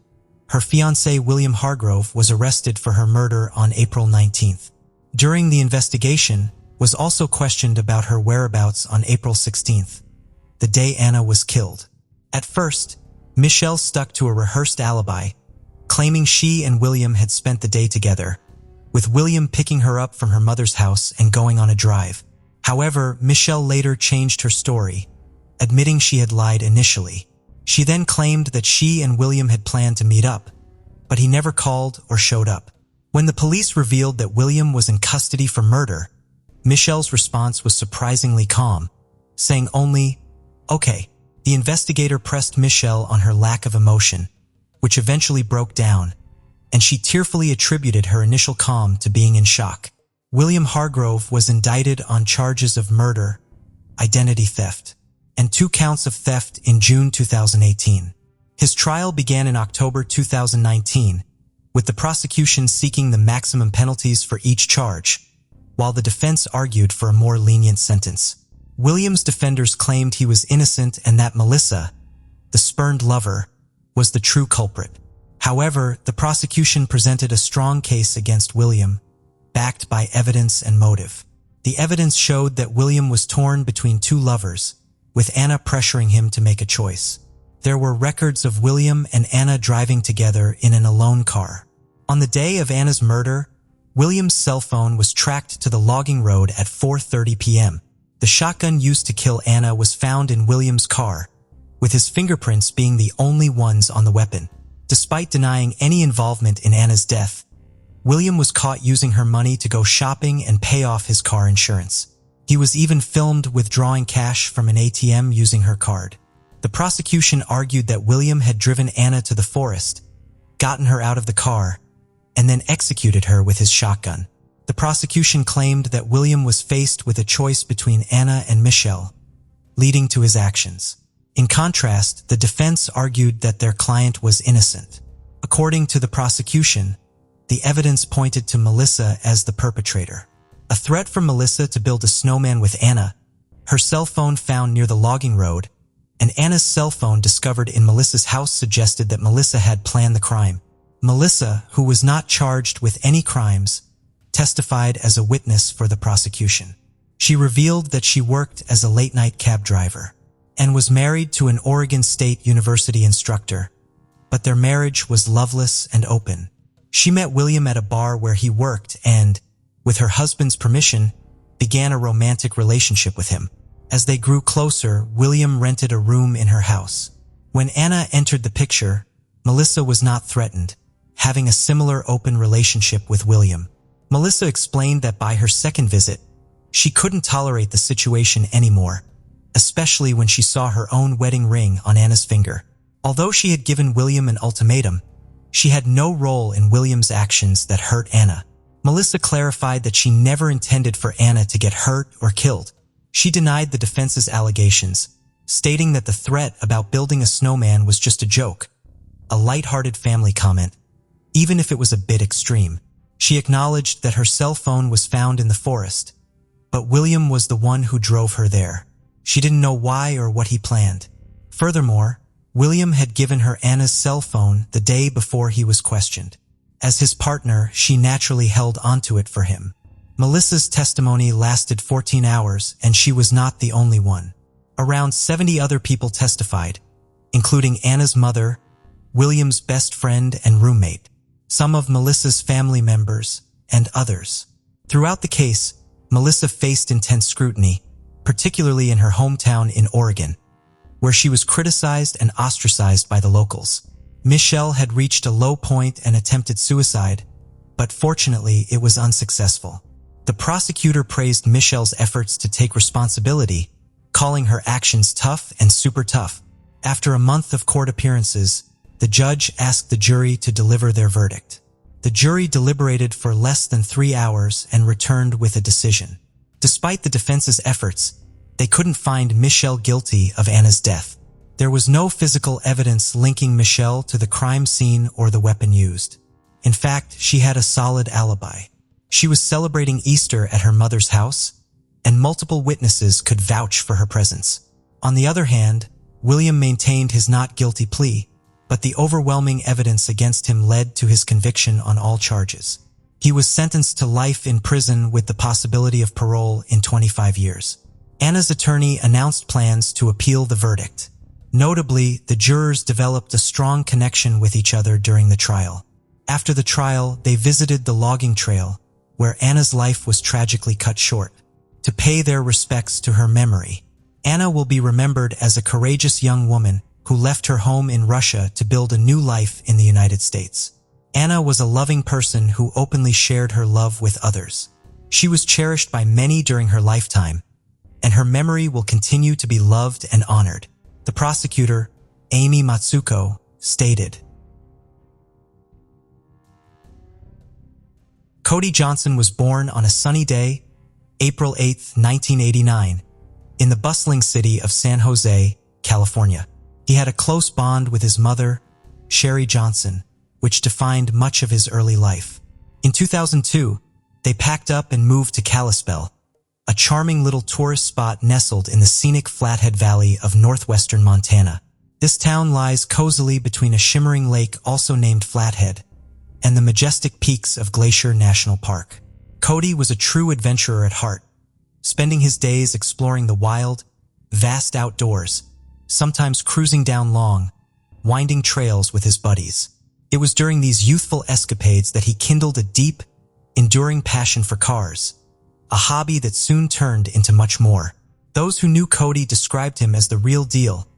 her fiancé William Hargrove was arrested for her murder on April 19th. During the investigation, was also questioned about her whereabouts on April 16th, the day Anna was killed. At first, Michelle stuck to a rehearsed alibi, claiming she and William had spent the day together, with William picking her up from her mother's house and going on a drive. However, Michelle later changed her story, admitting she had lied initially. She then claimed that she and William had planned to meet up, but he never called or showed up. When the police revealed that William was in custody for murder, Michelle's response was surprisingly calm, saying only, "Okay." The investigator pressed Michelle on her lack of emotion, which eventually broke down, and she tearfully attributed her initial calm to being in shock. William Hargrove was indicted on charges of murder, identity theft, and 2 counts of theft in June 2018. His trial began in October 2019, with the prosecution seeking the maximum penalties for each charge, while the defense argued for a more lenient sentence. William's defenders claimed he was innocent and that Melissa, the spurned lover, was the true culprit. However, the prosecution presented a strong case against William, backed by evidence and motive. The evidence showed that William was torn between 2 lovers, with Anna pressuring him to make a choice. There were records of William and Anna driving together in an alone car. On the day of Anna's murder, William's cell phone was tracked to the logging road at 4:30 p.m. The shotgun used to kill Anna was found in William's car, with his fingerprints being the only ones on the weapon. Despite denying any involvement in Anna's death, William was caught using her money to go shopping and pay off his car insurance. He was even filmed withdrawing cash from an ATM using her card. The prosecution argued that William had driven Anna to the forest, gotten her out of the car, and then executed her with his shotgun. The prosecution claimed that William was faced with a choice between Anna and Michelle, leading to his actions. In contrast, the defense argued that their client was innocent. According to the prosecution, the evidence pointed to Melissa as the perpetrator. A threat from Melissa to build a snowman with Anna, her cell phone found near the logging road, and Anna's cell phone discovered in Melissa's house suggested that Melissa had planned the crime. Melissa, who was not charged with any crimes, testified as a witness for the prosecution. She revealed that she worked as a late-night cab driver and was married to an Oregon State University instructor, but their marriage was loveless and open. She met William at a bar where he worked and, with her husband's permission, began a romantic relationship with him. As they grew closer, William rented a room in her house. When Anna entered the picture, Melissa was not threatened, having a similar open relationship with William. Melissa explained that by her second visit, she couldn't tolerate the situation anymore, especially when she saw her own wedding ring on Anna's finger. Although she had given William an ultimatum, she had no role in William's actions that hurt Anna. Melissa clarified that she never intended for Anna to get hurt or killed. She denied the defense's allegations, stating that the threat about building a snowman was just a joke, a light-hearted family comment, even if it was a bit extreme. She acknowledged that her cell phone was found in the forest, but William was the one who drove her there. She didn't know why or what he planned. Furthermore, William had given her Anna's cell phone the day before he was questioned. As his partner, she naturally held onto it for him. Melissa's testimony lasted 14 hours, and she was not the only one. Around 70 other people testified, including Anna's mother, William's best friend and roommate, some of Melissa's family members, and others. Throughout the case, Melissa faced intense scrutiny, particularly in her hometown in Oregon, where she was criticized and ostracized by the locals. Michelle had reached a low point and attempted suicide, but fortunately it was unsuccessful. The prosecutor praised Michelle's efforts to take responsibility, calling her actions tough and super tough. After a month of court appearances, the judge asked the jury to deliver their verdict. The jury deliberated for less than 3 hours and returned with a decision. Despite the defense's efforts, they couldn't find Michelle guilty of Anna's death. There was no physical evidence linking Michelle to the crime scene or the weapon used. In fact, she had a solid alibi. She was celebrating Easter at her mother's house, and multiple witnesses could vouch for her presence. On the other hand, William maintained his not guilty plea, but the overwhelming evidence against him led to his conviction on all charges. He was sentenced to life in prison with the possibility of parole in 25 years. Anna's attorney announced plans to appeal the verdict. Notably, the jurors developed a strong connection with each other during the trial. After the trial, they visited the logging trail, where Anna's life was tragically cut short, to pay their respects to her memory. Anna will be remembered as a courageous young woman who left her home in Russia to build a new life in the United States. Anna was a loving person who openly shared her love with others. She was cherished by many during her lifetime, and her memory will continue to be loved and honored. The prosecutor, Amy Matsuko, stated, Cody Johnson was born on a sunny day, April 8, 1989, in the bustling city of San Jose, California. He had a close bond with his mother, Sherry Johnson, which defined much of his early life. In 2002, they packed up and moved to Kalispell, a charming little tourist spot nestled in the scenic Flathead Valley of northwestern Montana. This town lies cozily between a shimmering lake also named Flathead and the majestic peaks of Glacier National Park. Cody was a true adventurer at heart, spending his days exploring the wild, vast outdoors, sometimes cruising down long, winding trails with his buddies. It was during these youthful escapades that he kindled a deep, enduring passion for cars, a hobby that soon turned into much more. Those who knew Cody described him as the real deal,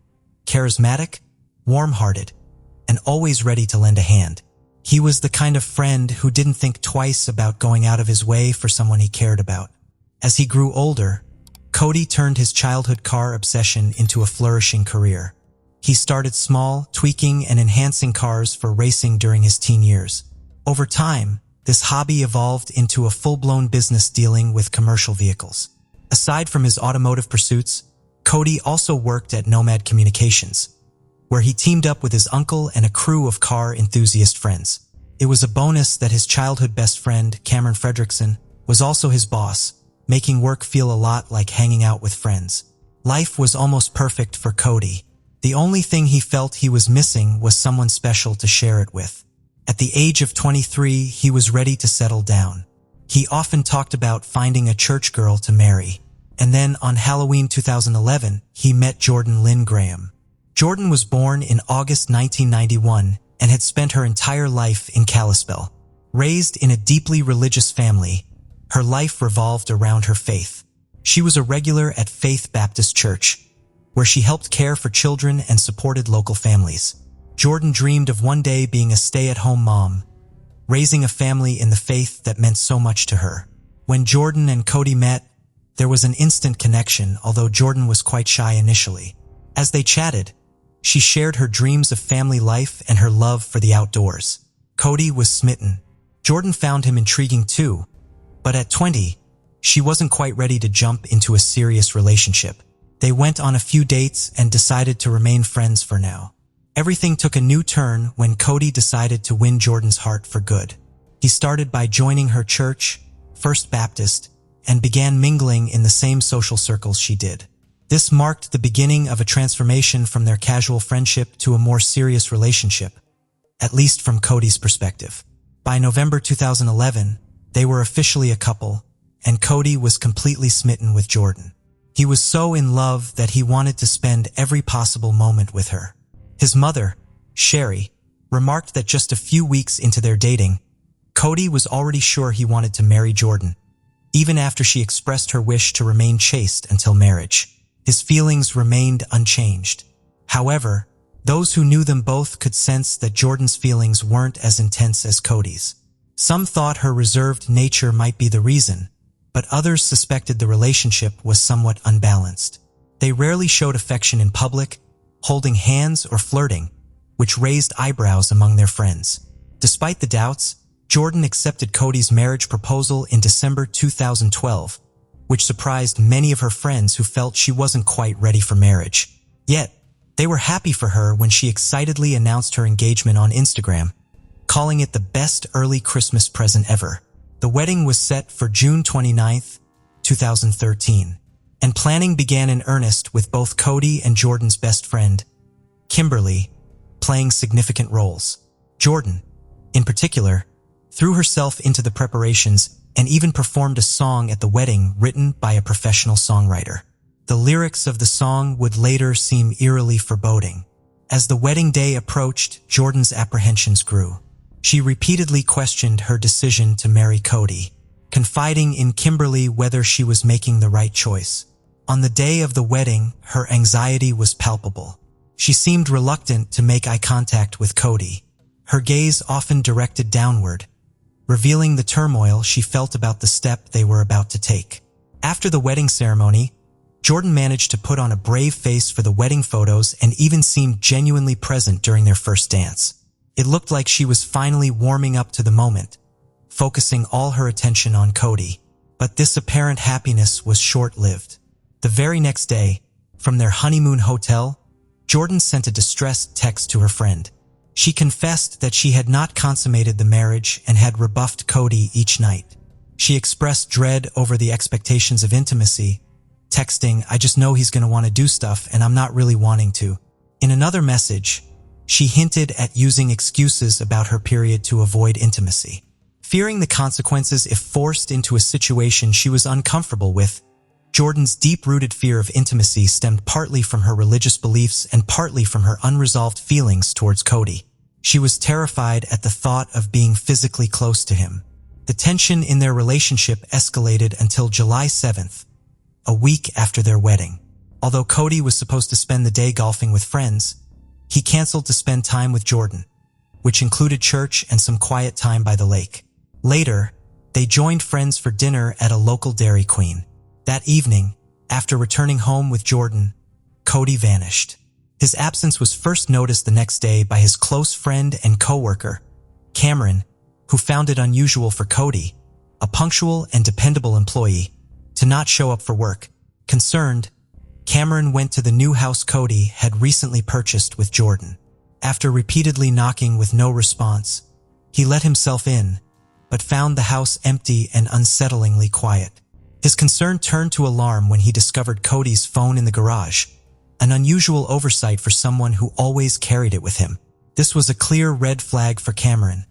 charismatic, warm-hearted, and always ready to lend a hand. He was the kind of friend who didn't think twice about going out of his way for someone he cared about. As he grew older, Cody turned his childhood car obsession into a flourishing career. He started small, tweaking and enhancing cars for racing during his teen years. Over time, this hobby evolved into a full-blown business dealing with commercial vehicles. Aside from his automotive pursuits, Cody also worked at Nomad Communications, where he teamed up with his uncle and a crew of car enthusiast friends. It was a bonus that his childhood best friend, Cameron Fredrickson, was also his boss, making work feel a lot like hanging out with friends. Life was almost perfect for Cody. The only thing he felt he was missing was someone special to share it with. At the age of 23, he was ready to settle down. He often talked about finding a church girl to marry. And then on Halloween 2011, he met Jordan Lynn Graham. Jordan was born in August 1991 and had spent her entire life in Kalispell. Raised in a deeply religious family, her life revolved around her faith. She was a regular at Faith Baptist Church, where she helped care for children and supported local families. Jordan dreamed of one day being a stay-at-home mom, raising a family in the faith that meant so much to her. When Jordan and Cody met, there was an instant connection, although Jordan was quite shy initially. As they chatted, she shared her dreams of family life and her love for the outdoors. Cody was smitten. Jordan found him intriguing too, but at 20, she wasn't quite ready to jump into a serious relationship. They went on a few dates and decided to remain friends for now. Everything took a new turn when Cody decided to win Jordan's heart for good. He started by joining her church, First Baptist, and began mingling in the same social circles she did. This marked the beginning of a transformation from their casual friendship to a more serious relationship, at least from Cody's perspective. By November 2011, they were officially a couple, and Cody was completely smitten with Jordan. He was so in love that he wanted to spend every possible moment with her. His mother, Sherry, remarked that just a few weeks into their dating, Cody was already sure he wanted to marry Jordan, even after she expressed her wish to remain chaste until marriage. His feelings remained unchanged. However, those who knew them both could sense that Jordan's feelings weren't as intense as Cody's. Some thought her reserved nature might be the reason, but others suspected the relationship was somewhat unbalanced. They rarely showed affection in public, holding hands or flirting, which raised eyebrows among their friends. Despite the doubts, Jordan accepted Cody's marriage proposal in December 2012, which surprised many of her friends who felt she wasn't quite ready for marriage. Yet, they were happy for her when she excitedly announced her engagement on Instagram, calling it the best early Christmas present ever. The wedding was set for June 29, 2013, and planning began in earnest with both Cody and Jordan's best friend, Kimberly, playing significant roles. Jordan, in particular, threw herself into the preparations and even performed a song at the wedding written by a professional songwriter. The lyrics of the song would later seem eerily foreboding. As the wedding day approached, Jordan's apprehensions grew. She repeatedly questioned her decision to marry Cody, confiding in Kimberly whether she was making the right choice. On the day of the wedding, her anxiety was palpable. She seemed reluctant to make eye contact with Cody, her gaze often directed downward, revealing the turmoil she felt about the step they were about to take. After the wedding ceremony, Jordan managed to put on a brave face for the wedding photos and even seemed genuinely present during their first dance. It looked like she was finally warming up to the moment, focusing all her attention on Cody. But this apparent happiness was short-lived. The very next day, from their honeymoon hotel, Jordan sent a distressed text to her friend. She confessed that she had not consummated the marriage and had rebuffed Cody each night. She expressed dread over the expectations of intimacy, texting, "I just know he's going to want to do stuff and I'm not really wanting to." In another message, she hinted at using excuses about her period to avoid intimacy. Fearing the consequences if forced into a situation she was uncomfortable with, Jordan's deep-rooted fear of intimacy stemmed partly from her religious beliefs and partly from her unresolved feelings towards Cody. She was terrified at the thought of being physically close to him. The tension in their relationship escalated until July 7th, a week after their wedding. Although Cody was supposed to spend the day golfing with friends, he canceled to spend time with Jordan, which included church and some quiet time by the lake. Later, they joined friends for dinner at a local Dairy Queen. That evening, after returning home with Jordan, Cody vanished. His absence was first noticed the next day by his close friend and co-worker, Cameron, who found it unusual for Cody, a punctual and dependable employee, to not show up for work. Concerned, Cameron went to the new house Cody had recently purchased with Jordan. After repeatedly knocking with no response, he let himself in, but found the house empty and unsettlingly quiet. His concern turned to alarm when he discovered Cody's phone in the garage, an unusual oversight for someone who always carried it with him. This was a clear red flag for Cameron,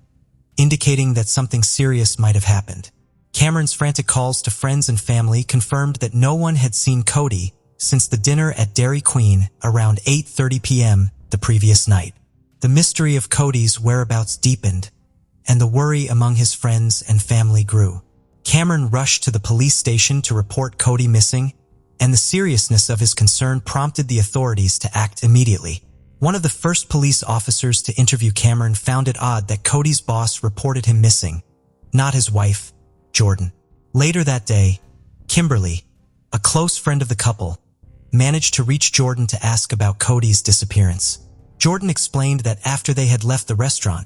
indicating that something serious might have happened. Cameron's frantic calls to friends and family confirmed that no one had seen Cody since the dinner at Dairy Queen around 8:30 p.m. the previous night. The mystery of Cody's whereabouts deepened, and the worry among his friends and family grew. Cameron rushed to the police station to report Cody missing, and the seriousness of his concern prompted the authorities to act immediately. One of the first police officers to interview Cameron found it odd that Cody's boss reported him missing, not his wife, Jordan. Later that day, Kimberly, a close friend of the couple, managed to reach Jordan to ask about Cody's disappearance. Jordan explained that after they had left the restaurant,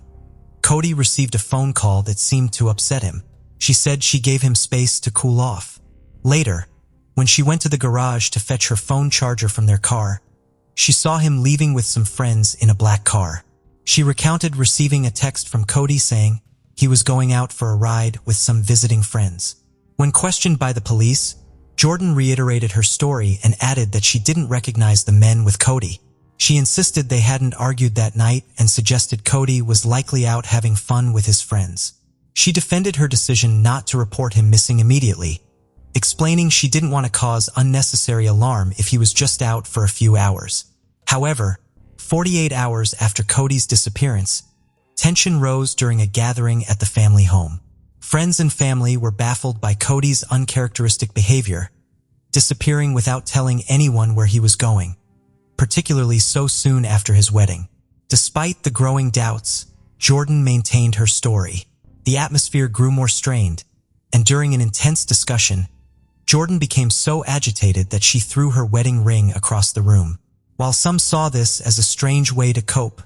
Cody received a phone call that seemed to upset him. She said she gave him space to cool off. Later, when she went to the garage to fetch her phone charger from their car, she saw him leaving with some friends in a black car. She recounted receiving a text from Cody saying he was going out for a ride with some visiting friends. When questioned by the police, Jordan reiterated her story and added that she didn't recognize the men with Cody. She insisted they hadn't argued that night and suggested Cody was likely out having fun with his friends. She defended her decision not to report him missing immediately, explaining she didn't want to cause unnecessary alarm if he was just out for a few hours. However, 48 hours after Cody's disappearance, tension rose during a gathering at the family home. Friends and family were baffled by Cody's uncharacteristic behavior, disappearing without telling anyone where he was going, particularly so soon after his wedding. Despite the growing doubts, Jordan maintained her story. The atmosphere grew more strained, and during an intense discussion, Jordan became so agitated that she threw her wedding ring across the room. While some saw this as a strange way to cope,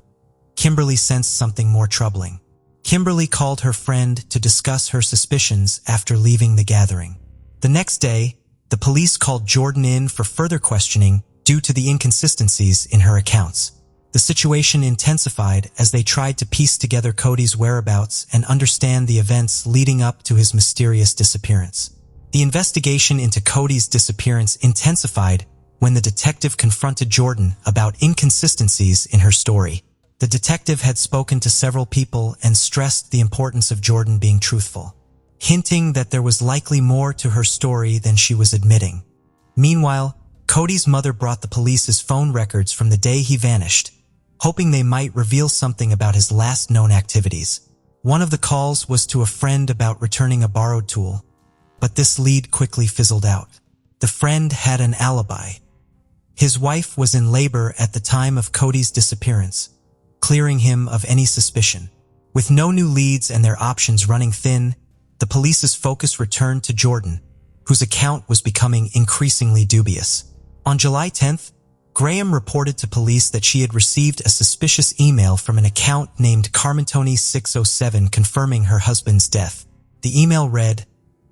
Kimberly sensed something more troubling. Kimberly called her friend to discuss her suspicions after leaving the gathering. The next day, the police called Jordan in for further questioning due to the inconsistencies in her accounts. The situation intensified as they tried to piece together Cody's whereabouts and understand the events leading up to his mysterious disappearance. The investigation into Cody's disappearance intensified when the detective confronted Jordan about inconsistencies in her story. The detective had spoken to several people and stressed the importance of Jordan being truthful, hinting that there was likely more to her story than she was admitting. Meanwhile, Cody's mother brought the police his phone records from the day he vanished, hoping they might reveal something about his last known activities. One of the calls was to a friend about returning a borrowed tool, but this lead quickly fizzled out. The friend had an alibi. His wife was in labor at the time of Cody's disappearance, clearing him of any suspicion. With no new leads and their options running thin, the police's focus returned to Jordan, whose account was becoming increasingly dubious. On July 10th, Graham reported to police that she had received a suspicious email from an account named CarmenTony607 confirming her husband's death. The email read,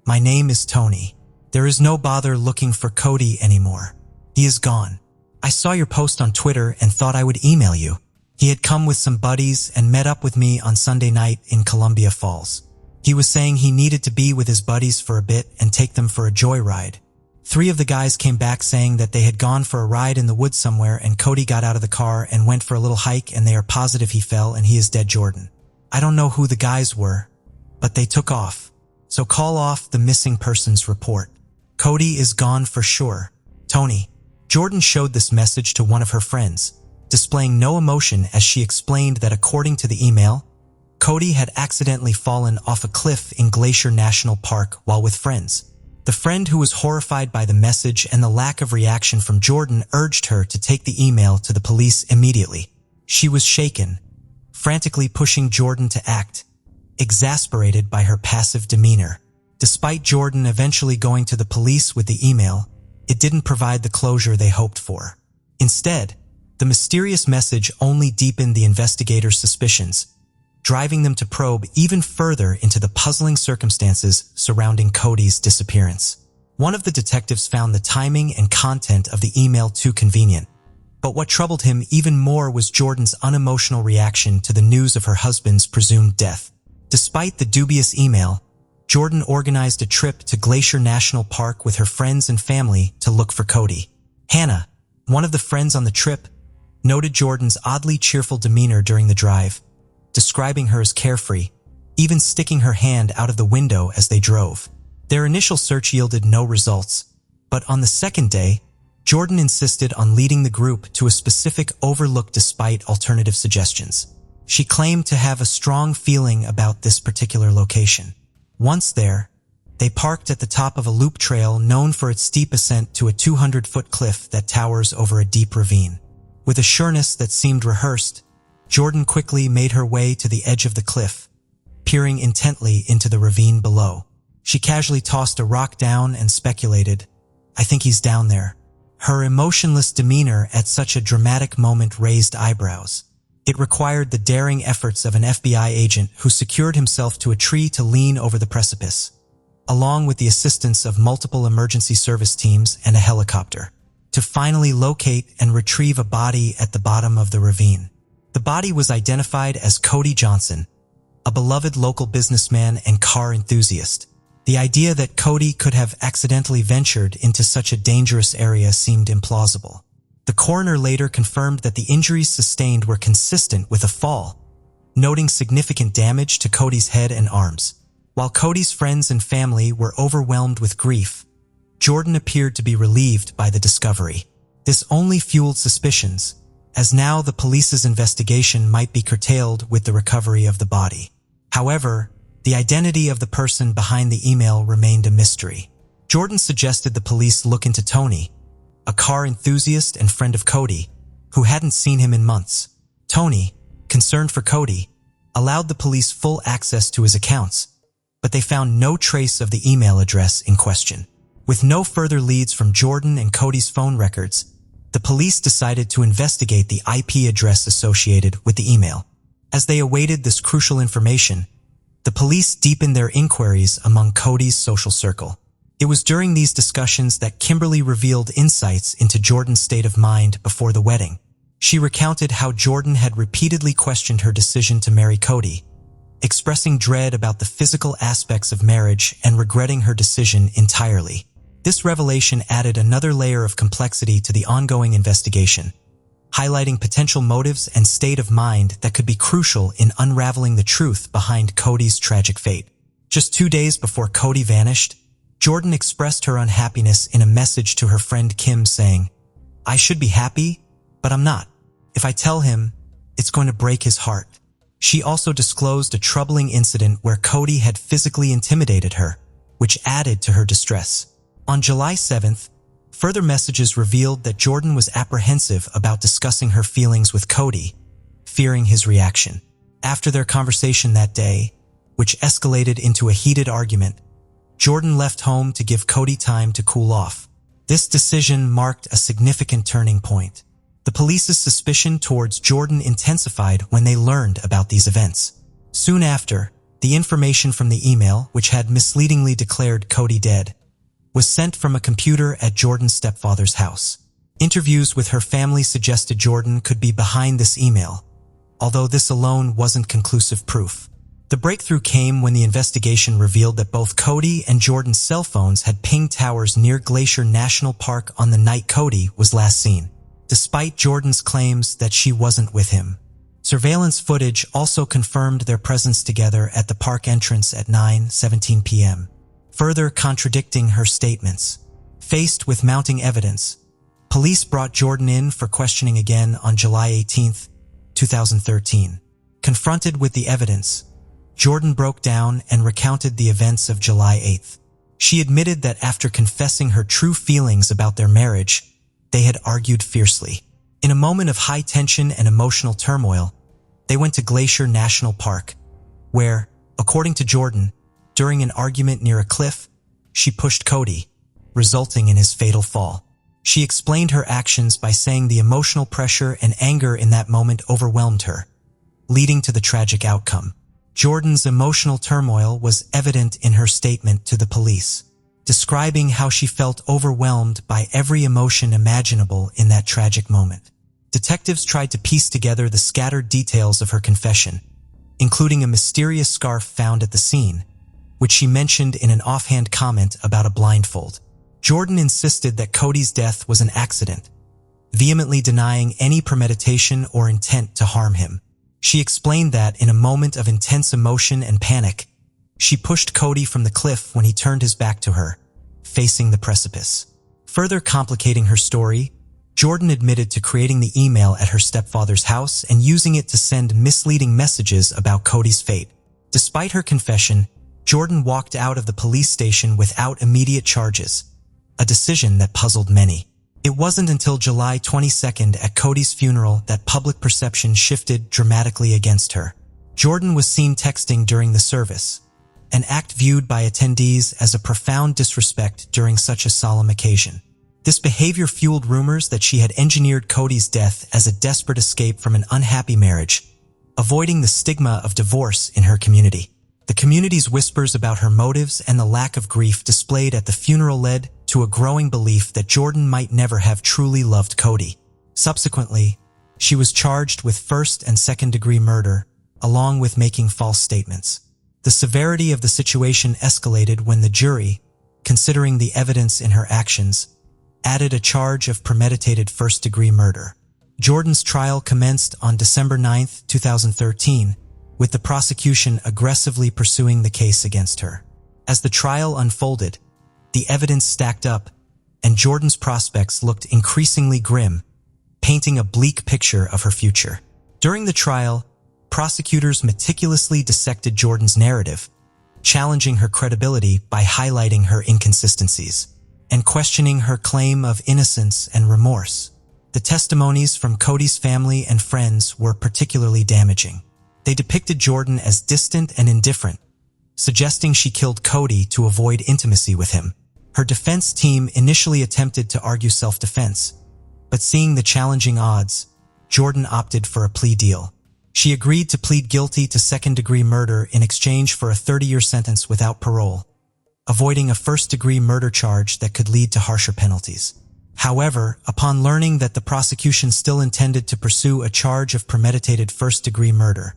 "My name is Tony. There is no bother looking for Cody anymore. He is gone. I saw your post on Twitter and thought I would email you. He had come with some buddies and met up with me on Sunday night in Columbia Falls. He was saying he needed to be with his buddies for a bit and take them for a joyride. 3 of the guys came back saying that they had gone for a ride in the woods somewhere and Cody got out of the car and went for a little hike and they are positive he fell and he is dead, Jordan. I don't know who the guys were, but they took off. So call off the missing persons report. Cody is gone for sure. Tony." Jordan showed this message to one of her friends, displaying no emotion as she explained that according to the email, Cody had accidentally fallen off a cliff in Glacier National Park while with friends. The friend, who was horrified by the message and the lack of reaction from Jordan, urged her to take the email to the police immediately. She was shaken, frantically pushing Jordan to act, exasperated by her passive demeanor. Despite Jordan eventually going to the police with the email, it didn't provide the closure they hoped for. Instead, the mysterious message only deepened the investigators' suspicions, driving them to probe even further into the puzzling circumstances surrounding Cody's disappearance. One of the detectives found the timing and content of the email too convenient. But what troubled him even more was Jordan's unemotional reaction to the news of her husband's presumed death. Despite the dubious email, Jordan organized a trip to Glacier National Park with her friends and family to look for Cody. Hannah, one of the friends on the trip, noted Jordan's oddly cheerful demeanor during the drive, describing her as carefree, even sticking her hand out of the window as they drove. Their initial search yielded no results, but on the second day, Jordan insisted on leading the group to a specific overlook despite alternative suggestions. She claimed to have a strong feeling about this particular location. Once there, they parked at the top of a loop trail known for its steep ascent to a 200-foot cliff that towers over a deep ravine. With a sureness that seemed rehearsed, Jordan quickly made her way to the edge of the cliff, peering intently into the ravine below. She casually tossed a rock down and speculated, "I think he's down there." Her emotionless demeanor at such a dramatic moment raised eyebrows. It required the daring efforts of an FBI agent who secured himself to a tree to lean over the precipice, along with the assistance of multiple emergency service teams and a helicopter, to finally locate and retrieve a body at the bottom of the ravine. The body was identified as Cody Johnson, a beloved local businessman and car enthusiast. The idea that Cody could have accidentally ventured into such a dangerous area seemed implausible. The coroner later confirmed that the injuries sustained were consistent with a fall, noting significant damage to Cody's head and arms. While Cody's friends and family were overwhelmed with grief, Jordan appeared to be relieved by the discovery. This only fueled suspicions, as now the police's investigation might be curtailed with the recovery of the body. However, the identity of the person behind the email remained a mystery. Jordan suggested the police look into Tony, a car enthusiast and friend of Cody, who hadn't seen him in months. Tony, concerned for Cody, allowed the police full access to his accounts, but they found no trace of the email address in question. With no further leads from Jordan and Cody's phone records, the police decided to investigate the IP address associated with the email. As they awaited this crucial information, the police deepened their inquiries among Cody's social circle. It was during these discussions that Kimberly revealed insights into Jordan's state of mind before the wedding. She recounted how Jordan had repeatedly questioned her decision to marry Cody, expressing dread about the physical aspects of marriage and regretting her decision entirely. This revelation added another layer of complexity to the ongoing investigation, highlighting potential motives and state of mind that could be crucial in unraveling the truth behind Cody's tragic fate. Just 2 days before Cody vanished, Jordan expressed her unhappiness in a message to her friend Kim saying, "I should be happy, but I'm not. If I tell him, it's going to break his heart." She also disclosed a troubling incident where Cody had physically intimidated her, which added to her distress. On July 7th, further messages revealed that Jordan was apprehensive about discussing her feelings with Cody, fearing his reaction. After their conversation that day, which escalated into a heated argument, Jordan left home to give Cody time to cool off. This decision marked a significant turning point. The police's suspicion towards Jordan intensified when they learned about these events. Soon after, the information from the email, which had misleadingly declared Cody dead, was sent from a computer at Jordan's stepfather's house. Interviews with her family suggested Jordan could be behind this email, although this alone wasn't conclusive proof. The breakthrough came when the investigation revealed that both Cody and Jordan's cell phones had pinged towers near Glacier National Park on the night Cody was last seen, despite Jordan's claims that she wasn't with him. Surveillance footage also confirmed their presence together at the park entrance at 9:17 p.m., further contradicting her statements. Faced with mounting evidence, police brought Jordan in for questioning again on July 18, 2013. Confronted with the evidence, Jordan broke down and recounted the events of July 8th. She admitted that after confessing her true feelings about their marriage, they had argued fiercely. In a moment of high tension and emotional turmoil, they went to Glacier National Park, where, according to Jordan, during an argument near a cliff, she pushed Cody, resulting in his fatal fall. She explained her actions by saying the emotional pressure and anger in that moment overwhelmed her, leading to the tragic outcome. Jordan's emotional turmoil was evident in her statement to the police. describing how she felt overwhelmed by every emotion imaginable in that tragic moment. Detectives tried to piece together the scattered details of her confession, including a mysterious scarf found at the scene, which she mentioned in an offhand comment about a blindfold. Jordan insisted that Cody's death was an accident, vehemently denying any premeditation or intent to harm him. She explained that, in a moment of intense emotion and panic, she pushed Cody from the cliff when he turned his back to her, facing the precipice. Further complicating her story, Jordan admitted to creating the email at her stepfather's house and using it to send misleading messages about Cody's fate. Despite her confession, Jordan walked out of the police station without immediate charges, a decision that puzzled many. It wasn't until July 22nd at Cody's funeral that public perception shifted dramatically against her. Jordan was seen texting during the service, an act viewed by attendees as a profound disrespect during such a solemn occasion. This behavior fueled rumors that she had engineered Cody's death as a desperate escape from an unhappy marriage, avoiding the stigma of divorce in her community. The community's whispers about her motives and the lack of grief displayed at the funeral led to a growing belief that Jordan might never have truly loved Cody. Subsequently, she was charged with first and second-degree murder, along with making false statements. The severity of the situation escalated when the jury, considering the evidence in her actions, added a charge of premeditated first-degree murder. Jordan's trial commenced on December 9, 2013, with the prosecution aggressively pursuing the case against her. As the trial unfolded, the evidence stacked up, and Jordan's prospects looked increasingly grim, painting a bleak picture of her future. During the trial, prosecutors meticulously dissected Jordan's narrative, challenging her credibility by highlighting her inconsistencies and questioning her claim of innocence and remorse. The testimonies from Cody's family and friends were particularly damaging. They depicted Jordan as distant and indifferent, suggesting she killed Cody to avoid intimacy with him. Her defense team initially attempted to argue self-defense, but seeing the challenging odds, Jordan opted for a plea deal. She agreed to plead guilty to second-degree murder in exchange for a 30-year sentence without parole, avoiding a first-degree murder charge that could lead to harsher penalties. However, upon learning that the prosecution still intended to pursue a charge of premeditated first-degree murder,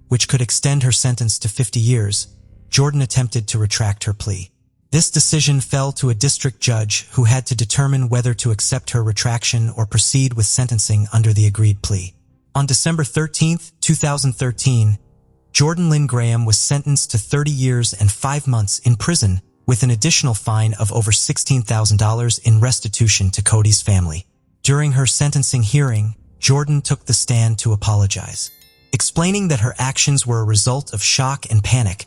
which could extend her sentence to 50 years, Jordan attempted to retract her plea. This decision fell to a district judge who had to determine whether to accept her retraction or proceed with sentencing under the agreed plea. On December 13, 2013, Jordan Lynn Graham was sentenced to 30 years and 5 months in prison with an additional fine of over $16,000 in restitution to Cody's family. During her sentencing hearing, Jordan took the stand to apologize, explaining that her actions were a result of shock and panic,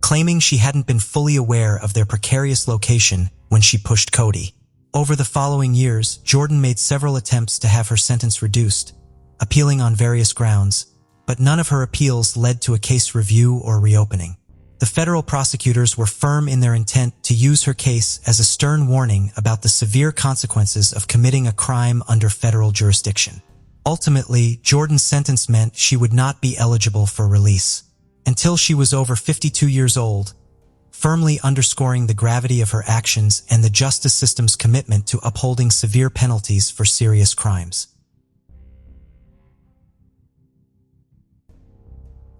claiming she hadn't been fully aware of their precarious location when she pushed Cody. Over the following years, Jordan made several attempts to have her sentence reduced, appealing on various grounds, but none of her appeals led to a case review or reopening. The federal prosecutors were firm in their intent to use her case as a stern warning about the severe consequences of committing a crime under federal jurisdiction. Ultimately, Jordan's sentence meant she would not be eligible for release until she was over 52 years old, firmly underscoring the gravity of her actions and the justice system's commitment to upholding severe penalties for serious crimes.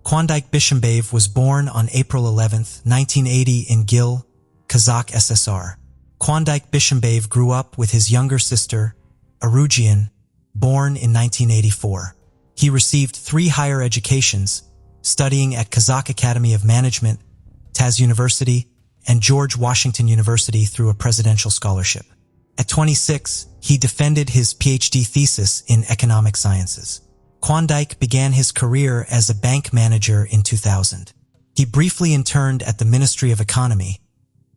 Klondike Bishimbayev was born on April 11, 1980 in Gil, Kazakh SSR. Klondike Bishimbayev grew up with his younger sister, Arugian, born in 1984. He received 3 higher educations, studying at Kazakh Academy of Management, Taz University, and George Washington University through a presidential scholarship. At 26, he defended his PhD thesis in economic sciences. Klondike began his career as a bank manager in 2000. He briefly interned at the Ministry of Economy,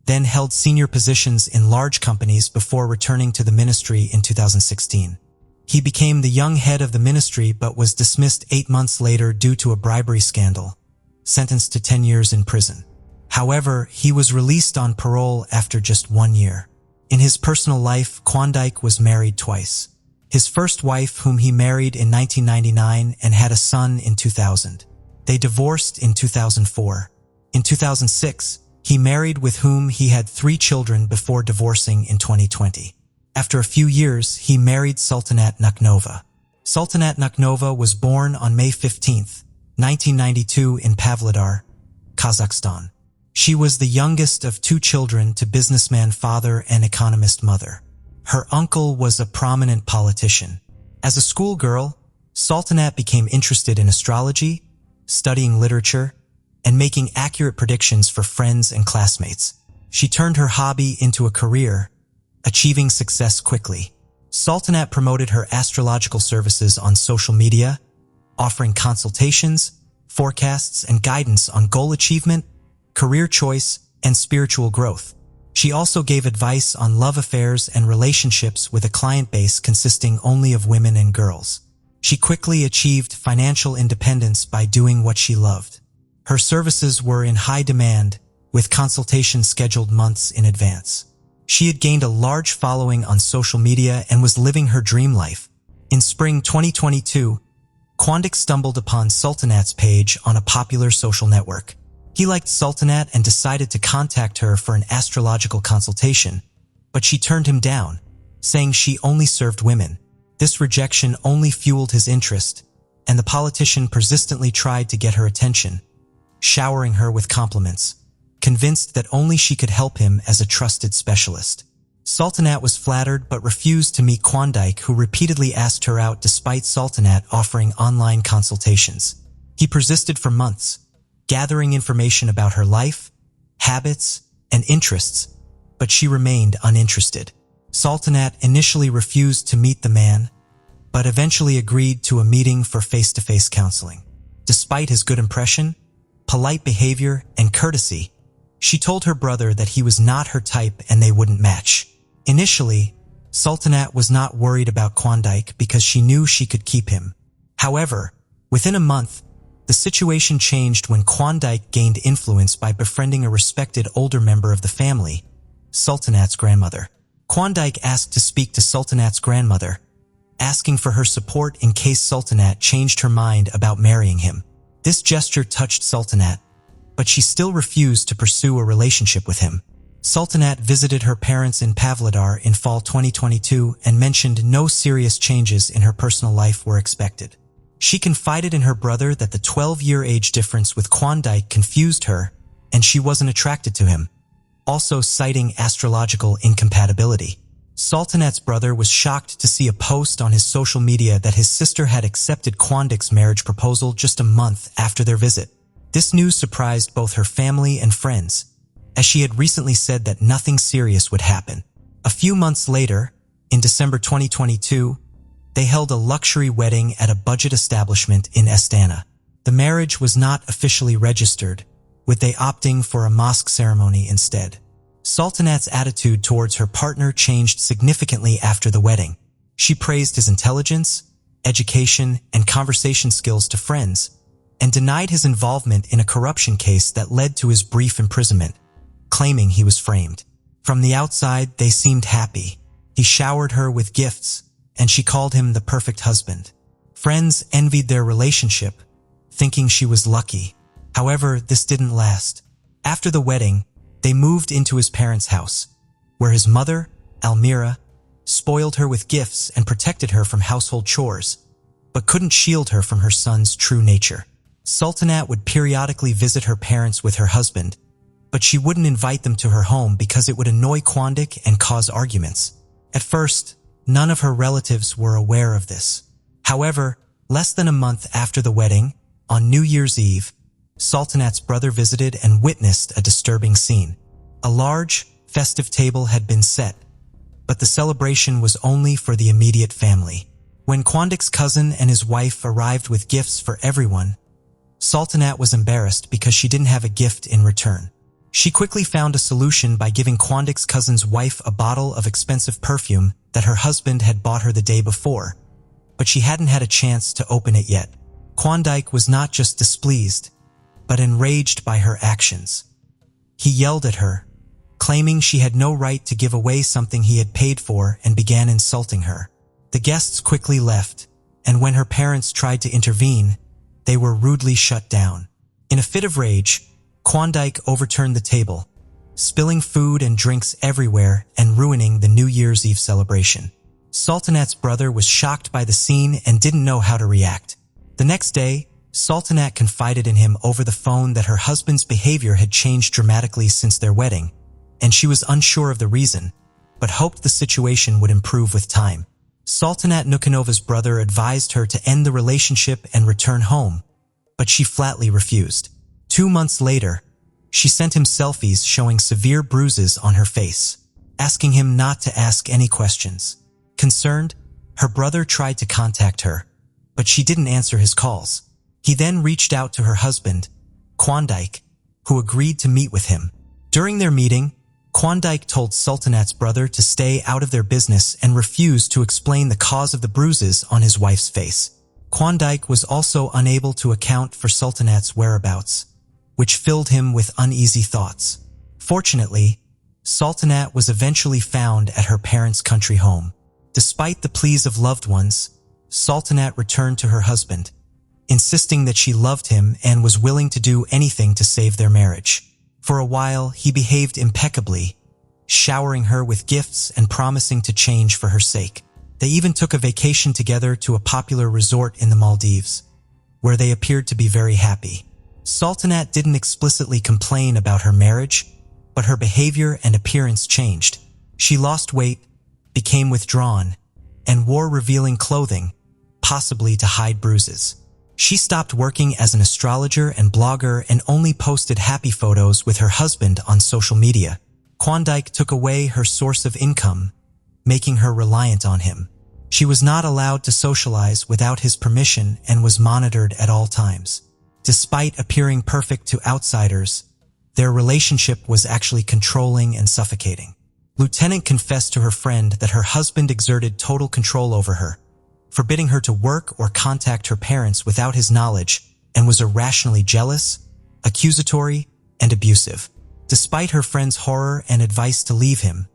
then held senior positions in large companies before returning to the ministry in 2016. He became the young head of the ministry but was dismissed 8 months later due to a bribery scandal, sentenced to 10 years in prison. However, he was released on parole after just 1 year. In his personal life, Klondike was married twice. His first wife, whom he married in 1999 and had a son in 2000. They divorced in 2004. In 2006, He married, with whom he had 3 children before divorcing in 2020. After a few years, he married Sultanat Nakhnova. Sultanat Nakhnova was born on May 15, 1992 in Pavlodar, Kazakhstan. She was the youngest of 2 children to businessman father and economist mother. Her uncle was a prominent politician. As a schoolgirl, Sultanat became interested in astrology, studying literature, and making accurate predictions for friends and classmates. She turned her hobby into a career, achieving success quickly. Sultanat promoted her astrological services on social media, offering consultations, forecasts, and guidance on goal achievement, career choice, and spiritual growth. She also gave advice on love affairs and relationships with a client base consisting only of women and girls. She quickly achieved financial independence by doing what she loved. Her services were in high demand, with consultations scheduled months in advance. She had gained a large following on social media and was living her dream life. In spring 2022, Quandic stumbled upon Sultanat's page on a popular social network. He liked Sultanat and decided to contact her for an astrological consultation, but she turned him down, saying she only served women. This rejection only fueled his interest, and the politician persistently tried to get her attention, showering her with compliments, convinced that only she could help him as a trusted specialist. Sultanat was flattered but refused to meet Quandic, who repeatedly asked her out despite Sultanat offering online consultations. He persisted for months, gathering information about her life, habits, and interests, but she remained uninterested. Sultanat initially refused to meet the man, but eventually agreed to a meeting for face-to-face counseling. Despite his good impression, polite behavior, and courtesy, she told her brother that he was not her type and they wouldn't match. Initially, Sultanat was not worried about Quandic because she knew she could keep him. However, within a month, the situation changed when Quandic gained influence by befriending a respected older member of the family, Sultanat's grandmother. Quandic asked to speak to Sultanat's grandmother, asking for her support in case Sultanat changed her mind about marrying him. This gesture touched Sultanat, but she still refused to pursue a relationship with him. Sultanat visited her parents in Pavlodar in fall 2022 and mentioned no serious changes in her personal life were expected. She confided in her brother that the 12-year age difference with Quandic confused her and she wasn't attracted to him, also citing astrological incompatibility. Sultanat's brother was shocked to see a post on his social media that his sister had accepted Quandic's marriage proposal just a month after their visit. This news surprised both her family and friends, as she had recently said that nothing serious would happen. A few months later, in December 2022, they held a luxury wedding at a budget establishment in Astana. The marriage was not officially registered, with they opting for a mosque ceremony instead. Sultanat's attitude towards her partner changed significantly after the wedding. She praised his intelligence, education, and conversation skills to friends, and denied his involvement in a corruption case that led to his brief imprisonment, claiming he was framed. From the outside, they seemed happy. He showered her with gifts, and she called him the perfect husband. Friends envied their relationship, thinking she was lucky. However, this didn't last. After the wedding, they moved into his parents' house, where his mother, Almira, spoiled her with gifts and protected her from household chores, but couldn't shield her from her son's true nature. Sultanat would periodically visit her parents with her husband, but she wouldn't invite them to her home because it would annoy Quandic and cause arguments. At first, none of her relatives were aware of this. However, less than a month after the wedding, on New Year's Eve, Sultanat's brother visited and witnessed a disturbing scene. A large, festive table had been set, but the celebration was only for the immediate family. When Quandic's cousin and his wife arrived with gifts for everyone, Sultanat was embarrassed because she didn't have a gift in return. She quickly found a solution by giving Quandic's cousin's wife a bottle of expensive perfume that her husband had bought her the day before, but she hadn't had a chance to open it yet. Quandic was not just displeased, but enraged by her actions. He yelled at her, claiming she had no right to give away something he had paid for, and began insulting her. The guests quickly left, and when her parents tried to intervene, they were rudely shut down. In a fit of rage, Quandic overturned the table, spilling food and drinks everywhere and ruining the New Year's Eve celebration. Sultanat's brother was shocked by the scene and didn't know how to react. The next day, Sultanat confided in him over the phone that her husband's behavior had changed dramatically since their wedding, and she was unsure of the reason, but hoped the situation would improve with time. Sultanat Nukanova's brother advised her to end the relationship and return home, but she flatly refused. 2 months later, she sent him selfies showing severe bruises on her face, asking him not to ask any questions. Concerned, her brother tried to contact her, but she didn't answer his calls. He then reached out to her husband, Kwandike, who agreed to meet with him. During their meeting, Kwandike told Sultanat's brother to stay out of their business and refused to explain the cause of the bruises on his wife's face. Kwandike was also unable to account for Sultanat's whereabouts, which filled him with uneasy thoughts. Fortunately, Sultanat was eventually found at her parents' country home. Despite the pleas of loved ones, Sultanat returned to her husband, insisting that she loved him and was willing to do anything to save their marriage. For a while, he behaved impeccably, showering her with gifts and promising to change for her sake. They even took a vacation together to a popular resort in the Maldives, where they appeared to be very happy. Sultanat didn't explicitly complain about her marriage, but her behavior and appearance changed. She lost weight, became withdrawn, and wore revealing clothing, possibly to hide bruises. She stopped working as an astrologer and blogger and only posted happy photos with her husband on social media. Kwandike took away her source of income, making her reliant on him. She was not allowed to socialize without his permission and was monitored at all times. Despite appearing perfect to outsiders, their relationship was actually controlling and suffocating. Lieutenant confessed to her friend that her husband exerted total control over her, forbidding her to work or contact her parents without his knowledge, and was irrationally jealous, accusatory, and abusive. Despite her friend's horror and advice to leave him,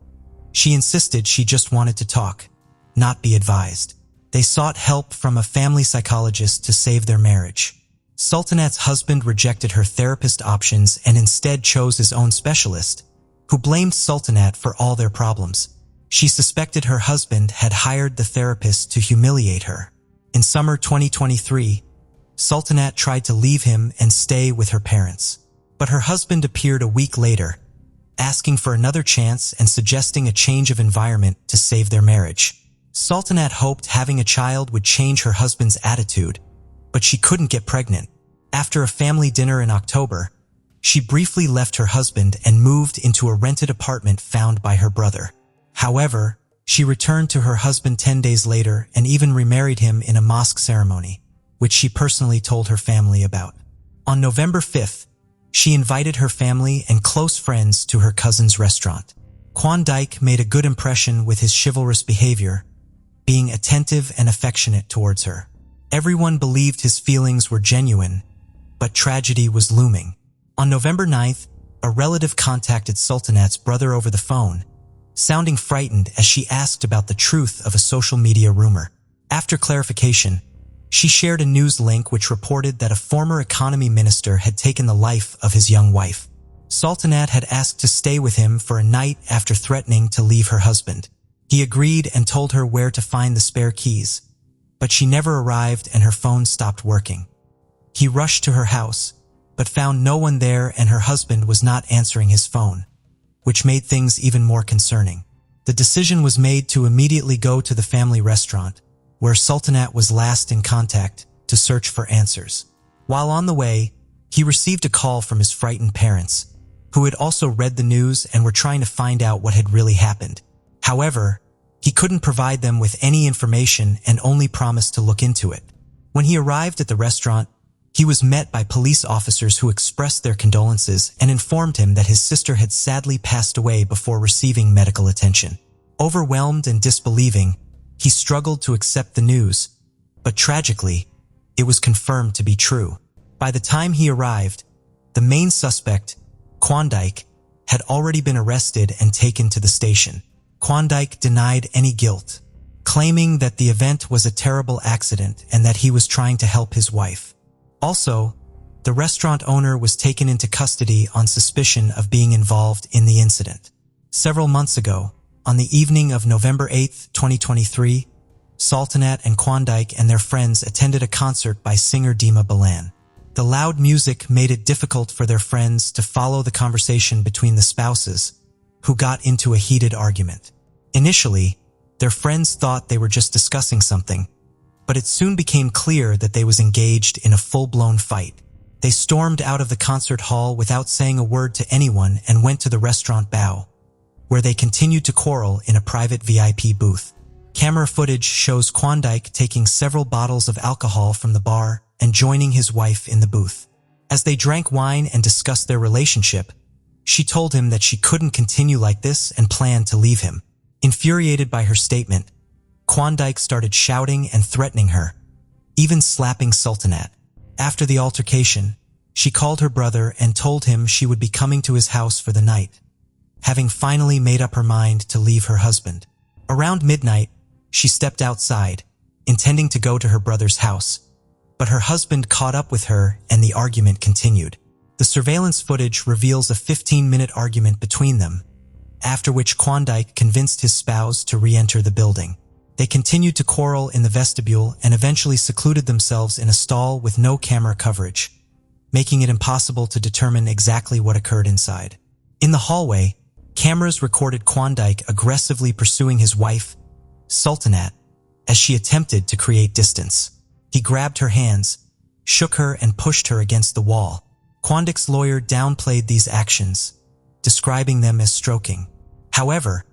she insisted she just wanted to talk, not be advised. They sought help from a family psychologist to save their marriage. Sultanat's husband rejected her therapist options and instead chose his own specialist, who blamed Sultanat for all their problems. She suspected her husband had hired the therapist to humiliate her. In summer 2023, Sultanat tried to leave him and stay with her parents. But her husband appeared a week later, asking for another chance and suggesting a change of environment to save their marriage. Sultanat hoped having a child would change her husband's attitude, but she couldn't get pregnant. After a family dinner in October, she briefly left her husband and moved into a rented apartment found by her brother. However, she returned to her husband 10 days later and even remarried him in a mosque ceremony, which she personally told her family about. On November 5th, she invited her family and close friends to her cousin's restaurant. Kwandike made a good impression with his chivalrous behavior, being attentive and affectionate towards her. Everyone believed his feelings were genuine, but tragedy was looming. On November 9th, a relative contacted Sultanat's brother over the phone, sounding frightened as she asked about the truth of a social media rumor. After clarification, she shared a news link which reported that a former economy minister had taken the life of his young wife. Sultanat had asked to stay with him for a night after threatening to leave her husband. He agreed and told her where to find the spare keys, but she never arrived and her phone stopped working. He rushed to her house, but found no one there and her husband was not answering his phone, which made things even more concerning. The decision was made to immediately go to the family restaurant, where Sultanat was last in contact, to search for answers. While on the way, he received a call from his frightened parents, who had also read the news and were trying to find out what had really happened. However, he couldn't provide them with any information and only promised to look into it. When he arrived at the restaurant, he was met by police officers who expressed their condolences and informed him that his sister had sadly passed away before receiving medical attention. Overwhelmed and disbelieving, he struggled to accept the news, but tragically, it was confirmed to be true. By the time he arrived, the main suspect, Kwandike, had already been arrested and taken to the station. Kwandike denied any guilt, claiming that the event was a terrible accident and that he was trying to help his wife. Also, The restaurant owner was taken into custody on suspicion of being involved in the incident. Several months ago, on the evening of November 8, 2023, Sultanat and Klondike and their friends attended a concert by singer Dima Bilan. The loud music made it difficult for their friends to follow the conversation between the spouses, who got into a heated argument. Initially, their friends thought they were just discussing something, but it soon became clear that they was engaged in a full-blown fight. They stormed out of the concert hall without saying a word to anyone and went to the restaurant Bao, where they continued to quarrel in a private VIP booth. Camera footage shows Klondike taking several bottles of alcohol from the bar and joining his wife in the booth. As they drank wine and discussed their relationship, she told him that she couldn't continue like this and planned to leave him. Infuriated by her statement, Klondike started shouting and threatening her, even slapping Sultanat. After the altercation, she called her brother and told him she would be coming to his house for the night, having finally made up her mind to leave her husband. Around midnight, she stepped outside, intending to go to her brother's house, but her husband caught up with her and the argument continued. The surveillance footage reveals a 15-minute argument between them, after which Klondike convinced his spouse to re-enter the building. They continued to quarrel in the vestibule and eventually secluded themselves in a stall with no camera coverage, making it impossible to determine exactly what occurred inside. In the hallway, cameras recorded Klondike aggressively pursuing his wife, Sultanat, as she attempted to create distance. He grabbed her hands, shook her and pushed her against the wall. Klondike's lawyer downplayed these actions, describing them as stroking. However,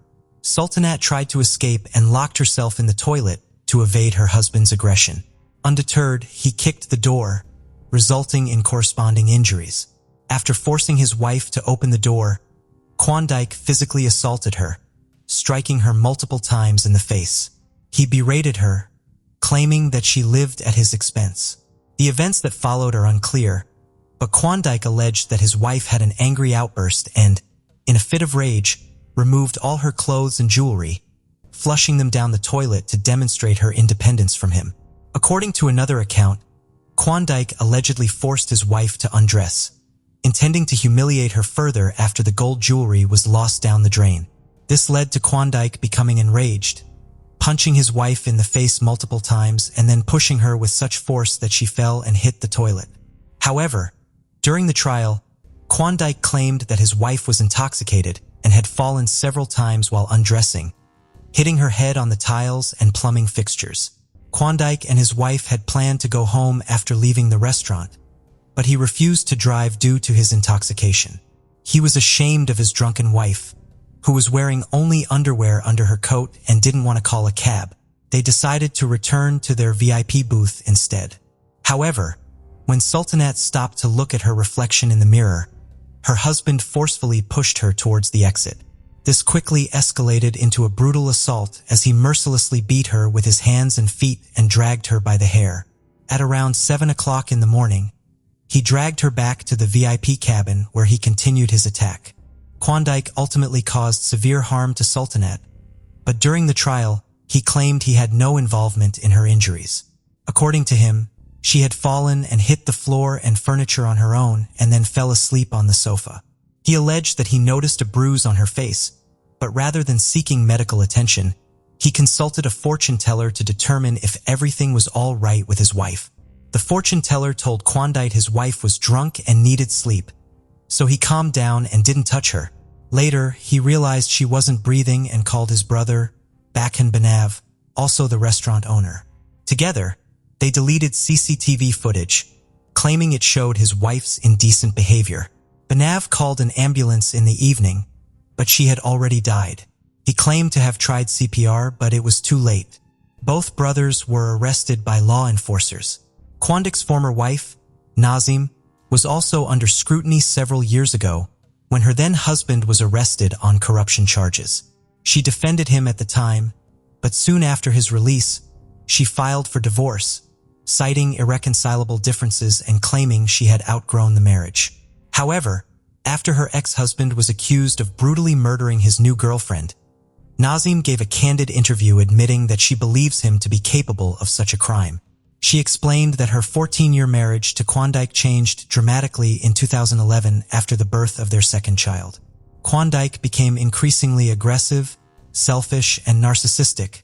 Sultanat tried to escape and locked herself in the toilet to evade her husband's aggression. Undeterred, he kicked the door, resulting in corresponding injuries. After forcing his wife to open the door, Klondike physically assaulted her, striking her multiple times in the face. He berated her, claiming that she lived at his expense. The events that followed are unclear, but Klondike alleged that his wife had an angry outburst and, in a fit of rage, removed all her clothes and jewelry, flushing them down the toilet to demonstrate her independence from him. According to another account, Klondike allegedly forced his wife to undress, intending to humiliate her further after the gold jewelry was lost down the drain. This led to Klondike becoming enraged, punching his wife in the face multiple times and then pushing her with such force that she fell and hit the toilet. However, during the trial, Klondike claimed that his wife was intoxicated and had fallen several times while undressing, hitting her head on the tiles and plumbing fixtures. Klondike and his wife had planned to go home after leaving the restaurant, but he refused to drive due to his intoxication. He was ashamed of his drunken wife, who was wearing only underwear under her coat and didn't want to call a cab. They decided to return to their VIP booth instead. However, when Sultanat stopped to look at her reflection in the mirror, her husband forcefully pushed her towards the exit. This quickly escalated into a brutal assault as he mercilessly beat her with his hands and feet and dragged her by the hair. At around 7 o'clock in the morning, he dragged her back to the VIP cabin where he continued his attack. Klondike ultimately caused severe harm to Sultanat, but during the trial, he claimed he had no involvement in her injuries. According to him, she had fallen and hit the floor and furniture on her own and then fell asleep on the sofa. He alleged that he noticed a bruise on her face, but rather than seeking medical attention, he consulted a fortune teller to determine if everything was all right with his wife. The fortune teller told Klondike his wife was drunk and needed sleep, so he calmed down and didn't touch her. Later, he realized she wasn't breathing and called his brother, Bakhan Banav, also the restaurant owner. Together, they deleted CCTV footage, claiming it showed his wife's indecent behavior. Banav called an ambulance in the evening, but she had already died. He claimed to have tried CPR, but it was too late. Both brothers were arrested by law enforcers. Klondike's former wife, Nazim, was also under scrutiny several years ago when her then-husband was arrested on corruption charges. She defended him at the time, but soon after his release, she filed for divorce, citing irreconcilable differences and claiming she had outgrown the marriage. However, after her ex-husband was accused of brutally murdering his new girlfriend, Nazim gave a candid interview admitting that she believes him to be capable of such a crime. She explained that her 14-year marriage to Klondike changed dramatically in 2011 after the birth of their second child. Klondike became increasingly aggressive, selfish, and narcissistic,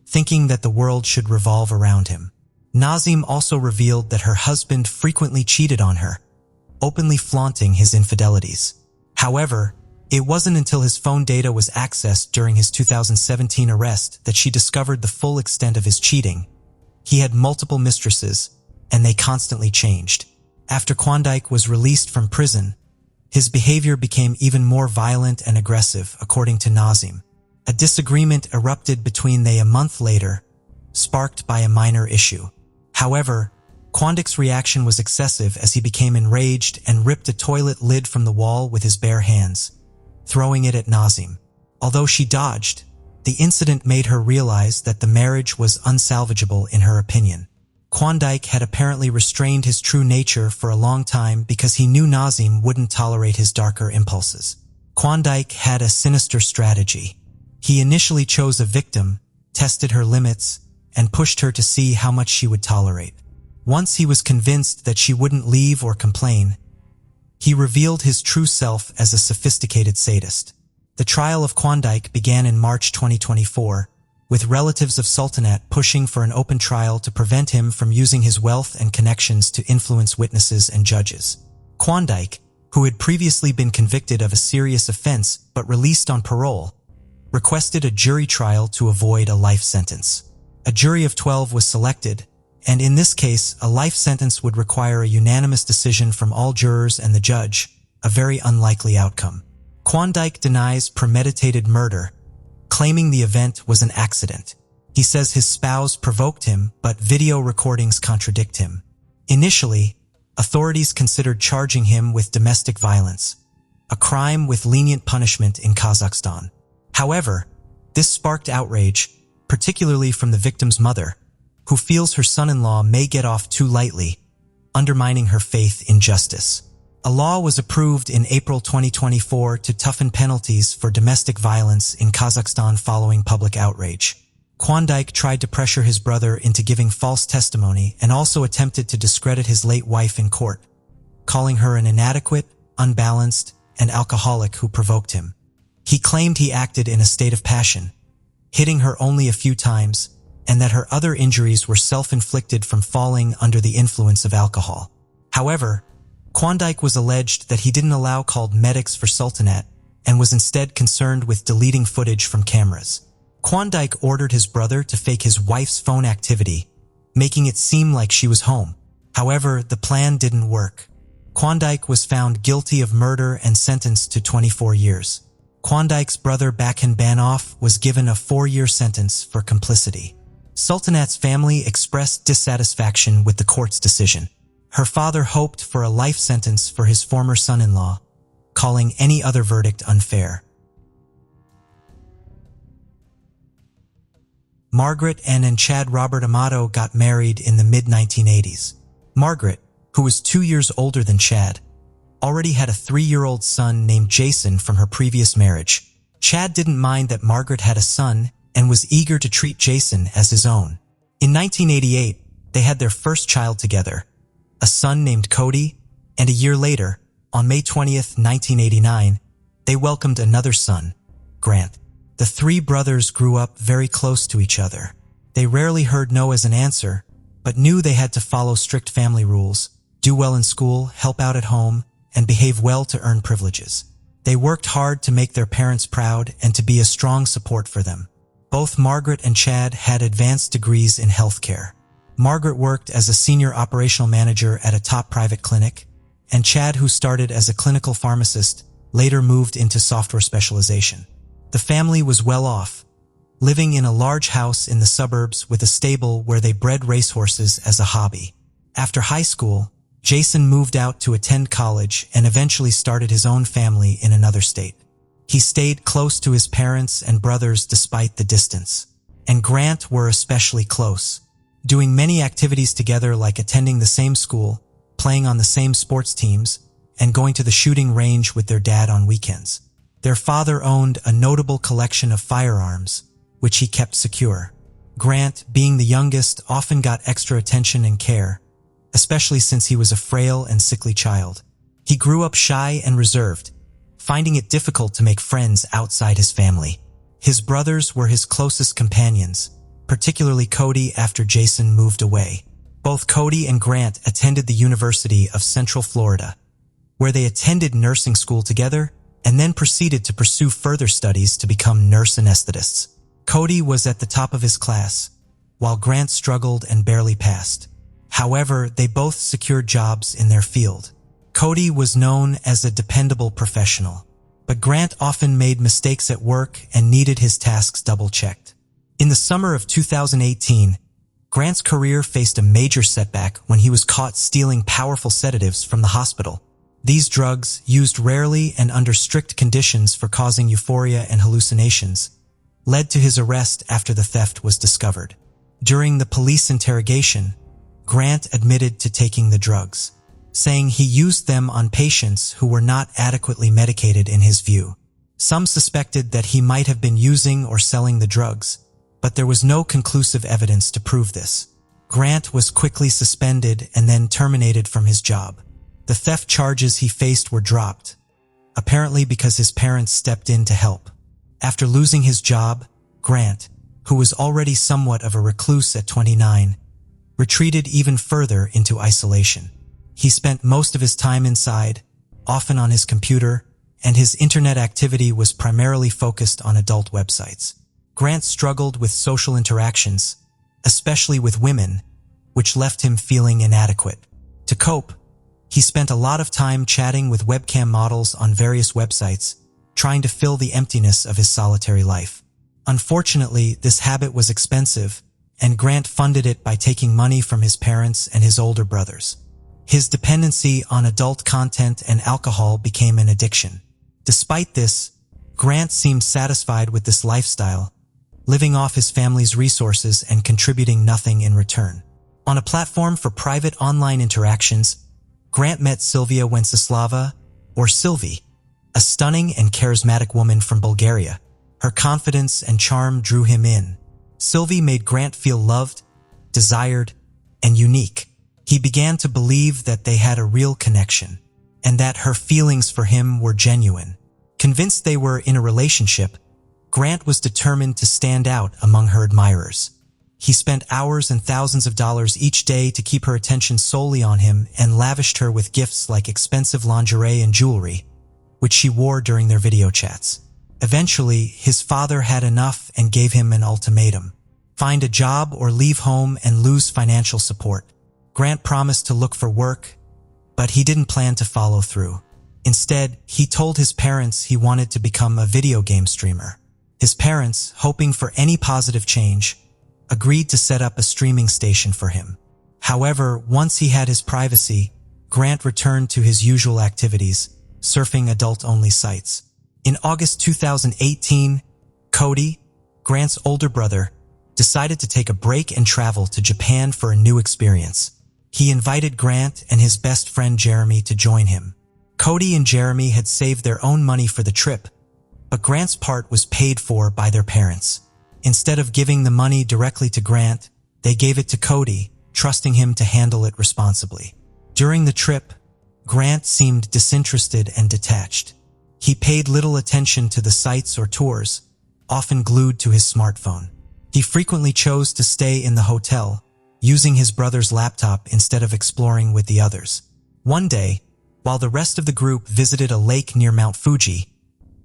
thinking that the world should revolve around him. Nazim also revealed that her husband frequently cheated on her, openly flaunting his infidelities. However, it wasn't until his phone data was accessed during his 2017 arrest that she discovered the full extent of his cheating. He had multiple mistresses, and they constantly changed. After Klondike was released from prison, his behavior became even more violent and aggressive, according to Nazim. A disagreement erupted between them a month later, sparked by a minor issue. However, Klondike's reaction was excessive as he became enraged and ripped a toilet lid from the wall with his bare hands, throwing it at Nazim. Although she dodged, the incident made her realize that the marriage was unsalvageable in her opinion. Klondike had apparently restrained his true nature for a long time because he knew Nazim wouldn't tolerate his darker impulses. Klondike had a sinister strategy. He initially chose a victim, tested her limits, and pushed her to see how much she would tolerate. Once he was convinced that she wouldn't leave or complain, he revealed his true self as a sophisticated sadist. The trial of Klondike began in March 2024, with relatives of Sultanat pushing for an open trial to prevent him from using his wealth and connections to influence witnesses and judges. Klondike, who had previously been convicted of a serious offense but released on parole, requested a jury trial to avoid a life sentence. A jury of 12 was selected, and in this case, a life sentence would require a unanimous decision from all jurors and the judge, a very unlikely outcome. Klondike denies premeditated murder, claiming the event was an accident. He says his spouse provoked him, but video recordings contradict him. Initially, authorities considered charging him with domestic violence, a crime with lenient punishment in Kazakhstan. However, this sparked outrage, particularly from the victim's mother, who feels her son-in-law may get off too lightly, undermining her faith in justice. A law was approved in April 2024 to toughen penalties for domestic violence in Kazakhstan following public outrage. Klondike tried to pressure his brother into giving false testimony and also attempted to discredit his late wife in court, calling her an inadequate, unbalanced, and alcoholic who provoked him. He claimed he acted in a state of passion, hitting her only a few times, and that her other injuries were self-inflicted from falling under the influence of alcohol. However, Klondike was alleged that he didn't allow called medics for Sultanat and was instead concerned with deleting footage from cameras. Klondike ordered his brother to fake his wife's phone activity, making it seem like she was home. However, the plan didn't work. Klondike was found guilty of murder and sentenced to 24 years. Klondike's brother Bakhan Banoff was given a 4-year sentence for complicity. Sultanat's family expressed dissatisfaction with the court's decision. Her father hoped for a life sentence for his former son-in-law, calling any other verdict unfair. Margaret and Chad Robert Amato got married in the mid-1980s. Margaret, who was 2 years older than Chad, already had a 3-year-old son named Jason from her previous marriage. Chad didn't mind that Margaret had a son and was eager to treat Jason as his own. In 1988, they had their first child together, a son named Cody, and a year later, on May 20th, 1989, they welcomed another son, Grant. The three brothers grew up very close to each other. They rarely heard no as an answer, but knew they had to follow strict family rules, do well in school, help out at home, and behave well to earn privileges. They worked hard to make their parents proud and to be a strong support for them. Both Margaret and Chad had advanced degrees in healthcare. Margaret worked as a senior operational manager at a top private clinic, and Chad, who started as a clinical pharmacist, later moved into software specialization. The family was well off, living in a large house in the suburbs with a stable where they bred racehorses as a hobby. After high school, Jason moved out to attend college and eventually started his own family in another state. He stayed close to his parents and brothers despite the distance. And Grant were especially close, doing many activities together like attending the same school, playing on the same sports teams, and going to the shooting range with their dad on weekends. Their father owned a notable collection of firearms, which he kept secure. Grant, being the youngest, often got extra attention and care, especially since he was a frail and sickly child. He grew up shy and reserved, finding it difficult to make friends outside his family. His brothers were his closest companions, particularly Cody after Jason moved away. Both Cody and Grant attended the University of Central Florida, where they attended nursing school together and then proceeded to pursue further studies to become nurse anesthetists. Cody was at the top of his class, while Grant struggled and barely passed. However, they both secured jobs in their field. Cody was known as a dependable professional, but Grant often made mistakes at work and needed his tasks double-checked. In the summer of 2018, Grant's career faced a major setback when he was caught stealing powerful sedatives from the hospital. These drugs, used rarely and under strict conditions for causing euphoria and hallucinations, led to his arrest after the theft was discovered. During the police interrogation, Grant admitted to taking the drugs, saying he used them on patients who were not adequately medicated in his view. Some suspected that he might have been using or selling the drugs, but there was no conclusive evidence to prove this. Grant was quickly suspended and then terminated from his job. The theft charges he faced were dropped, apparently because his parents stepped in to help. After losing his job, Grant, who was already somewhat of a recluse at 29, retreated even further into isolation. He spent most of his time inside, often on his computer, and his internet activity was primarily focused on adult websites. Grant struggled with social interactions, especially with women, which left him feeling inadequate. To cope, he spent a lot of time chatting with webcam models on various websites, trying to fill the emptiness of his solitary life. Unfortunately, this habit was expensive, and Grant funded it by taking money from his parents and his older brothers. His dependency on adult content and alcohol became an addiction. Despite this, Grant seemed satisfied with this lifestyle, living off his family's resources and contributing nothing in return. On a platform for private online interactions, Grant met Sylvia Wenceslava, or Sylvie, a stunning and charismatic woman from Bulgaria. Her confidence and charm drew him in. Sylvie made Grant feel loved, desired, and unique. He began to believe that they had a real connection, and that her feelings for him were genuine. Convinced they were in a relationship, Grant was determined to stand out among her admirers. He spent hours and thousands of dollars each day to keep her attention solely on him and lavished her with gifts like expensive lingerie and jewelry, which she wore during their video chats. Eventually, his father had enough and gave him an ultimatum: find a job or leave home and lose financial support. Grant promised to look for work, but he didn't plan to follow through. Instead, he told his parents he wanted to become a video game streamer. His parents, hoping for any positive change, agreed to set up a streaming station for him. However, once he had his privacy, Grant returned to his usual activities, surfing adult-only sites. In August 2018, Cody, Grant's older brother, decided to take a break and travel to Japan for a new experience. He invited Grant and his best friend Jeremy to join him. Cody and Jeremy had saved their own money for the trip, but Grant's part was paid for by their parents. Instead of giving the money directly to Grant, they gave it to Cody, trusting him to handle it responsibly. During the trip, Grant seemed disinterested and detached. He paid little attention to the sights or tours, often glued to his smartphone. He frequently chose to stay in the hotel, using his brother's laptop instead of exploring with the others. One day, while the rest of the group visited a lake near Mount Fuji,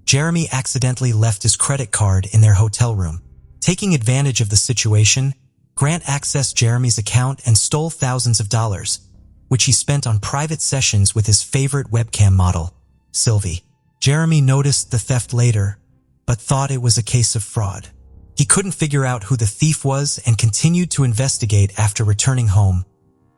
Jeremy accidentally left his credit card in their hotel room. Taking advantage of the situation, Grant accessed Jeremy's account and stole thousands of dollars, which he spent on private sessions with his favorite webcam model, Sylvie. Jeremy noticed the theft later, but thought it was a case of fraud. He couldn't figure out who the thief was and continued to investigate after returning home,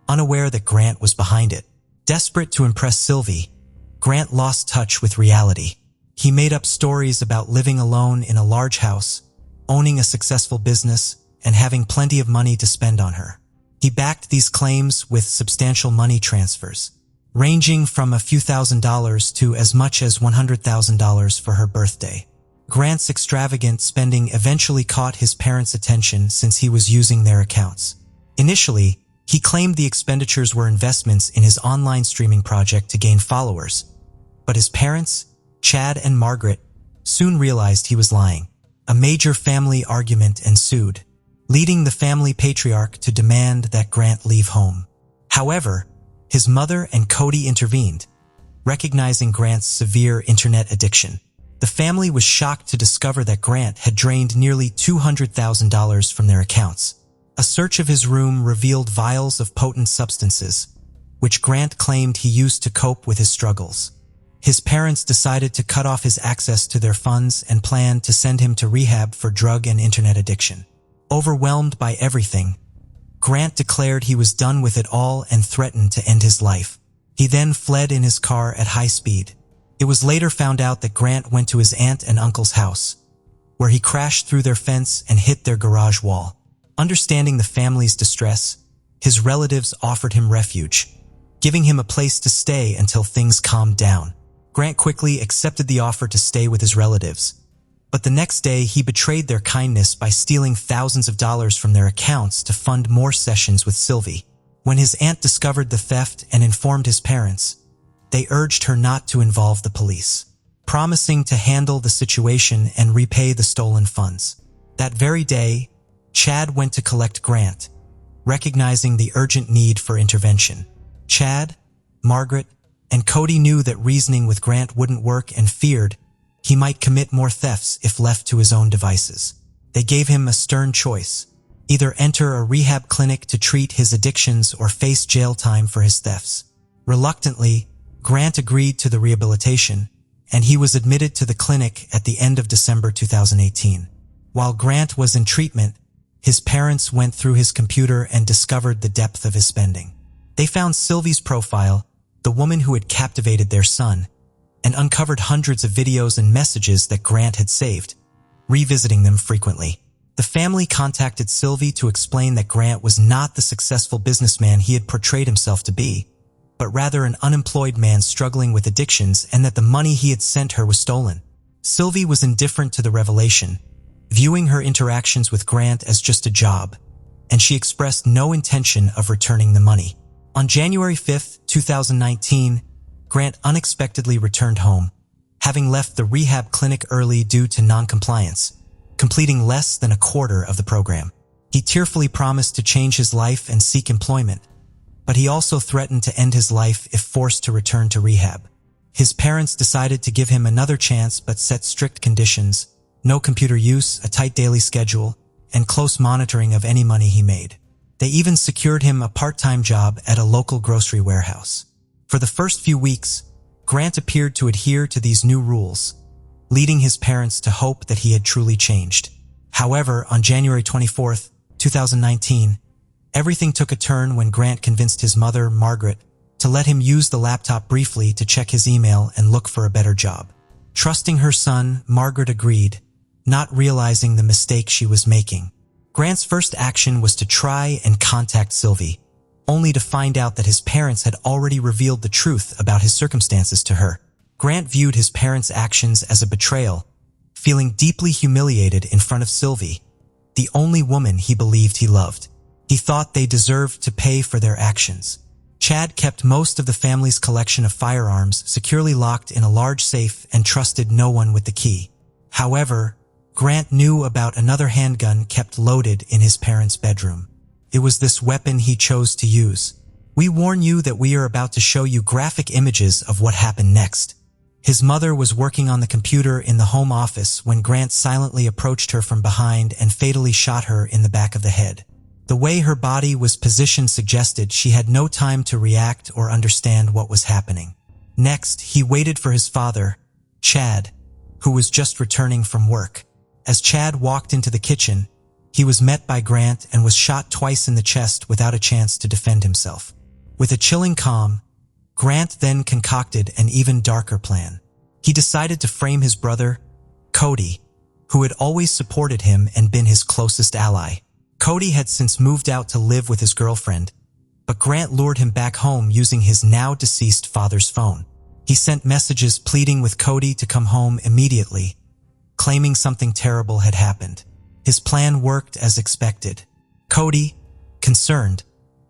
unaware that Grant was behind it. Desperate to impress Sylvie, Grant lost touch with reality. He made up stories about living alone in a large house, owning a successful business, and having plenty of money to spend on her. He backed these claims with substantial money transfers, ranging from a few $1,000s to as much as $100,000 for her birthday. Grant's extravagant spending eventually caught his parents' attention since he was using their accounts. Initially, he claimed the expenditures were investments in his online streaming project to gain followers, but his parents, Chad and Margaret, soon realized he was lying. A major family argument ensued, leading the family patriarch to demand that Grant leave home. However, his mother and Cody intervened, recognizing Grant's severe internet addiction. The family was shocked to discover that Grant had drained nearly $200,000 from their accounts. A search of his room revealed vials of potent substances, which Grant claimed he used to cope with his struggles. His parents decided to cut off his access to their funds and planned to send him to rehab for drug and internet addiction. Overwhelmed by everything, Grant declared he was done with it all and threatened to end his life. He then fled in his car at high speed. It was later found out that Grant went to his aunt and uncle's house, where he crashed through their fence and hit their garage wall. Understanding the family's distress, his relatives offered him refuge, giving him a place to stay until things calmed down. Grant quickly accepted the offer to stay with his relatives, but the next day he betrayed their kindness by stealing thousands of dollars from their accounts to fund more sessions with Sylvie. When his aunt discovered the theft and informed his parents, they urged her not to involve the police, promising to handle the situation and repay the stolen funds. That very day, Chad went to collect Grant, recognizing the urgent need for intervention. Chad, Margaret, and Cody knew that reasoning with Grant wouldn't work and feared he might commit more thefts if left to his own devices. They gave him a stern choice: either enter a rehab clinic to treat his addictions or face jail time for his thefts. Reluctantly, Grant agreed to the rehabilitation, and he was admitted to the clinic at the end of December 2018. While Grant was in treatment, his parents went through his computer and discovered the depth of his spending. They found Sylvie's profile, the woman who had captivated their son, and uncovered hundreds of videos and messages that Grant had saved, revisiting them frequently. The family contacted Sylvie to explain that Grant was not the successful businessman he had portrayed himself to be, but rather an unemployed man struggling with addictions, and that the money he had sent her was stolen. Sylvie was indifferent to the revelation, viewing her interactions with Grant as just a job, and she expressed no intention of returning the money. On January 5, 2019, Grant unexpectedly returned home, having left the rehab clinic early due to non-compliance, completing less than a quarter of the program. He tearfully promised to change his life and seek employment, but he also threatened to end his life if forced to return to rehab. His parents decided to give him another chance but set strict conditions: no computer use, a tight daily schedule, and close monitoring of any money he made. They even secured him a part-time job at a local grocery warehouse. For the first few weeks, Grant appeared to adhere to these new rules, leading his parents to hope that he had truly changed. However, on January 24, 2019, everything took a turn when Grant convinced his mother, Margaret, to let him use the laptop briefly to check his email and look for a better job. Trusting her son, Margaret agreed, not realizing the mistake she was making. Grant's first action was to try and contact Sylvie, only to find out that his parents had already revealed the truth about his circumstances to her. Grant viewed his parents' actions as a betrayal, feeling deeply humiliated in front of Sylvie, the only woman he believed he loved. He thought they deserved to pay for their actions. Chad kept most of the family's collection of firearms securely locked in a large safe and trusted no one with the key. However, Grant knew about another handgun kept loaded in his parents' bedroom. It was this weapon he chose to use. "We warn you that we are about to show you graphic images of what happened next." His mother was working on the computer in the home office when Grant silently approached her from behind and fatally shot her in the back of the head. The way her body was positioned suggested she had no time to react or understand what was happening. Next, he waited for his father, Chad, who was just returning from work. As Chad walked into the kitchen, he was met by Grant and was shot twice in the chest without a chance to defend himself. With a chilling calm, Grant then concocted an even darker plan. He decided to frame his brother, Cody, who had always supported him and been his closest ally. Cody had since moved out to live with his girlfriend, but Grant lured him back home using his now-deceased father's phone. He sent messages pleading with Cody to come home immediately, claiming something terrible had happened. His plan worked as expected. Cody, concerned,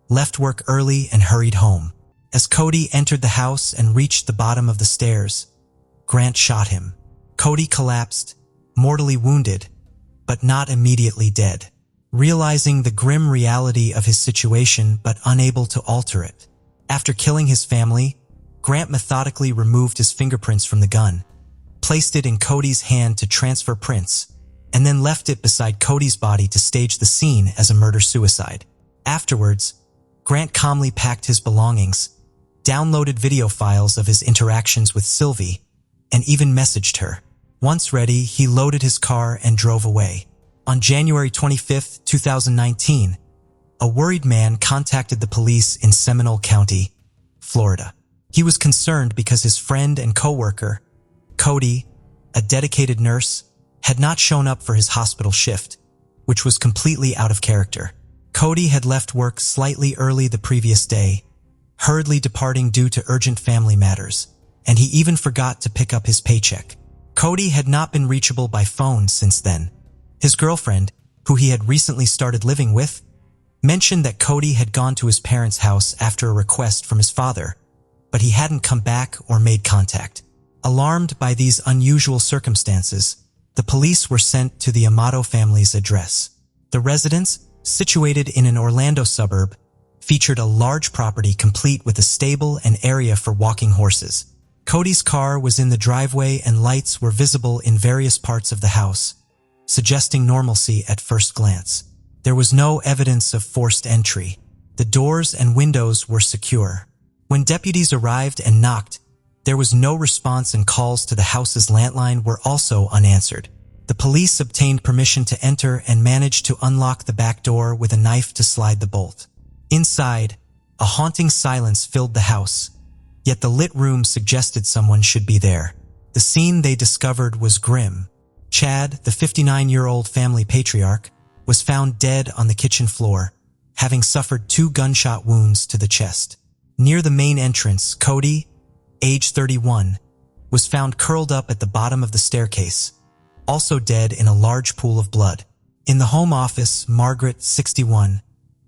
left work early and hurried home. As Cody entered the house and reached the bottom of the stairs, Grant shot him. Cody collapsed, mortally wounded, but not immediately dead. Realizing the grim reality of his situation but unable to alter it. After killing his family, Grant methodically removed his fingerprints from the gun, placed it in Cody's hand to transfer prints, and then left it beside Cody's body to stage the scene as a murder-suicide. Afterwards, Grant calmly packed his belongings, downloaded video files of his interactions with Sylvie, and even messaged her. Once ready, he loaded his car and drove away. On January 25, 2019, a worried man contacted the police in Seminole County, Florida. He was concerned because his friend and co-worker, Cody, a dedicated nurse, had not shown up for his hospital shift, which was completely out of character. Cody had left work slightly early the previous day, hurriedly departing due to urgent family matters, and he even forgot to pick up his paycheck. Cody had not been reachable by phone since then. His girlfriend, who he had recently started living with, mentioned that Cody had gone to his parents' house after a request from his father, but he hadn't come back or made contact. Alarmed by these unusual circumstances, the police were sent to the Amato family's address. The residence, situated in an Orlando suburb, featured a large property complete with a stable and area for walking horses. Cody's car was in the driveway and lights were visible in various parts of the house, suggesting normalcy at first glance. There was no evidence of forced entry. The doors and windows were secure. When deputies arrived and knocked, there was no response and calls to the house's landline were also unanswered. The police obtained permission to enter and managed to unlock the back door with a knife to slide the bolt. Inside, a haunting silence filled the house, yet the lit room suggested someone should be there. The scene they discovered was grim. Chad, the 59-year-old family patriarch, was found dead on the kitchen floor, having suffered 2 gunshot wounds to the chest. Near the main entrance, Cody, age 31, was found curled up at the bottom of the staircase, also dead in a large pool of blood. In the home office, Margaret, 61,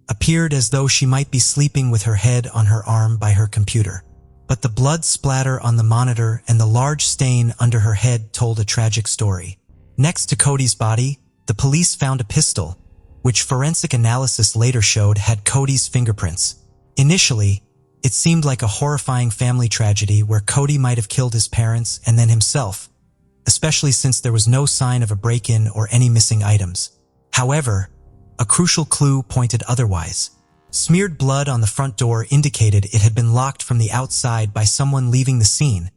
appeared as though she might be sleeping with her head on her arm by her computer. But the blood splatter on the monitor and the large stain under her head told a tragic story. Next to Cody's body, the police found a pistol, which forensic analysis later showed had Cody's fingerprints. Initially, it seemed like a horrifying family tragedy where Cody might have killed his parents and then himself, especially since there was no sign of a break-in or any missing items. However, a crucial clue pointed otherwise. Smeared blood on the front door indicated it had been locked from the outside by someone leaving the scene,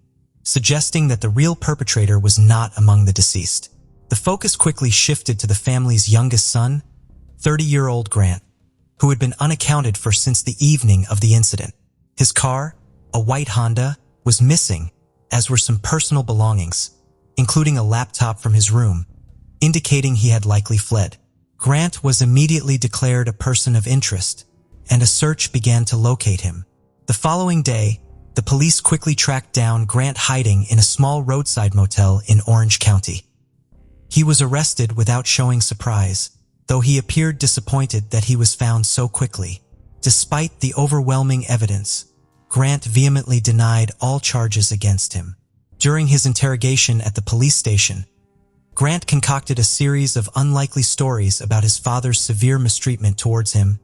suggesting that the real perpetrator was not among the deceased. The focus quickly shifted to the family's youngest son, 30-year-old Grant, who had been unaccounted for since the evening of the incident. His car, a white Honda, was missing, as were some personal belongings, including a laptop from his room, indicating he had likely fled. Grant was immediately declared a person of interest, and a search began to locate him. The following day, the police quickly tracked down Grant hiding in a small roadside motel in Orange County. He was arrested without showing surprise, though he appeared disappointed that he was found so quickly. Despite the overwhelming evidence, Grant vehemently denied all charges against him. During his interrogation at the police station, Grant concocted a series of unlikely stories about his father's severe mistreatment towards him,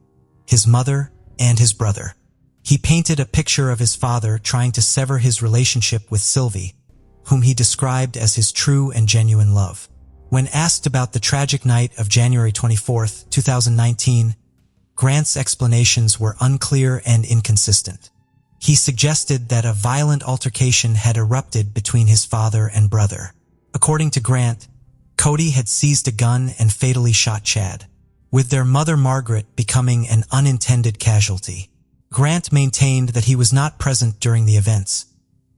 his mother, and his brother. He painted a picture of his father trying to sever his relationship with Sylvie, whom he described as his true and genuine love. When asked about the tragic night of January 24, 2019, Grant's explanations were unclear and inconsistent. He suggested that a violent altercation had erupted between his father and brother. According to Grant, Cody had seized a gun and fatally shot Chad, with their mother Margaret becoming an unintended casualty. Grant maintained that he was not present during the events,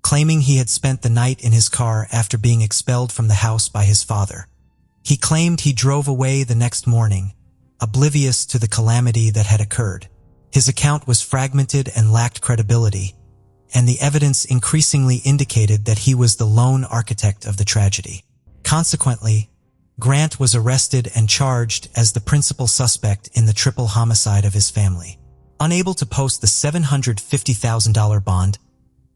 claiming he had spent the night in his car after being expelled from the house by his father. He claimed he drove away the next morning, oblivious to the calamity that had occurred. His account was fragmented and lacked credibility, and the evidence increasingly indicated that he was the lone architect of the tragedy. Consequently, Grant was arrested and charged as the principal suspect in the triple homicide of his family. Unable to post the $750,000 bond,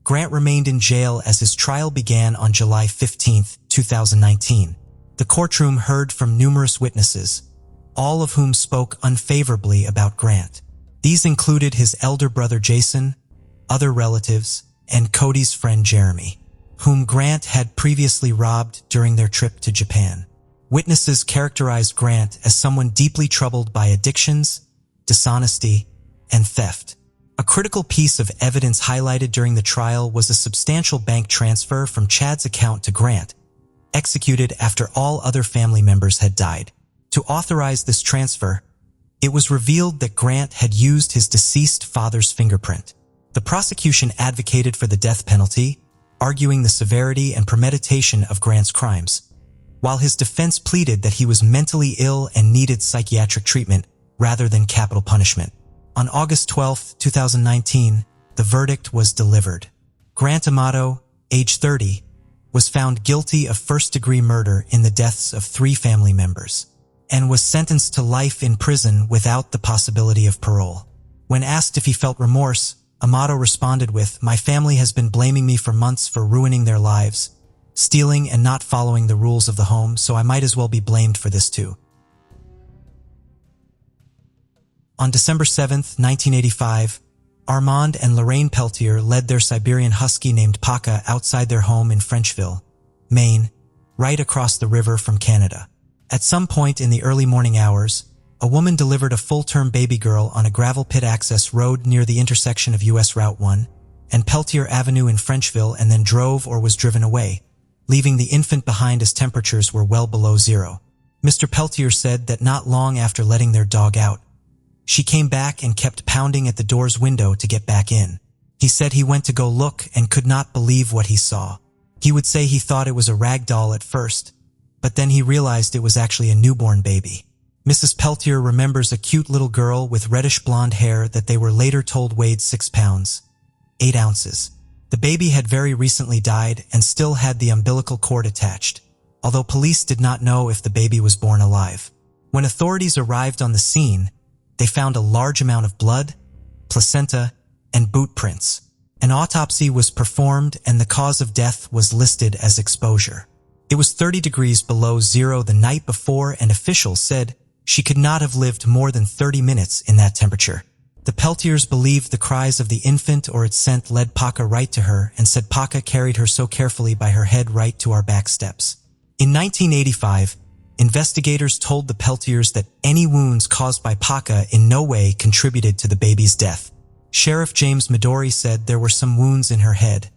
Grant remained in jail as his trial began on July 15, 2019. The courtroom heard from numerous witnesses, all of whom spoke unfavorably about Grant. These included his elder brother Jason, other relatives, and Cody's friend Jeremy, whom Grant had previously robbed during their trip to Japan. Witnesses characterized Grant as someone deeply troubled by addictions, dishonesty, and theft. A critical piece of evidence highlighted during the trial was a substantial bank transfer from Chad's account to Grant, executed after all other family members had died. To authorize this transfer, it was revealed that Grant had used his deceased father's fingerprint. The prosecution advocated for the death penalty, arguing the severity and premeditation of Grant's crimes, while his defense pleaded that he was mentally ill and needed psychiatric treatment rather than capital punishment. On August 12, 2019, the verdict was delivered. Grant Amato, age 30, was found guilty of first-degree murder in the deaths of 3 family members, and was sentenced to life in prison without the possibility of parole. When asked if he felt remorse, Amato responded with, "My family has been blaming me for months for ruining their lives, stealing and not following the rules of the home, so I might as well be blamed for this too." On December 7, 1985, Armand and Lorraine Peltier led their Siberian husky named Paka outside their home in Frenchville, Maine, right across the river from Canada. At some point in the early morning hours, a woman delivered a full-term baby girl on a gravel pit access road near the intersection of US Route 1 and Peltier Avenue in Frenchville, and then drove or was driven away, leaving the infant behind as temperatures were well below zero. Mr. Peltier said that not long after letting their dog out, she came back and kept pounding at the door's window to get back in. He said he went to go look and could not believe what he saw. He would say he thought it was a rag doll at first, but then he realized it was actually a newborn baby. Mrs. Peltier remembers a cute little girl with reddish blonde hair that they were later told weighed 6 pounds, 8 ounces. The baby had very recently died and still had the umbilical cord attached, although police did not know if the baby was born alive. When authorities arrived on the scene, they found a large amount of blood, placenta, and boot prints. An autopsy was performed and the cause of death was listed as exposure. It was 30 degrees below zero the night before, and officials said she could not have lived more than 30 minutes in that temperature. The Peltiers believed the cries of the infant or its scent led Paka right to her, and said Paka carried her so carefully by her head right to our back steps. In 1985, investigators told the Peltiers that any wounds caused by Paka in no way contributed to the baby's death. Sheriff James Midori said there were some wounds in her head,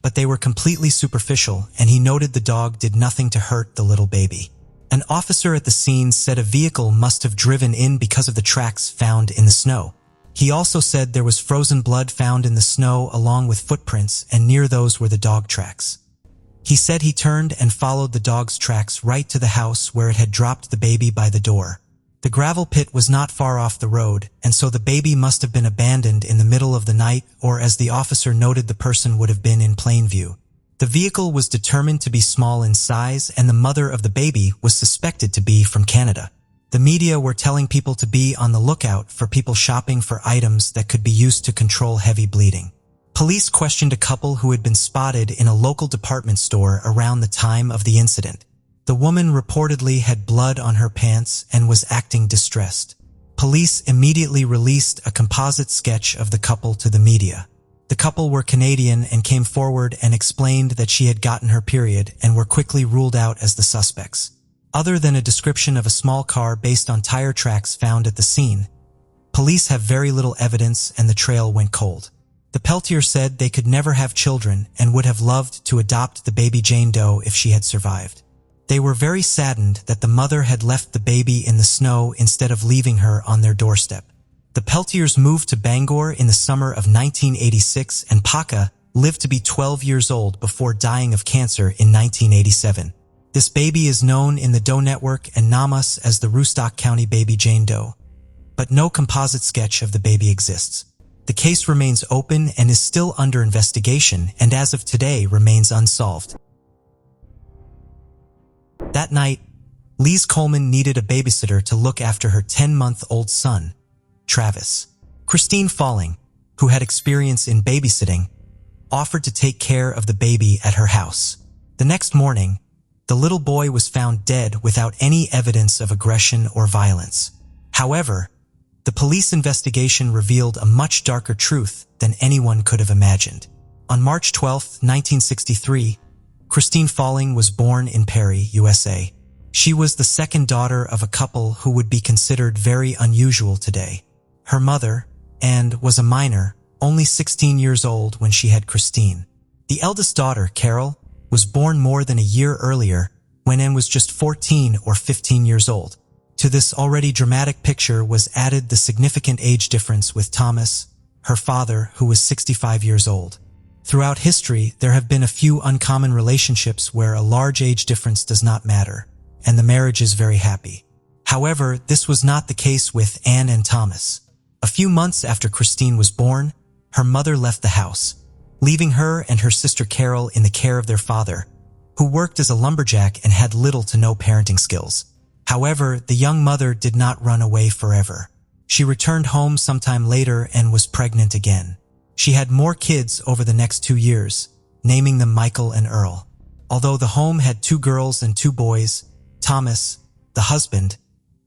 but they were completely superficial, and he noted the dog did nothing to hurt the little baby. An officer at the scene said a vehicle must have driven in because of the tracks found in the snow. He also said there was frozen blood found in the snow along with footprints, and near those were the dog tracks. He said he turned and followed the dog's tracks right to the house where it had dropped the baby by the door. The gravel pit was not far off the road, and so the baby must have been abandoned in the middle of the night, or as the officer noted, the person would have been in plain view. The vehicle was determined to be small in size, and the mother of the baby was suspected to be from Canada. The media were telling people to be on the lookout for people shopping for items that could be used to control heavy bleeding. Police questioned a couple who had been spotted in a local department store around the time of the incident. The woman reportedly had blood on her pants and was acting distressed. Police immediately released a composite sketch of the couple to the media. The couple were Canadian and came forward and explained that she had gotten her period, and were quickly ruled out as the suspects. Other than a description of a small car based on tire tracks found at the scene, police have very little evidence, and the trail went cold. The Peltier said they could never have children and would have loved to adopt the baby Jane Doe if she had survived. They were very saddened that the mother had left the baby in the snow instead of leaving her on their doorstep. The Peltiers moved to Bangor in the summer of 1986, and Paka lived to be 12 years old before dying of cancer in 1987. This baby is known in the Doe Network and Namas as the Rustock County baby Jane Doe, but no composite sketch of the baby exists. The case remains open and is still under investigation, and as of today remains unsolved. That night, Lise Coleman needed a babysitter to look after her 10-month-old son, Travis. Christine Falling, who had experience in babysitting, offered to take care of the baby at her house. The next morning, the little boy was found dead without any evidence of aggression or violence. However, the police investigation revealed a much darker truth than anyone could have imagined. On March 12, 1963, Christine Falling was born in Perry, USA. She was the second daughter of a couple who would be considered very unusual today. Her mother, Anne, was a minor, only 16 years old when she had Christine. The eldest daughter, Carol, was born more than a year earlier when Anne was just 14 or 15 years old. To this already dramatic picture was added the significant age difference with Thomas, her father, who was 65 years old. Throughout history, there have been a few uncommon relationships where a large age difference does not matter, and the marriage is very happy. However, this was not the case with Anne and Thomas. A few months after Christine was born, her mother left the house, leaving her and her sister Carol in the care of their father, who worked as a lumberjack and had little to no parenting skills. However, the young mother did not run away forever. She returned home sometime later and was pregnant again. She had more kids over the next 2 years, naming them Michael and Earl. Although the home had 2 girls and 2 boys, Thomas, the husband,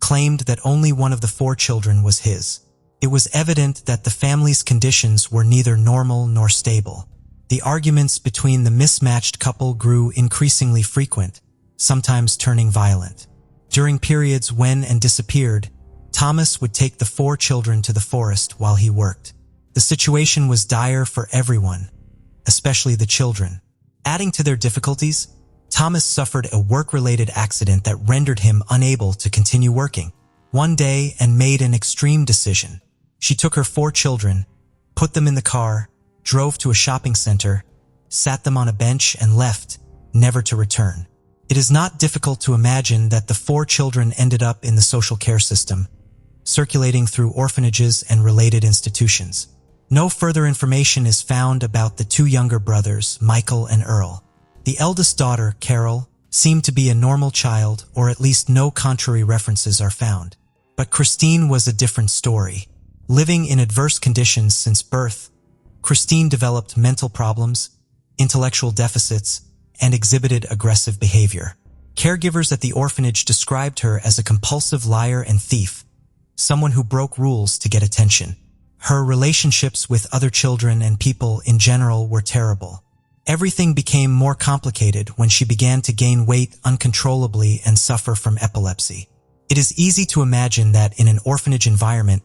claimed that only one of the 4 children was his. It was evident that the family's conditions were neither normal nor stable. The arguments between the mismatched couple grew increasingly frequent, sometimes turning violent. During periods when Anne disappeared, Thomas would take the 4 children to the forest while he worked. The situation was dire for everyone, especially the children. Adding to their difficulties, Thomas suffered a work-related accident that rendered him unable to continue working. One day, Anne made an extreme decision. She took her 4 children, put them in the car, drove to a shopping center, sat them on a bench and left, never to return. It is not difficult to imagine that the 4 children ended up in the social care system, circulating through orphanages and related institutions. No further information is found about the 2 younger brothers, Michael and Earl. The eldest daughter, Carol, seemed to be a normal child, or at least no contrary references are found. But Christine was a different story. Living in adverse conditions since birth, Christine developed mental problems, intellectual deficits, and exhibited aggressive behavior. Caregivers at the orphanage described her as a compulsive liar and thief, someone who broke rules to get attention. Her relationships with other children and people in general were terrible. Everything became more complicated when she began to gain weight uncontrollably and suffer from epilepsy. It is easy to imagine that in an orphanage environment,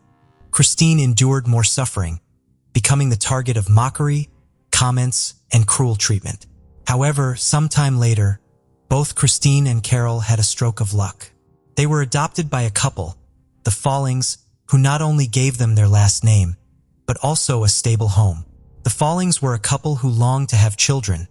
Christine endured more suffering, becoming the target of mockery, comments, and cruel treatment. However, sometime later, both Christine and Carol had a stroke of luck. They were adopted by a couple, the Fallings, who not only gave them their last name, but also a stable home. The Fallings were a couple who longed to have children,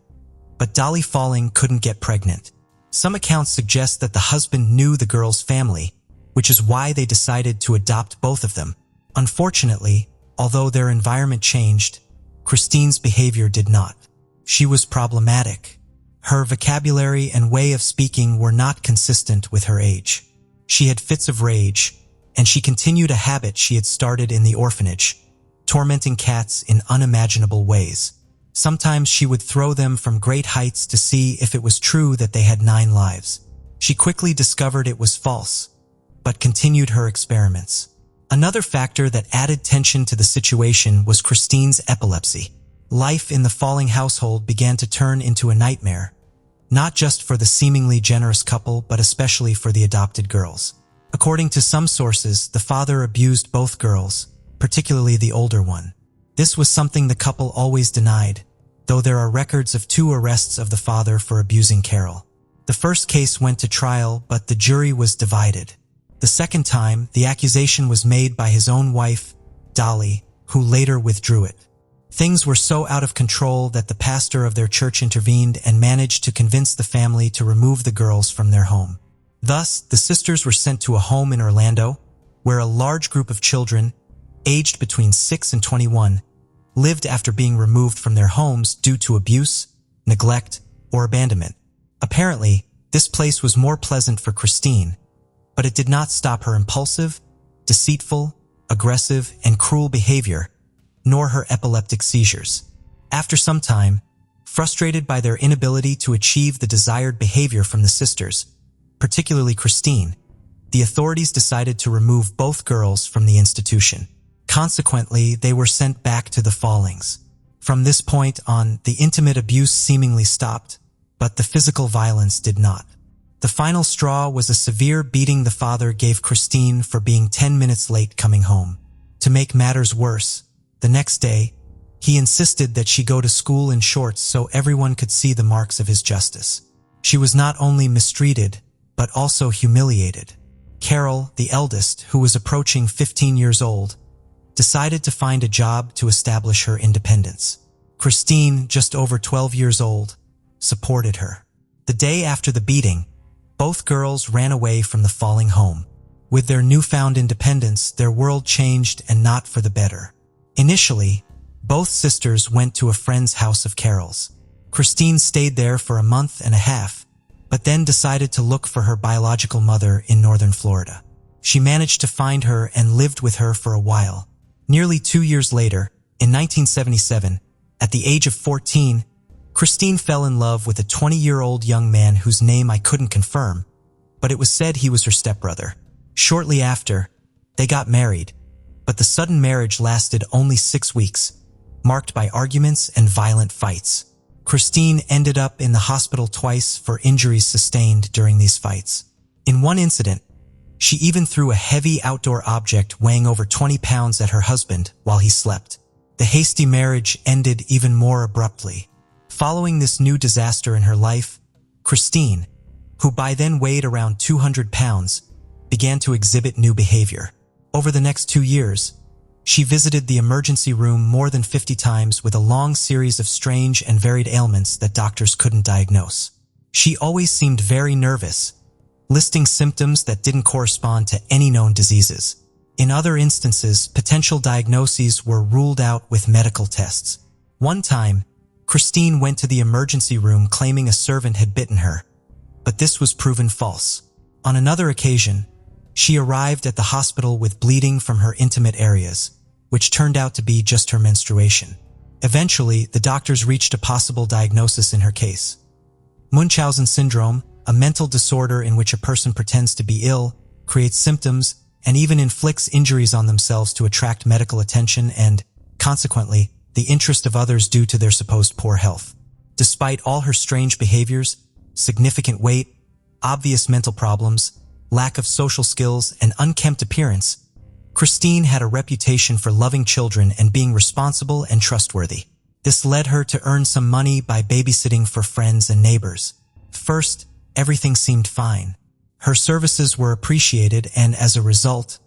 but Dolly Falling couldn't get pregnant. Some accounts suggest that the husband knew the girl's family, which is why they decided to adopt both of them. Unfortunately, although their environment changed, Christine's behavior did not. She was problematic. Her vocabulary and way of speaking were not consistent with her age. She had fits of rage, and she continued a habit she had started in the orphanage, tormenting cats in unimaginable ways. Sometimes she would throw them from great heights to see if it was true that they had 9 lives. She quickly discovered it was false, but continued her experiments. Another factor that added tension to the situation was Christine's epilepsy. Life in the Falling household began to turn into a nightmare, not just for the seemingly generous couple, but especially for the adopted girls. According to some sources, the father abused both girls, particularly the older one. This was something the couple always denied, though there are records of 2 arrests of the father for abusing Carol. The first case went to trial, but the jury was divided. The second time, the accusation was made by his own wife, Dolly, who later withdrew it. Things were so out of control that the pastor of their church intervened and managed to convince the family to remove the girls from their home. Thus, the sisters were sent to a home in Orlando, where a large group of children, aged between 6 and 21, lived after being removed from their homes due to abuse, neglect, or abandonment. Apparently, This place was more pleasant for Christine, but it did not stop her impulsive, deceitful, aggressive, and cruel behavior, nor her epileptic seizures. After some time, frustrated by their inability to achieve the desired behavior from the sisters, particularly Christine, the authorities decided to remove both girls from the institution. Consequently, they were sent back to the Fallings. From this point on, the intimate abuse seemingly stopped, but the physical violence did not. The final straw was a severe beating the father gave Christine for being 10 minutes late coming home. To make matters worse, the next day, he insisted that she go to school in shorts so everyone could see the marks of his justice. She was not only mistreated, but also humiliated. Carol, the eldest, who was approaching 15 years old, decided to find a job to establish her independence. Christine, just over 12 years old, supported her. The day after the beating, both girls ran away from the Falling home. With their newfound independence, their world changed, and not for the better. Initially, both sisters went to a friend's house of Carol's. Christine stayed there for a month and a half, but then decided to look for her biological mother in northern Florida. She managed to find her and lived with her for a while. Nearly 2 years later, in 1977, at the age of 14, Christine fell in love with a 20-year-old young man whose name I couldn't confirm, but it was said he was her stepbrother. Shortly after, they got married, but the sudden marriage lasted only 6 weeks, marked by arguments and violent fights. Christine ended up in the hospital twice for injuries sustained during these fights. In one incident, she even threw a heavy outdoor object weighing over 20 pounds at her husband while he slept. The hasty marriage ended even more abruptly. Following this new disaster in her life, Christine, who by then weighed around 200 pounds, began to exhibit new behavior. Over the next 2 years, she visited the emergency room more than 50 times with a long series of strange and varied ailments that doctors couldn't diagnose. She always seemed very nervous, listing symptoms that didn't correspond to any known diseases. In other instances, potential diagnoses were ruled out with medical tests. One time, Christine went to the emergency room claiming a servant had bitten her, but this was proven false. On another occasion, she arrived at the hospital with bleeding from her intimate areas, which turned out to be just her menstruation. Eventually, the doctors reached a possible diagnosis in her case. Munchausen syndrome, a mental disorder in which a person pretends to be ill, creates symptoms, and even inflicts injuries on themselves to attract medical attention and, consequently, the interest of others due to their supposed poor health. Despite all her strange behaviors, significant weight, obvious mental problems, lack of social skills, and unkempt appearance, Christine had a reputation for loving children and being responsible and trustworthy. This led her to earn some money by babysitting for friends and neighbors. First, everything seemed fine. Her services were appreciated, and as a result,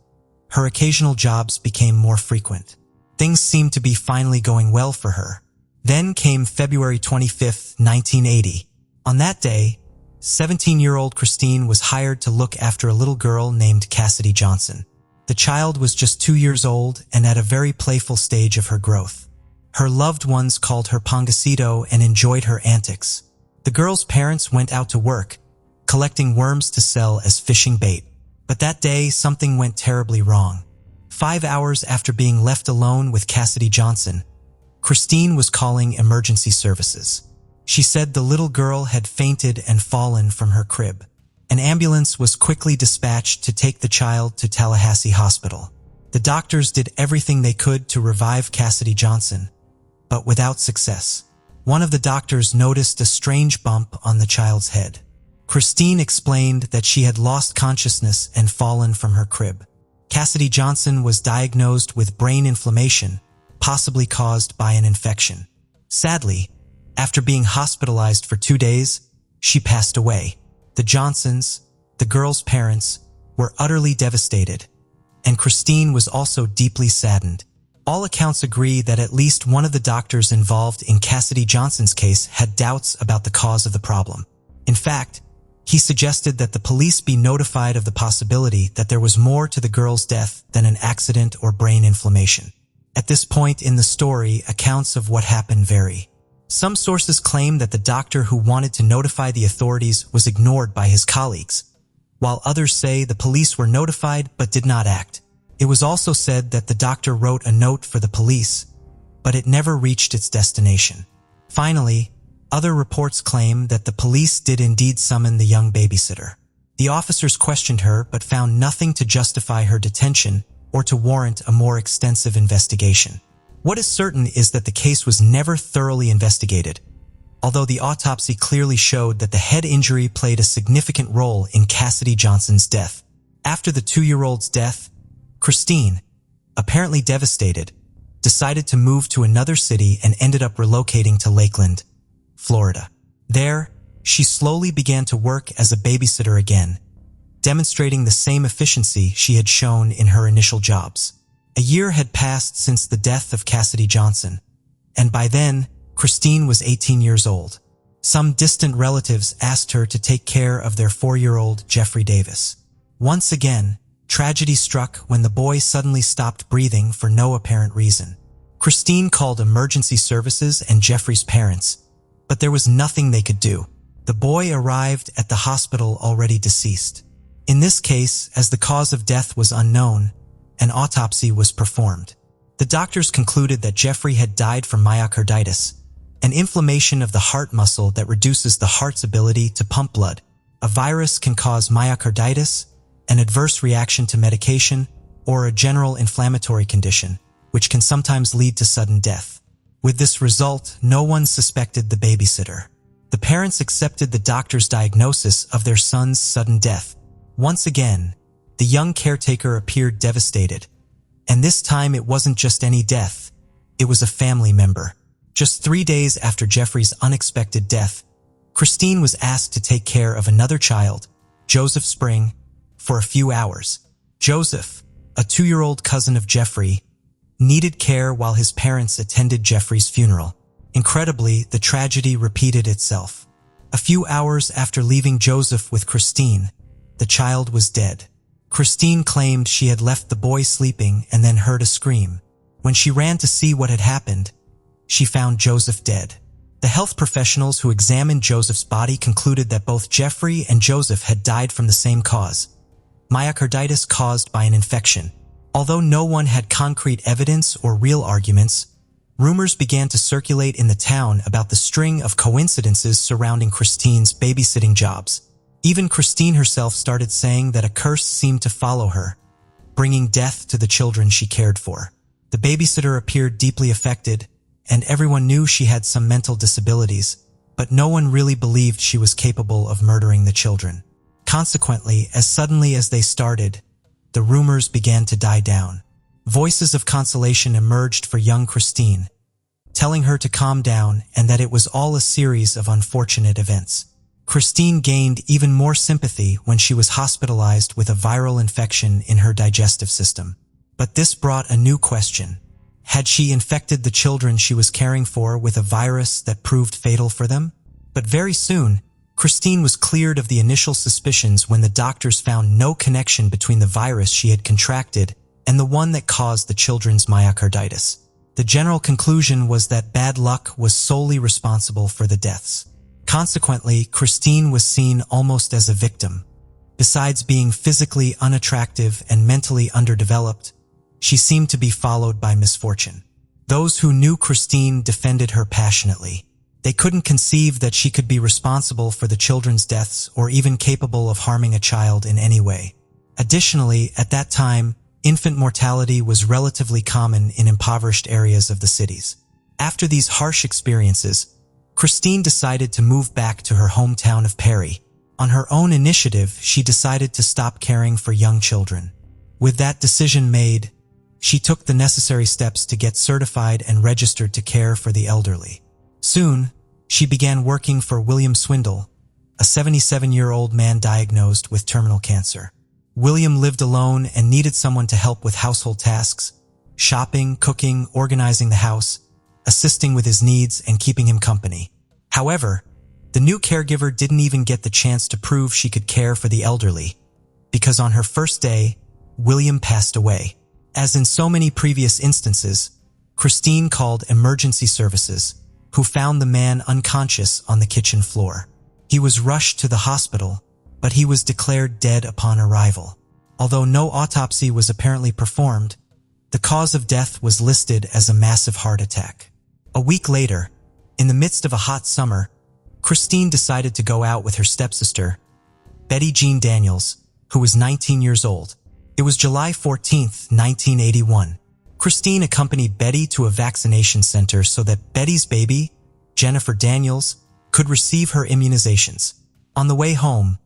her occasional jobs became more frequent. Things seemed to be finally going well for her. Then came February 25, 1980. On that day, 17-year-old Christine was hired to look after a little girl named Cassidy Johnson. The child was just 2 years old and at a very playful stage of her growth. Her loved ones called her Pongacito and enjoyed her antics. The girl's parents went out to work, collecting worms to sell as fishing bait. But that day, something went terribly wrong. 5 hours after being left alone with Cassidy Johnson, Christine was calling emergency services. She said the little girl had fainted and fallen from her crib. An ambulance was quickly dispatched to take the child to Tallahassee Hospital. The doctors did everything they could to revive Cassidy Johnson, but without success. One of the doctors noticed a strange bump on the child's head. Christine explained that she had lost consciousness and fallen from her crib. Cassidy Johnson was diagnosed with brain inflammation, possibly caused by an infection. Sadly, after being hospitalized for 2 days, she passed away. The Johnsons, the girl's parents, were utterly devastated, and Christine was also deeply saddened. All accounts agree that at least one of the doctors involved in Cassidy Johnson's case had doubts about the cause of the problem. In fact, he suggested that the police be notified of the possibility that there was more to the girl's death than an accident or brain inflammation. At this point in the story, accounts of what happened vary. Some sources claim that the doctor who wanted to notify the authorities was ignored by his colleagues, while others say the police were notified but did not act. It was also said that the doctor wrote a note for the police, but it never reached its destination. Finally, other reports claim that the police did indeed summon the young babysitter. The officers questioned her but found nothing to justify her detention or to warrant a more extensive investigation. What is certain is that the case was never thoroughly investigated, although the autopsy clearly showed that the head injury played a significant role in Cassidy Johnson's death. After the 2-year-old's death, Christine, apparently devastated, decided to move to another city and ended up relocating to Lakeland, Florida. There, she slowly began to work as a babysitter again, demonstrating the same efficiency she had shown in her initial jobs. A year had passed since the death of Cassidy Johnson, and by then, Christine was 18 years old. Some distant relatives asked her to take care of their 4-year-old Jeffrey Davis. Once again, tragedy struck when the boy suddenly stopped breathing for no apparent reason. Christine called emergency services and Jeffrey's parents, but there was nothing they could do. The boy arrived at the hospital already deceased. In this case, as the cause of death was unknown, an autopsy was performed. The doctors concluded that Jeffrey had died from myocarditis, an inflammation of the heart muscle that reduces the heart's ability to pump blood. A virus can cause myocarditis, an adverse reaction to medication, or a general inflammatory condition, which can sometimes lead to sudden death. With this result, no one suspected the babysitter. The parents accepted the doctor's diagnosis of their son's sudden death. Once again, the young caretaker appeared devastated, and this time it wasn't just any death, it was a family member. Just 3 days after Jeffrey's unexpected death, Christine was asked to take care of another child, Joseph Spring, for a few hours. Joseph, a 2-year-old cousin of Jeffrey, needed care while his parents attended Jeffrey's funeral. Incredibly, the tragedy repeated itself. A few hours after leaving Joseph with Christine, the child was dead. Christine claimed she had left the boy sleeping and then heard a scream. When she ran to see what had happened, she found Joseph dead. The health professionals who examined Joseph's body concluded that both Jeffrey and Joseph had died from the same cause, myocarditis caused by an infection. Although no one had concrete evidence or real arguments, rumors began to circulate in the town about the string of coincidences surrounding Christine's babysitting jobs. Even Christine herself started saying that a curse seemed to follow her, bringing death to the children she cared for. The babysitter appeared deeply affected, and everyone knew she had some mental disabilities, but no one really believed she was capable of murdering the children. Consequently, as suddenly as they started, the rumors began to die down. Voices of consolation emerged for young Christine, telling her to calm down and that it was all a series of unfortunate events. Christine gained even more sympathy when she was hospitalized with a viral infection in her digestive system. But this brought a new question. Had she infected the children she was caring for with a virus that proved fatal for them? But very soon, Christine was cleared of the initial suspicions when the doctors found no connection between the virus she had contracted and the one that caused the children's myocarditis. The general conclusion was that bad luck was solely responsible for the deaths. Consequently, Christine was seen almost as a victim. Besides being physically unattractive and mentally underdeveloped, she seemed to be followed by misfortune. Those who knew Christine defended her passionately. They couldn't conceive that she could be responsible for the children's deaths or even capable of harming a child in any way. Additionally, at that time, infant mortality was relatively common in impoverished areas of the cities. After these harsh experiences, Christine decided to move back to her hometown of Perry. On her own initiative, she decided to stop caring for young children. With that decision made, she took the necessary steps to get certified and registered to care for the elderly. Soon, she began working for William Swindle, a 77-year-old man diagnosed with terminal cancer. William lived alone and needed someone to help with household tasks, shopping, cooking, organizing the house, assisting with his needs, and keeping him company. However, the new caregiver didn't even get the chance to prove she could care for the elderly, because on her first day, William passed away. As in so many previous instances, Christine called emergency services, who found the man unconscious on the kitchen floor. He was rushed to the hospital, but he was declared dead upon arrival. Although no autopsy was apparently performed, the cause of death was listed as a massive heart attack. A week later, in the midst of a hot summer, Christine decided to go out with her stepsister, Betty Jean Daniels, who was 19 years old. It was July 14, 1981. Christine accompanied Betty to a vaccination center so that Betty's baby, Jennifer Daniels, could receive her immunizations. On the way home,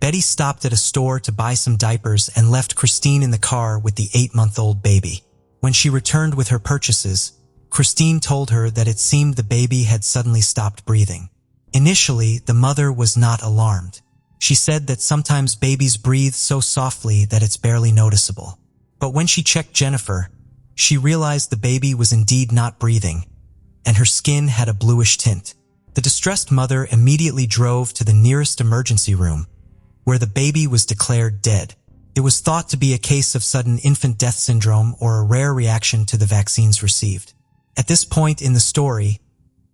Betty stopped at a store to buy some diapers and left Christine in the car with the 8-month-old baby. When she returned with her purchases, Christine told her that it seemed the baby had suddenly stopped breathing. Initially, the mother was not alarmed. She said that sometimes babies breathe so softly that it's barely noticeable. But when she checked Jennifer, she realized the baby was indeed not breathing, and her skin had a bluish tint. The distressed mother immediately drove to the nearest emergency room, where the baby was declared dead. It was thought to be a case of sudden infant death syndrome or a rare reaction to the vaccines received. At this point in the story,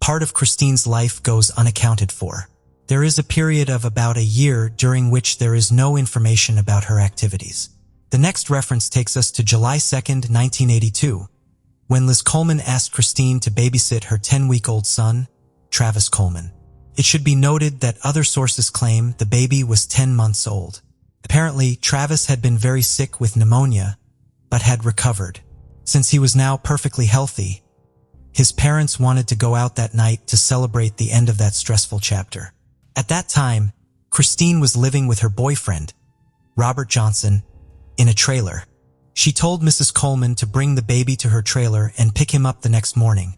part of Christine's life goes unaccounted for. There is a period of about a year during which there is no information about her activities. The next reference takes us to July 2, 1982, when Liz Coleman asked Christine to babysit her 10-week-old son, Travis Coleman. It should be noted that other sources claim the baby was 10 months old. Apparently, Travis had been very sick with pneumonia, but had recovered. Since he was now perfectly healthy, his parents wanted to go out that night to celebrate the end of that stressful chapter. At that time, Christine was living with her boyfriend, Robert Johnson, in a trailer. She told Mrs. Coleman to bring the baby to her trailer and pick him up the next morning,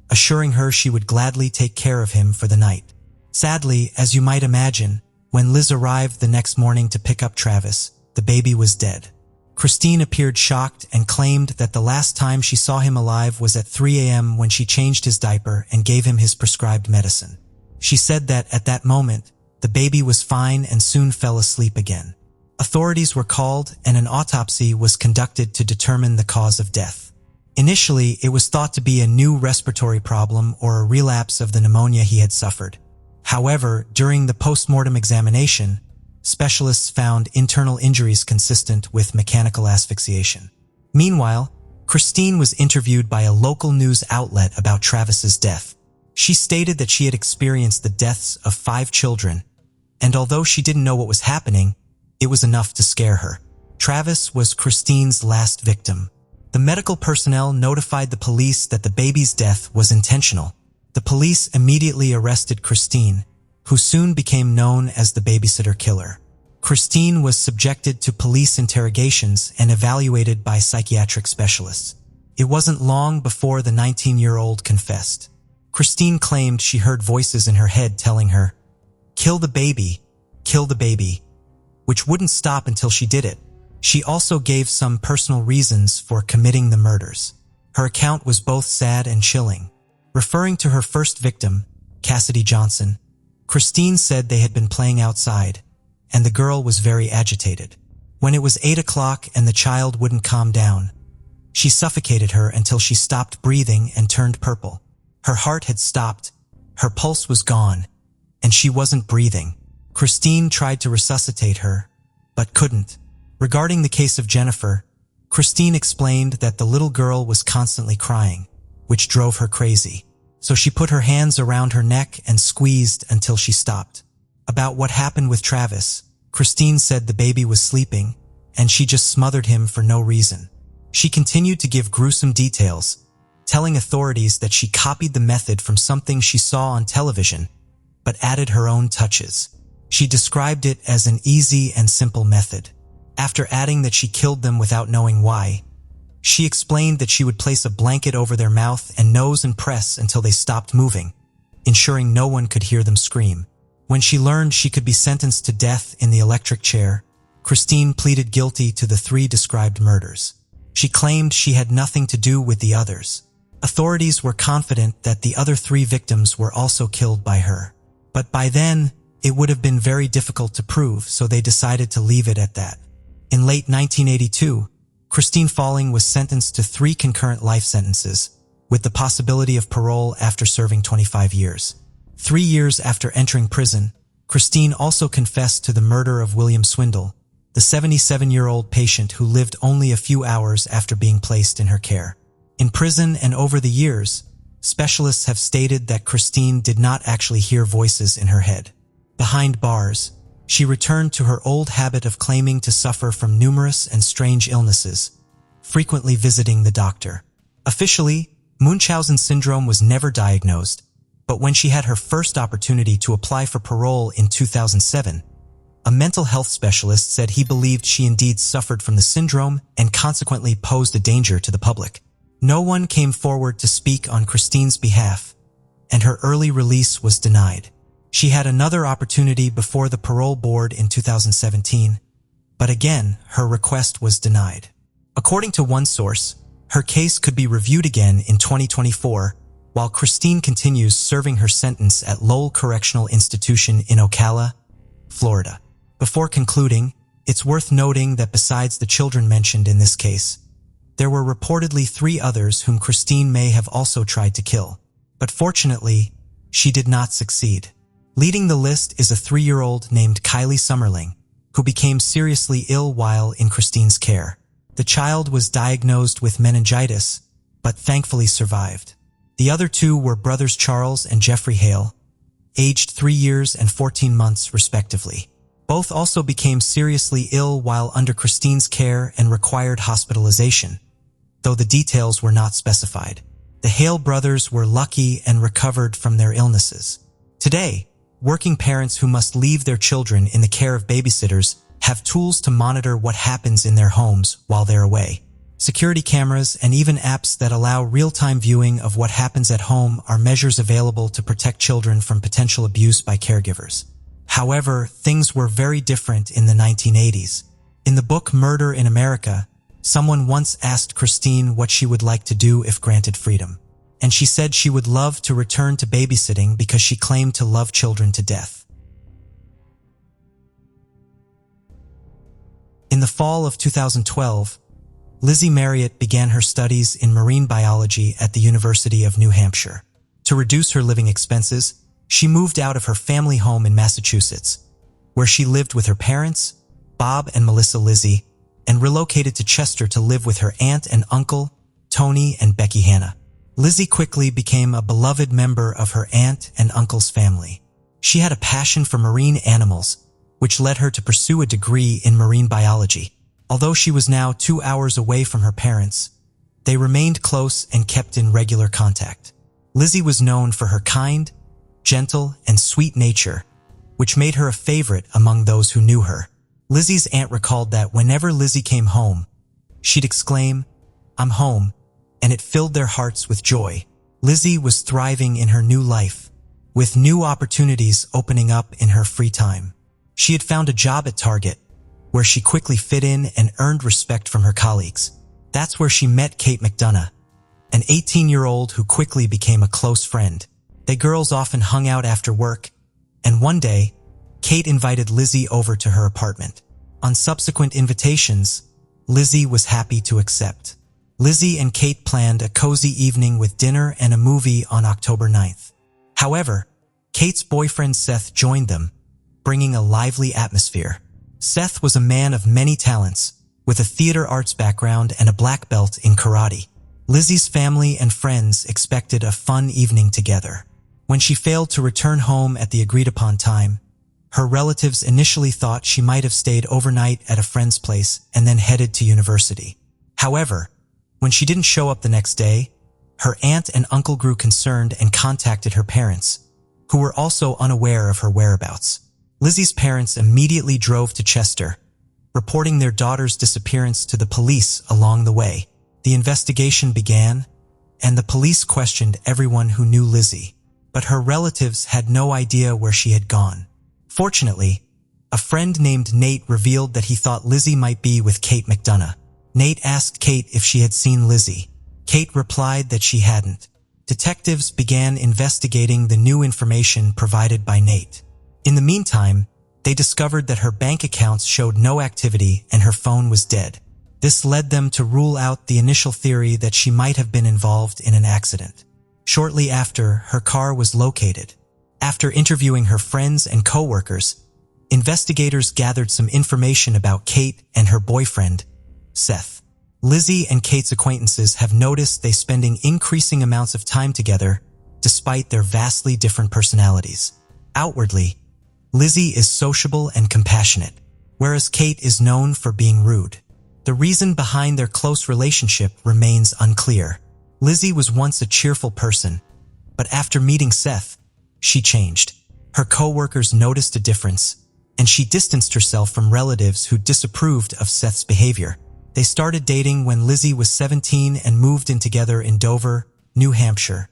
assuring her she would gladly take care of him for the night. Sadly, as you might imagine, when Liz arrived the next morning to pick up Travis, the baby was dead. Christine appeared shocked and claimed that the last time she saw him alive was at 3 a.m. when she changed his diaper and gave him his prescribed medicine. She said that at that moment, the baby was fine and soon fell asleep again. Authorities were called and an autopsy was conducted to determine the cause of death. Initially, it was thought to be a new respiratory problem or a relapse of the pneumonia he had suffered. However, during the post-mortem examination, specialists found internal injuries consistent with mechanical asphyxiation. Meanwhile, Christine was interviewed by a local news outlet about Travis's death. She stated that she had experienced the deaths of 5 children, and although she didn't know what was happening, it was enough to scare her. Travis was Christine's last victim. The medical personnel notified the police that the baby's death was intentional. The police immediately arrested Christine, who soon became known as the babysitter killer. Christine was subjected to police interrogations and evaluated by psychiatric specialists. It wasn't long before the 19-year-old confessed. Christine claimed she heard voices in her head telling her, kill the baby," which wouldn't stop until she did it. She also gave some personal reasons for committing the murders. Her account was both sad and chilling. Referring to her first victim, Cassidy Johnson, Christine said they had been playing outside, and the girl was very agitated. When it was 8 o'clock and the child wouldn't calm down, she suffocated her until she stopped breathing and turned purple. Her heart had stopped, her pulse was gone, and she wasn't breathing. Christine tried to resuscitate her, but couldn't. Regarding the case of Jennifer, Christine explained that the little girl was constantly crying, which drove her crazy. So she put her hands around her neck and squeezed until she stopped. About what happened with Travis, Christine said the baby was sleeping, and she just smothered him for no reason. She continued to give gruesome details, telling authorities that she copied the method from something she saw on television, but added her own touches. She described it as an easy and simple method. After adding that she killed them without knowing why, she explained that she would place a blanket over their mouth and nose and press until they stopped moving, ensuring no one could hear them scream. When she learned she could be sentenced to death in the electric chair, Christine pleaded guilty to the 3 described murders. She claimed she had nothing to do with the others. Authorities were confident that the other 3 victims were also killed by her. But by then, it would have been very difficult to prove, so they decided to leave it at that. In late 1982, Christine Falling was sentenced to 3 concurrent life sentences, with the possibility of parole after serving 25 years. 3 years after entering prison, Christine also confessed to the murder of William Swindle, the 77-year-old patient who lived only a few hours after being placed in her care. In prison and over the years, specialists have stated that Christine did not actually hear voices in her head. Behind bars, she returned to her old habit of claiming to suffer from numerous and strange illnesses, frequently visiting the doctor. Officially, Munchausen syndrome was never diagnosed, but when she had her first opportunity to apply for parole in 2007, a mental health specialist said he believed she indeed suffered from the syndrome and consequently posed a danger to the public. No one came forward to speak on Christine's behalf, and her early release was denied. She had another opportunity before the parole board in 2017, but again, her request was denied. According to one source, her case could be reviewed again in 2024, while Christine continues serving her sentence at Lowell Correctional Institution in Ocala, Florida. Before concluding, it's worth noting that besides the children mentioned in this case, there were reportedly 3 others whom Christine may have also tried to kill. But fortunately, she did not succeed. Leading the list is a 3-year-old named Kylie Summerling, who became seriously ill while in Christine's care. The child was diagnosed with meningitis, but thankfully survived. The other 2 were brothers Charles and Jeffrey Hale, aged 3 years and 14 months respectively. Both also became seriously ill while under Christine's care and required hospitalization, though the details were not specified. The Hale brothers were lucky and recovered from their illnesses. Today, working parents who must leave their children in the care of babysitters have tools to monitor what happens in their homes while they're away. Security cameras and even apps that allow real-time viewing of what happens at home are measures available to protect children from potential abuse by caregivers. However, things were very different in the 1980s. In the book Murder in America, someone once asked Christine what she would like to do if granted freedom, and she said she would love to return to babysitting because she claimed to love children to death. In the fall of 2012, Lizzie Marriott began her studies in marine biology at the University of New Hampshire. To reduce her living expenses, she moved out of her family home in Massachusetts, where she lived with her parents, Bob and Melissa Lizzie, and relocated to Chester to live with her aunt and uncle, Tony and Becky Hannah. Lizzie quickly became a beloved member of her aunt and uncle's family. She had a passion for marine animals, which led her to pursue a degree in marine biology. Although she was now 2 hours away from her parents, they remained close and kept in regular contact. Lizzie was known for her kind, gentle, and sweet nature, which made her a favorite among those who knew her. Lizzie's aunt recalled that whenever Lizzie came home, she'd exclaim, "I'm home," and it filled their hearts with joy. Lizzie was thriving in her new life, with new opportunities opening up in her free time. She had found a job at Target, where she quickly fit in and earned respect from her colleagues. That's where she met Kate McDonough, an 18-year-old who quickly became a close friend. They girls often hung out after work, and one day, Kate invited Lizzie over to her apartment. On subsequent invitations, Lizzie was happy to accept. Lizzie and Kate planned a cozy evening with dinner and a movie on October 9th. However, Kate's boyfriend Seth joined them, bringing a lively atmosphere. Seth was a man of many talents, with a theater arts background and a black belt in karate. Lizzie's family and friends expected a fun evening together. When she failed to return home at the agreed-upon time, her relatives initially thought she might have stayed overnight at a friend's place and then headed to university. However, when she didn't show up the next day, her aunt and uncle grew concerned and contacted her parents, who were also unaware of her whereabouts. Lizzie's parents immediately drove to Chester, reporting their daughter's disappearance to the police along the way. The investigation began, and the police questioned everyone who knew Lizzie, but her relatives had no idea where she had gone. Fortunately, a friend named Nate revealed that he thought Lizzie might be with Kate McDonough. Nate asked Kate if she had seen Lizzie. Kate replied that she hadn't. Detectives began investigating the new information provided by Nate. In the meantime, they discovered that her bank accounts showed no activity and her phone was dead. This led them to rule out the initial theory that she might have been involved in an accident. Shortly after, her car was located. After interviewing her friends and co-workers, investigators gathered some information about Kate and her boyfriend, Seth. Lizzie and Kate's acquaintances have noticed they spending increasing amounts of time together despite their vastly different personalities. Outwardly, Lizzie is sociable and compassionate, whereas Kate is known for being rude. The reason behind their close relationship remains unclear. Lizzie was once a cheerful person, but after meeting Seth, she changed. Her co-workers noticed a difference, and she distanced herself from relatives who disapproved of Seth's behavior. They started dating when Lizzie was 17 and moved in together in Dover, New Hampshire,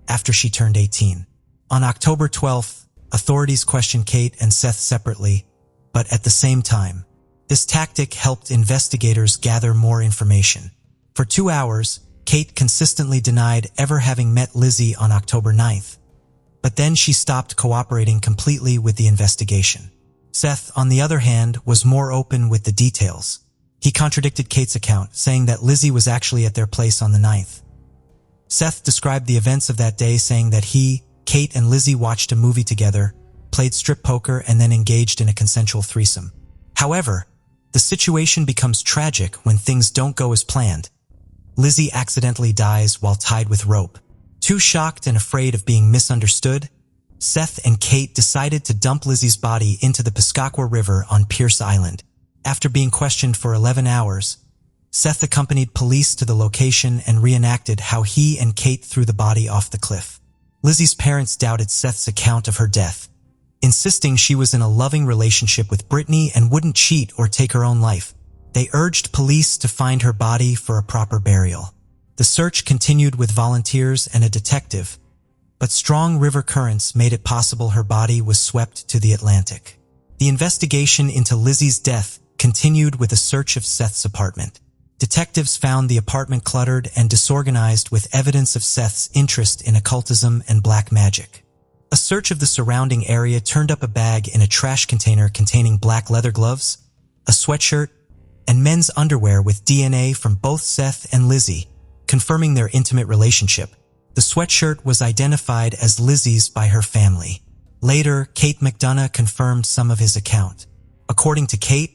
after she turned 18. On October 12th, authorities questioned Kate and Seth separately, but at the same time. This tactic helped investigators gather more information. For 2 hours, Kate consistently denied ever having met Lizzie on October 9th, but then she stopped cooperating completely with the investigation. Seth, on the other hand, was more open with the details. He contradicted Kate's account, saying that Lizzie was actually at their place on the 9th. Seth described the events of that day, saying that he, Kate, and Lizzie watched a movie together, played strip poker, and then engaged in a consensual threesome. However, the situation becomes tragic when things don't go as planned. Lizzie accidentally dies while tied with rope. Too shocked and afraid of being misunderstood, Seth and Kate decided to dump Lizzie's body into the Piscataqua River on Pierce Island. After being questioned for 11 hours, Seth accompanied police to the location and reenacted how he and Kate threw the body off the cliff. Lizzie's parents doubted Seth's account of her death, insisting she was in a loving relationship with Brittany and wouldn't cheat or take her own life. They urged police to find her body for a proper burial. The search continued with volunteers and a detective, but strong river currents made it possible her body was swept to the Atlantic. The investigation into Lizzie's death continued with a search of Seth's apartment. Detectives found the apartment cluttered and disorganized with evidence of Seth's interest in occultism and black magic. A search of the surrounding area turned up a bag in a trash container containing black leather gloves, a sweatshirt, and men's underwear with DNA from both Seth and Lizzie, confirming their intimate relationship. The sweatshirt was identified as Lizzie's by her family. Later, Kate McDonough confirmed some of his account. According to Kate,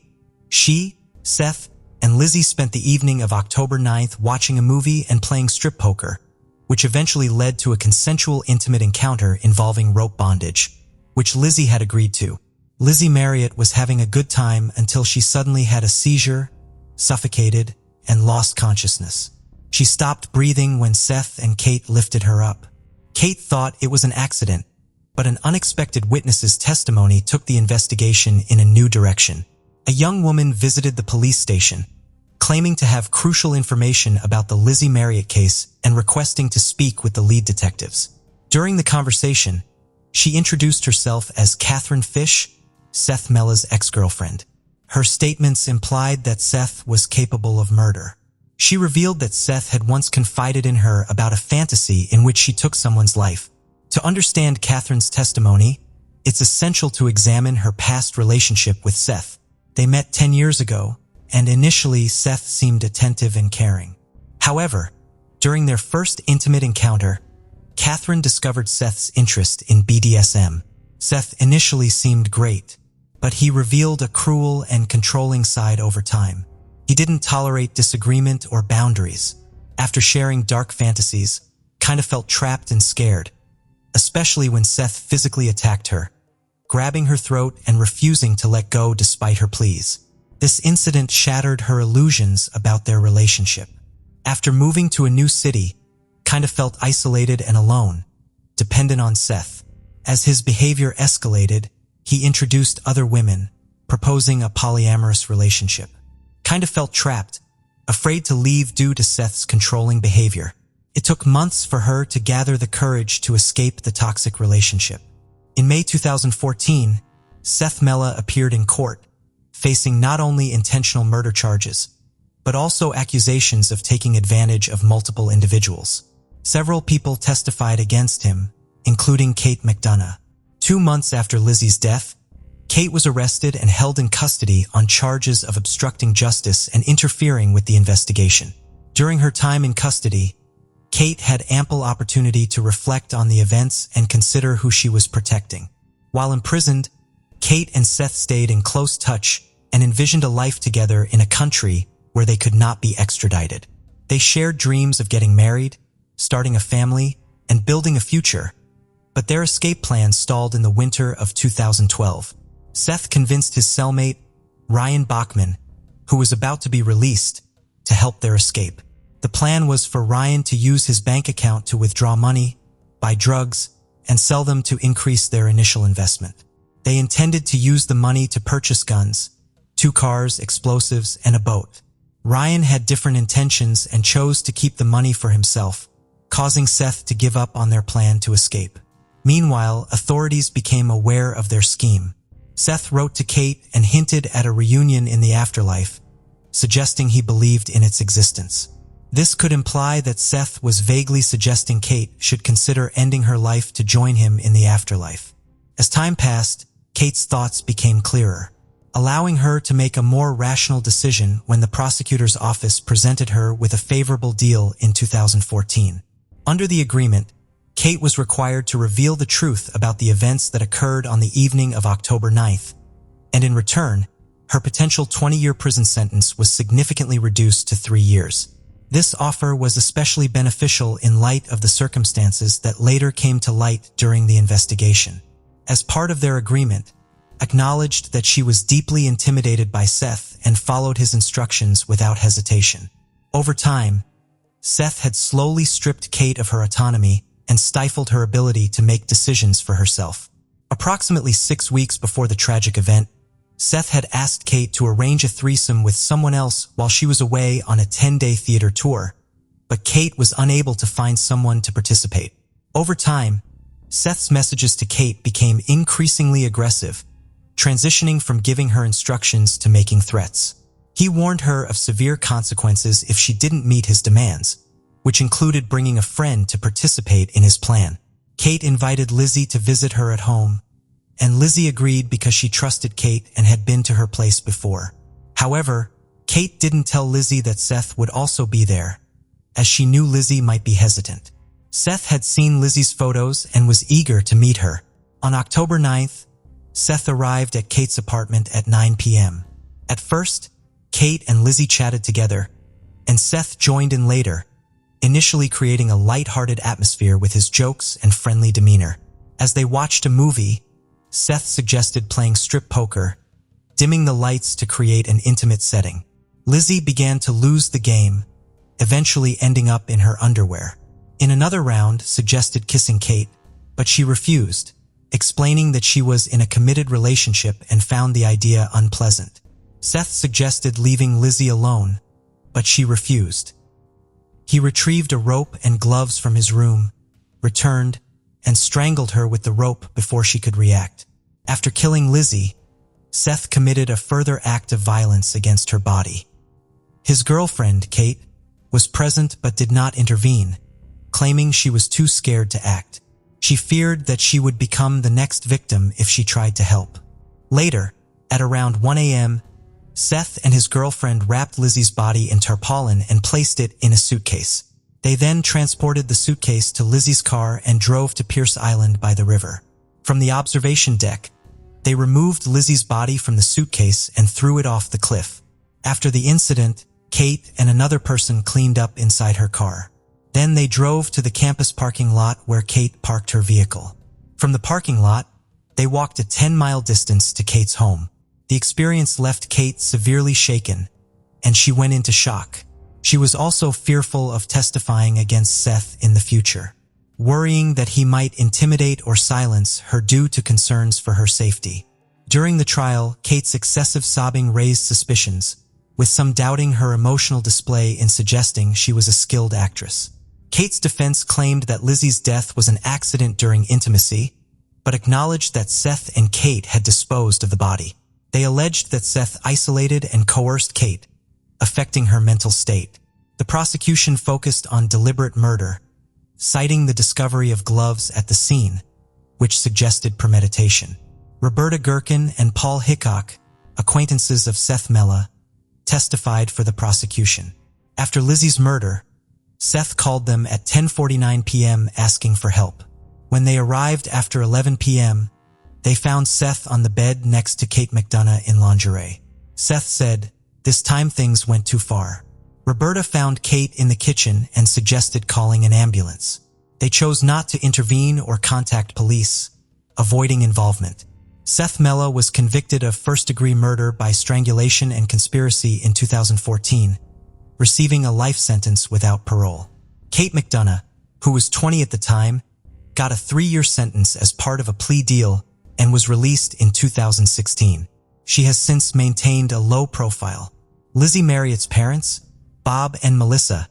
she, Seth, and Lizzie spent the evening of October 9th watching a movie and playing strip poker, which eventually led to a consensual intimate encounter involving rope bondage, which Lizzie had agreed to. Lizzie Marriott was having a good time until she suddenly had a seizure, suffocated, and lost consciousness. She stopped breathing when Seth and Kate lifted her up. Kate thought it was an accident, but an unexpected witness's testimony took the investigation in a new direction. A young woman visited the police station, claiming to have crucial information about the Lizzie Marriott case and requesting to speak with the lead detectives. During the conversation, she introduced herself as Catherine Fish, Seth Mella's ex-girlfriend. Her statements implied that Seth was capable of murder. She revealed that Seth had once confided in her about a fantasy in which she took someone's life. To understand Catherine's testimony, it's essential to examine her past relationship with Seth. They met 10 years ago, and initially Seth seemed attentive and caring. However, during their first intimate encounter, Catherine discovered Seth's interest in BDSM. Seth initially seemed great, but he revealed a cruel and controlling side over time. He didn't tolerate disagreement or boundaries. After sharing dark fantasies, kind of felt trapped and scared, especially when Seth physically attacked her, grabbing her throat and refusing to let go despite her pleas. This incident shattered her illusions about their relationship. After moving to a new city, kind of felt isolated and alone, dependent on Seth. As his behavior escalated, he introduced other women, proposing a polyamorous relationship. Kind of felt trapped, afraid to leave due to Seth's controlling behavior. It took months for her to gather the courage to escape the toxic relationship. In May 2014, Seth Mella appeared in court, facing not only intentional murder charges, but also accusations of taking advantage of multiple individuals. Several people testified against him, including Kate McDonough. 2 months after Lizzie's death, Kate was arrested and held in custody on charges of obstructing justice and interfering with the investigation. During her time in custody, Kate had ample opportunity to reflect on the events and consider who she was protecting. While imprisoned, Kate and Seth stayed in close touch and envisioned a life together in a country where they could not be extradited. They shared dreams of getting married, starting a family, and building a future, but their escape plans stalled in the winter of 2012. Seth convinced his cellmate, Ryan Bachman, who was about to be released, to help their escape. The plan was for Ryan to use his bank account to withdraw money, buy drugs, and sell them to increase their initial investment. They intended to use the money to purchase guns, 2 cars, explosives, and a boat. Ryan had different intentions and chose to keep the money for himself, causing Seth to give up on their plan to escape. Meanwhile, authorities became aware of their scheme. Seth wrote to Kate and hinted at a reunion in the afterlife, suggesting he believed in its existence. This could imply that Seth was vaguely suggesting Kate should consider ending her life to join him in the afterlife. As time passed, Kate's thoughts became clearer, allowing her to make a more rational decision when the prosecutor's office presented her with a favorable deal in 2014. Under the agreement, Kate was required to reveal the truth about the events that occurred on the evening of October 9th, and in return, her potential 20-year prison sentence was significantly reduced to 3 years. This offer was especially beneficial in light of the circumstances that later came to light during the investigation. As part of their agreement, acknowledged that she was deeply intimidated by Seth and followed his instructions without hesitation. Over time, Seth had slowly stripped Kate of her autonomy and stifled her ability to make decisions for herself. Approximately 6 weeks before the tragic event, Seth had asked Kate to arrange a threesome with someone else while she was away on a 10-day theater tour, but Kate was unable to find someone to participate. Over time, Seth's messages to Kate became increasingly aggressive, transitioning from giving her instructions to making threats. He warned her of severe consequences if she didn't meet his demands, which included bringing a friend to participate in his plan. Kate invited Lizzie to visit her at home, and Lizzie agreed because she trusted Kate and had been to her place before. However, Kate didn't tell Lizzie that Seth would also be there, as she knew Lizzie might be hesitant. Seth had seen Lizzie's photos and was eager to meet her. On October 9th, Seth arrived at Kate's apartment at 9 p.m. At first, Kate and Lizzie chatted together, and Seth joined in later, initially creating a light-hearted atmosphere with his jokes and friendly demeanor. As they watched a movie, Seth suggested playing strip poker, dimming the lights to create an intimate setting. Lizzie began to lose the game, eventually ending up in her underwear. In another round, suggested kissing Kate, but she refused, explaining that she was in a committed relationship and found the idea unpleasant. Seth suggested leaving Lizzie alone, but she refused. He retrieved a rope and gloves from his room, returned, and strangled her with the rope before she could react. After killing Lizzie, Seth committed a further act of violence against her body. His girlfriend, Kate, was present but did not intervene, claiming she was too scared to act. She feared that she would become the next victim if she tried to help. Later, at around 1 a.m., Seth and his girlfriend wrapped Lizzie's body in tarpaulin and placed it in a suitcase. They then transported the suitcase to Lizzie's car and drove to Pierce Island by the river. From the observation deck, they removed Lizzie's body from the suitcase and threw it off the cliff. After the incident, Kate and another person cleaned up inside her car. Then they drove to the campus parking lot where Kate parked her vehicle. From the parking lot, they walked a 10-mile distance to Kate's home. The experience left Kate severely shaken, and she went into shock. She was also fearful of testifying against Seth in the future, worrying that he might intimidate or silence her due to concerns for her safety. During the trial, Kate's excessive sobbing raised suspicions, with some doubting her emotional display in suggesting she was a skilled actress. Kate's defense claimed that Lizzie's death was an accident during intimacy, but acknowledged that Seth and Kate had disposed of the body. They alleged that Seth isolated and coerced Kate, affecting her mental state. The prosecution focused on deliberate murder, citing the discovery of gloves at the scene, which suggested premeditation. Roberta Gherkin and Paul Hickok, acquaintances of Seth Mella, testified for the prosecution. After Lizzie's murder, Seth called them at 10:49 p.m. asking for help. When they arrived after 11 p.m., they found Seth on the bed next to Kate McDonough in lingerie. Seth said, "This time things went too far." Roberta found Kate in the kitchen and suggested calling an ambulance. They chose not to intervene or contact police, avoiding involvement. Seth Mella was convicted of first-degree murder by strangulation and conspiracy in 2014, receiving a life sentence without parole. Kate McDonough, who was 20 at the time, got a 3-year sentence as part of a plea deal and was released in 2016. She has since maintained a low profile. Lizzie Marriott's parents, Bob and Melissa,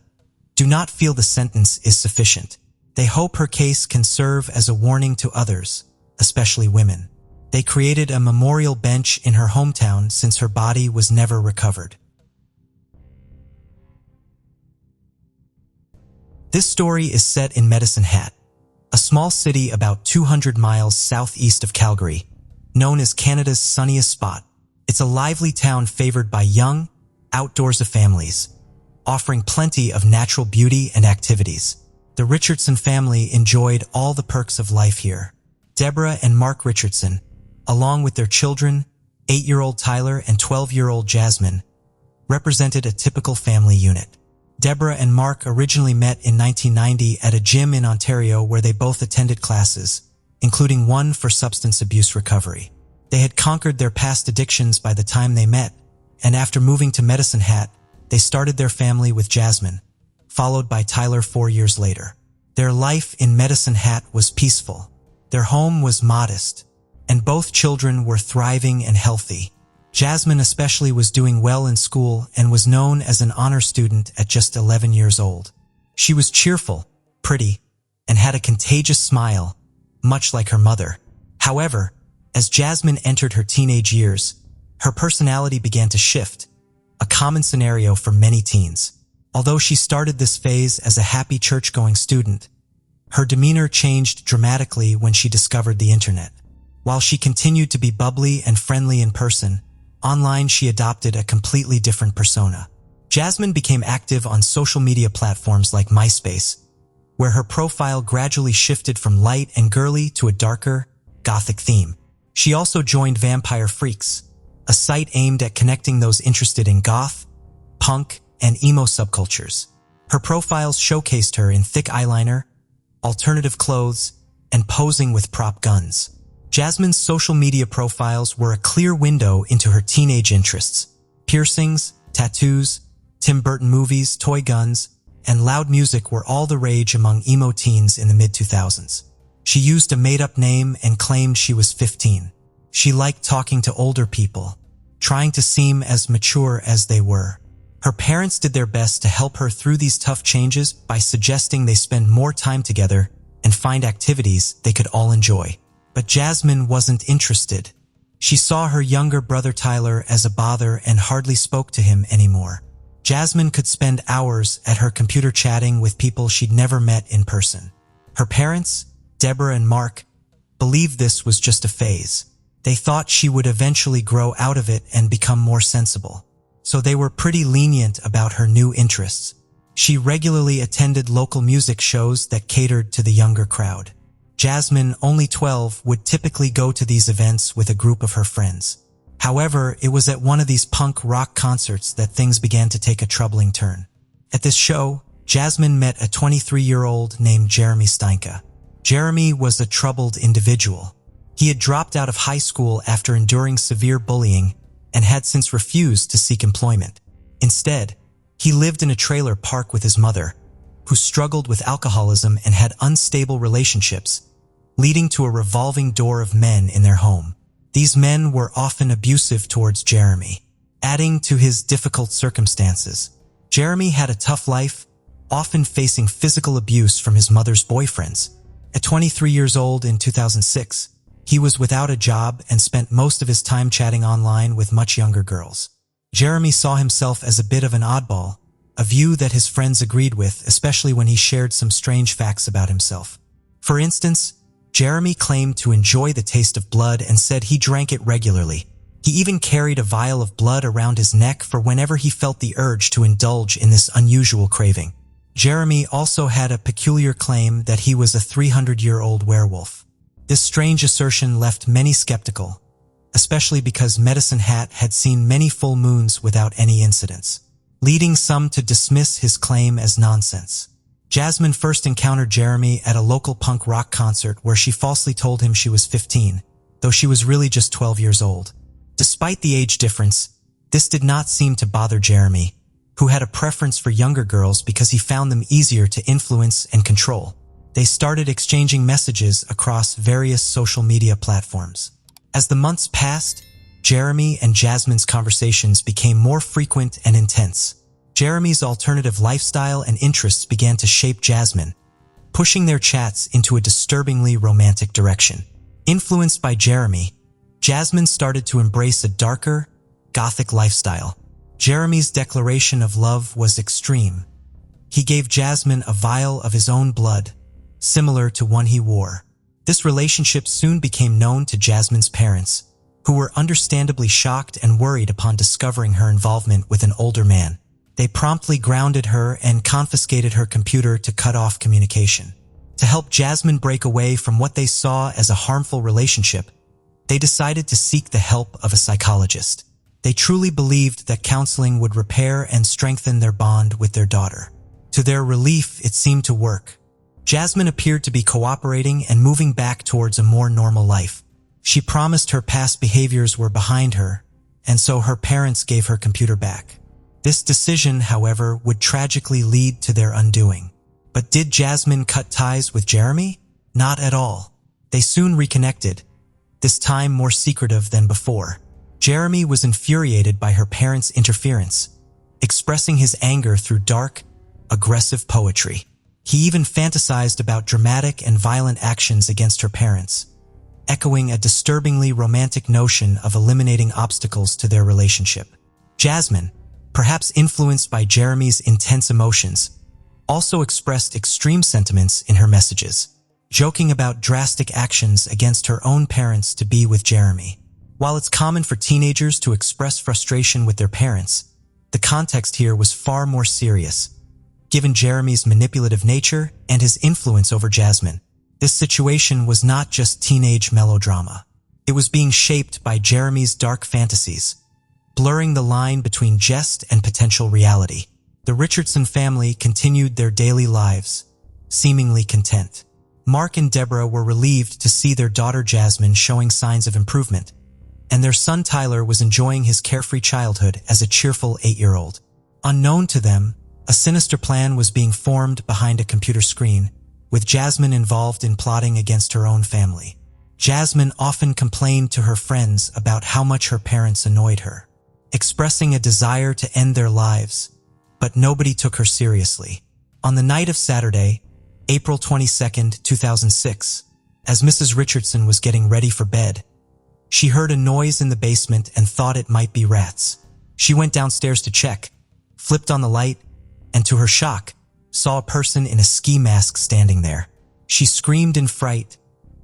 do not feel the sentence is sufficient. They hope her case can serve as a warning to others, especially women. They created a memorial bench in her hometown since her body was never recovered. This story is set in Medicine Hat, a small city about 200 miles southeast of Calgary, known as Canada's sunniest spot. It's a lively town favored by young, outdoorsy families, offering plenty of natural beauty and activities. The Richardson family enjoyed all the perks of life here. Deborah and Mark Richardson, along with their children, 8-year-old Tyler and 12-year-old Jasmine, represented a typical family unit. Deborah and Mark originally met in 1990 at a gym in Ontario where they both attended classes, including one for substance abuse recovery. They had conquered their past addictions by the time they met, and after moving to Medicine Hat, they started their family with Jasmine, followed by Tyler 4 years later. Their life in Medicine Hat was peaceful. Their home was modest, and both children were thriving and healthy. Jasmine especially was doing well in school and was known as an honor student at just 11 years old. She was cheerful, pretty, and had a contagious smile, much like her mother. However, as Jasmine entered her teenage years, her personality began to shift, a common scenario for many teens. Although she started this phase as a happy church-going student, her demeanor changed dramatically when she discovered the internet. While she continued to be bubbly and friendly in person, online she adopted a completely different persona. Jasmine became active on social media platforms like MySpace, where her profile gradually shifted from light and girly to a darker, gothic theme. She also joined Vampire Freaks, a site aimed at connecting those interested in goth, punk, and emo subcultures. Her profiles showcased her in thick eyeliner, alternative clothes, and posing with prop guns. Jasmine's social media profiles were a clear window into her teenage interests. Piercings, tattoos, Tim Burton movies, toy guns, and loud music were all the rage among emo teens in the mid-2000s. She used a made-up name and claimed she was 15. She liked talking to older people, trying to seem as mature as they were. Her parents did their best to help her through these tough changes by suggesting they spend more time together and find activities they could all enjoy. But Jasmine wasn't interested. She saw her younger brother Tyler as a bother and hardly spoke to him anymore. Jasmine could spend hours at her computer chatting with people she'd never met in person. Her parents, Deborah and Mark, believed this was just a phase. They thought she would eventually grow out of it and become more sensible. So they were pretty lenient about her new interests. She regularly attended local music shows that catered to the younger crowd. Jasmine, only 12, would typically go to these events with a group of her friends. However, it was at one of these punk rock concerts that things began to take a troubling turn. At this show, Jasmine met a 23-year-old named Jeremy Steinke. Jeremy was a troubled individual. He had dropped out of high school after enduring severe bullying and had since refused to seek employment. Instead, he lived in a trailer park with his mother, who struggled with alcoholism and had unstable relationships, leading to a revolving door of men in their home. These men were often abusive towards Jeremy, adding to his difficult circumstances. Jeremy had a tough life, often facing physical abuse from his mother's boyfriends. At 23 years old in 2006, he was without a job and spent most of his time chatting online with much younger girls. Jeremy saw himself as a bit of an oddball, a view that his friends agreed with, especially when he shared some strange facts about himself. For instance, Jeremy claimed to enjoy the taste of blood and said he drank it regularly. He even carried a vial of blood around his neck for whenever he felt the urge to indulge in this unusual craving. Jeremy also had a peculiar claim that he was a 300-year-old werewolf. This strange assertion left many skeptical, especially because Medicine Hat had seen many full moons without any incidents, leading some to dismiss his claim as nonsense. Jasmine first encountered Jeremy at a local punk rock concert where she falsely told him she was 15, though she was really just 12 years old. Despite the age difference, this did not seem to bother Jeremy, who had a preference for younger girls because he found them easier to influence and control. They started exchanging messages across various social media platforms. As the months passed, Jeremy and Jasmine's conversations became more frequent and intense. Jeremy's alternative lifestyle and interests began to shape Jasmine, pushing their chats into a disturbingly romantic direction. Influenced by Jeremy, Jasmine started to embrace a darker, gothic lifestyle. Jeremy's declaration of love was extreme. He gave Jasmine a vial of his own blood, similar to one he wore. This relationship soon became known to Jasmine's parents, who were understandably shocked and worried upon discovering her involvement with an older man. They promptly grounded her and confiscated her computer to cut off communication. To help Jasmine break away from what they saw as a harmful relationship, they decided to seek the help of a psychologist. They truly believed that counseling would repair and strengthen their bond with their daughter. To their relief, it seemed to work. Jasmine appeared to be cooperating and moving back towards a more normal life. She promised her past behaviors were behind her, and so her parents gave her computer back. This decision, however, would tragically lead to their undoing. But did Jasmine cut ties with Jeremy? Not at all. They soon reconnected, this time more secretive than before. Jeremy was infuriated by her parents' interference, expressing his anger through dark, aggressive poetry. He even fantasized about dramatic and violent actions against her parents, echoing a disturbingly romantic notion of eliminating obstacles to their relationship. Jasmine, perhaps influenced by Jeremy's intense emotions, also expressed extreme sentiments in her messages, joking about drastic actions against her own parents to be with Jeremy. While it's common for teenagers to express frustration with their parents, the context here was far more serious, given Jeremy's manipulative nature and his influence over Jasmine. This situation was not just teenage melodrama. It was being shaped by Jeremy's dark fantasies, blurring the line between jest and potential reality. The Richardson family continued their daily lives, seemingly content. Mark and Deborah were relieved to see their daughter Jasmine showing signs of improvement, and their son Tyler was enjoying his carefree childhood as a cheerful 8-year-old. Unknown to them, a sinister plan was being formed behind a computer screen, with Jasmine involved in plotting against her own family. Jasmine often complained to her friends about how much her parents annoyed her, expressing a desire to end their lives, but nobody took her seriously. On the night of Saturday, April 22, 2006, as Mrs. Richardson was getting ready for bed, she heard a noise in the basement and thought it might be rats. She went downstairs to check, flipped on the light, and to her shock, saw a person in a ski mask standing there. She screamed in fright,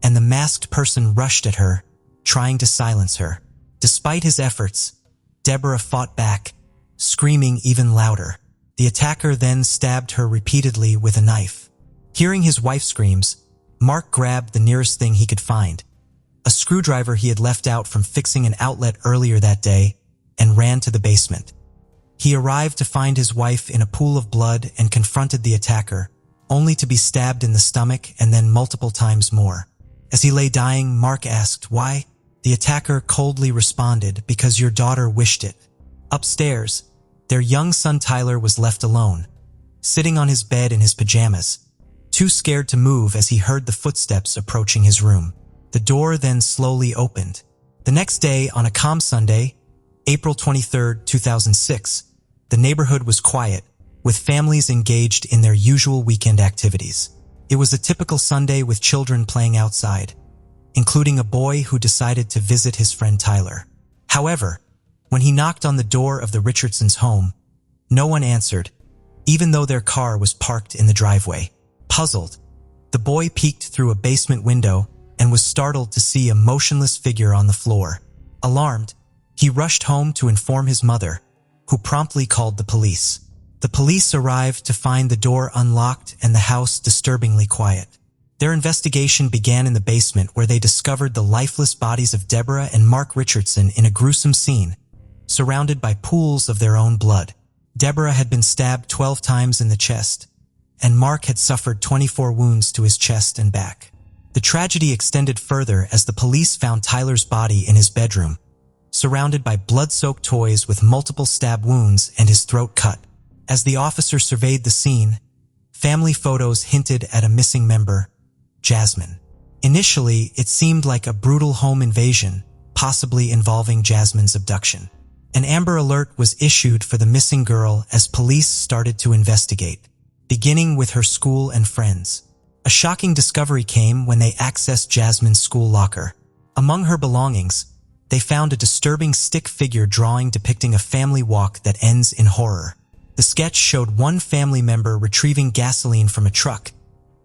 and the masked person rushed at her, trying to silence her. Despite his efforts, Deborah fought back, screaming even louder. The attacker then stabbed her repeatedly with a knife. Hearing his wife's screams, Mark grabbed the nearest thing he could find, a screwdriver he had left out from fixing an outlet earlier that day, and ran to the basement. He arrived to find his wife in a pool of blood and confronted the attacker, only to be stabbed in the stomach and then multiple times more. As he lay dying, Mark asked, "Why?" The attacker coldly responded, "Because your daughter wished it." Upstairs, their young son Tyler was left alone, sitting on his bed in his pajamas, too scared to move as he heard the footsteps approaching his room. The door then slowly opened. The next day, on a calm Sunday, April 23, 2006, the neighborhood was quiet, with families engaged in their usual weekend activities. It was a typical Sunday with children playing outside, including a boy who decided to visit his friend Tyler. However, when he knocked on the door of the Richardsons' home, no one answered, even though their car was parked in the driveway. Puzzled, the boy peeked through a basement window and was startled to see a motionless figure on the floor. Alarmed, he rushed home to inform his mother, who promptly called the police. The police arrived to find the door unlocked and the house disturbingly quiet. Their investigation began in the basement, where they discovered the lifeless bodies of Deborah and Mark Richardson in a gruesome scene, surrounded by pools of their own blood. Deborah had been stabbed 12 times in the chest, and Mark had suffered 24 wounds to his chest and back. The tragedy extended further as the police found Tyler's body in his bedroom, surrounded by blood-soaked toys with multiple stab wounds and his throat cut. As the officer surveyed the scene, family photos hinted at a missing member, Jasmine. Initially, it seemed like a brutal home invasion, possibly involving Jasmine's abduction. An Amber Alert was issued for the missing girl as police started to investigate, beginning with her school and friends. A shocking discovery came when they accessed Jasmine's school locker. Among her belongings, they found a disturbing stick figure drawing depicting a family walk that ends in horror. The sketch showed one family member retrieving gasoline from a truck,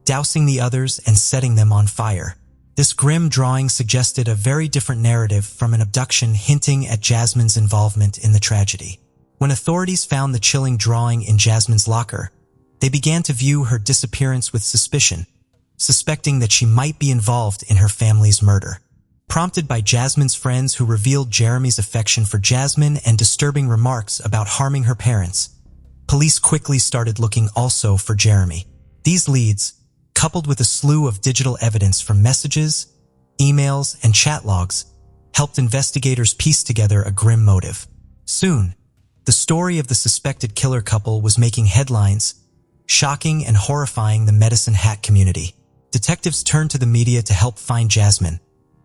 dousing the others and setting them on fire. This grim drawing suggested a very different narrative from an abduction, hinting at Jasmine's involvement in the tragedy. When authorities found the chilling drawing in Jasmine's locker, they began to view her disappearance with suspicion, suspecting that she might be involved in her family's murder. Prompted by Jasmine's friends, who revealed Jeremy's affection for Jasmine and disturbing remarks about harming her parents, police quickly started looking also for Jeremy. These leads, coupled with a slew of digital evidence from messages, emails, and chat logs, helped investigators piece together a grim motive. Soon, the story of the suspected killer couple was making headlines, shocking and horrifying the Medicine Hat community. Detectives turned to the media to help find Jasmine,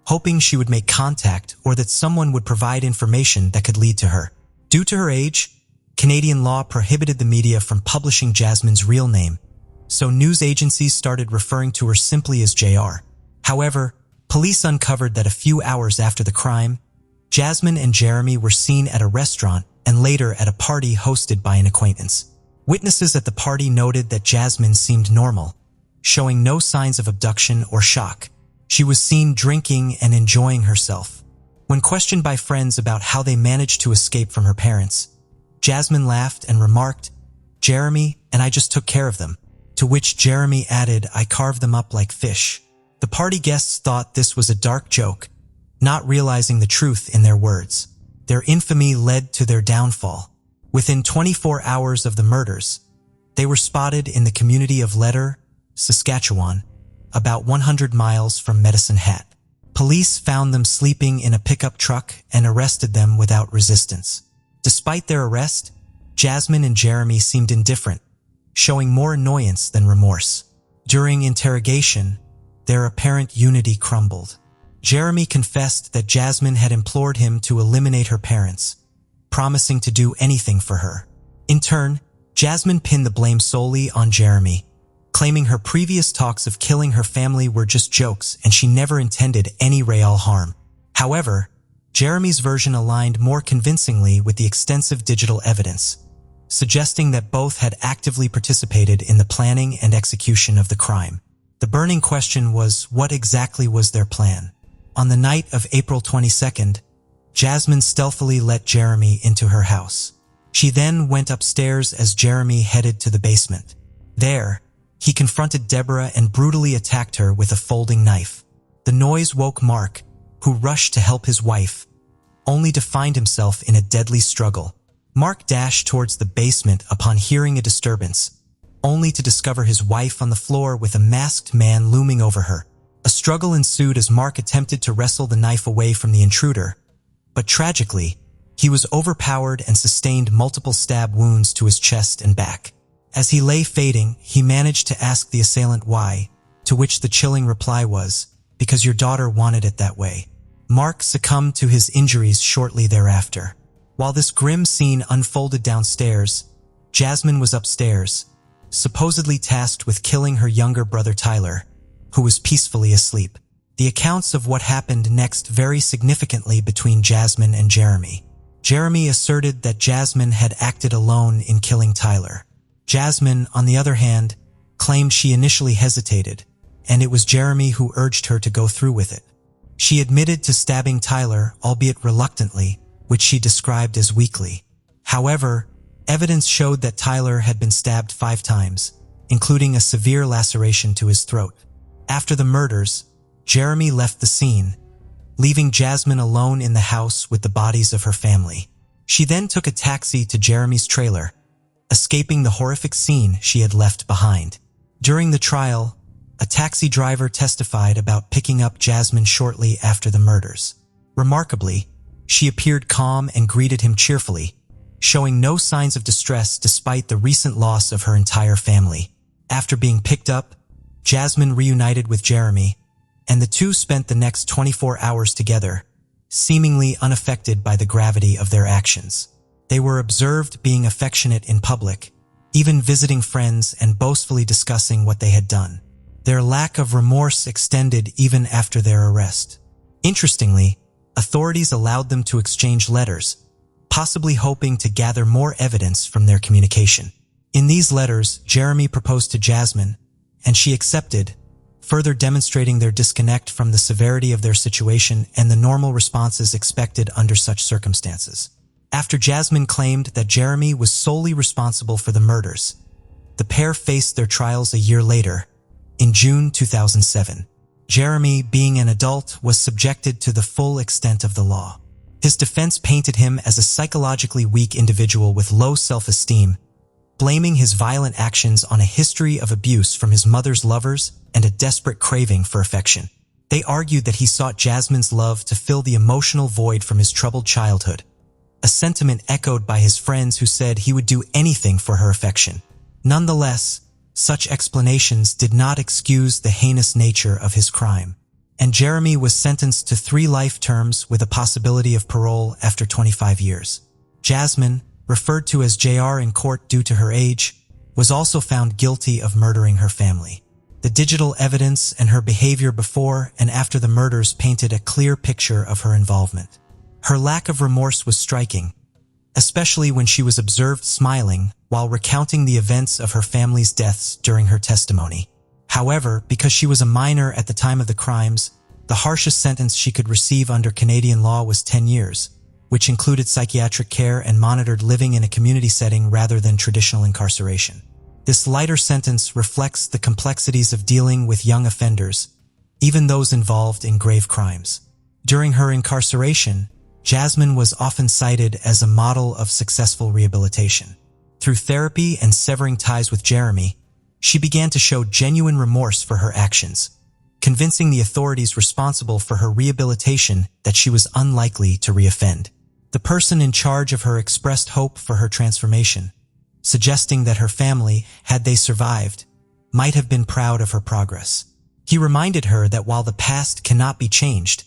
hoping she would make contact or that someone would provide information that could lead to her. Due to her age, Canadian law prohibited the media from publishing Jasmine's real name, so news agencies started referring to her simply as JR. However, police uncovered that a few hours after the crime, Jasmine and Jeremy were seen at a restaurant and later at a party hosted by an acquaintance. Witnesses at the party noted that Jasmine seemed normal, showing no signs of abduction or shock. She was seen drinking and enjoying herself. When questioned by friends about how they managed to escape from her parents, Jasmine laughed and remarked, "Jeremy and I just took care of them." To which Jeremy added, "I carved them up like fish." The party guests thought this was a dark joke, not realizing the truth in their words. Their infamy led to their downfall. Within 24 hours of the murders, they were spotted in the community of Letter, Saskatchewan, about 100 miles from Medicine Hat. Police found them sleeping in a pickup truck and arrested them without resistance. Despite their arrest, Jasmine and Jeremy seemed indifferent, showing more annoyance than remorse. During interrogation, their apparent unity crumbled. Jeremy confessed that Jasmine had implored him to eliminate her parents, promising to do anything for her. In turn, Jasmine pinned the blame solely on Jeremy, claiming her previous talks of killing her family were just jokes and she never intended any real harm. However, Jeremy's version aligned more convincingly with the extensive digital evidence, suggesting that both had actively participated in the planning and execution of the crime. The burning question was, what exactly was their plan? On the night of April 22nd, Jasmine stealthily let Jeremy into her house. She then went upstairs as Jeremy headed to the basement. There, he confronted Deborah and brutally attacked her with a folding knife. The noise woke Mark, who rushed to help his wife, only to find himself in a deadly struggle. Mark dashed towards the basement upon hearing a disturbance, only to discover his wife on the floor with a masked man looming over her. A struggle ensued as Mark attempted to wrestle the knife away from the intruder, but tragically, he was overpowered and sustained multiple stab wounds to his chest and back. As he lay fading, he managed to ask the assailant why, to which the chilling reply was, "Because your daughter wanted it that way." Mark succumbed to his injuries shortly thereafter. While this grim scene unfolded downstairs, Jasmine was upstairs, supposedly tasked with killing her younger brother Tyler, who was peacefully asleep. The accounts of what happened next vary significantly between Jasmine and Jeremy. Jeremy asserted that Jasmine had acted alone in killing Tyler. Jasmine, on the other hand, claimed she initially hesitated, and it was Jeremy who urged her to go through with it. She admitted to stabbing Tyler, albeit reluctantly, which she described as weakly. However, evidence showed that Tyler had been stabbed 5 times, including a severe laceration to his throat. After the murders, Jeremy left the scene, leaving Jasmine alone in the house with the bodies of her family. She then took a taxi to Jeremy's trailer, escaping the horrific scene she had left behind. During the trial, a taxi driver testified about picking up Jasmine shortly after the murders. Remarkably, she appeared calm and greeted him cheerfully, showing no signs of distress despite the recent loss of her entire family. After being picked up, Jasmine reunited with Jeremy, and the two spent the next 24 hours together, seemingly unaffected by the gravity of their actions. They were observed being affectionate in public, even visiting friends and boastfully discussing what they had done. Their lack of remorse extended even after their arrest. Interestingly, authorities allowed them to exchange letters, possibly hoping to gather more evidence from their communication. In these letters, Jeremy proposed to Jasmine, and she accepted, further demonstrating their disconnect from the severity of their situation and the normal responses expected under such circumstances. After Jasmine claimed that Jeremy was solely responsible for the murders, the pair faced their trials a year later, in June 2007. Jeremy, being an adult, was subjected to the full extent of the law. His defense painted him as a psychologically weak individual with low self-esteem, blaming his violent actions on a history of abuse from his mother's lovers and a desperate craving for affection. They argued that he sought Jasmine's love to fill the emotional void from his troubled childhood, a sentiment echoed by his friends who said he would do anything for her affection. Nonetheless, such explanations did not excuse the heinous nature of his crime, and Jeremy was sentenced to 3 life terms with a possibility of parole after 25 years. Jasmine, referred to as JR in court due to her age, was also found guilty of murdering her family. The digital evidence and her behavior before and after the murders painted a clear picture of her involvement. Her lack of remorse was striking, especially when she was observed smiling while recounting the events of her family's deaths during her testimony. However, because she was a minor at the time of the crimes, the harshest sentence she could receive under Canadian law was 10 years, which included psychiatric care and monitored living in a community setting rather than traditional incarceration. This lighter sentence reflects the complexities of dealing with young offenders, even those involved in grave crimes. During her incarceration, Jasmine was often cited as a model of successful rehabilitation. Through therapy and severing ties with Jeremy, she began to show genuine remorse for her actions, convincing the authorities responsible for her rehabilitation that she was unlikely to reoffend. The person in charge of her expressed hope for her transformation, suggesting that her family, had they survived, might have been proud of her progress. He reminded her that while the past cannot be changed,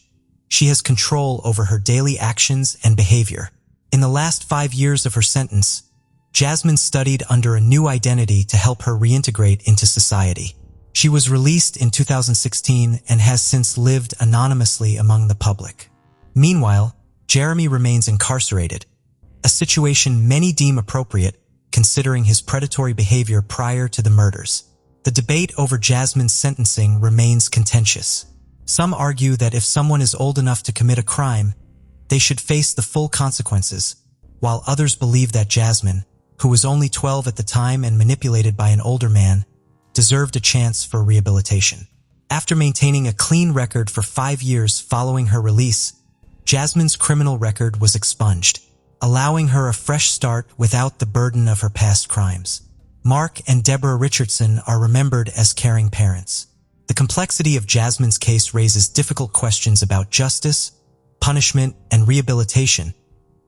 she has control over her daily actions and behavior. In the last 5 years of her sentence, Jasmine studied under a new identity to help her reintegrate into society. She was released in 2016 and has since lived anonymously among the public. Meanwhile, Jeremy remains incarcerated, a situation many deem appropriate considering his predatory behavior prior to the murders. The debate over Jasmine's sentencing remains contentious. Some argue that if someone is old enough to commit a crime, they should face the full consequences, while others believe that Jasmine, who was only 12 at the time and manipulated by an older man, deserved a chance for rehabilitation. After maintaining a clean record for 5 years following her release, Jasmine's criminal record was expunged, allowing her a fresh start without the burden of her past crimes. Mark and Deborah Richardson are remembered as caring parents. The complexity of Jasmine's case raises difficult questions about justice, punishment, and rehabilitation,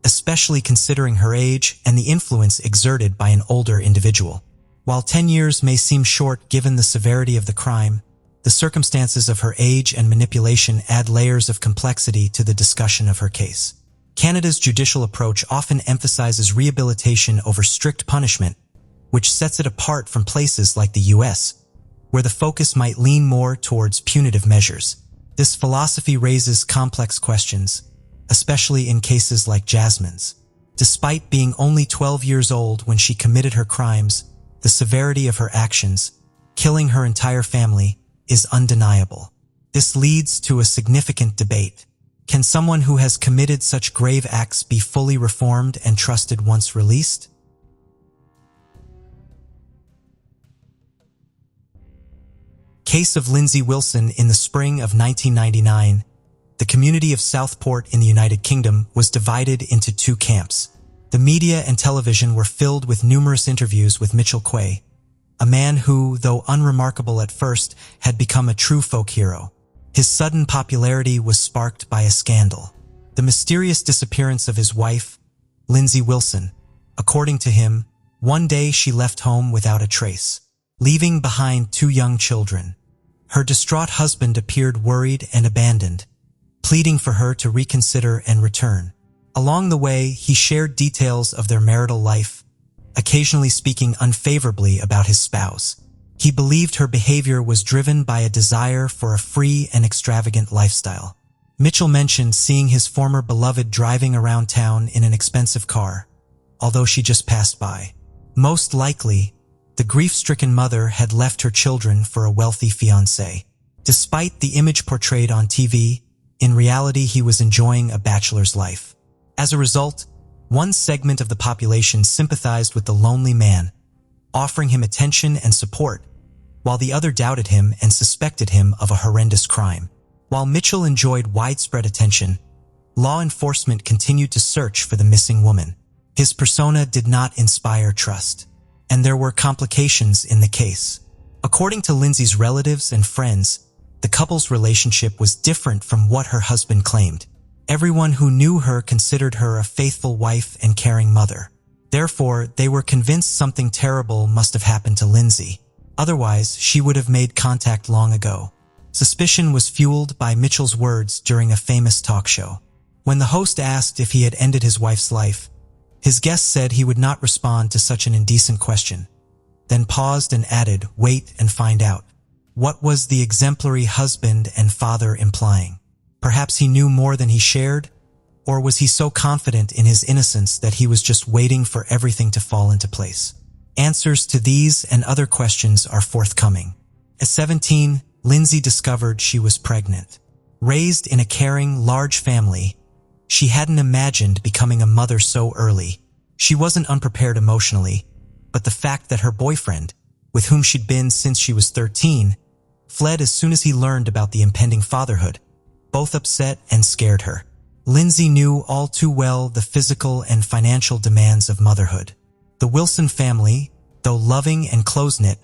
especially considering her age and the influence exerted by an older individual. While 10 years may seem short given the severity of the crime, the circumstances of her age and manipulation add layers of complexity to the discussion of her case. Canada's judicial approach often emphasizes rehabilitation over strict punishment, which sets it apart from places like the US, where the focus might lean more towards punitive measures. This philosophy raises complex questions, especially in cases like Jasmine's. Despite being only 12 years old when she committed her crimes, the severity of her actions, killing her entire family, is undeniable. This leads to a significant debate. Can someone who has committed such grave acts be fully reformed and trusted once released? Case of Lindsay Wilson. In the spring of 1999, the community of Southport in the United Kingdom was divided into two camps. The media and television were filled with numerous interviews with Mitchell Quay, a man who, though unremarkable at first, had become a true folk hero. His sudden popularity was sparked by a scandal: the mysterious disappearance of his wife, Lindsay Wilson. According to him, one day she left home without a trace, leaving behind two young children. Her distraught husband appeared worried and abandoned, pleading for her to reconsider and return. Along the way, he shared details of their marital life, occasionally speaking unfavorably about his spouse. He believed her behavior was driven by a desire for a free and extravagant lifestyle. Mitchell mentioned seeing his former beloved driving around town in an expensive car, although she just passed by. Most likely, the grief-stricken mother had left her children for a wealthy fiancé. Despite the image portrayed on TV, in reality he was enjoying a bachelor's life. As a result, one segment of the population sympathized with the lonely man, offering him attention and support, while the other doubted him and suspected him of a horrendous crime. While Mitchell enjoyed widespread attention, law enforcement continued to search for the missing woman. His persona did not inspire trust, and there were complications in the case. According to Lindsay's relatives and friends, the couple's relationship was different from what her husband claimed. Everyone who knew her considered her a faithful wife and caring mother. Therefore, they were convinced something terrible must have happened to Lindsay. Otherwise, she would have made contact long ago. Suspicion was fueled by Mitchell's words during a famous talk show. When the host asked if he had ended his wife's life, his guest said he would not respond to such an indecent question, then paused and added, "Wait and find out." What was the exemplary husband and father implying? Perhaps he knew more than he shared, or was he so confident in his innocence that he was just waiting for everything to fall into place? Answers to these and other questions are forthcoming. At 17, Lindsay discovered she was pregnant. Raised in a caring, large family, she hadn't imagined becoming a mother so early. She wasn't unprepared emotionally, but the fact that her boyfriend, with whom she'd been since she was 13, fled as soon as he learned about the impending fatherhood, both upset and scared her. Lindsay knew all too well the physical and financial demands of motherhood. The Wilson family, though loving and close-knit,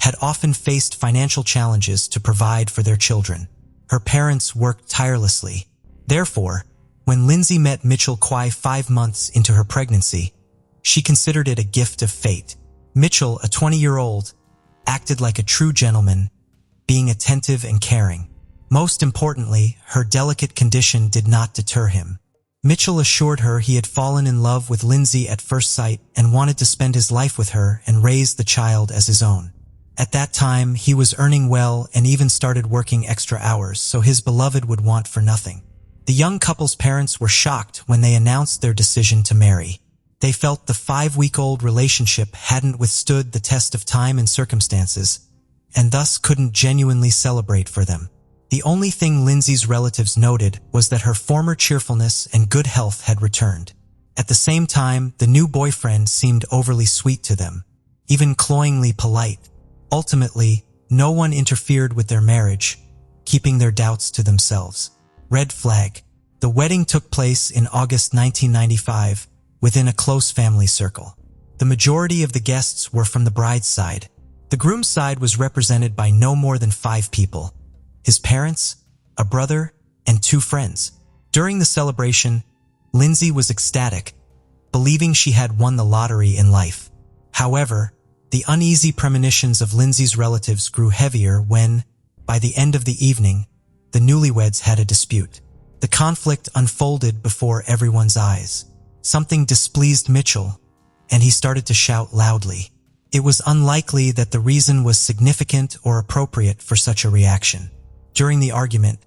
had often faced financial challenges to provide for their children. Her parents worked tirelessly. Therefore, when Lindsay met Mitchell Quay 5 months into her pregnancy, she considered it a gift of fate. Mitchell, a 20-year-old, acted like a true gentleman, being attentive and caring. Most importantly, her delicate condition did not deter him. Mitchell assured her he had fallen in love with Lindsay at first sight and wanted to spend his life with her and raise the child as his own. At that time, he was earning well and even started working extra hours, so his beloved would want for nothing. The young couple's parents were shocked when they announced their decision to marry. They felt the 5-week-old relationship hadn't withstood the test of time and circumstances, and thus couldn't genuinely celebrate for them. The only thing Lindsay's relatives noted was that her former cheerfulness and good health had returned. At the same time, the new boyfriend seemed overly sweet to them, even cloyingly polite. Ultimately, no one interfered with their marriage, keeping their doubts to themselves. Red flag. The wedding took place in August 1995, within a close family circle. The majority of the guests were from the bride's side. The groom's side was represented by no more than 5 people: his parents, a brother, and 2 friends. During the celebration, Lindsay was ecstatic, believing she had won the lottery in life. However, the uneasy premonitions of Lindsay's relatives grew heavier when, by the end of the evening, the newlyweds had a dispute. The conflict unfolded before everyone's eyes. Something displeased Mitchell, and he started to shout loudly. It was unlikely that the reason was significant or appropriate for such a reaction. During the argument,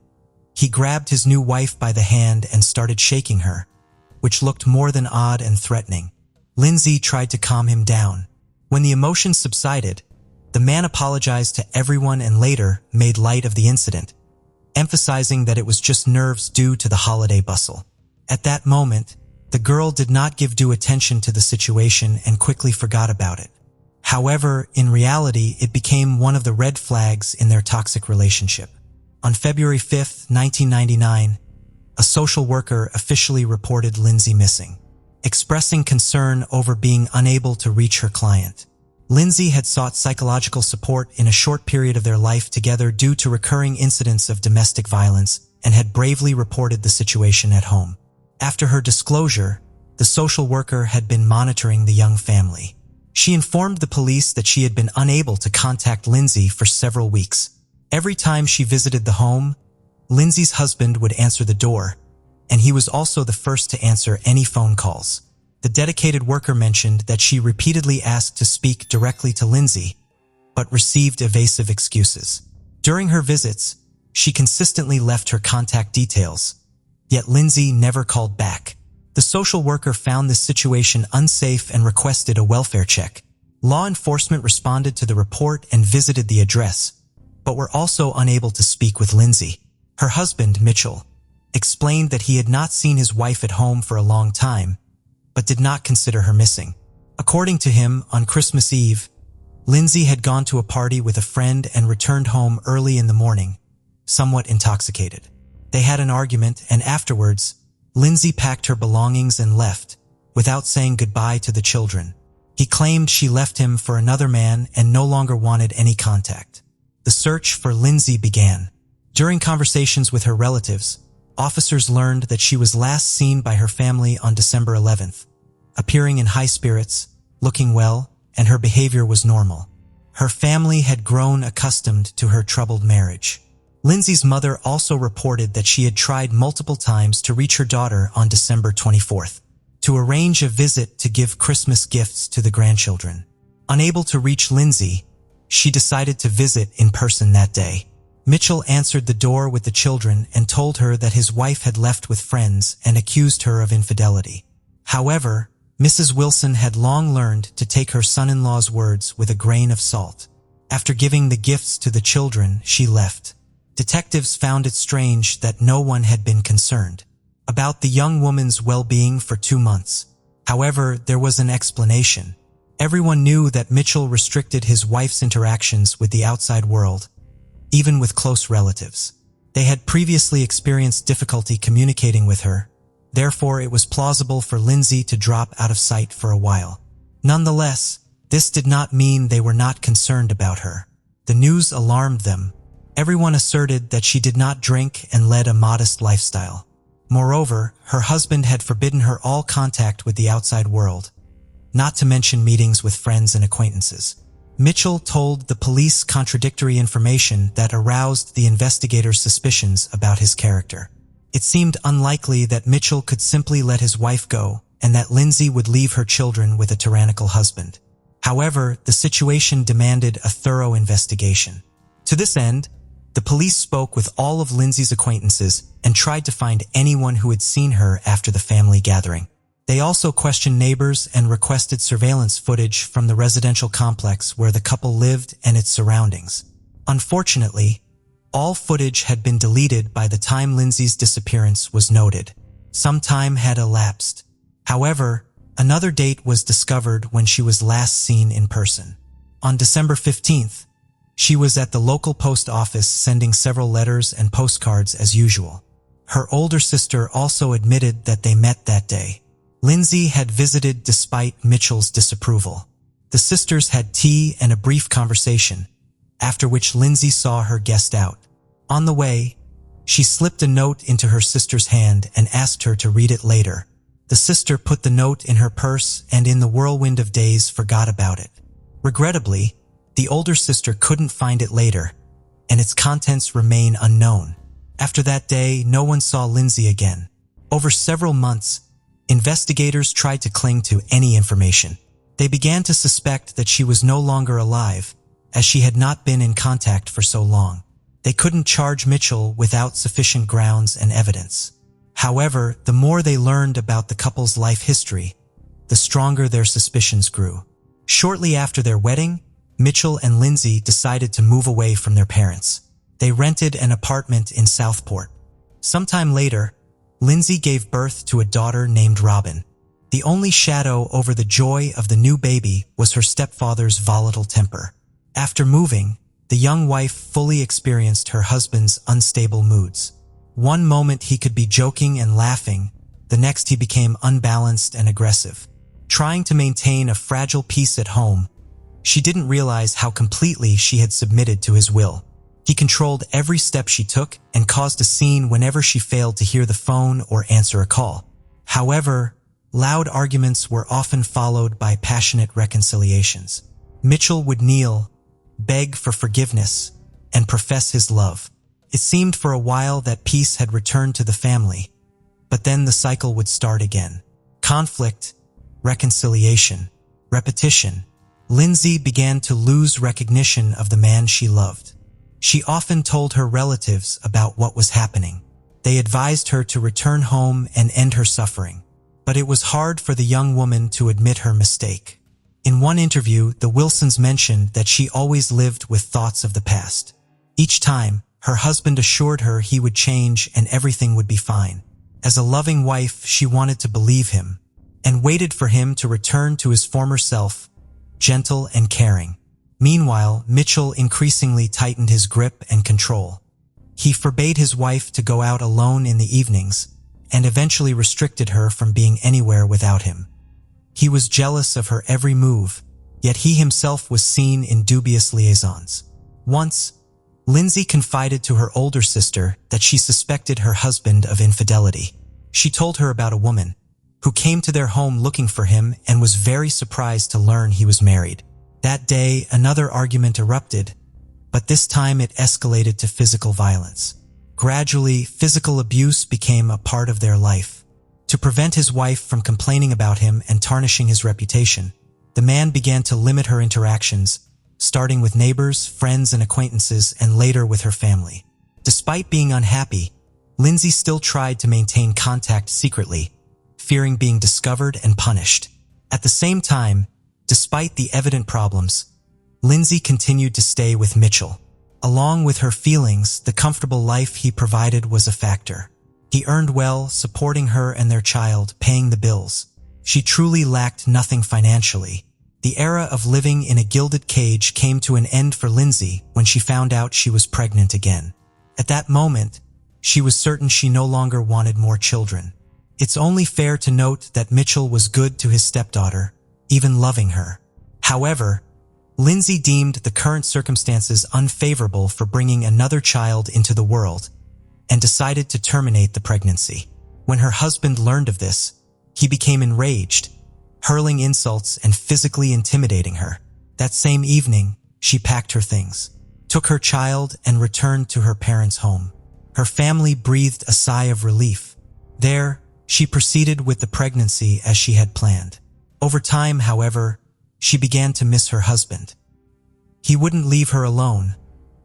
he grabbed his new wife by the hand and started shaking her, which looked more than odd and threatening. Lindsay tried to calm him down. When the emotions subsided, The man apologized to everyone and later made light of the incident, emphasizing that it was just nerves due to the holiday bustle. At that moment, the girl did not give due attention to the situation and quickly forgot about it. However, in reality, it became one of the red flags in their toxic relationship. On February 5, 1999, a social worker officially reported Lindsay missing, expressing concern over being unable to reach her client. Lindsay had sought psychological support in a short period of their life together due to recurring incidents of domestic violence and had bravely reported the situation at home. After her disclosure, the social worker had been monitoring the young family. She informed the police that she had been unable to contact Lindsay for several weeks. Every time she visited the home, Lindsay's husband would answer the door, and he was also the first to answer any phone calls. The dedicated worker mentioned that she repeatedly asked to speak directly to Lindsay, but received evasive excuses. During her visits, she consistently left her contact details, yet Lindsay never called back. The social worker found this situation unsafe and requested a welfare check. Law enforcement responded to the report and visited the address, but were also unable to speak with Lindsay. Her husband, Mitchell, explained that he had not seen his wife at home for a long time, but did not consider her missing. According to him, on Christmas Eve, Lindsay had gone to a party with a friend and returned home early in the morning, somewhat intoxicated. They had an argument, and afterwards, Lindsay packed her belongings and left, without saying goodbye to the children. He claimed she left him for another man and no longer wanted any contact. The search for Lindsay began. During conversations with her relatives, officers learned that she was last seen by her family on December 11th, appearing in high spirits, looking well, and her behavior was normal. Her family had grown accustomed to her troubled marriage. Lindsay's mother also reported that she had tried multiple times to reach her daughter on December 24th, to arrange a visit to give Christmas gifts to the grandchildren. Unable to reach Lindsay, she decided to visit in person that day. Mitchell answered the door with the children and told her that his wife had left with friends and accused her of infidelity. However, Mrs. Wilson had long learned to take her son-in-law's words with a grain of salt. After giving the gifts to the children, she left. Detectives found it strange that no one had been concerned about the young woman's well-being for 2 months. However, there was an explanation. Everyone knew that Mitchell restricted his wife's interactions with the outside world, even with close relatives. They had previously experienced difficulty communicating with her, therefore it was plausible for Lindsay to drop out of sight for a while. Nonetheless, this did not mean they were not concerned about her. The news alarmed them. Everyone asserted that she did not drink and led a modest lifestyle. Moreover, her husband had forbidden her all contact with the outside world, not to mention meetings with friends and acquaintances. Mitchell told the police contradictory information that aroused the investigators' suspicions about his character. It seemed unlikely that Mitchell could simply let his wife go and that Lindsay would leave her children with a tyrannical husband. However, the situation demanded a thorough investigation. To this end, the police spoke with all of Lindsay's acquaintances and tried to find anyone who had seen her after the family gathering. They also questioned neighbors and requested surveillance footage from the residential complex where the couple lived and its surroundings. Unfortunately, all footage had been deleted by the time Lindsay's disappearance was noted. Some time had elapsed. However, another date was discovered when she was last seen in person. On December 15th, she was at the local post office sending several letters and postcards as usual. Her older sister also admitted that they met that day. Lindsay had visited despite Mitchell's disapproval. The sisters had tea and a brief conversation, after which Lindsay saw her guest out. On the way, she slipped a note into her sister's hand and asked her to read it later. The sister put the note in her purse and in the whirlwind of days forgot about it. Regrettably, the older sister couldn't find it later, and its contents remain unknown. After that day, no one saw Lindsay again. Over several months, investigators tried to cling to any information. They began to suspect that she was no longer alive, as she had not been in contact for so long. They couldn't charge Mitchell without sufficient grounds and evidence. However, the more they learned about the couple's life history, the stronger their suspicions grew. Shortly after their wedding, Mitchell and Lindsay decided to move away from their parents. They rented an apartment in Southport. Sometime later, Lindsay gave birth to a daughter named Robin. The only shadow over the joy of the new baby was her stepfather's volatile temper. After moving, the young wife fully experienced her husband's unstable moods. One moment he could be joking and laughing, the next he became unbalanced and aggressive. Trying to maintain a fragile peace at home, she didn't realize how completely she had submitted to his will. He controlled every step she took and caused a scene whenever she failed to hear the phone or answer a call. However, loud arguments were often followed by passionate reconciliations. Mitchell would kneel, beg for forgiveness, and profess his love. It seemed for a while that peace had returned to the family, but then the cycle would start again. Conflict, reconciliation, repetition. Lindsay began to lose recognition of the man she loved. She often told her relatives about what was happening. They advised her to return home and end her suffering. But it was hard for the young woman to admit her mistake. In one interview, the Wilsons mentioned that she always lived with thoughts of the past. Each time, her husband assured her he would change and everything would be fine. As a loving wife, she wanted to believe him and waited for him to return to his former self, gentle and caring. Meanwhile, Mitchell increasingly tightened his grip and control. He forbade his wife to go out alone in the evenings and eventually restricted her from being anywhere without him. He was jealous of her every move, yet he himself was seen in dubious liaisons. Once, Lindsay confided to her older sister that she suspected her husband of infidelity. She told her about a woman who came to their home looking for him and was very surprised to learn he was married. That day, another argument erupted, but this time it escalated to physical violence. Gradually, physical abuse became a part of their life. To prevent his wife from complaining about him and tarnishing his reputation, the man began to limit her interactions, starting with neighbors, friends, and acquaintances, and later with her family. Despite being unhappy, Lindsay still tried to maintain contact secretly, fearing being discovered and punished. At the same time, despite the evident problems, Lindsay continued to stay with Mitchell. Along with her feelings, the comfortable life he provided was a factor. He earned well, supporting her and their child, paying the bills. She truly lacked nothing financially. The era of living in a gilded cage came to an end for Lindsay when she found out she was pregnant again. At that moment, she was certain she no longer wanted more children. It's only fair to note that Mitchell was good to his stepdaughter, even loving her. However, Lindsay deemed the current circumstances unfavorable for bringing another child into the world and decided to terminate the pregnancy. When her husband learned of this, he became enraged, hurling insults and physically intimidating her. That same evening, she packed her things, took her child, and returned to her parents' home. Her family breathed a sigh of relief. There, she proceeded with the pregnancy as she had planned. Over time, however, she began to miss her husband. He wouldn't leave her alone,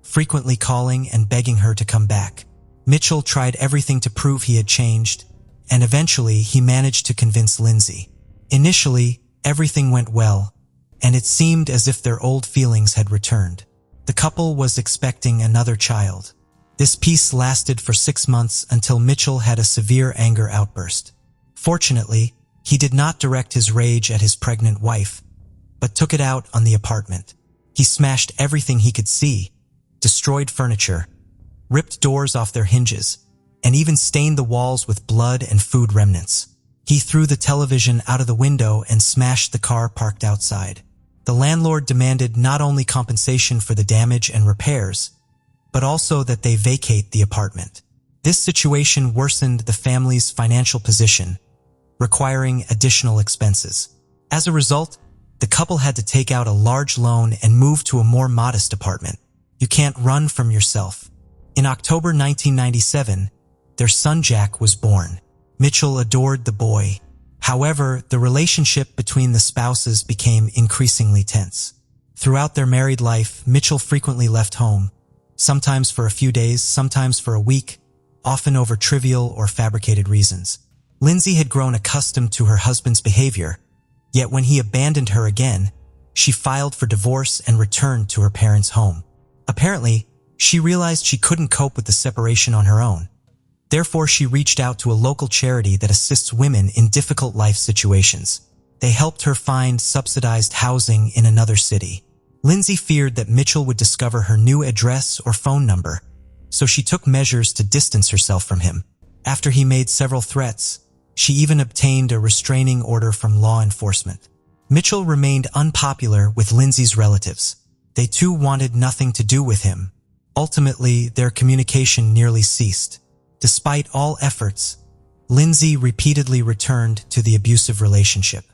frequently calling and begging her to come back. Mitchell tried everything to prove he had changed, and eventually he managed to convince Lindsay. Initially, everything went well, and it seemed as if their old feelings had returned. The couple was expecting another child. This peace lasted for 6 months until Mitchell had a severe anger outburst. Fortunately, he did not direct his rage at his pregnant wife, but took it out on the apartment. He smashed everything he could see, destroyed furniture, ripped doors off their hinges, and even stained the walls with blood and food remnants. He threw the television out of the window and smashed the car parked outside. The landlord demanded not only compensation for the damage and repairs, but also that they vacate the apartment. This situation worsened the family's financial position, requiring additional expenses. As a result, the couple had to take out a large loan and move to a more modest apartment. You can't run from yourself. In October 1997, their son Jack was born. Mitchell adored the boy. However, the relationship between the spouses became increasingly tense. Throughout their married life, Mitchell frequently left home, sometimes for a few days, sometimes for a week, often over trivial or fabricated reasons. Lindsay had grown accustomed to her husband's behavior, yet when he abandoned her again, she filed for divorce and returned to her parents' home. Apparently, she realized she couldn't cope with the separation on her own. Therefore, she reached out to a local charity that assists women in difficult life situations. They helped her find subsidized housing in another city. Lindsay feared that Mitchell would discover her new address or phone number, so she took measures to distance herself from him. After he made several threats, she even obtained a restraining order from law enforcement. Mitchell remained unpopular with Lindsay's relatives. They too wanted nothing to do with him. Ultimately, their communication nearly ceased. Despite all efforts, Lindsay repeatedly returned to the abusive relationship.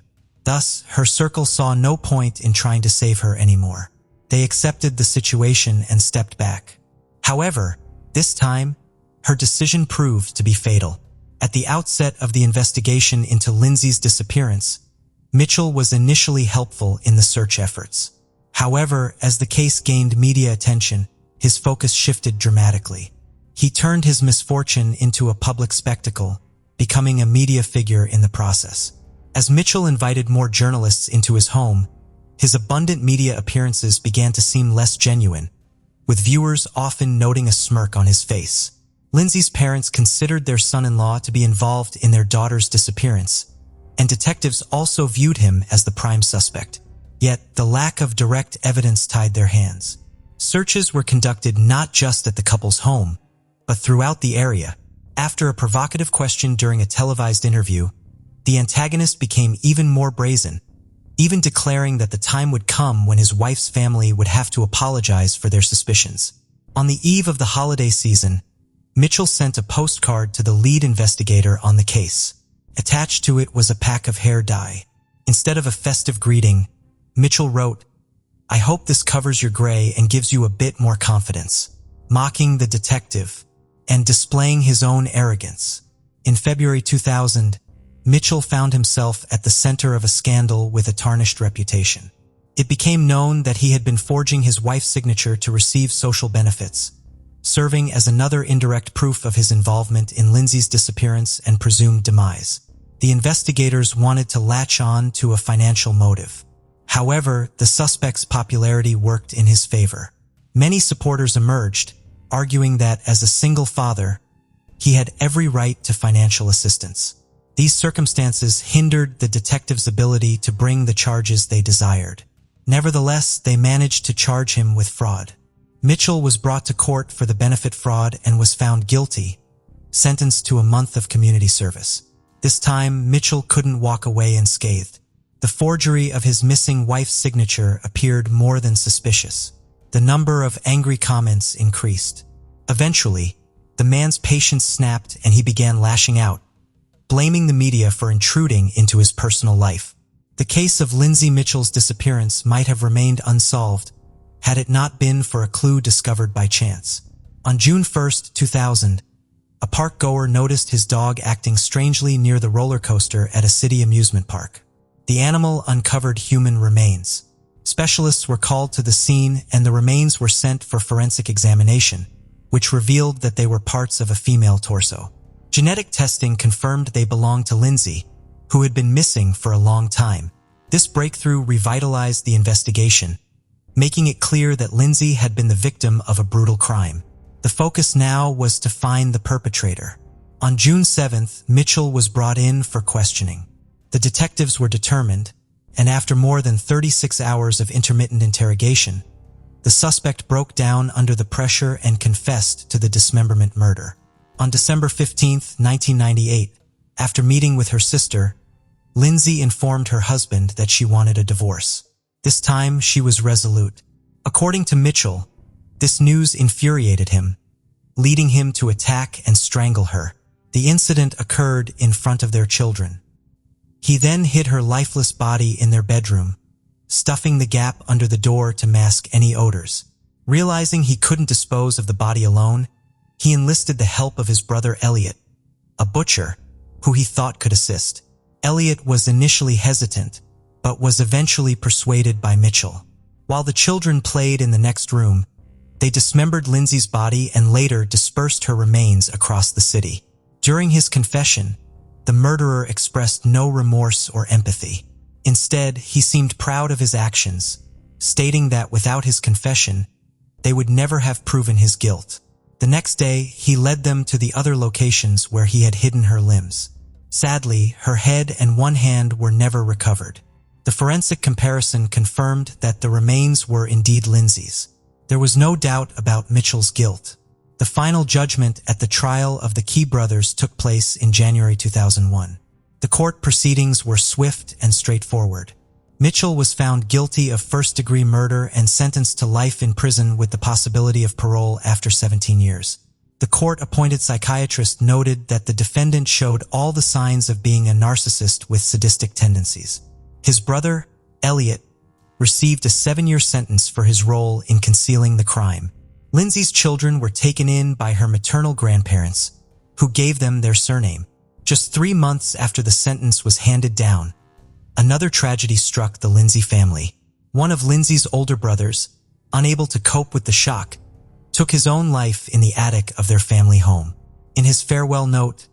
Thus, her circle saw no point in trying to save her anymore. They accepted the situation and stepped back. However, this time, her decision proved to be fatal. At the outset of the investigation into Lindsay's disappearance, Mitchell was initially helpful in the search efforts. However, as the case gained media attention, his focus shifted dramatically. He turned his misfortune into a public spectacle, becoming a media figure in the process. As Mitchell invited more journalists into his home, his abundant media appearances began to seem less genuine, with viewers often noting a smirk on his face. Lindsay's parents considered their son-in-law to be involved in their daughter's disappearance, and detectives also viewed him as the prime suspect. Yet, the lack of direct evidence tied their hands. Searches were conducted not just at the couple's home, but throughout the area. After a provocative question during a televised interview, the antagonist became even more brazen, even declaring that the time would come when his wife's family would have to apologize for their suspicions. On the eve of the holiday season, Mitchell sent a postcard to the lead investigator on the case. Attached to it was a pack of hair dye. Instead of a festive greeting, Mitchell wrote, "I hope this covers your gray and gives you a bit more confidence," mocking the detective and displaying his own arrogance. In February 2000, Mitchell found himself at the center of a scandal with a tarnished reputation. It became known that he had been forging his wife's signature to receive social benefits, serving as another indirect proof of his involvement in Lindsay's disappearance and presumed demise. The investigators wanted to latch on to a financial motive. However, the suspect's popularity worked in his favor. Many supporters emerged, arguing that as a single father, he had every right to financial assistance. These circumstances hindered the detectives' ability to bring the charges they desired. Nevertheless, they managed to charge him with fraud. Mitchell was brought to court for the benefit fraud and was found guilty, sentenced to a month of community service. This time, Mitchell couldn't walk away unscathed. The forgery of his missing wife's signature appeared more than suspicious. The number of angry comments increased. Eventually, the man's patience snapped and he began lashing out, blaming the media for intruding into his personal life. The case of Lindsay Mitchell's disappearance might have remained unsolved had it not been for a clue discovered by chance. On June 1st, 2000, a park goer noticed his dog acting strangely near the roller coaster at a city amusement park. The animal uncovered human remains. Specialists were called to the scene and the remains were sent for forensic examination, which revealed that they were parts of a female torso. Genetic testing confirmed they belonged to Lindsay, who had been missing for a long time. This breakthrough revitalized the investigation, making it clear that Lindsay had been the victim of a brutal crime. The focus now was to find the perpetrator. On June 7th, Mitchell was brought in for questioning. The detectives were determined, and after more than 36 hours of intermittent interrogation, the suspect broke down under the pressure and confessed to the dismemberment murder. On December 15, 1998, after meeting with her sister, Lindsay informed her husband that she wanted a divorce. This time, she was resolute. According to Mitchell, this news infuriated him, leading him to attack and strangle her. The incident occurred in front of their children. He then hid her lifeless body in their bedroom, stuffing the gap under the door to mask any odors. Realizing he couldn't dispose of the body alone, he enlisted the help of his brother Elliot, a butcher, who he thought could assist. Elliot was initially hesitant, but was eventually persuaded by Mitchell. While the children played in the next room, they dismembered Lindsay's body and later dispersed her remains across the city. During his confession, the murderer expressed no remorse or empathy. Instead, he seemed proud of his actions, stating that without his confession, they would never have proven his guilt. The next day, he led them to the other locations where he had hidden her limbs. Sadly, her head and one hand were never recovered. The forensic comparison confirmed that the remains were indeed Lindsay's. There was no doubt about Mitchell's guilt. The final judgment at the trial of the Key brothers took place in January 2001. The court proceedings were swift and straightforward. Mitchell was found guilty of first-degree murder and sentenced to life in prison with the possibility of parole after 17 years. The court-appointed psychiatrist noted that the defendant showed all the signs of being a narcissist with sadistic tendencies. His brother, Elliot, received a 7-year sentence for his role in concealing the crime. Lindsay's children were taken in by her maternal grandparents, who gave them their surname. Just 3 months after the sentence was handed down, another tragedy struck the Lindsay family. One of Lindsay's older brothers, unable to cope with the shock, took his own life in the attic of their family home. In his farewell note,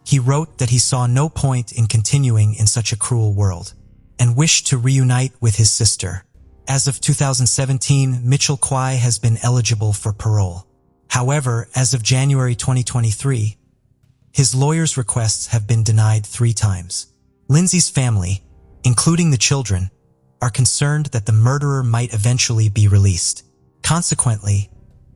he wrote that he saw no point in continuing in such a cruel world, and wished to reunite with his sister. As of 2017, Mitchell Kwai has been eligible for parole. However, as of January 2023, his lawyer's requests have been denied 3 times. Lindsay's family, including the children, are concerned that the murderer might eventually be released. Consequently,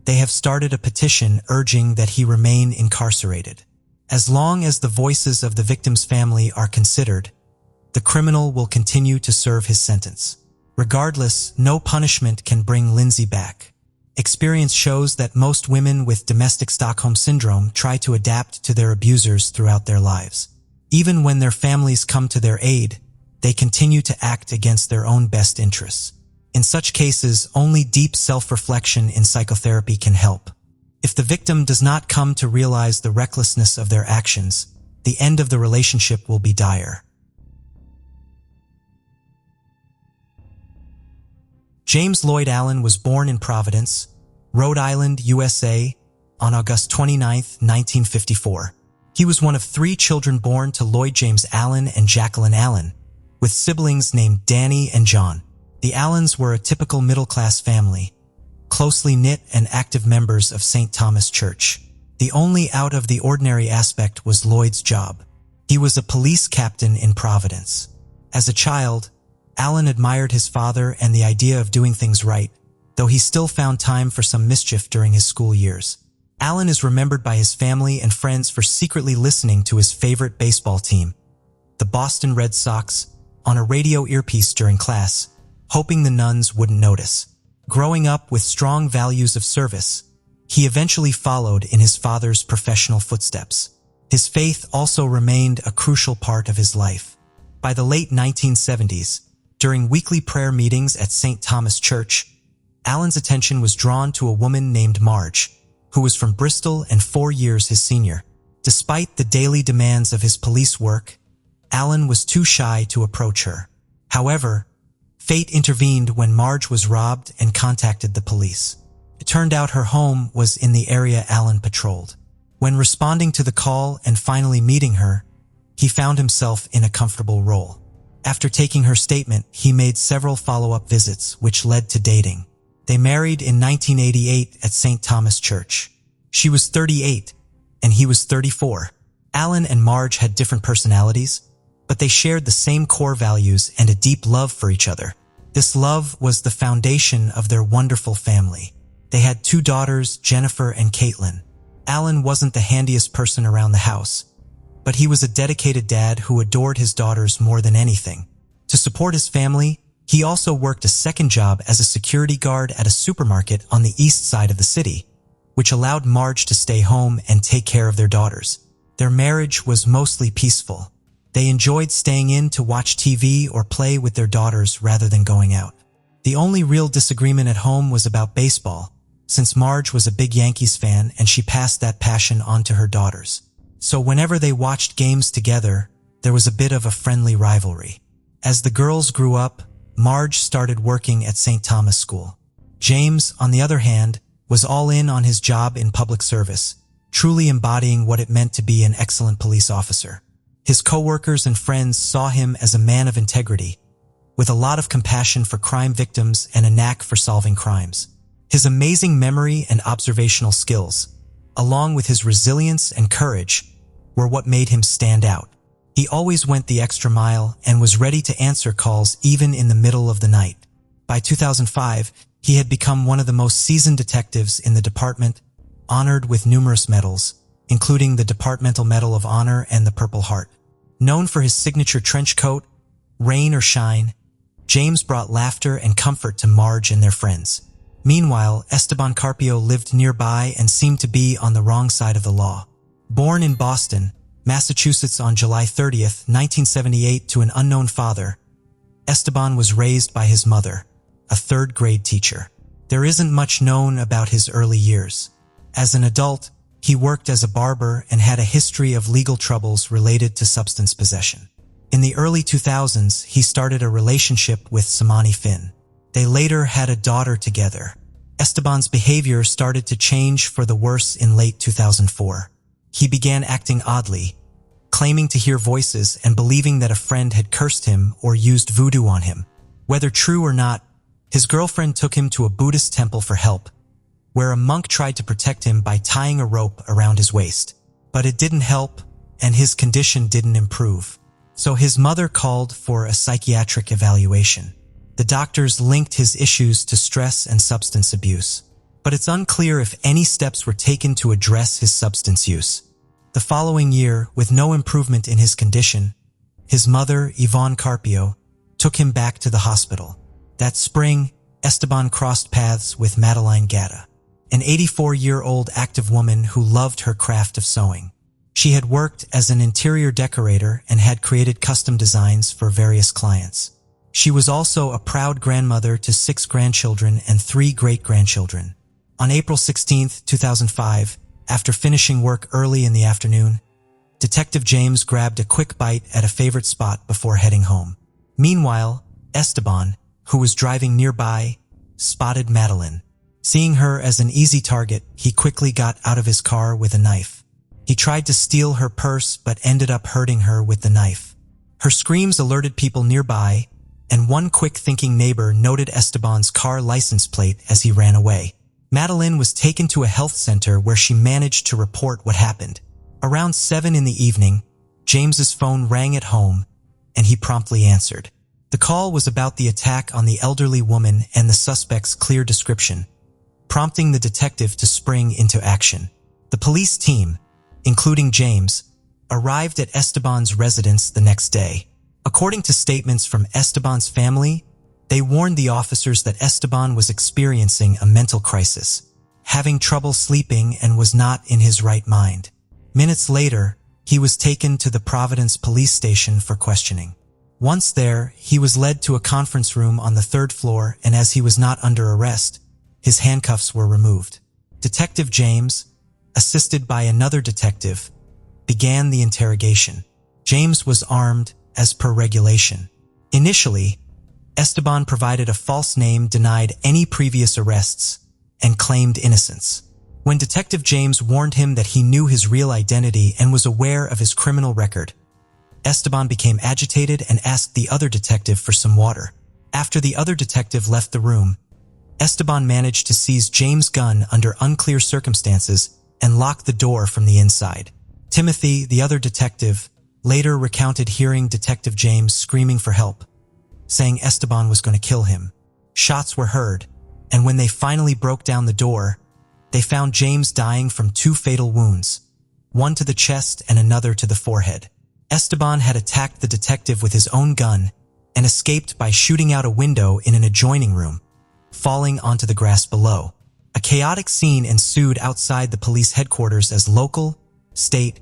they have started a petition urging that he remain incarcerated. As long as the voices of the victim's family are considered, the criminal will continue to serve his sentence. Regardless, no punishment can bring Lindsay back. Experience shows that most women with domestic Stockholm Syndrome try to adapt to their abusers throughout their lives. Even when their families come to their aid, they continue to act against their own best interests. In such cases, only deep self-reflection in psychotherapy can help. If the victim does not come to realize the recklessness of their actions, the end of the relationship will be dire. James Lloyd Allen was born in Providence, Rhode Island, USA, on August 29, 1954. He was one of 3 children born to Lloyd James Allen and Jacqueline Allen, with siblings named Danny and John. The Allens were a typical middle-class family, closely knit and active members of St. Thomas Church. The only out-of-the-ordinary aspect was Lloyd's job. He was a police captain in Providence. As a child, Allen admired his father and the idea of doing things right, though he still found time for some mischief during his school years. Allen is remembered by his family and friends for secretly listening to his favorite baseball team, the Boston Red Sox, on a radio earpiece during class, hoping the nuns wouldn't notice. Growing up with strong values of service, he eventually followed in his father's professional footsteps. His faith also remained a crucial part of his life. By the late 1970s, during weekly prayer meetings at St. Thomas Church, Allen's attention was drawn to a woman named Marge, who was from Bristol and 4 years his senior. Despite the daily demands of his police work, Allen was too shy to approach her. However, fate intervened when Marge was robbed and contacted the police. It turned out her home was in the area Allen patrolled. When responding to the call and finally meeting her, he found himself in a comfortable role. After taking her statement, he made several follow-up visits, which led to dating. They married in 1988 at St. Thomas Church. She was 38, and he was 34. Allen and Marge had different personalities, but they shared the same core values and a deep love for each other. This love was the foundation of their wonderful family. They had 2 daughters, Jennifer and Caitlin. Allen wasn't the handiest person around the house, but he was a dedicated dad who adored his daughters more than anything. To support his family, he also worked a second job as a security guard at a supermarket on the east side of the city, which allowed Marge to stay home and take care of their daughters. Their marriage was mostly peaceful. They enjoyed staying in to watch TV or play with their daughters rather than going out. The only real disagreement at home was about baseball, since Marge was a big Yankees fan and she passed that passion on to her daughters. So whenever they watched games together, there was a bit of a friendly rivalry. As the girls grew up, Marge started working at St. Thomas School. James, on the other hand, was all in on his job in public service, truly embodying what it meant to be an excellent police officer. His co-workers and friends saw him as a man of integrity, with a lot of compassion for crime victims and a knack for solving crimes. His amazing memory and observational skills, along with his resilience and courage, were what made him stand out. He always went the extra mile and was ready to answer calls even in the middle of the night. By 2005, he had become one of the most seasoned detectives in the department, honored with numerous medals, including the Departmental Medal of Honor and the Purple Heart. Known for his signature trench coat, rain or shine, James brought laughter and comfort to Marge and their friends. Meanwhile, Esteban Carpio lived nearby and seemed to be on the wrong side of the law. Born in Boston, Massachusetts on July 30th, 1978 to an unknown father, Esteban was raised by his mother, a third-grade teacher. There isn't much known about his early years. As an adult, he worked as a barber and had a history of legal troubles related to substance possession. In the early 2000s, he started a relationship with Samani Finn. They later had a daughter together. Esteban's behavior started to change for the worse in late 2004. He began acting oddly, claiming to hear voices and believing that a friend had cursed him or used voodoo on him. Whether true or not, his girlfriend took him to a Buddhist temple for help, where a monk tried to protect him by tying a rope around his waist. But it didn't help, and his condition didn't improve. So his mother called for a psychiatric evaluation. The doctors linked his issues to stress and substance abuse, but it's unclear if any steps were taken to address his substance use. The following year, with no improvement in his condition, his mother, Yvonne Carpio, took him back to the hospital. That spring, Esteban crossed paths with Madeline Gatta, an 84-year-old active woman who loved her craft of sewing. She had worked as an interior decorator and had created custom designs for various clients. She was also a proud grandmother to 6 grandchildren and 3 great-grandchildren. On April 16, 2005, after finishing work early in the afternoon, Detective James grabbed a quick bite at a favorite spot before heading home. Meanwhile, Esteban, who was driving nearby, spotted Madeline. Seeing her as an easy target, he quickly got out of his car with a knife. He tried to steal her purse but ended up hurting her with the knife. Her screams alerted people nearby, and one quick-thinking neighbor noted Esteban's car license plate as he ran away. Madeline was taken to a health center where she managed to report what happened. Around 7 in the evening, James's phone rang at home, and he promptly answered. The call was about the attack on the elderly woman and the suspect's clear description, prompting the detective to spring into action. The police team, including James, arrived at Esteban's residence the next day. According to statements from Esteban's family, they warned the officers that Esteban was experiencing a mental crisis, having trouble sleeping and was not in his right mind. Minutes later, he was taken to the Providence police station for questioning. Once there, he was led to a conference room on the 3rd floor, and as he was not under arrest, his handcuffs were removed. Detective James, assisted by another detective, began the interrogation. James was armed, as per regulation. Initially, Esteban provided a false name, denied any previous arrests, and claimed innocence. When Detective James warned him that he knew his real identity and was aware of his criminal record, Esteban became agitated and asked the other detective for some water. After the other detective left the room, Esteban managed to seize James' gun under unclear circumstances and lock the door from the inside. Timothy, the other detective, later recounted hearing Detective James screaming for help, saying Esteban was going to kill him. Shots were heard, and when they finally broke down the door, they found James dying from 2 fatal wounds, one to the chest and another to the forehead. Esteban had attacked the detective with his own gun and escaped by shooting out a window in an adjoining room, falling onto the grass below. A chaotic scene ensued outside the police headquarters as local, state,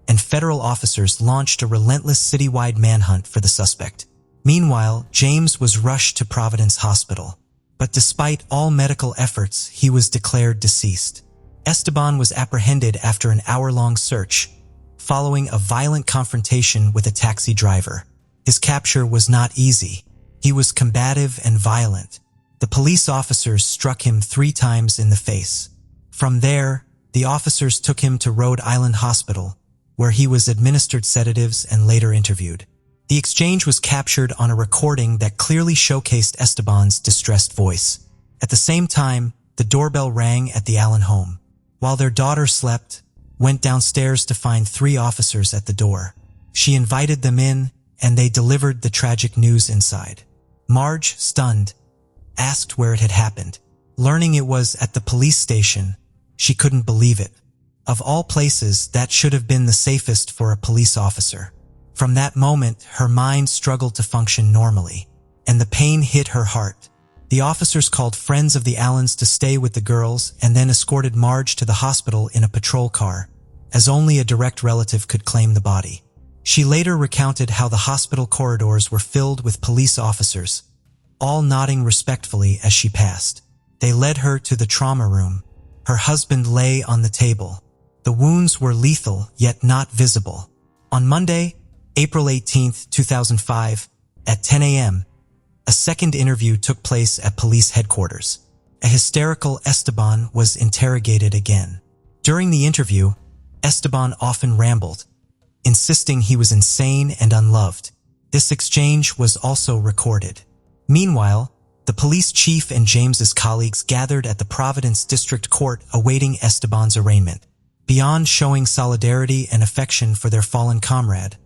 and federal officers launched a relentless citywide manhunt for the suspect. Meanwhile, James was rushed to Providence Hospital, but despite all medical efforts, he was declared deceased. Esteban was apprehended after an hour-long search, following a violent confrontation with a taxi driver. His capture was not easy. He was combative and violent. The police officers struck him 3 times in the face. From there, the officers took him to Rhode Island Hospital, where he was administered sedatives and later interviewed. The exchange was captured on a recording that clearly showcased Esteban's distressed voice. At the same time, the doorbell rang at the Allen home. While their daughter slept, went downstairs to find 3 officers at the door. She invited them in, and they delivered the tragic news inside. Marge, stunned, asked where it had happened. Learning it was at the police station, she couldn't believe it. Of all places, that should have been the safest for a police officer. From that moment, her mind struggled to function normally, and the pain hit her heart. The officers called friends of the Allens to stay with the girls and then escorted Marge to the hospital in a patrol car, as only a direct relative could claim the body. She later recounted how the hospital corridors were filled with police officers, all nodding respectfully as she passed. They led her to the trauma room. Her husband lay on the table. The wounds were lethal, yet not visible. On Monday, April 18, 2005, at 10 a.m., a second interview took place at police headquarters. A hysterical Esteban was interrogated again. During the interview, Esteban often rambled, insisting he was insane and unloved. This exchange was also recorded. Meanwhile, the police chief and James's colleagues gathered at the Providence District Court awaiting Esteban's arraignment. Beyond showing solidarity and affection for their fallen comrade,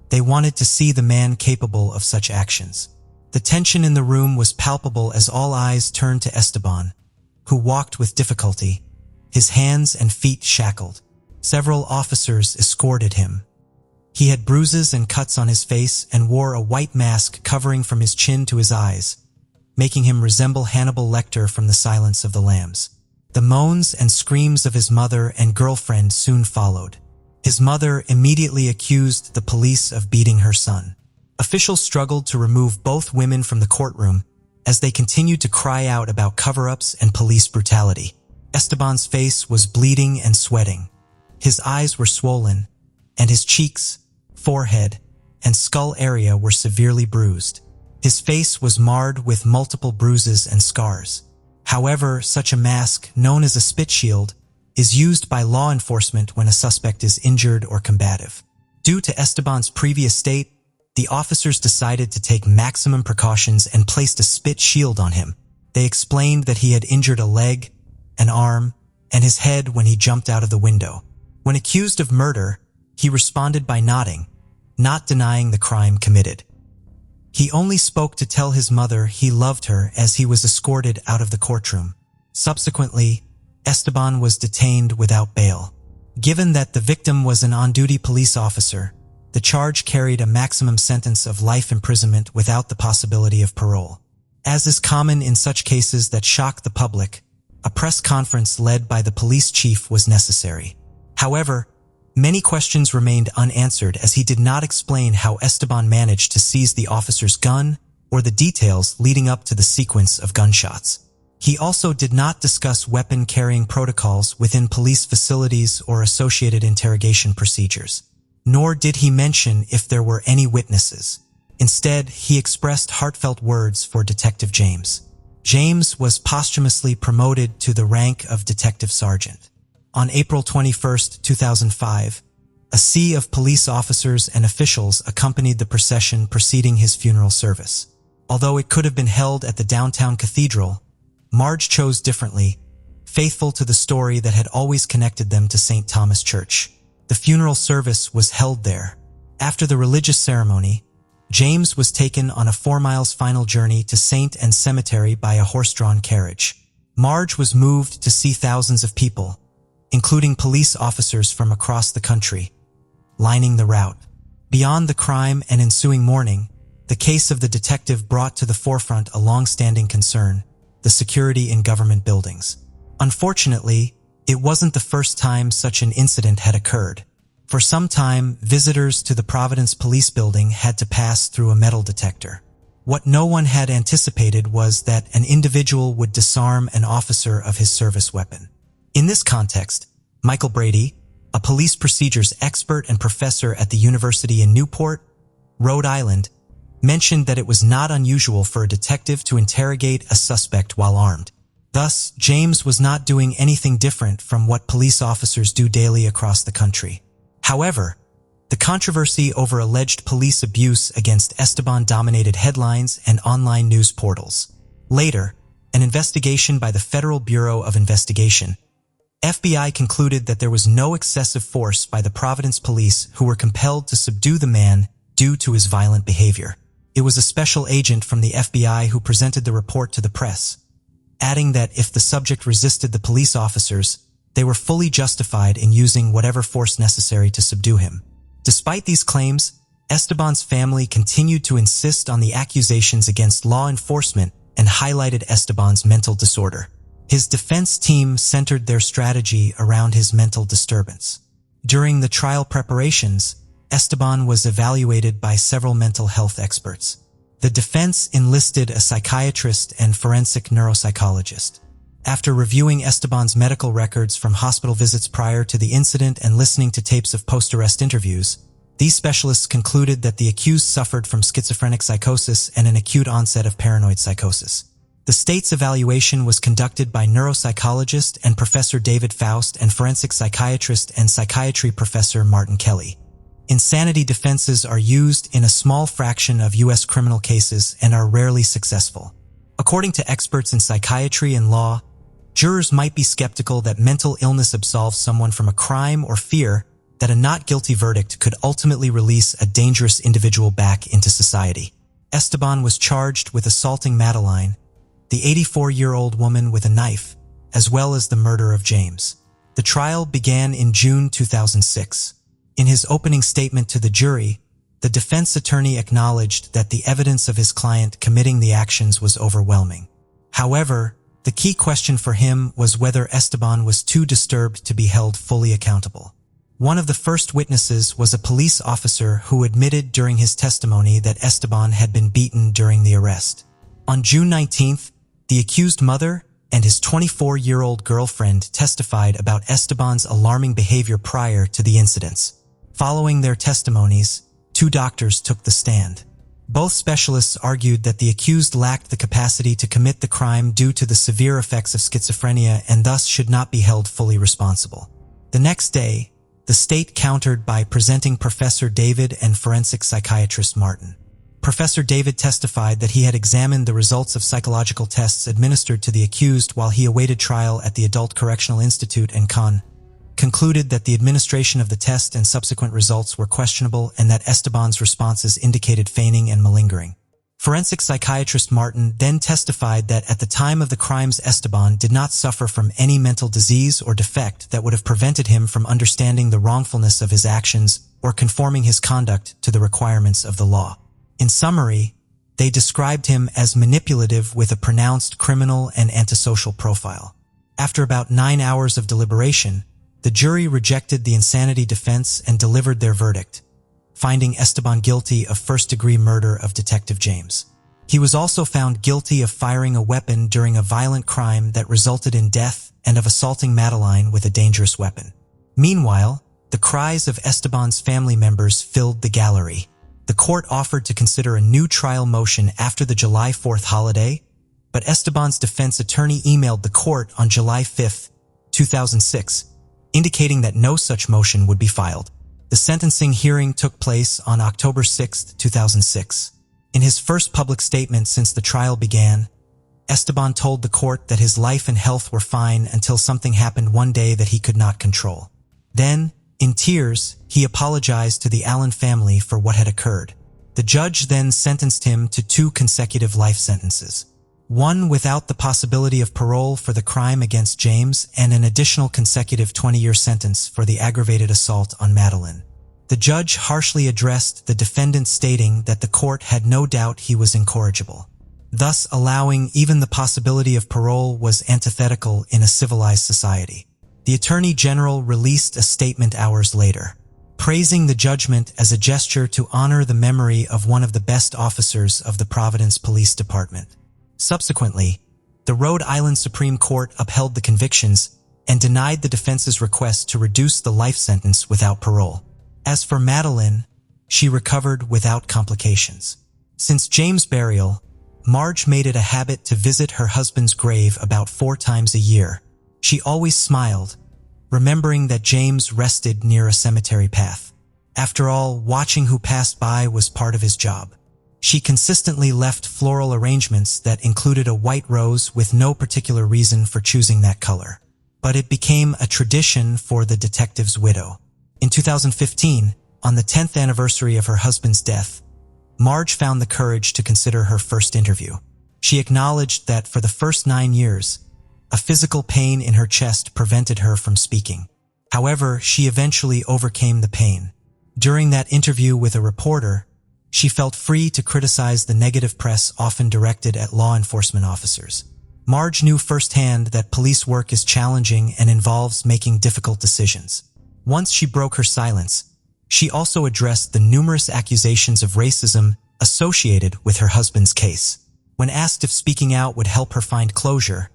they wanted to see the man capable of such actions. The tension in the room was palpable as all eyes turned to Esteban, who walked with difficulty, his hands and feet shackled. Several officers escorted him. He had bruises and cuts on his face and wore a white mask covering from his chin to his eyes, making him resemble Hannibal Lecter from The Silence of the Lambs. The moans and screams of his mother and girlfriend soon followed. His mother immediately accused the police of beating her son. Officials struggled to remove both women from the courtroom as they continued to cry out about cover-ups and police brutality. Esteban's face was bleeding and sweating. His eyes were swollen, and his cheeks, forehead, and skull area were severely bruised. His face was marred with multiple bruises and scars. However, such a mask, known as a spit shield, is used by law enforcement when a suspect is injured or combative. Due to Esteban's previous state, the officers decided to take maximum precautions and placed a spit shield on him. They explained that he had injured a leg, an arm, and his head when he jumped out of the window. When accused of murder, he responded by nodding, not denying the crime committed. He only spoke to tell his mother he loved her as he was escorted out of the courtroom. Subsequently, Esteban was detained without bail. Given that the victim was an on-duty police officer, the charge carried a maximum sentence of life imprisonment without the possibility of parole. As is common in such cases that shock the public, a press conference led by the police chief was necessary. However, many questions remained unanswered as he did not explain how Esteban managed to seize the officer's gun or the details leading up to the sequence of gunshots. He also did not discuss weapon-carrying protocols within police facilities or associated interrogation procedures. Nor did he mention if there were any witnesses. Instead, he expressed heartfelt words for Detective James. James was posthumously promoted to the rank of Detective Sergeant. On April 21, 2005, a sea of police officers and officials accompanied the procession preceding his funeral service. Although it could have been held at the downtown cathedral, Marge chose differently, faithful to the story that had always connected them to St. Thomas Church. The funeral service was held there. After the religious ceremony, James was taken on a 4-mile final journey to St. Anne's Cemetery by a horse-drawn carriage. Marge was moved to see thousands of people, including police officers from across the country, lining the route. Beyond the crime and ensuing mourning, the case of the detective brought to the forefront a long-standing concern: the security in government buildings. Unfortunately, it wasn't the first time such an incident had occurred. For some time, visitors to the Providence Police Building had to pass through a metal detector. What no one had anticipated was that an individual would disarm an officer of his service weapon. In this context, Michael Brady, a police procedures expert and professor at the University in Newport, Rhode Island, mentioned that it was not unusual for a detective to interrogate a suspect while armed. Thus, James was not doing anything different from what police officers do daily across the country. However, The controversy over alleged police abuse against Esteban dominated headlines and online news portals. Later, an investigation by the Federal Bureau of Investigation, FBI, concluded that there was no excessive force by the Providence police, who were compelled to subdue the man due to his violent behavior. It was a special agent from the FBI who presented the report to the press, adding that if the subject resisted the police officers, they were fully justified in using whatever force necessary to subdue him. Despite these claims, Esteban's family continued to insist on the accusations against law enforcement and highlighted Esteban's mental disorder. His defense team centered their strategy around his mental disturbance. During the trial preparations, Esteban was evaluated by several mental health experts. The defense enlisted a psychiatrist and forensic neuropsychologist. After reviewing Esteban's medical records from hospital visits prior to the incident and listening to tapes of post-arrest interviews, these specialists concluded that the accused suffered from schizophrenic psychosis and an acute onset of paranoid psychosis. The state's evaluation was conducted by neuropsychologist and Professor David Faust and forensic psychiatrist and psychiatry professor Martin Kelly. Insanity defenses are used in a small fraction of U.S. criminal cases and are rarely successful. According to experts in psychiatry and law, jurors might be skeptical that mental illness absolves someone from a crime or fear that a not guilty verdict could ultimately release a dangerous individual back into society. Esteban was charged with assaulting Madeline, the 84-year-old woman, with a knife, as well as the murder of James. The trial began in June 2006. In his opening statement to the jury, the defense attorney acknowledged that the evidence of his client committing the actions was overwhelming. However, the key question for him was whether Esteban was too disturbed to be held fully accountable. One of the first witnesses was a police officer who admitted during his testimony that Esteban had been beaten during the arrest. On June 19th, the accused mother and his 24-year-old girlfriend testified about Esteban's alarming behavior prior to the incidents. Following their testimonies, 2 doctors took the stand. Both specialists argued that the accused lacked the capacity to commit the crime due to the severe effects of schizophrenia and thus should not be held fully responsible. The next day, the state countered by presenting Professor David and forensic psychiatrist Martin. Professor David testified that he had examined the results of psychological tests administered to the accused while he awaited trial at the Adult Correctional Institute and concluded that the administration of the test and subsequent results were questionable and that Esteban's responses indicated feigning and malingering. Forensic psychiatrist Martin then testified that at the time of the crimes, Esteban did not suffer from any mental disease or defect that would have prevented him from understanding the wrongfulness of his actions or conforming his conduct to the requirements of the law. In summary, they described him as manipulative with a pronounced criminal and antisocial profile. After about 9 hours of deliberation, the jury rejected the insanity defense and delivered their verdict, finding Esteban guilty of first-degree murder of Detective James. He was also found guilty of firing a weapon during a violent crime that resulted in death and of assaulting Madeline with a dangerous weapon. Meanwhile, the cries of Esteban's family members filled the gallery. The court offered to consider a new trial motion after the July 4th holiday, but Esteban's defense attorney emailed the court on July 5, 2006, indicating that no such motion would be filed. The sentencing hearing took place on October 6, 2006. In his first public statement since the trial began, Esteban told the court that his life and health were fine until something happened one day that he could not control. Then, in tears, he apologized to the Allen family for what had occurred. The judge then sentenced him to 2 consecutive life sentences, one without the possibility of parole for the crime against James and an additional consecutive 20-year sentence for the aggravated assault on Madeline. The judge harshly addressed the defendant, stating that the court had no doubt he was incorrigible. Thus, allowing even the possibility of parole was antithetical in a civilized society. The Attorney General released a statement hours later, praising the judgment as a gesture to honor the memory of one of the best officers of the Providence Police Department. Subsequently, the Rhode Island Supreme Court upheld the convictions and denied the defense's request to reduce the life sentence without parole. As for Madeline, she recovered without complications. Since James' burial, Marge made it a habit to visit her husband's grave about 4 times a year. She always smiled, remembering that James rested near a cemetery path. After all, watching who passed by was part of his job. She consistently left floral arrangements that included a white rose with no particular reason for choosing that color. But it became a tradition for the detective's widow. In 2015, on the 10th anniversary of her husband's death, Marge found the courage to consider her first interview. She acknowledged that for the first 9 years, a physical pain in her chest prevented her from speaking. However, she eventually overcame the pain. During that interview with a reporter, she felt free to criticize the negative press often directed at law enforcement officers. Marge knew firsthand that police work is challenging and involves making difficult decisions. Once she broke her silence, she also addressed the numerous accusations of racism associated with her husband's case. When asked if speaking out would help her find closure,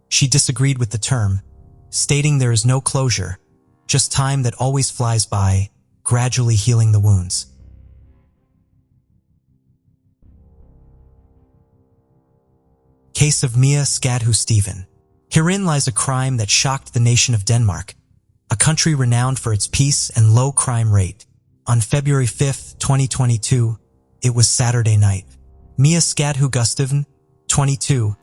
she disagreed with the term, stating there is no closure, just time that always flies by, gradually healing the wounds. Case of Mia Skadhu-Steven. Herein lies a crime that shocked the nation of Denmark, a country renowned for its peace and low crime rate. On February 5, 2022, it was Saturday night. Mia Skadhu-Steven, 22,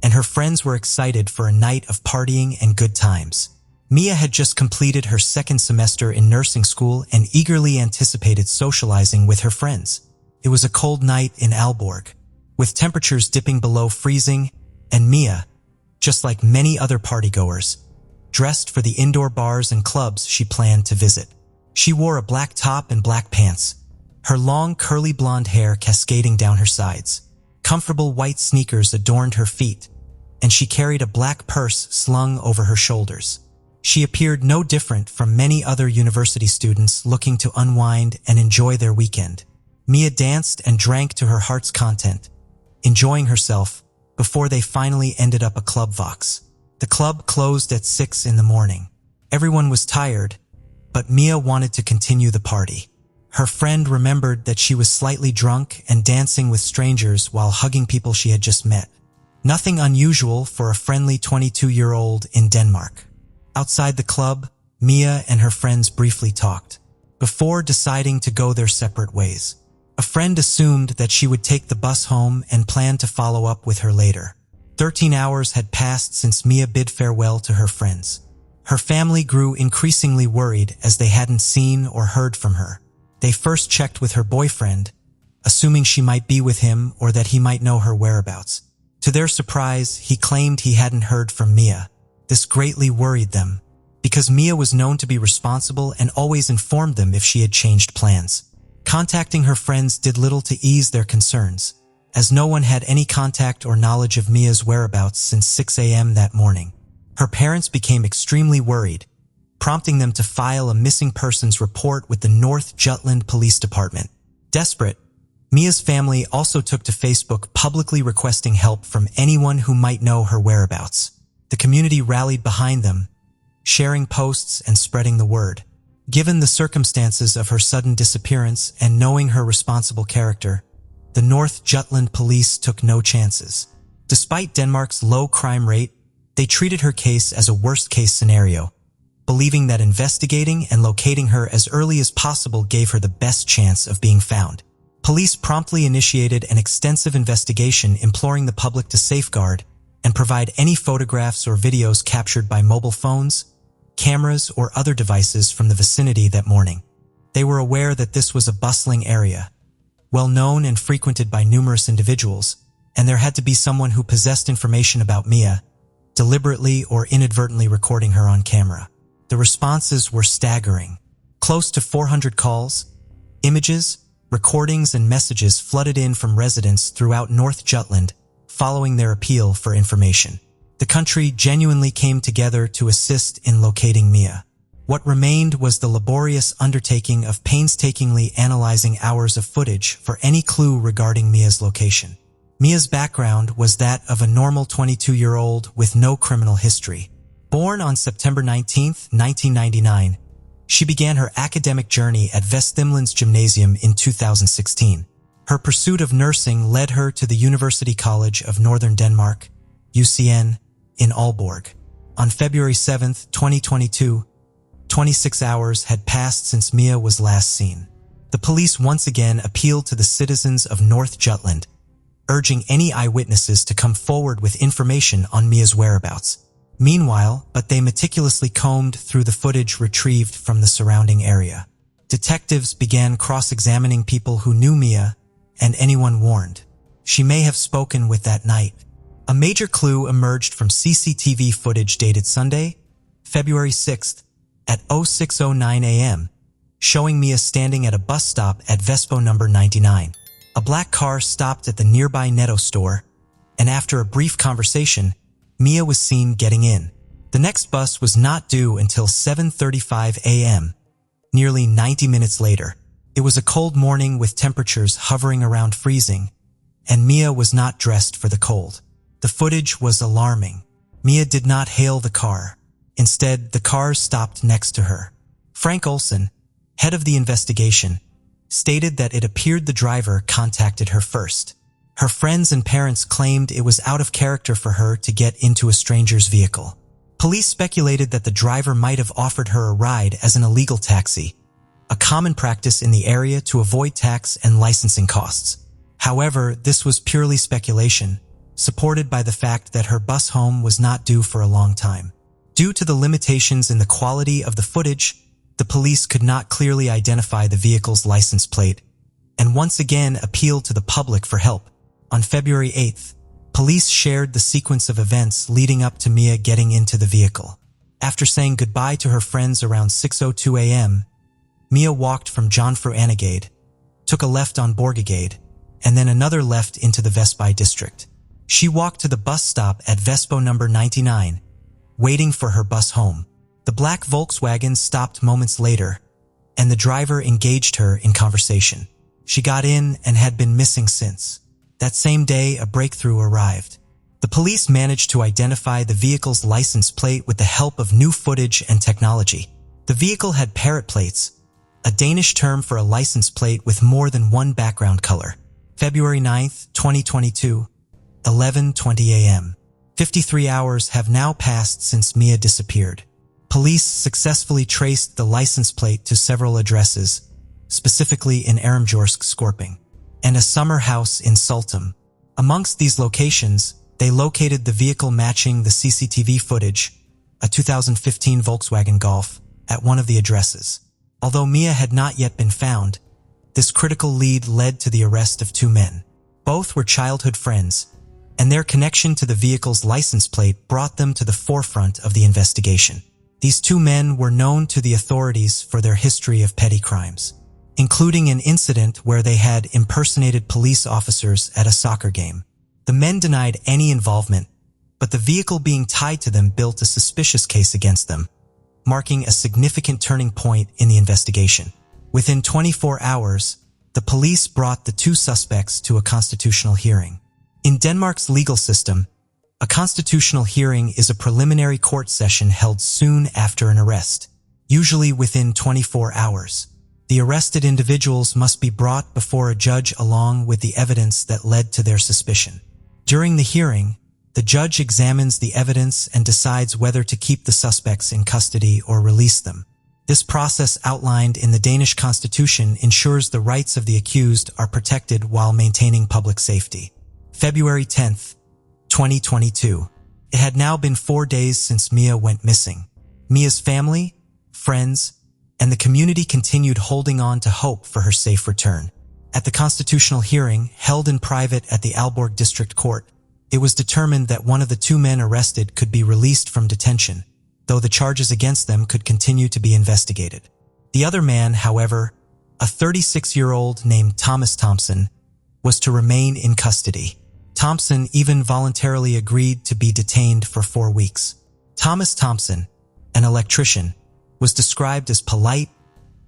and her friends were excited for a night of partying and good times. Mia had just completed her second semester in nursing school and eagerly anticipated socializing with her friends. It was a cold night in Aalborg, with temperatures dipping below freezing, and Mia, just like many other partygoers, dressed for the indoor bars and clubs she planned to visit. She wore a black top and black pants, her long curly blonde hair cascading down her sides. Comfortable white sneakers adorned her feet, and she carried a black purse slung over her shoulders. She appeared no different from many other university students looking to unwind and enjoy their weekend. Mia danced and drank to her heart's content, enjoying herself before they finally ended up a club Vox. The club closed at 6 in the morning. Everyone was tired, but Mia wanted to continue the party. Her friend remembered that she was slightly drunk and dancing with strangers while hugging people she had just met. Nothing unusual for a friendly 22-year-old in Denmark. Outside the club, Mia and her friends briefly talked, before deciding to go their separate ways. A friend assumed that she would take the bus home and planned to follow up with her later. 13 hours had passed since Mia bid farewell to her friends. Her family grew increasingly worried as they hadn't seen or heard from her. They first checked with her boyfriend, assuming she might be with him or that he might know her whereabouts. To their surprise, he claimed he hadn't heard from Mia. This greatly worried them, because Mia was known to be responsible and always informed them if she had changed plans. Contacting her friends did little to ease their concerns, as no one had any contact or knowledge of Mia's whereabouts since 6 a.m. that morning. Her parents became extremely worried, prompting them to file a missing persons report with the North Jutland Police Department. Desperate, Mia's family also took to Facebook publicly requesting help from anyone who might know her whereabouts. The community rallied behind them, sharing posts and spreading the word. Given the circumstances of her sudden disappearance and knowing her responsible character, the North Jutland police took no chances. Despite Denmark's low crime rate, they treated her case as a worst-case scenario, believing that investigating and locating her as early as possible gave her the best chance of being found. Police promptly initiated an extensive investigation imploring the public to safeguard and provide any photographs or videos captured by mobile phones, cameras, or other devices from the vicinity that morning. They were aware that this was a bustling area, well known and frequented by numerous individuals, and there had to be someone who possessed information about Mia, deliberately or inadvertently recording her on camera. The responses were staggering. Close to 400 calls, images, recordings, and messages flooded in from residents throughout North Jutland following their appeal for information. The country genuinely came together to assist in locating Mia. What remained was the laborious undertaking of painstakingly analyzing hours of footage for any clue regarding Mia's location. Mia's background was that of a normal 22-year-old with no criminal history. Born on September 19, 1999, she began her academic journey at Vesthimlands Gymnasium in 2016. Her pursuit of nursing led her to the University College of Northern Denmark, UCN, in Aalborg. On February 7, 2022, 26 hours had passed since Mia was last seen. The police once again appealed to the citizens of North Jutland, urging any eyewitnesses to come forward with information on Mia's whereabouts. Meanwhile, they meticulously combed through the footage retrieved from the surrounding area. Detectives began cross-examining people who knew Mia and anyone warned she may have spoken with that night. A major clue emerged from CCTV footage dated Sunday, February 6th at 06:09 a.m., showing Mia standing at a bus stop at Vespo number 99. A black car stopped at the nearby Netto store, and after a brief conversation, Mia was seen getting in. The next bus was not due until 7:35 a.m., nearly 90 minutes later. It was a cold morning with temperatures hovering around freezing, and Mia was not dressed for the cold. The footage was alarming. Mia did not hail the car. Instead, the car stopped next to her. Frank Olson, head of the investigation, stated that it appeared the driver contacted her first. Her friends and parents claimed it was out of character for her to get into a stranger's vehicle. Police speculated that the driver might have offered her a ride as an illegal taxi, a common practice in the area to avoid tax and licensing costs. However, this was purely speculation, supported by the fact that her bus home was not due for a long time. Due to the limitations in the quality of the footage, the police could not clearly identify the vehicle's license plate, and once again appealed to the public for help. On February 8th, police shared the sequence of events leading up to Mia getting into the vehicle. After saying goodbye to her friends around 6:02 a.m., Mia walked from Jonfru Anagade, took a left on Borgagade, and then another left into the Vespi district. She walked to the bus stop at Vespo number 99, waiting for her bus home. The black Volkswagen stopped moments later, and the driver engaged her in conversation. She got in and had been missing since. That same day, a breakthrough arrived. The police managed to identify the vehicle's license plate with the help of new footage and technology. The vehicle had parrot plates, a Danish term for a license plate with more than one background color. February 9th, 2022, 11:20 a.m. 53 hours have now passed since Mia disappeared. Police successfully traced the license plate to several addresses, specifically in Aramjorsk, Skorping, and a summer house in Sultum. Amongst these locations, they located the vehicle matching the CCTV footage, a 2015 Volkswagen Golf, at one of the addresses. Although Mia had not yet been found, this critical lead led to the arrest of two men. Both were childhood friends, and their connection to the vehicle's license plate brought them to the forefront of the investigation. These two men were known to the authorities for their history of petty crimes, including an incident where they had impersonated police officers at a soccer game. The men denied any involvement, but the vehicle being tied to them built a suspicious case against them, marking a significant turning point in the investigation. Within 24 hours, the police brought the two suspects to a constitutional hearing. In Denmark's legal system, a constitutional hearing is a preliminary court session held soon after an arrest, usually within 24 hours. The arrested individuals must be brought before a judge along with the evidence that led to their suspicion. During the hearing, the judge examines the evidence and decides whether to keep the suspects in custody or release them. This process outlined in the Danish constitution ensures the rights of the accused are protected while maintaining public safety. February 10th, 2022. It had now been 4 days since Mia went missing. Mia's family, friends, and the community continued holding on to hope for her safe return. At the constitutional hearing, held in private at the Aalborg District Court, it was determined that one of the two men arrested could be released from detention, though the charges against them could continue to be investigated. The other man, however, a 36-year-old named Thomas Thompson, was to remain in custody. Thompson even voluntarily agreed to be detained for 4 weeks. Thomas Thompson, an electrician, was described as polite,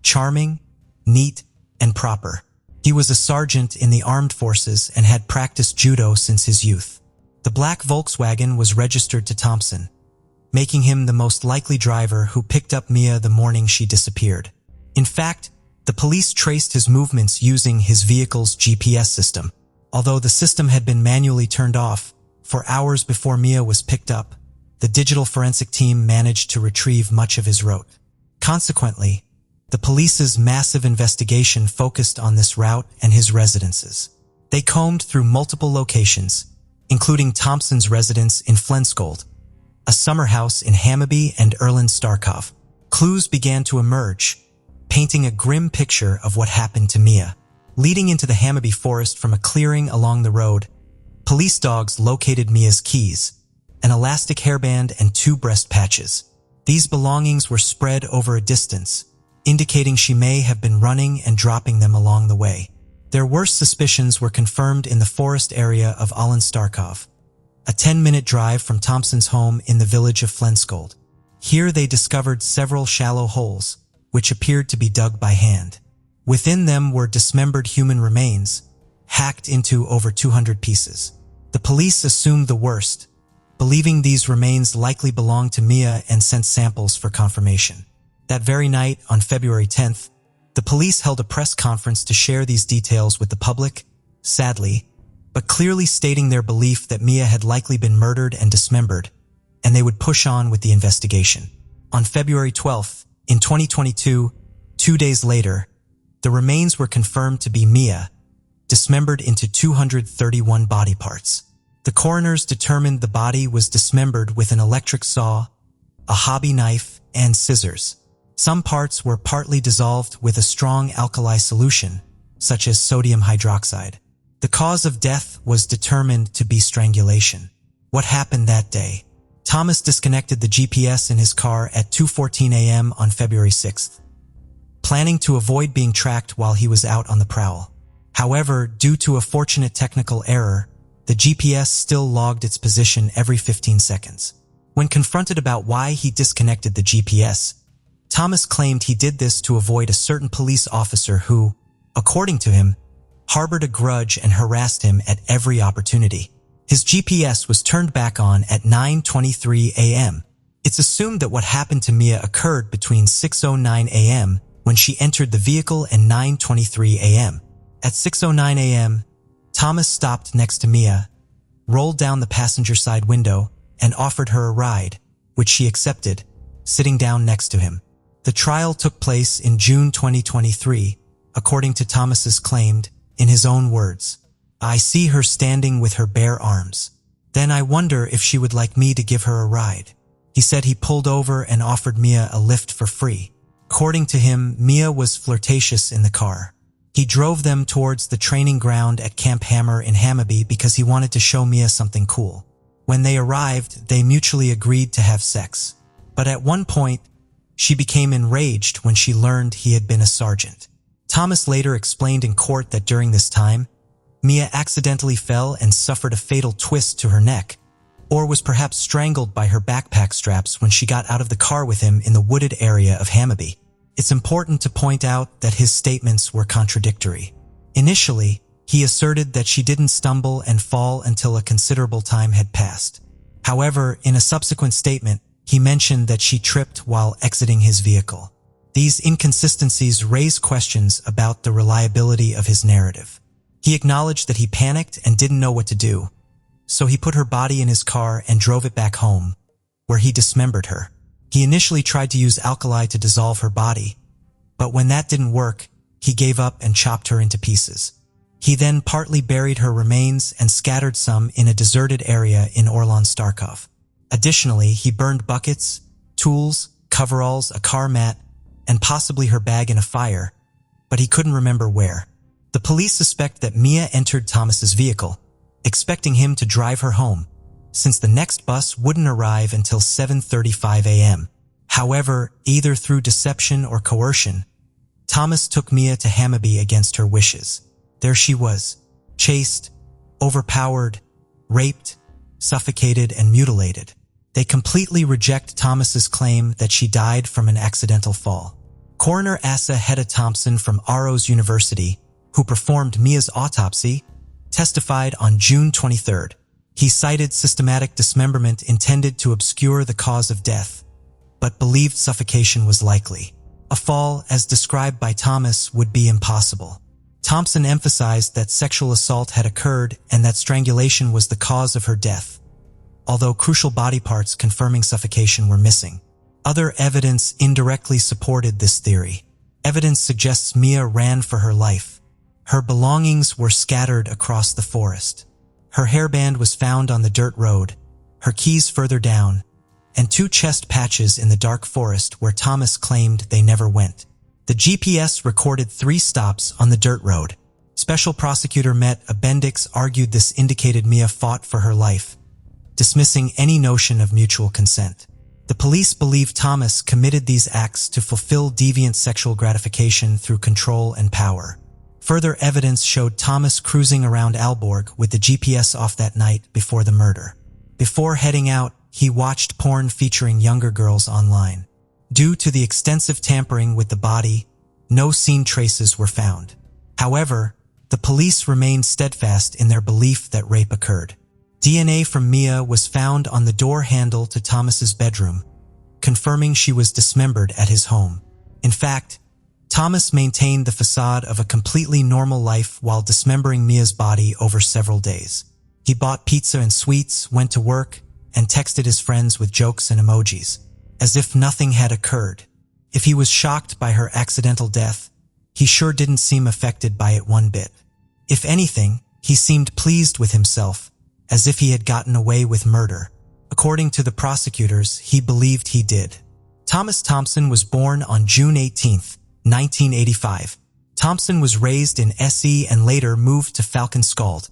charming, neat, and proper. He was a sergeant in the armed forces and had practiced judo since his youth. The black Volkswagen was registered to Thompson, making him the most likely driver who picked up Mia the morning she disappeared. In fact, the police traced his movements using his vehicle's GPS system. Although the system had been manually turned off, for hours before Mia was picked up, the digital forensic team managed to retrieve much of his route. Consequently, the police's massive investigation focused on this route and his residences. They combed through multiple locations, including Thompson's residence in Flensgold, a summer house in Hammarby and Erland Starkov. Clues began to emerge, painting a grim picture of what happened to Mia. Leading into the Hammarby forest from a clearing along the road, police dogs located Mia's keys, an elastic hairband and 2 breast patches. These belongings were spread over a distance, indicating she may have been running and dropping them along the way. Their worst suspicions were confirmed in the forest area of Erland Starkov, a 10-minute drive from Thompson's home in the village of Flensgold. Here they discovered several shallow holes, which appeared to be dug by hand. Within them were dismembered human remains, hacked into over 200 pieces. The police assumed the worst, believing these remains likely belonged to Mia and sent samples for confirmation. That very night, on February 10th, the police held a press conference to share these details with the public, sadly, but clearly stating their belief that Mia had likely been murdered and dismembered, and they would push on with the investigation. On February 12th, in 2022, 2 days later, the remains were confirmed to be Mia, dismembered into 231 body parts. The coroners determined the body was dismembered with an electric saw, a hobby knife, and scissors. Some parts were partly dissolved with a strong alkali solution, such as sodium hydroxide. The cause of death was determined to be strangulation. What happened that day? Thomas disconnected the GPS in his car at 2:14 a.m. on February 6th, planning to avoid being tracked while he was out on the prowl. However, due to a fortunate technical error, the GPS still logged its position every 15 seconds. When confronted about why he disconnected the GPS, Thomas claimed he did this to avoid a certain police officer who, according to him, harbored a grudge and harassed him at every opportunity. His GPS was turned back on at 9:23 a.m. It's assumed that what happened to Mia occurred between 6:09 a.m. when she entered the vehicle and 9:23 a.m. At 6:09 a.m., Thomas stopped next to Mia, rolled down the passenger side window, and offered her a ride, which she accepted, sitting down next to him. The trial took place in June 2023, according to Thomas's claimed, in his own words, "I see her standing with her bare arms. Then I wonder if she would like me to give her a ride." He said he pulled over and offered Mia a lift for free. According to him, Mia was flirtatious in the car. He drove them towards the training ground at Camp Hammer in Hammarby because he wanted to show Mia something cool. When they arrived, they mutually agreed to have sex. But at one point, she became enraged when she learned he had been a sergeant. Thomas later explained in court that during this time, Mia accidentally fell and suffered a fatal twist to her neck, or was perhaps strangled by her backpack straps when she got out of the car with him in the wooded area of Hammarby. It's important to point out that his statements were contradictory. Initially, he asserted that she didn't stumble and fall until a considerable time had passed. However, in a subsequent statement, he mentioned that she tripped while exiting his vehicle. These inconsistencies raise questions about the reliability of his narrative. He acknowledged that he panicked and didn't know what to do, so he put her body in his car and drove it back home, where he dismembered her. He initially tried to use alkali to dissolve her body, but when that didn't work, he gave up and chopped her into pieces. He then partly buried her remains and scattered some in a deserted area in Erland Starkov. Additionally, he burned buckets, tools, coveralls, a car mat, and possibly her bag in a fire, but he couldn't remember where. The police suspect that Mia entered Thomas's vehicle, expecting him to drive her home, since the next bus wouldn't arrive until 7:35 a.m. However, either through deception or coercion, Thomas took Mia to Hammarby against her wishes. There she was, chased, overpowered, raped, suffocated, and mutilated. They completely reject Thomas's claim that she died from an accidental fall. Coroner Asa Hedda Thompson from Aarhus University, who performed Mia's autopsy, testified on June 23rd. He cited systematic dismemberment intended to obscure the cause of death, but believed suffocation was likely. A fall, as described by Thomas, would be impossible. Thompson emphasized that sexual assault had occurred and that strangulation was the cause of her death, although crucial body parts confirming suffocation were missing. Other evidence indirectly supported this theory. Evidence suggests Mia ran for her life. Her belongings were scattered across the forest. Her hairband was found on the dirt road, her keys further down, and 2 chest patches in the dark forest where Thomas claimed they never went. The GPS recorded 3 stops on the dirt road. Special prosecutor Met Bendix argued this indicated Mia fought for her life, dismissing any notion of mutual consent. The police believe Thomas committed these acts to fulfill deviant sexual gratification through control and power. Further evidence showed Thomas cruising around Aalborg with the GPS off that night before the murder. Before heading out, he watched porn featuring younger girls online. Due to the extensive tampering with the body, no scene traces were found. However, the police remained steadfast in their belief that rape occurred. DNA from Mia was found on the door handle to Thomas's bedroom, confirming she was dismembered at his home. In fact, Thomas maintained the facade of a completely normal life while dismembering Mia's body over several days. He bought pizza and sweets, went to work, and texted his friends with jokes and emojis, as if nothing had occurred. If he was shocked by her accidental death, he sure didn't seem affected by it one bit. If anything, he seemed pleased with himself, as if he had gotten away with murder. According to the prosecutors, he believed he did. Thomas Thompson was born on June 18, 1985. Thompson was raised in SE and later moved to Falkenskald,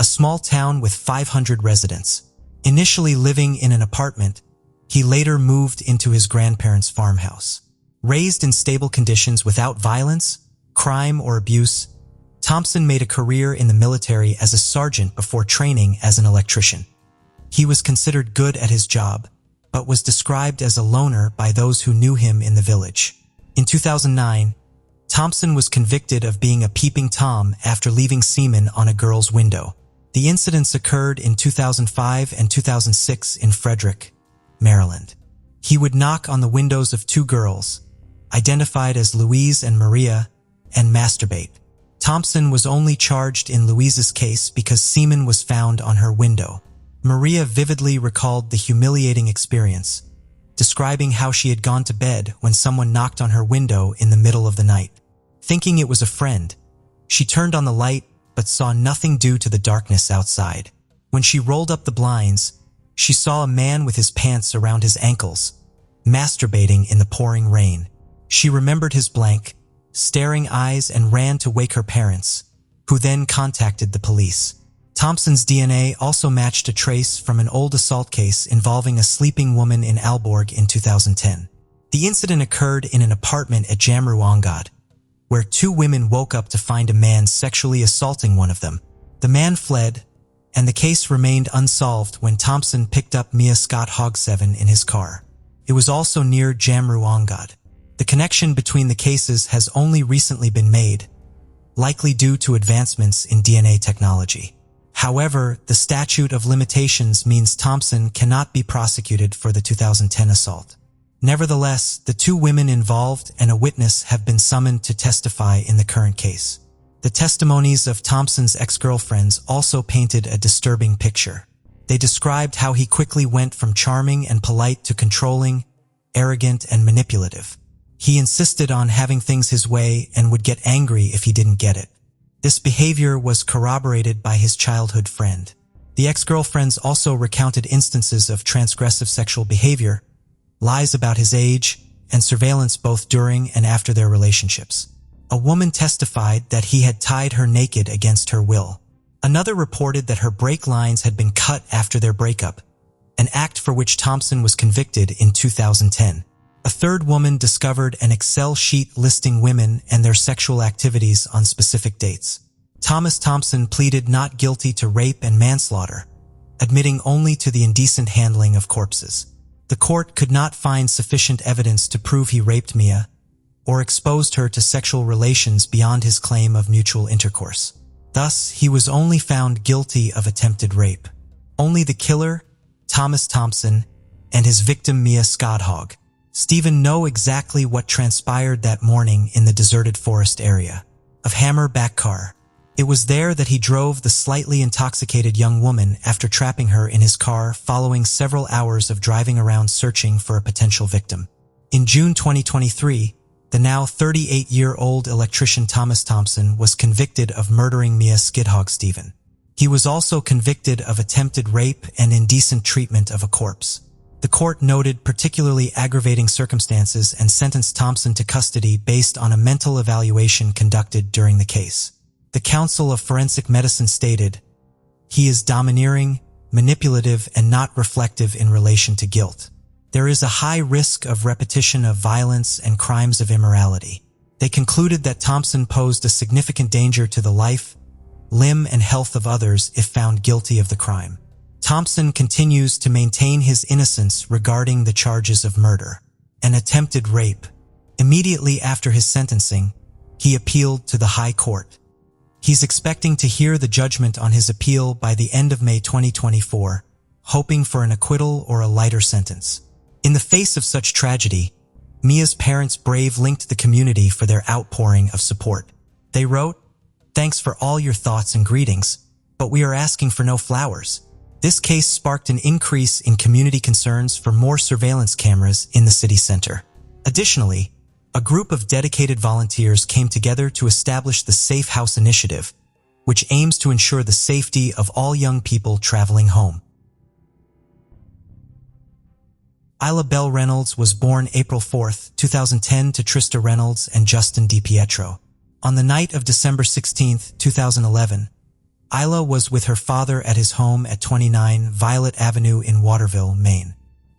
a small town with 500 residents. Initially living in an apartment, he later moved into his grandparents' farmhouse. Raised in stable conditions without violence, crime, or abuse, Thompson made a career in the military as a sergeant before training as an electrician. He was considered good at his job, but was described as a loner by those who knew him in the village. In 2009, Thompson was convicted of being a peeping Tom after leaving semen on a girl's window. The incidents occurred in 2005 and 2006 in Frederick, Maryland. He would knock on the windows of 2 girls, identified as Louise and Maria, and masturbate. Thompson was only charged in Louise's case because semen was found on her window. Maria vividly recalled the humiliating experience, describing how she had gone to bed when someone knocked on her window in the middle of the night. Thinking it was a friend, she turned on the light but saw nothing due to the darkness outside. When she rolled up the blinds, she saw a man with his pants around his ankles, masturbating in the pouring rain. She remembered his blank, staring eyes and ran to wake her parents, who then contacted the police. Thompson's DNA also matched a trace from an old assault case involving a sleeping woman in Aalborg in 2010. The incident occurred in an apartment at Jamruangad, where 2 women woke up to find a man sexually assaulting one of them. The man fled, and the case remained unsolved when Thompson picked up Mia Scott Hogseven in his car. It was also near Jamruangad. The connection between the cases has only recently been made, likely due to advancements in DNA technology. However, the statute of limitations means Thompson cannot be prosecuted for the 2010 assault. Nevertheless, the 2 women involved and a witness have been summoned to testify in the current case. The testimonies of Thompson's ex-girlfriends also painted a disturbing picture. They described how he quickly went from charming and polite to controlling, arrogant, and manipulative. He insisted on having things his way and would get angry if he didn't get it. This behavior was corroborated by his childhood friend. The ex-girlfriends also recounted instances of transgressive sexual behavior, lies about his age, and surveillance both during and after their relationships. A woman testified that he had tied her naked against her will. Another reported that her brake lines had been cut after their breakup, an act for which Thompson was convicted in 2010. A third woman discovered an Excel sheet listing women and their sexual activities on specific dates. Thomas Thompson pleaded not guilty to rape and manslaughter, admitting only to the indecent handling of corpses. The court could not find sufficient evidence to prove he raped Mia or exposed her to sexual relations beyond his claim of mutual intercourse. Thus, he was only found guilty of attempted rape. Only the killer, Thomas Thompson, and his victim Mia Skadhog, Stephen know exactly what transpired that morning in the deserted forest area of Hammer Bakkar It was there that he drove the slightly intoxicated young woman after trapping her in his car following several hours of driving around searching for a potential victim. In June 2023, the now 38-year-old electrician Thomas Thompson was convicted of murdering Mia Skidhog Stephen. He was also convicted of attempted rape and indecent treatment of a corpse. The court noted particularly aggravating circumstances and sentenced Thompson to custody based on a mental evaluation conducted during the case. The Council of Forensic Medicine stated, "He is domineering, manipulative, and not reflective in relation to guilt. There is a high risk of repetition of violence and crimes of immorality." They concluded that Thompson posed a significant danger to the life, limb, and health of others if found guilty of the crime. Thompson continues to maintain his innocence regarding the charges of murder and attempted rape. Immediately after his sentencing, he appealed to the High Court. He's expecting to hear the judgment on his appeal by the end of May 2024, hoping for an acquittal or a lighter sentence. In the face of such tragedy, Mia's parents brave linked the community for their outpouring of support. They wrote, "Thanks for all your thoughts and greetings, but we are asking for no flowers." This case sparked an increase in community concerns for more surveillance cameras in the city center. Additionally, a group of dedicated volunteers came together to establish the Safe House Initiative, which aims to ensure the safety of all young people traveling home. Isla Belle Reynolds was born April 4, 2010 to Trista Reynolds and Justin DiPietro. On the night of December 16, 2011, Isla was with her father at his home at 29 Violet Avenue in Waterville, Maine.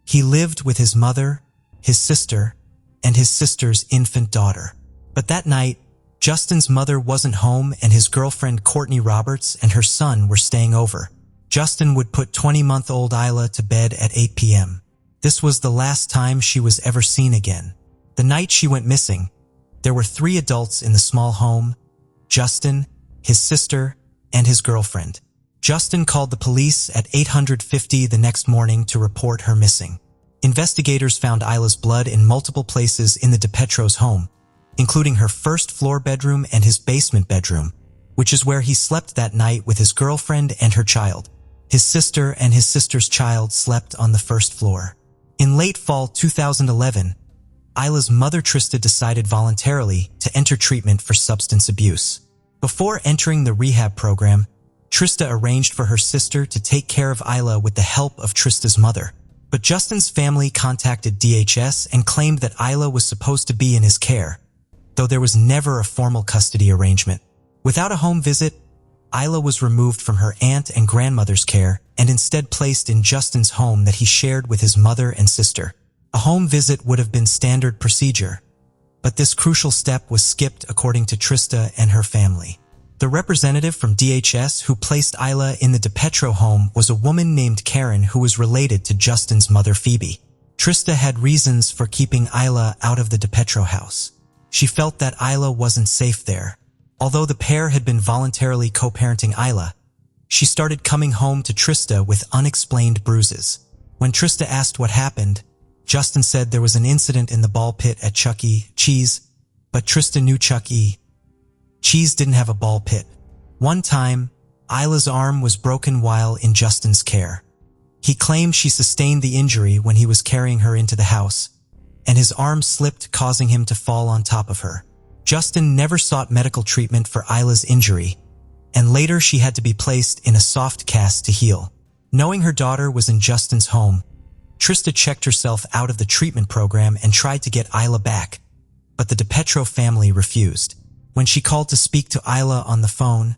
He lived with his mother, his sister, and his sister's infant daughter. But that night, Justin's mother wasn't home and his girlfriend Courtney Roberts and her son were staying over. Justin would put 20-month-old Isla to bed at 8 p.m. This was the last time she was ever seen again. The night she went missing, there were 3 adults in the small home: Justin, his sister, and his girlfriend. Justin called the police at 8:50 the next morning to report her missing. Investigators found Isla's blood in multiple places in the DiPietro's home, including her first-floor bedroom and his basement bedroom, which is where he slept that night with his girlfriend and her child. His sister and his sister's child slept on the first floor. In late fall 2011, Isla's mother Trista decided voluntarily to enter treatment for substance abuse. Before entering the rehab program, Trista arranged for her sister to take care of Isla with the help of Trista's mother. But Justin's family contacted DHS and claimed that Isla was supposed to be in his care, though there was never a formal custody arrangement. Without a home visit, Isla was removed from her aunt and grandmother's care and instead placed in Justin's home that he shared with his mother and sister. A home visit would have been standard procedure, but this crucial step was skipped according to Trista and her family. The representative from DHS who placed Isla in the DiPietro home was a woman named Karen who was related to Justin's mother Phoebe. Trista had reasons for keeping Isla out of the DiPietro house. She felt that Isla wasn't safe there. Although the pair had been voluntarily co-parenting Isla, she started coming home to Trista with unexplained bruises. When Trista asked what happened, Justin said there was an incident in the ball pit at Chuck E. Cheese, but Trista knew Chuck E. Cheese didn't have a ball pit. One time, Isla's arm was broken while in Justin's care. He claimed she sustained the injury when he was carrying her into the house, and his arm slipped, causing him to fall on top of her. Justin never sought medical treatment for Isla's injury, and later she had to be placed in a soft cast to heal. Knowing her daughter was in Justin's home, Trista checked herself out of the treatment program and tried to get Isla back, but the DiPietro family refused. When she called to speak to Isla on the phone,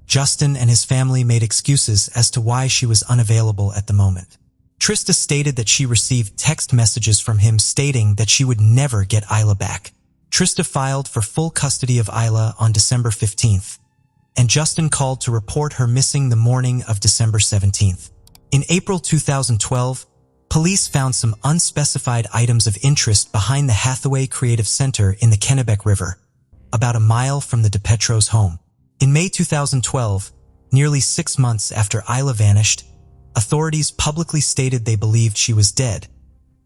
Justin and his family made excuses as to why she was unavailable at the moment. Trista stated that she received text messages from him stating that she would never get Isla back. Trista filed for full custody of Isla on December 15th, and Justin called to report her missing the morning of December 17th. In April 2012, police found some unspecified items of interest behind the Hathaway Creative Center in the Kennebec River, about a mile from the DiPietro's home. In May 2012, nearly 6 months after Isla vanished, authorities publicly stated they believed she was dead,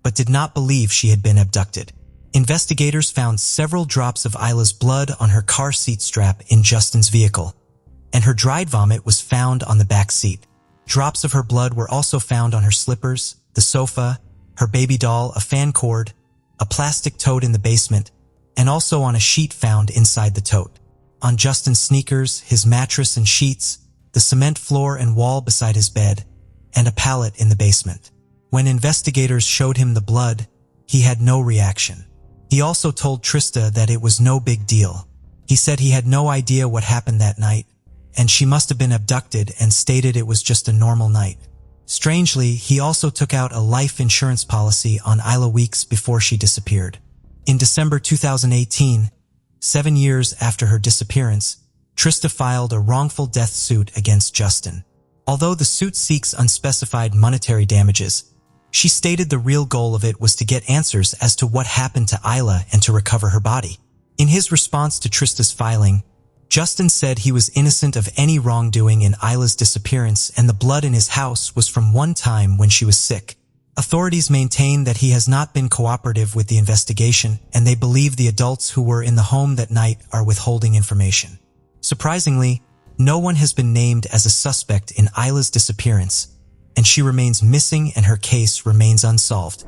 but did not believe she had been abducted. Investigators found several drops of Isla's blood on her car seat strap in Justin's vehicle, and her dried vomit was found on the back seat. Drops of her blood were also found on her slippers, the sofa, her baby doll, a fan cord, a plastic tote in the basement, and also on a sheet found inside the tote. On Justin's sneakers, his mattress and sheets, the cement floor and wall beside his bed, and a pallet in the basement. When investigators showed him the blood, he had no reaction. He also told Trista that it was no big deal. He said he had no idea what happened that night, and she must have been abducted, and stated it was just a normal night. Strangely, he also took out a life insurance policy on Isla weeks before she disappeared. In December 2018, 7 years after her disappearance, Trista filed a wrongful death suit against Justin. Although the suit seeks unspecified monetary damages, she stated the real goal of it was to get answers as to what happened to Isla and to recover her body. In his response to Trista's filing, Justin said he was innocent of any wrongdoing in Isla's disappearance, and the blood in his house was from one time when she was sick. Authorities maintain that he has not been cooperative with the investigation, and they believe the adults who were in the home that night are withholding information. Surprisingly, no one has been named as a suspect in Isla's disappearance, and she remains missing and her case remains unsolved.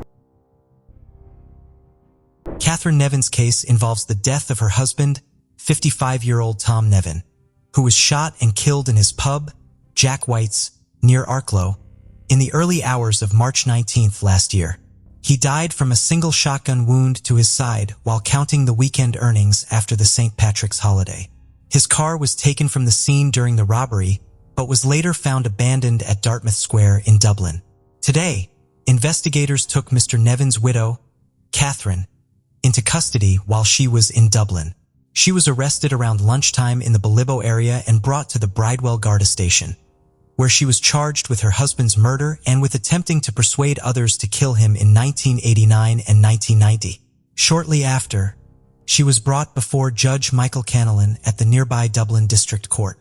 Catherine Nevin's case involves the death of her husband, 55-year-old Tom Nevin, who was shot and killed in his pub, Jack White's, near Arklow, in the early hours of March 19th last year. He died from a single shotgun wound to his side while counting the weekend earnings after the St. Patrick's holiday. His car was taken from the scene during the robbery, but was later found abandoned at Dartmouth Square in Dublin. Today, investigators took Mr. Nevin's widow, Catherine, into custody while she was in Dublin. She was arrested around lunchtime in the Bilibbo area and brought to the Bridewell Garda station, where she was charged with her husband's murder and with attempting to persuade others to kill him in 1989 and 1990. Shortly after, she was brought before Judge Michael Canalan at the nearby Dublin District Court.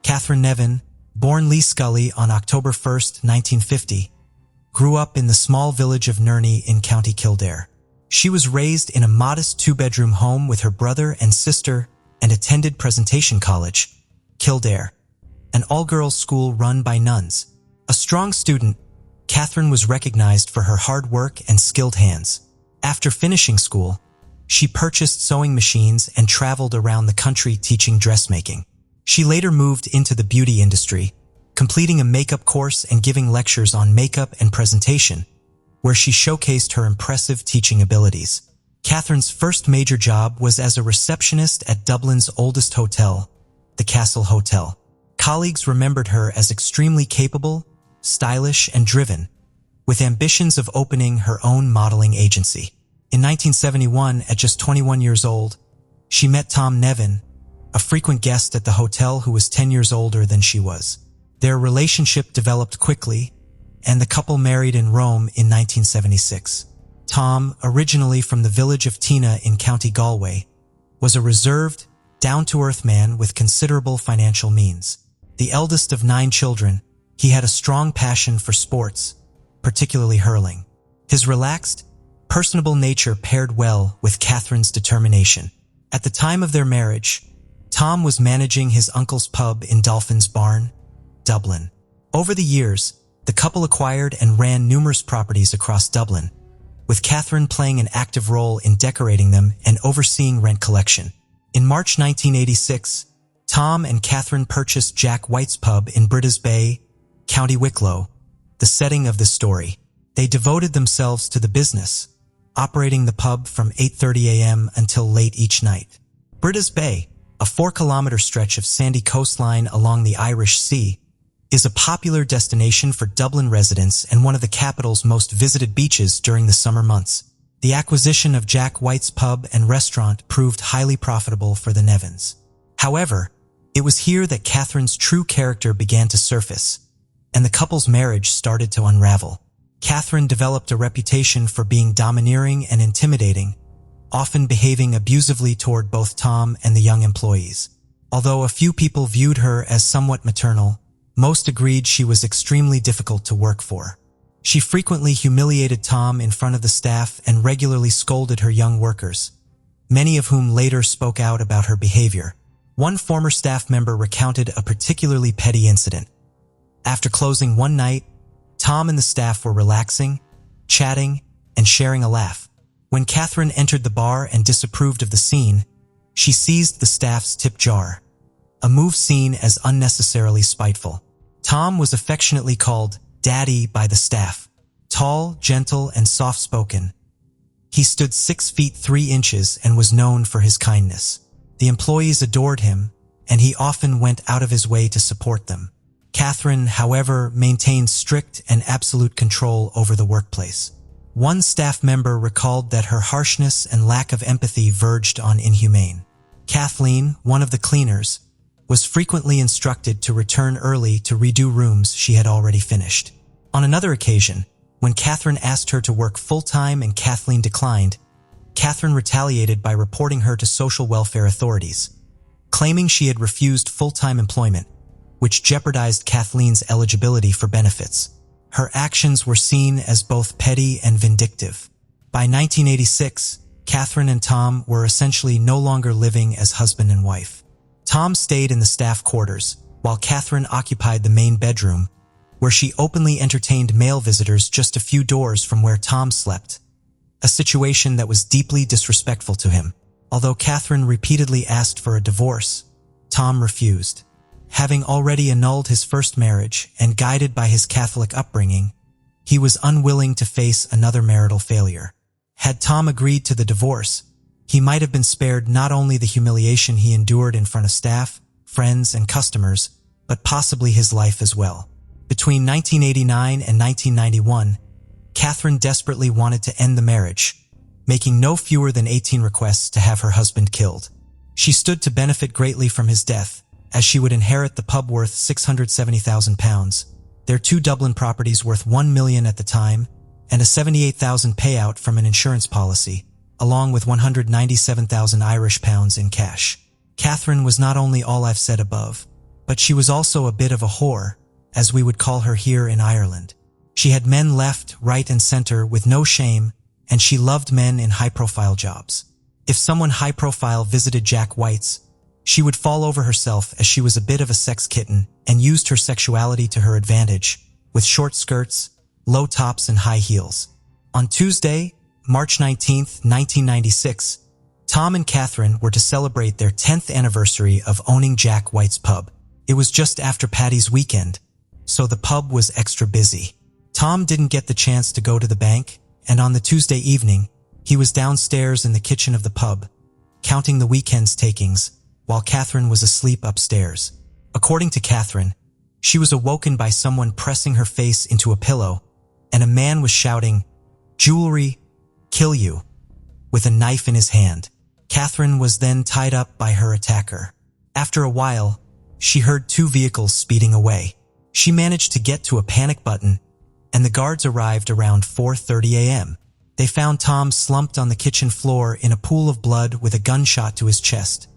Catherine Nevin, born Lee Scully on October 1, 1950, grew up in the small village of Nerney in County Kildare. She was raised in a modest two-bedroom home with her brother and sister and attended Presentation College, Kildare, an all-girls school run by nuns. A strong student, Catherine was recognized for her hard work and skilled hands. After finishing school, she purchased sewing machines and traveled around the country teaching dressmaking. She later moved into the beauty industry, completing a makeup course and giving lectures on makeup and presentation, where she showcased her impressive teaching abilities. Catherine's first major job was as a receptionist at Dublin's oldest hotel, the Castle Hotel. Colleagues remembered her as extremely capable, stylish, and driven, with ambitions of opening her own modeling agency. In 1971, at just 21 years old, she met Tom Nevin, a frequent guest at the hotel who was 10 years older than she was. Their relationship developed quickly, and the couple married in Rome in 1976. Tom, originally from the village of Tina in County Galway, was a reserved, down-to-earth man with considerable financial means. The eldest of 9 children, he had a strong passion for sports, particularly hurling. His relaxed, personable nature paired well with Catherine's determination. At the time of their marriage, Tom was managing his uncle's pub in Dolphin's Barn, Dublin. Over the years, the couple acquired and ran numerous properties across Dublin, with Catherine playing an active role in decorating them and overseeing rent collection. In March 1986, Tom and Catherine purchased Jack White's pub in Britta's Bay, County Wicklow, the setting of this story. They devoted themselves to the business, operating the pub from 8:30 a.m. until late each night. Britta's Bay, a 4-kilometer stretch of sandy coastline along the Irish Sea, is a popular destination for Dublin residents and one of the capital's most visited beaches during the summer months. The acquisition of Jack White's pub and restaurant proved highly profitable for the Nevins. However, it was here that Catherine's true character began to surface, and the couple's marriage started to unravel. Catherine developed a reputation for being domineering and intimidating, often behaving abusively toward both Tom and the young employees. Although a few people viewed her as somewhat maternal, most agreed she was extremely difficult to work for. She frequently humiliated Tom in front of the staff and regularly scolded her young workers, many of whom later spoke out about her behavior. One former staff member recounted a particularly petty incident. After closing one night, Tom and the staff were relaxing, chatting, and sharing a laugh. When Catherine entered the bar and disapproved of the scene, she seized the staff's tip jar, a move seen as unnecessarily spiteful. Tom was affectionately called Daddy by the staff. Tall, gentle, and soft-spoken, he stood 6 feet 3 inches and was known for his kindness. The employees adored him, and he often went out of his way to support them. Catherine, however, maintained strict and absolute control over the workplace. One staff member recalled that her harshness and lack of empathy verged on inhumane. Kathleen, one of the cleaners, was frequently instructed to return early to redo rooms she had already finished. On another occasion, when Catherine asked her to work full-time and Kathleen declined, Catherine retaliated by reporting her to social welfare authorities, claiming she had refused full-time employment, which jeopardized Kathleen's eligibility for benefits. Her actions were seen as both petty and vindictive. By 1986, Catherine and Tom were essentially no longer living as husband and wife. Tom stayed in the staff quarters, while Catherine occupied the main bedroom, where she openly entertained male visitors just a few doors from where Tom slept, a situation that was deeply disrespectful to him. Although Catherine repeatedly asked for a divorce, Tom refused. Having already annulled his first marriage and guided by his Catholic upbringing, he was unwilling to face another marital failure. Had Tom agreed to the divorce, he might have been spared not only the humiliation he endured in front of staff, friends, and customers, but possibly his life as well. Between 1989 and 1991, Catherine desperately wanted to end the marriage, making no fewer than 18 requests to have her husband killed. She stood to benefit greatly from his death, as she would inherit the pub worth £670,000, their 2 Dublin properties worth £1 million at the time, and a £78,000 payout from an insurance policy, along with £197,000 Irish pounds in cash. Catherine was not only all I've said above, but she was also a bit of a whore, as we would call her here in Ireland. She had men left, right, and center with no shame, and she loved men in high-profile jobs. If someone high-profile visited Jack White's, she would fall over herself as she was a bit of a sex kitten and used her sexuality to her advantage, with short skirts, low tops, and high heels. On Tuesday, March 19, 1996, Tom and Catherine were to celebrate their 10th anniversary of owning Jack White's pub. It was just after Paddy's weekend, so the pub was extra busy. Tom didn't get the chance to go to the bank, and on the Tuesday evening, he was downstairs in the kitchen of the pub, counting the weekend's takings, while Catherine was asleep upstairs. According to Catherine, she was awoken by someone pressing her face into a pillow, and a man was shouting, "Jewelry, kill you," with a knife in his hand. Catherine was then tied up by her attacker. After a while, she heard 2 vehicles speeding away. She managed to get to a panic button, and the guards arrived around 4:30 a.m. They found Tom slumped on the kitchen floor in a pool of blood with a gunshot to his chest,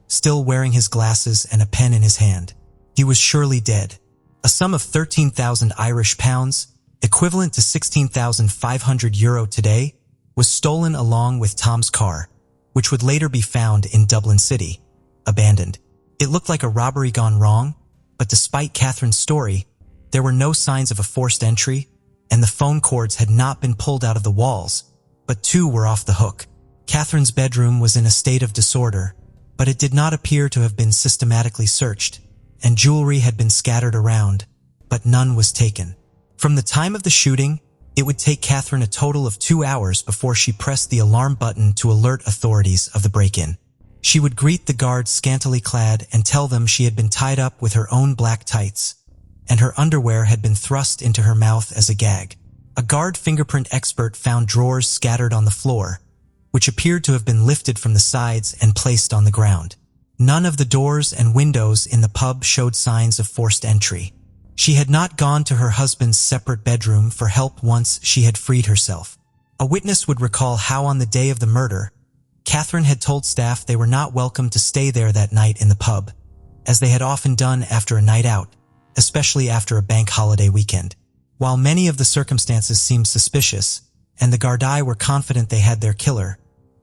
still wearing his glasses and a pen in his hand. He was surely dead. A sum of 13,000 Irish pounds, equivalent to €16,500 today, was stolen along with Tom's car, which would later be found in Dublin City, abandoned. It looked like a robbery gone wrong, but despite Catherine's story, there were no signs of a forced entry, and the phone cords had not been pulled out of the walls, but 2 were off the hook. Catherine's bedroom was in a state of disorder, but it did not appear to have been systematically searched, and jewelry had been scattered around, but none was taken. From the time of the shooting, it would take Catherine a total of 2 hours before she pressed the alarm button to alert authorities of the break-in. She would greet the guards scantily clad and tell them she had been tied up with her own black tights, and her underwear had been thrust into her mouth as a gag. A guard fingerprint expert found drawers scattered on the floor, which appeared to have been lifted from the sides and placed on the ground. None of the doors and windows in the pub showed signs of forced entry. She had not gone to her husband's separate bedroom for help once she had freed herself. A witness would recall how on the day of the murder, Catherine had told staff they were not welcome to stay there that night in the pub, as they had often done after a night out, especially after a bank holiday weekend. While many of the circumstances seemed suspicious, and the Gardaí were confident they had their killer,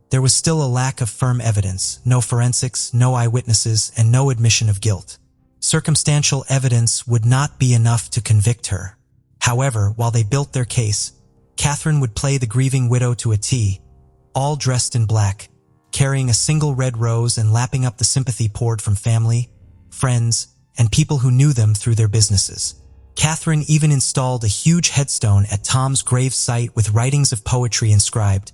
there was still a lack of firm evidence, no forensics, no eyewitnesses, and no admission of guilt. Circumstantial evidence would not be enough to convict her. However, while they built their case, Catherine would play the grieving widow to a T, all dressed in black, carrying a single red rose and lapping up the sympathy poured from family, friends, and people who knew them through their businesses. Catherine even installed a huge headstone at Tom's grave site with writings of poetry inscribed,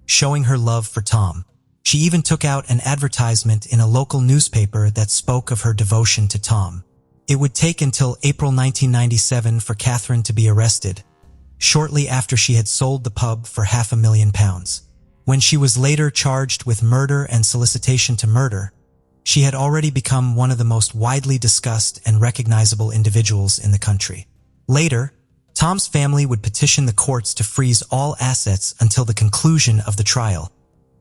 showing her love for Tom. She even took out an advertisement in a local newspaper that spoke of her devotion to Tom. It would take until April 1997 for Catherine to be arrested, shortly after she had sold the pub for £500,000. When she was later charged with murder and solicitation to murder, she had already become one of the most widely discussed and recognizable individuals in the country. Later, Tom's family would petition the courts to freeze all assets until the conclusion of the trial,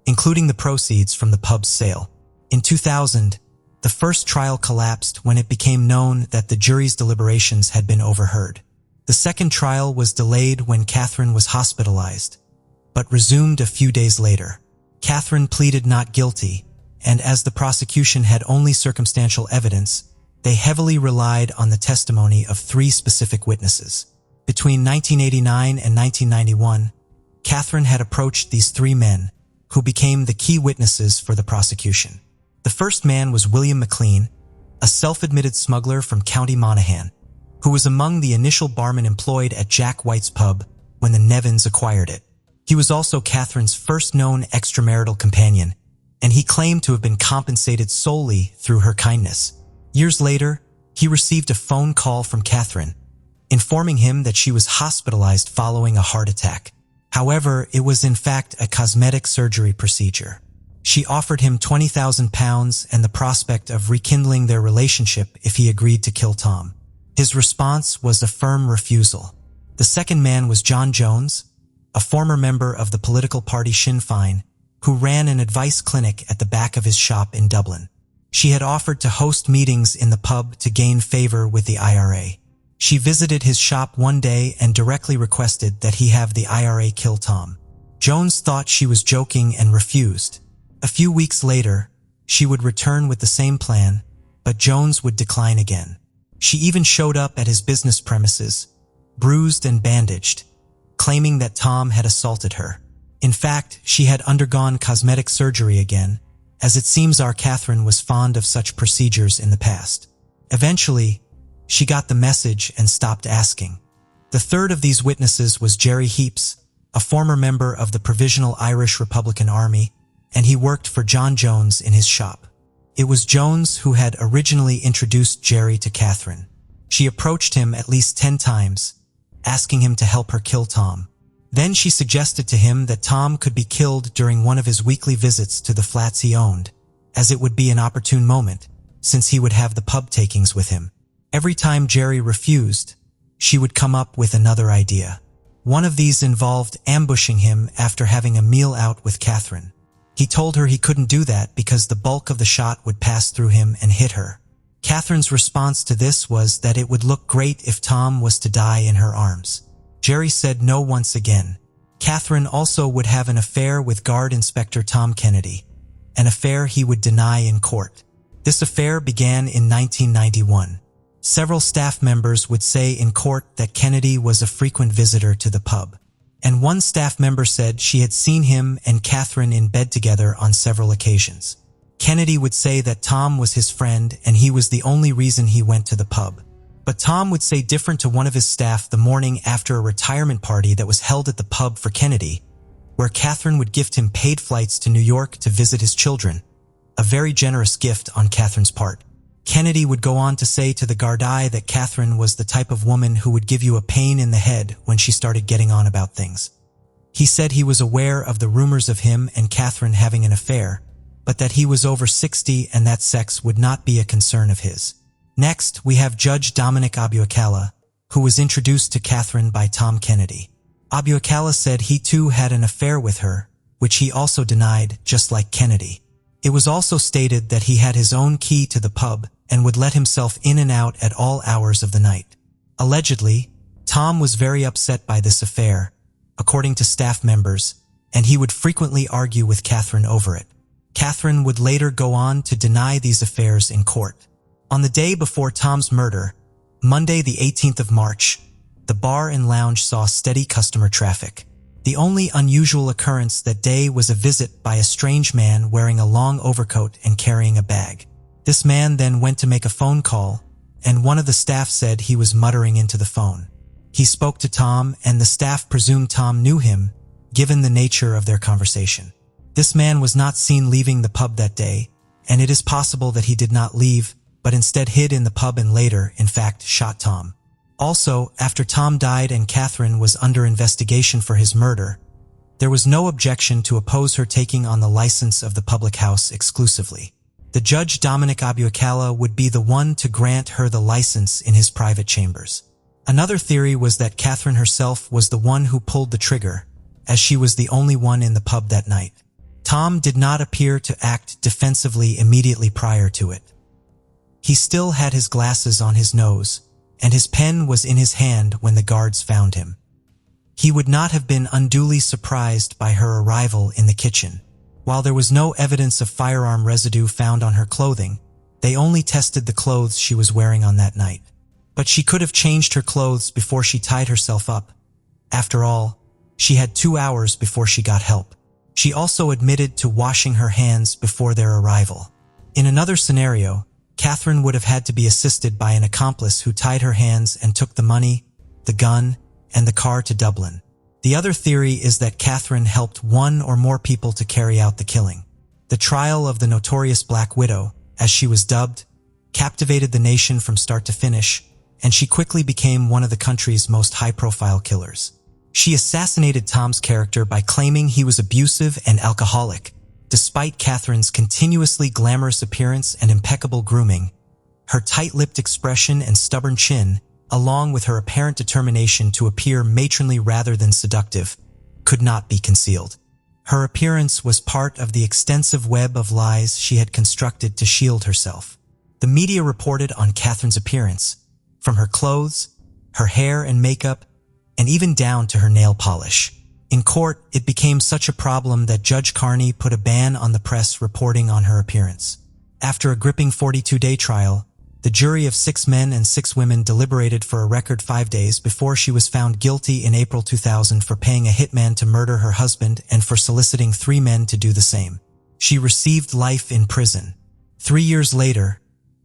including the proceeds from the pub's sale. In 2000, the first trial collapsed when it became known that the jury's deliberations had been overheard. The second trial was delayed when Catherine was hospitalized, but resumed a few days later. Catherine pleaded not guilty, and as the prosecution had only circumstantial evidence, they heavily relied on the testimony of 3 specific witnesses. Between 1989 and 1991, Catherine had approached these 3 men, who became the key witnesses for the prosecution. The first man was William McLean, a self-admitted smuggler from County Monaghan, who was among the initial barmen employed at Jack White's pub when the Nevins acquired it. He was also Catherine's first known extramarital companion, and he claimed to have been compensated solely through her kindness. Years later, he received a phone call from Catherine, informing him that she was hospitalized following a heart attack. However, it was in fact a cosmetic surgery procedure. She offered him £20,000 and the prospect of rekindling their relationship if he agreed to kill Tom. His response was a firm refusal. The second man was John Jones, a former member of the political party Sinn Féin, who ran an advice clinic at the back of his shop in Dublin. She had offered to host meetings in the pub to gain favor with the IRA. She visited his shop one day and directly requested that he have the IRA kill Tom. Jones thought she was joking and refused. A few weeks later, she would return with the same plan, but Jones would decline again. She even showed up at his business premises, bruised and bandaged, claiming that Tom had assaulted her. In fact, she had undergone cosmetic surgery again, as it seems our Catherine was fond of such procedures in the past. Eventually, she got the message and stopped asking. The third of these witnesses was Jerry Heaps, a former member of the Provisional Irish Republican Army, and he worked for John Jones in his shop. It was Jones who had originally introduced Jerry to Catherine. She approached him at least 10 times, asking him to help her kill Tom. Then she suggested to him that Tom could be killed during one of his weekly visits to the flats he owned, as it would be an opportune moment, since he would have the pub takings with him. Every time Jerry refused, she would come up with another idea. One of these involved ambushing him after having a meal out with Catherine. He told her he couldn't do that because the bulk of the shot would pass through him and hit her. Catherine's response to this was that it would look great if Tom was to die in her arms. Jerry said no once again. Catherine also would have an affair with Guard Inspector Tom Kennedy, an affair he would deny in court. This affair began in 1991. Several staff members would say in court that Kennedy was a frequent visitor to the pub, and one staff member said she had seen him and Catherine in bed together on several occasions. Kennedy would say that Tom was his friend and he was the only reason he went to the pub. But Tom would say different to one of his staff the morning after a retirement party that was held at the pub for Kennedy, where Catherine would gift him paid flights to New York to visit his children, a very generous gift on Catherine's part. Kennedy would go on to say to the Gardaí that Catherine was the type of woman who would give you a pain in the head when she started getting on about things. He said he was aware of the rumors of him and Catherine having an affair, but that he was over 60 and that sex would not be a concern of his. Next, we have Judge Dominic Abuakala, who was introduced to Catherine by Tom Kennedy. Abuakala said he too had an affair with her, which he also denied, just like Kennedy. It was also stated that he had his own key to the pub and would let himself in and out at all hours of the night. Allegedly, Tom was very upset by this affair, according to staff members, and he would frequently argue with Catherine over it. Catherine would later go on to deny these affairs in court. On the day before Tom's murder, Monday the 18th of March, the bar and lounge saw steady customer traffic. The only unusual occurrence that day was a visit by a strange man wearing a long overcoat and carrying a bag. This man then went to make a phone call, and one of the staff said he was muttering into the phone. He spoke to Tom, and the staff presumed Tom knew him, given the nature of their conversation. This man was not seen leaving the pub that day, and it is possible that he did not leave, but instead hid in the pub and later, in fact, shot Tom. Also, after Tom died and Catherine was under investigation for his murder, there was no objection to oppose her taking on the license of the public house exclusively. The judge Dominic Abuakala would be the one to grant her the license in his private chambers. Another theory was that Catherine herself was the one who pulled the trigger, as she was the only one in the pub that night. Tom did not appear to act defensively immediately prior to it. He still had his glasses on his nose, and his pen was in his hand when the guards found him. He would not have been unduly surprised by her arrival in the kitchen. While there was no evidence of firearm residue found on her clothing, they only tested the clothes she was wearing on that night. But she could have changed her clothes before she tied herself up. After all, she had 2 hours before she got help. She also admitted to washing her hands before their arrival. In another scenario, Catherine would have had to be assisted by an accomplice who tied her hands and took the money, the gun, and the car to Dublin. The other theory is that Catherine helped one or more people to carry out the killing. The trial of the notorious Black Widow, as she was dubbed, captivated the nation from start to finish, and she quickly became one of the country's most high-profile killers. She assassinated Tom's character by claiming he was abusive and alcoholic. Despite Catherine's continuously glamorous appearance and impeccable grooming, her tight-lipped expression and stubborn chin, along with her apparent determination to appear matronly rather than seductive, could not be concealed. Her appearance was part of the extensive web of lies she had constructed to shield herself. The media reported on Catherine's appearance, from her clothes, her hair and makeup, and even down to her nail polish. In court, it became such a problem that Judge Carney put a ban on the press reporting on her appearance. After a gripping 42-day trial, the jury of 6 men and 6 women deliberated for a record 5 days before she was found guilty in April 2000 for paying a hitman to murder her husband and for soliciting 3 men to do the same. She received life in prison. 3 years later,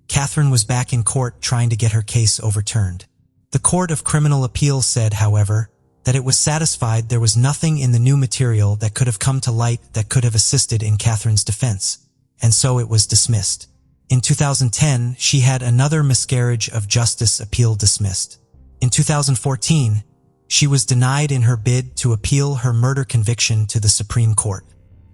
Catherine was back in court trying to get her case overturned. The Court of Criminal Appeals said, however, that it was satisfied there was nothing in the new material that could have come to light that could have assisted in Catherine's defense, and so it was dismissed. In 2010, she had another miscarriage of justice appeal dismissed. In 2014, she was denied in her bid to appeal her murder conviction to the Supreme Court.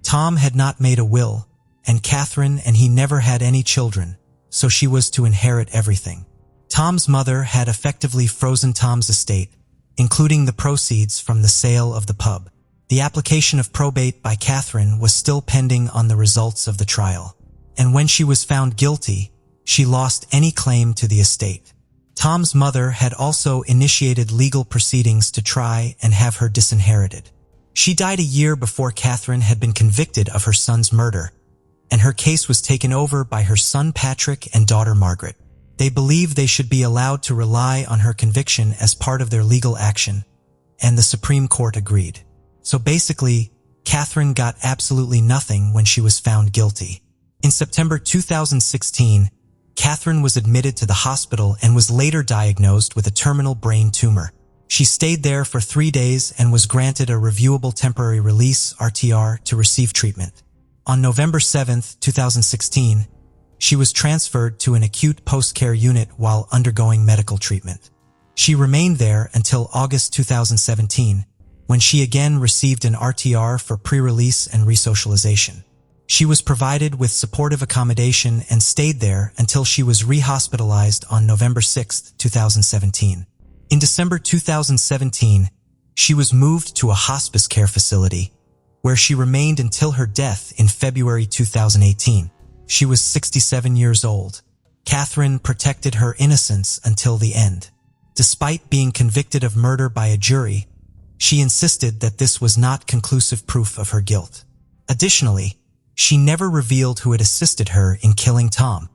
Tom had not made a will, and Catherine and he never had any children, so she was to inherit everything. Tom's mother had effectively frozen Tom's estate, including the proceeds from the sale of the pub. The application of probate by Catherine was still pending on the results of the trial, and when she was found guilty, she lost any claim to the estate. Tom's mother had also initiated legal proceedings to try and have her disinherited. She died a year before Catherine had been convicted of her son's murder, and her case was taken over by her son Patrick and daughter Margaret. They believed they should be allowed to rely on her conviction as part of their legal action, and the Supreme Court agreed. So basically, Catherine got absolutely nothing when she was found guilty. In September 2016, Catherine was admitted to the hospital and was later diagnosed with a terminal brain tumor. She stayed there for 3 days and was granted a reviewable temporary release (RTR) to receive treatment. On November 7, 2016, she was transferred to an acute post-care unit while undergoing medical treatment. She remained there until August 2017, when she again received an RTR for pre-release and resocialization. She was provided with supportive accommodation and stayed there until she was rehospitalized on November 6, 2017. In December 2017, she was moved to a hospice care facility, where she remained until her death in February 2018. She was 67 years old. Catherine protected her innocence until the end. Despite being convicted of murder by a jury, She insisted that this was not conclusive proof of her guilt. Additionally, she never revealed who had assisted her in killing Tom.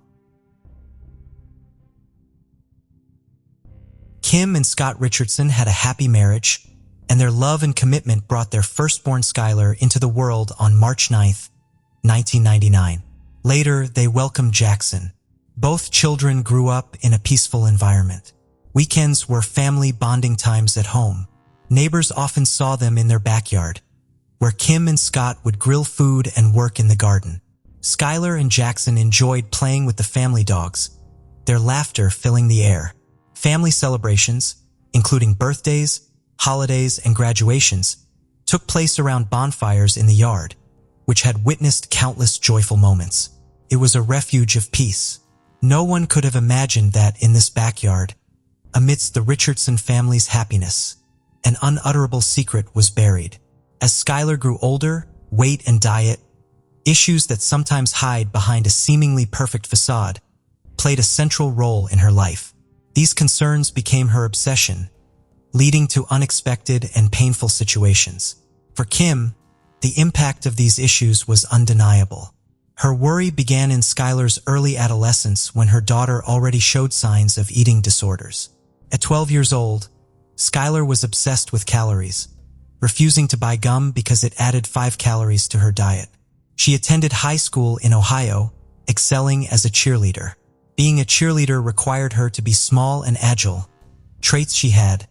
Kim and Scott Richardson had a happy marriage, and their love and commitment brought their firstborn Skylar into the world on March 9, 1999. Later, they welcomed Jackson. Both children grew up in a peaceful environment. Weekends were family bonding times at home. Neighbors often saw them in their backyard, where Kim and Scott would grill food and work in the garden. Skylar and Jackson enjoyed playing with the family dogs, their laughter filling the air. Family celebrations, including birthdays, holidays, and graduations, took place around bonfires in the yard, which had witnessed countless joyful moments. It was a refuge of peace. No one could have imagined that in this backyard, amidst the Richardson family's happiness, an unutterable secret was buried. As Skylar grew older, weight and diet, issues that sometimes hide behind a seemingly perfect facade, played a central role in her life. These concerns became her obsession, leading to unexpected and painful situations. For Kim, the impact of these issues was undeniable. Her worry began in Skylar's early adolescence when her daughter already showed signs of eating disorders. At 12 years old, Skylar was obsessed with calories, refusing to buy gum because it added 5 calories to her diet. She attended high school in Ohio, excelling as a cheerleader. Being a cheerleader required her to be small and agile, traits she had,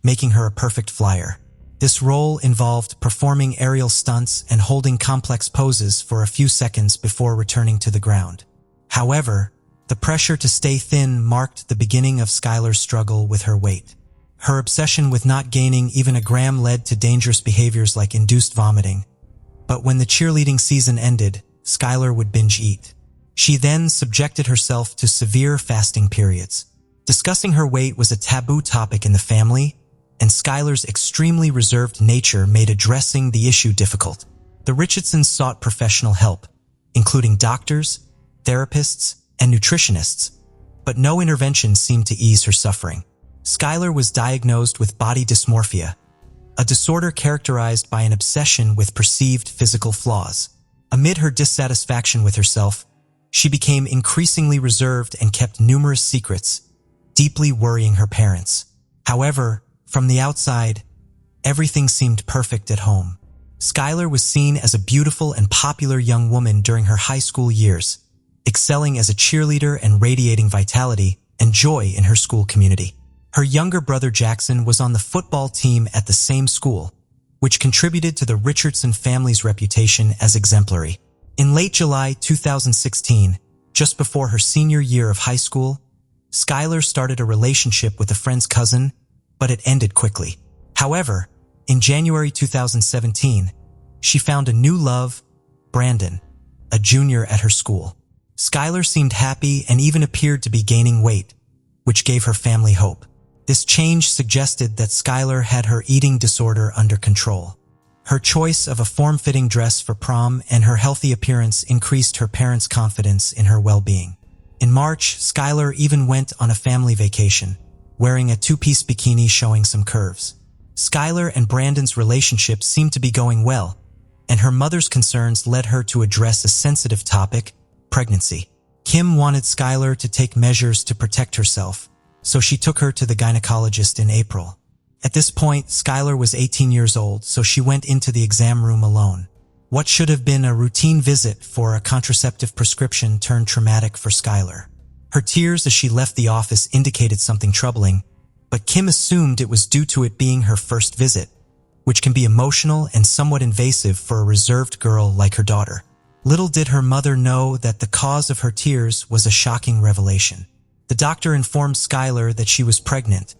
making her a perfect flyer. This role involved performing aerial stunts and holding complex poses for a few seconds before returning to the ground. However, the pressure to stay thin marked the beginning of Skylar's struggle with her weight. Her obsession with not gaining even a gram led to dangerous behaviors like induced vomiting. But when the cheerleading season ended, Skylar would binge eat. She then subjected herself to severe fasting periods. Discussing her weight was a taboo topic in the family, and Skylar's extremely reserved nature made addressing the issue difficult. The Richardsons sought professional help, including doctors, therapists, and nutritionists, but no intervention seemed to ease her suffering. Skylar was diagnosed with body dysmorphia, a disorder characterized by an obsession with perceived physical flaws. Amid her dissatisfaction with herself, she became increasingly reserved and kept numerous secrets, deeply worrying her parents. However, from the outside, everything seemed perfect at home. Skylar was seen as a beautiful and popular young woman during her high school years, excelling as a cheerleader and radiating vitality and joy in her school community. Her younger brother Jackson was on the football team at the same school, which contributed to the Richardson family's reputation as exemplary. In late July 2016, just before her senior year of high school, Skylar started a relationship with a friend's cousin, but it ended quickly. However, in January 2017, she found a new love, Brandon, a junior at her school. Skylar seemed happy and even appeared to be gaining weight, which gave her family hope. This change suggested that Skylar had her eating disorder under control. Her choice of a form-fitting dress for prom and her healthy appearance increased her parents' confidence in her well-being. In March, Skylar even went on a family vacation, wearing a two-piece bikini showing some curves. Skylar and Brandon's relationship seemed to be going well, and her mother's concerns led her to address a sensitive topic, pregnancy. Kim wanted Skylar to take measures to protect herself, so she took her to the gynecologist in April. At this point, Skylar was 18 years old, so she went into the exam room alone. What should have been a routine visit for a contraceptive prescription turned traumatic for Skylar. Her tears as she left the office indicated something troubling, but Kim assumed it was due to it being her first visit, which can be emotional and somewhat invasive for a reserved girl like her daughter. Little did her mother know that the cause of her tears was a shocking revelation. The doctor informed Skylar that she was pregnant,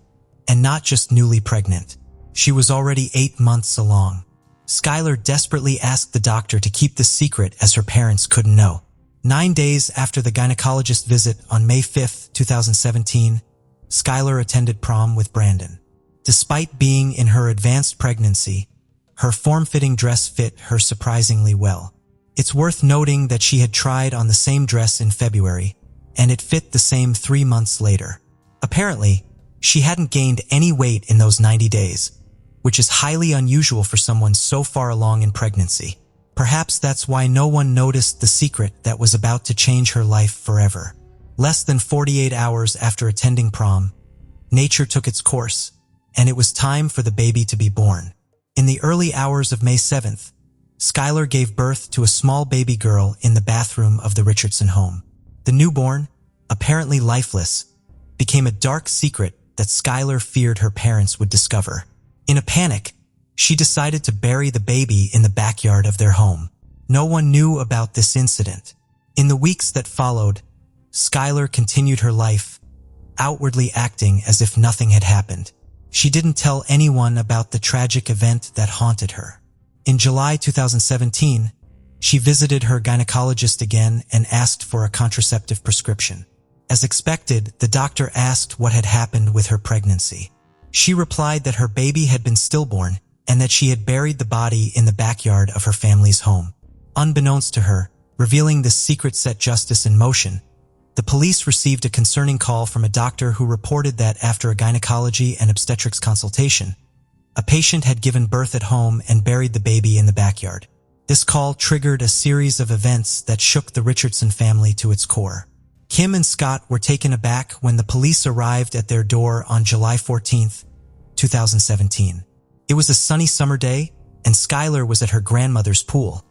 and not just newly pregnant. She was already 8 months along. Skylar desperately asked the doctor to keep the secret as her parents couldn't know. 9 days after the gynecologist visit on May 5, 2017, Skylar attended prom with Brandon. Despite being in her advanced pregnancy, her form-fitting dress fit her surprisingly well. It's worth noting that she had tried on the same dress in February, and it fit the same 3 months later. Apparently, she hadn't gained any weight in those 90 days, which is highly unusual for someone so far along in pregnancy. Perhaps that's why no one noticed the secret that was about to change her life forever. Less than 48 hours after attending prom, nature took its course, and it was time for the baby to be born. In the early hours of May 7th, Skylar gave birth to a small baby girl in the bathroom of the Richardson home. The newborn, apparently lifeless, became a dark secret that Skylar feared her parents would discover. In a panic, she decided to bury the baby in the backyard of their home. No one knew about this incident. In the weeks that followed, Skylar continued her life, outwardly acting as if nothing had happened. She didn't tell anyone about the tragic event that haunted her. In July 2017, she visited her gynecologist again and asked for a contraceptive prescription. As expected, the doctor asked what had happened with her pregnancy. She replied that her baby had been stillborn and that she had buried the body in the backyard of her family's home. Unbeknownst to her, revealing this secret set justice in motion, the police received a concerning call from a doctor who reported that after a gynecology and obstetrics consultation, a patient had given birth at home and buried the baby in the backyard. This call triggered a series of events that shook the Richardson family to its core. Kim and Scott were taken aback when the police arrived at their door on July 14, 2017. It was a sunny summer day, and Skylar was at her grandmother's pool,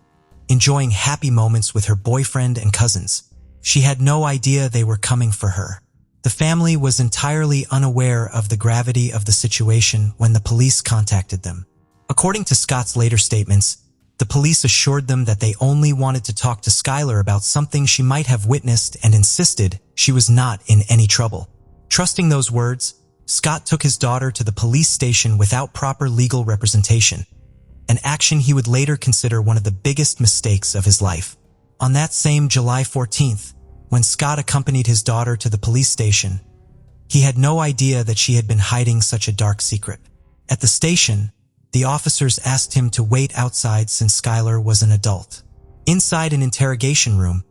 enjoying happy moments with her boyfriend and cousins. She had no idea they were coming for her. The family was entirely unaware of the gravity of the situation when the police contacted them. According to Scott's later statements, the police assured them that they only wanted to talk to Skylar about something she might have witnessed and insisted she was not in any trouble. Trusting those words, Scott took his daughter to the police station without proper legal representation, an action he would later consider one of the biggest mistakes of his life. On that same July 14th, when Scott accompanied his daughter to the police station, he had no idea that she had been hiding such a dark secret. At the station, the officers asked him to wait outside since Skylar was an adult. Inside an interrogation room,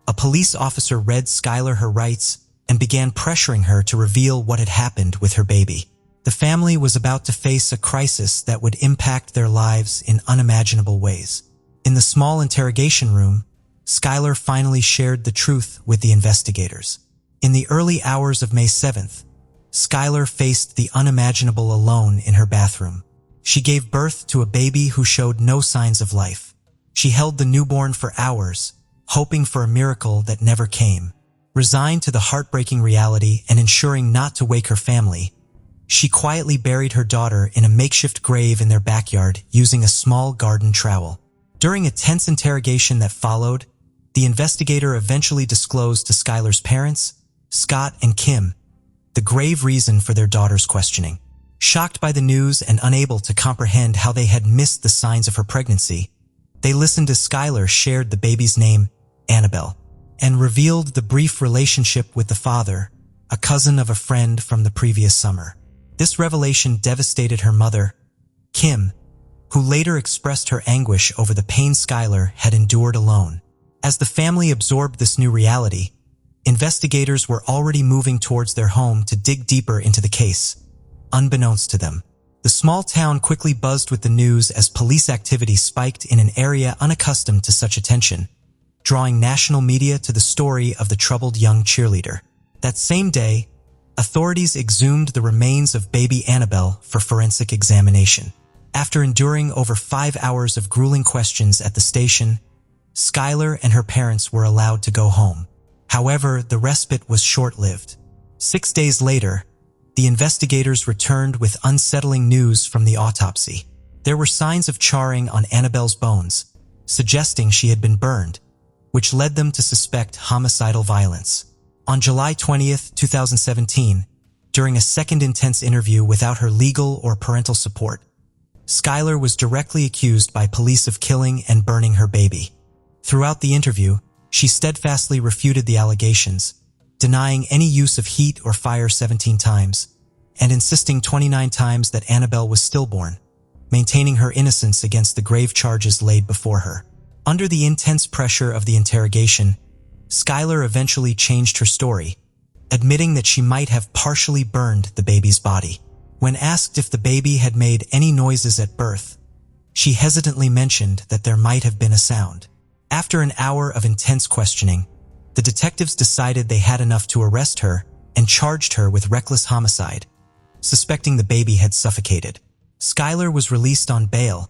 a police officer read Skylar her rights and began pressuring her to reveal what had happened with her baby. The family was about to face a crisis that would impact their lives in unimaginable ways. In the small interrogation room, Skylar finally shared the truth with the investigators. In the early hours of May 7th, Skylar faced the unimaginable alone in her bathroom. She gave birth to a baby who showed no signs of life. She held the newborn for hours, hoping for a miracle that never came. Resigned to the heartbreaking reality and ensuring not to wake her family, she quietly buried her daughter in a makeshift grave in their backyard using a small garden trowel. During a tense interrogation that followed, the investigator eventually disclosed to Skylar's parents, Scott and Kim, the grave reason for their daughter's questioning. Shocked by the news and unable to comprehend how they had missed the signs of her pregnancy, they listened as Skylar shared the baby's name, Annabelle, and revealed the brief relationship with the father, a cousin of a friend from the previous summer. This revelation devastated her mother, Kim, who later expressed her anguish over the pain Skylar had endured alone. As the family absorbed this new reality, investigators were already moving towards their home to dig deeper into the case, unbeknownst to them. The small town quickly buzzed with the news as police activity spiked in an area unaccustomed to such attention, drawing national media to the story of the troubled young cheerleader. That same day, authorities exhumed the remains of baby Annabelle for forensic examination. After enduring over 5 hours of grueling questions at the station, Skylar and her parents were allowed to go home. However, the respite was short-lived. 6 days later, the investigators returned with unsettling news from the autopsy. There were signs of charring on Annabelle's bones, suggesting she had been burned, which led them to suspect homicidal violence. On July 20th, 2017, during a second intense interview without her legal or parental support, Skylar was directly accused by police of killing and burning her baby. Throughout the interview, she steadfastly refuted the allegations, denying any use of heat or fire 17 times, and insisting 29 times that Annabelle was stillborn, maintaining her innocence against the grave charges laid before her. Under the intense pressure of the interrogation, Skylar eventually changed her story, admitting that she might have partially burned the baby's body. When asked if the baby had made any noises at birth, she hesitantly mentioned that there might have been a sound. After an hour of intense questioning, the detectives decided they had enough to arrest her and charged her with reckless homicide, suspecting the baby had suffocated. Skylar was released on bail,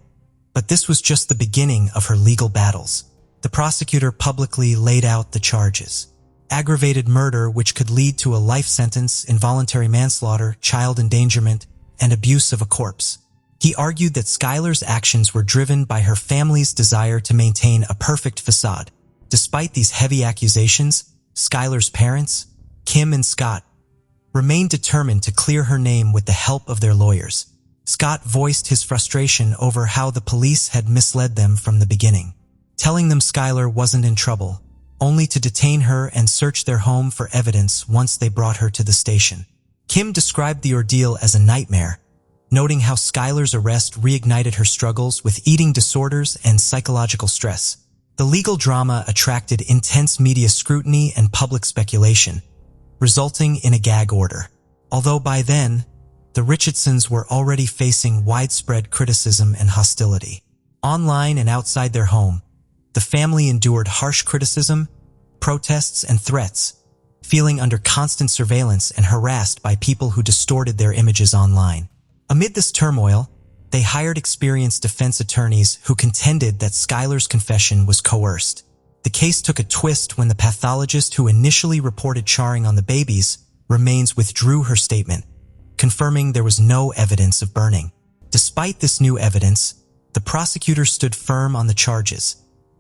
but this was just the beginning of her legal battles. The prosecutor publicly laid out the charges: aggravated murder, which could lead to a life sentence, involuntary manslaughter, child endangerment, and abuse of a corpse. He argued that Skylar's actions were driven by her family's desire to maintain a perfect facade. Despite these heavy accusations, Skylar's parents, Kim and Scott, remained determined to clear her name with the help of their lawyers. Scott voiced his frustration over how the police had misled them from the beginning, telling them Skylar wasn't in trouble, only to detain her and search their home for evidence once they brought her to the station. Kim described the ordeal as a nightmare, noting how Skylar's arrest reignited her struggles with eating disorders and psychological stress. The legal drama attracted intense media scrutiny and public speculation, resulting in a gag order. Although by then, the Richardsons were already facing widespread criticism and hostility. Online and outside their home, the family endured harsh criticism, protests, and threats, feeling under constant surveillance and harassed by people who distorted their images online. Amid this turmoil, they hired experienced defense attorneys who contended that Skylar's confession was coerced. The case took a twist when the pathologist who initially reported charring on the baby's remains withdrew her statement, confirming there was no evidence of burning. Despite this new evidence, the prosecutor stood firm on the charges,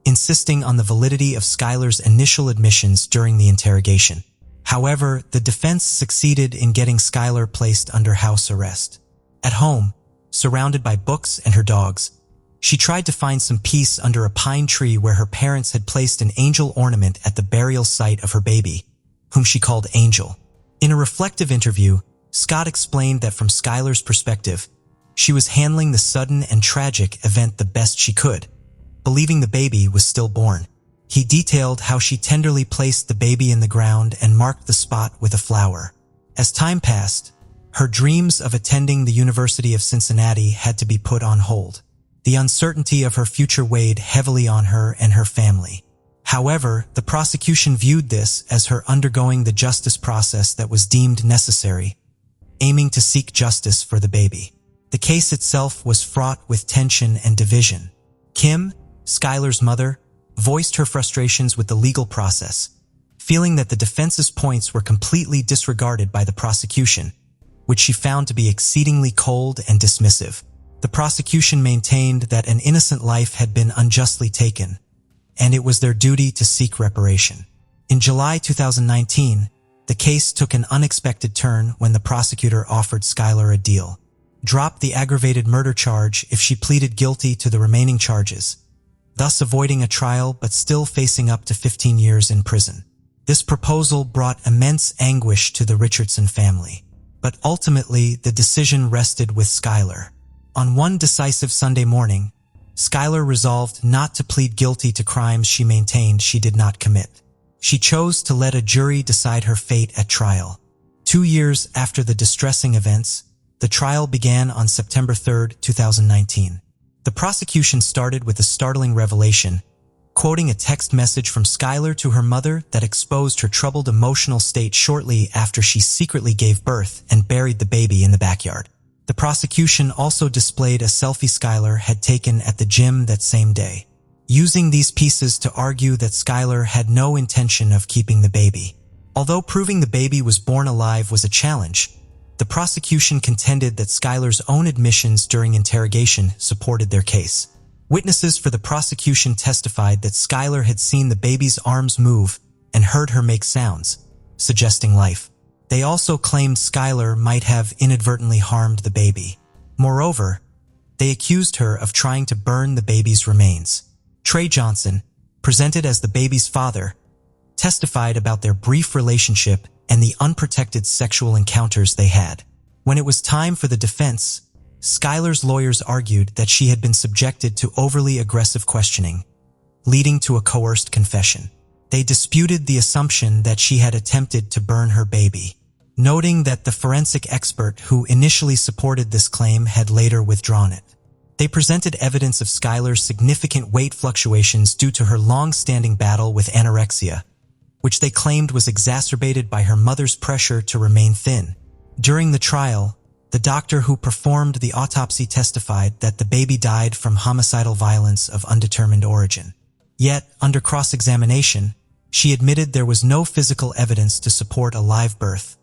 insisting on the validity of Skylar's initial admissions during the interrogation. However, the defense succeeded in getting Skylar placed under house arrest. At home, surrounded by books and her dogs, she tried to find some peace under a pine tree where her parents had placed an angel ornament at the burial site of her baby, whom she called Angel. In a reflective interview, Scott explained that from Skylar's perspective, she was handling the sudden and tragic event the best she could, believing the baby was stillborn. He detailed how she tenderly placed the baby in the ground and marked the spot with a flower. As time passed, her dreams of attending the University of Cincinnati had to be put on hold. The uncertainty of her future weighed heavily on her and her family. However, the prosecution viewed this as her undergoing the justice process that was deemed necessary, aiming to seek justice for the baby. The case itself was fraught with tension and division. Kim, Skylar's mother, voiced her frustrations with the legal process, feeling that the defense's points were completely disregarded by the prosecution, which she found to be exceedingly cold and dismissive. The prosecution maintained that an innocent life had been unjustly taken, and it was their duty to seek reparation. In July 2019, the case took an unexpected turn when the prosecutor offered Skylar a deal: drop the aggravated murder charge if she pleaded guilty to the remaining charges, thus avoiding a trial but still facing up to 15 years in prison. This proposal brought immense anguish to the Richardson family, but ultimately the decision rested with Skylar. On one decisive Sunday morning, Skylar resolved not to plead guilty to crimes she maintained she did not commit. She chose to let a jury decide her fate at trial. 2 years after the distressing events, the trial began on September 3, 2019. The prosecution started with a startling revelation, quoting a text message from Skylar to her mother that exposed her troubled emotional state shortly after she secretly gave birth and buried the baby in the backyard. The prosecution also displayed a selfie Skylar had taken at the gym that same day, using these pieces to argue that Skylar had no intention of keeping the baby. Although proving the baby was born alive was a challenge, the prosecution contended that Skylar's own admissions during interrogation supported their case. Witnesses for the prosecution testified that Skylar had seen the baby's arms move and heard her make sounds, suggesting life. They also claimed Skylar might have inadvertently harmed the baby. Moreover, they accused her of trying to burn the baby's remains. Trey Johnson, presented as the baby's father, testified about their brief relationship and the unprotected sexual encounters they had. When it was time for the defense, Skylar's lawyers argued that she had been subjected to overly aggressive questioning, leading to a coerced confession. They disputed the assumption that she had attempted to burn her baby. noting that the forensic expert who initially supported this claim had later withdrawn it. They presented evidence of Skylar's significant weight fluctuations due to her long-standing battle with anorexia, which they claimed was exacerbated by her mother's pressure to remain thin. During the trial, the doctor who performed the autopsy testified that the baby died from homicidal violence of undetermined origin. Yet, under cross-examination, she admitted there was no physical evidence to support a live birth,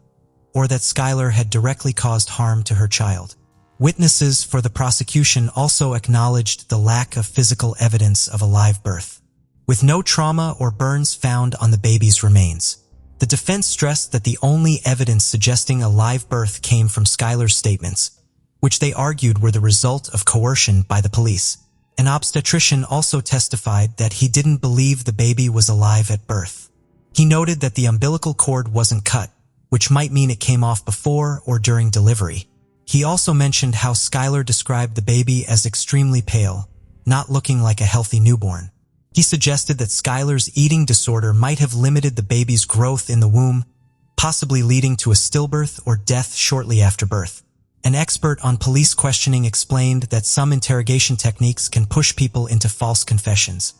or that Skylar had directly caused harm to her child. Witnesses for the prosecution also acknowledged the lack of physical evidence of a live birth, with no trauma or burns found on the baby's remains. The defense stressed that the only evidence suggesting a live birth came from Skylar's statements, which they argued were the result of coercion by the police. An obstetrician also testified that he didn't believe the baby was alive at birth. He noted that the umbilical cord wasn't cut, which might mean it came off before or during delivery. He also mentioned how Skylar described the baby as extremely pale, not looking like a healthy newborn. He suggested that Skylar's eating disorder might have limited the baby's growth in the womb, possibly leading to a stillbirth or death shortly after birth. An expert on police questioning explained that some interrogation techniques can push people into false confessions,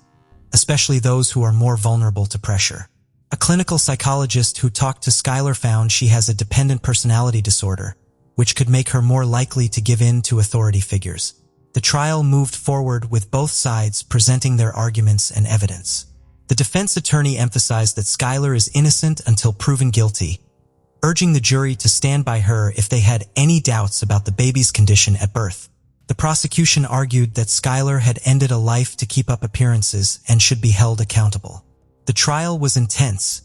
especially those who are more vulnerable to pressure. A clinical psychologist who talked to Skylar found she has a dependent personality disorder, which could make her more likely to give in to authority figures. The trial moved forward with both sides presenting their arguments and evidence. The defense attorney emphasized that Skylar is innocent until proven guilty, urging the jury to stand by her if they had any doubts about the baby's condition at birth. The prosecution argued that Skylar had ended a life to keep up appearances and should be held accountable. The trial was intense,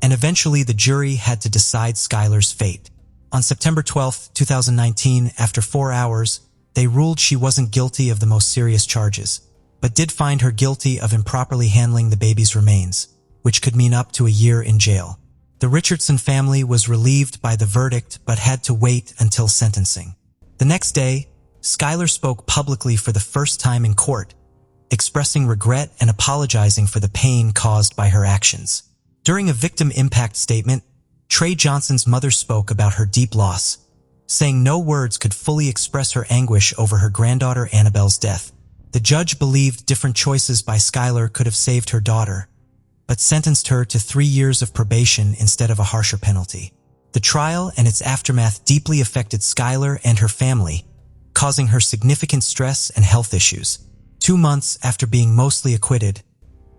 and eventually the jury had to decide Skylar's fate. On September 12, 2019, after 4 hours, they ruled she wasn't guilty of the most serious charges, but did find her guilty of improperly handling the baby's remains, which could mean up to a year in jail. The Richardson family was relieved by the verdict but had to wait until sentencing. The next day, Skylar spoke publicly for the first time in court, expressing regret and apologizing for the pain caused by her actions. During a victim impact statement, Trey Johnson's mother spoke about her deep loss, saying no words could fully express her anguish over her granddaughter Annabelle's death. The judge believed different choices by Skylar could have saved her daughter, but sentenced her to 3 years of probation instead of a harsher penalty. The trial and its aftermath deeply affected Skylar and her family, causing her significant stress and health issues. 2 months after being mostly acquitted,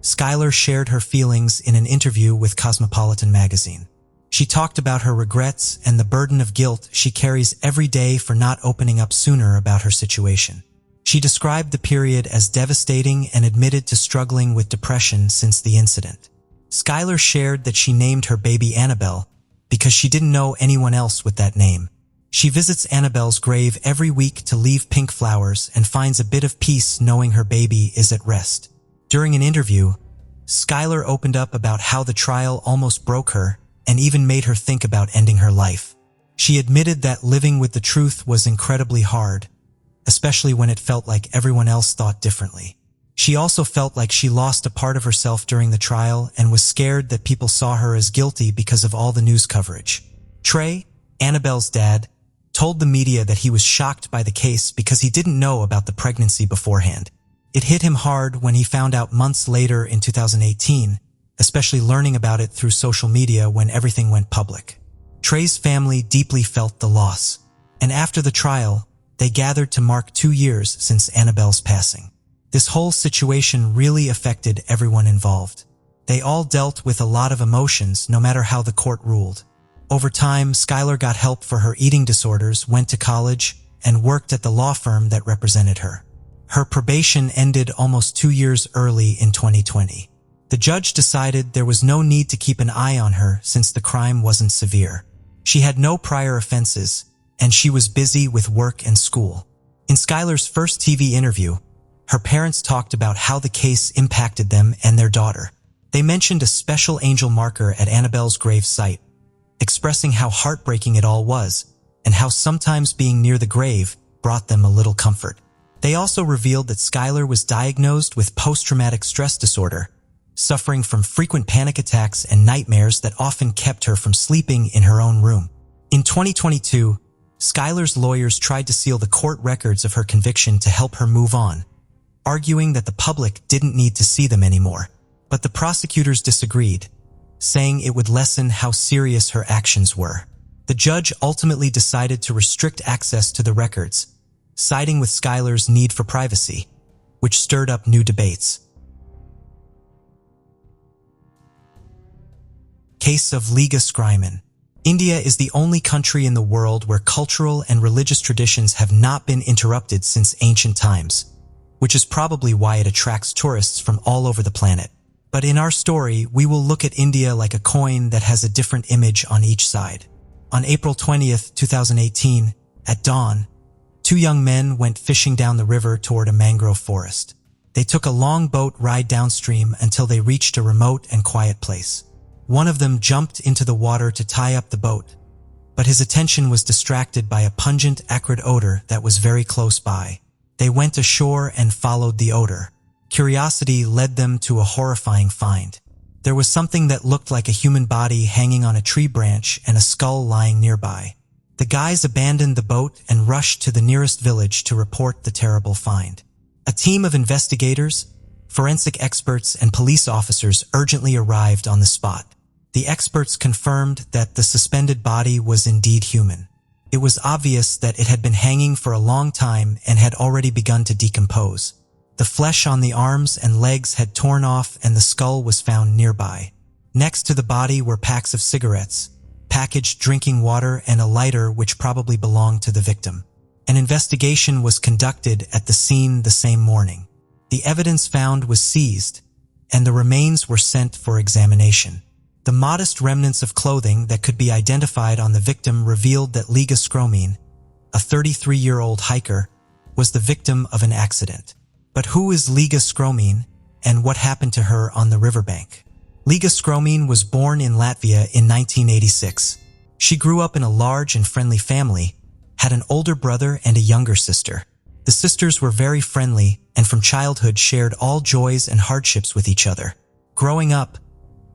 Skylar shared her feelings in an interview with Cosmopolitan magazine. She talked about her regrets and the burden of guilt she carries every day for not opening up sooner about her situation. She described the period as devastating and admitted to struggling with depression since the incident. Skylar shared that she named her baby Annabelle because she didn't know anyone else with that name. She visits Annabelle's grave every week to leave pink flowers and finds a bit of peace knowing her baby is at rest. During an interview, Skylar opened up about how the trial almost broke her and even made her think about ending her life. She admitted that living with the truth was incredibly hard, especially when it felt like everyone else thought differently. She also felt like she lost a part of herself during the trial and was scared that people saw her as guilty because of all the news coverage. Trey, Annabelle's dad, told the media that he was shocked by the case because he didn't know about the pregnancy beforehand. It hit him hard when he found out months later in 2018, especially learning about it through social media when everything went public. Trey's family deeply felt the loss, and after the trial, they gathered to mark 2 years since Annabelle's passing. This whole situation really affected everyone involved. They all dealt with a lot of emotions no matter how the court ruled. Over time, Skylar got help for her eating disorders, went to college, and worked at the law firm that represented her. Her probation ended almost 2 years early in 2020. The judge decided there was no need to keep an eye on her since the crime wasn't severe. She had no prior offenses, and she was busy with work and school. In Skylar's first TV interview, her parents talked about how the case impacted them and their daughter. They mentioned a special angel marker at Annabelle's grave site, expressing how heartbreaking it all was, and how sometimes being near the grave brought them a little comfort. They also revealed that Skylar was diagnosed with post-traumatic stress disorder, suffering from frequent panic attacks and nightmares that often kept her from sleeping in her own room. In 2022, Skylar's lawyers tried to seal the court records of her conviction to help her move on, arguing that the public didn't need to see them anymore. But the prosecutors disagreed, saying it would lessen how serious her actions were. The judge ultimately decided to restrict access to the records, siding with Skylar's need for privacy, which stirred up new debates. Case of Liga Scrimen. India is the only country in the world where cultural and religious traditions have not been interrupted since ancient times, which is probably why it attracts tourists from all over the planet. But in our story, we will look at India like a coin that has a different image on each side. On April 20th, 2018, at dawn, two young men went fishing down the river toward a mangrove forest. They took a long boat ride downstream until they reached a remote and quiet place. One of them jumped into the water to tie up the boat, but his attention was distracted by a pungent, acrid odor that was very close by. They went ashore and followed the odor. Curiosity led them to a horrifying find. There was something that looked like a human body hanging on a tree branch and a skull lying nearby. The guys abandoned the boat and rushed to the nearest village to report the terrible find. A team of investigators, forensic experts, and police officers urgently arrived on the spot. The experts confirmed that the suspended body was indeed human. It was obvious that it had been hanging for a long time and had already begun to decompose. The flesh on the arms and legs had torn off and the skull was found nearby. Next to the body were packs of cigarettes, packaged drinking water, and a lighter which probably belonged to the victim. An investigation was conducted at the scene the same morning. The evidence found was seized, and the remains were sent for examination. The modest remnants of clothing that could be identified on the victim revealed that Liga Scrimen, a 33-year-old hiker, was the victim of an accident. But who is Liga Scrimen, and what happened to her on the riverbank? Liga Scrimen was born in Latvia in 1986. She grew up in a large and friendly family, had an older brother and a younger sister. The sisters were very friendly and from childhood shared all joys and hardships with each other. Growing up,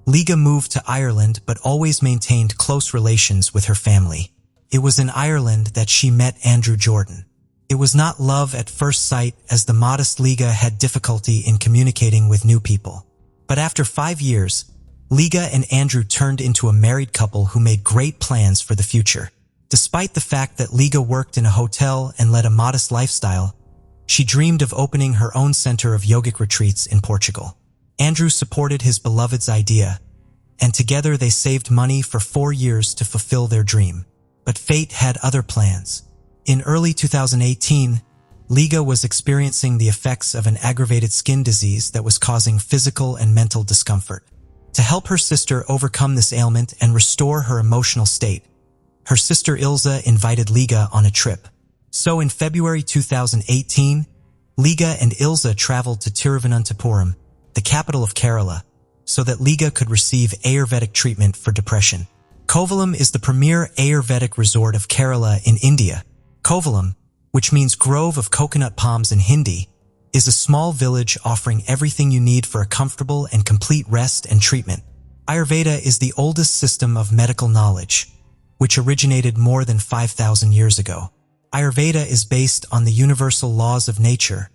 Liga moved to Ireland but always maintained close relations with her family. It was in Ireland that she met Andrew Jordan. It was not love at first sight, as the modest Liga had difficulty in communicating with new people. But after 5 years, Liga and Andrew turned into a married couple who made great plans for the future. Despite the fact that Liga worked in a hotel and led a modest lifestyle, she dreamed of opening her own center of yogic retreats in Portugal. Andrew supported his beloved's idea, and together they saved money for 4 years to fulfill their dream. But fate had other plans. In early 2018, Liga was experiencing the effects of an aggravated skin disease that was causing physical and mental discomfort. To help her sister overcome this ailment and restore her emotional state, her sister Ilza invited Liga on a trip. So in February 2018, Liga and Ilza traveled to Tiruvananthapuram, the capital of Kerala, so that Liga could receive Ayurvedic treatment for depression. Kovalam is the premier Ayurvedic resort of Kerala in India. Kovalam, which means grove of coconut palms in Hindi, is a small village offering everything you need for a comfortable and complete rest and treatment. Ayurveda is the oldest system of medical knowledge, which originated more than 5,000 years ago. Ayurveda is based on the universal laws of nature,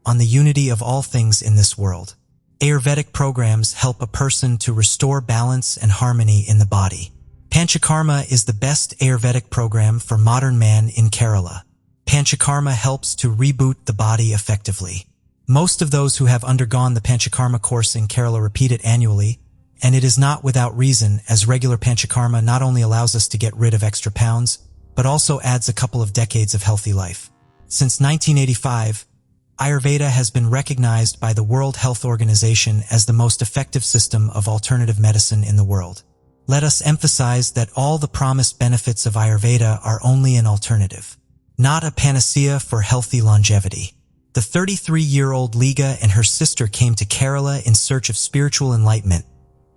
on the unity of all things in this world. Ayurvedic programs help a person to restore balance and harmony in the body. Panchakarma is the best Ayurvedic program for modern man in Kerala. Panchakarma helps to reboot the body effectively. Most of those who have undergone the Panchakarma course in Kerala repeat it annually, and it is not without reason, as regular Panchakarma not only allows us to get rid of extra pounds, but also adds a couple of decades of healthy life. Since 1985, Ayurveda has been recognized by the World Health Organization as the most effective system of alternative medicine in the world. Let us emphasize that all the promised benefits of Ayurveda are only an alternative, not a panacea for healthy longevity. The 33-year-old Liga and her sister came to Kerala in search of spiritual enlightenment,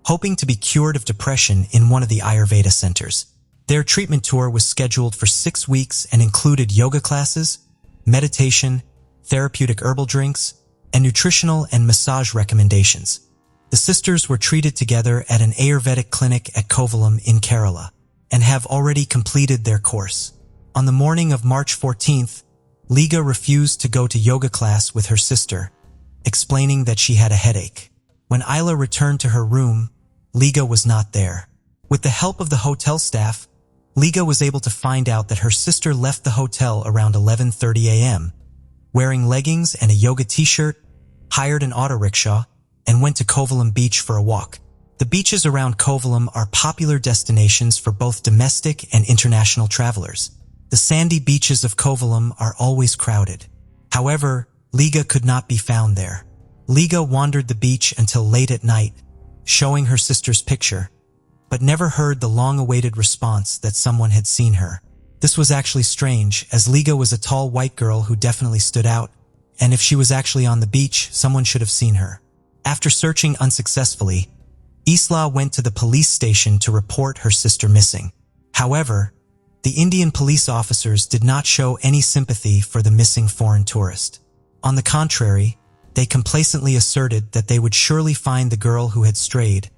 hoping to be cured of depression in one of the Ayurveda centers. Their treatment tour was scheduled for 6 weeks and included yoga classes, meditation, therapeutic herbal drinks, and nutritional and massage recommendations. The sisters were treated together at an Ayurvedic clinic at Kovalam in Kerala. and have already completed their course. On the morning of March 14th, Liga refused to go to yoga class with her sister, explaining that she had a headache. When Isla returned to her room, Liga was not there. With the help of the hotel staff, Liga was able to find out that her sister left the hotel around 11:30 a.m., wearing leggings and a yoga t-shirt, hired an auto rickshaw, and went to Kovalam Beach for a walk. The beaches around Kovalam are popular destinations for both domestic and international travelers. The sandy beaches of Kovalam are always crowded. However, Liga could not be found there. Liga wandered the beach until late at night, showing her sister's picture, but never heard the long-awaited response that someone had seen her. This was actually strange, as Liga was a tall white girl who definitely stood out, and if she was actually on the beach, someone should have seen her. After searching unsuccessfully, Isla went to the police station to report her sister missing. However, the Indian police officers did not show any sympathy for the missing foreign tourist. On the contrary, they complacently asserted that they would surely find the girl who had strayed,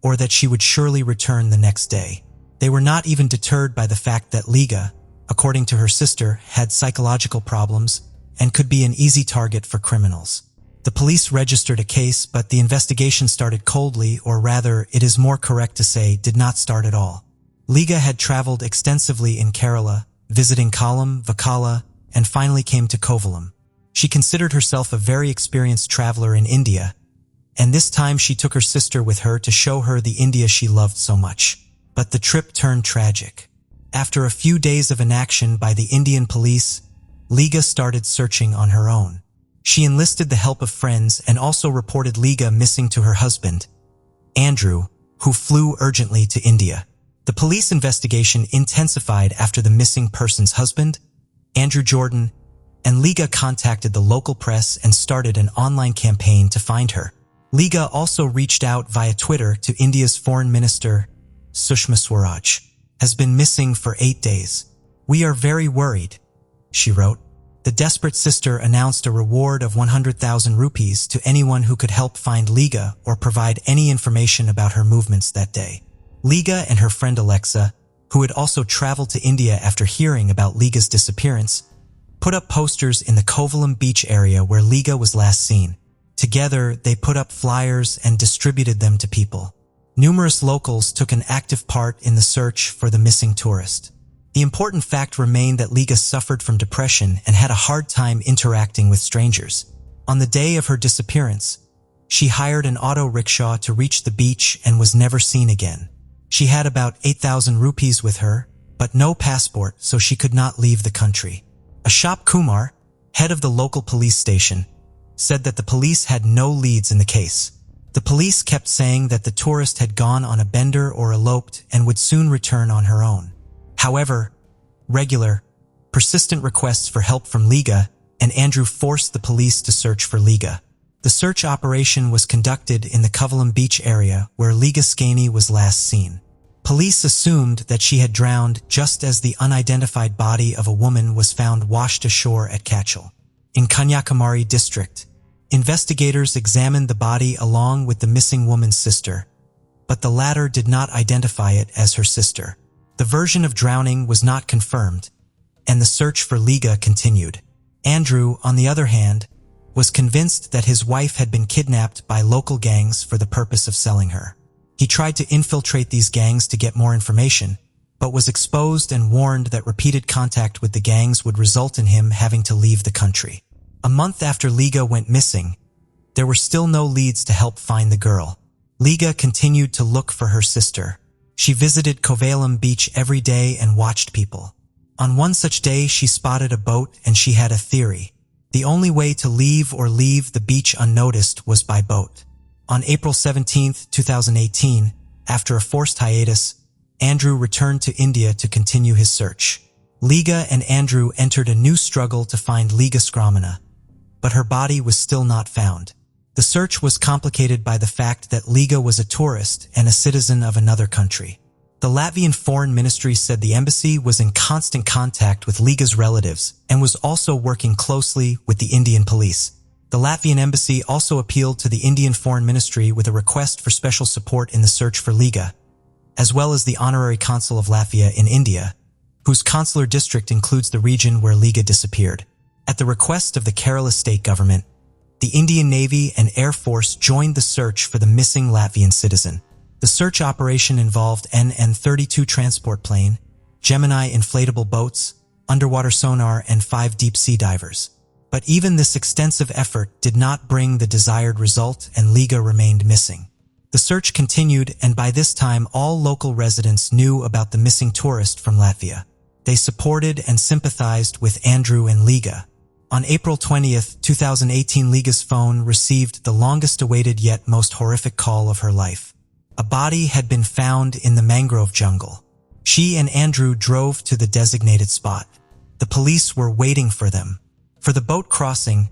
or that she would surely return the next day. They were not even deterred by the fact that Liga, according to her sister, had psychological problems and could be an easy target for criminals. The police registered a case, but the investigation started coldly, or rather, it is more correct to say, did not start at all. Liga had traveled extensively in Kerala, visiting Kollam, Vakala, and finally came to Kovalam. She considered herself a very experienced traveler in India, and this time she took her sister with her to show her the India she loved so much. But the trip turned tragic. After a few days of inaction by the Indian police, Liga started searching on her own. She enlisted the help of friends and also reported Liga missing to her husband, Andrew, who flew urgently to India. The police investigation intensified after the missing person's husband, Andrew Jordan, and Liga contacted the local press and started an online campaign to find her. Liga also reached out via Twitter to India's Foreign Minister, Sushma Swaraj, has been missing for 8 days. "We are very worried," she wrote. The desperate sister announced a reward of 100,000 rupees to anyone who could help find Liga or provide any information about her movements that day. Liga and her friend Alexa, who had also traveled to India after hearing about Liga's disappearance, put up posters in the Kovalam Beach area where Liga was last seen. Together, they put up flyers and distributed them to people. Numerous locals took an active part in the search for the missing tourist. The important fact remained that Liga suffered from depression and had a hard time interacting with strangers. On the day of her disappearance, she hired an auto rickshaw to reach the beach and was never seen again. She had about 8,000 rupees with her, but no passport, so she could not leave the country. Ashok Kumar, head of the local police station, said that the police had no leads in the case. The police kept saying that the tourist had gone on a bender or eloped and would soon return on her own. However, regular, persistent requests for help from Liga and Andrew forced the police to search for Liga. The search operation was conducted in the Kovalam Beach area where Liga Skaney was last seen. Police assumed that she had drowned just as the unidentified body of a woman was found washed ashore at Kachal, in Kanyakumari district. Investigators examined the body along with the missing woman's sister, but the latter did not identify it as her sister. The version of drowning was not confirmed, and the search for Liga continued. Andrew, on the other hand, was convinced that his wife had been kidnapped by local gangs for the purpose of selling her. He tried to infiltrate these gangs to get more information, but was exposed and warned that repeated contact with the gangs would result in him having to leave the country. A month after Liga went missing, there were still no leads to help find the girl. Liga continued to look for her sister. She visited Kovalam Beach every day and watched people. On one such day, she spotted a boat and she had a theory. The only way to leave the beach unnoticed was by boat. On April 17, 2018, after a forced hiatus, Andrew returned to India to continue his search. Liga and Andrew entered a new struggle to find Liga Skramana, but her body was still not found. The search was complicated by the fact that Liga was a tourist and a citizen of another country. The Latvian Foreign Ministry said the embassy was in constant contact with Liga's relatives and was also working closely with the Indian police. The Latvian embassy also appealed to the Indian Foreign Ministry with a request for special support in the search for Liga, as well as the honorary consul of Latvia in India, whose consular district includes the region where Liga disappeared. At the request of the Kerala state government, the Indian Navy and Air Force joined the search for the missing Latvian citizen. The search operation involved an N-32 transport plane, Gemini inflatable boats, underwater sonar, and 5 deep-sea divers. But even this extensive effort did not bring the desired result, and Liga remained missing. The search continued, and by this time all local residents knew about the missing tourist from Latvia. They supported and sympathized with Andrew and Liga. On April 20th, 2018, Liga's phone received the longest-awaited yet most horrific call of her life. A body had been found in the mangrove jungle. She and Andrew drove to the designated spot. The police were waiting for them. For the boat crossing,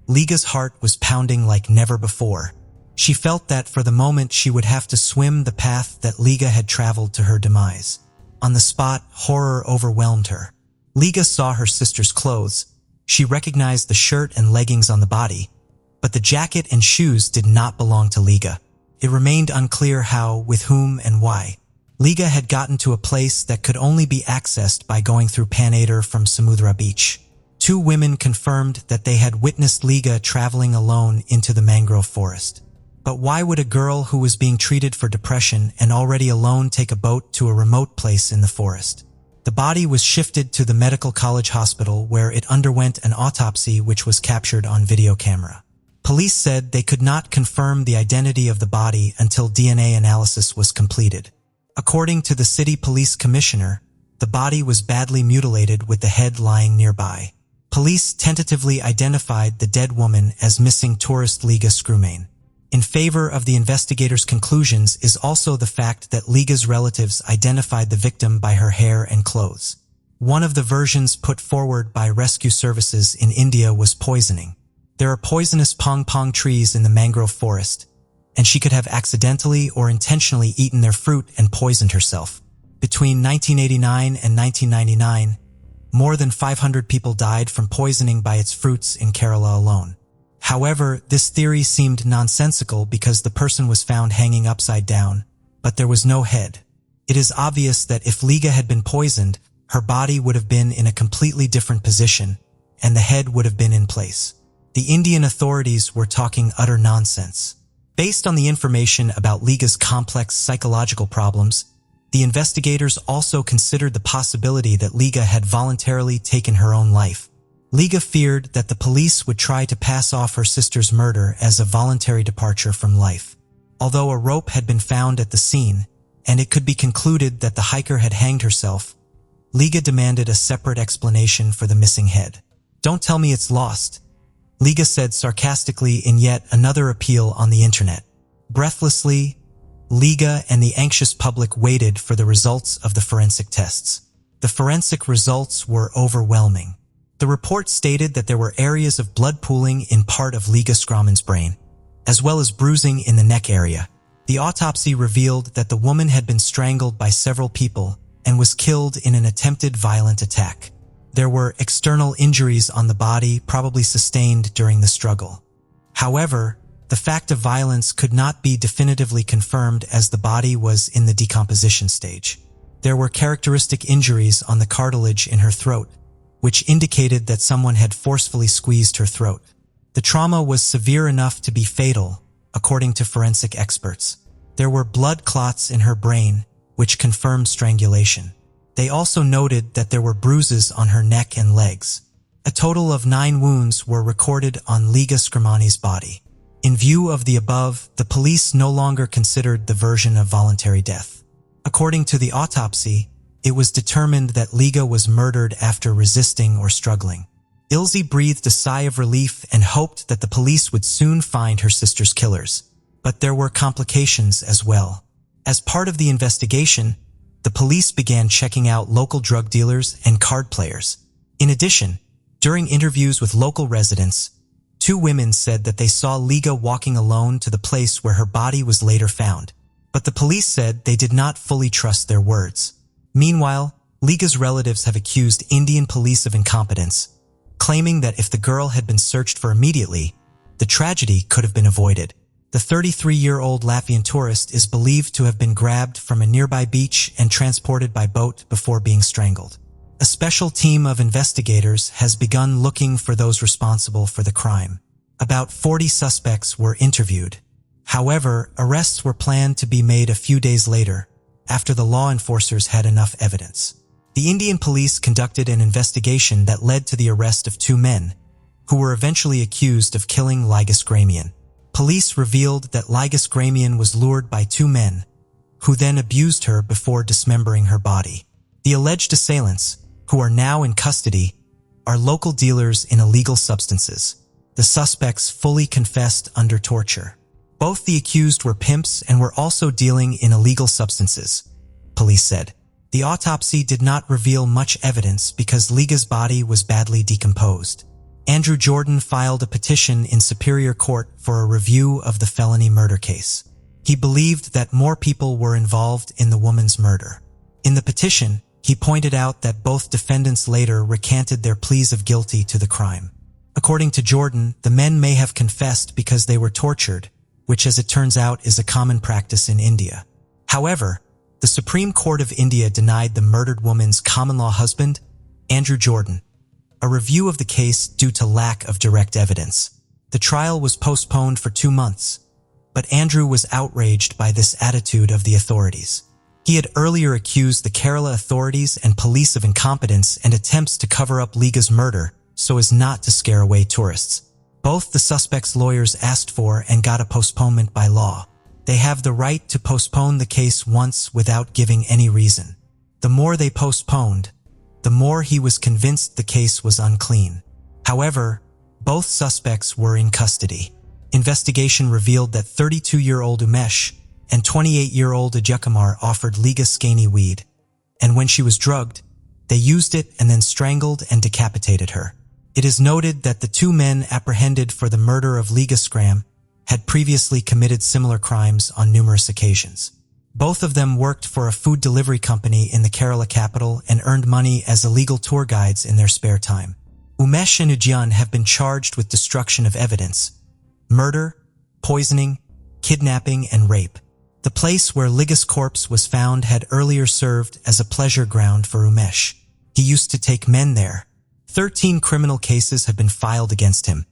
Liga's heart was pounding like never before. She felt that for the moment she would have to swim the path that Liga had traveled to her demise. On the spot, horror overwhelmed her. Liga saw her sister's clothes. She recognized the shirt and leggings on the body, but the jacket and shoes did not belong to Liga. It remained unclear how, with whom, and why. Liga had gotten to a place that could only be accessed by going through Panader from Samudra Beach. 2 women confirmed that they had witnessed Liga traveling alone into the mangrove forest. But why would a girl who was being treated for depression and already alone take a boat to a remote place in the forest? The body was shifted to the medical college hospital where it underwent an autopsy which was captured on video camera. Police said they could not confirm the identity of the body until DNA analysis was completed. According to the city police commissioner, the body was badly mutilated with the head lying nearby. Police tentatively identified the dead woman as missing tourist Liga Screwmain. In favor of the investigators' conclusions is also the fact that Liga's relatives identified the victim by her hair and clothes. One of the versions put forward by rescue services in India was poisoning. There are poisonous pong-pong trees in the mangrove forest, and she could have accidentally or intentionally eaten their fruit and poisoned herself. Between 1989 and 1999, more than 500 people died from poisoning by its fruits in Kerala alone. However, this theory seemed nonsensical because the person was found hanging upside down, but there was no head. It is obvious that if Liga had been poisoned, her body would have been in a completely different position, and the head would have been in place. The Indian authorities were talking utter nonsense. Based on the information about Liga's complex psychological problems, the investigators also considered the possibility that Liga had voluntarily taken her own life. Liga feared that the police would try to pass off her sister's murder as a voluntary departure from life. Although a rope had been found at the scene, and it could be concluded that the hiker had hanged herself, Liga demanded a separate explanation for the missing head. "Don't tell me it's lost," Liga said sarcastically in yet another appeal on the internet. Breathlessly, Liga and the anxious public waited for the results of the forensic tests. The forensic results were overwhelming. The report stated that there were areas of blood pooling in part of Liga Screwmain's brain, as well as bruising in the neck area. The autopsy revealed that the woman had been strangled by several people and was killed in an attempted violent attack. There were external injuries on the body, probably sustained during the struggle. However, the fact of violence could not be definitively confirmed as the body was in the decomposition stage. There were characteristic injuries on the cartilage in her throat, which indicated that someone had forcefully squeezed her throat. The trauma was severe enough to be fatal, according to forensic experts. There were blood clots in her brain, which confirmed strangulation. They also noted that there were bruises on her neck and legs. A total of 9 wounds were recorded on Liga Screwmain's body. In view of the above, the police no longer considered the version of voluntary death. According to the autopsy, it was determined that Liga was murdered after resisting or struggling. Ilse breathed a sigh of relief and hoped that the police would soon find her sister's killers. But there were complications as well. As part of the investigation, the police began checking out local drug dealers and card players. In addition, during interviews with local residents, 2 women said that they saw Liga walking alone to the place where her body was later found, but the police said they did not fully trust their words. Meanwhile, Liga's relatives have accused Indian police of incompetence, claiming that if the girl had been searched for immediately, the tragedy could have been avoided. The 33-year-old Latvian tourist is believed to have been grabbed from a nearby beach and transported by boat before being strangled. A special team of investigators has begun looking for those responsible for the crime. About 40 suspects were interviewed. However, arrests were planned to be made a few days later, after the law enforcers had enough evidence. The Indian police conducted an investigation that led to the arrest of 2 men, who were eventually accused of killing Ligas Gramian. Police revealed that Ligas Gramian was lured by 2 men, who then abused her before dismembering her body. The alleged assailants, who are now in custody, are local dealers in illegal substances. The suspects fully confessed under torture. Both the accused were pimps and were also dealing in illegal substances, police said. The autopsy did not reveal much evidence because Liga's body was badly decomposed. Andrew Jordan filed a petition in Superior Court for a review of the felony murder case. He believed that more people were involved in the woman's murder. In the petition, he pointed out that both defendants later recanted their pleas of guilty to the crime. According to Jordan, the men may have confessed because they were tortured, which as it turns out is a common practice in India. However, the Supreme Court of India denied the murdered woman's common-law husband, Andrew Jordan, a review of the case due to lack of direct evidence. The trial was postponed for 2 months, but Andrew was outraged by this attitude of the authorities. He had earlier accused the Kerala authorities and police of incompetence and attempts to cover up Liga's murder so as not to scare away tourists. Both the suspects' lawyers asked for and got a postponement by law. They have the right to postpone the case once without giving any reason. The more they postponed, the more he was convinced the case was unclean. However, both suspects were in custody. Investigation revealed that 32-year-old Umesh and 28-year-old Ajakumar offered Liga skeini weed, and when she was drugged, they used it and then strangled and decapitated her. It is noted that the 2 men apprehended for the murder of Liga Skram had previously committed similar crimes on numerous occasions. Both of them worked for a food delivery company in the Kerala capital and earned money as illegal tour guides in their spare time. Umesh and Ujjan have been charged with destruction of evidence, murder, poisoning, kidnapping, and rape. The place where Liga's corpse was found had earlier served as a pleasure ground for Umesh. He used to take men there. 13 criminal cases have been filed against him,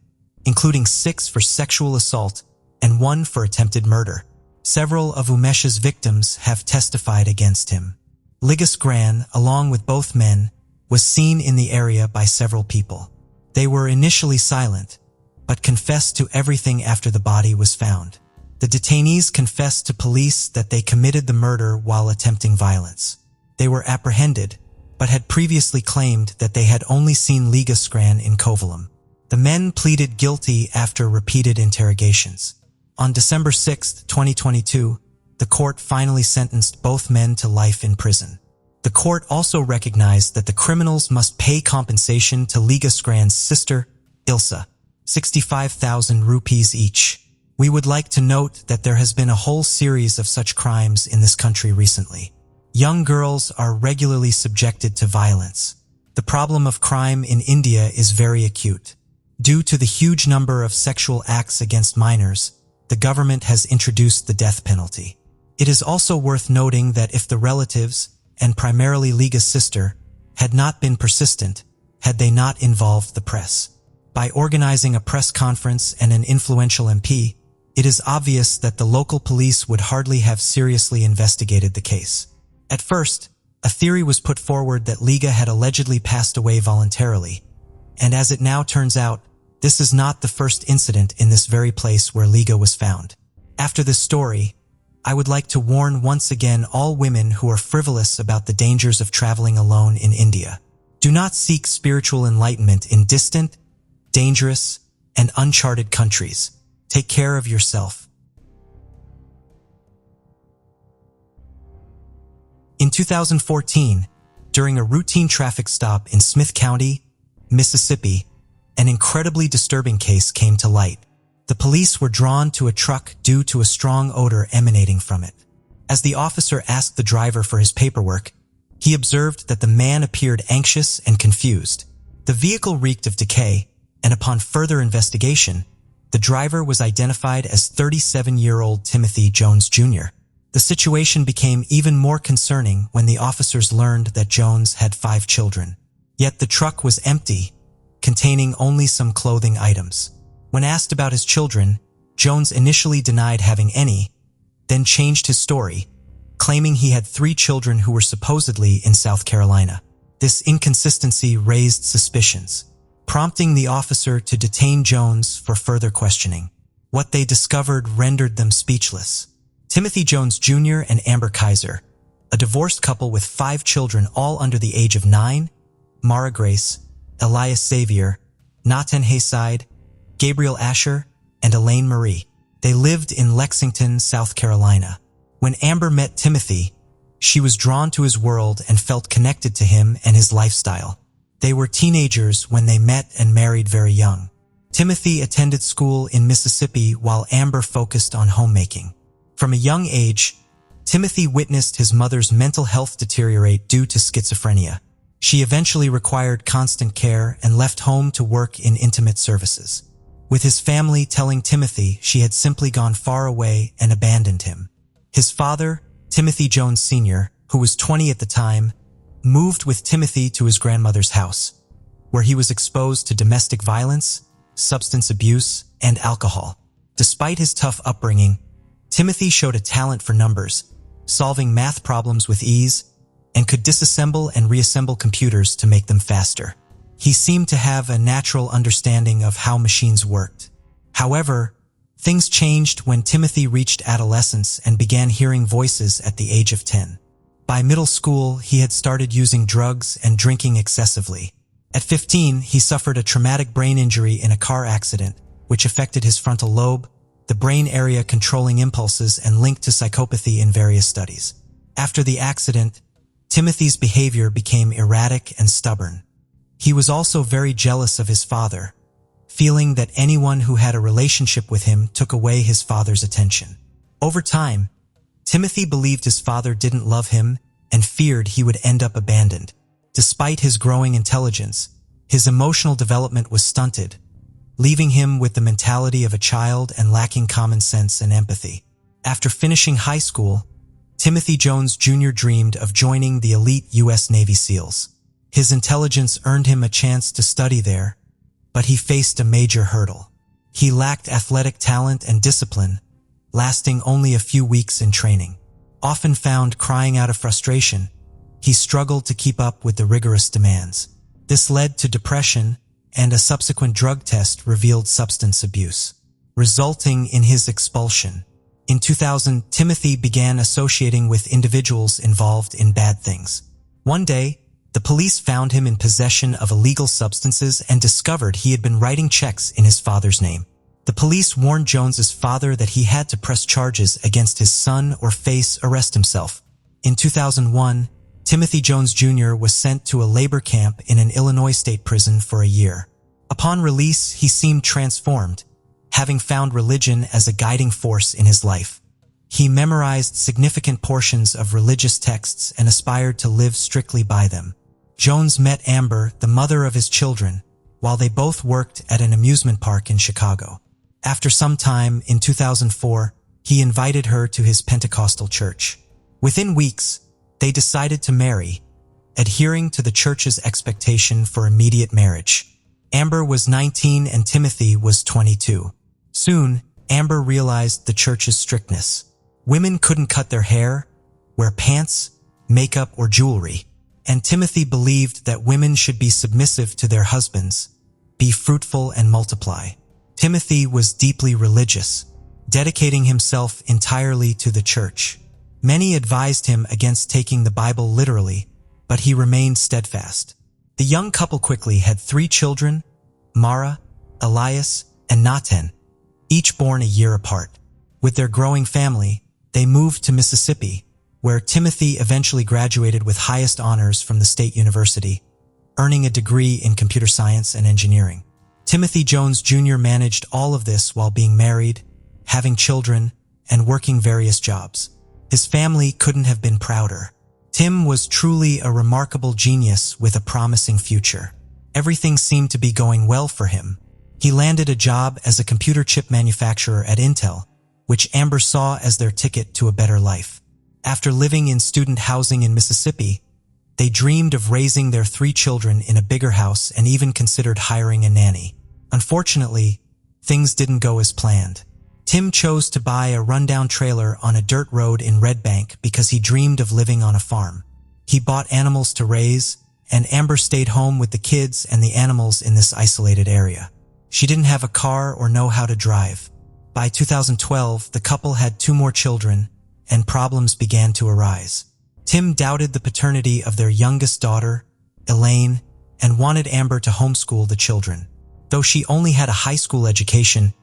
including 6 for sexual assault and 1 for attempted murder. Several of Umesh's victims have testified against him. Ligas Gran, along with both men, was seen in the area by several people. They were initially silent, but confessed to everything after the body was found. The detainees confessed to police that they committed the murder while attempting violence. They were apprehended, but had previously claimed that they had only seen Liga Skran in Kovalam. The men pleaded guilty after repeated interrogations. On December 6, 2022, the court finally sentenced both men to life in prison. The court also recognized that the criminals must pay compensation to Liga Skran's sister, Ilsa, 65,000 rupees each. We would like to note that there has been a whole series of such crimes in this country recently. Young girls are regularly subjected to violence. The problem of crime in India is very acute. Due to the huge number of sexual acts against minors, the government has introduced the death penalty. It is also worth noting that if the relatives, and primarily Liga's sister, had not been persistent, had they not involved the press. By organizing a press conference and an influential MP, it is obvious that the local police would hardly have seriously investigated the case. At first, a theory was put forward that Liga had allegedly passed away voluntarily, and as it now turns out, this is not the first incident in this very place where Liga was found. After this story, I would like to warn once again all women who are frivolous about the dangers of traveling alone in India. Do not seek spiritual enlightenment in distant, dangerous, and uncharted countries. Take care of yourself. In 2014, during a routine traffic stop in Smith County, Mississippi, an incredibly disturbing case came to light. The police were drawn to a truck due to a strong odor emanating from it. As the officer asked the driver for his paperwork, he observed that the man appeared anxious and confused. The vehicle reeked of decay, and upon further investigation, The driver was identified as 37-year-old Timothy Jones Jr. The situation became even more concerning when the officers learned that Jones had 5 children. Yet the truck was empty, containing only some clothing items. When asked about his children, Jones initially denied having any, then changed his story, claiming he had 3 children who were supposedly in South Carolina. This inconsistency raised suspicions, prompting the officer to detain Jones for further questioning. What they discovered rendered them speechless. Timothy Jones Jr. and Amber Kaiser, a divorced couple with 5 children all under the age of 9, Mara Grace, Elias Xavier, Nathan Hayside, Gabriel Asher, and Elaine Marie. They lived in Lexington, South Carolina. When Amber met Timothy, she was drawn to his world and felt connected to him and his lifestyle. They were teenagers when they met and married very young. Timothy attended school in Mississippi while Amber focused on homemaking. From a young age, Timothy witnessed his mother's mental health deteriorate due to schizophrenia. She eventually required constant care and left home to work in intimate services, with his family telling Timothy she had simply gone far away and abandoned him. His father, Timothy Jones Sr., who was 20 at the time, moved with Timothy to his grandmother's house, where he was exposed to domestic violence, substance abuse, and alcohol. Despite his tough upbringing, Timothy showed a talent for numbers, solving math problems with ease, and could disassemble and reassemble computers to make them faster. He seemed to have a natural understanding of how machines worked. However, things changed when Timothy reached adolescence and began hearing voices at the age of 10. By middle school, he had started using drugs and drinking excessively. At 15, he suffered a traumatic brain injury in a car accident, which affected his frontal lobe, the brain area controlling impulses and linked to psychopathy in various studies. After the accident, Timothy's behavior became erratic and stubborn. He was also very jealous of his father, feeling that anyone who had a relationship with him took away his father's attention. Over time, Timothy believed his father didn't love him and feared he would end up abandoned. Despite his growing intelligence, his emotional development was stunted, leaving him with the mentality of a child and lacking common sense and empathy. After finishing high school, Timothy Jones Jr. dreamed of joining the elite U.S. Navy SEALs. His intelligence earned him a chance to study there, but he faced a major hurdle. He lacked athletic talent and discipline, lasting only a few weeks in training. Often found crying out of frustration, he struggled to keep up with the rigorous demands. This led to depression, and a subsequent drug test revealed substance abuse, resulting in his expulsion. In 2000, Timothy began associating with individuals involved in bad things. One day, the police found him in possession of illegal substances and discovered he had been writing checks in his father's name. The police warned Jones's father that he had to press charges against his son or face arrest himself. In 2001, Timothy Jones Jr. was sent to a labor camp in an Illinois state prison for a year. Upon release, he seemed transformed, having found religion as a guiding force in his life. He memorized significant portions of religious texts and aspired to live strictly by them. Jones met Amber, the mother of his children, while they both worked at an amusement park in Chicago. After some time, in 2004, he invited her to his Pentecostal church. Within weeks, they decided to marry, adhering to the church's expectation for immediate marriage. Amber was 19 and Timothy was 22. Soon, Amber realized the church's strictness. Women couldn't cut their hair, wear pants, makeup, or jewelry, and Timothy believed that women should be submissive to their husbands, be fruitful and multiply. Timothy was deeply religious, dedicating himself entirely to the church. Many advised him against taking the Bible literally, but he remained steadfast. The young couple quickly had 3 children, Mara, Elias, and Nathan, each born a year apart. With their growing family, they moved to Mississippi, where Timothy eventually graduated with highest honors from the state university, earning a degree in computer science and engineering. Timothy Jones Jr. managed all of this while being married, having children, and working various jobs. His family couldn't have been prouder. Tim was truly a remarkable genius with a promising future. Everything seemed to be going well for him. He landed a job as a computer chip manufacturer at Intel, which Amber saw as their ticket to a better life. After living in student housing in Mississippi, they dreamed of raising their 3 children in a bigger house and even considered hiring a nanny. Unfortunately, things didn't go as planned. Tim chose to buy a rundown trailer on a dirt road in Red Bank because he dreamed of living on a farm. He bought animals to raise, and Amber stayed home with the kids and the animals in this isolated area. She didn't have a car or know how to drive. By 2012, the couple had 2 more children, and problems began to arise. Tim doubted the paternity of their youngest daughter, Elaine, and wanted Amber to homeschool the children. Though she only had a high school education,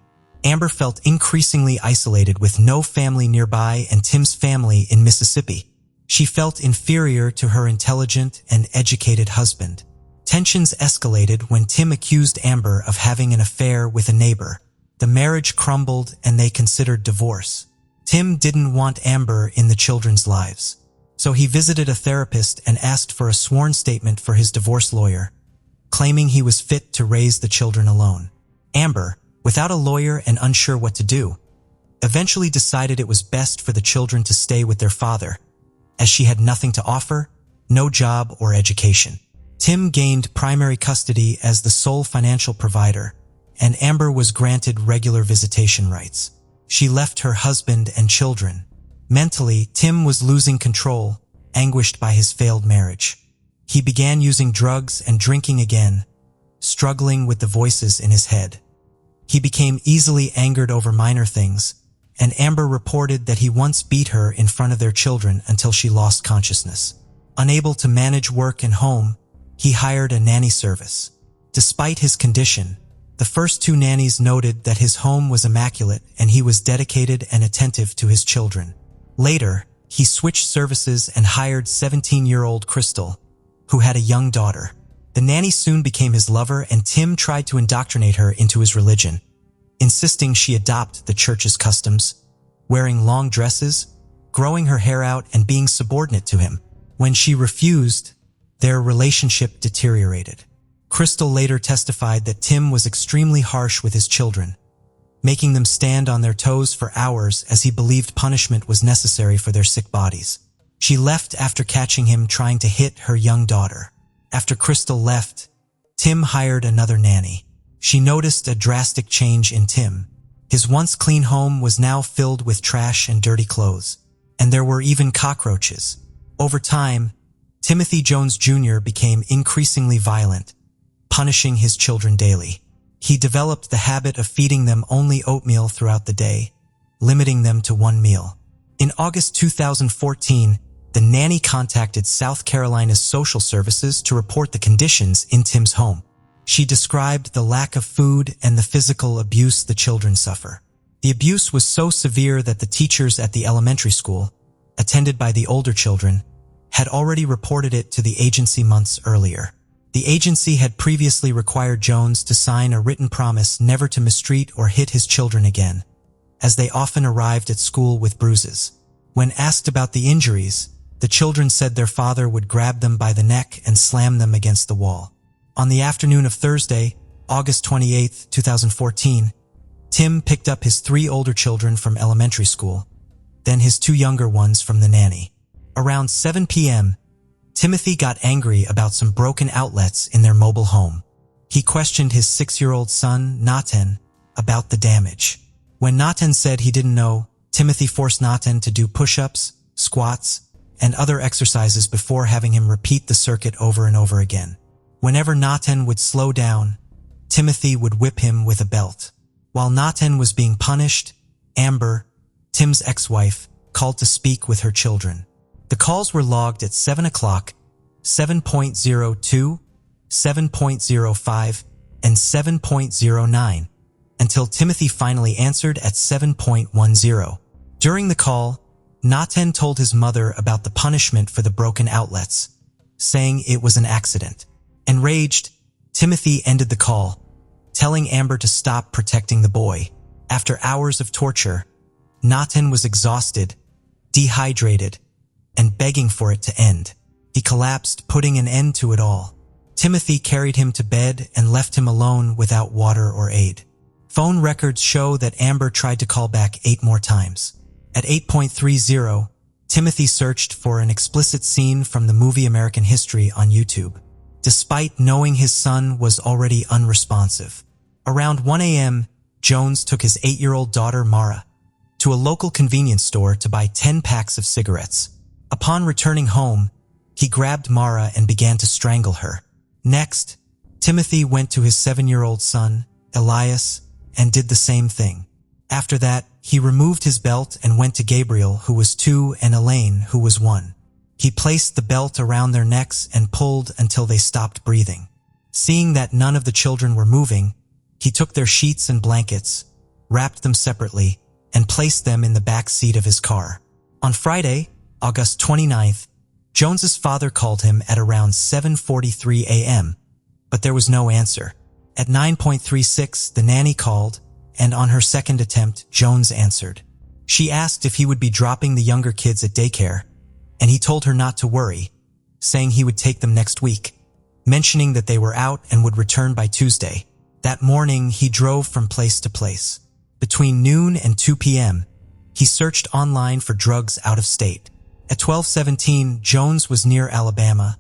Amber felt increasingly isolated with no family nearby and Tim's family in Mississippi. She felt inferior to her intelligent and educated husband. Tensions escalated when Tim accused Amber of having an affair with a neighbor. The marriage crumbled and they considered divorce. Tim didn't want Amber in the children's lives, so he visited a therapist and asked for a sworn statement for his divorce lawyer, claiming he was fit to raise the children alone. Amber, without a lawyer and unsure what to do, eventually decided it was best for the children to stay with their father, as she had nothing to offer, no job or education. Tim gained primary custody as the sole financial provider, and Amber was granted regular visitation rights. She left her husband and children. Mentally, Tim was losing control, anguished by his failed marriage. He began using drugs and drinking again, struggling with the voices in his head. He became easily angered over minor things, and Amber reported that he once beat her in front of their children until she lost consciousness. Unable to manage work and home, he hired a nanny service. Despite his condition, the first 2 nannies noted that his home was immaculate and he was dedicated and attentive to his children. Later, he switched services and hired 17-year-old Crystal, who had a young daughter. The nanny soon became his lover, and Tim tried to indoctrinate her into his religion, insisting she adopt the church's customs, wearing long dresses, growing her hair out, and being subordinate to him. When she refused, their relationship deteriorated. Crystal later testified that Tim was extremely harsh with his children, making them stand on their toes for hours as he believed punishment was necessary for their sick bodies. She left after catching him trying to hit her young daughter. After Crystal left, Tim hired another nanny. She noticed a drastic change in Tim. His once clean home was now filled with trash and dirty clothes, and there were even cockroaches. Over time, Timothy Jones Jr. became increasingly violent, punishing his children daily. He developed the habit of feeding them only oatmeal throughout the day, limiting them to 1 meal. In August 2014, the nanny contacted South Carolina's social services to report the conditions in Tim's home. She described the lack of food and the physical abuse the children suffer. The abuse was so severe that the teachers at the elementary school, attended by the older children, had already reported it to the agency months earlier. The agency had previously required Jones to sign a written promise never to mistreat or hit his children again, as they often arrived at school with bruises. When asked about the injuries, the children said their father would grab them by the neck and slam them against the wall. On the afternoon of Thursday, August 28, 2014, Tim picked up his 3 older children from elementary school, then his 2 younger ones from the nanny. Around 7 p.m., Timothy got angry about some broken outlets in their mobile home. He questioned his 6-year-old son, Natan, about the damage. When Natan said he didn't know, Timothy forced Natan to do push-ups, squats, and other exercises before having him repeat the circuit over and over again. Whenever Natan would slow down, Timothy would whip him with a belt. While Natan was being punished, Amber, Tim's ex-wife, called to speak with her children. The calls were logged at 7 o'clock, 7.02, 7.05, and 7.09, until Timothy finally answered at 7.10. During the call, Natan told his mother about the punishment for the broken outlets, saying it was an accident. Enraged, Timothy ended the call, telling Amber to stop protecting the boy. After hours of torture, Natan was exhausted, dehydrated, and begging for it to end. He collapsed, putting an end to it all. Timothy carried him to bed and left him alone without water or aid. Phone records show that Amber tried to call back 8 more times. At 8:30, Timothy searched for an explicit scene from the movie American History on YouTube, despite knowing his son was already unresponsive. Around 1 a.m., Jones took his 8-year-old daughter, Mara, to a local convenience store to buy 10 packs of cigarettes. Upon returning home, he grabbed Mara and began to strangle her. Next, Timothy went to his 7-year-old son, Elias, and did the same thing. After that, he removed his belt and went to Gabriel, who was 2, and Elaine, who was 1. He placed the belt around their necks and pulled until they stopped breathing. Seeing that none of the children were moving, he took their sheets and blankets, wrapped them separately, and placed them in the back seat of his car. On Friday, August 29th, Jones's father called him at around 7:43 a.m., but there was no answer. At 9:36, the nanny called, and on her second attempt, Jones answered. She asked if he would be dropping the younger kids at daycare, and he told her not to worry, saying he would take them next week, mentioning that they were out and would return by Tuesday. That morning, he drove from place to place. Between noon and 2 p.m., he searched online for drugs out of state. At 12:17, Jones was near Alabama,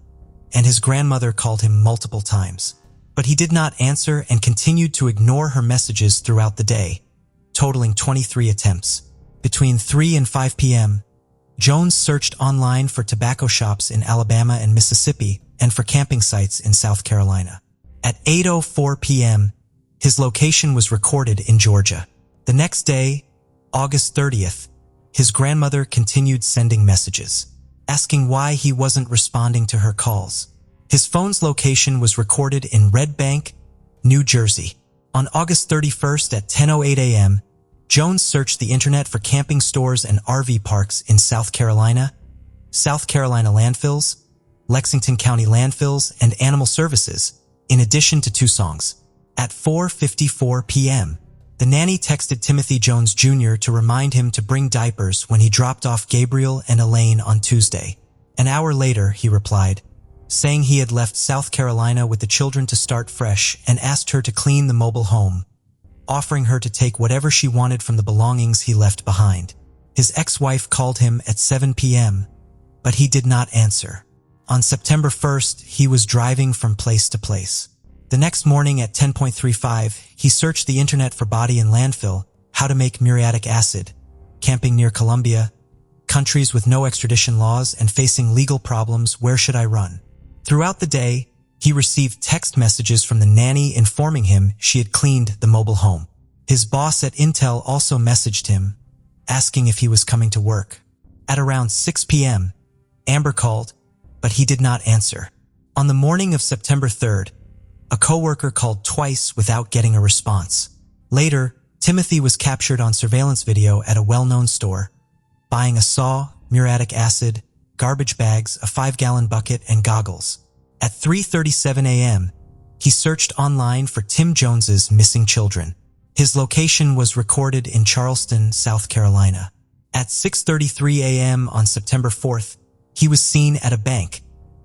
and his grandmother called him multiple times. But he did not answer and continued to ignore her messages throughout the day, totaling 23 attempts. Between 3 and 5 p.m., Jones searched online for tobacco shops in Alabama and Mississippi and for camping sites in South Carolina. At 8:04 p.m., his location was recorded in Georgia. The next day, August 30th, his grandmother continued sending messages, asking why he wasn't responding to her calls. His phone's location was recorded in Red Bank, New Jersey. On August 31st at 10:08 a.m., Jones searched the internet for camping stores and RV parks in South Carolina landfills, Lexington County landfills, and animal services, in addition to Tucson's. At 4:54 p.m., the nanny texted Timothy Jones Jr. to remind him to bring diapers when he dropped off Gabriel and Elaine on Tuesday. An hour later, he replied, saying he had left South Carolina with the children to start fresh and asked her to clean the mobile home, offering her to take whatever she wanted from the belongings he left behind. His ex-wife called him at 7 p.m., but he did not answer. On September 1st, he was driving from place to place. The next morning at 10:35, he searched the internet for body in landfill, how to make muriatic acid, camping near Colombia, countries with no extradition laws and facing legal problems, where should I run? Throughout the day, he received text messages from the nanny informing him she had cleaned the mobile home. His boss at Intel also messaged him, asking if he was coming to work. At around 6 p.m., Amber called, but he did not answer. On the morning of September 3rd, a coworker called twice without getting a response. Later, Timothy was captured on surveillance video at a well-known store, buying a saw, muriatic acid, garbage bags, a 5-gallon bucket, and goggles. At 3:37 a.m., he searched online for Tim Jones's missing children. His location was recorded in Charleston, South Carolina. At 6:33 a.m. on September 4th, he was seen at a bank,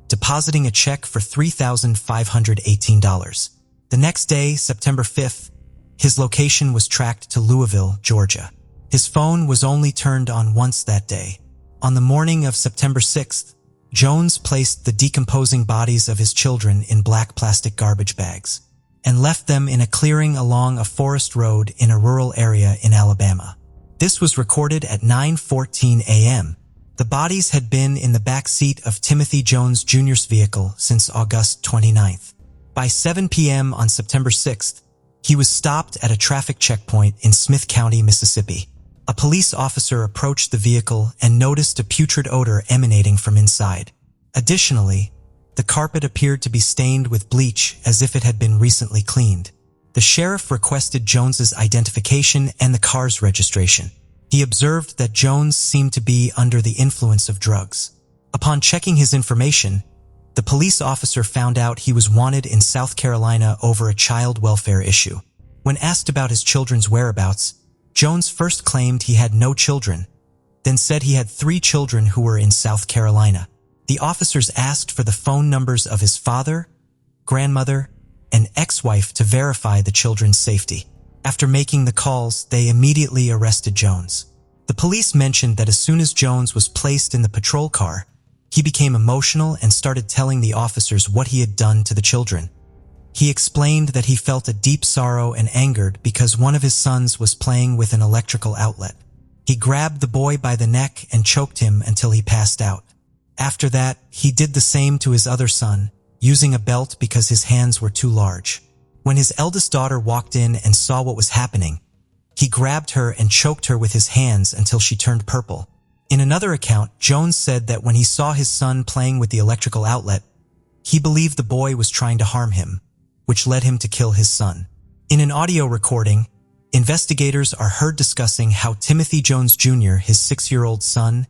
depositing a check for $3,518. The next day, September 5th, his location was tracked to Louisville, Georgia. His phone was only turned on once that day. On the morning of September 6th, Jones placed the decomposing bodies of his children in black plastic garbage bags and left them in a clearing along a forest road in a rural area in Alabama. This was recorded at 9:14 a.m. The bodies had been in the back seat of Timothy Jones Jr.'s vehicle since August 29th. By 7 p.m. on September 6th, he was stopped at a traffic checkpoint in Smith County, Mississippi. A police officer approached the vehicle and noticed a putrid odor emanating from inside. Additionally, the carpet appeared to be stained with bleach as if it had been recently cleaned. The sheriff requested Jones's identification and the car's registration. He observed that Jones seemed to be under the influence of drugs. Upon checking his information, the police officer found out he was wanted in South Carolina over a child welfare issue. When asked about his children's whereabouts, Jones first claimed he had no children, then said he had 3 children who were in South Carolina. The officers asked for the phone numbers of his father, grandmother, and ex-wife to verify the children's safety. After making the calls, they immediately arrested Jones. The police mentioned that as soon as Jones was placed in the patrol car, he became emotional and started telling the officers what he had done to the children. He explained that he felt a deep sorrow and angered because one of his sons was playing with an electrical outlet. He grabbed the boy by the neck and choked him until he passed out. After that, he did the same to his other son, using a belt because his hands were too large. When his eldest daughter walked in and saw what was happening, he grabbed her and choked her with his hands until she turned purple. In another account, Jones said that when he saw his son playing with the electrical outlet, he believed the boy was trying to harm him, which led him to kill his son. In an audio recording, investigators are heard discussing how Timothy Jones Jr., his 6-year-old son,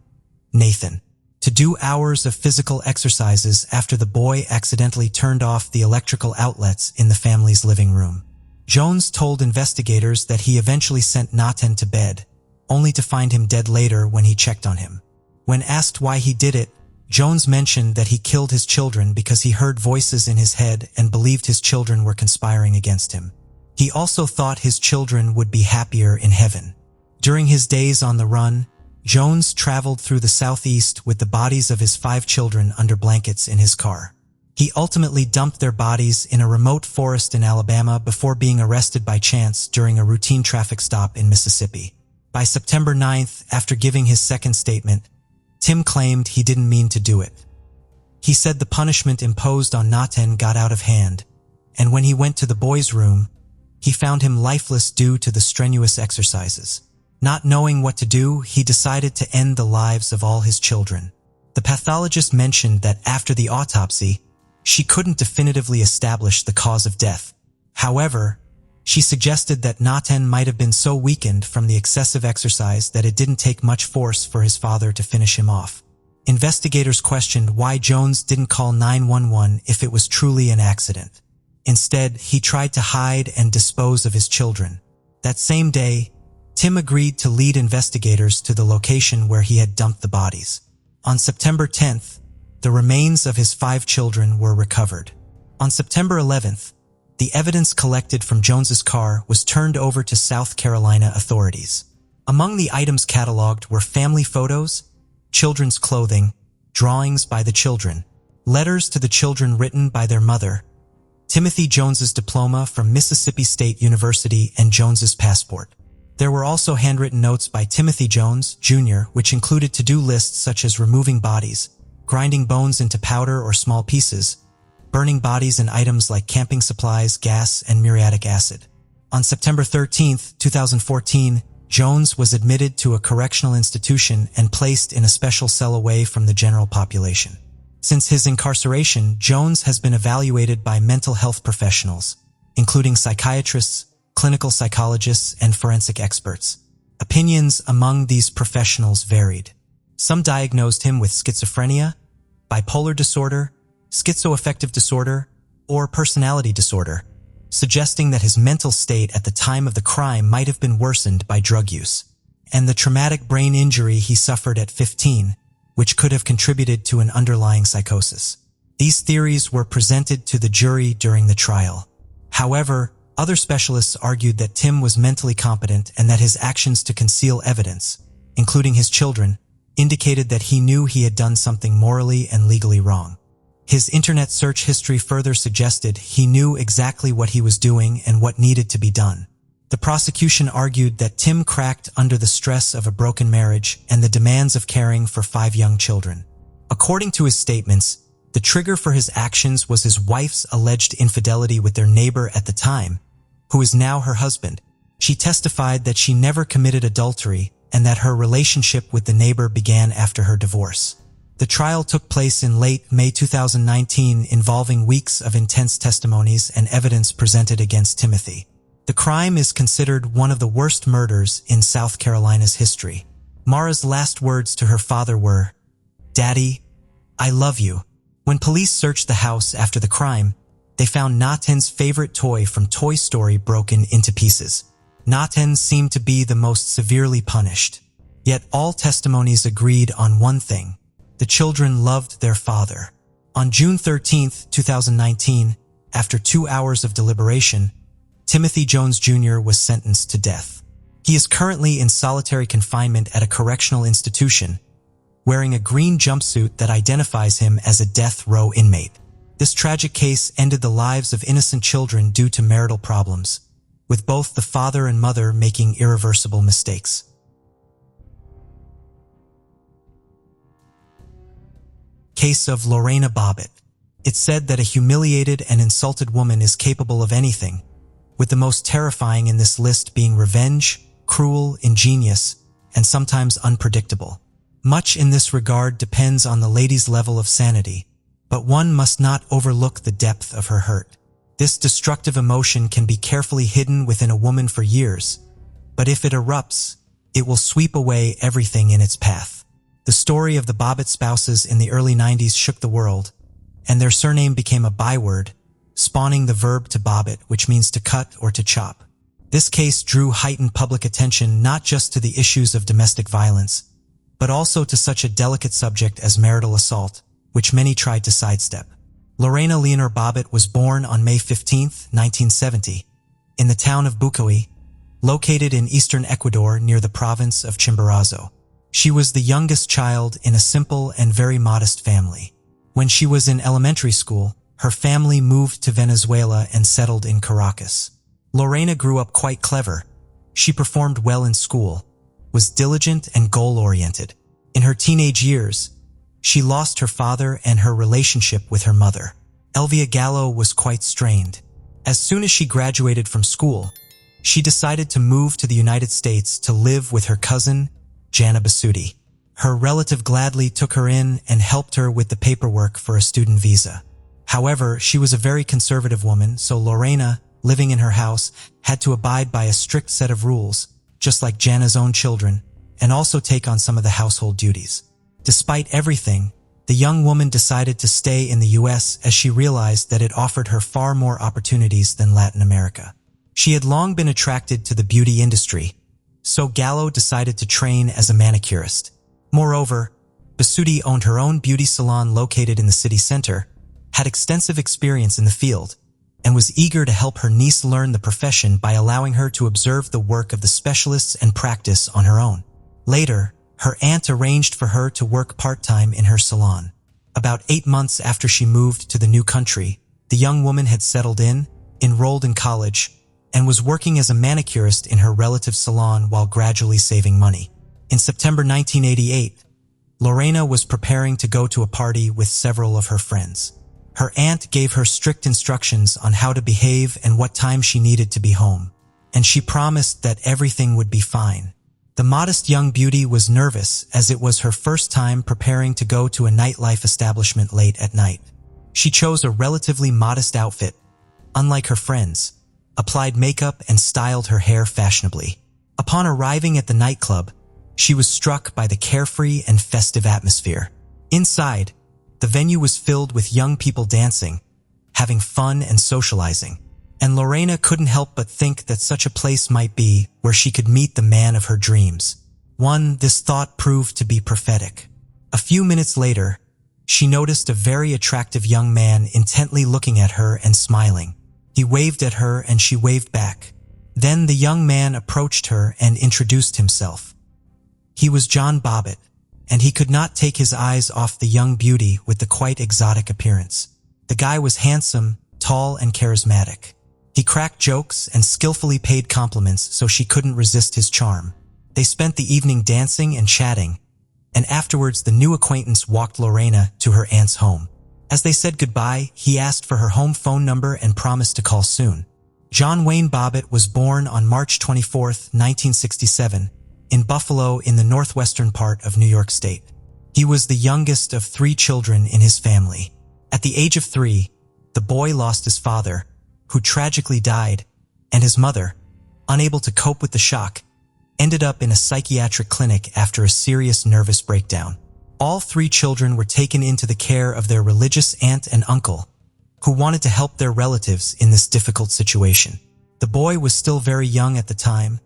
Nathan, to do hours of physical exercises after the boy accidentally turned off the electrical outlets in the family's living room. Jones told investigators that he eventually sent Nathan to bed, only to find him dead later when he checked on him. When asked why he did it, Jones mentioned that he killed his children because he heard voices in his head and believed his children were conspiring against him. He also thought his children would be happier in heaven. During his days on the run, Jones traveled through the southeast with the bodies of his 5 children under blankets in his car. He ultimately dumped their bodies in a remote forest in Alabama before being arrested by chance during a routine traffic stop in Mississippi. By September 9th, after giving his second statement, Tim claimed he didn't mean to do it. He said the punishment imposed on Nathan got out of hand, and when he went to the boy's room, he found him lifeless due to the strenuous exercises. Not knowing what to do, he decided to end the lives of all his children. The pathologist mentioned that after the autopsy, she couldn't definitively establish the cause of death. However, she suggested that Nathan might have been so weakened from the excessive exercise that it didn't take much force for his father to finish him off. Investigators questioned why Jones didn't call 911 if it was truly an accident. Instead, he tried to hide and dispose of his children. That same day, Tim agreed to lead investigators to the location where he had dumped the bodies. On September 10th, the remains of his 5 children were recovered. On September 11th, the evidence collected from Jones's car was turned over to South Carolina authorities. Among the items cataloged were family photos, children's clothing, drawings by the children, letters to the children written by their mother, Timothy Jones's diploma from Mississippi State University, and Jones's passport. There were also handwritten notes by Timothy Jones, Jr., which included to-do lists such as removing bodies, grinding bones into powder or small pieces, burning bodies and items like camping supplies, gas, and muriatic acid. On September 13, 2014, Jones was admitted to a correctional institution and placed in a special cell away from the general population. Since his incarceration, Jones has been evaluated by mental health professionals, including psychiatrists, clinical psychologists, and forensic experts. Opinions among these professionals varied. Some diagnosed him with schizophrenia, bipolar disorder, schizoaffective disorder, or personality disorder, suggesting that his mental state at the time of the crime might have been worsened by drug use, and the traumatic brain injury he suffered at 15, which could have contributed to an underlying psychosis. These theories were presented to the jury during the trial. However, other specialists argued that Tim was mentally competent and that his actions to conceal evidence, including his children, indicated that he knew he had done something morally and legally wrong. His internet search history further suggested he knew exactly what he was doing and what needed to be done. The prosecution argued that Tim cracked under the stress of a broken marriage and the demands of caring for 5 young children. According to his statements, the trigger for his actions was his wife's alleged infidelity with their neighbor at the time, who is now her husband. She testified that she never committed adultery and that her relationship with the neighbor began after her divorce. The trial took place in late May 2019, involving weeks of intense testimonies and evidence presented against Timothy. The crime is considered one of the worst murders in South Carolina's history. Mara's last words to her father were, "Daddy, I love you." When police searched the house after the crime, they found Nathan's favorite toy from Toy Story broken into pieces. Nathan seemed to be the most severely punished. Yet all testimonies agreed on one thing: the children loved their father. On June 13, 2019, After 2 hours of deliberation, Timothy Jones Jr. was sentenced to death. He is currently in solitary confinement at a correctional institution, wearing a green jumpsuit that identifies him as a death row inmate. This tragic case ended the lives of innocent children due to marital problems, with both the father and mother making irreversible mistakes. Case of Lorena Bobbitt. It's said that a humiliated and insulted woman is capable of anything, with the most terrifying in this list being revenge, cruel, ingenious, and sometimes unpredictable. Much in this regard depends on the lady's level of sanity, but one must not overlook the depth of her hurt. This destructive emotion can be carefully hidden within a woman for years, but if it erupts, it will sweep away everything in its path. The story of the Bobbitt spouses in the early 90s shook the world, and their surname became a byword, spawning the verb to bobbit, which means to cut or to chop. This case drew heightened public attention not just to the issues of domestic violence, but also to such a delicate subject as marital assault, which many tried to sidestep. Lorena Leonor Bobbitt was born on May 15, 1970, in the town of Bucoy, located in eastern Ecuador near the province of Chimborazo. She was the youngest child in a simple and very modest family. When she was in elementary school, her family moved to Venezuela and settled in Caracas. Lorena grew up quite clever. She performed well in school, was diligent and goal-oriented. In her teenage years, she lost her father and her relationship with her mother. Elvia Gallo was quite strained. As soon as she graduated from school, she decided to move to the United States to live with her cousin, Jana Basutti. Her relative gladly took her in and helped her with the paperwork for a student visa. However, she was a very conservative woman, so Lorena, living in her house, had to abide by a strict set of rules, just like Jana's own children, and also take on some of the household duties. Despite everything, the young woman decided to stay in the US as she realized that it offered her far more opportunities than Latin America. She had long been attracted to the beauty industry, so Gallo decided to train as a manicurist. Moreover, Basutti owned her own beauty salon located in the city center, had extensive experience in the field, and was eager to help her niece learn the profession by allowing her to observe the work of the specialists and practice on her own. Later, her aunt arranged for her to work part-time in her salon. About 8 months after she moved to the new country, the young woman had settled in, enrolled in college, and was working as a manicurist in her relative's salon while gradually saving money. In September 1988, Lorena was preparing to go to a party with several of her friends. Her aunt gave her strict instructions on how to behave and what time she needed to be home, and she promised that everything would be fine. The modest young beauty was nervous as it was her first time preparing to go to a nightlife establishment late at night. She chose a relatively modest outfit, unlike her friends, applied makeup and styled her hair fashionably. Upon arriving at the nightclub, she was struck by the carefree and festive atmosphere. Inside, the venue was filled with young people dancing, having fun and socializing, and Lorena couldn't help but think that such a place might be where she could meet the man of her dreams. This thought proved to be prophetic. A few minutes later, she noticed a very attractive young man intently looking at her and smiling. He waved at her and she waved back. Then the young man approached her and introduced himself. He was John Bobbitt, and he could not take his eyes off the young beauty with the quite exotic appearance. The guy was handsome, tall, and charismatic. He cracked jokes and skillfully paid compliments so she couldn't resist his charm. They spent the evening dancing and chatting, and afterwards the new acquaintance walked Lorena to her aunt's home. As they said goodbye, he asked for her home phone number and promised to call soon. John Wayne Bobbitt was born on March 24, 1967, in Buffalo in the northwestern part of New York State. He was the youngest of 3 children in his family. At the age of 3, the boy lost his father, who tragically died, and his mother, unable to cope with the shock, ended up in a psychiatric clinic after a serious nervous breakdown. All 3 children were taken into the care of their religious aunt and uncle, who wanted to help their relatives in this difficult situation. The boy was still very young at the time,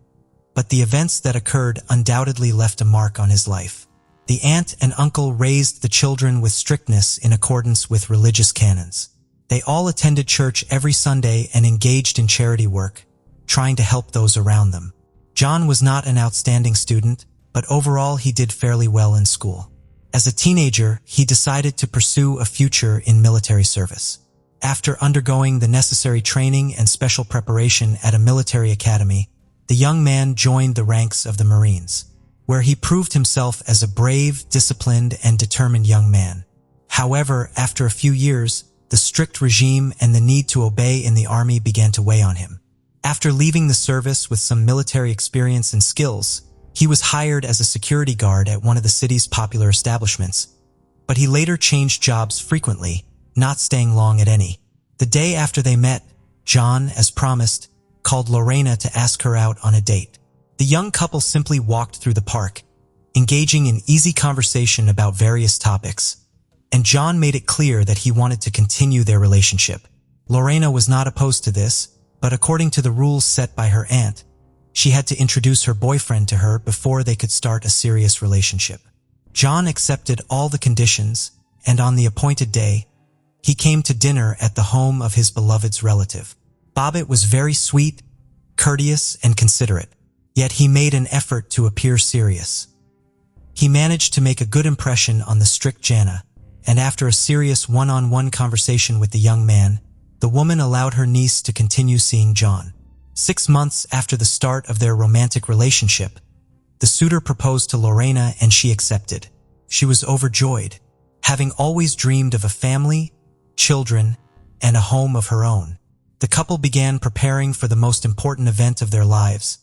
but the events that occurred undoubtedly left a mark on his life. The aunt and uncle raised the children with strictness in accordance with religious canons. They all attended church every Sunday and engaged in charity work, trying to help those around them. John was not an outstanding student, but overall he did fairly well in school. As a teenager, he decided to pursue a future in military service. After undergoing the necessary training and special preparation at a military academy, the young man joined the ranks of the Marines, where he proved himself as a brave, disciplined, and determined young man. However, after a few years, the strict regime and the need to obey in the army began to weigh on him. After leaving the service with some military experience and skills, he was hired as a security guard at one of the city's popular establishments, but he later changed jobs frequently, not staying long at any. The day after they met, John, as promised, called Lorena to ask her out on a date. The young couple simply walked through the park, engaging in easy conversation about various topics, and John made it clear that he wanted to continue their relationship. Lorena was not opposed to this, but according to the rules set by her aunt, she had to introduce her boyfriend to her before they could start a serious relationship. John accepted all the conditions, and on the appointed day, he came to dinner at the home of his beloved's relative. Bobbitt was very sweet, courteous, and considerate, yet he made an effort to appear serious. He managed to make a good impression on the strict Jana, and after a serious one-on-one conversation with the young man, the woman allowed her niece to continue seeing John. 6 months after the start of their romantic relationship, the suitor proposed to Lorena and she accepted. She was overjoyed, having always dreamed of a family, children, and a home of her own. The couple began preparing for the most important event of their lives,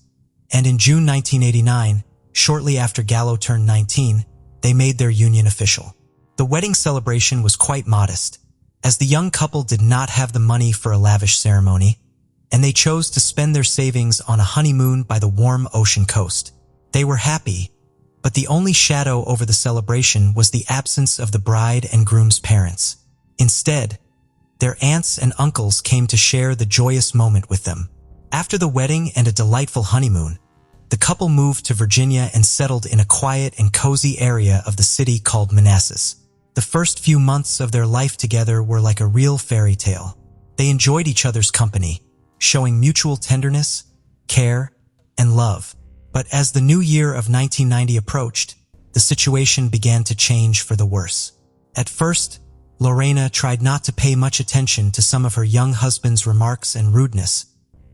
and in June 1989, shortly after Gallo turned 19, they made their union official. The wedding celebration was quite modest, as the young couple did not have the money for a lavish ceremony, and they chose to spend their savings on a honeymoon by the warm ocean coast. They were happy, but the only shadow over the celebration was the absence of the bride and groom's parents. Instead, their aunts and uncles came to share the joyous moment with them. After the wedding and a delightful honeymoon, the couple moved to Virginia and settled in a quiet and cozy area of the city called Manassas. The first few months of their life together were like a real fairy tale. They enjoyed each other's company, showing mutual tenderness, care, and love. But as the new year of 1990 approached, the situation began to change for the worse. At first, Lorena tried not to pay much attention to some of her young husband's remarks and rudeness,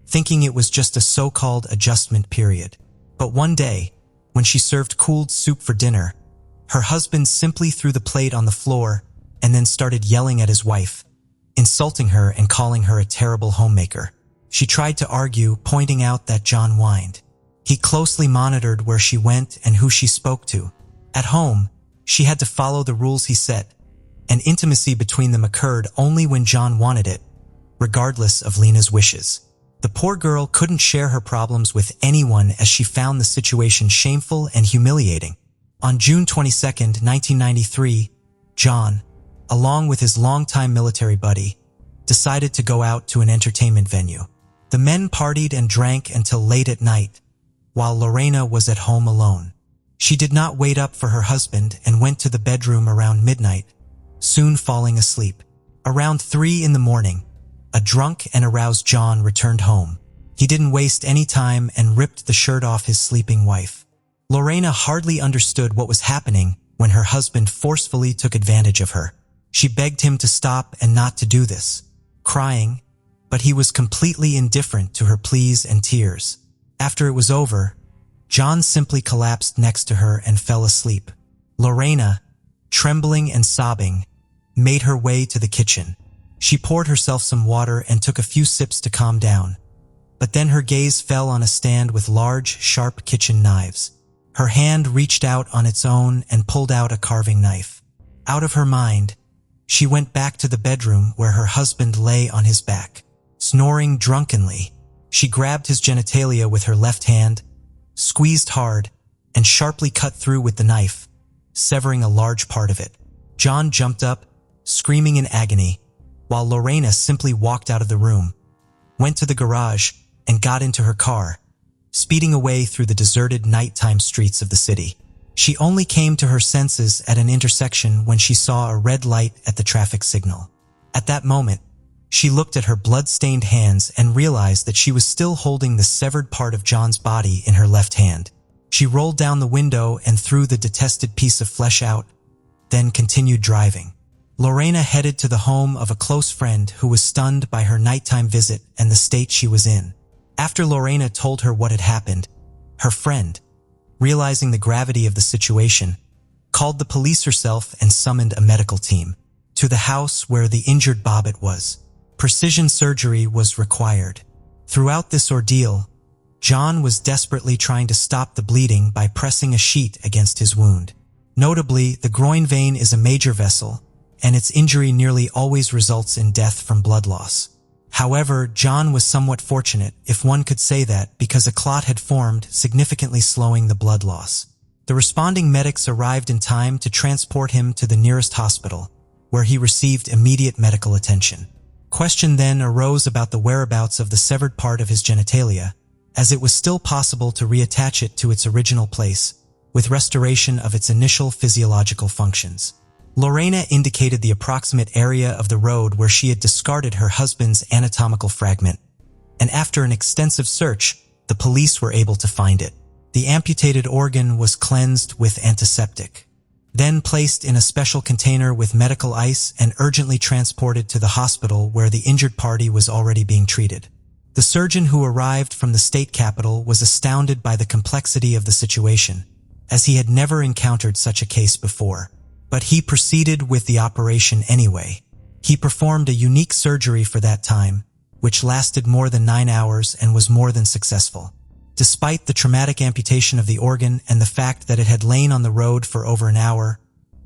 thinking it was just a so-called adjustment period. But one day, when she served cooled soup for dinner, her husband simply threw the plate on the floor and then started yelling at his wife, insulting her and calling her a terrible homemaker. She tried to argue, pointing out that John whined. He closely monitored where she went and who she spoke to. At home, she had to follow the rules he set, and intimacy between them occurred only when John wanted it, regardless of Lena's wishes. The poor girl couldn't share her problems with anyone as she found the situation shameful and humiliating. On June 22, 1993, John, along with his longtime military buddy, decided to go out to an entertainment venue. The men partied and drank until late at night, while Lorena was at home alone. She did not wait up for her husband and went to the bedroom around midnight, soon falling asleep. Around 3 in the morning, a drunk and aroused John returned home. He didn't waste any time and ripped the shirt off his sleeping wife. Lorena hardly understood what was happening when her husband forcefully took advantage of her. She begged him to stop and not to do this, crying, but he was completely indifferent to her pleas and tears. After it was over, John simply collapsed next to her and fell asleep. Lorena, trembling and sobbing, made her way to the kitchen. She poured herself some water and took a few sips to calm down, but then her gaze fell on a stand with large, sharp kitchen knives. Her hand reached out on its own and pulled out a carving knife. Out of her mind, she went back to the bedroom where her husband lay on his back, snoring drunkenly. She grabbed his genitalia with her left hand, squeezed hard, and sharply cut through with the knife, severing a large part of it. John jumped up, screaming in agony, while Lorena simply walked out of the room, went to the garage, and got into her car, speeding away through the deserted nighttime streets of the city. She only came to her senses at an intersection when she saw a red light at the traffic signal. At that moment, She looked at her blood-stained hands and realized that she was still holding the severed part of John's body in her left hand. She rolled down the window and threw the detested piece of flesh out, then continued driving. Lorena headed to the home of a close friend who was stunned by her nighttime visit and the state she was in. After Lorena told her what had happened, her friend, realizing the gravity of the situation, called the police herself and summoned a medical team to the house where the injured Bobbitt was. Precision surgery was required. Throughout this ordeal, John was desperately trying to stop the bleeding by pressing a sheet against his wound. Notably, the groin vein is a major vessel, and its injury nearly always results in death from blood loss. However, John was somewhat fortunate, if one could say that, because a clot had formed, significantly slowing the blood loss. The responding medics arrived in time to transport him to the nearest hospital, where he received immediate medical attention. Question then arose about the whereabouts of the severed part of his genitalia, as it was still possible to reattach it to its original place, with restoration of its initial physiological functions. Lorena indicated the approximate area of the road where she had discarded her husband's anatomical fragment, and after an extensive search, the police were able to find it. The amputated organ was cleansed with antiseptic, then placed in a special container with medical ice and urgently transported to the hospital where the injured party was already being treated. The surgeon who arrived from the state capital was astounded by the complexity of the situation, as he had never encountered such a case before. But he proceeded with the operation anyway. He performed a unique surgery for that time, which lasted more than 9 hours and was more than successful. Despite the traumatic amputation of the organ and the fact that it had lain on the road for over an hour,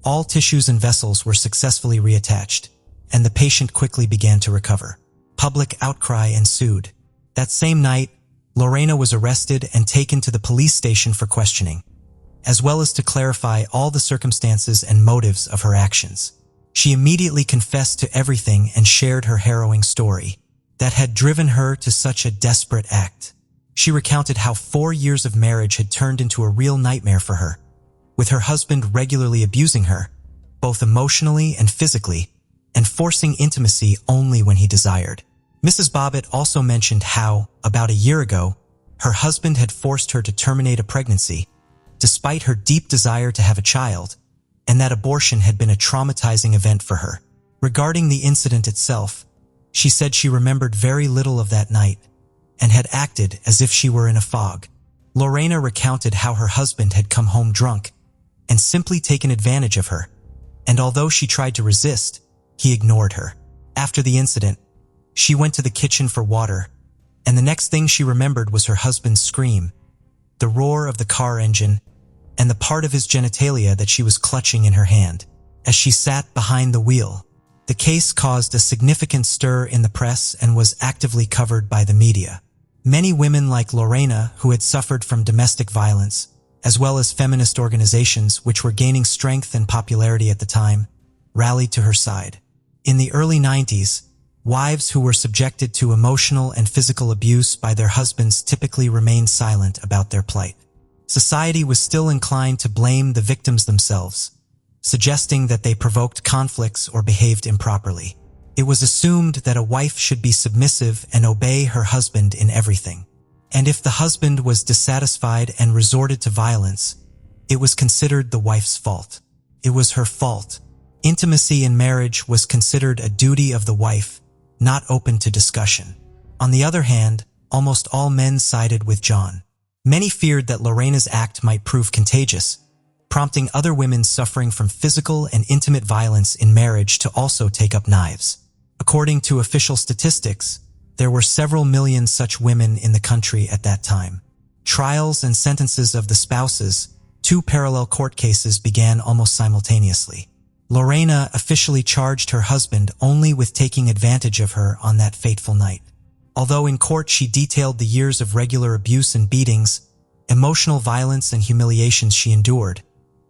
all tissues and vessels were successfully reattached, and the patient quickly began to recover. Public outcry ensued. That same night, Lorena was arrested and taken to the police station for questioning, as well as to clarify all the circumstances and motives of her actions. She immediately confessed to everything and shared her harrowing story that had driven her to such a desperate act. She recounted how 4 years of marriage had turned into a real nightmare for her, with her husband regularly abusing her, both emotionally and physically, and forcing intimacy only when he desired. Mrs. Bobbitt also mentioned how, about a year ago, her husband had forced her to terminate a pregnancy, despite her deep desire to have a child, and that abortion had been a traumatizing event for her. Regarding the incident itself, she said she remembered very little of that night, and had acted as if she were in a fog. Lorena recounted how her husband had come home drunk and simply taken advantage of her, and although she tried to resist, he ignored her. After the incident, she went to the kitchen for water, and the next thing she remembered was her husband's scream, the roar of the car engine, and the part of his genitalia that she was clutching in her hand as she sat behind the wheel. The case caused a significant stir in the press and was actively covered by the media. Many women like Lorena, who had suffered from domestic violence, as well as feminist organizations which were gaining strength and popularity at the time, rallied to her side. In the early 90s, wives who were subjected to emotional and physical abuse by their husbands typically remained silent about their plight. Society was still inclined to blame the victims themselves, suggesting that they provoked conflicts or behaved improperly. It was assumed that a wife should be submissive and obey her husband in everything. And if the husband was dissatisfied and resorted to violence, it was considered the wife's fault. It was her fault. Intimacy in marriage was considered a duty of the wife, not open to discussion. On the other hand, almost all men sided with John. Many feared that Lorena's act might prove contagious, prompting other women suffering from physical and intimate violence in marriage to also take up knives. According to official statistics, there were several million such women in the country at that time. Trials and sentences of the spouses, 2 parallel court cases, began almost simultaneously. Lorena officially charged her husband only with taking advantage of her on that fateful night. Although in court she detailed the years of regular abuse and beatings, emotional violence and humiliations she endured,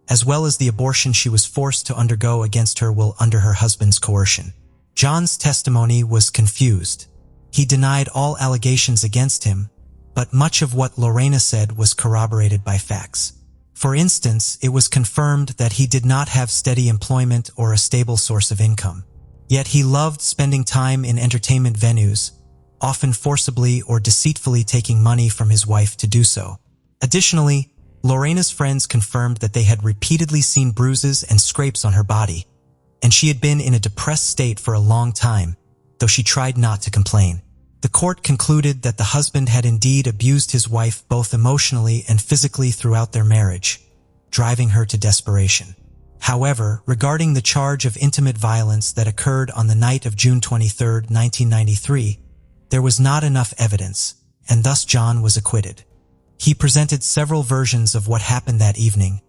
as well as the abortion she was forced to undergo against her will under her husband's coercion. John's testimony was confused. He denied all allegations against him, but much of what Lorena said was corroborated by facts. For instance, it was confirmed that he did not have steady employment or a stable source of income. Yet he loved spending time in entertainment venues, often forcibly or deceitfully taking money from his wife to do so. Additionally, Lorena's friends confirmed that they had repeatedly seen bruises and scrapes on her body, and she had been in a depressed state for a long time, though she tried not to complain. The court concluded that the husband had indeed abused his wife both emotionally and physically throughout their marriage, driving her to desperation. However, regarding the charge of intimate violence that occurred on the night of June 23, 1993, there was not enough evidence, and thus John was acquitted. He presented several versions of what happened that evening,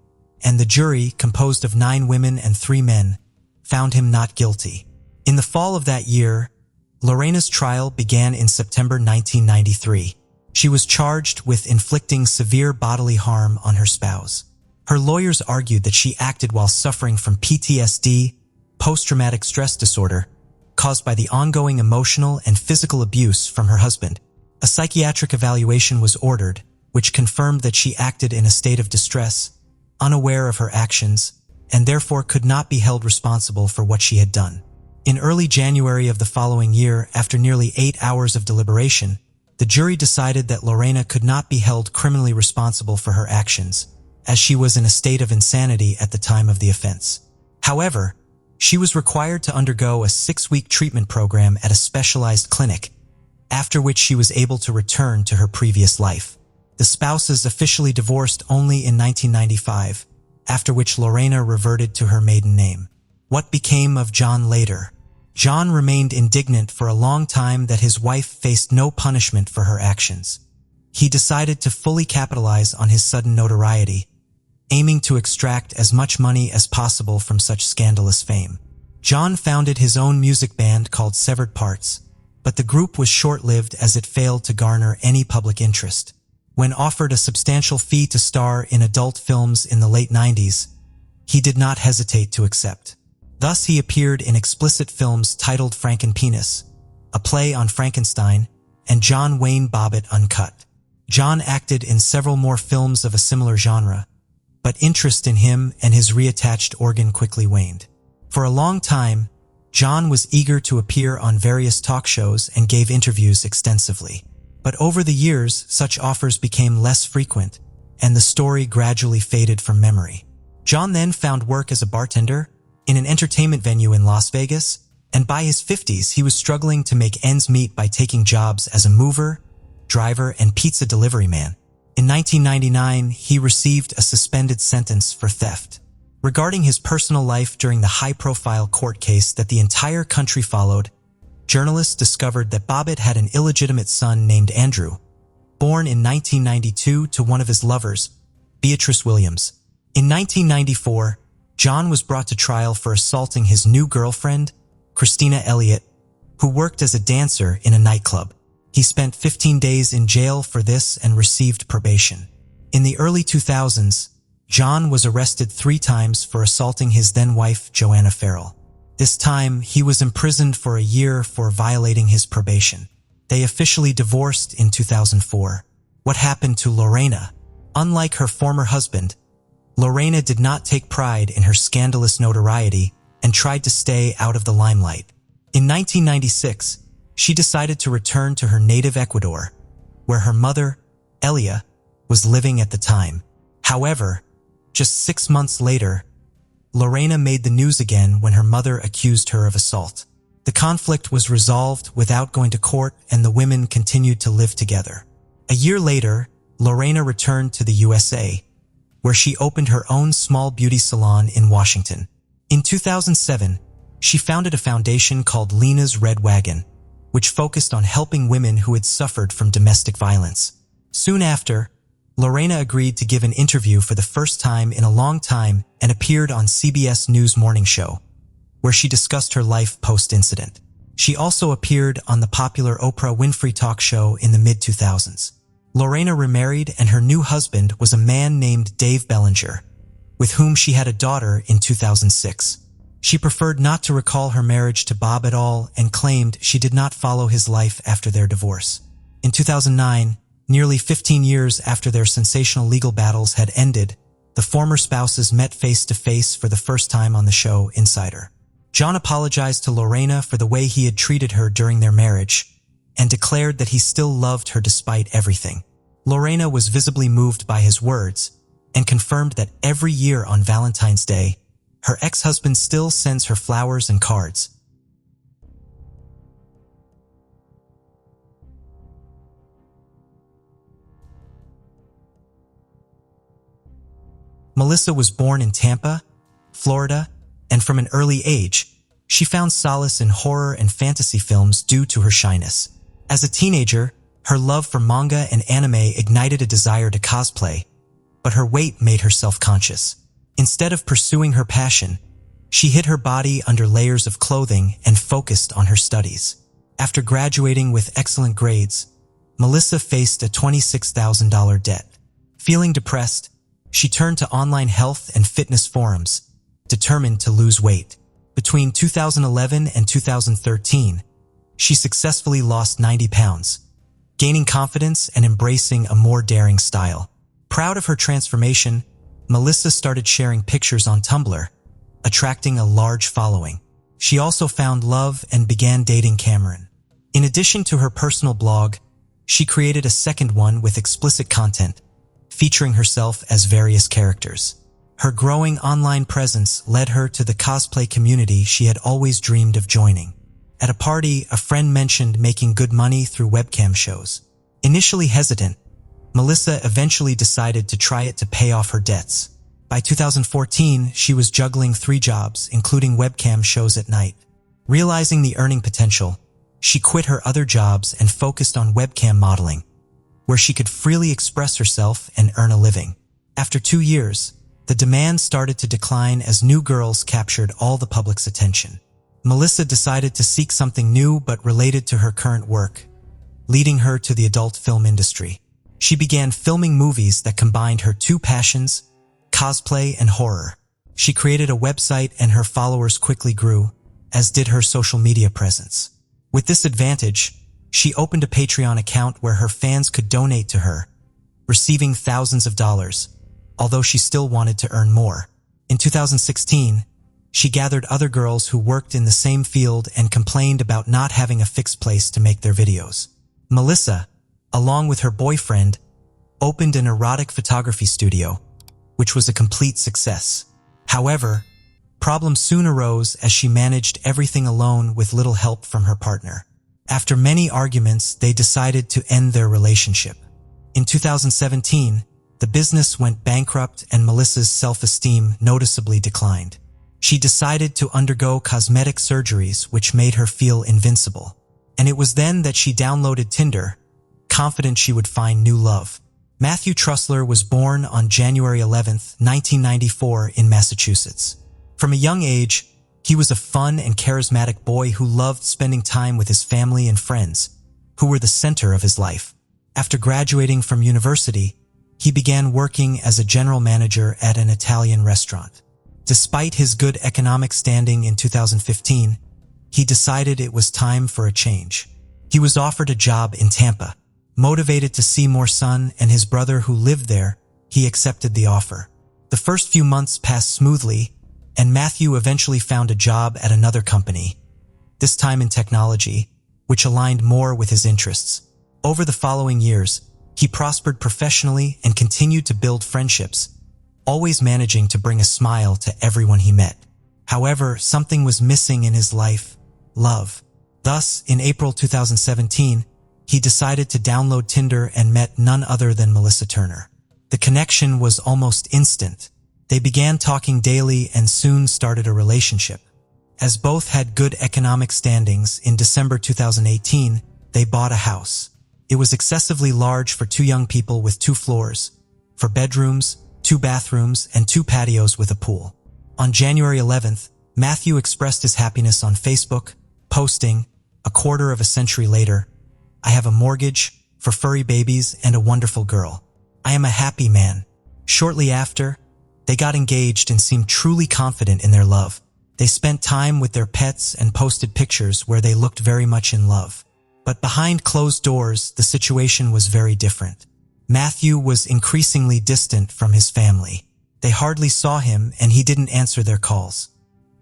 and the jury, composed of 9 women and 3 men, found him not guilty. In the fall of that year, Lorena's trial began in September 1993. She was charged with inflicting severe bodily harm on her spouse. Her lawyers argued that she acted while suffering from PTSD, post-traumatic stress disorder, caused by the ongoing emotional and physical abuse from her husband. A psychiatric evaluation was ordered, which confirmed that she acted in a state of distress, unaware of her actions, and therefore could not be held responsible for what she had done. In early January of the following year, after nearly 8 hours of deliberation, the jury decided that Lorena could not be held criminally responsible for her actions, as she was in a state of insanity at the time of the offense. However, she was required to undergo a 6-week treatment program at a specialized clinic, after which she was able to return to her previous life. The spouses officially divorced only in 1995, after which Lorena reverted to her maiden name. What became of John later? John remained indignant for a long time that his wife faced no punishment for her actions. He decided to fully capitalize on his sudden notoriety, aiming to extract as much money as possible from such scandalous fame. John founded his own music band called Severed Parts, but the group was short-lived as it failed to garner any public interest. When offered a substantial fee to star in adult films in the late 90s, he did not hesitate to accept. Thus he appeared in explicit films titled Frankenpenis, a play on Frankenstein, and John Wayne Bobbitt Uncut. John acted in several more films of a similar genre, but interest in him and his reattached organ quickly waned. For a long time, John was eager to appear on various talk shows and gave interviews extensively. But over the years, such offers became less frequent, and the story gradually faded from memory. John then found work as a bartender in an entertainment venue in Las Vegas, and by his 50s he was struggling to make ends meet by taking jobs as a mover, driver, and pizza delivery man. In 1999, he received a suspended sentence for theft. Regarding his personal life during the high-profile court case that the entire country followed, journalists discovered that Bobbitt had an illegitimate son named Andrew, born in 1992 to one of his lovers, Beatrice Williams. In 1994, John was brought to trial for assaulting his new girlfriend, Christina Elliott, who worked as a dancer in a nightclub. He spent 15 days in jail for this and received probation. In the early 2000s, John was arrested 3 times for assaulting his then-wife, Joanna Farrell. This time, he was imprisoned for a year for violating his probation. They officially divorced in 2004. What happened to Lorena? Unlike her former husband, Lorena did not take pride in her scandalous notoriety and tried to stay out of the limelight. In 1996, she decided to return to her native Ecuador, where her mother, Elia, was living at the time. However, just 6 months later, Lorena made the news again when her mother accused her of assault. The conflict was resolved without going to court, and the women continued to live together. A year later, Lorena returned to the USA, where she opened her own small beauty salon in Washington. In 2007, she founded a foundation called Lena's Red Wagon, which focused on helping women who had suffered from domestic violence. Soon after, Lorena agreed to give an interview for the first time in a long time and appeared on CBS News Morning Show, where she discussed her life post-incident. She also appeared on the popular Oprah Winfrey talk show in the mid-2000s. Lorena remarried, and her new husband was a man named Dave Bellinger, with whom she had a daughter in 2006. She preferred not to recall her marriage to Bob at all and claimed she did not follow his life after their divorce. In 2009, nearly 15 years after their sensational legal battles had ended, the former spouses met face-to-face for the first time on the show Insider. John apologized to Lorena for the way he had treated her during their marriage and declared that he still loved her despite everything. Lorena was visibly moved by his words and confirmed that every year on Valentine's Day, her ex-husband still sends her flowers and cards. Melissa was born in Tampa, Florida, and from an early age, she found solace in horror and fantasy films due to her shyness. As a teenager, her love for manga and anime ignited a desire to cosplay, but her weight made her self-conscious. Instead of pursuing her passion, she hid her body under layers of clothing and focused on her studies. After graduating with excellent grades, Melissa faced a $26,000 debt. Feeling depressed, she turned to online health and fitness forums, determined to lose weight. Between 2011 and 2013, she successfully lost 90 pounds, gaining confidence and embracing a more daring style. Proud of her transformation, Melissa started sharing pictures on Tumblr, attracting a large following. She also found love and began dating Cameron. In addition to her personal blog, she created a second one with explicit content, featuring herself as various characters. Her growing online presence led her to the cosplay community she had always dreamed of joining. At a party, a friend mentioned making good money through webcam shows. Initially hesitant, Melissa eventually decided to try it to pay off her debts. By 2014, she was juggling 3 jobs, including webcam shows at night. Realizing the earning potential, she quit her other jobs and focused on webcam modeling, where she could freely express herself and earn a living. After 2 years, the demand started to decline as new girls captured all the public's attention. Melissa decided to seek something new but related to her current work, leading her to the adult film industry. She began filming movies that combined her 2 passions, cosplay and horror. She created a website and her followers quickly grew, as did her social media presence. With this advantage, she opened a Patreon account where her fans could donate to her, receiving thousands of dollars, although she still wanted to earn more. In 2016, she gathered other girls who worked in the same field and complained about not having a fixed place to make their videos. Melissa, along with her boyfriend, opened an erotic photography studio, which was a complete success. However, problems soon arose as she managed everything alone with little help from her partner. After many arguments, they decided to end their relationship. In 2017, the business went bankrupt and Melissa's self-esteem noticeably declined. She decided to undergo cosmetic surgeries which made her feel invincible. And it was then that she downloaded Tinder, confident she would find new love. Matthew Trussler was born on January 11, 1994 in Massachusetts. From a young age, he was a fun and charismatic boy who loved spending time with his family and friends, who were the center of his life. After graduating from university, he began working as a general manager at an Italian restaurant. Despite his good economic standing in 2015, he decided it was time for a change. He was offered a job in Tampa. Motivated to see more sun and his brother who lived there, he accepted the offer. The first few months passed smoothly, and Matthew eventually found a job at another company, this time in technology, which aligned more with his interests. Over the following years, he prospered professionally and continued to build friendships, always managing to bring a smile to everyone he met. However, something was missing in his life: love. Thus, in April 2017, he decided to download Tinder and met none other than Melissa Turner. The connection was almost instant. They began talking daily and soon started a relationship. As both had good economic standings, in December 2018, they bought a house. It was excessively large for 2 young people with 2 floors, 4 bedrooms, 2 bathrooms, and 2 patios with a pool. On January 11th, Matthew expressed his happiness on Facebook, posting, a quarter of a century later, "I have a mortgage, 4 furry babies, and a wonderful girl. I am a happy man." Shortly after, they got engaged and seemed truly confident in their love. They spent time with their pets and posted pictures where they looked very much in love. But behind closed doors, the situation was very different. Matthew was increasingly distant from his family. They hardly saw him and he didn't answer their calls.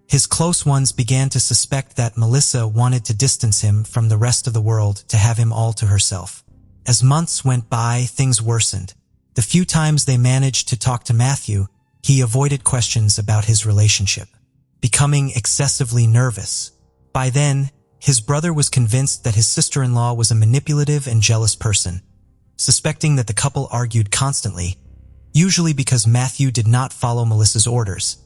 His close ones began to suspect that Melissa wanted to distance him from the rest of the world to have him all to herself. As months went by, things worsened. The few times they managed to talk to Matthew, he avoided questions about his relationship, becoming excessively nervous. By then, his brother was convinced that his sister-in-law was a manipulative and jealous person, suspecting that the couple argued constantly, usually because Matthew did not follow Melissa's orders,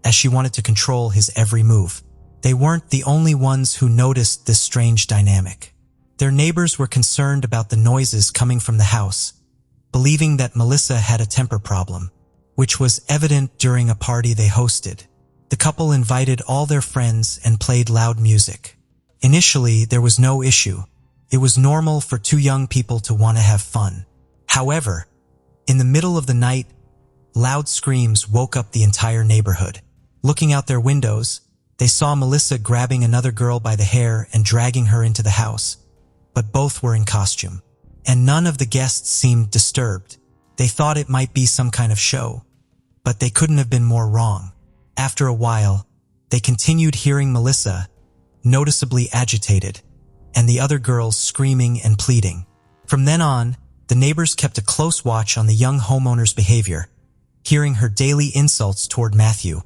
as she wanted to control his every move. They weren't the only ones who noticed this strange dynamic. Their neighbors were concerned about the noises coming from the house, believing that Melissa had a temper problem, which was evident during a party they hosted. The couple invited all their friends and played loud music. Initially, there was no issue. It was normal for two young people to want to have fun. However, in the middle of the night, loud screams woke up the entire neighborhood. Looking out their windows, they saw Melissa grabbing another girl by the hair and dragging her into the house, but both were in costume, and none of the guests seemed disturbed. They thought it might be some kind of show, but they couldn't have been more wrong. After a while, they continued hearing Melissa, noticeably agitated, and the other girls screaming and pleading. From then on, the neighbors kept a close watch on the young homeowner's behavior, hearing her daily insults toward Matthew,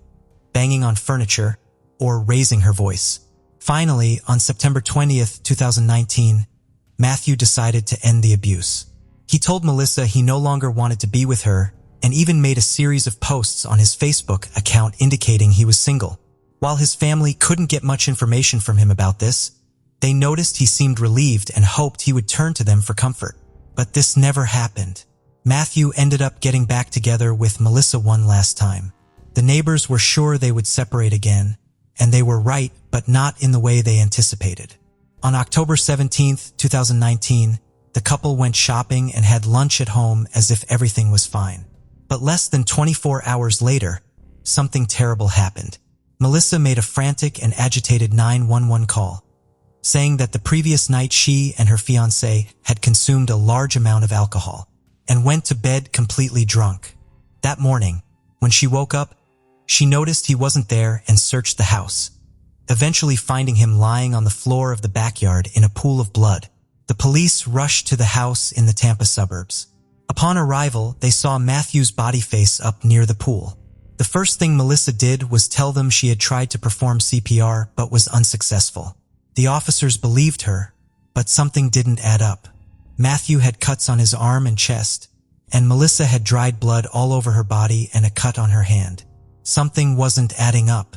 banging on furniture, or raising her voice. Finally, on September 20th, 2019, Matthew decided to end the abuse. He told Melissa he no longer wanted to be with her and even made a series of posts on his Facebook account indicating he was single. While his family couldn't get much information from him about this, they noticed he seemed relieved and hoped he would turn to them for comfort. But this never happened. Matthew ended up getting back together with Melissa one last time. The neighbors were sure they would separate again, and they were right, but not in the way they anticipated. On October 17th, 2019, the couple went shopping and had lunch at home as if everything was fine. But less than 24 hours later, something terrible happened. Melissa made a frantic and agitated 911 call, saying that the previous night she and her fiancé had consumed a large amount of alcohol and went to bed completely drunk. That morning, when she woke up, she noticed he wasn't there and searched the house, eventually finding him lying on the floor of the backyard in a pool of blood. The police rushed to the house in the Tampa suburbs. Upon arrival, they saw Matthew's body face up near the pool. The first thing Melissa did was tell them she had tried to perform CPR but was unsuccessful. The officers believed her, but something didn't add up. Matthew had cuts on his arm and chest, and Melissa had dried blood all over her body and a cut on her hand. Something wasn't adding up.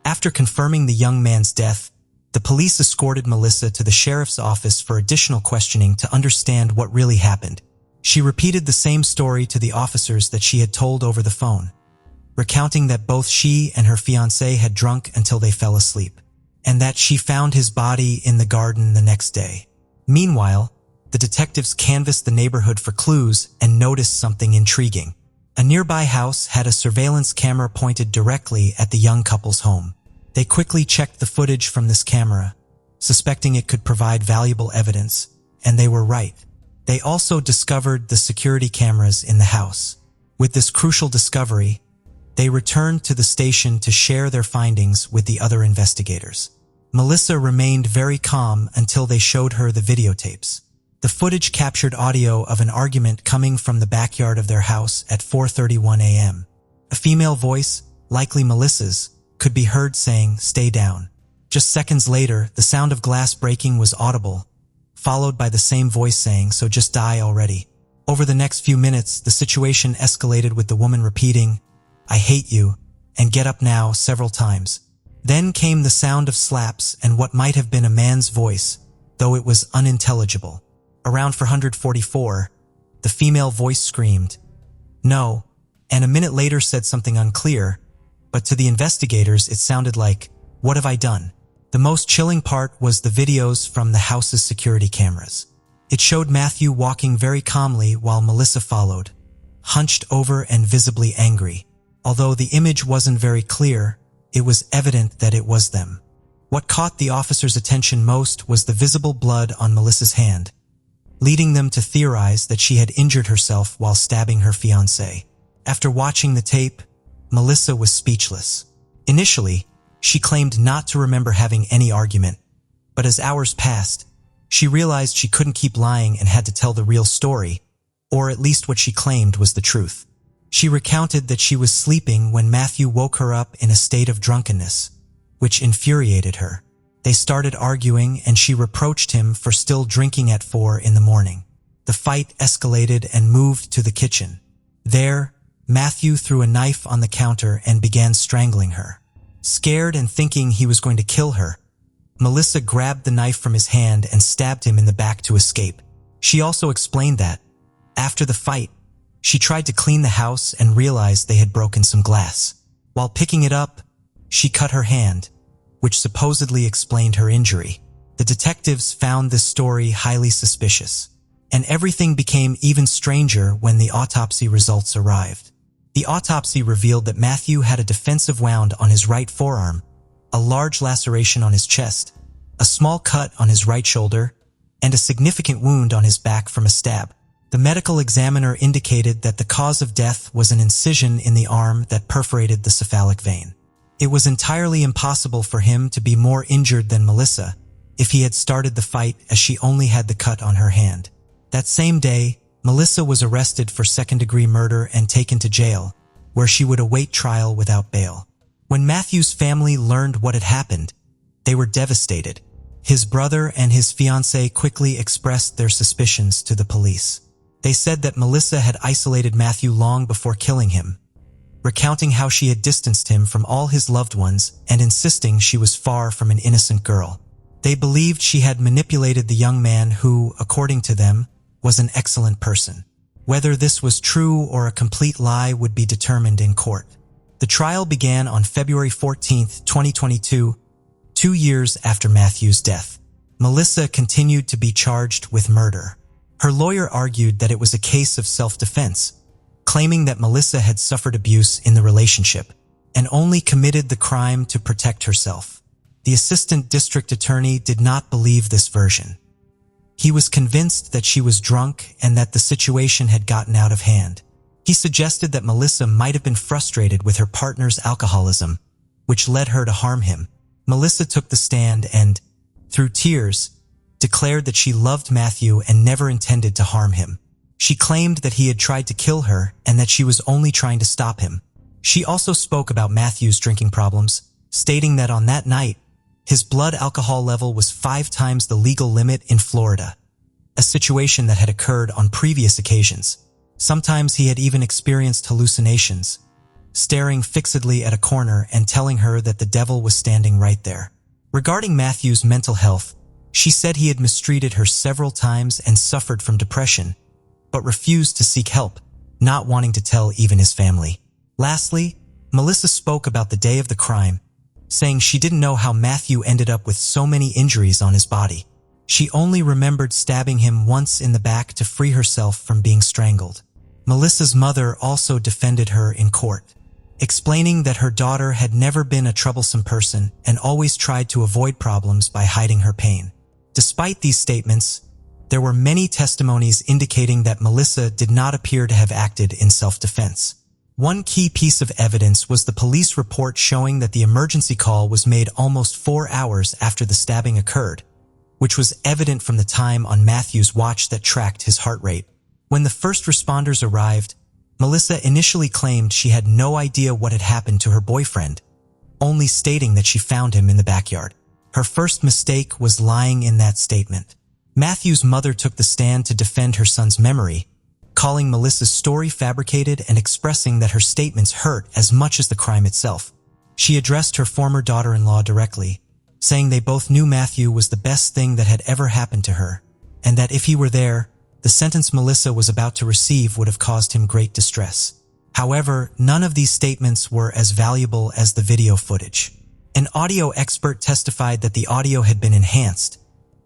After confirming the young man's death, the police escorted Melissa to the sheriff's office for additional questioning to understand what really happened. She repeated the same story to the officers that she had told over the phone, recounting that both she and her fiancé had drunk until they fell asleep, and that she found his body in the garden the next day. Meanwhile, the detectives canvassed the neighborhood for clues and noticed something intriguing. A nearby house had a surveillance camera pointed directly at the young couple's home. They quickly checked the footage from this camera, suspecting it could provide valuable evidence, and they were right. They also discovered the security cameras in the house. With this crucial discovery, they returned to the station to share their findings with the other investigators. Melissa remained very calm until they showed her the videotapes. The footage captured audio of an argument coming from the backyard of their house at 4:31 a.m. A female voice, likely Melissa's, could be heard saying, "Stay down." Just seconds later, the sound of glass breaking was audible, followed by the same voice saying, "So just die already." Over the next few minutes, the situation escalated with the woman repeating, "I hate you," and "Get up now" several times. Then came the sound of slaps and what might have been a man's voice, though it was unintelligible. Around 444, the female voice screamed, "No," and a minute later said something unclear, but to the investigators it sounded like, "What have I done?" The most chilling part was the videos from the house's security cameras. It showed Matthew walking very calmly while Melissa followed, hunched over and visibly angry. Although the image wasn't very clear, it was evident that it was them. What caught the officers' attention most was the visible blood on Melissa's hand, leading them to theorize that she had injured herself while stabbing her fiancé. After watching the tape, Melissa was speechless. Initially, She claimed not to remember having any argument, but as hours passed, she realized she couldn't keep lying and had to tell the real story, or at least what she claimed was the truth. She recounted that she was sleeping when Matthew woke her up in a state of drunkenness, which infuriated her. They started arguing and she reproached him for still drinking at 4 in the morning. The fight escalated and moved to the kitchen. There, Matthew threw a knife on the counter and began strangling her. Scared and thinking he was going to kill her, Melissa grabbed the knife from his hand and stabbed him in the back to escape. She also explained that, after the fight, she tried to clean the house and realized they had broken some glass. While picking it up, she cut her hand, which supposedly explained her injury. The detectives found this story highly suspicious, and everything became even stranger when the autopsy results arrived. The autopsy revealed that Matthew had a defensive wound on his right forearm, a large laceration on his chest, a small cut on his right shoulder, and a significant wound on his back from a stab. The medical examiner indicated that the cause of death was an incision in the arm that perforated the cephalic vein. It was entirely impossible for him to be more injured than Melissa if he had started the fight, as she only had the cut on her hand. That same day, Melissa was arrested for second-degree murder and taken to jail, where she would await trial without bail. When Matthew's family learned what had happened, they were devastated. His brother and his fiancée quickly expressed their suspicions to the police. They said that Melissa had isolated Matthew long before killing him, recounting how she had distanced him from all his loved ones and insisting she was far from an innocent girl. They believed she had manipulated the young man who, according to them, was an excellent person. Whether this was true or a complete lie would be determined in court. The trial began on February 14, 2022, 2 years after Matthew's death. Melissa continued to be charged with murder. Her lawyer argued that it was a case of self-defense, claiming that Melissa had suffered abuse in the relationship and only committed the crime to protect herself. The assistant district attorney did not believe this version. He was convinced that she was drunk and that the situation had gotten out of hand. He suggested that Melissa might have been frustrated with her partner's alcoholism, which led her to harm him. Melissa took the stand and, through tears, declared that she loved Matthew and never intended to harm him. She claimed that he had tried to kill her and that she was only trying to stop him. She also spoke about Matthew's drinking problems, stating that on that night, his blood alcohol level was 5 times the legal limit in Florida, a situation that had occurred on previous occasions. Sometimes he had even experienced hallucinations, staring fixedly at a corner and telling her that the devil was standing right there. Regarding Matthew's mental health, she said he had mistreated her several times and suffered from depression, but refused to seek help, not wanting to tell even his family. Lastly, Melissa spoke about the day of the crime, saying she didn't know how Matthew ended up with so many injuries on his body. She only remembered stabbing him once in the back to free herself from being strangled. Melissa's mother also defended her in court, explaining that her daughter had never been a troublesome person and always tried to avoid problems by hiding her pain. Despite these statements, there were many testimonies indicating that Melissa did not appear to have acted in self-defense. One key piece of evidence was the police report showing that the emergency call was made almost 4 hours after the stabbing occurred, which was evident from the time on Matthew's watch that tracked his heart rate. When the first responders arrived, Melissa initially claimed she had no idea what had happened to her boyfriend, only stating that she found him in the backyard. Her first mistake was lying in that statement. Matthew's mother took the stand to defend her son's memory, calling Melissa's story fabricated and expressing that her statements hurt as much as the crime itself. She addressed her former daughter-in-law directly, saying they both knew Matthew was the best thing that had ever happened to her, and that if he were there, the sentence Melissa was about to receive would have caused him great distress. However, none of these statements were as valuable as the video footage. An audio expert testified that the audio had been enhanced,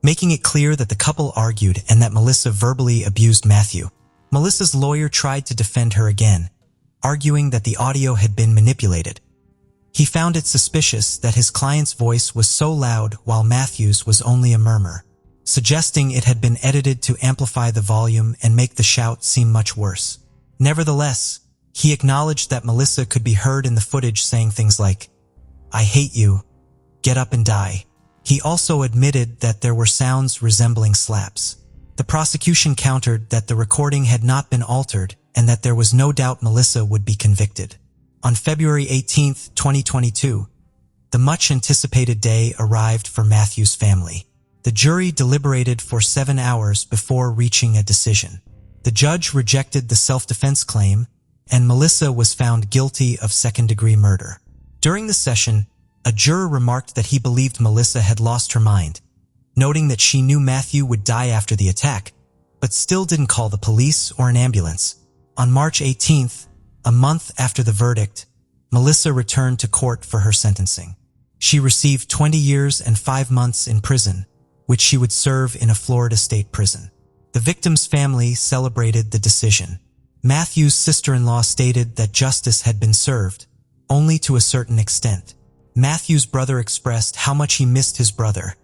making it clear that the couple argued and that Melissa verbally abused Matthew. Melissa's lawyer tried to defend her again, arguing that the audio had been manipulated. He found it suspicious that his client's voice was so loud while Matthew's was only a murmur, suggesting it had been edited to amplify the volume and make the shout seem much worse. Nevertheless, he acknowledged that Melissa could be heard in the footage saying things like, "I hate you. Get up and die." He also admitted that there were sounds resembling slaps. The prosecution countered that the recording had not been altered and that there was no doubt Melissa would be convicted. On February 18, 2022, the much-anticipated day arrived for Matthew's family. The jury deliberated for 7 hours before reaching a decision. The judge rejected the self-defense claim, and Melissa was found guilty of second-degree murder. During the session, a juror remarked that he believed Melissa had lost her mind, noting that she knew Matthew would die after the attack, but still didn't call the police or an ambulance. On March 18th, a month after the verdict, Melissa returned to court for her sentencing. She received 20 years and 5 months in prison, which she would serve in a Florida state prison. The victim's family celebrated the decision. Matthew's sister-in-law stated that justice had been served, only to a certain extent. Matthew's brother expressed how much he missed his brother,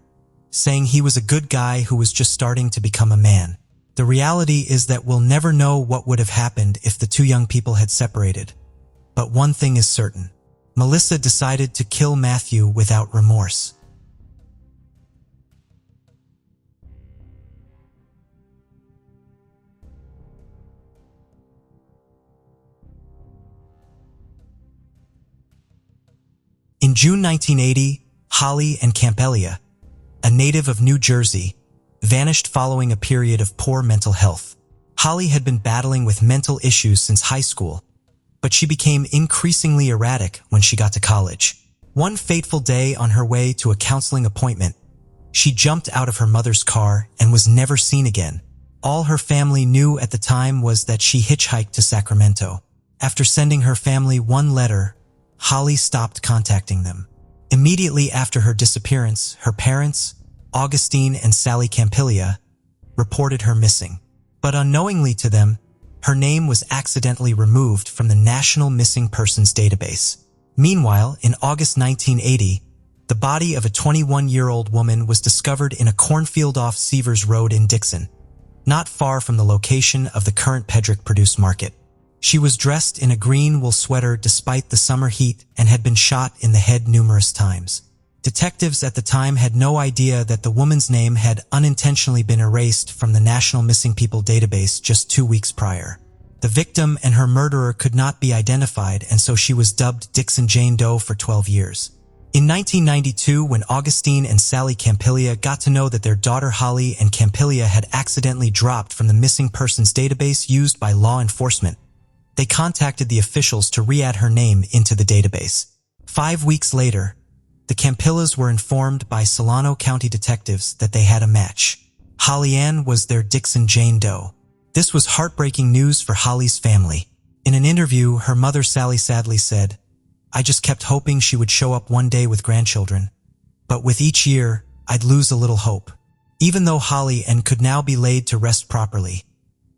saying he was a good guy who was just starting to become a man. The reality is that we'll never know what would have happened if the two young people had separated. But one thing is certain. Melissa decided to kill Matthew without remorse. In June 1980, Holly and Campelia, a native of New Jersey, vanished following a period of poor mental health. Holly had been battling with mental issues since high school, but she became increasingly erratic when she got to college. One fateful day on her way to a counseling appointment, she jumped out of her mother's car and was never seen again. All her family knew at the time was that she hitchhiked to Sacramento. After sending her family one letter, Holly stopped contacting them. Immediately after her disappearance, her parents, Augustine and Sally Campelia, reported her missing. But unknowingly to them, her name was accidentally removed from the National Missing Persons Database. Meanwhile, in August 1980, the body of a 21-year-old woman was discovered in a cornfield off Seavers Road in Dixon, not far from the location of the current Pedrick Produce Market. She was dressed in a green wool sweater despite the summer heat and had been shot in the head numerous times. Detectives at the time had no idea that the woman's name had unintentionally been erased from the National Missing People database just 2 weeks prior. The victim and her murderer could not be identified, and so she was dubbed Dixon Jane Doe for 12 years. In 1992, when Augustine and Sally Campelia got to know that their daughter Holly and Campelia had accidentally dropped from the missing persons database used by law enforcement, they contacted the officials to re-add her name into the database. 5 weeks later, the Campillas were informed by Solano County detectives that they had a match. Holly Ann was their Dixon Jane Doe. This was heartbreaking news for Holly's family. In an interview, her mother Sally sadly said, "I just kept hoping she would show up one day with grandchildren. But with each year, I'd lose a little hope." Even though Holly Ann could now be laid to rest properly,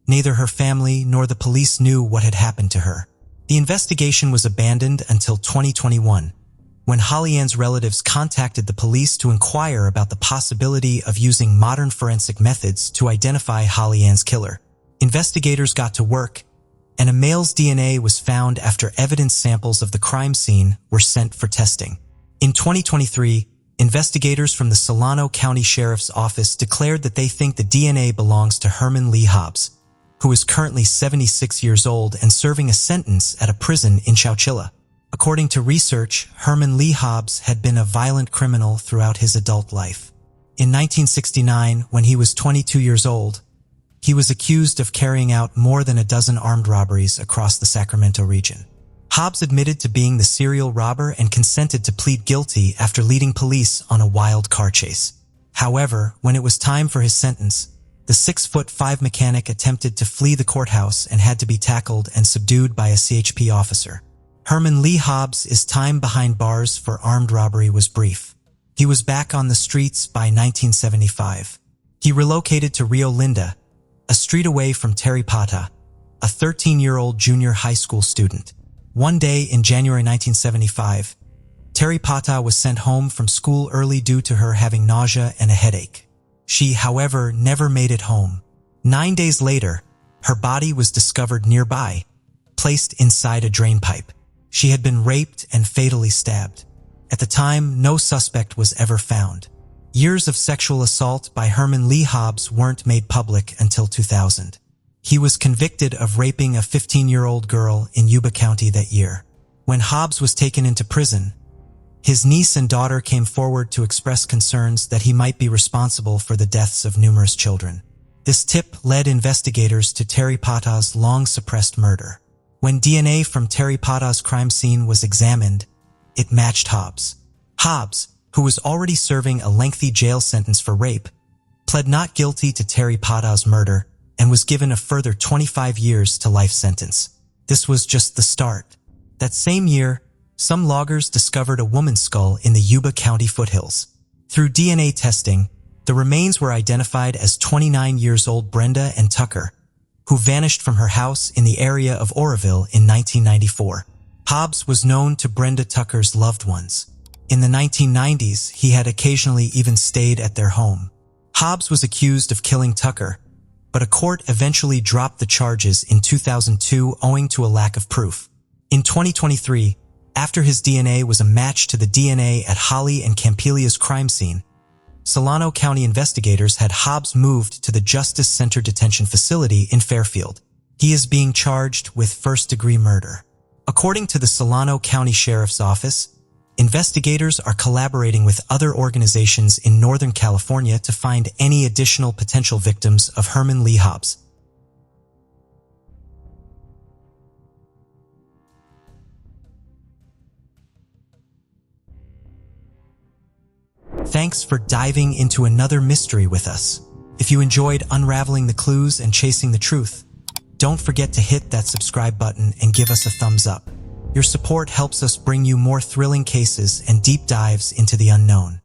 neither her family nor the police knew what had happened to her. The investigation was abandoned until 2021, when Holly Ann's relatives contacted the police to inquire about the possibility of using modern forensic methods to identify Holly Ann's killer. Investigators got to work, and a male's DNA was found after evidence samples of the crime scene were sent for testing. In 2023, investigators from the Solano County Sheriff's Office declared that they think the DNA belongs to Herman Lee Hobbs, who is currently 76 years old and serving a sentence at a prison in Chowchilla. According to research, Herman Lee Hobbs had been a violent criminal throughout his adult life. In 1969, when he was 22 years old, he was accused of carrying out more than a dozen armed robberies across the Sacramento region. Hobbs admitted to being the serial robber and consented to plead guilty after leading police on a wild car chase. However, when it was time for his sentence, the 6'5" mechanic attempted to flee the courthouse and had to be tackled and subdued by a CHP officer. Herman Lee Hobbs' time behind bars for armed robbery was brief. He was back on the streets by 1975. He relocated to Rio Linda, a street away from Terry Pata, a 13-year-old junior high school student. One day in January 1975, Terry Pata was sent home from school early due to her having nausea and a headache. She, however, never made it home. 9 days later, her body was discovered nearby, placed inside a drain pipe. She had been raped and fatally stabbed. At the time, no suspect was ever found. Years of sexual assault by Herman Lee Hobbs weren't made public until 2000. He was convicted of raping a 15-year-old girl in Yuba County that year. When Hobbs was taken into prison, his niece and daughter came forward to express concerns that he might be responsible for the deaths of numerous children. This tip led investigators to Terry Pata's long-suppressed murder. When DNA from Terry Pata's crime scene was examined, it matched Hobbs. Hobbs, who was already serving a lengthy jail sentence for rape, pled not guilty to Terry Pata's murder and was given a further 25 years to life sentence. This was just the start. That same year, some loggers discovered a woman's skull in the Yuba County foothills. Through DNA testing, the remains were identified as 29-year-old Brenda and Tucker, who vanished from her house in the area of Oroville in 1994. Hobbs was known to Brenda Tucker's loved ones. In the 1990s, he had occasionally even stayed at their home. Hobbs was accused of killing Tucker, but a court eventually dropped the charges in 2002 owing to a lack of proof. In 2023, after his DNA was a match to the DNA at Holly and Campilia's crime scene, Solano County investigators had Hobbs moved to the Justice Center Detention Facility in Fairfield. He is being charged with first-degree murder. According to the Solano County Sheriff's Office, investigators are collaborating with other organizations in Northern California to find any additional potential victims of Herman Lee Hobbs. Thanks for diving into another mystery with us. If you enjoyed unraveling the clues and chasing the truth, don't forget to hit that subscribe button and give us a thumbs up. Your support helps us bring you more thrilling cases and deep dives into the unknown.